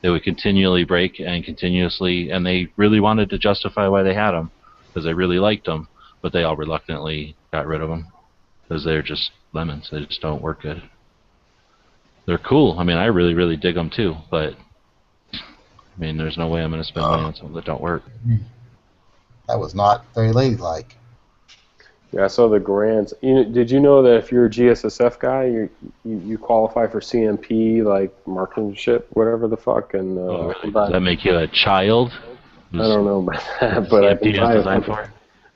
[SPEAKER 4] They would continually break and continuously, and they really wanted to justify why they had them because they really liked them, but they all reluctantly got rid of them because they're just lemons. They just don't work good. They're cool. I mean, I really, really dig them too, but there's no way I'm going to spend money on something that don't work.
[SPEAKER 8] That was not very ladylike.
[SPEAKER 21] Yeah, I saw the grants. Did you know that if you're a GSSF guy, you qualify for CMP, like marksmanship, whatever the fuck? And
[SPEAKER 4] really? Does that make you a child?
[SPEAKER 21] I don't know about that, but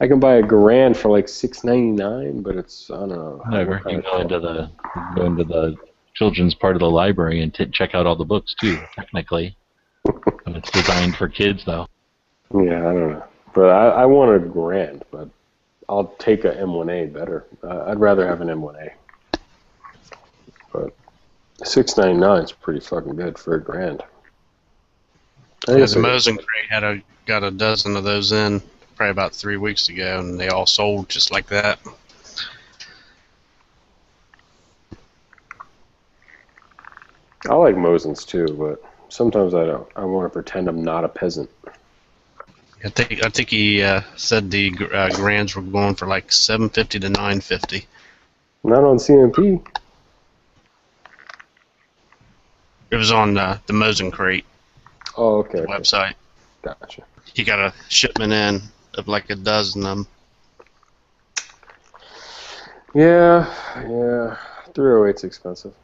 [SPEAKER 21] I can buy a grand for like $6.99, but it's, I don't know.
[SPEAKER 4] Whatever. You can go into the children's part of the library and check out all the books too, technically. It's designed for kids, though.
[SPEAKER 21] Yeah, I don't know. But I want a grand, but I'll take a M1A better. I'd rather have an M1A. But $6.99 is pretty fucking good for a grand.
[SPEAKER 18] The Mosin crate got a dozen of those in probably about 3 weeks ago, and they all sold just like that.
[SPEAKER 21] I like Mosins too, but sometimes I don't. I want to pretend I'm not a peasant.
[SPEAKER 18] I think he said the grands were going for like $750 to $950.
[SPEAKER 21] Not on CMP.
[SPEAKER 18] It was on the Mosin crate.
[SPEAKER 21] Oh, okay.
[SPEAKER 18] Website.
[SPEAKER 21] Gotcha.
[SPEAKER 18] He got a shipment in of like a dozen of them.
[SPEAKER 21] Yeah. 308's expensive.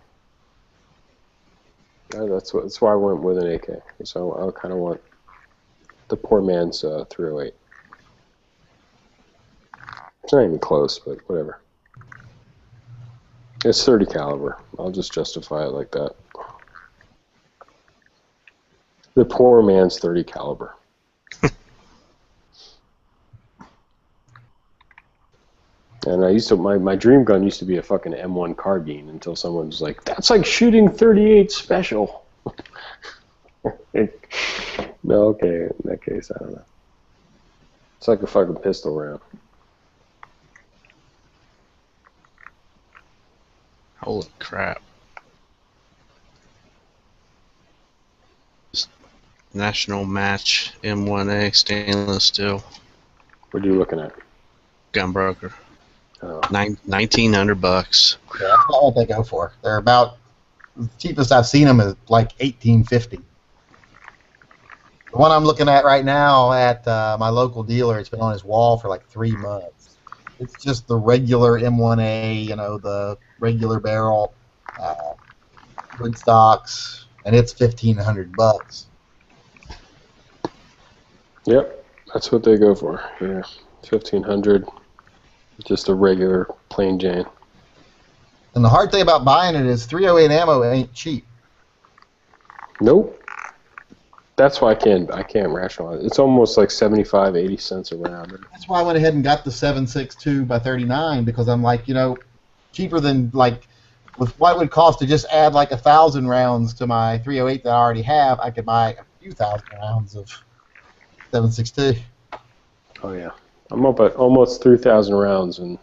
[SPEAKER 21] That's why I went with an AK. So I kind of want the poor man's 308. It's not even close, but whatever. It's 30 caliber. I'll just justify it like that. The poor man's 30 caliber. And I used to my dream gun used to be a fucking M1 carbine until someone was like, "That's like shooting 38 special." No, okay, in that case, I don't know. It's like a fucking pistol round.
[SPEAKER 18] Holy crap. National Match M1A stainless steel.
[SPEAKER 21] What are you looking at?
[SPEAKER 18] Gunbroker.
[SPEAKER 21] Oh.
[SPEAKER 18] $1,900.
[SPEAKER 8] Yeah, that's not what they go for. They're about, the cheapest I've seen them is like $1,850. The one I'm looking at right now at my local dealer, it's been on his wall for like 3 months. It's just the regular M1A, the regular barrel, wood stocks, and it's $1,500.
[SPEAKER 21] Yep, that's what they go for. Yeah, $1,500. Just a regular plain Jane.
[SPEAKER 8] And the hard thing about buying it is 308 ammo ain't cheap.
[SPEAKER 21] Nope. That's why I can't rationalize it. It's almost like 75, 80 cents a round.
[SPEAKER 8] That's why I went ahead and got the 7.62 by 39 because I'm like, cheaper than like with what it would cost to just add like 1,000 rounds to my 308 that I already have, I could buy a few thousand rounds of 7.62.
[SPEAKER 21] Oh yeah, I'm up at almost 3,000 rounds, and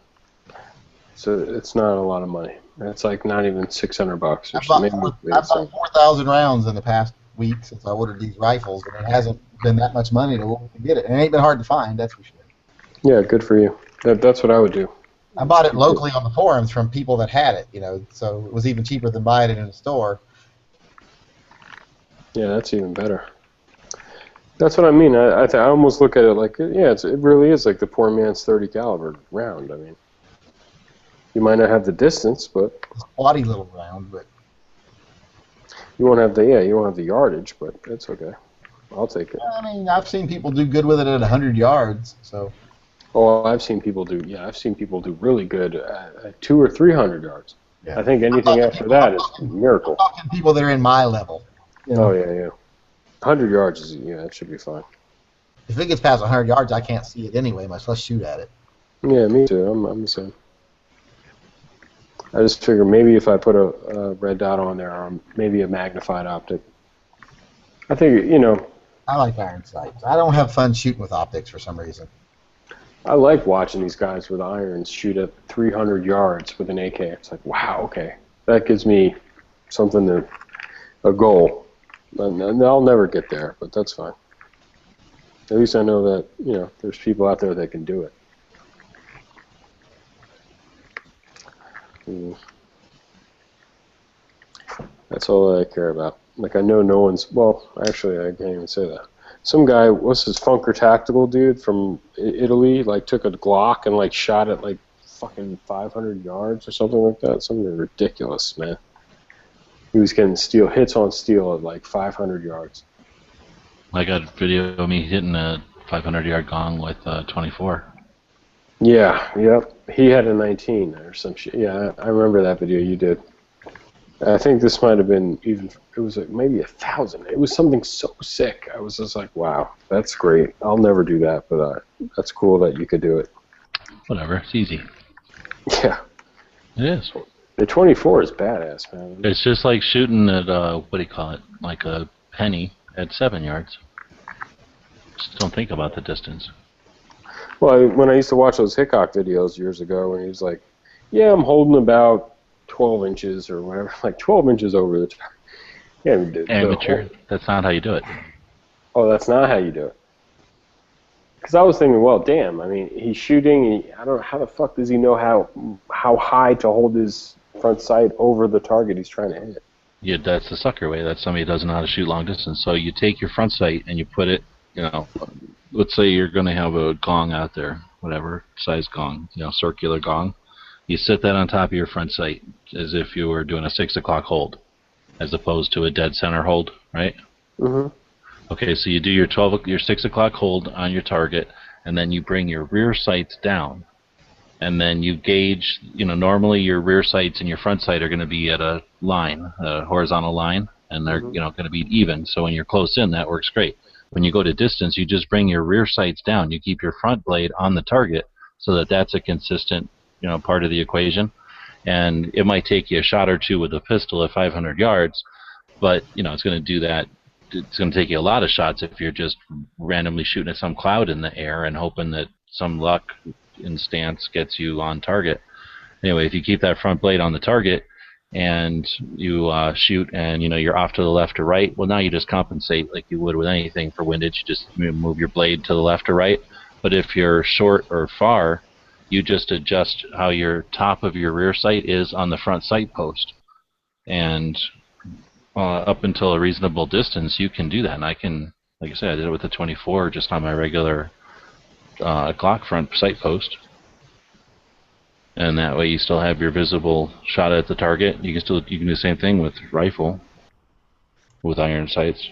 [SPEAKER 21] so it's not a lot of money. It's like not even $600 or something.
[SPEAKER 8] I've bought 4,000 rounds in the past week since I ordered these rifles, and it hasn't been that much money to get it. And it ain't been hard to find, that's for sure.
[SPEAKER 21] Yeah, good for you. That's what I would do.
[SPEAKER 8] I bought it locally on the forums from people that had it, so it was even cheaper than buying it in a store.
[SPEAKER 21] Yeah, that's even better. That's what I mean. I almost look at it like, yeah, it really is like the poor man's .30 caliber round. I mean, you might not have the distance, but
[SPEAKER 8] it's a squatty little round, but
[SPEAKER 21] you won't have the yardage, but it's okay. I'll take it.
[SPEAKER 8] I mean, I've seen people do good with it at 100 yards, so.
[SPEAKER 21] Oh, I've seen people do really good at 200 or 300 yards. Yeah. I think anything after that is a miracle.
[SPEAKER 8] I'm talking people that are in my level.
[SPEAKER 21] Oh yeah. 100 yards that should be fine.
[SPEAKER 8] If it gets past 100 yards, I can't see it anyway, much less shoot at it.
[SPEAKER 21] Yeah, me too. I'm the same. I just figure maybe if I put a red dot on there, or maybe a magnified optic. I think
[SPEAKER 8] I like iron sights. I don't have fun shooting with optics for some reason.
[SPEAKER 21] I like watching these guys with irons shoot at 300 yards with an AK. It's like, wow, okay, that gives me something a goal. And I'll never get there, but that's fine. At least I know that there's people out there that can do it. That's all I care about. Like, I know no one's. Well, actually, I can't even say that. Some guy, what's his Funker Tactical dude from Italy, like took a Glock and like shot at like fucking 500 yards or something like that. Something ridiculous, man. He was getting hits on steel at like 500 yards.
[SPEAKER 4] I got a video of me hitting a 500-yard gong with 24.
[SPEAKER 21] Yeah, yep. He had a 19 or some shit. Yeah, I remember that video you did. I think this might have been it was like maybe 1,000. It was something so sick. I was just like, wow, that's great. I'll never do that, but that's cool that you could do it.
[SPEAKER 4] Whatever, it's easy.
[SPEAKER 21] Yeah.
[SPEAKER 4] It is.
[SPEAKER 21] The 24 is badass, man.
[SPEAKER 4] It's just like shooting at, what do you call it, like a penny at 7 yards. Just don't think about the distance.
[SPEAKER 21] Well, when I used to watch those Hickok videos years ago, and he was like, yeah, I'm holding about 12 inches or whatever, like 12 inches over the target. Yeah,
[SPEAKER 4] amateur. That's not how you do it.
[SPEAKER 21] Oh, that's not how you do it. Because I was thinking, well, damn. I mean, he's shooting. I don't know how the fuck does he know how high to hold his front sight over the target he's trying to hit.
[SPEAKER 4] Yeah, that's the sucker way. That's somebody who doesn't know how to shoot long distance. So you take your front sight and you put it. Let's say you're going to have a gong out there, whatever size gong, circular gong. You sit that on top of your front sight as if you were doing a 6 o'clock hold, as opposed to a dead center hold, right?
[SPEAKER 21] Mm-hmm.
[SPEAKER 4] Okay, so you do your 6 o'clock hold on your target, and then you bring your rear sights down, and then you gauge. Normally your rear sights and your front sight are going to be at a line, a horizontal line, and they're going to be even. So when you're close in, that works great. When you go to distance, you just bring your rear sights down. You keep your front blade on the target, so that's a consistent part of the equation. And it might take you a shot or two with a pistol at 500 yards, but it's going to do that. It's going to take you a lot of shots if you're just randomly shooting at some cloud in the air and hoping that some luck in stance gets you on target. Anyway, if you keep that front blade on the target and you shoot and you're off to the left or right, well, now you just compensate like you would with anything for windage. You just move your blade to the left or right. But if you're short or far, you just adjust how your top of your rear sight is on the front sight post. And up until a reasonable distance, you can do that. And I can, like I said, I did it with the 24 just on my regular Glock front sight post. And that way you still have your visible shot at the target. You can do the same thing with rifle, with iron sights.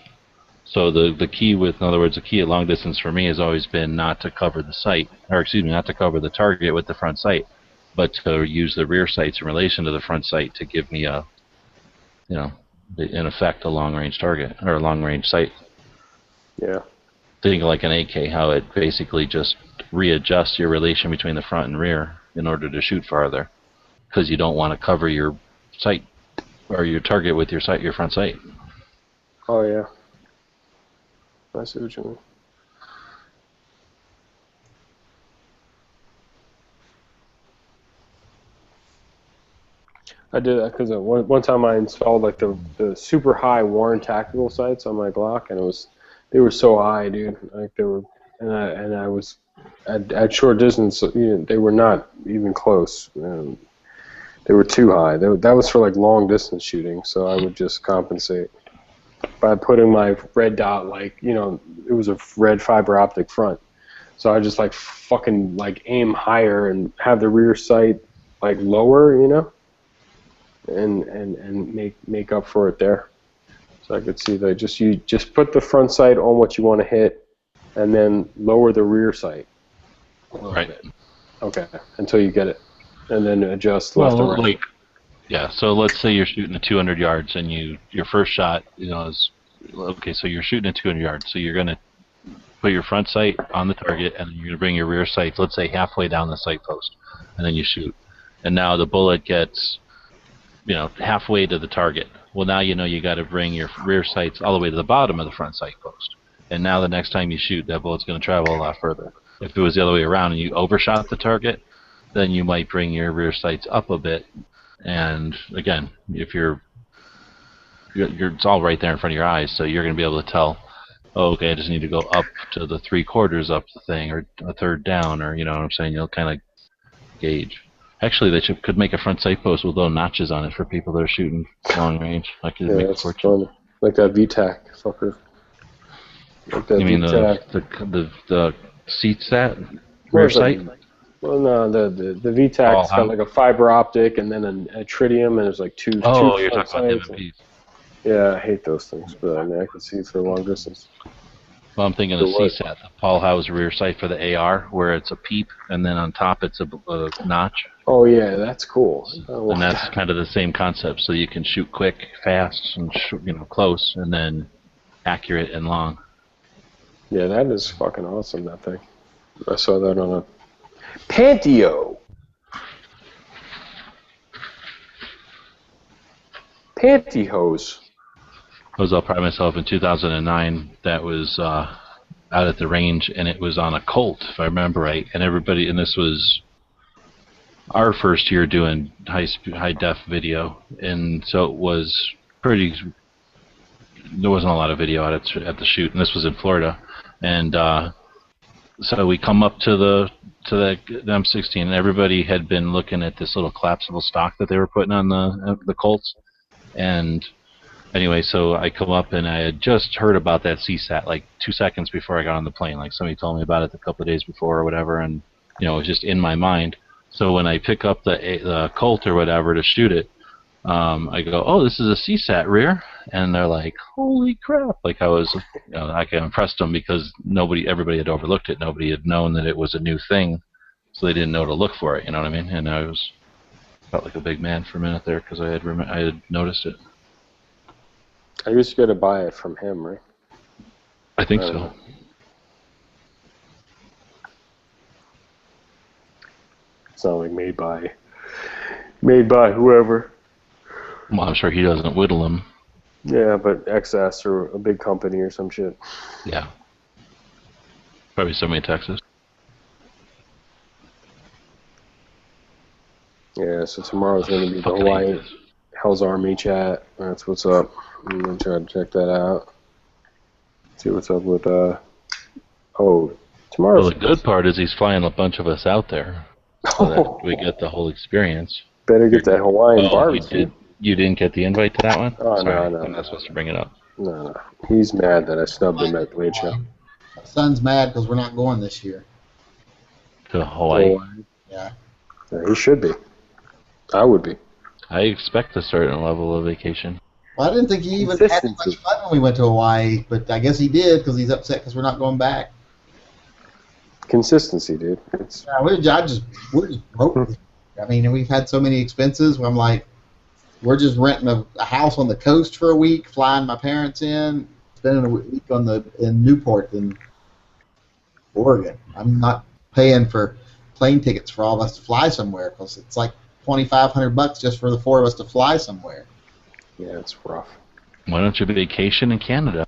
[SPEAKER 4] So the key at long distance for me has always been not to cover the sight, not to cover the target with the front sight, but to use the rear sights in relation to the front sight to give me in effect, a long-range target, or a long-range sight.
[SPEAKER 21] Yeah.
[SPEAKER 4] Think like an AK, how it basically just readjusts your relation between the front and rear in order to shoot farther. Because you don't want to cover your sight or your target with your front sight.
[SPEAKER 21] Oh yeah. I see what you mean. I did that because one time I installed like the super high Warren tactical sights on my Glock, and they were so high, dude. Like they were, and I was at short distance. They were not even close. They were too high. That was for like long distance shooting, so I would just compensate by putting my red dot, like, it was a red fiber optic front. So I just like fucking like aim higher and have the rear sight like lower, and make up for it there. So I could see that you just put the front sight on what you want to hit, and then lower the rear sight.
[SPEAKER 4] Right.
[SPEAKER 21] Okay. Until you get it, and then adjust left and right.
[SPEAKER 4] Yeah. So let's say you're shooting at 200 yards, and your first shot, is okay. So you're shooting at 200 yards. So you're gonna put your front sight on the target, and you're gonna bring your rear sight, let's say halfway down the sight post, and then you shoot. And now the bullet gets halfway to the target. Well, now you got to bring your rear sights all the way to the bottom of the front sight post. And now the next time you shoot, that bullet's going to travel a lot further. If it was the other way around and you overshot the target, then you might bring your rear sights up a bit. And again, if it's all right there in front of your eyes, so you're going to be able to tell, oh, okay, I just need to go up to the 3/4 up the thing, or a third down, or what I'm saying. You'll kind of gauge. Actually, they could make a front sight post with little notches on it for people that are shooting long range.
[SPEAKER 21] That's fun. Like that VTAC fucker. Like that
[SPEAKER 4] you mean the seats that rear sight?
[SPEAKER 21] Well, no, the VTAC's got like a fiber optic and then a tritium, and there's like two.
[SPEAKER 4] Oh, you're talking about MMPs.
[SPEAKER 21] Yeah, I hate those things, but I mean, I can see for long distance.
[SPEAKER 4] Well, I'm thinking of CSAT, the Paul House rear sight for the AR, where it's a peep, and then on top it's a notch.
[SPEAKER 21] Oh yeah, that's cool.
[SPEAKER 4] And that's kind of the same concept, so you can shoot quick, fast, and close, and then accurate and long.
[SPEAKER 21] Yeah, that is fucking awesome, that thing. I saw that on a Panteo. Pantyhose.
[SPEAKER 4] I was out by myself in 2009. That was out at the range, and it was on a Colt, if I remember right. And this was our first year doing high def video, and so it was pretty. There wasn't a lot of video at the shoot, and this was in Florida, and so we come up to the M16, and everybody had been looking at this little collapsible stock that they were putting on the Colts, and anyway, so I come up, and I had just heard about that CSAT like 2 seconds before I got on the plane. Like somebody told me about it a couple of days before or whatever, and it was just in my mind. So when I pick up the Colt or whatever to shoot it, I go, oh, this is a CSAT rear, and they're like, holy crap! Like I was, I impressed them because everybody had overlooked it. Nobody had known that it was a new thing, so they didn't know to look for it. You know what I mean? And I felt like a big man for a minute there because I had noticed it.
[SPEAKER 21] I used to get to buy it from him, right?
[SPEAKER 4] I think so.
[SPEAKER 21] It's not like made by whoever.
[SPEAKER 4] Well, I'm sure he doesn't whittle them.
[SPEAKER 21] Yeah, but XS or a big company or some shit.
[SPEAKER 4] Yeah. Probably somebody in Texas.
[SPEAKER 21] Yeah, so tomorrow's going to be the Hawaii Hell's Army chat. That's what's up. I'm going to try to check that out. See what's up with, tomorrow's...
[SPEAKER 4] Well, the good part is he's flying a bunch of us out there. So that we get the whole experience.
[SPEAKER 21] Better get that Hawaiian barbecue.
[SPEAKER 4] You didn't get the invite to that one?
[SPEAKER 21] Oh,
[SPEAKER 4] sorry,
[SPEAKER 21] no.
[SPEAKER 4] I'm not supposed to bring it up.
[SPEAKER 21] No. He's mad that I snubbed him at the late show.
[SPEAKER 8] My son's mad because we're not going this year.
[SPEAKER 4] To Hawaii?
[SPEAKER 8] Yeah.
[SPEAKER 21] He should be. I would be.
[SPEAKER 4] I expect a certain level of vacation.
[SPEAKER 8] Well, I didn't think he even had much fun when we went to Hawaii, but I guess he did because he's upset because we're not going back.
[SPEAKER 21] Consistency, dude.
[SPEAKER 8] Yeah, we're just broke. I mean, we've had so many expenses where I'm like, we're just renting a house on the coast for a week, flying my parents in, spending a week in Newport in Oregon. I'm not paying for plane tickets for all of us to fly somewhere because it's like $2,500 just for the 4 of us to fly somewhere.
[SPEAKER 21] Yeah, it's rough.
[SPEAKER 4] Why don't you vacation in Canada?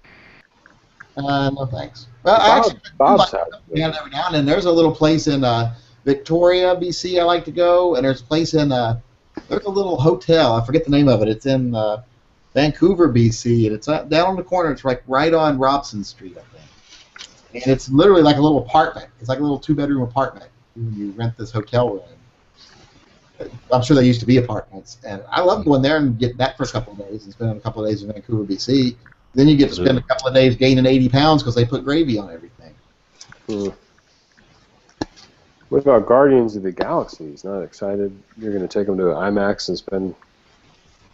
[SPEAKER 8] No thanks. Well, I actually
[SPEAKER 21] Bob's
[SPEAKER 8] do
[SPEAKER 21] house.
[SPEAKER 8] like every now and then. There's a little place in Victoria, BC I like to go, and there's a place in there's a little hotel. I forget the name of it. It's in Vancouver, BC, and it's down on the corner. It's like right on Robson Street, I think. And it's literally like a little apartment. It's like a little 2-bedroom apartment. You rent this hotel room. I'm sure there used to be apartments, and I love going there and getting that for a couple of days and spending a couple of days in Vancouver, BC. Then you get to spend a couple of days gaining 80 pounds because they put gravy on everything.
[SPEAKER 21] What about Guardians of the Galaxy? He's not excited. You're going to take him to IMAX and spend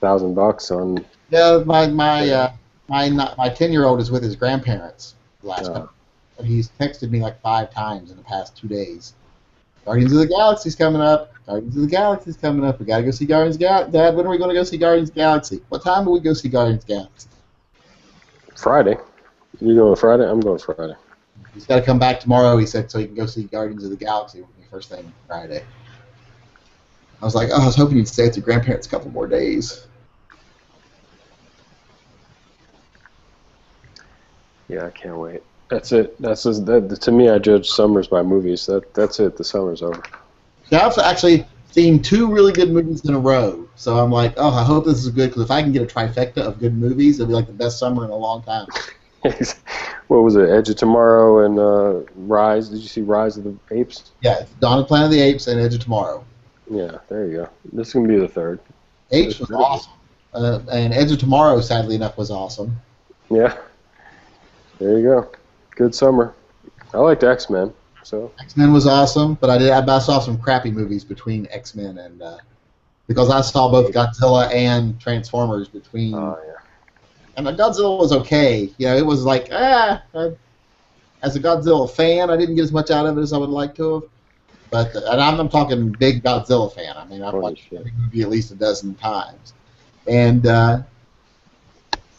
[SPEAKER 21] $1,000 on.
[SPEAKER 8] Yeah, my 10-year-old is with his grandparents last night, and he's texted me like 5 times in the past 2 days. Guardians of the Galaxy's coming up. Guardians of the Galaxy's coming up. We gotta go see Guardians of the Galaxy. Dad, when are we going to go see Guardians of the Galaxy? What time do we go see Guardians of the Galaxy?
[SPEAKER 21] Friday. You going Friday? I'm going Friday.
[SPEAKER 8] He's got to come back tomorrow, he said, so he can go see Guardians of the Galaxy with me first thing Friday. I was like, oh, I was hoping you'd stay with your grandparents a couple more days.
[SPEAKER 21] Yeah, I can't wait. That's it. To me, I judge summers by movies. That's it. The summer's over.
[SPEAKER 8] Yeah, I've actually seen 2 really good movies in a row, so I'm like, oh, I hope this is good, because if I can get a trifecta of good movies, it'll be like the best summer in a long time.
[SPEAKER 21] What was it? Edge of Tomorrow and Rise. Did you see Rise of the Apes?
[SPEAKER 8] Yeah, it's Dawn of the Planet of the Apes and Edge of Tomorrow.
[SPEAKER 21] Yeah, there you go. This is going to be the third.
[SPEAKER 8] Apes was awesome. And Edge of Tomorrow, sadly enough, was awesome.
[SPEAKER 21] Yeah. There you go. Good summer. I liked X-Men. So
[SPEAKER 8] X-Men was awesome, but I saw some crappy movies between X-Men and because I saw both Godzilla and Transformers between. Oh yeah. And the Godzilla was okay. You know, it was like as a Godzilla fan, I didn't get as much out of it as I would like to have. But and I'm talking big Godzilla fan. I mean, I've watched every movie at least a dozen times. And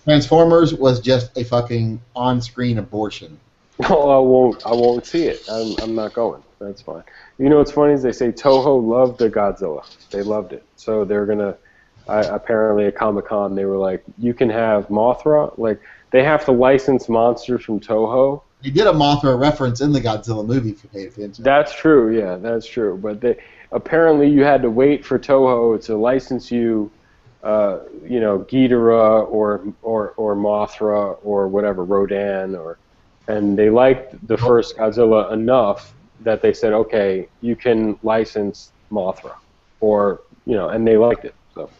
[SPEAKER 8] Transformers was just a fucking on-screen abortion.
[SPEAKER 21] Oh, I won't see it. I'm not going. That's fine. You know what's funny is they say Toho loved the Godzilla. They loved it. So they're gonna. Apparently at Comic-Con they were like, you can have Mothra. Like they have to license monsters from Toho.
[SPEAKER 8] They did a Mothra reference in the Godzilla movie if you paid attention.
[SPEAKER 21] That's true. Yeah, that's true. But apparently you had to wait for Toho to license you. You know, Ghidorah or Mothra or whatever, Rodan and they liked the first Godzilla enough that they said, okay, you can license Mothra, or you know, and they liked it. So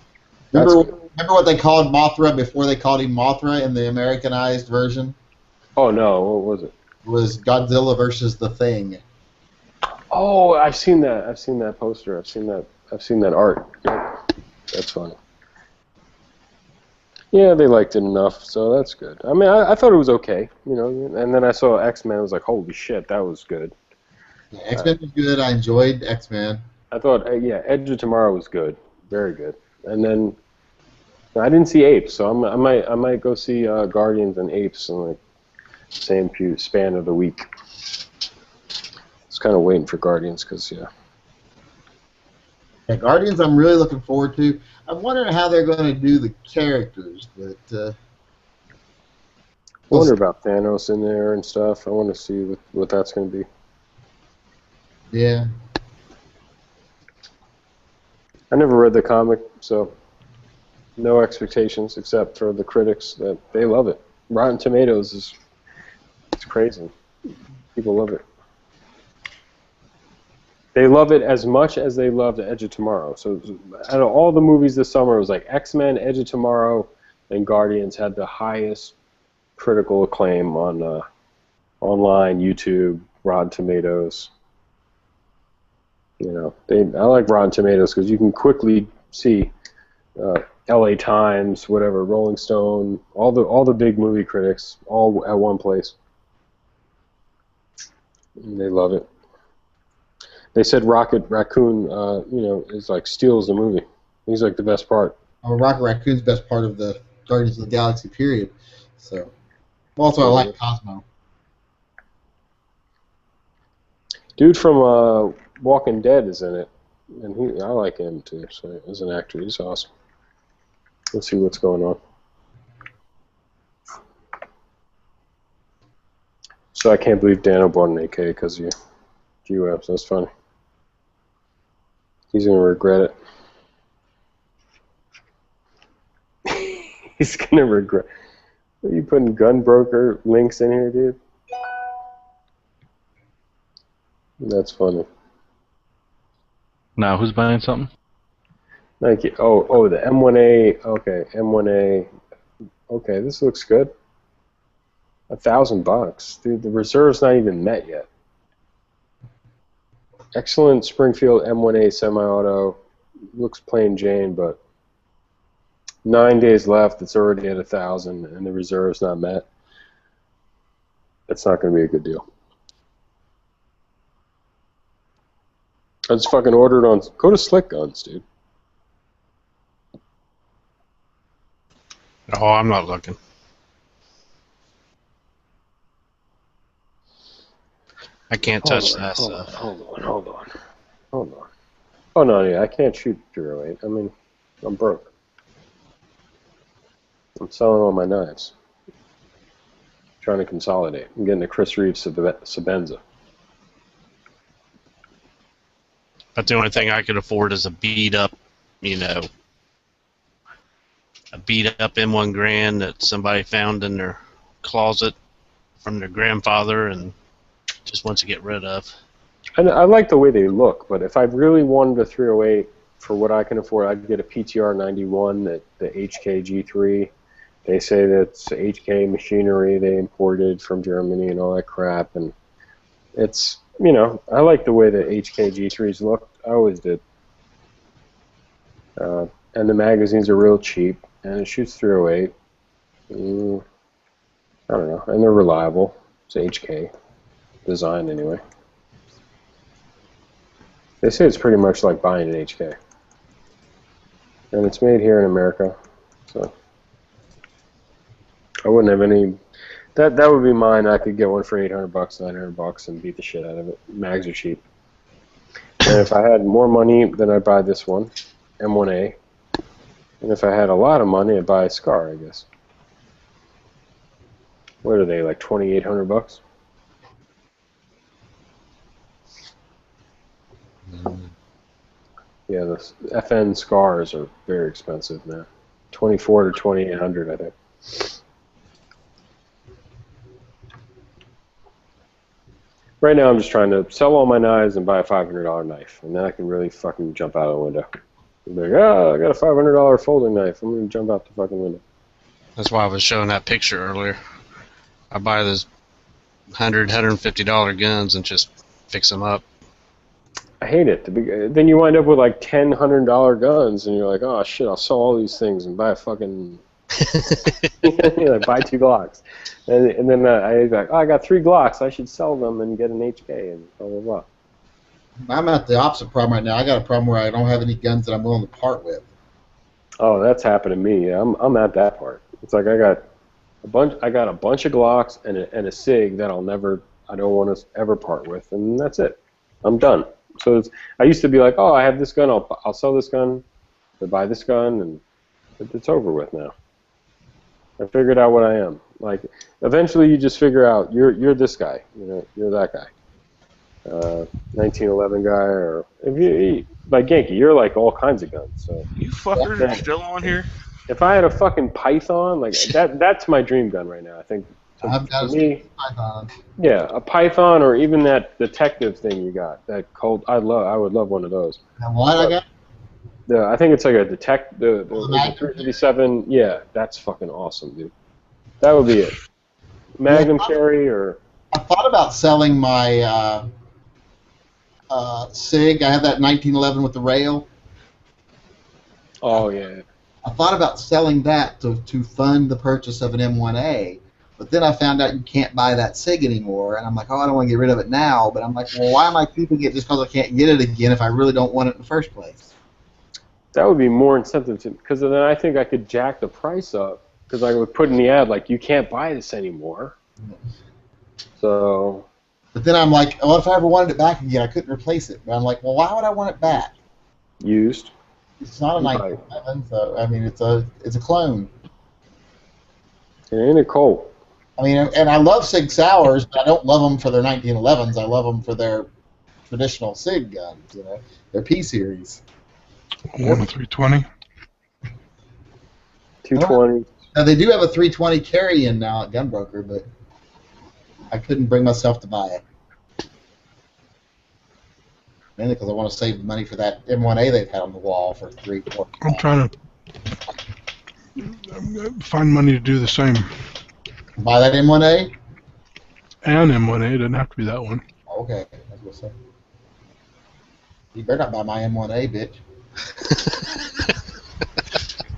[SPEAKER 8] remember what they called Mothra before they called him Mothra in the Americanized version?
[SPEAKER 21] Oh no, what was it?
[SPEAKER 8] It was Godzilla versus the Thing.
[SPEAKER 21] Oh, I've seen that. I've seen that poster. I've seen that art. Yeah. That's funny. Yeah, they liked it enough, so that's good. I mean, I thought it was okay, you know. And then I saw X-Men. I was like, holy shit, that was good.
[SPEAKER 8] Yeah, X-Men was good. I enjoyed X-Men.
[SPEAKER 21] I thought, yeah, Edge of Tomorrow was good, very good. And then I didn't see Apes, so I might go see Guardians and Apes in like the same span of the week. Just kind of waiting for Guardians, because yeah.
[SPEAKER 8] Yeah, Guardians, I'm really looking forward to. I'm wondering how they're going to do the characters, but
[SPEAKER 21] I wonder about Thanos in there and stuff. I want to see what that's going to be.
[SPEAKER 8] Yeah.
[SPEAKER 21] I never read the comic, so no expectations except for the critics that they love it. Rotten Tomatoes it's crazy. People love it. They love it as much as they loved Edge of Tomorrow. So out of all the movies this summer, it was like X-Men, Edge of Tomorrow, and Guardians had the highest critical acclaim on online, YouTube, Rotten Tomatoes. You know, I like Rotten Tomatoes because you can quickly see LA Times, whatever, Rolling Stone, all the big movie critics all at one place. And they love it. They said Rocket Raccoon, you know, is like steals the movie. He's like the best part.
[SPEAKER 8] Oh, Rocket Raccoon's the best part of the Guardians of the Galaxy period. So, also I like Cosmo.
[SPEAKER 21] Dude from Walking Dead is in it. and I like him too. So as an actor, he's awesome. Let's see what's going on. So I can't believe Dano bought an AK because of GWebs. That's funny. He's gonna regret it. He's gonna regret. Are you putting gun broker links in here, dude? That's funny.
[SPEAKER 4] Now, who's buying something?
[SPEAKER 21] Thank you. Oh, the M1A. Okay, M1A. Okay, this looks good. $1,000, dude. The reserve's not even met yet. Excellent Springfield M1A semi-auto. Looks plain Jane, but 9 days left. It's already at 1,000, and the reserve's not met. That's not going to be a good deal. I just fucking ordered on. Go to Slick Guns, dude.
[SPEAKER 18] Oh, I'm not looking. I can't touch that stuff.
[SPEAKER 21] Hold on. Oh no, yeah, I can't shoot 08. I mean, I'm broke. I'm selling all my knives. Trying to consolidate. I'm getting a Chris Reeves Sabenza.
[SPEAKER 18] But the only thing I could afford is a beat up, a beat up M1 Grand that somebody found in their closet from their grandfather and just wants to get rid of.
[SPEAKER 21] And I like the way they look, but if I really wanted a 308 for what I can afford, I'd get a PTR 91, the HK G3. They say that's HK machinery they imported from Germany and all that crap, and it's, I like the way the HK G3s look. I always did. And the magazines are real cheap, and it shoots 308. I don't know, and they're reliable. It's HK design anyway. They say it's pretty much like buying an HK, and it's made here in America, so I wouldn't have any. That would be mine. I could get one for $800, $900, and beat the shit out of it. Mags are cheap, and if I had more money, then I'd buy this one, M1A, and if I had a lot of money, I'd buy a Scar, I guess. What are they, like $2,800? Yeah, the FN Scars are very expensive now. $2,400 to $2,800, I think. Right now, I'm just trying to sell all my knives and buy a $500 knife, and then I can really fucking jump out of the window. Be like, I got a $500 folding knife. I'm gonna jump out the fucking window.
[SPEAKER 18] That's why I was showing that picture earlier. I buy those $100, $150 guns and just fix them up.
[SPEAKER 21] I hate it. Then you wind up with like $10, $100 guns, and you're like, oh shit, I'll sell all these things and buy a fucking buy 2 Glocks, and then I like, oh, I got 3 Glocks, I should sell them and get an HK and blah blah blah.
[SPEAKER 8] I'm at the opposite problem right now. I got a problem where I don't have any guns that I'm willing to part with.
[SPEAKER 21] Oh, that's happened to me. Yeah, I'm at that part. It's like I got a bunch of Glocks and a Sig that I don't want to ever part with, and that's it. I'm done. So I used to be like, oh, I have this gun, I'll sell this gun, to buy this gun, and it's over with now. I figured out what I am. Like, eventually you just figure out you're this guy, you're that guy. 1911 guy, or if you like Genki, you're like all kinds of guns. So
[SPEAKER 1] you fuckers are still on here.
[SPEAKER 21] If I had a fucking Python, like that's my dream gun right now. I think for me,
[SPEAKER 8] Python.
[SPEAKER 21] Yeah, a Python, or even that detective thing you got. That Colt, I would love one of those.
[SPEAKER 8] And what I got?
[SPEAKER 21] I think it's like a the 357. Yeah, that's fucking awesome, dude. That would be it. Magnum carry, or
[SPEAKER 8] I thought about selling my Sig. I have that 1911 with the rail.
[SPEAKER 21] Oh yeah.
[SPEAKER 8] I thought about selling that to fund the purchase of an M1A, but then I found out you can't buy that Sig anymore, and I'm like, oh, I don't want to get rid of it now. But I'm like, well, why am I keeping it just because I can't get it again if I really don't want it in the first place?
[SPEAKER 21] That would be more incentive, because then I think I could jack the price up, because I would put in the ad like, you can't buy this anymore. So.
[SPEAKER 8] But then I'm like, well, if I ever wanted it back again, I couldn't replace it. But I'm like, well, why would I want it back?
[SPEAKER 21] used.
[SPEAKER 8] It's not a 1911, so I mean, it's a clone.
[SPEAKER 21] It ain't a Colt.
[SPEAKER 8] I mean, and I love Sig Sauers, but I don't love them for their 1911s. I love them for their traditional Sig guns. You know, their P series.
[SPEAKER 6] I want a 320.
[SPEAKER 21] 220.
[SPEAKER 8] Now they do have a 320 carry-in now at Gunbroker, but I couldn't bring myself to buy it. Mainly because I want to save money for that M1A they've had on the wall for $3-4.
[SPEAKER 6] I'm trying to find money to do the same.
[SPEAKER 8] Buy that M1A?
[SPEAKER 6] And M1A, it doesn't have to be that one.
[SPEAKER 8] Okay, that's what's up. You better not buy my M1A, bitch.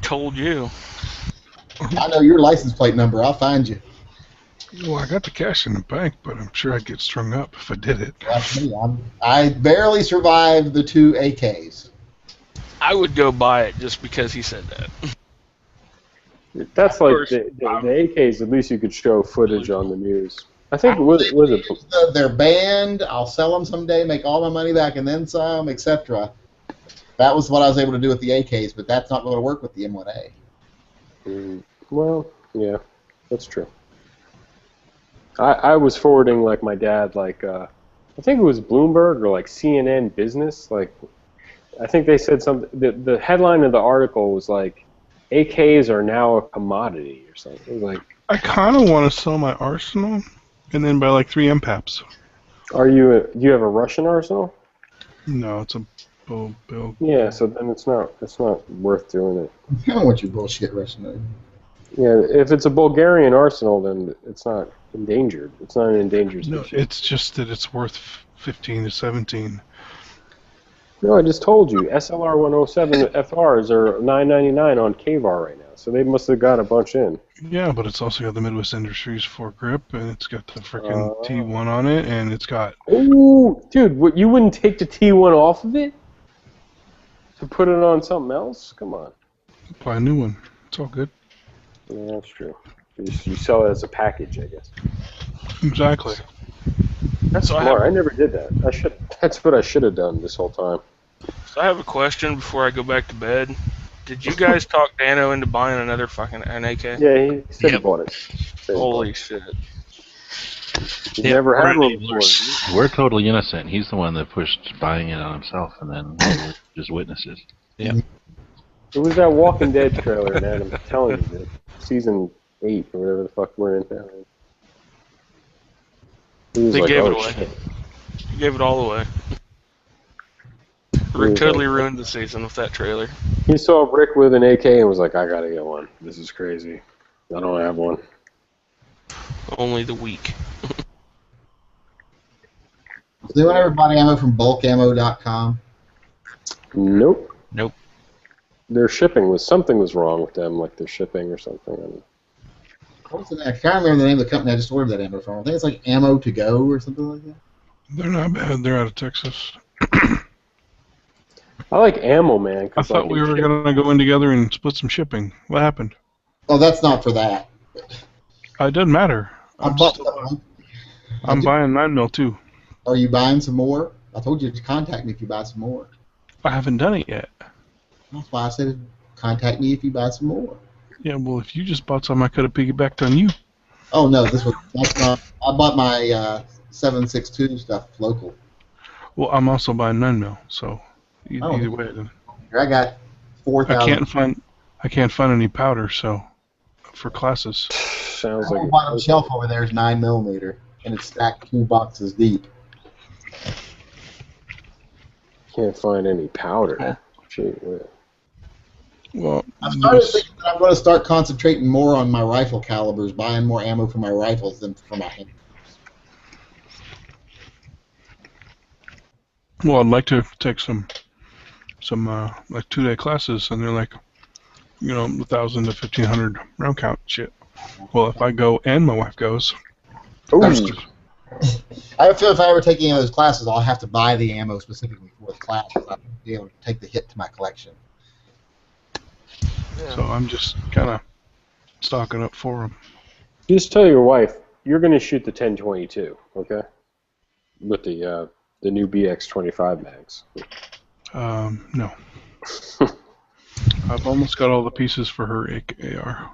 [SPEAKER 1] Told you.
[SPEAKER 8] I know your license plate number. I'll find you.
[SPEAKER 6] Well, I got the cash in the bank, but I'm sure I'd get strung up if I did it.
[SPEAKER 8] That's me. I barely survived the 2 AKs.
[SPEAKER 1] I would go buy it just because he said that.
[SPEAKER 21] That's like the AKs. At least you could show footage on the news. I think was it.
[SPEAKER 8] They're banned. I'll sell them someday, make all my money back, and then some, etc. That was what I was able to do with the AKs, but that's not going to work with the M1A.
[SPEAKER 21] Well, yeah, that's true. I was forwarding like my dad I think it was Bloomberg or like CNN Business. Like I think they said something. The headline of the article was like AKs are now a commodity or something. It was like
[SPEAKER 6] I kind of want to sell my arsenal and then buy like 3 MPAPs.
[SPEAKER 21] Do you have a Russian arsenal?
[SPEAKER 6] No, it's a build.
[SPEAKER 21] Yeah, so then it's not worth doing it.
[SPEAKER 8] I don't want your bullshit Russian.
[SPEAKER 21] Yeah, if it's a Bulgarian arsenal, then it's not endangered. It's not an endangered species.
[SPEAKER 6] No, it's just that it's worth 15 to 17.
[SPEAKER 21] No, I just told you. SLR 107 FRs are $9.99 on KVAR right now, so they must have got a bunch in.
[SPEAKER 6] Yeah, but it's also got the Midwest Industries foregrip, and it's got the frickin' T1 on it, and it's got...
[SPEAKER 21] Ooh, dude, what, you wouldn't take the T1 off of it? To put it on something else? Come on.
[SPEAKER 6] Buy a new one. It's all good.
[SPEAKER 21] Yeah, that's true. You sell it as a package, I guess.
[SPEAKER 6] Exactly.
[SPEAKER 21] That's smart. I never did that. That's what I should have done this whole time.
[SPEAKER 1] So I have a question before I go back to bed. Did you guys talk Dano into buying another fucking an AK?
[SPEAKER 21] Yeah, he said he bought it.
[SPEAKER 1] Holy shit.
[SPEAKER 21] He never had one before.
[SPEAKER 4] We're totally innocent. He's the one that pushed buying it on himself, and then we're just witnesses.
[SPEAKER 18] Yeah.
[SPEAKER 21] It was that Walking Dead trailer, man. I'm telling you, man. Season 8 or whatever the fuck we're in now.
[SPEAKER 1] They
[SPEAKER 21] like,
[SPEAKER 1] gave it
[SPEAKER 21] oh,
[SPEAKER 1] away.
[SPEAKER 21] shit.
[SPEAKER 1] They gave it all away. Rick totally ruined the season with that trailer.
[SPEAKER 21] He saw Rick with an AK and was like, I gotta get one. This is crazy. I don't have one.
[SPEAKER 1] Only the weak.
[SPEAKER 8] Does anyone ever buy ammo from bulkammo.com?
[SPEAKER 21] Nope.
[SPEAKER 1] Nope.
[SPEAKER 21] Their shipping something was wrong with them, like their shipping or something.
[SPEAKER 8] I can't remember the name of the company I just ordered that ammo from. I think it's like Ammo to Go or something like that.
[SPEAKER 6] They're not bad. They're out of Texas.
[SPEAKER 21] I like Ammo Man.
[SPEAKER 6] I thought we were going to go in together and split some shipping. What happened?
[SPEAKER 8] Oh, that's not for that.
[SPEAKER 6] It doesn't matter. I'm buying 9mm too.
[SPEAKER 8] Are you buying some more? I told you to contact me if you buy some more.
[SPEAKER 6] I haven't done it yet.
[SPEAKER 8] That's why I said contact me if you buy some more.
[SPEAKER 6] Yeah, well, if you just bought some, I could have piggybacked on you.
[SPEAKER 8] Oh no, that's not. I bought my 7.62 stuff local.
[SPEAKER 6] Well, I'm also buying 9mm, so either way. Then.
[SPEAKER 8] I got 4,000.
[SPEAKER 6] I can't find any powder, so for classes.
[SPEAKER 21] Sounds like
[SPEAKER 8] the bottom shelf over there is 9mm, and it's stacked 2 boxes deep.
[SPEAKER 21] Can't find any powder. Gee,
[SPEAKER 6] well,
[SPEAKER 8] I've started thinking that I'm going to start concentrating more on my rifle calibers, buying more ammo for my rifles than for my handguns.
[SPEAKER 6] Well, I'd like to take some like 2-day classes, and they're like, 1,000 to 1,500 round count shit. Well, if I go and my wife goes,
[SPEAKER 8] I feel if I ever take any of those classes, I'll have to buy the ammo specifically for the class. So I'll be able to take the hit to my collection.
[SPEAKER 6] So I'm just kind of stocking up for them.
[SPEAKER 21] Just tell your wife you're going to shoot the 10-22, okay? With the new BX-25 mags.
[SPEAKER 6] No. I've almost got all the pieces for her AR.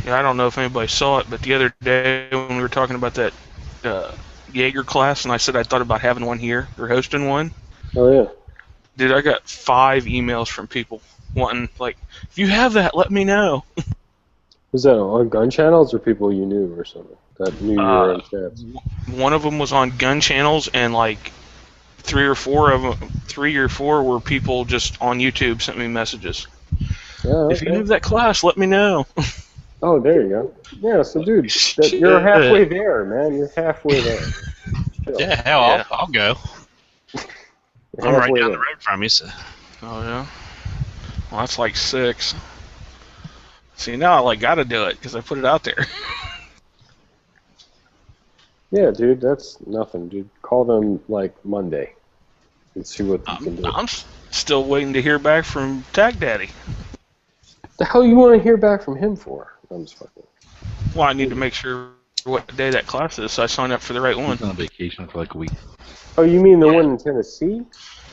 [SPEAKER 1] Yeah, I don't know if anybody saw it, but the other day when we were talking about that Jaeger class, and I said I thought about having one here or hosting one.
[SPEAKER 21] Oh yeah.
[SPEAKER 1] Dude, I got 5 emails from people wanting, like, if you have that, let me know.
[SPEAKER 21] Was that on gun channels or people you knew or something? That knew you were in chats?
[SPEAKER 1] One of them was on gun channels, and like 3 or 4 were people just on YouTube sent me messages.
[SPEAKER 21] Yeah,
[SPEAKER 1] If you have that class, let me know.
[SPEAKER 21] Oh, there you go. Yeah, so dude, you're halfway there, man. You're halfway there. Chill.
[SPEAKER 18] Yeah, hell, I'll go. I'm right down the road from you, so.
[SPEAKER 1] Oh yeah. Well, that's like 6. See, now I like gotta do it because I put it out there.
[SPEAKER 21] Yeah, dude, that's nothing, dude. Call them like Monday and see what you can do.
[SPEAKER 1] I'm still waiting to hear back from Tag Daddy.
[SPEAKER 21] The hell you want to hear back from him for? I'm just fucking.
[SPEAKER 1] Well, I need to make sure what day that class is, so I sign up for the right one.
[SPEAKER 4] He's on vacation for like a week.
[SPEAKER 21] Oh, you mean the one in Tennessee?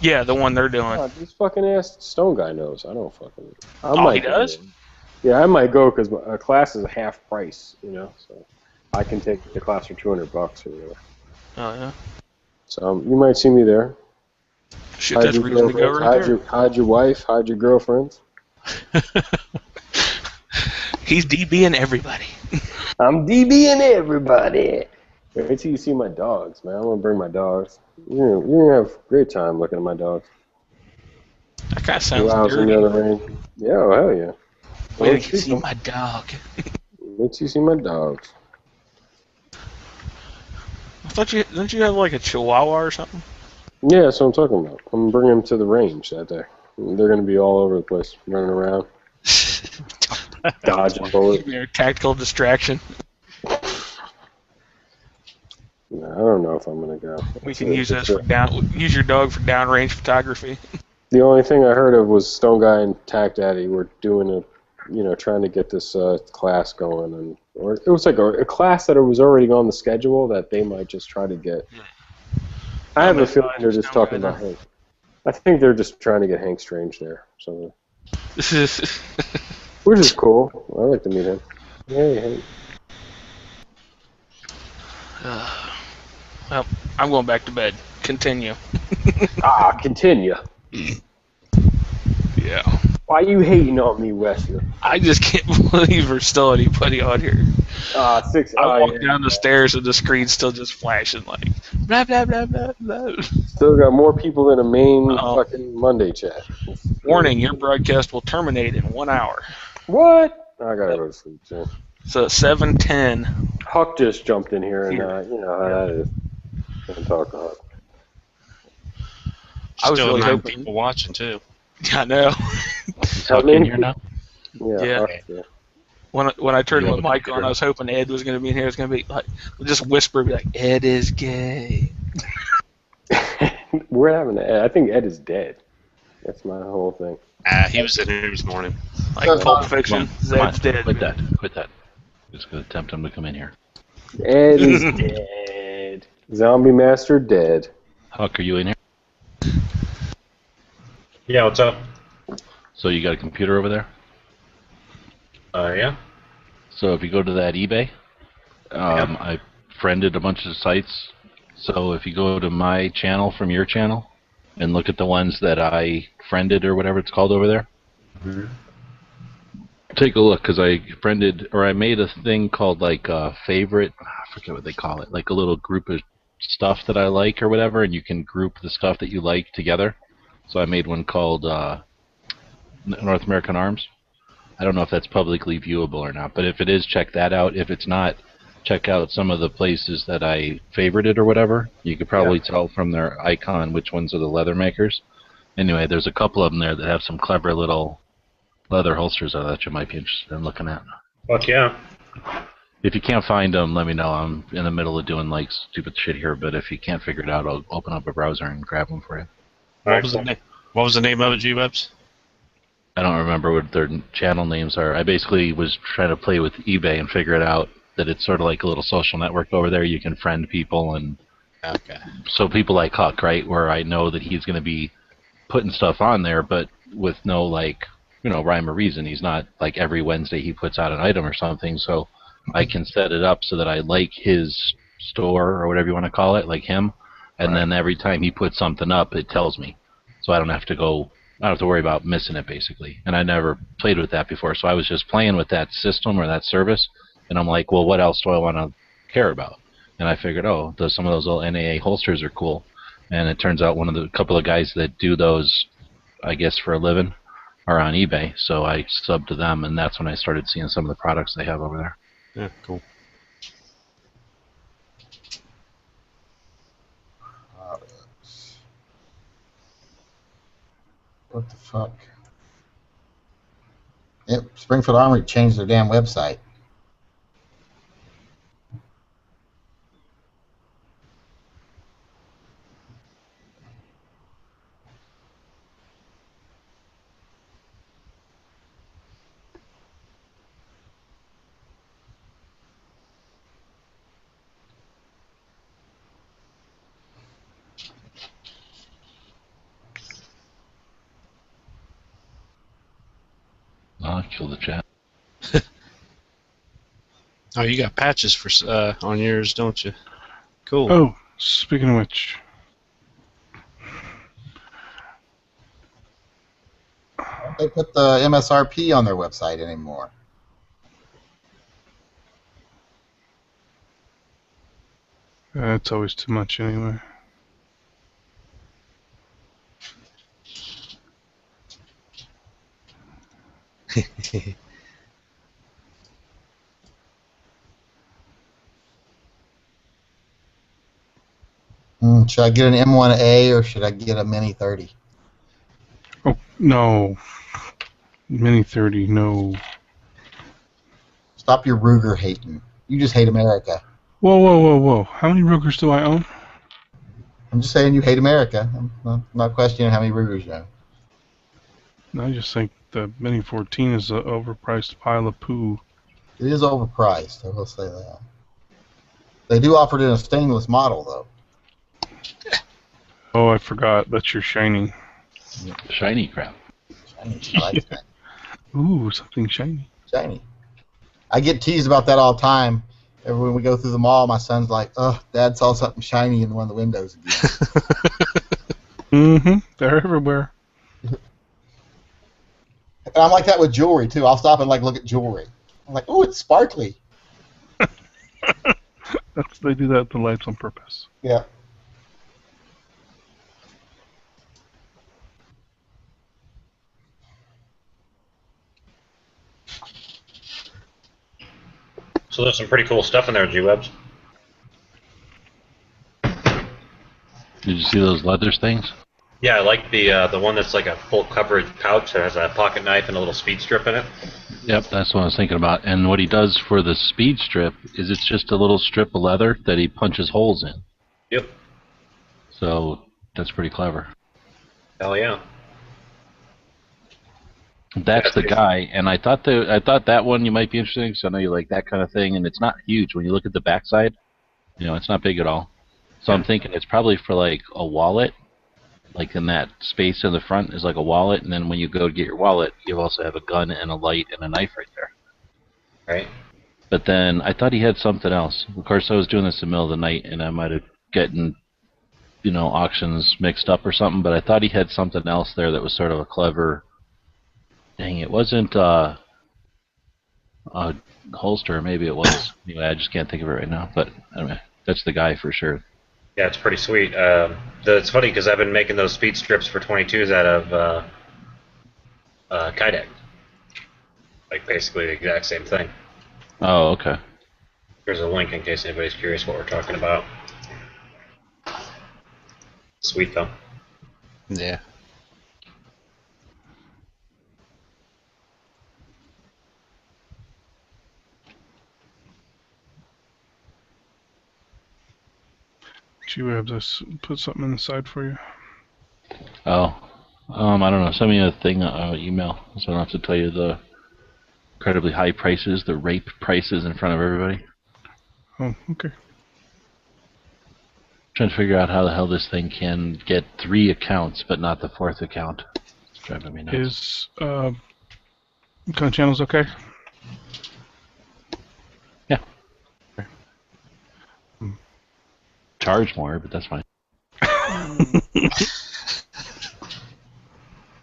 [SPEAKER 1] Yeah, the one they're doing.
[SPEAKER 21] Oh, this fucking ass Stone guy knows. I don't fucking.
[SPEAKER 1] He does?
[SPEAKER 21] Yeah, I might go because a class is half price, you know, so I can take the class for $200 or whatever.
[SPEAKER 1] Oh yeah.
[SPEAKER 21] So you might see me there.
[SPEAKER 1] Shit, that's reason to go right there.
[SPEAKER 21] Hide your wife, hide your girlfriends.
[SPEAKER 1] He's DBing everybody.
[SPEAKER 21] I'm DBing everybody. Wait till you see my dogs, man. I'm gonna bring my dogs. You're gonna have a great time looking at my dogs.
[SPEAKER 1] That guy sounds
[SPEAKER 21] In
[SPEAKER 1] dirty.
[SPEAKER 21] the other range. Yeah, oh hell yeah.
[SPEAKER 1] Wait till you see my dog.
[SPEAKER 21] Wait till you see my dogs.
[SPEAKER 1] I thought didn't you have like a Chihuahua or something?
[SPEAKER 21] Yeah, that's what I'm talking about. I'm gonna bring them to the range that day. They're gonna be all over the place, running around, dodging bullets.
[SPEAKER 1] Your tactical distraction.
[SPEAKER 21] No, I don't know if I'm gonna go.
[SPEAKER 1] We can use this for use your dog for downrange photography.
[SPEAKER 21] The only thing I heard of was Stone Guy and Tack Daddy were doing trying to get this class going, or it was like a class that was already on the schedule that they might just try to get. I have a feeling they're just talking about Hank. I think they're just trying to get Hank Strange there. So, which is cool. I like to meet him. Hey, Hank.
[SPEAKER 1] Well, I'm going back to bed. Continue.
[SPEAKER 21] Continue.
[SPEAKER 1] Yeah.
[SPEAKER 21] Why you hating on me, Wesley?
[SPEAKER 1] I just can't believe there's still anybody on here.
[SPEAKER 21] 6.
[SPEAKER 1] I walk down the stairs and the screen's still just flashing like blah blah blah blah blah.
[SPEAKER 21] Still got more people than a main fucking Monday chat.
[SPEAKER 1] Warning: your broadcast will terminate in 1 hour.
[SPEAKER 21] What? I gotta go to sleep soon.
[SPEAKER 1] So 7:10.
[SPEAKER 21] Huck just jumped in here, and you know how that is. Can't talk to Huck.
[SPEAKER 1] I was
[SPEAKER 18] Still
[SPEAKER 1] really
[SPEAKER 18] 9
[SPEAKER 1] hoping.
[SPEAKER 18] people watching too.
[SPEAKER 1] I know.
[SPEAKER 4] Is Huck in here now?
[SPEAKER 21] Yeah.
[SPEAKER 1] Yeah. When I turned my mic on, I was hoping Ed was going to be in here. It was going to be like, just whisper, be like, Ed is gay.
[SPEAKER 21] We're having Ed. I think Ed is dead. That's my whole thing.
[SPEAKER 18] He was in here this morning.
[SPEAKER 1] Like Pulp Fiction. Ed's dead.
[SPEAKER 4] Quit that. Just going to tempt him to come in here.
[SPEAKER 21] Ed is dead. Zombie Master dead.
[SPEAKER 4] Huck, are you in here?
[SPEAKER 14] Yeah, what's up?
[SPEAKER 4] So you got a computer over there?
[SPEAKER 14] Yeah.
[SPEAKER 4] So if you go to that eBay, I friended a bunch of sites. So if you go to my channel from your channel and look at the ones that I friended or whatever it's called over there, take a look because I made a thing called like favorite. I forget what they call it. Like a little group of stuff that I like or whatever, and you can group the stuff that you like together. So I made one called North American Arms. I don't know if that's publicly viewable or not, but if it is, check that out. If it's not, check out some of the places that I favorited or whatever. You could probably tell from their icon which ones are the leather makers. Anyway, there's a couple of them there that have some clever little leather holsters that you might be interested in looking at.
[SPEAKER 14] Fuck yeah.
[SPEAKER 4] If you can't find them, let me know. I'm in the middle of doing like stupid shit here, but if you can't figure it out, I'll open up a browser and grab them for you.
[SPEAKER 18] What was the name of it, G-Webs?
[SPEAKER 4] I don't remember what their channel names are. I basically was trying to play with eBay and figure it out that it's sort of like a little social network over there. You can friend people and
[SPEAKER 18] Okay.
[SPEAKER 4] So people like Huck, right, where I know that he's going to be putting stuff on there, but with no, like, rhyme or reason. He's not like every Wednesday he puts out an item or something, so I can set it up so that I like his store or whatever you want to call it, like him, and then every time he puts something up, it tells me. So I don't have to worry about missing it, basically. And I never played with that before, so I was just playing with that system or that service, and I'm like, well, what else do I want to care about? And I figured, some of those little NEA holsters are cool. And it turns out couple of guys that do those, I guess, for a living are on eBay. So I subbed to them, and that's when I started seeing some of the products they have over there.
[SPEAKER 18] Yeah, cool.
[SPEAKER 8] What the fuck? Yep, Springfield Armory changed their damn website.
[SPEAKER 4] I'll kill the chat.
[SPEAKER 18] Oh, you got patches for on yours, don't you? Cool.
[SPEAKER 6] Oh, speaking of which,
[SPEAKER 8] They put the MSRP on their website anymore.
[SPEAKER 6] it's always too much anyway.
[SPEAKER 8] Should I get an M1A or should I get a Mini 30?
[SPEAKER 6] Oh, no. Mini 30, no.
[SPEAKER 8] Stop your Ruger hating. You just hate America.
[SPEAKER 6] Whoa, whoa, whoa, whoa. How many Rugers do I own?
[SPEAKER 8] I'm just saying you hate America. I'm not questioning how many Rugers you own.
[SPEAKER 6] I just think the Mini 14 is an overpriced pile of poo.
[SPEAKER 8] It is overpriced, I will say that. They do offer it in a stainless model, though.
[SPEAKER 6] Oh, I forgot. That's your shiny.
[SPEAKER 4] Shiny crap.
[SPEAKER 8] Shiny. I like that.
[SPEAKER 6] Ooh, something shiny.
[SPEAKER 8] Shiny. I get teased about that all the time. When we go through the mall, my son's like, "Oh, Dad saw something shiny in one of the windows again."
[SPEAKER 6] They're everywhere.
[SPEAKER 8] And I'm like that with jewelry too. I'll stop and look at jewelry. I'm like, "Oh, it's sparkly."
[SPEAKER 6] They do that to lights on purpose.
[SPEAKER 8] Yeah.
[SPEAKER 14] So there's some pretty cool stuff in there, G-Webs.
[SPEAKER 4] Did you see those leather things?
[SPEAKER 14] Yeah, I like the one that's like a full coverage pouch that has a pocket knife and a little speed strip in it.
[SPEAKER 4] Yep, that's what I was thinking about. And what he does for the speed strip is it's just a little strip of leather that he punches holes in.
[SPEAKER 14] Yep.
[SPEAKER 4] So that's pretty clever.
[SPEAKER 14] Hell yeah.
[SPEAKER 4] That's the guy, and I thought that one you might be interested in because I know you like that kind of thing, and it's not huge when you look at the backside. It's not big at all. So I'm thinking it's probably for like a wallet, like in that space in the front is like a wallet, and then when you go to get your wallet, you also have a gun and a light and a knife right there.
[SPEAKER 14] Right.
[SPEAKER 4] But then I thought he had something else. Of course, I was doing this in the middle of the night, and I might have gotten, auctions mixed up or something. But I thought he had something else there that was sort of a clever. Dang, it wasn't a holster. Maybe it was. Anyway, I just can't think of it right now. But anyway, that's the guy for sure.
[SPEAKER 14] Yeah, it's pretty sweet. It's funny because I've been making those speed strips for 22s out of Kydeck. Like basically the exact same thing.
[SPEAKER 4] Oh, okay.
[SPEAKER 14] There's a link in case anybody's curious what we're talking about. Sweet though.
[SPEAKER 18] Yeah.
[SPEAKER 6] G-Webs, I put something in the side for you.
[SPEAKER 4] Oh, I don't know. Send me a thing, email, so I don't have to tell you the incredibly high prices, the rape prices in front of everybody.
[SPEAKER 6] Oh, okay.
[SPEAKER 4] Trying to figure out how the hell this thing can get 3 accounts, but not the 4th account. It's driving me nuts.
[SPEAKER 6] Is gun channels okay?
[SPEAKER 4] Yeah. Charge more, but that's fine.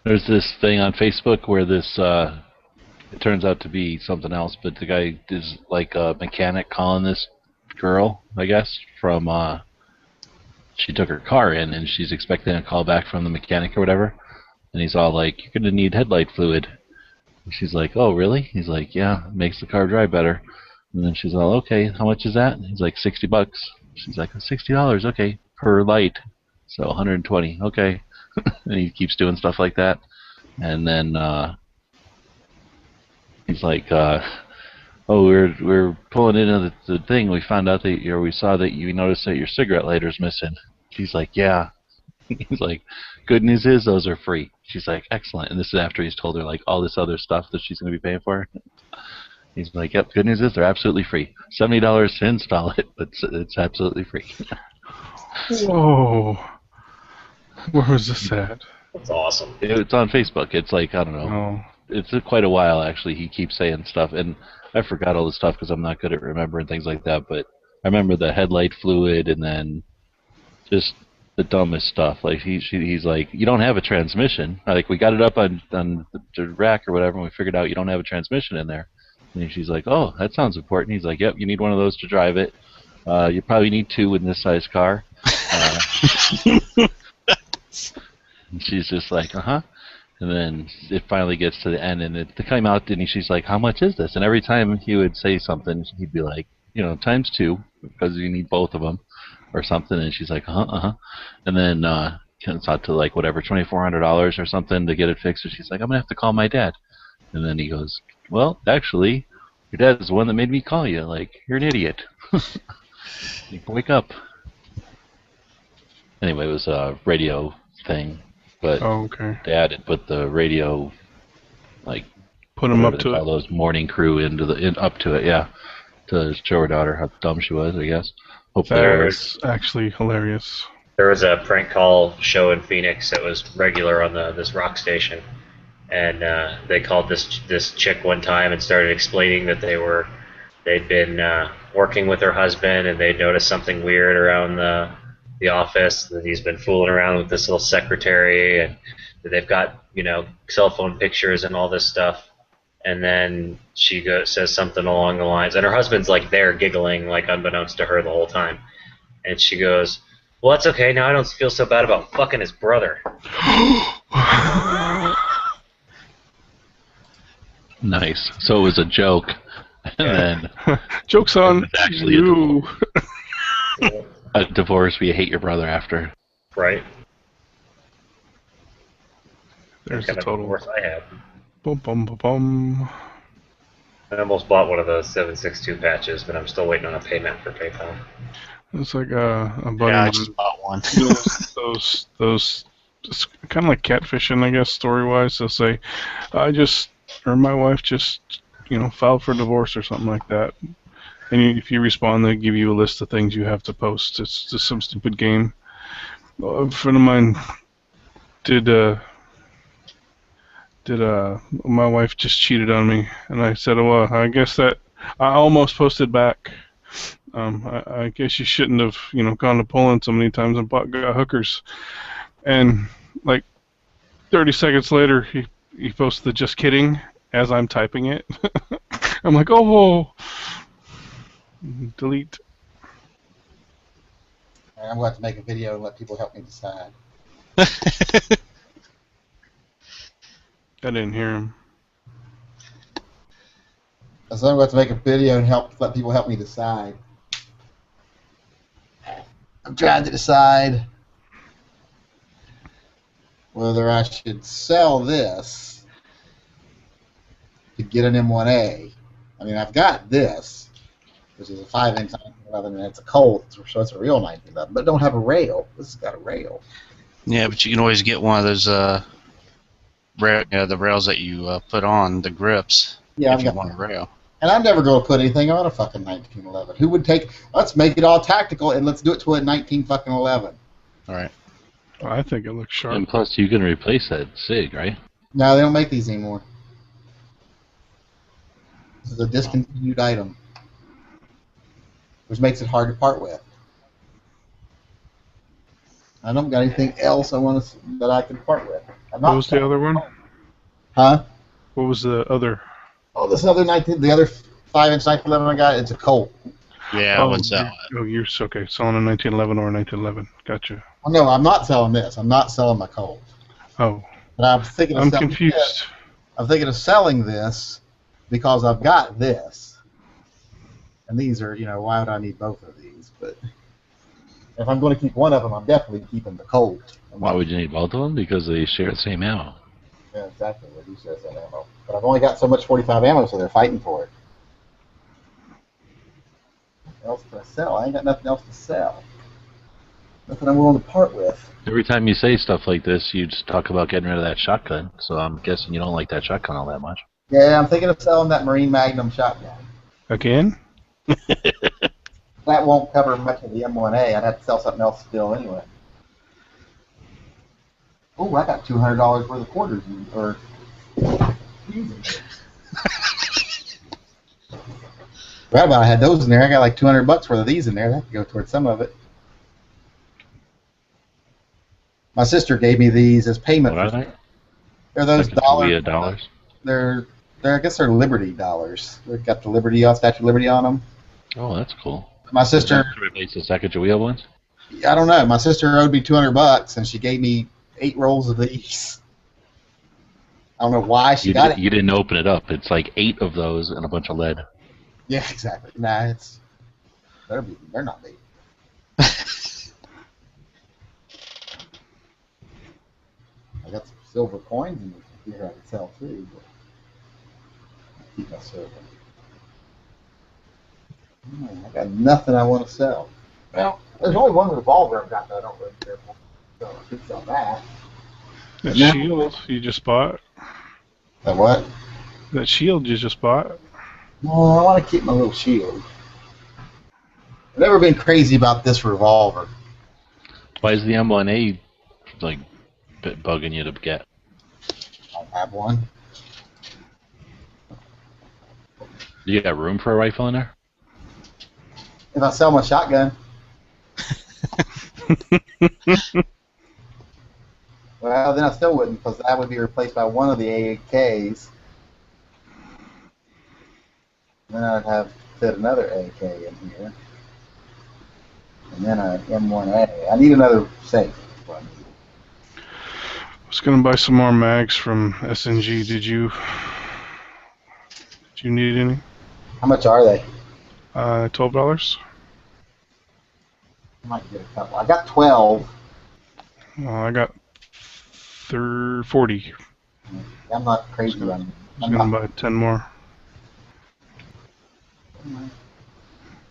[SPEAKER 4] There's this thing on Facebook where this, it turns out to be something else, but the guy is like a mechanic calling this girl, I guess, from, she took her car in and she's expecting a call back from the mechanic or whatever. And he's all like, you're going to need headlight fluid. And she's like, oh, really? He's like, yeah, it makes the car drive better. And then she's all, okay, how much is that? And he's like, $60. She's like, $60, okay, per light. So 120, okay. And he keeps doing stuff like that. And then he's like, oh, we're pulling into the thing. We found out that, or we saw that you noticed that your cigarette lighter's missing. She's like, yeah. He's like, good news is those are free. She's like, excellent. And this is after he's told her like all this other stuff that she's going to be paying for. He's like, yep, good news is they're absolutely free. $70 to install it, but it's absolutely free.
[SPEAKER 6] Whoa. Where was this at?
[SPEAKER 14] That's awesome.
[SPEAKER 4] It's on Facebook. It's like, I don't know.
[SPEAKER 6] Oh.
[SPEAKER 4] It's quite a while, actually. He keeps saying stuff, and I forgot all the stuff because I'm not good at remembering things like that, but I remember the headlight fluid and then just the dumbest stuff. Like, he's like, you don't have a transmission. Like, we got it up on the rack or whatever, and we figured out you don't have a transmission in there. And she's like, oh, that sounds important. He's like, yep, you need one of those to drive it. You probably need 2 in this size car. And she's just like, uh-huh. And then it finally gets to the end, and it came out, and she's like, how much is this? And every time he would say something, he'd be like, times 2, because you need both of them, or something. And she's like, uh-huh. And then it's out to, like, whatever, $2,400 or something to get it fixed. And she's like, I'm going to have to call my dad. And then he goes, well, actually, your dad is the one that made me call you. Like, you're an idiot. You can wake up. Anyway, it was a radio thing. But Dad had put the radio, like,
[SPEAKER 6] put him up to
[SPEAKER 4] all those morning crew up to it, yeah, to show her daughter how dumb she was, I guess. Hopefully,
[SPEAKER 6] that's actually hilarious.
[SPEAKER 14] There was a prank call show in Phoenix that was regular on this rock station, and they called this chick one time and started explaining that they'd been working with her husband, and they'd noticed something weird around the office, that he's been fooling around with this little secretary, and that they've got, cell phone pictures and all this stuff. And then she says something along the lines, and her husband's like there giggling, like unbeknownst to her the whole time. And she goes, well, that's okay, now I don't feel so bad about fucking his brother.
[SPEAKER 4] Nice. So it was a joke. And then
[SPEAKER 6] joke's on
[SPEAKER 4] actually
[SPEAKER 6] you.
[SPEAKER 4] A divorce where you hate your brother after.
[SPEAKER 14] Right.
[SPEAKER 6] There's the total.
[SPEAKER 14] Divorce I had.
[SPEAKER 6] Bum, bum, bum, bum.
[SPEAKER 14] I almost bought one of those 762 patches, but I'm still waiting on a payment for PayPal.
[SPEAKER 6] It's like a buddy.
[SPEAKER 18] Yeah, I just bought one.
[SPEAKER 6] those it's kind of like catfishing, I guess, story-wise. They'll say, my wife just, filed for divorce or something like that. And if you respond, they give you a list of things you have to post. It's just some stupid game. A friend of mine my wife just cheated on me, and I said, well, I guess that I almost posted back. I guess you shouldn't have, gone to Poland so many times and got hookers. And like 30 seconds later, he posted the just kidding as I'm typing it. I'm like, oh. Delete.
[SPEAKER 8] I'm going to make a video and let people help me decide.
[SPEAKER 6] I didn't hear him.
[SPEAKER 8] So I'm going to make a video and let people help me decide. I'm trying to decide whether I should sell this to get an M1A. I mean, I've got this, which is a 5-inch 1911, and it's a Colt, so it's a real 1911, but don't have a rail. This has got a rail.
[SPEAKER 18] Yeah, but you can always get one of those the rails that you put on the grips.
[SPEAKER 8] Yeah,
[SPEAKER 18] if you want a rail.
[SPEAKER 8] And I'm never going to put anything on a fucking 1911. Who would take? Let's make it all tactical and let's do it to a 1911.
[SPEAKER 18] All right.
[SPEAKER 6] I think it looks sharp.
[SPEAKER 4] And plus, you can replace that Sig, right?
[SPEAKER 8] No, they don't make these anymore. This is a discontinued item, which makes it hard to part with. I don't got anything else that I can part with.
[SPEAKER 6] What was the other one?
[SPEAKER 8] Huh?
[SPEAKER 6] What was the other?
[SPEAKER 8] Oh, this other the other 5-inch 1911 I got. It's a Colt.
[SPEAKER 18] Yeah, I wouldn't sell it.
[SPEAKER 6] Oh, you're okay. Selling a 1911 or a 1911. Gotcha.
[SPEAKER 8] Oh, no, I'm not selling this. I'm not selling my Colt.
[SPEAKER 6] Oh.
[SPEAKER 8] But I'm thinking of
[SPEAKER 6] I'm
[SPEAKER 8] selling
[SPEAKER 6] confused.
[SPEAKER 8] This. I'm thinking of selling this because I've got this. And these are, why would I need both of these? But if I'm going to keep one of them, I'm definitely keeping the Colt.
[SPEAKER 4] Why would you need both of them? Because they share the same ammo.
[SPEAKER 8] Yeah, exactly. They do share the same ammo. But I've only got so much 45 ammo, so they're fighting for it. What else can I sell? I ain't got nothing else to sell. Nothing I'm willing to part with.
[SPEAKER 4] Every time you say stuff like this, you just talk about getting rid of that shotgun. So I'm guessing you don't like that shotgun all that much.
[SPEAKER 8] Yeah, I'm thinking of selling that Marine Magnum shotgun.
[SPEAKER 6] Again?
[SPEAKER 8] That won't cover much of the M1A. I'd have to sell something else still anyway. Oh, I got $200 worth of quarters or. Right about I had those in there. I got like $200 worth of these in there. That could go towards some of it. My sister gave me these as payment.
[SPEAKER 4] What are they?
[SPEAKER 8] They're those
[SPEAKER 4] dollars.
[SPEAKER 8] dollars. They're I guess they're Liberty dollars. They've got the Liberty Statue of Liberty on them.
[SPEAKER 4] Oh, that's cool.
[SPEAKER 8] My sister.
[SPEAKER 4] To replace the Sacagawea ones?
[SPEAKER 8] I don't know. My sister owed me $200, and she gave me 8 rolls of these. I don't know why she got it.
[SPEAKER 4] You didn't open it up. It's like 8 of those and a bunch of lead.
[SPEAKER 8] Yeah, exactly. Nah, they're not big. I got some silver coins in here I can sell too, but I'll keep my silver. I got nothing I want to sell. Well, there's only one revolver I've got that I don't really care for, so I could sell that.
[SPEAKER 6] That shield you just bought?
[SPEAKER 8] That what?
[SPEAKER 6] That shield you just bought?
[SPEAKER 8] No, I want to keep my little shield. I've never been crazy about this revolver.
[SPEAKER 4] Why is the M1A like bugging you to get?
[SPEAKER 8] I don't have one.
[SPEAKER 4] You got room for a rifle in there?
[SPEAKER 8] If I sell my shotgun. Well, then I still wouldn't, because that would be replaced by one of the AKs. Then I'd have to fit another AK in here. And then an M1A. I need another safe.
[SPEAKER 6] I was going to buy some more mags from SNG. Did you need any?
[SPEAKER 8] How much are they?
[SPEAKER 6] $12.
[SPEAKER 8] I might get a couple. I got 12.
[SPEAKER 6] I got 40.
[SPEAKER 8] I'm not crazy on them.
[SPEAKER 6] I was going to buy 10 more.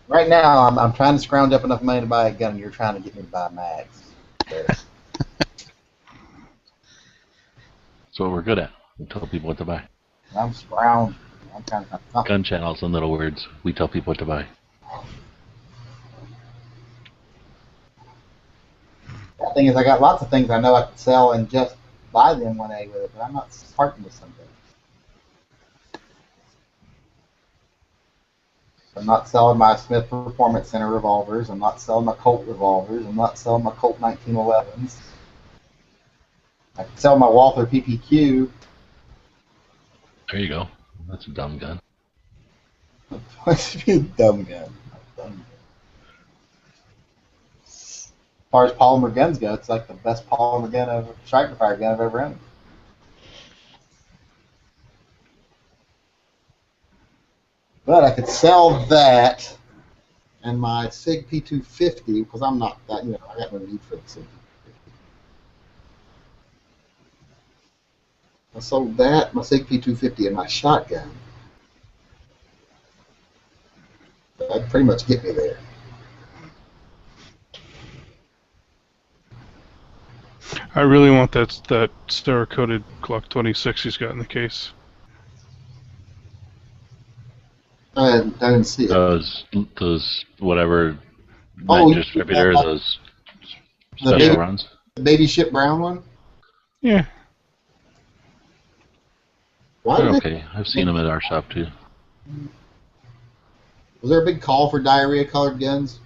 [SPEAKER 8] Right now, I'm trying to scrounge up enough money to buy a gun, and you're trying to get me to buy mags.
[SPEAKER 4] That's what we're good at. We tell people what to buy.
[SPEAKER 8] I'm scrounging. I'm trying to.
[SPEAKER 4] Gun channels in little words. We tell people what to buy.
[SPEAKER 8] The thing is, I got lots of things I know I could sell and just buy the M1A with it, but I'm not starting with something. I'm not selling my Smith Performance Center revolvers. I'm not selling my Colt revolvers. I'm not selling my Colt 1911s. I can sell my Walther PPQ.
[SPEAKER 4] There you go. That's a dumb gun.
[SPEAKER 8] What's a dumb gun? As far as polymer guns go, it's like the best polymer gun striker fire gun I've ever owned. But I could sell that and my Sig P250 because I'm not that, I got no need for the Sig P250. I sold that, my Sig P250, and my shotgun. That'd pretty much get me there.
[SPEAKER 6] I really want that Cerakoted Glock 26 he's got in the case.
[SPEAKER 8] I didn't see it.
[SPEAKER 4] Those whatever
[SPEAKER 8] Oh,
[SPEAKER 4] night distributor, those special runs.
[SPEAKER 8] The baby ship brown one?
[SPEAKER 6] Yeah.
[SPEAKER 8] Why
[SPEAKER 4] They're
[SPEAKER 8] did they-
[SPEAKER 4] okay. I've seen them at our shop too.
[SPEAKER 8] Was there a big call for diarrhea-colored guns?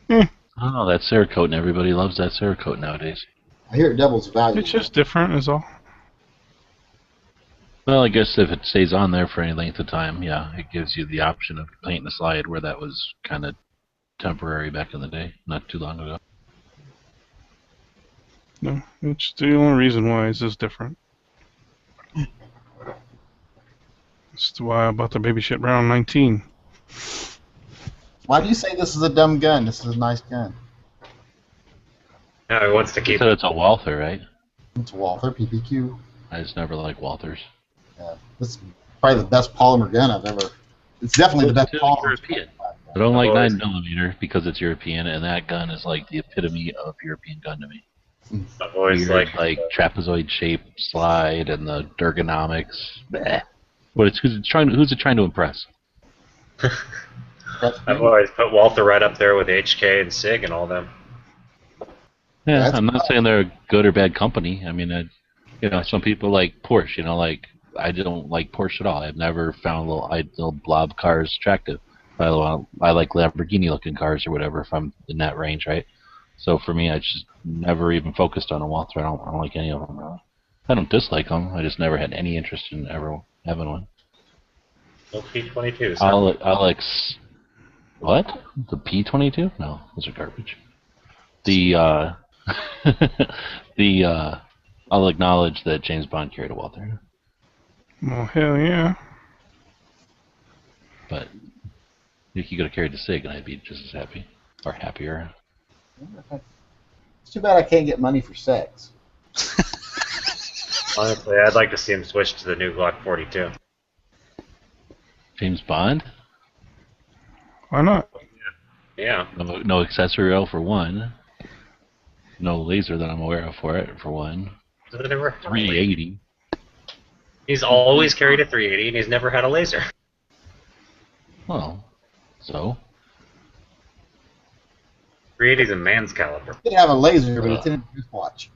[SPEAKER 4] Oh, that Cerakoting. Everybody loves that Cerakoting nowadays.
[SPEAKER 8] I hear it doubles value.
[SPEAKER 6] It's just different, is all.
[SPEAKER 4] Well, I guess if it stays on there for any length of time, yeah, it gives you the option of painting the slide where that was kind of temporary back in the day, not too long ago.
[SPEAKER 6] No, it's the only reason why it's just different. That's why I bought the baby shit brown 19.
[SPEAKER 8] Why do you say this is a dumb gun? This is a nice gun.
[SPEAKER 14] No, he wants to
[SPEAKER 4] You
[SPEAKER 14] keep
[SPEAKER 4] said it's a Walther, right?
[SPEAKER 8] It's Walther PPQ.
[SPEAKER 4] I just never liked Walthers.
[SPEAKER 8] Yeah, this is probably the best polymer gun I've ever. It's definitely the best polymer.
[SPEAKER 4] European. I don't like 9mm because it's European, and that gun is like the epitome of European gun to me.
[SPEAKER 14] I've always
[SPEAKER 4] Weird,
[SPEAKER 14] like
[SPEAKER 4] trapezoid shaped slide and the ergonomics. Bleh. But it's who's it trying to impress?
[SPEAKER 14] I've always put Walther right up there with HK and Sig and all them.
[SPEAKER 4] Yeah, I'm not saying they're a good or bad company. I mean, some people like Porsche. Like I don't like Porsche at all. I've never found little blob cars attractive. I like Lamborghini-looking cars or whatever if I'm in that range, right? So for me, I just never even focused on a Walther. I don't like any of them. Really. I don't dislike them. I just never had any interest in ever having one.
[SPEAKER 14] No P22s.
[SPEAKER 4] Alex, what? The P22? No, those are garbage. I'll acknowledge that James Bond carried a Walther.
[SPEAKER 6] Well, hell yeah.
[SPEAKER 4] But if you could have carried the Sig, and I'd be just as happy, or happier.
[SPEAKER 8] It's too bad I can't get money for sex.
[SPEAKER 14] Honestly, I'd like to see him switch to the new Glock 42.
[SPEAKER 4] James Bond?
[SPEAKER 6] Why not?
[SPEAKER 14] Yeah.
[SPEAKER 4] No accessory rail for one. No laser that I'm aware of for it for one. 380.
[SPEAKER 14] He's always carried a 380 and he's never had a laser.
[SPEAKER 4] Well, so
[SPEAKER 14] 380 is a man's caliber.
[SPEAKER 8] It did have a laser, but it's in a wristwatch.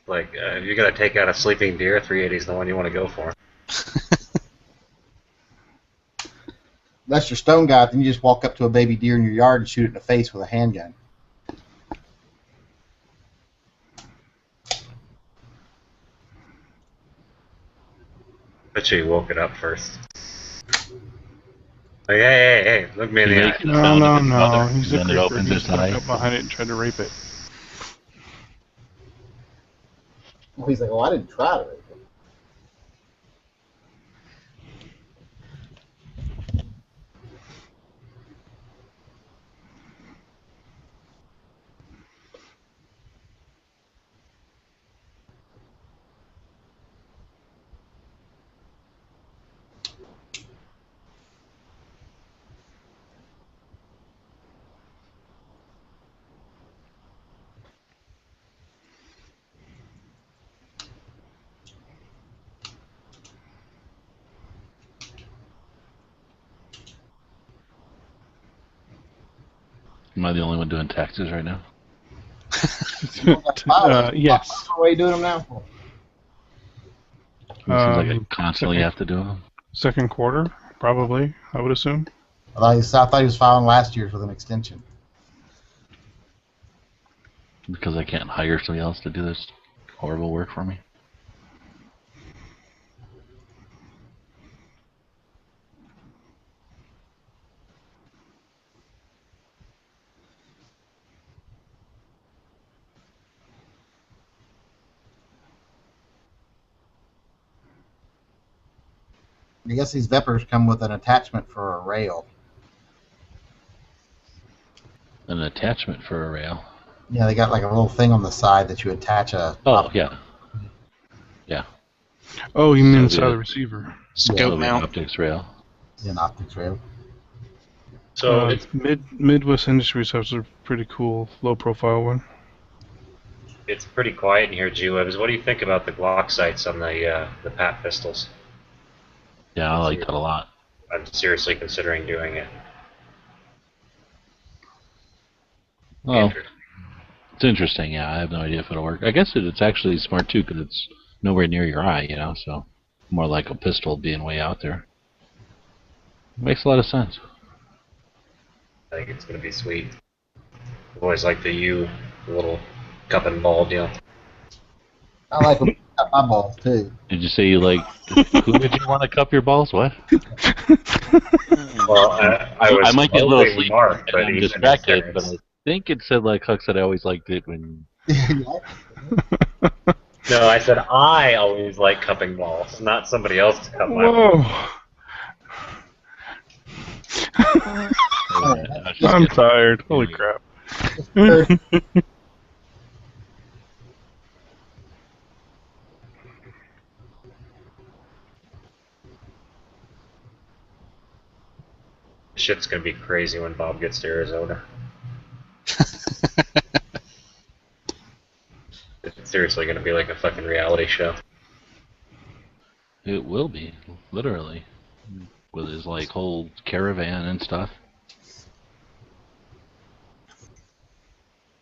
[SPEAKER 14] Like, if you're gonna take out a sleeping deer, 380 is the one you want to go for.
[SPEAKER 8] Unless you're stone guy, then you just walk up to a baby deer in your yard and shoot it in the face with a handgun.
[SPEAKER 14] Bet you he woke it up first. Like, hey, look me in the eye.
[SPEAKER 6] No. He's a
[SPEAKER 4] Then it
[SPEAKER 6] creeper.
[SPEAKER 4] opens
[SPEAKER 6] He
[SPEAKER 4] its
[SPEAKER 6] snuck
[SPEAKER 4] eye.
[SPEAKER 6] up behind it and tried to rape it.
[SPEAKER 8] Well, he's like, oh, I didn't try to rape it.
[SPEAKER 4] Am I the only one doing taxes right now?
[SPEAKER 6] Yes.
[SPEAKER 8] What are you doing them now?
[SPEAKER 4] It seems like I constantly have to do them.
[SPEAKER 6] Second quarter, probably, I would assume.
[SPEAKER 8] I thought he was filing last year's with an extension.
[SPEAKER 4] Because I can't hire somebody else to do this horrible work for me.
[SPEAKER 8] I guess these Vepers come with an attachment for a rail.
[SPEAKER 4] An attachment for a rail.
[SPEAKER 8] Yeah, they got like a little thing on the side that you attach a.
[SPEAKER 4] Oh, yeah. Yeah.
[SPEAKER 6] Oh, you mean
[SPEAKER 4] So
[SPEAKER 6] inside
[SPEAKER 4] the-
[SPEAKER 6] the receiver.
[SPEAKER 4] Scope mount. Optics rail.
[SPEAKER 8] Yeah, an optics rail.
[SPEAKER 14] So it's
[SPEAKER 6] Midwest Industries has a pretty cool low-profile one.
[SPEAKER 14] pretty quiet in here, G-Webs. What do you think about the Glock sights on the PAP pistols?
[SPEAKER 4] Yeah, I like that a lot.
[SPEAKER 14] I'm seriously considering doing it.
[SPEAKER 4] Well, it's interesting. Yeah, I have no idea if it'll work. I guess it's actually smart too because it's nowhere near your eye, you know. So more like a pistol being way out there. Makes a lot of sense.
[SPEAKER 14] I think it's gonna be sweet. I've always liked the little cup and ball deal.
[SPEAKER 8] I like when I cut my balls too.
[SPEAKER 4] Did you say you like? Who did you want to cup your balls? What?
[SPEAKER 14] Well, I
[SPEAKER 4] might be a little
[SPEAKER 14] hoping
[SPEAKER 4] sleepy
[SPEAKER 14] Mark, but
[SPEAKER 4] and I'm
[SPEAKER 14] he's
[SPEAKER 4] distracted, but I think it said like Huck said I always liked it when.
[SPEAKER 14] No, I said I always like cupping balls, not somebody else to cup my
[SPEAKER 6] Whoa.
[SPEAKER 14] balls.
[SPEAKER 6] I'm tired. Holy crap.
[SPEAKER 14] Shit's gonna be crazy when Bob gets to Arizona. It's seriously gonna be like a fucking reality show.
[SPEAKER 4] It will be, literally, with his like whole caravan and stuff.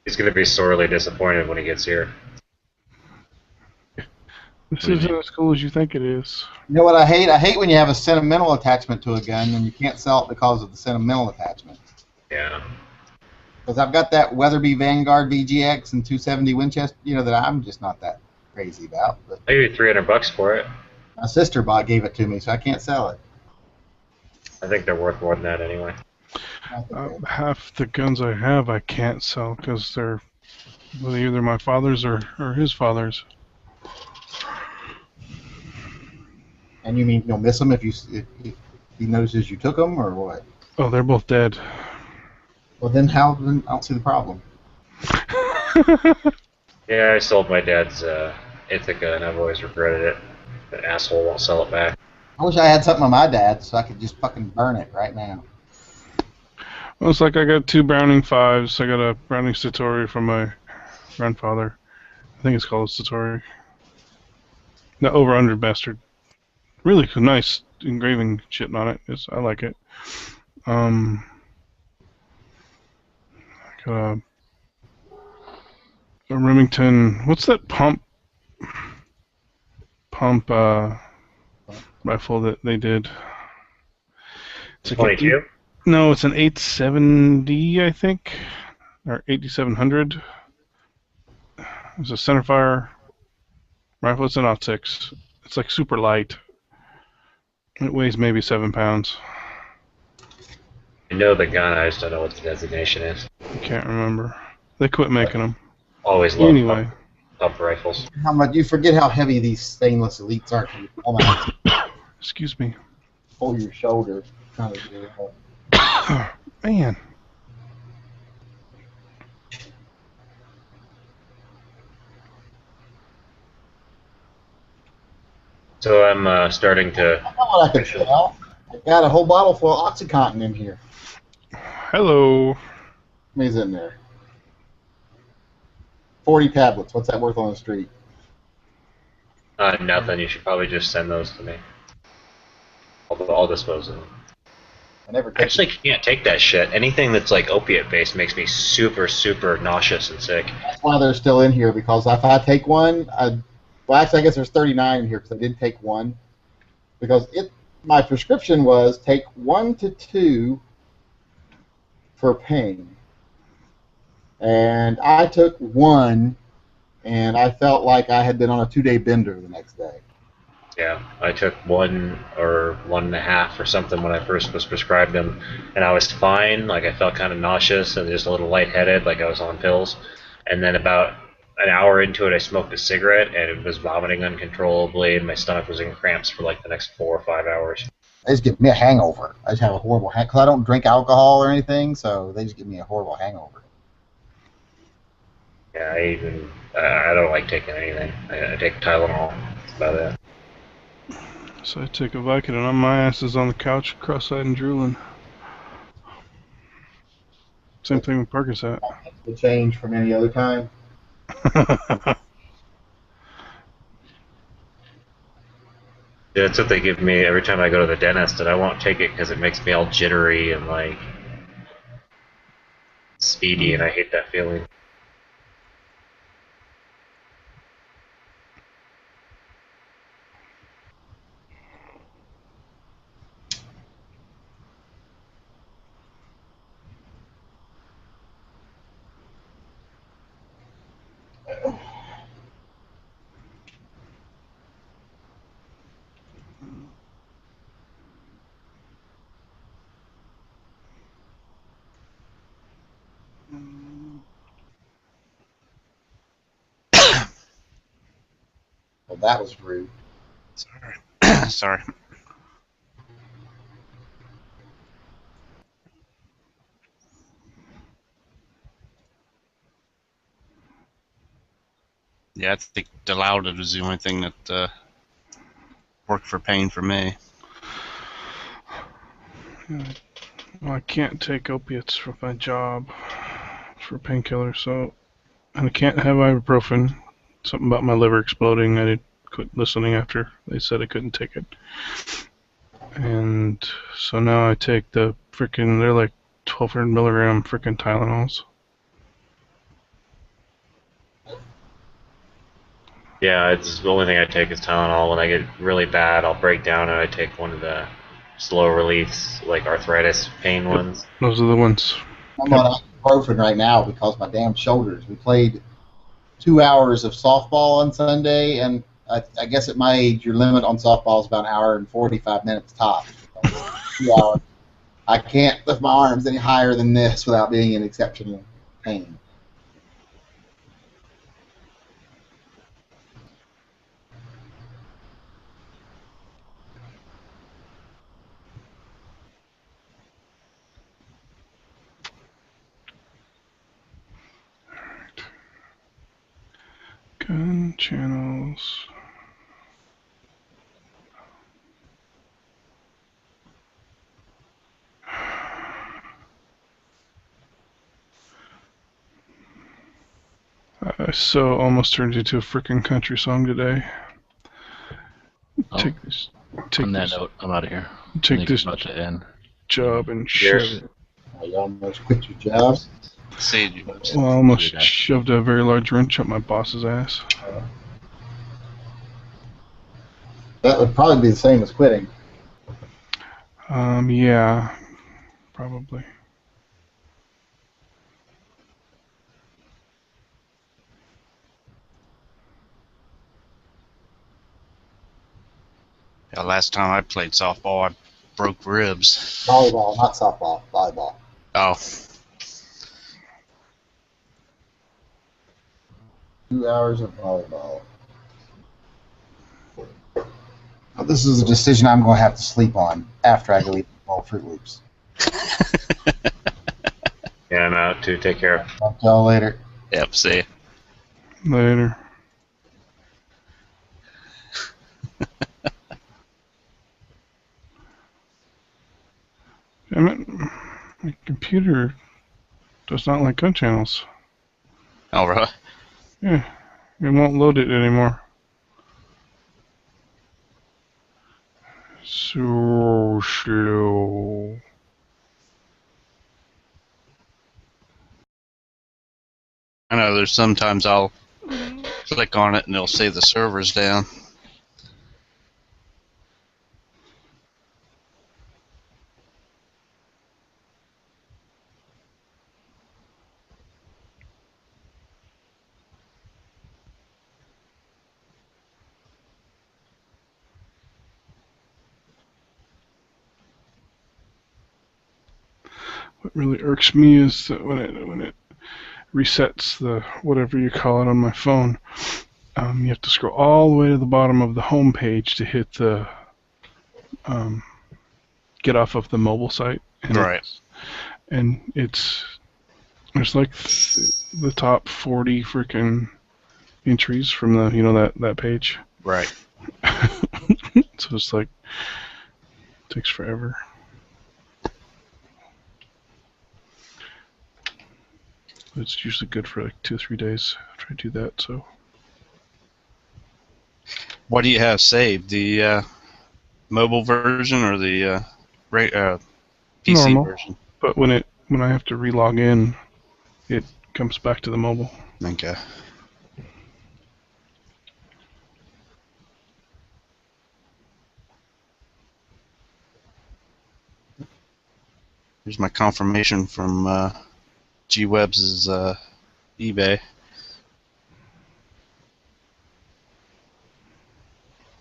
[SPEAKER 14] He's gonna be sorely disappointed when he gets here.
[SPEAKER 6] This isn't as cool as you think it is.
[SPEAKER 8] You know what I hate? I hate when you have a sentimental attachment to a gun and you can't sell it because of the sentimental attachment.
[SPEAKER 14] Yeah.
[SPEAKER 8] Because I've got that Weatherby Vanguard VGX and 270 Winchester, you know, that I'm just not that crazy about. But
[SPEAKER 14] I gave you $300 for it.
[SPEAKER 8] my sister gave it to me, so I can't sell it.
[SPEAKER 14] I think they're worth more than that anyway.
[SPEAKER 6] Half the guns I have I can't sell because they're either my father's or his father's.
[SPEAKER 8] And you mean you'll miss them if he notices you took them, or what?
[SPEAKER 6] Oh, they're both dead.
[SPEAKER 8] Well, then I don't see the problem.
[SPEAKER 14] Yeah, I sold my dad's Ithaca, and I've always regretted it. That asshole won't sell it back.
[SPEAKER 8] I wish I had something on my dad so I could just fucking burn it right now.
[SPEAKER 6] Well, it's like I got 2 Browning 5s. I got a Browning Satori from my grandfather. I think it's called a Satori. The over-under bastard. Really nice engraving shit on it. I like it. Got a Remington. What's that pump rifle that they did? It's like
[SPEAKER 14] 22?
[SPEAKER 6] No, it's an 870, I think, or 8700. It's a centerfire rifle. It's an .6. It's like super light. It weighs maybe 7 pounds.
[SPEAKER 14] I know the gun, I just don't know what the designation is.
[SPEAKER 6] I can't remember. They quit making them.
[SPEAKER 14] Always love
[SPEAKER 6] Anyway.
[SPEAKER 14] pump rifles.
[SPEAKER 8] How much you forget how heavy these stainless elites are. Oh my!
[SPEAKER 6] Excuse me.
[SPEAKER 8] Pull your shoulder. Trying to do that.
[SPEAKER 6] Man.
[SPEAKER 14] So I'm starting to.
[SPEAKER 8] I know what I can sell. I got a whole bottle full of OxyContin in here.
[SPEAKER 6] Hello.
[SPEAKER 8] How many's in there? 40 tablets. What's that worth on the street?
[SPEAKER 14] Nothing. You should probably just send those to me. I'll dispose of them.
[SPEAKER 8] I never
[SPEAKER 14] I actually can't take that shit. Anything that's like opiate based makes me super, super nauseous and sick.
[SPEAKER 8] That's why they're still in here, because if I take one, well, actually, I guess there's 39 in here because I did take one. Because my prescription was take 1 to 2 for pain. And I took 1, and I felt like I had been on a 2-day bender the next day.
[SPEAKER 14] Yeah, I took 1 or 1.5 or something when I first was prescribed them, and I was fine. Like I felt kind of nauseous and just a little lightheaded, like I was on pills. And then about an hour into it, I smoked a cigarette and it was vomiting uncontrollably, and my stomach was in cramps for like the next 4 or 5 hours.
[SPEAKER 8] They just give me a hangover. I just have a horrible hangover because I don't drink alcohol or anything, so they just give me a horrible hangover.
[SPEAKER 14] Yeah, I don't like taking anything. I take Tylenol. That's about it.
[SPEAKER 6] So I take a Vicodin and my ass is on the couch, cross-eyed and drooling. Same thing with Percocet.
[SPEAKER 8] The change from any other time.
[SPEAKER 14] Yeah, that's what they give me every time I go to the dentist, and I won't take it because it makes me all jittery and like speedy, and I hate that feeling.
[SPEAKER 8] Well, that was rude.
[SPEAKER 18] Sorry. Sorry. Yeah, I think Dilaudid was the only thing that worked for pain for me.
[SPEAKER 6] Well, I can't take opiates for my job for painkillers, so and I can't have ibuprofen. Something about my liver exploding. I did quit listening after they said I couldn't take it. And so now I take the freaking, they're like 1,200 milligram freaking Tylenols.
[SPEAKER 14] Yeah, it's the only thing I take is Tylenol. When I get really bad, I'll break down and I take one of the slow release, like arthritis pain ones.
[SPEAKER 6] Those are the ones.
[SPEAKER 8] I'm on ibuprofen right now because my damn shoulders. We played 2 hours of softball on Sunday, and I guess at my age, your limit on softball is about an hour and 45 minutes tops. 2 hours. I can't lift my arms any higher than this without being in exceptional pain.
[SPEAKER 6] Gun channels. I so almost turned into a freaking country song today.
[SPEAKER 4] On that note, I'm out of here.
[SPEAKER 6] Take this
[SPEAKER 4] about to end.
[SPEAKER 6] job and shove it.
[SPEAKER 8] You almost quit your job.
[SPEAKER 18] See,
[SPEAKER 6] Well, I almost shoved a very large wrench up my boss's ass.
[SPEAKER 8] That would probably be the same as quitting.
[SPEAKER 6] Yeah, probably.
[SPEAKER 18] Yeah, last time I played softball, I broke ribs.
[SPEAKER 8] Volleyball, not softball. Volleyball.
[SPEAKER 18] Oh.
[SPEAKER 8] 2 hours of volleyball. Well, this is a decision I'm going to have to sleep on after I go eat all Fruit Loops.
[SPEAKER 14] Yeah, I'm out too. Take care.
[SPEAKER 8] Talk to y'all later.
[SPEAKER 18] Yep, see ya.
[SPEAKER 6] Later. Damn it. My computer does not like gun channels.
[SPEAKER 18] Oh, really?
[SPEAKER 6] Yeah, it won't load it anymore. So slow.
[SPEAKER 18] I know there's sometimes I'll click on it and it'll say the server's down.
[SPEAKER 6] What really irks me is that when it resets the whatever you call it on my phone, you have to scroll all the way to the bottom of the home page to hit the get off of the mobile site. And
[SPEAKER 18] Right.
[SPEAKER 6] There's like the top 40 freaking entries from the that page.
[SPEAKER 18] Right.
[SPEAKER 6] So it's like takes forever. It's usually good for like 2 or 3 days after I do that. So
[SPEAKER 18] What do you have saved? The mobile version or the PC
[SPEAKER 6] Normal,
[SPEAKER 18] version?
[SPEAKER 6] but when I have to relog in, it comes back to the mobile.
[SPEAKER 18] Okay. Here's my confirmation from G-Webs' eBay.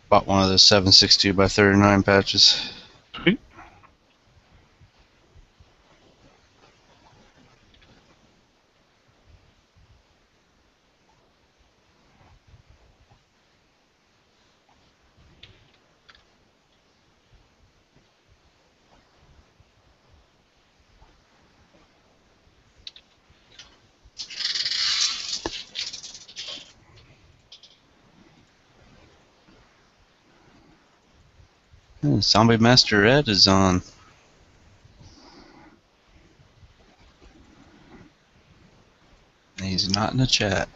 [SPEAKER 18] Bought one of the 7.62 by 39 patches.
[SPEAKER 6] Sweet.
[SPEAKER 18] Zombie Master Ed is on. He's not in the chat.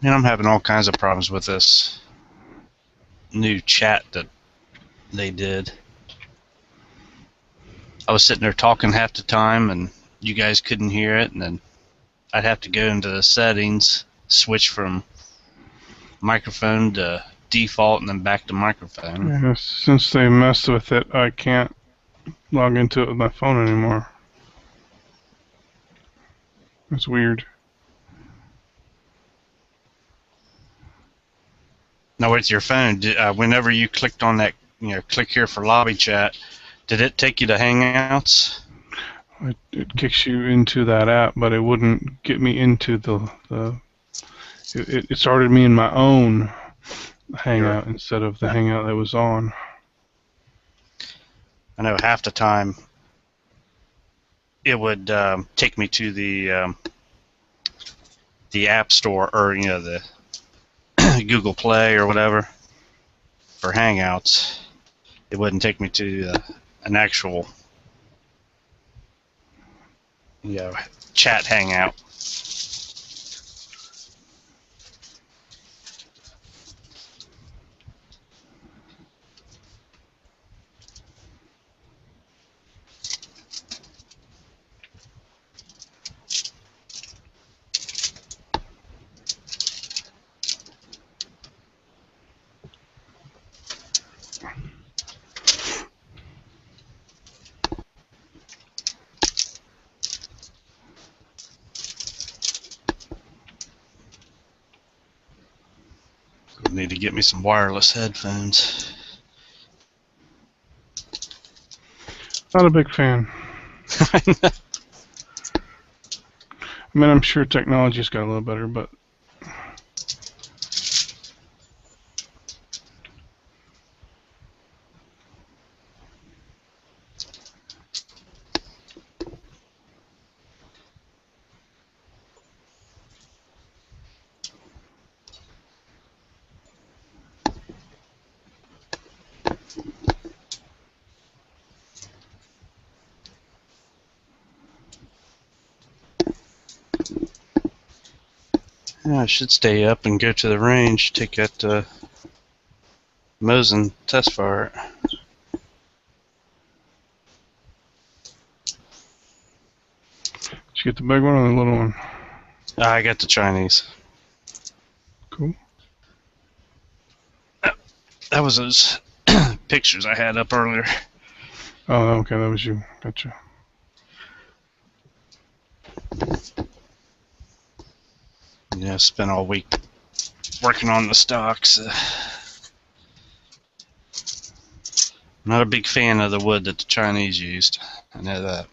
[SPEAKER 18] And I'm having all kinds of problems with this new chat that they did. I was sitting there talking half the time and you guys couldn't hear it, and then I'd have to go into the settings, switch from microphone to default and then back to microphone.
[SPEAKER 6] Yeah, since they messed with it, I can't log into it with my phone anymore. It's weird.
[SPEAKER 18] Now with your phone, whenever you clicked on that, click here for lobby chat, did it take you to Hangouts?
[SPEAKER 6] It kicks you into that app, but it wouldn't get me into it started me in my own Hangout instead of the Hangout that was on.
[SPEAKER 18] I know half the time it would take me to the App Store or the Google Play or whatever for Hangouts. It wouldn't take me to an actual chat hangout. Need to get me some wireless headphones.
[SPEAKER 6] Not a big fan. I mean, I'm sure technology's got a little better, but
[SPEAKER 18] I should stay up and go to the range, take that Mosin test fire.
[SPEAKER 6] Did you get the big one or the little one?
[SPEAKER 18] I got the Chinese.
[SPEAKER 6] Cool.
[SPEAKER 18] That was those pictures I had up earlier.
[SPEAKER 6] Oh, okay, that was you. Gotcha.
[SPEAKER 18] Yeah, spent all week working on the stocks. Not a big fan of the wood that the Chinese used. I know that.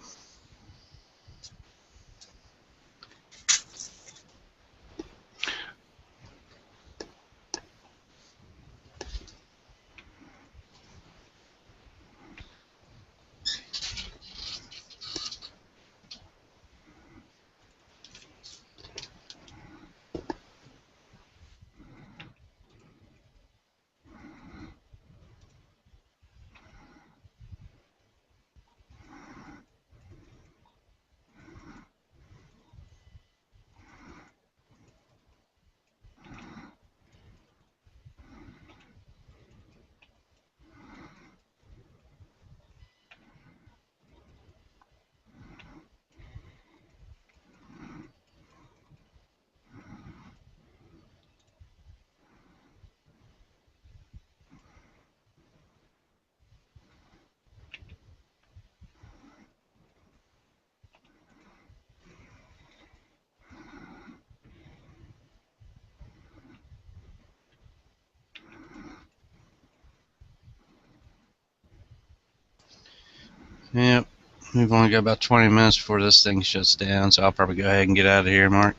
[SPEAKER 18] Yep. We've only got about 20 minutes before this thing shuts down, so I'll probably go ahead and get out of here, Mark.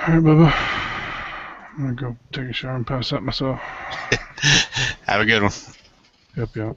[SPEAKER 6] All right, Bubba. I'm gonna go take a shower and pass out myself.
[SPEAKER 18] Have a good one.
[SPEAKER 6] Yep.